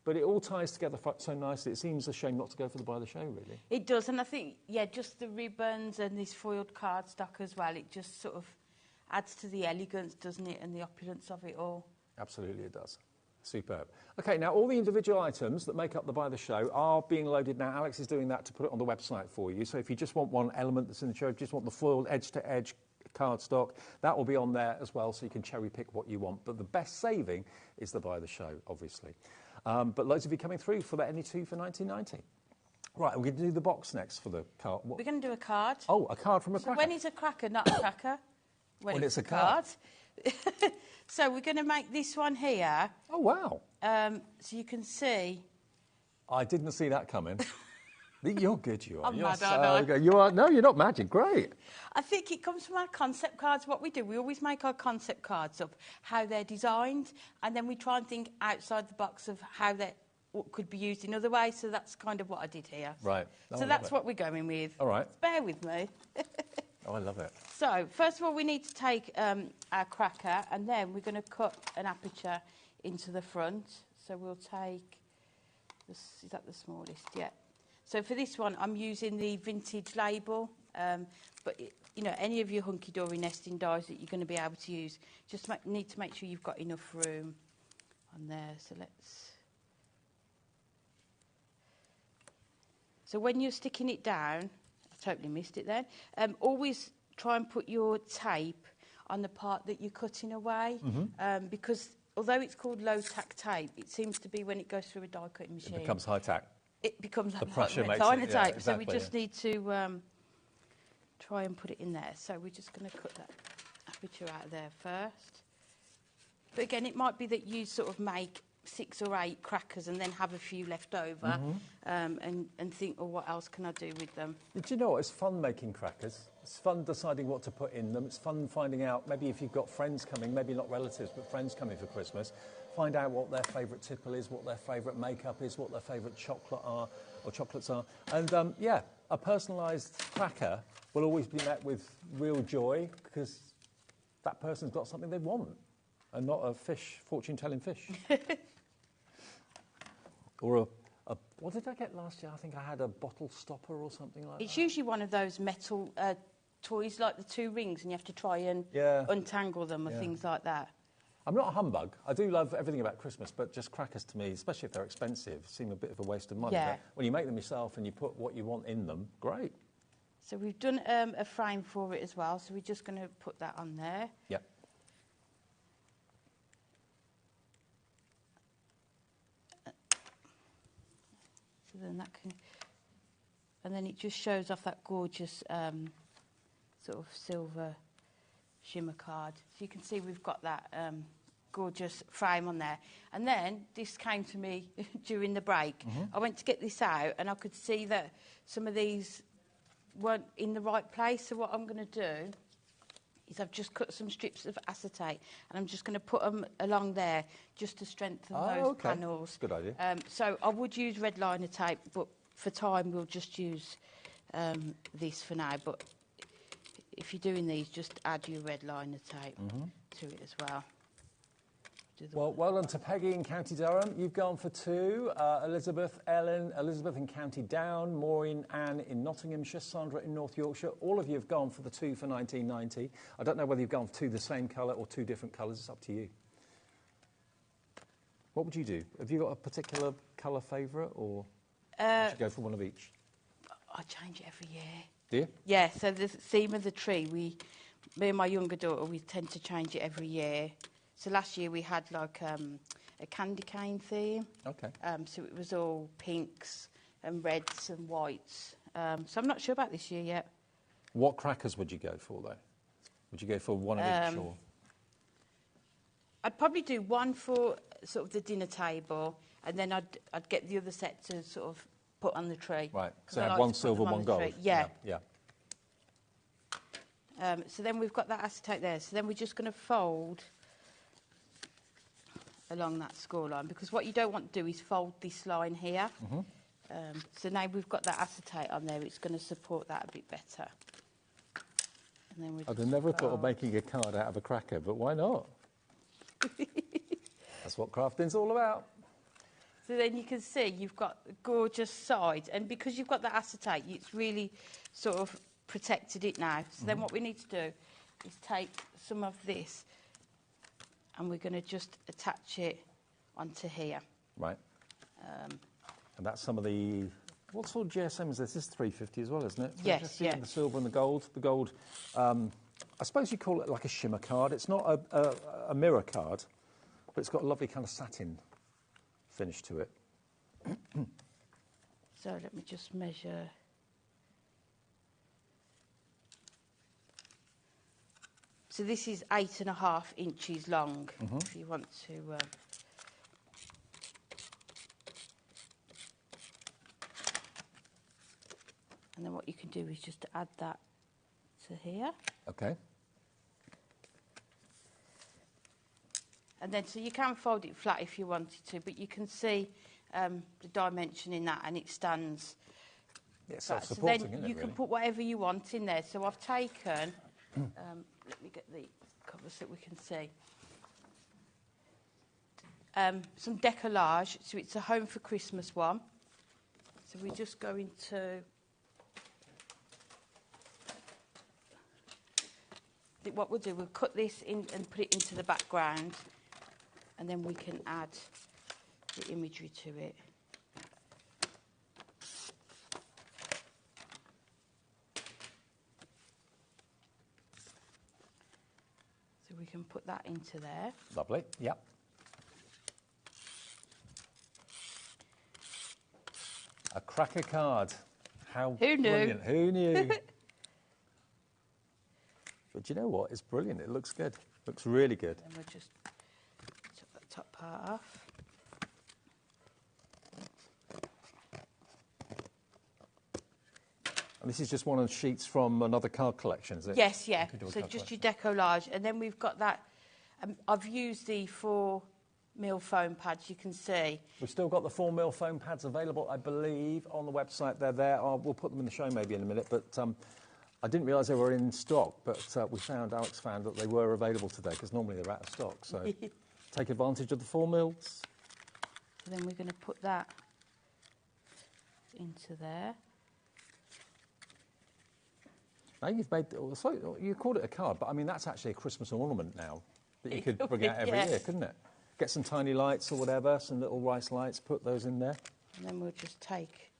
Speaker 13: But it all ties together so nicely. It seems a shame not to go for the Buy the Show, really.
Speaker 7: It does, and I think, yeah, just the ribbons and this foiled cardstock as well, it just sort of adds to the elegance, doesn't it, and the opulence of it all.
Speaker 13: Absolutely, it does. Superb. OK, now all the individual items that make up the Buy the Show are being loaded now. Alex is doing that to put it on the website for you. So if you just want one element that's in the show, just want the foiled edge-to-edge cardstock, that will be on there as well, so you can cherry-pick what you want. But the best saving is the Buy the Show, obviously. But loads of you coming through for that any two for $19.90. Right, we're going to do the box next for the card.
Speaker 7: We're going to do a card.
Speaker 13: Oh, a card from a cracker.
Speaker 7: When is a cracker not a cracker?
Speaker 13: When it's a card.
Speaker 7: So we're going to make this one here.
Speaker 13: Oh, wow.
Speaker 7: So you can see.
Speaker 13: I didn't see that coming. You're good, you are.
Speaker 7: I'm
Speaker 13: you're
Speaker 7: mad,
Speaker 13: so
Speaker 7: aren't I?
Speaker 13: good. You are. No, you're not magic. Great.
Speaker 7: I think it comes from our concept cards. What we do, we always make our concept cards up, how they're designed, and then we try and think outside the box of how they could be used in other ways. So that's kind of what I did here.
Speaker 13: Right.
Speaker 7: So that's what we're going with.
Speaker 13: All right.
Speaker 7: Bear with me.
Speaker 13: Oh, I love it.
Speaker 7: So, first of all, we need to take our cracker, and then we're going to cut an aperture into the front. So we'll take, is that the smallest? Yeah. So for this one, I'm using the vintage label, but you know, any of your Hunkydory nesting dies that you're going to be able to use, just need to make sure you've got enough room on there. So So when you're sticking it down, totally missed it then. Always try and put your tape on the part that you're cutting away, because although it's called low-tack tape, it seems to be when it goes through a die-cutting machine.
Speaker 13: It becomes high-tack.
Speaker 7: It becomes
Speaker 13: the pressure
Speaker 7: like
Speaker 13: makes
Speaker 7: liner
Speaker 13: it,
Speaker 7: tape.
Speaker 13: exactly,
Speaker 7: so we just need to try and put it in there. So we're just going to cut that aperture out of there first. But again, it might be that you sort of make 6 or 8 crackers and then have a few left over and think, oh, what else can I do with them?
Speaker 13: Do you know what? It's fun making crackers. It's fun deciding what to put in them. It's fun finding out, maybe if you've got friends coming, maybe not relatives, but friends coming for Christmas, find out what their favourite tipple is, what their favourite makeup is, what their favourite chocolates are. And, yeah, a personalised cracker will always be met with real joy because that person's got something they want and not a fortune-telling fish. Or what did I get last year? I think I had a bottle stopper or something like that.
Speaker 7: It's usually one of those metal toys like the 2 rings, and you have to try and untangle them or things like that.
Speaker 13: I'm not a humbug. I do love everything about Christmas, but just crackers to me, especially if they're expensive, seem a bit of a waste of money.
Speaker 7: Yeah.
Speaker 13: But when you make them yourself and you put what you want in them, great.
Speaker 7: So we've done a frame for it as well, so we're just going to put that on there.
Speaker 13: Yep.
Speaker 7: So then that can, and then it just shows off that gorgeous sort of silver shimmer card. So you can see we've got that gorgeous frame on there. And then this came to me during the break. I went to get this out and I could see that some of these weren't in the right place. So what I'm going to do is I've just cut some strips of acetate and I'm just going to put them along there just to strengthen those panels.
Speaker 13: Good idea.
Speaker 7: So I would use red liner tape, but for time we'll just use this for now. But if you're doing these, just add your red liner tape to it as well.
Speaker 13: Well done to Peggy in County Durham. You've gone for 2. Elizabeth, Ellen, Elizabeth in County Down, Maureen, Anne in Nottinghamshire, Sandra in North Yorkshire. All of you have gone for the 2 for 1990. I don't know whether you've gone for 2 the same colour or 2 different colours. It's up to you. What would you do? Have you got a particular colour favourite, or would you go for one of each?
Speaker 7: I change it every year.
Speaker 13: Do you?
Speaker 7: Yeah, so the theme of the tree, me and my younger daughter, we tend to change it every year. So last year we had like a candy cane theme.
Speaker 13: Okay.
Speaker 7: So it was all pinks and reds and whites. So I'm not sure about this year yet.
Speaker 13: What crackers would you go for, though? Would you go for one of each, or?
Speaker 7: I'd probably do one for sort of the dinner table, and then I'd get the other set to sort of put on the tree.
Speaker 13: Right, so have one silver, one gold.
Speaker 7: Yeah.
Speaker 13: Yeah.
Speaker 7: So then we've got that acetate there. So then we're just going to fold along that score line, because what you don't want to do is fold this line here. So now we've got that acetate on there, it's going to support that a bit better. And then
Speaker 13: I'd have never thought of making a card out of a cracker, but why not? That's what crafting's all about.
Speaker 7: So then you can see you've got gorgeous sides, and because you've got the acetate, it's really sort of protected it now. So then what we need to do is take some of this and we're going to just attach it onto here.
Speaker 13: Right. And that's some of the... What sort of GSM is this? This is 350 as well, isn't it?
Speaker 7: Yes, yeah.
Speaker 13: The silver and the gold. The gold, I suppose you call it like a shimmer card. It's not a mirror card, but it's got a lovely kind of satin finish to it.
Speaker 7: So let me just measure... So this is 8.5 inches long, if you want to... And then what you can do is just add that to here.
Speaker 13: Okay.
Speaker 7: And then, so you can fold it flat if you wanted to, but you can see the dimension in that, and it stands.
Speaker 13: Yeah, self-supporting,
Speaker 7: so then
Speaker 13: isn't
Speaker 7: you
Speaker 13: it,
Speaker 7: can put whatever you want in there. So I've taken... let me get the cover so we can see. Some decollage, so it's a Home for Christmas one. So we're just going to... What we'll do, we'll cut this in and put it into the background, and then we can add the imagery to it. So we can put that into there.
Speaker 13: Lovely, yep. A cracker card. How
Speaker 7: Who knew?
Speaker 13: Brilliant. Who knew? But do you know what? It's brilliant. It looks good. Looks really good.
Speaker 7: And we'll just take that top part off.
Speaker 13: And this is just one of the sheets from another card collection, is it?
Speaker 7: Yes, yeah.
Speaker 13: So
Speaker 7: So just your decollage. And then we've got that. I've used the 4mm foam pads, you can see.
Speaker 13: We've still got the 4mm foam pads available, I believe, on the website. They're there. We'll put them in the show maybe in a minute. But I didn't realise they were in stock. But Alex found that they were available today, because normally they're out of stock. So take advantage of the 4mm.
Speaker 7: So then we're going to put that into there.
Speaker 13: Now you've made, you called it a card, but I mean that's actually a Christmas ornament now. that you could bring out every year, couldn't it? Get some tiny lights or whatever, some little rice lights, put those in there.
Speaker 7: And then we'll just take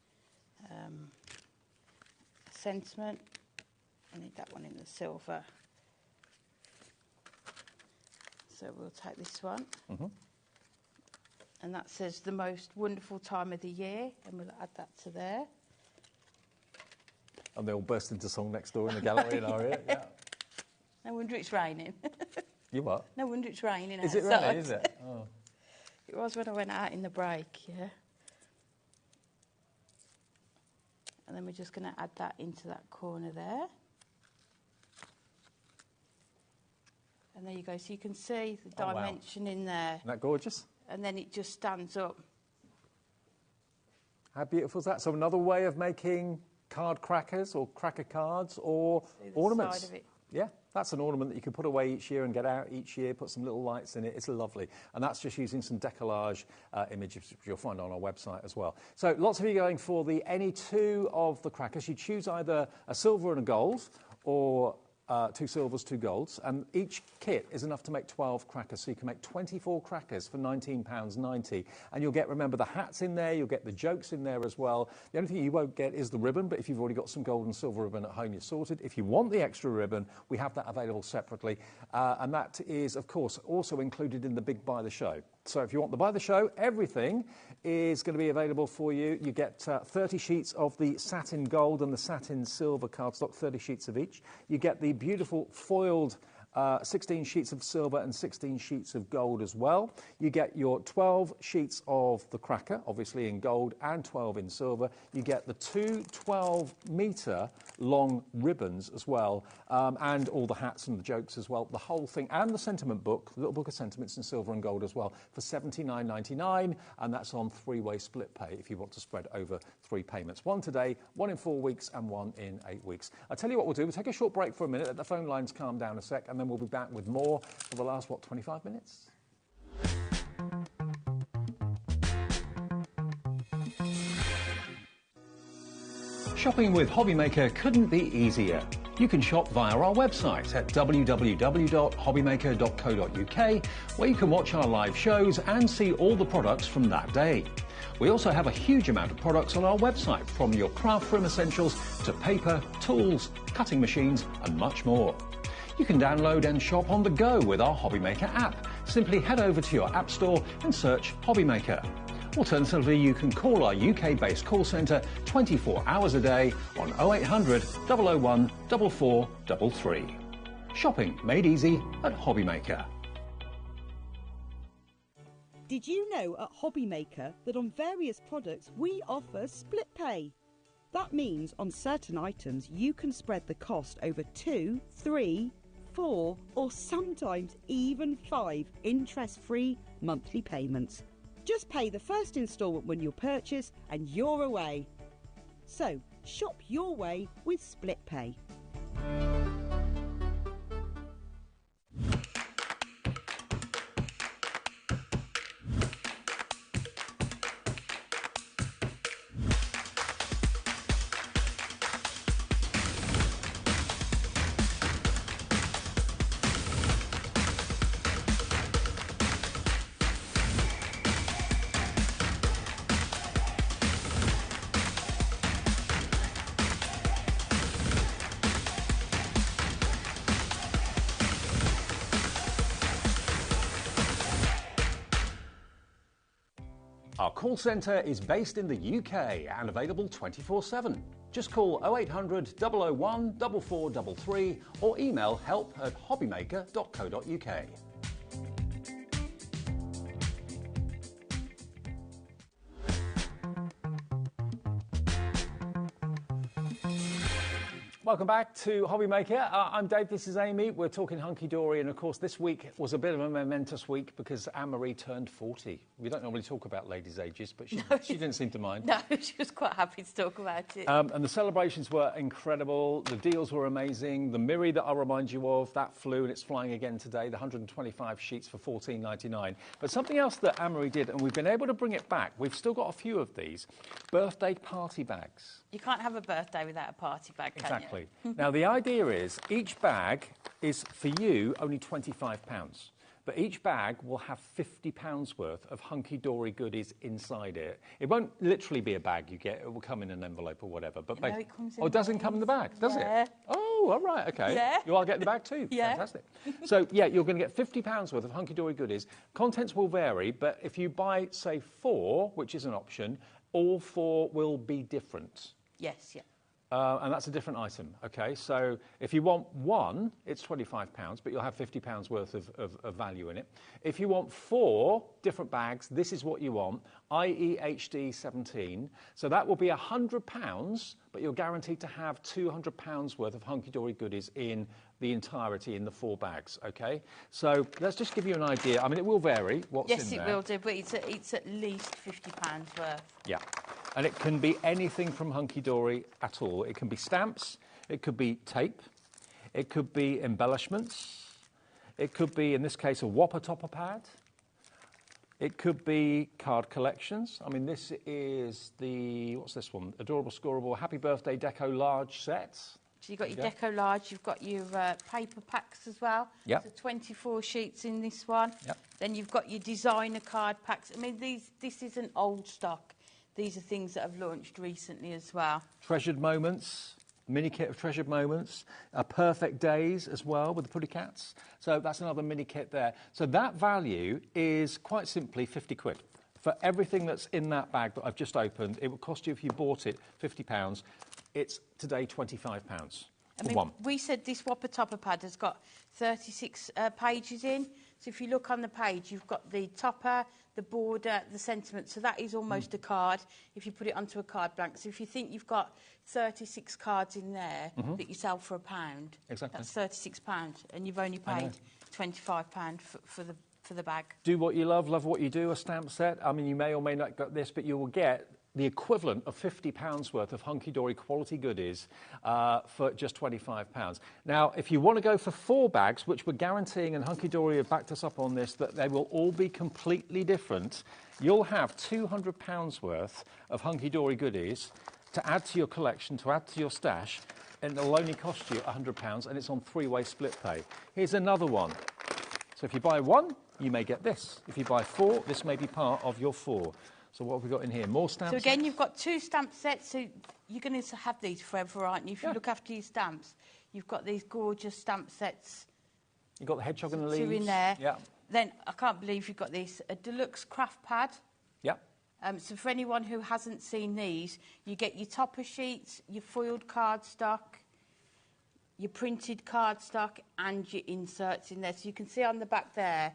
Speaker 7: sentiment. I need that one in the silver. So we'll take this one.
Speaker 13: Mm-hmm.
Speaker 7: And that says the most wonderful time of the year, and we'll add that to there.
Speaker 13: And they all burst into song next door in the gallery in our ear. Yeah.
Speaker 7: No wonder it's raining.
Speaker 13: You what?
Speaker 7: No wonder it's raining
Speaker 13: Is
Speaker 7: outside.
Speaker 13: it really, is it? Oh.
Speaker 7: It was when I went out in the break, yeah. And then we're just going to add that into that corner there. And there you go. So you can see the dimension in there.
Speaker 13: Isn't that gorgeous?
Speaker 7: And then it just stands up.
Speaker 13: How beautiful is that? So another way of making card crackers or cracker cards or ornaments.
Speaker 7: Side of it.
Speaker 13: Yeah, that's an ornament that you can put away each year and get out each year, put some little lights in it. It's lovely. And that's just using some decollage images, which you'll find on our website as well. So lots of you going for any two of the crackers. You choose either a silver and a gold or 2 silvers, 2 golds, and each kit is enough to make 12 crackers, so you can make 24 crackers for £19.90. And you'll get, remember, the hats in there, you'll get the jokes in there as well. The only thing you won't get is the ribbon, but if you've already got some gold and silver ribbon at home, you're sorted. If you want the extra ribbon, we have that available separately, and that is, of course, also included in the big Buy the Show. So if you want the Buy the Show, everything is going to be available for you. You get 30 sheets of the satin gold and the satin silver cardstock, 30 sheets of each. You get the beautiful foiled 16 sheets of silver and 16 sheets of gold as well. You get your 12 sheets of the cracker, obviously in gold, and 12 in silver. You get the 2 12-metre long ribbons as well, and all the hats and the jokes as well, the whole thing, and the sentiment book, the little book of sentiments in silver and gold as well, for $79.99, and that's on 3-way split pay if you want to spread over 3 payments. 1 today, 1 in 4 weeks, and 1 in 8 weeks. I'll tell you what we'll do. We'll take a short break for a minute, let the phone lines calm down a sec, and then we'll be back with more for the last, 25 minutes?
Speaker 5: Shopping with HobbyMaker couldn't be easier. You can shop via our website at www.hobbymaker.co.uk, where you can watch our live shows and see all the products from that day. We also have a huge amount of products on our website, from your craft room essentials to paper, tools, cutting machines, and much more. You can download and shop on the go with our HobbyMaker app. Simply head over to your app store and search HobbyMaker. Alternatively, you can call our UK-based call centre 24 hours a day on 0800 001 4433. Shopping made easy at HobbyMaker.
Speaker 6: Did you know at HobbyMaker that on various products we offer split pay? That means on certain items you can spread the cost over 2, 3, 4 or sometimes even 5 interest-free monthly payments. Just pay the first instalment when you purchase and you're away. So, shop your way with split pay.
Speaker 5: Our call centre is based in the UK and available 24/7. Just call 0800 001 4433 or email help@hobbymaker.co.uk.
Speaker 13: Welcome back to HobbyMaker. I'm Dave, this is Amy. We're talking Hunkydory, and of course this week was a bit of a momentous week because Anne-Marie turned 40. We don't normally talk about ladies' ages, but she didn't seem to mind.
Speaker 7: No, she was quite happy to talk about it.
Speaker 13: And the celebrations were incredible. The deals were amazing. The Miri that I'll remind you of, that flew, and it's flying again today, the 125 sheets for $14.99. But something else that Anne-Marie did, and we've been able to bring it back, we've still got a few of these, birthday party bags.
Speaker 7: You can't have a birthday without a party bag, can
Speaker 13: Exactly. Now, the idea is each bag is, for you, only £25. but each bag will have £50 worth of hunky-dory goodies inside it. It won't literally be a bag you get. It will come in an envelope or whatever. But
Speaker 7: No, it comes in
Speaker 13: it doesn't come in the bag, does it? Oh, all right, OK.
Speaker 7: Yeah.
Speaker 13: You all get the bag too.
Speaker 7: Yeah.
Speaker 13: Fantastic. So, yeah, you're going to get £50 worth of hunky-dory goodies. Contents will vary, but if you buy, say, 4, which is an option, all 4 will be different.
Speaker 7: Yes, yeah.
Speaker 13: And that's a different item, OK? So if you want 1, it's £25, but you'll have £50 worth of value in it. If you want 4 different bags, this is what you want, i.e. HD 17. So that will be £100, but you're guaranteed to have £200 worth of hunky-dory goodies in the entirety in the 4 bags, OK? So let's just give you an idea. I mean, it will vary what's in there.
Speaker 7: Yes, it will do, but it's at least £50 worth.
Speaker 13: Yeah. And it can be anything from hunky-dory at all. It can be stamps, it could be tape, it could be embellishments, it could be, in this case, a Whopper topper pad, it could be card collections. I mean, this is the, what's this one? Adorable Scoreable Happy Birthday Deco Large Sets.
Speaker 7: So you've got your Deco Large, you've got your paper packs as well.
Speaker 13: Yep.
Speaker 7: So 24 sheets in this one.
Speaker 13: Yep.
Speaker 7: Then you've got your designer card packs. I mean, this isn't old stock. These are things that have launched recently as well.
Speaker 13: Treasured moments, mini kit of treasured moments, perfect days as well with the Puddy Cats. So that's another mini kit there. So that value is quite simply 50 quid. For everything that's in that bag that I've just opened, it would cost you, if you bought it, £50. It's today £25 for one.
Speaker 7: We said this Whopper topper pad has got 36 pages in. So if you look on the page, you've got the topper, the border, the sentiment. So that is almost a card if you put it onto a card blank. So if you think you've got 36 cards in there that you sell for £1,
Speaker 13: exactly.
Speaker 7: That's £36, and you've only paid £25 for the bag.
Speaker 13: Do what you love what you do, a stamp set. I mean, you may or may not get this, but you will get the equivalent of £50 worth of hunky-dory quality goodies for just £25. Now, if you want to go for 4 bags, which we're guaranteeing, and Hunky-Dory have backed us up on this, that they will all be completely different, you'll have £200 worth of hunky-dory goodies to add to your collection, to add to your stash, and it'll only cost you £100, and it's on 3-way split pay. Here's another one. So if you buy 1, you may get this. If you buy 4, this may be part of your 4. So what have we got in here? More stamps?
Speaker 7: So again, you've got 2 stamp sets, so you're going to have these forever, aren't you? If you look after your stamps, you've got these gorgeous stamp sets.
Speaker 13: You've got the hedgehog and the leaves.
Speaker 7: 2 in there.
Speaker 13: Yeah.
Speaker 7: Then, I can't believe you've got this, a deluxe craft pad.
Speaker 13: Yeah.
Speaker 7: So for anyone who hasn't seen these, you get your topper sheets, your foiled cardstock, your printed cardstock, and your inserts in there. So you can see on the back there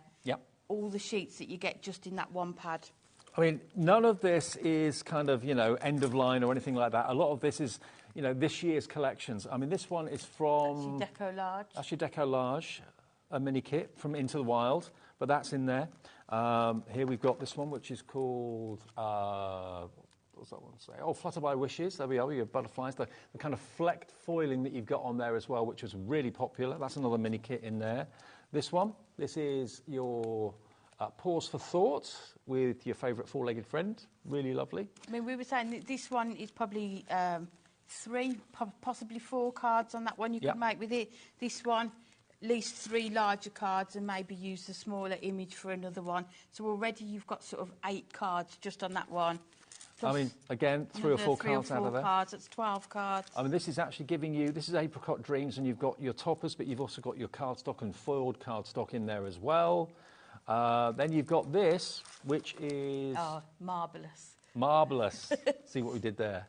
Speaker 7: all the sheets that you get just in that one pad.
Speaker 13: I mean, none of this is kind of, you know, end of line or anything like that. A lot of this is, you know, this year's collections. I mean, this one is from...
Speaker 7: That's your Deco Large.
Speaker 13: That's your Deco Large, a mini kit from Into the Wild, but that's in there. Here we've got this one, which is called... what's that one say? Oh, Flutter by Wishes. There we are, your butterflies. The kind of flecked foiling that you've got on there as well, which was really popular. That's another mini kit in there. This one, this is your... Pause for Thought with your favourite 4-legged friend. Really lovely.
Speaker 7: I mean, we were saying that this one is probably 3, possibly 4 cards on that one you could make with it. This one, at least 3 larger cards, and maybe use the smaller image for another one. So already you've got sort of 8 cards just on that one.
Speaker 13: I mean, again, 3 or 4 cards out of there.
Speaker 7: 3 or 4 cards, that's 12 cards.
Speaker 13: I mean, this is actually giving you, this is Apricot Dreams, and you've got your toppers, but you've also got your cardstock and foiled cardstock in there as well. Then you've got this, which is...
Speaker 7: Oh, marvellous.
Speaker 13: Marvellous. See what we did there?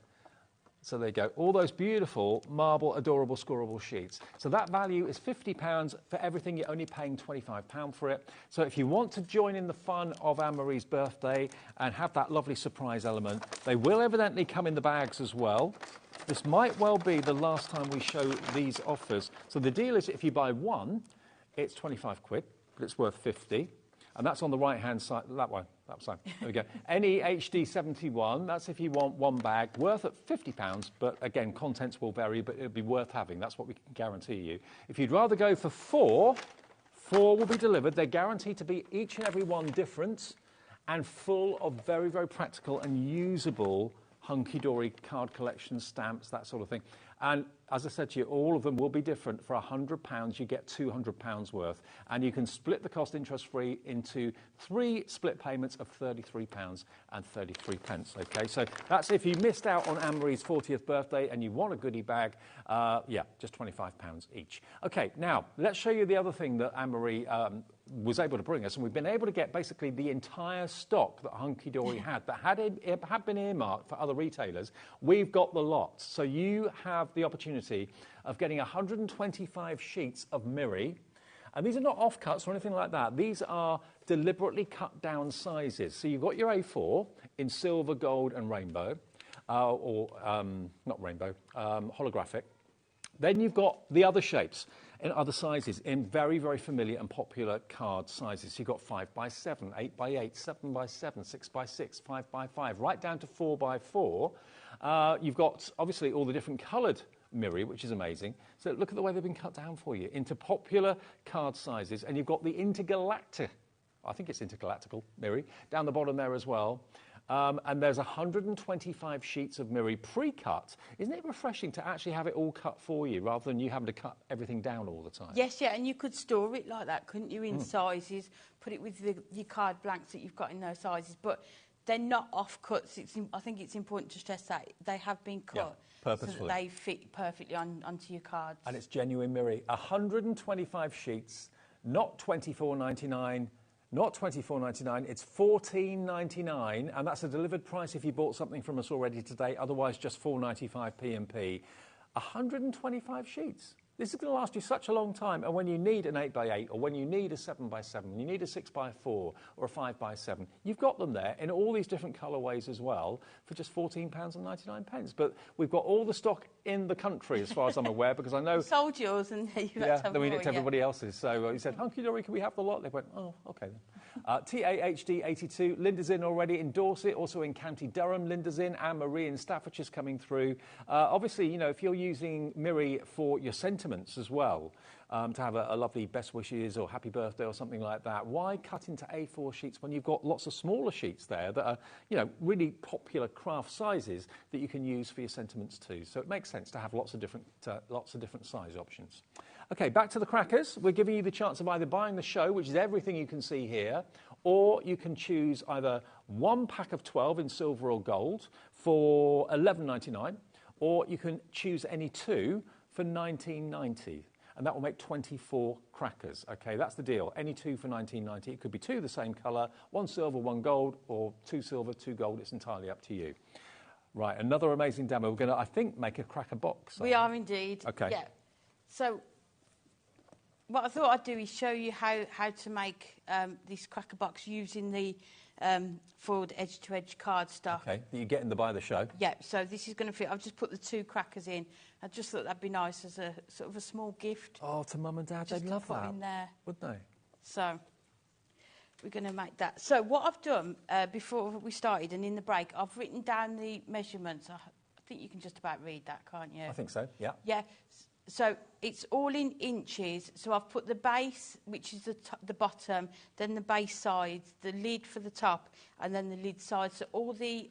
Speaker 13: So there you go. All those beautiful marble, adorable, scoreable sheets. So that value is £50 for everything. You're only paying £25 for it. So if you want to join in the fun of Anne-Marie's birthday and have that lovely surprise element, they will evidently come in the bags as well. This might well be the last time we show these offers. So the deal is if you buy 1, it's 25 quid, but it's worth 50. And that's on the right-hand side, that one, that side. There we go. Any HD 71, that's if you want 1 bag, worth at £50, but again, contents will vary, but it'll be worth having. That's what we can guarantee you. If you'd rather go for 4, 4 will be delivered. They're guaranteed to be each and every one different and full of very, very practical and usable Hunkydory card collection, stamps, that sort of thing. And as I said to you, all of them will be different. For £100, you get £200 worth. And you can split the cost interest-free into 3 split payments of £33 and 33 pence. Okay, so that's if you missed out on Anne-Marie's 40th birthday and you want a goodie bag, yeah, just £25 each. Okay, now, let's show you the other thing that Anne-Marie was able to bring us, and we've been able to get basically the entire stock that Hunkydory had that had been earmarked for other retailers. We've got the lot, so you have the opportunity of getting 125 sheets of Miri, and these are not offcuts or anything like that. These are deliberately cut down sizes. So you've got your A4 in silver, gold, and rainbow, not rainbow, holographic. Then you've got the other shapes in other sizes in very, very familiar and popular card sizes. So you've got 5x7, 8x8, 7x7, 6x6, 5x5, right down to 4x4. You've got, obviously, all the different coloured Miri, which is amazing. So look at the way they've been cut down for you into popular card sizes. And you've got the intergalactic, I think it's intergalactical Miri, down the bottom there as well. And there's 125 sheets of Miri pre-cut. Isn't it refreshing to actually have it all cut for you rather than you having to cut everything down all the time?
Speaker 7: Yes, yeah, and you could store it like that, couldn't you, in sizes, put it with your card blanks that you've got in those sizes, but they're not off-cuts. I think it's important to stress that. They have been cut
Speaker 13: purposefully,
Speaker 7: so that they fit perfectly onto your cards.
Speaker 13: And it's genuine Miri. 125 sheets, not $24.99, not $24.99, it's $14.99, and that's a delivered price if you bought something from us already today, otherwise just $4.95 P&P. 125 sheets. This is going to last you such a long time, and when you need an 8x8, or when you need a 7x7, you need a 6x4, or a 5x7, you've got them there in all these different colourways as well for just £14.99. But we've got all the stock in the country, as far as I'm aware, because I know...
Speaker 7: You sold yours, and you had to have
Speaker 13: then we
Speaker 7: more,
Speaker 13: nicked everybody else's. So he said, Hunkydory, can we have the lot? They went, oh, OK then. TAHD82, Linda's in already in Dorset, also in County Durham, Linda's in, Anne-Marie in Staffordshire's coming through. Obviously, you know, if you're using Miri for your sentiments as well, to have a lovely best wishes or happy birthday or something like that, why cut into A4 sheets when you've got lots of smaller sheets there that are, you know, really popular craft sizes that you can use for your sentiments too? So it makes sense to have lots of different size options. OK, back to the crackers. We're giving you the chance of either buying the show, which is everything you can see here, or you can choose either 1 pack of 12 in silver or gold for $11.99, or you can choose any 2 for $19.90. And that will make 24 crackers. OK, that's the deal. Any 2 for $19.90. It could be 2 the same colour, 1 silver, 1 gold, or 2 silver, 2 gold. It's entirely up to you. Right, another amazing demo. We're going to, I think, make a cracker box.
Speaker 7: We are indeed.
Speaker 13: OK.
Speaker 7: Yeah. So what I thought I'd do is show you how to make this cracker box using the foiled edge-to-edge cardstock.
Speaker 13: OK, that you get in the buy the show.
Speaker 7: Yeah, so this is going to fit. I've just put the 2 crackers in. I just thought that'd be nice as a sort of a small gift.
Speaker 13: Oh, to Mum and Dad, they'd love that.
Speaker 7: In there.
Speaker 13: Wouldn't they?
Speaker 7: So we're going to make that. So what I've done before we started and in the break, I've written down the measurements. I think you can just about read that, can't you?
Speaker 13: I think so, yeah.
Speaker 7: Yeah. So it's all in inches. So I've put the base, which is the bottom, then the base sides, the lid for the top, and then the lid side. So all the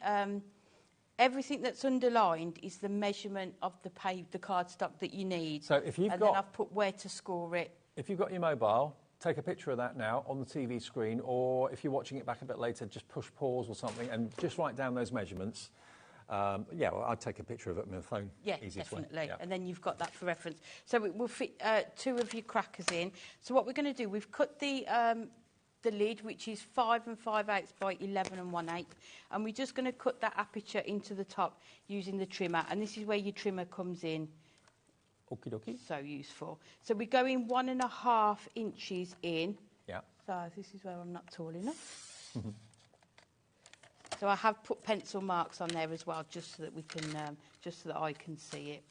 Speaker 7: everything that's underlined is the measurement of the cardstock that you need.
Speaker 13: So if you've
Speaker 7: and
Speaker 13: got,
Speaker 7: then I've put where to score it.
Speaker 13: If you've got your mobile, take a picture of that now on the TV screen, or if you're watching it back a bit later, just push pause or something and just write down those measurements. Yeah, well, I'd take a picture of it on my phone.
Speaker 7: Yeah,
Speaker 13: definitely.
Speaker 7: Yeah. And then you've got that for reference. So it will fit 2 of your crackers in. So what we're going to do, we've cut the lid, which is 5 5/8 by 11 1/8, and we're just going to cut that aperture into the top using the trimmer. And this is where your trimmer comes in.
Speaker 13: Okie dokie.
Speaker 7: So useful. So we're going 1.5 inches in.
Speaker 13: Yeah.
Speaker 7: So this is where I'm not tall enough. So I have put pencil marks on there as well, just so that we can, just so that I can see it.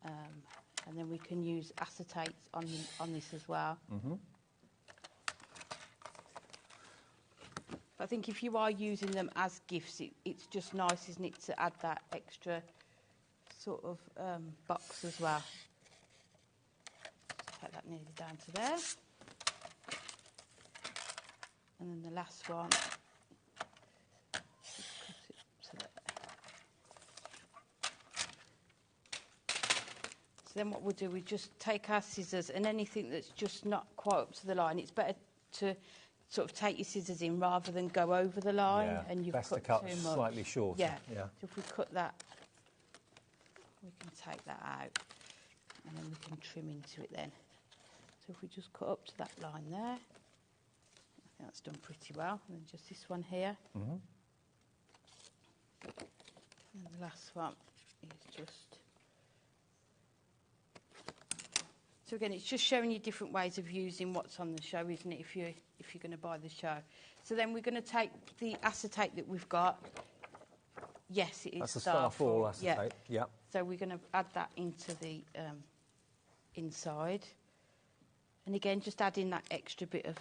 Speaker 7: And then we can use acetate on this as well. But I think if you are using them as gifts, it's just nice, isn't it, to add that extra sort of box as well. Take that nearly down to there. And then the last one, just cut then what we'll do, we just take our scissors, and anything that's just not quite up to the line, it's better to sort of take your scissors in rather than go over the line and you've
Speaker 13: best
Speaker 7: cut
Speaker 13: to cut
Speaker 7: too much.
Speaker 13: Slightly shorter.
Speaker 7: Yeah.
Speaker 13: Yeah.
Speaker 7: So if we cut that, we can take that out, and then we can trim into it then. So if we just cut up to that line there, I think that's done pretty well. And then just this one here.
Speaker 13: Mm-hmm.
Speaker 7: And the last one is just... So again, it's just showing you different ways of using what's on the show, isn't it, if you're going to buy the show. So then we're going to take the acetate that we've got. Yes, it is
Speaker 13: That's the Starfall acetate, yeah.
Speaker 7: So we're going to add that into the inside. And again, just add in that extra bit of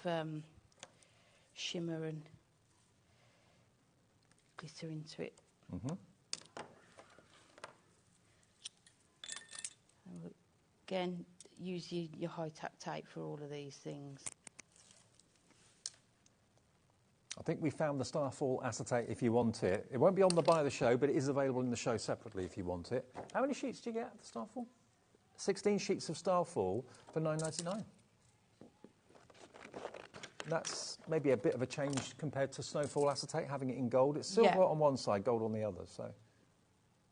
Speaker 7: shimmer and glitter into it.
Speaker 13: Mm-hmm.
Speaker 7: And again, use your high-tack tape for all of these things.
Speaker 13: I think we found the Starfall acetate if you want it. It won't be on the buy the show, but it is available in the show separately if you want it. How many sheets do you get of the Starfall? 16 sheets of Starfall for $9.99. That's maybe a bit of a change compared to Snowfall acetate, having it in gold. It's silver on one side, gold on the other. So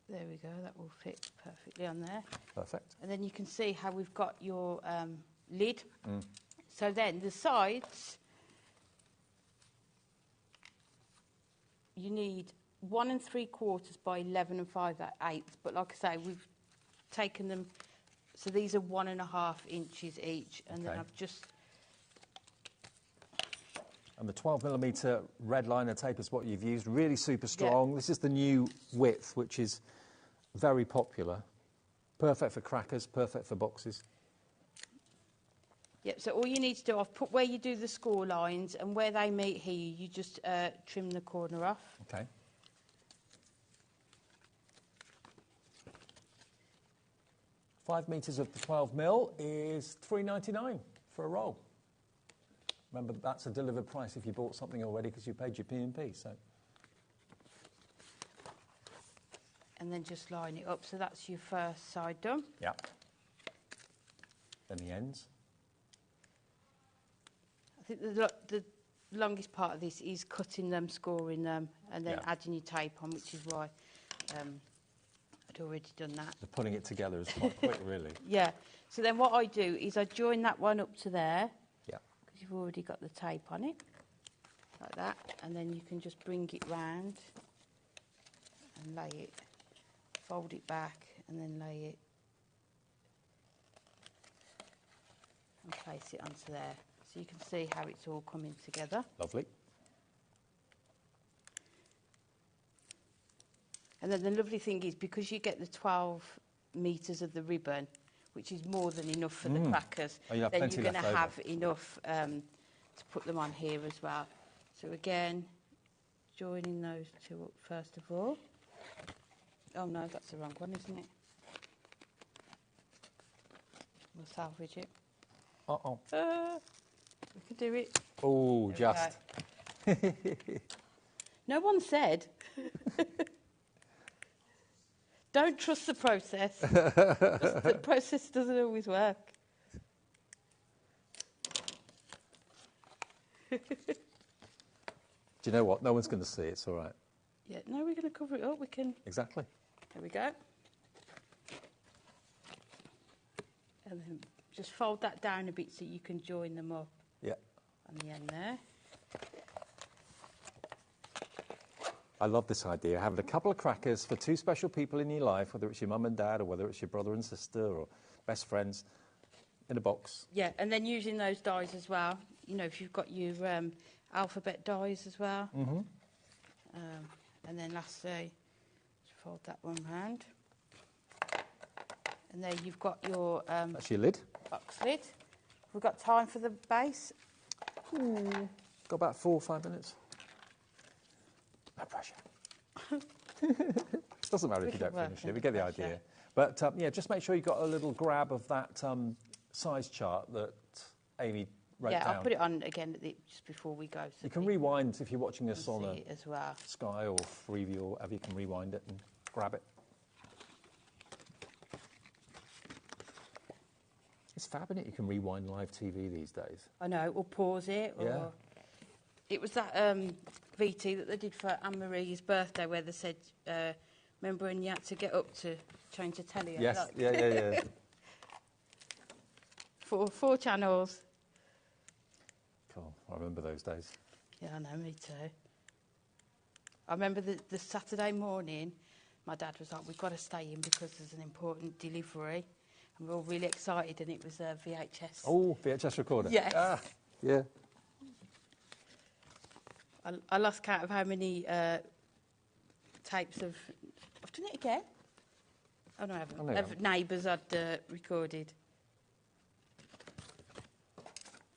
Speaker 7: there we go, that will fit perfectly on there.
Speaker 13: Perfect.
Speaker 7: And then you can see how we've got your lid. So then the sides, you need 1 3/4 by 11 5/8. But like I say, we've taken them, so these are 1.5 inches each, and then I've just...
Speaker 13: And the 12mm red liner tape is what you've used, really super strong.
Speaker 7: Yeah.
Speaker 13: This is the new width, which is very popular. Perfect for crackers, perfect for boxes.
Speaker 7: Yep, so all you need to do, I've put where you do the score lines, and where they meet here, you just trim the corner off.
Speaker 13: Okay. $5 meters of the 12mm is $3.99 for a roll. Remember, that's a delivered price if you bought something already because you paid your P&P. So.
Speaker 7: And then just line it up. So that's your first side done.
Speaker 13: Yeah. Then the ends.
Speaker 7: I think the longest part of this is cutting them, scoring them, and then adding your tape on, which is why I'd already done that.
Speaker 13: The putting it together is quite quick, really.
Speaker 7: Yeah. So then what I do is I join that one up to there.
Speaker 13: Yeah.
Speaker 7: Because you've already got the tape on it, like that, and then you can just bring it round and lay it, fold it back, and then lay it and place it onto there. So you can see how it's all coming together.
Speaker 13: Lovely.
Speaker 7: And then the lovely thing is, because you get the 12 metres of the ribbon, which is more than enough for the crackers, then you're going to have enough to put them on here as well. So again, joining those two up first of all. Oh no, that's the wrong one, isn't it? We'll salvage it.
Speaker 13: Uh-oh.
Speaker 7: We could do it.
Speaker 13: Oh, just.
Speaker 7: No one said. Don't trust the process. The process doesn't always work.
Speaker 13: Do you know what? No one's going to see it. It's all right.
Speaker 7: Yeah, no, we're going to cover it up. We can.
Speaker 13: Exactly.
Speaker 7: There we go. And then just fold that down a bit so you can join them up.
Speaker 13: Yeah.
Speaker 7: On the end there.
Speaker 13: I love this idea. Having a couple of crackers for two special people in your life, whether it's your mum and dad or whether it's your brother and sister or best friends, in a box.
Speaker 7: Yeah, and then using those dies as well. You know, if you've got your alphabet dies as well.
Speaker 13: Mm-hmm.
Speaker 7: And then lastly, just fold that one round. And there you've got your...
Speaker 13: That's your lid.
Speaker 7: Box lid. We've got time for the base.
Speaker 13: Got about 4 or 5 minutes. No pressure. It doesn't matter if you don't finish it. We get the idea. But yeah, just make sure you've got a little grab of that size chart that Amy wrote down.
Speaker 7: Yeah, I'll put it on again just before we go. So
Speaker 13: you can rewind if you're watching this on a
Speaker 7: as well.
Speaker 13: Sky or Freeview or whatever. You can rewind it and grab it. It's fab, isn't it? You can rewind live TV these days.
Speaker 7: I know, or pause it. Or...
Speaker 13: Yeah.
Speaker 7: It was that VT that they did for Anne-Marie's birthday where they said, remember when you had to get up to change the telly?
Speaker 13: Yes,
Speaker 7: like...
Speaker 13: yeah.
Speaker 7: Four channels.
Speaker 13: Cool, I remember those days.
Speaker 7: Yeah, I know, me too. I remember the Saturday morning, my dad was like, we've got to stay in because there's an important delivery. And we're all really excited, and it was a VHS.
Speaker 13: Oh, VHS recorder.
Speaker 7: Yes.
Speaker 13: Ah, yeah.
Speaker 7: I lost count of how many tapes of... I've done it again. Oh, no, I haven't. Of neighbours I'd recorded.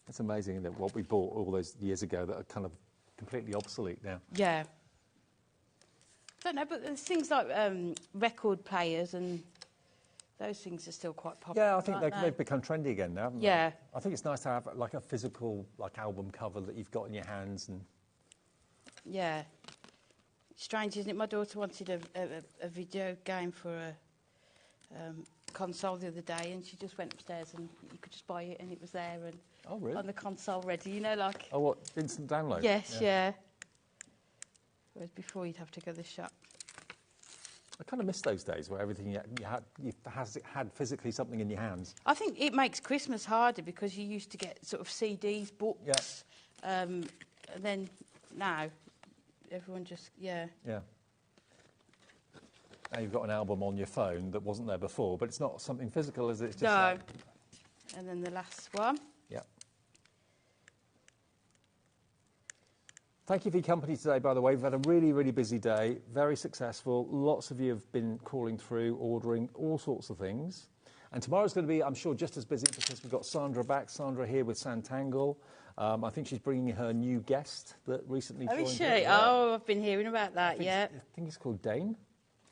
Speaker 13: It's amazing that what we bought all those years ago that are kind of completely obsolete now.
Speaker 7: Yeah. I don't know, but there's things like record players and those things are still quite popular.
Speaker 13: Yeah, I think they've become trendy again now, haven't they?
Speaker 7: Yeah.
Speaker 13: I think it's nice to have like a physical album cover that you've got in your hands. And
Speaker 7: yeah. Strange, isn't it? My daughter wanted a video game for a console the other day, and she just went upstairs and you could just buy it and it was there and on the console ready, you know, like...
Speaker 13: Oh, what? Instant download?
Speaker 7: Yes, yeah. Whereas before you'd have to go to the shop.
Speaker 13: I kind of miss those days where everything you had physically something in your hands.
Speaker 7: I think it makes Christmas harder because you used to get sort of CDs, books, and then now everyone just, Yeah.
Speaker 13: Now you've got an album on your phone that wasn't there before, but it's not something physical, is it? It's just
Speaker 7: no. And then the last one.
Speaker 13: Yeah. Thank you for your company today, by the way. We've had a really, really busy day, very successful. Lots of you have been calling through, ordering all sorts of things. And tomorrow's going to be, I'm sure, just as busy because we've got Sandra back. Sandra here with Santangle. I think she's bringing her new guest that recently joined.
Speaker 7: Oh, is she? Oh, I've been hearing about that,
Speaker 13: I think he's called Dane.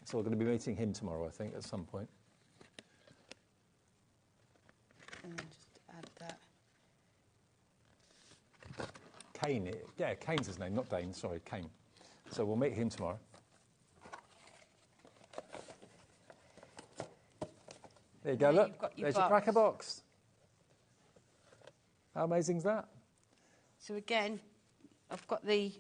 Speaker 13: So we're going to be meeting him tomorrow, I think, at some point.
Speaker 7: And then just add that.
Speaker 13: Kane, yeah, Kane's his name, not Dane, sorry, Kane. So we'll meet him tomorrow. There you go, look, there's your cracker box. How amazing is that?
Speaker 7: So again, I've got the...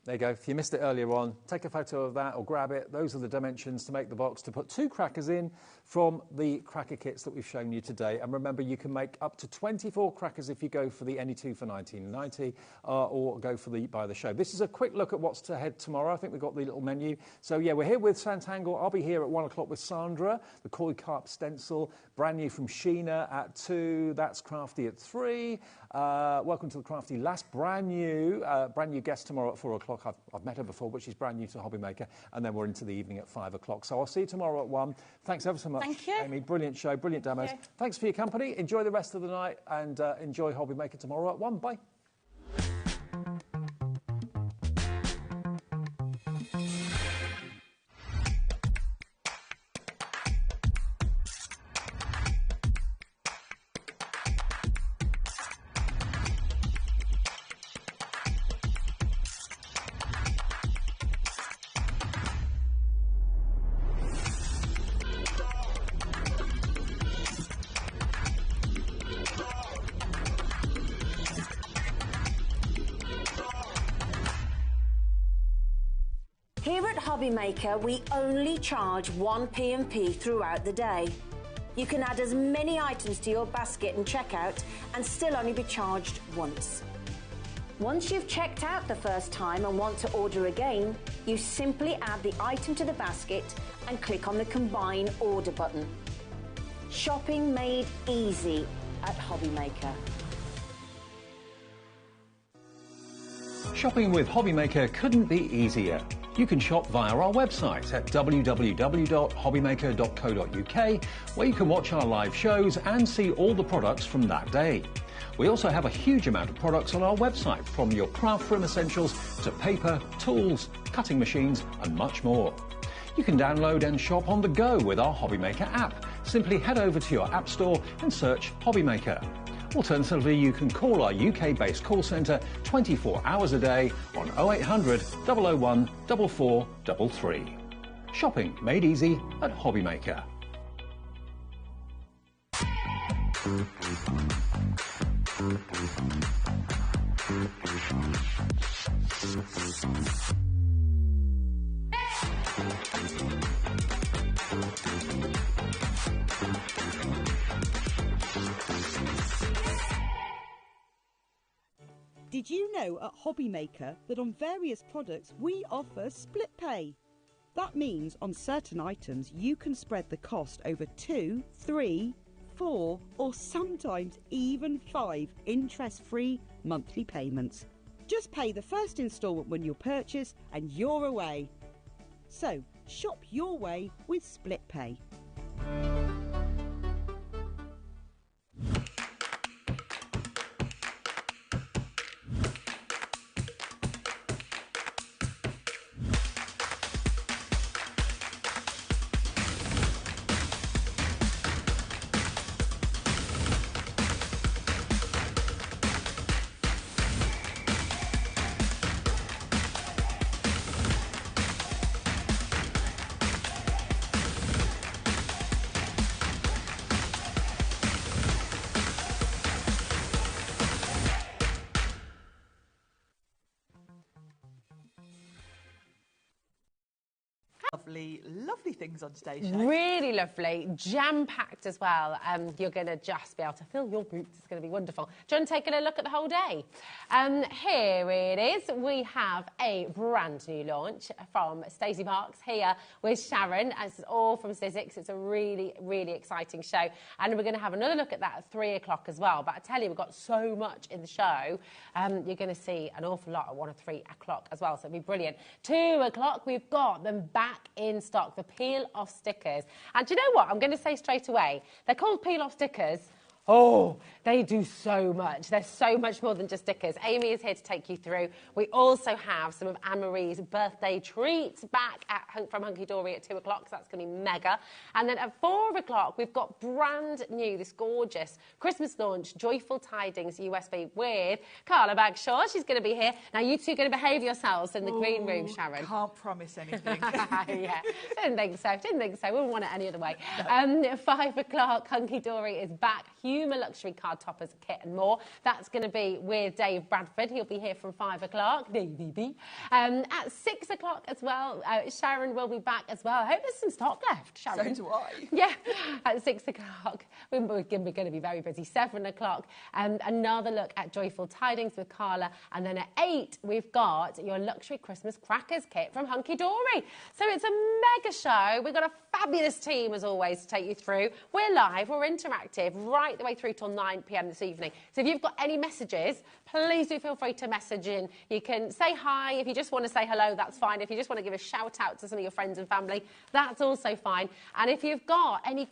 Speaker 13: There you go. If you missed it earlier on, take a photo of that or grab it. Those are the dimensions to make the box to put 2 crackers in from the cracker kits that we've shown you today. And remember, you can make up to 24 crackers if you go for the any 2 for $19.90 or go for the by the show. This is a quick look at what's ahead tomorrow. I think we've got the little menu. So yeah, we're here with Santangle. I'll be here at 1 o'clock with Sandra, the koi carp stencil, brand new from Sheena at 2. That's Crafty at 3. Welcome to the Crafty Lass, brand new guest tomorrow at 4 o'clock. I've met her before, but she's brand new to HobbyMaker, and then we're into the evening at 5 o'clock. So I'll see you tomorrow at 1. Thanks ever so much,
Speaker 7: Thank you.
Speaker 13: Amy. Brilliant show, brilliant demos.
Speaker 7: Thank you.
Speaker 13: Thanks for your company. Enjoy the rest of the night, and enjoy HobbyMaker tomorrow at 1. Bye.
Speaker 1: Here at HobbyMaker, we only charge 1 P&P throughout the day. You can add as many items to your basket and checkout and still only be charged once. Once you've checked out the first time and want to order again, you simply add the item to the basket and click on the Combine Order button. Shopping made easy at HobbyMaker.
Speaker 5: Shopping with HobbyMaker couldn't be easier. You can shop via our website at www.hobbymaker.co.uk, where you can watch our live shows and see all the products from that day. We also have a huge amount of products on our website, from your craft room essentials to paper, tools, cutting machines and much more. You can download and shop on the go with our HobbyMaker app. Simply head over to your app store and search HobbyMaker. Alternatively, you can call our UK-based call centre 24 hours a day on 0800 001 4433. Shopping made easy at HobbyMaker.
Speaker 6: Did you know at HobbyMaker that on various products we offer split pay? That means on certain items you can spread the cost over 2, 3, 4 or sometimes even 5 interest-free monthly payments. Just pay the first instalment when you purchase and you're away. So shop your way with split pay.
Speaker 3: Lovely things on station.
Speaker 2: Really lovely, jam-packed as well. You're going to just be able to fill your boots. It's going to be wonderful. Do you want to take a look at the whole day? Here it is. We have a brand new launch from Stacy Park here with Sharon. It's all from Sizzix. It's a really, really exciting show. And we're going to have another look at that at 3 o'clock as well. But I tell you, we've got so much in the show. You're going to see an awful lot at 1 or 3 o'clock as well. So it'll be brilliant. 2 o'clock, we've got them back in stock, the peel-off stickers. And do you know what? I'm going to say straight away, they're called peel-off stickers. Oh, they do so much. They're so much more than just stickers. Amy is here to take you through. We also have some of Anne-Marie's birthday treats back from Hunkydory at 2 o'clock, so that's going to be mega. And then at 4 o'clock, we've got brand new, this gorgeous Christmas launch, Joyful Tidings USB with Carla Bagshaw. She's going to be here. Now, you two are going to behave yourselves in the green room, Sharon.
Speaker 3: Can't promise anything.
Speaker 2: Yeah, didn't think so. We wouldn't want it any other way. No. 5 o'clock, Hunkydory is back. Humour luxury card toppers, kit and more. That's going to be with Dave Bradford. He'll be here from 5 o'clock. At 6 o'clock as well, Sharon will be back as well. I hope there's some stock left, Sharon.
Speaker 3: So do I.
Speaker 2: Yeah, at 6 o'clock. We're going to be very busy. 7 o'clock, another look at Joyful Tidings with Carla. And then at 8, we've got your luxury Christmas crackers kit from Hunkydory. So it's a mega show. We've got a fabulous team, as always, to take you through. We're live, we're interactive, right the way through till 9 p.m. this evening. So if you've got any messages, please do feel free to message in. You can say hi. If you just want to say hello, that's fine. If you just want to give a shout out to some of your friends and family, that's also fine. And if you've got any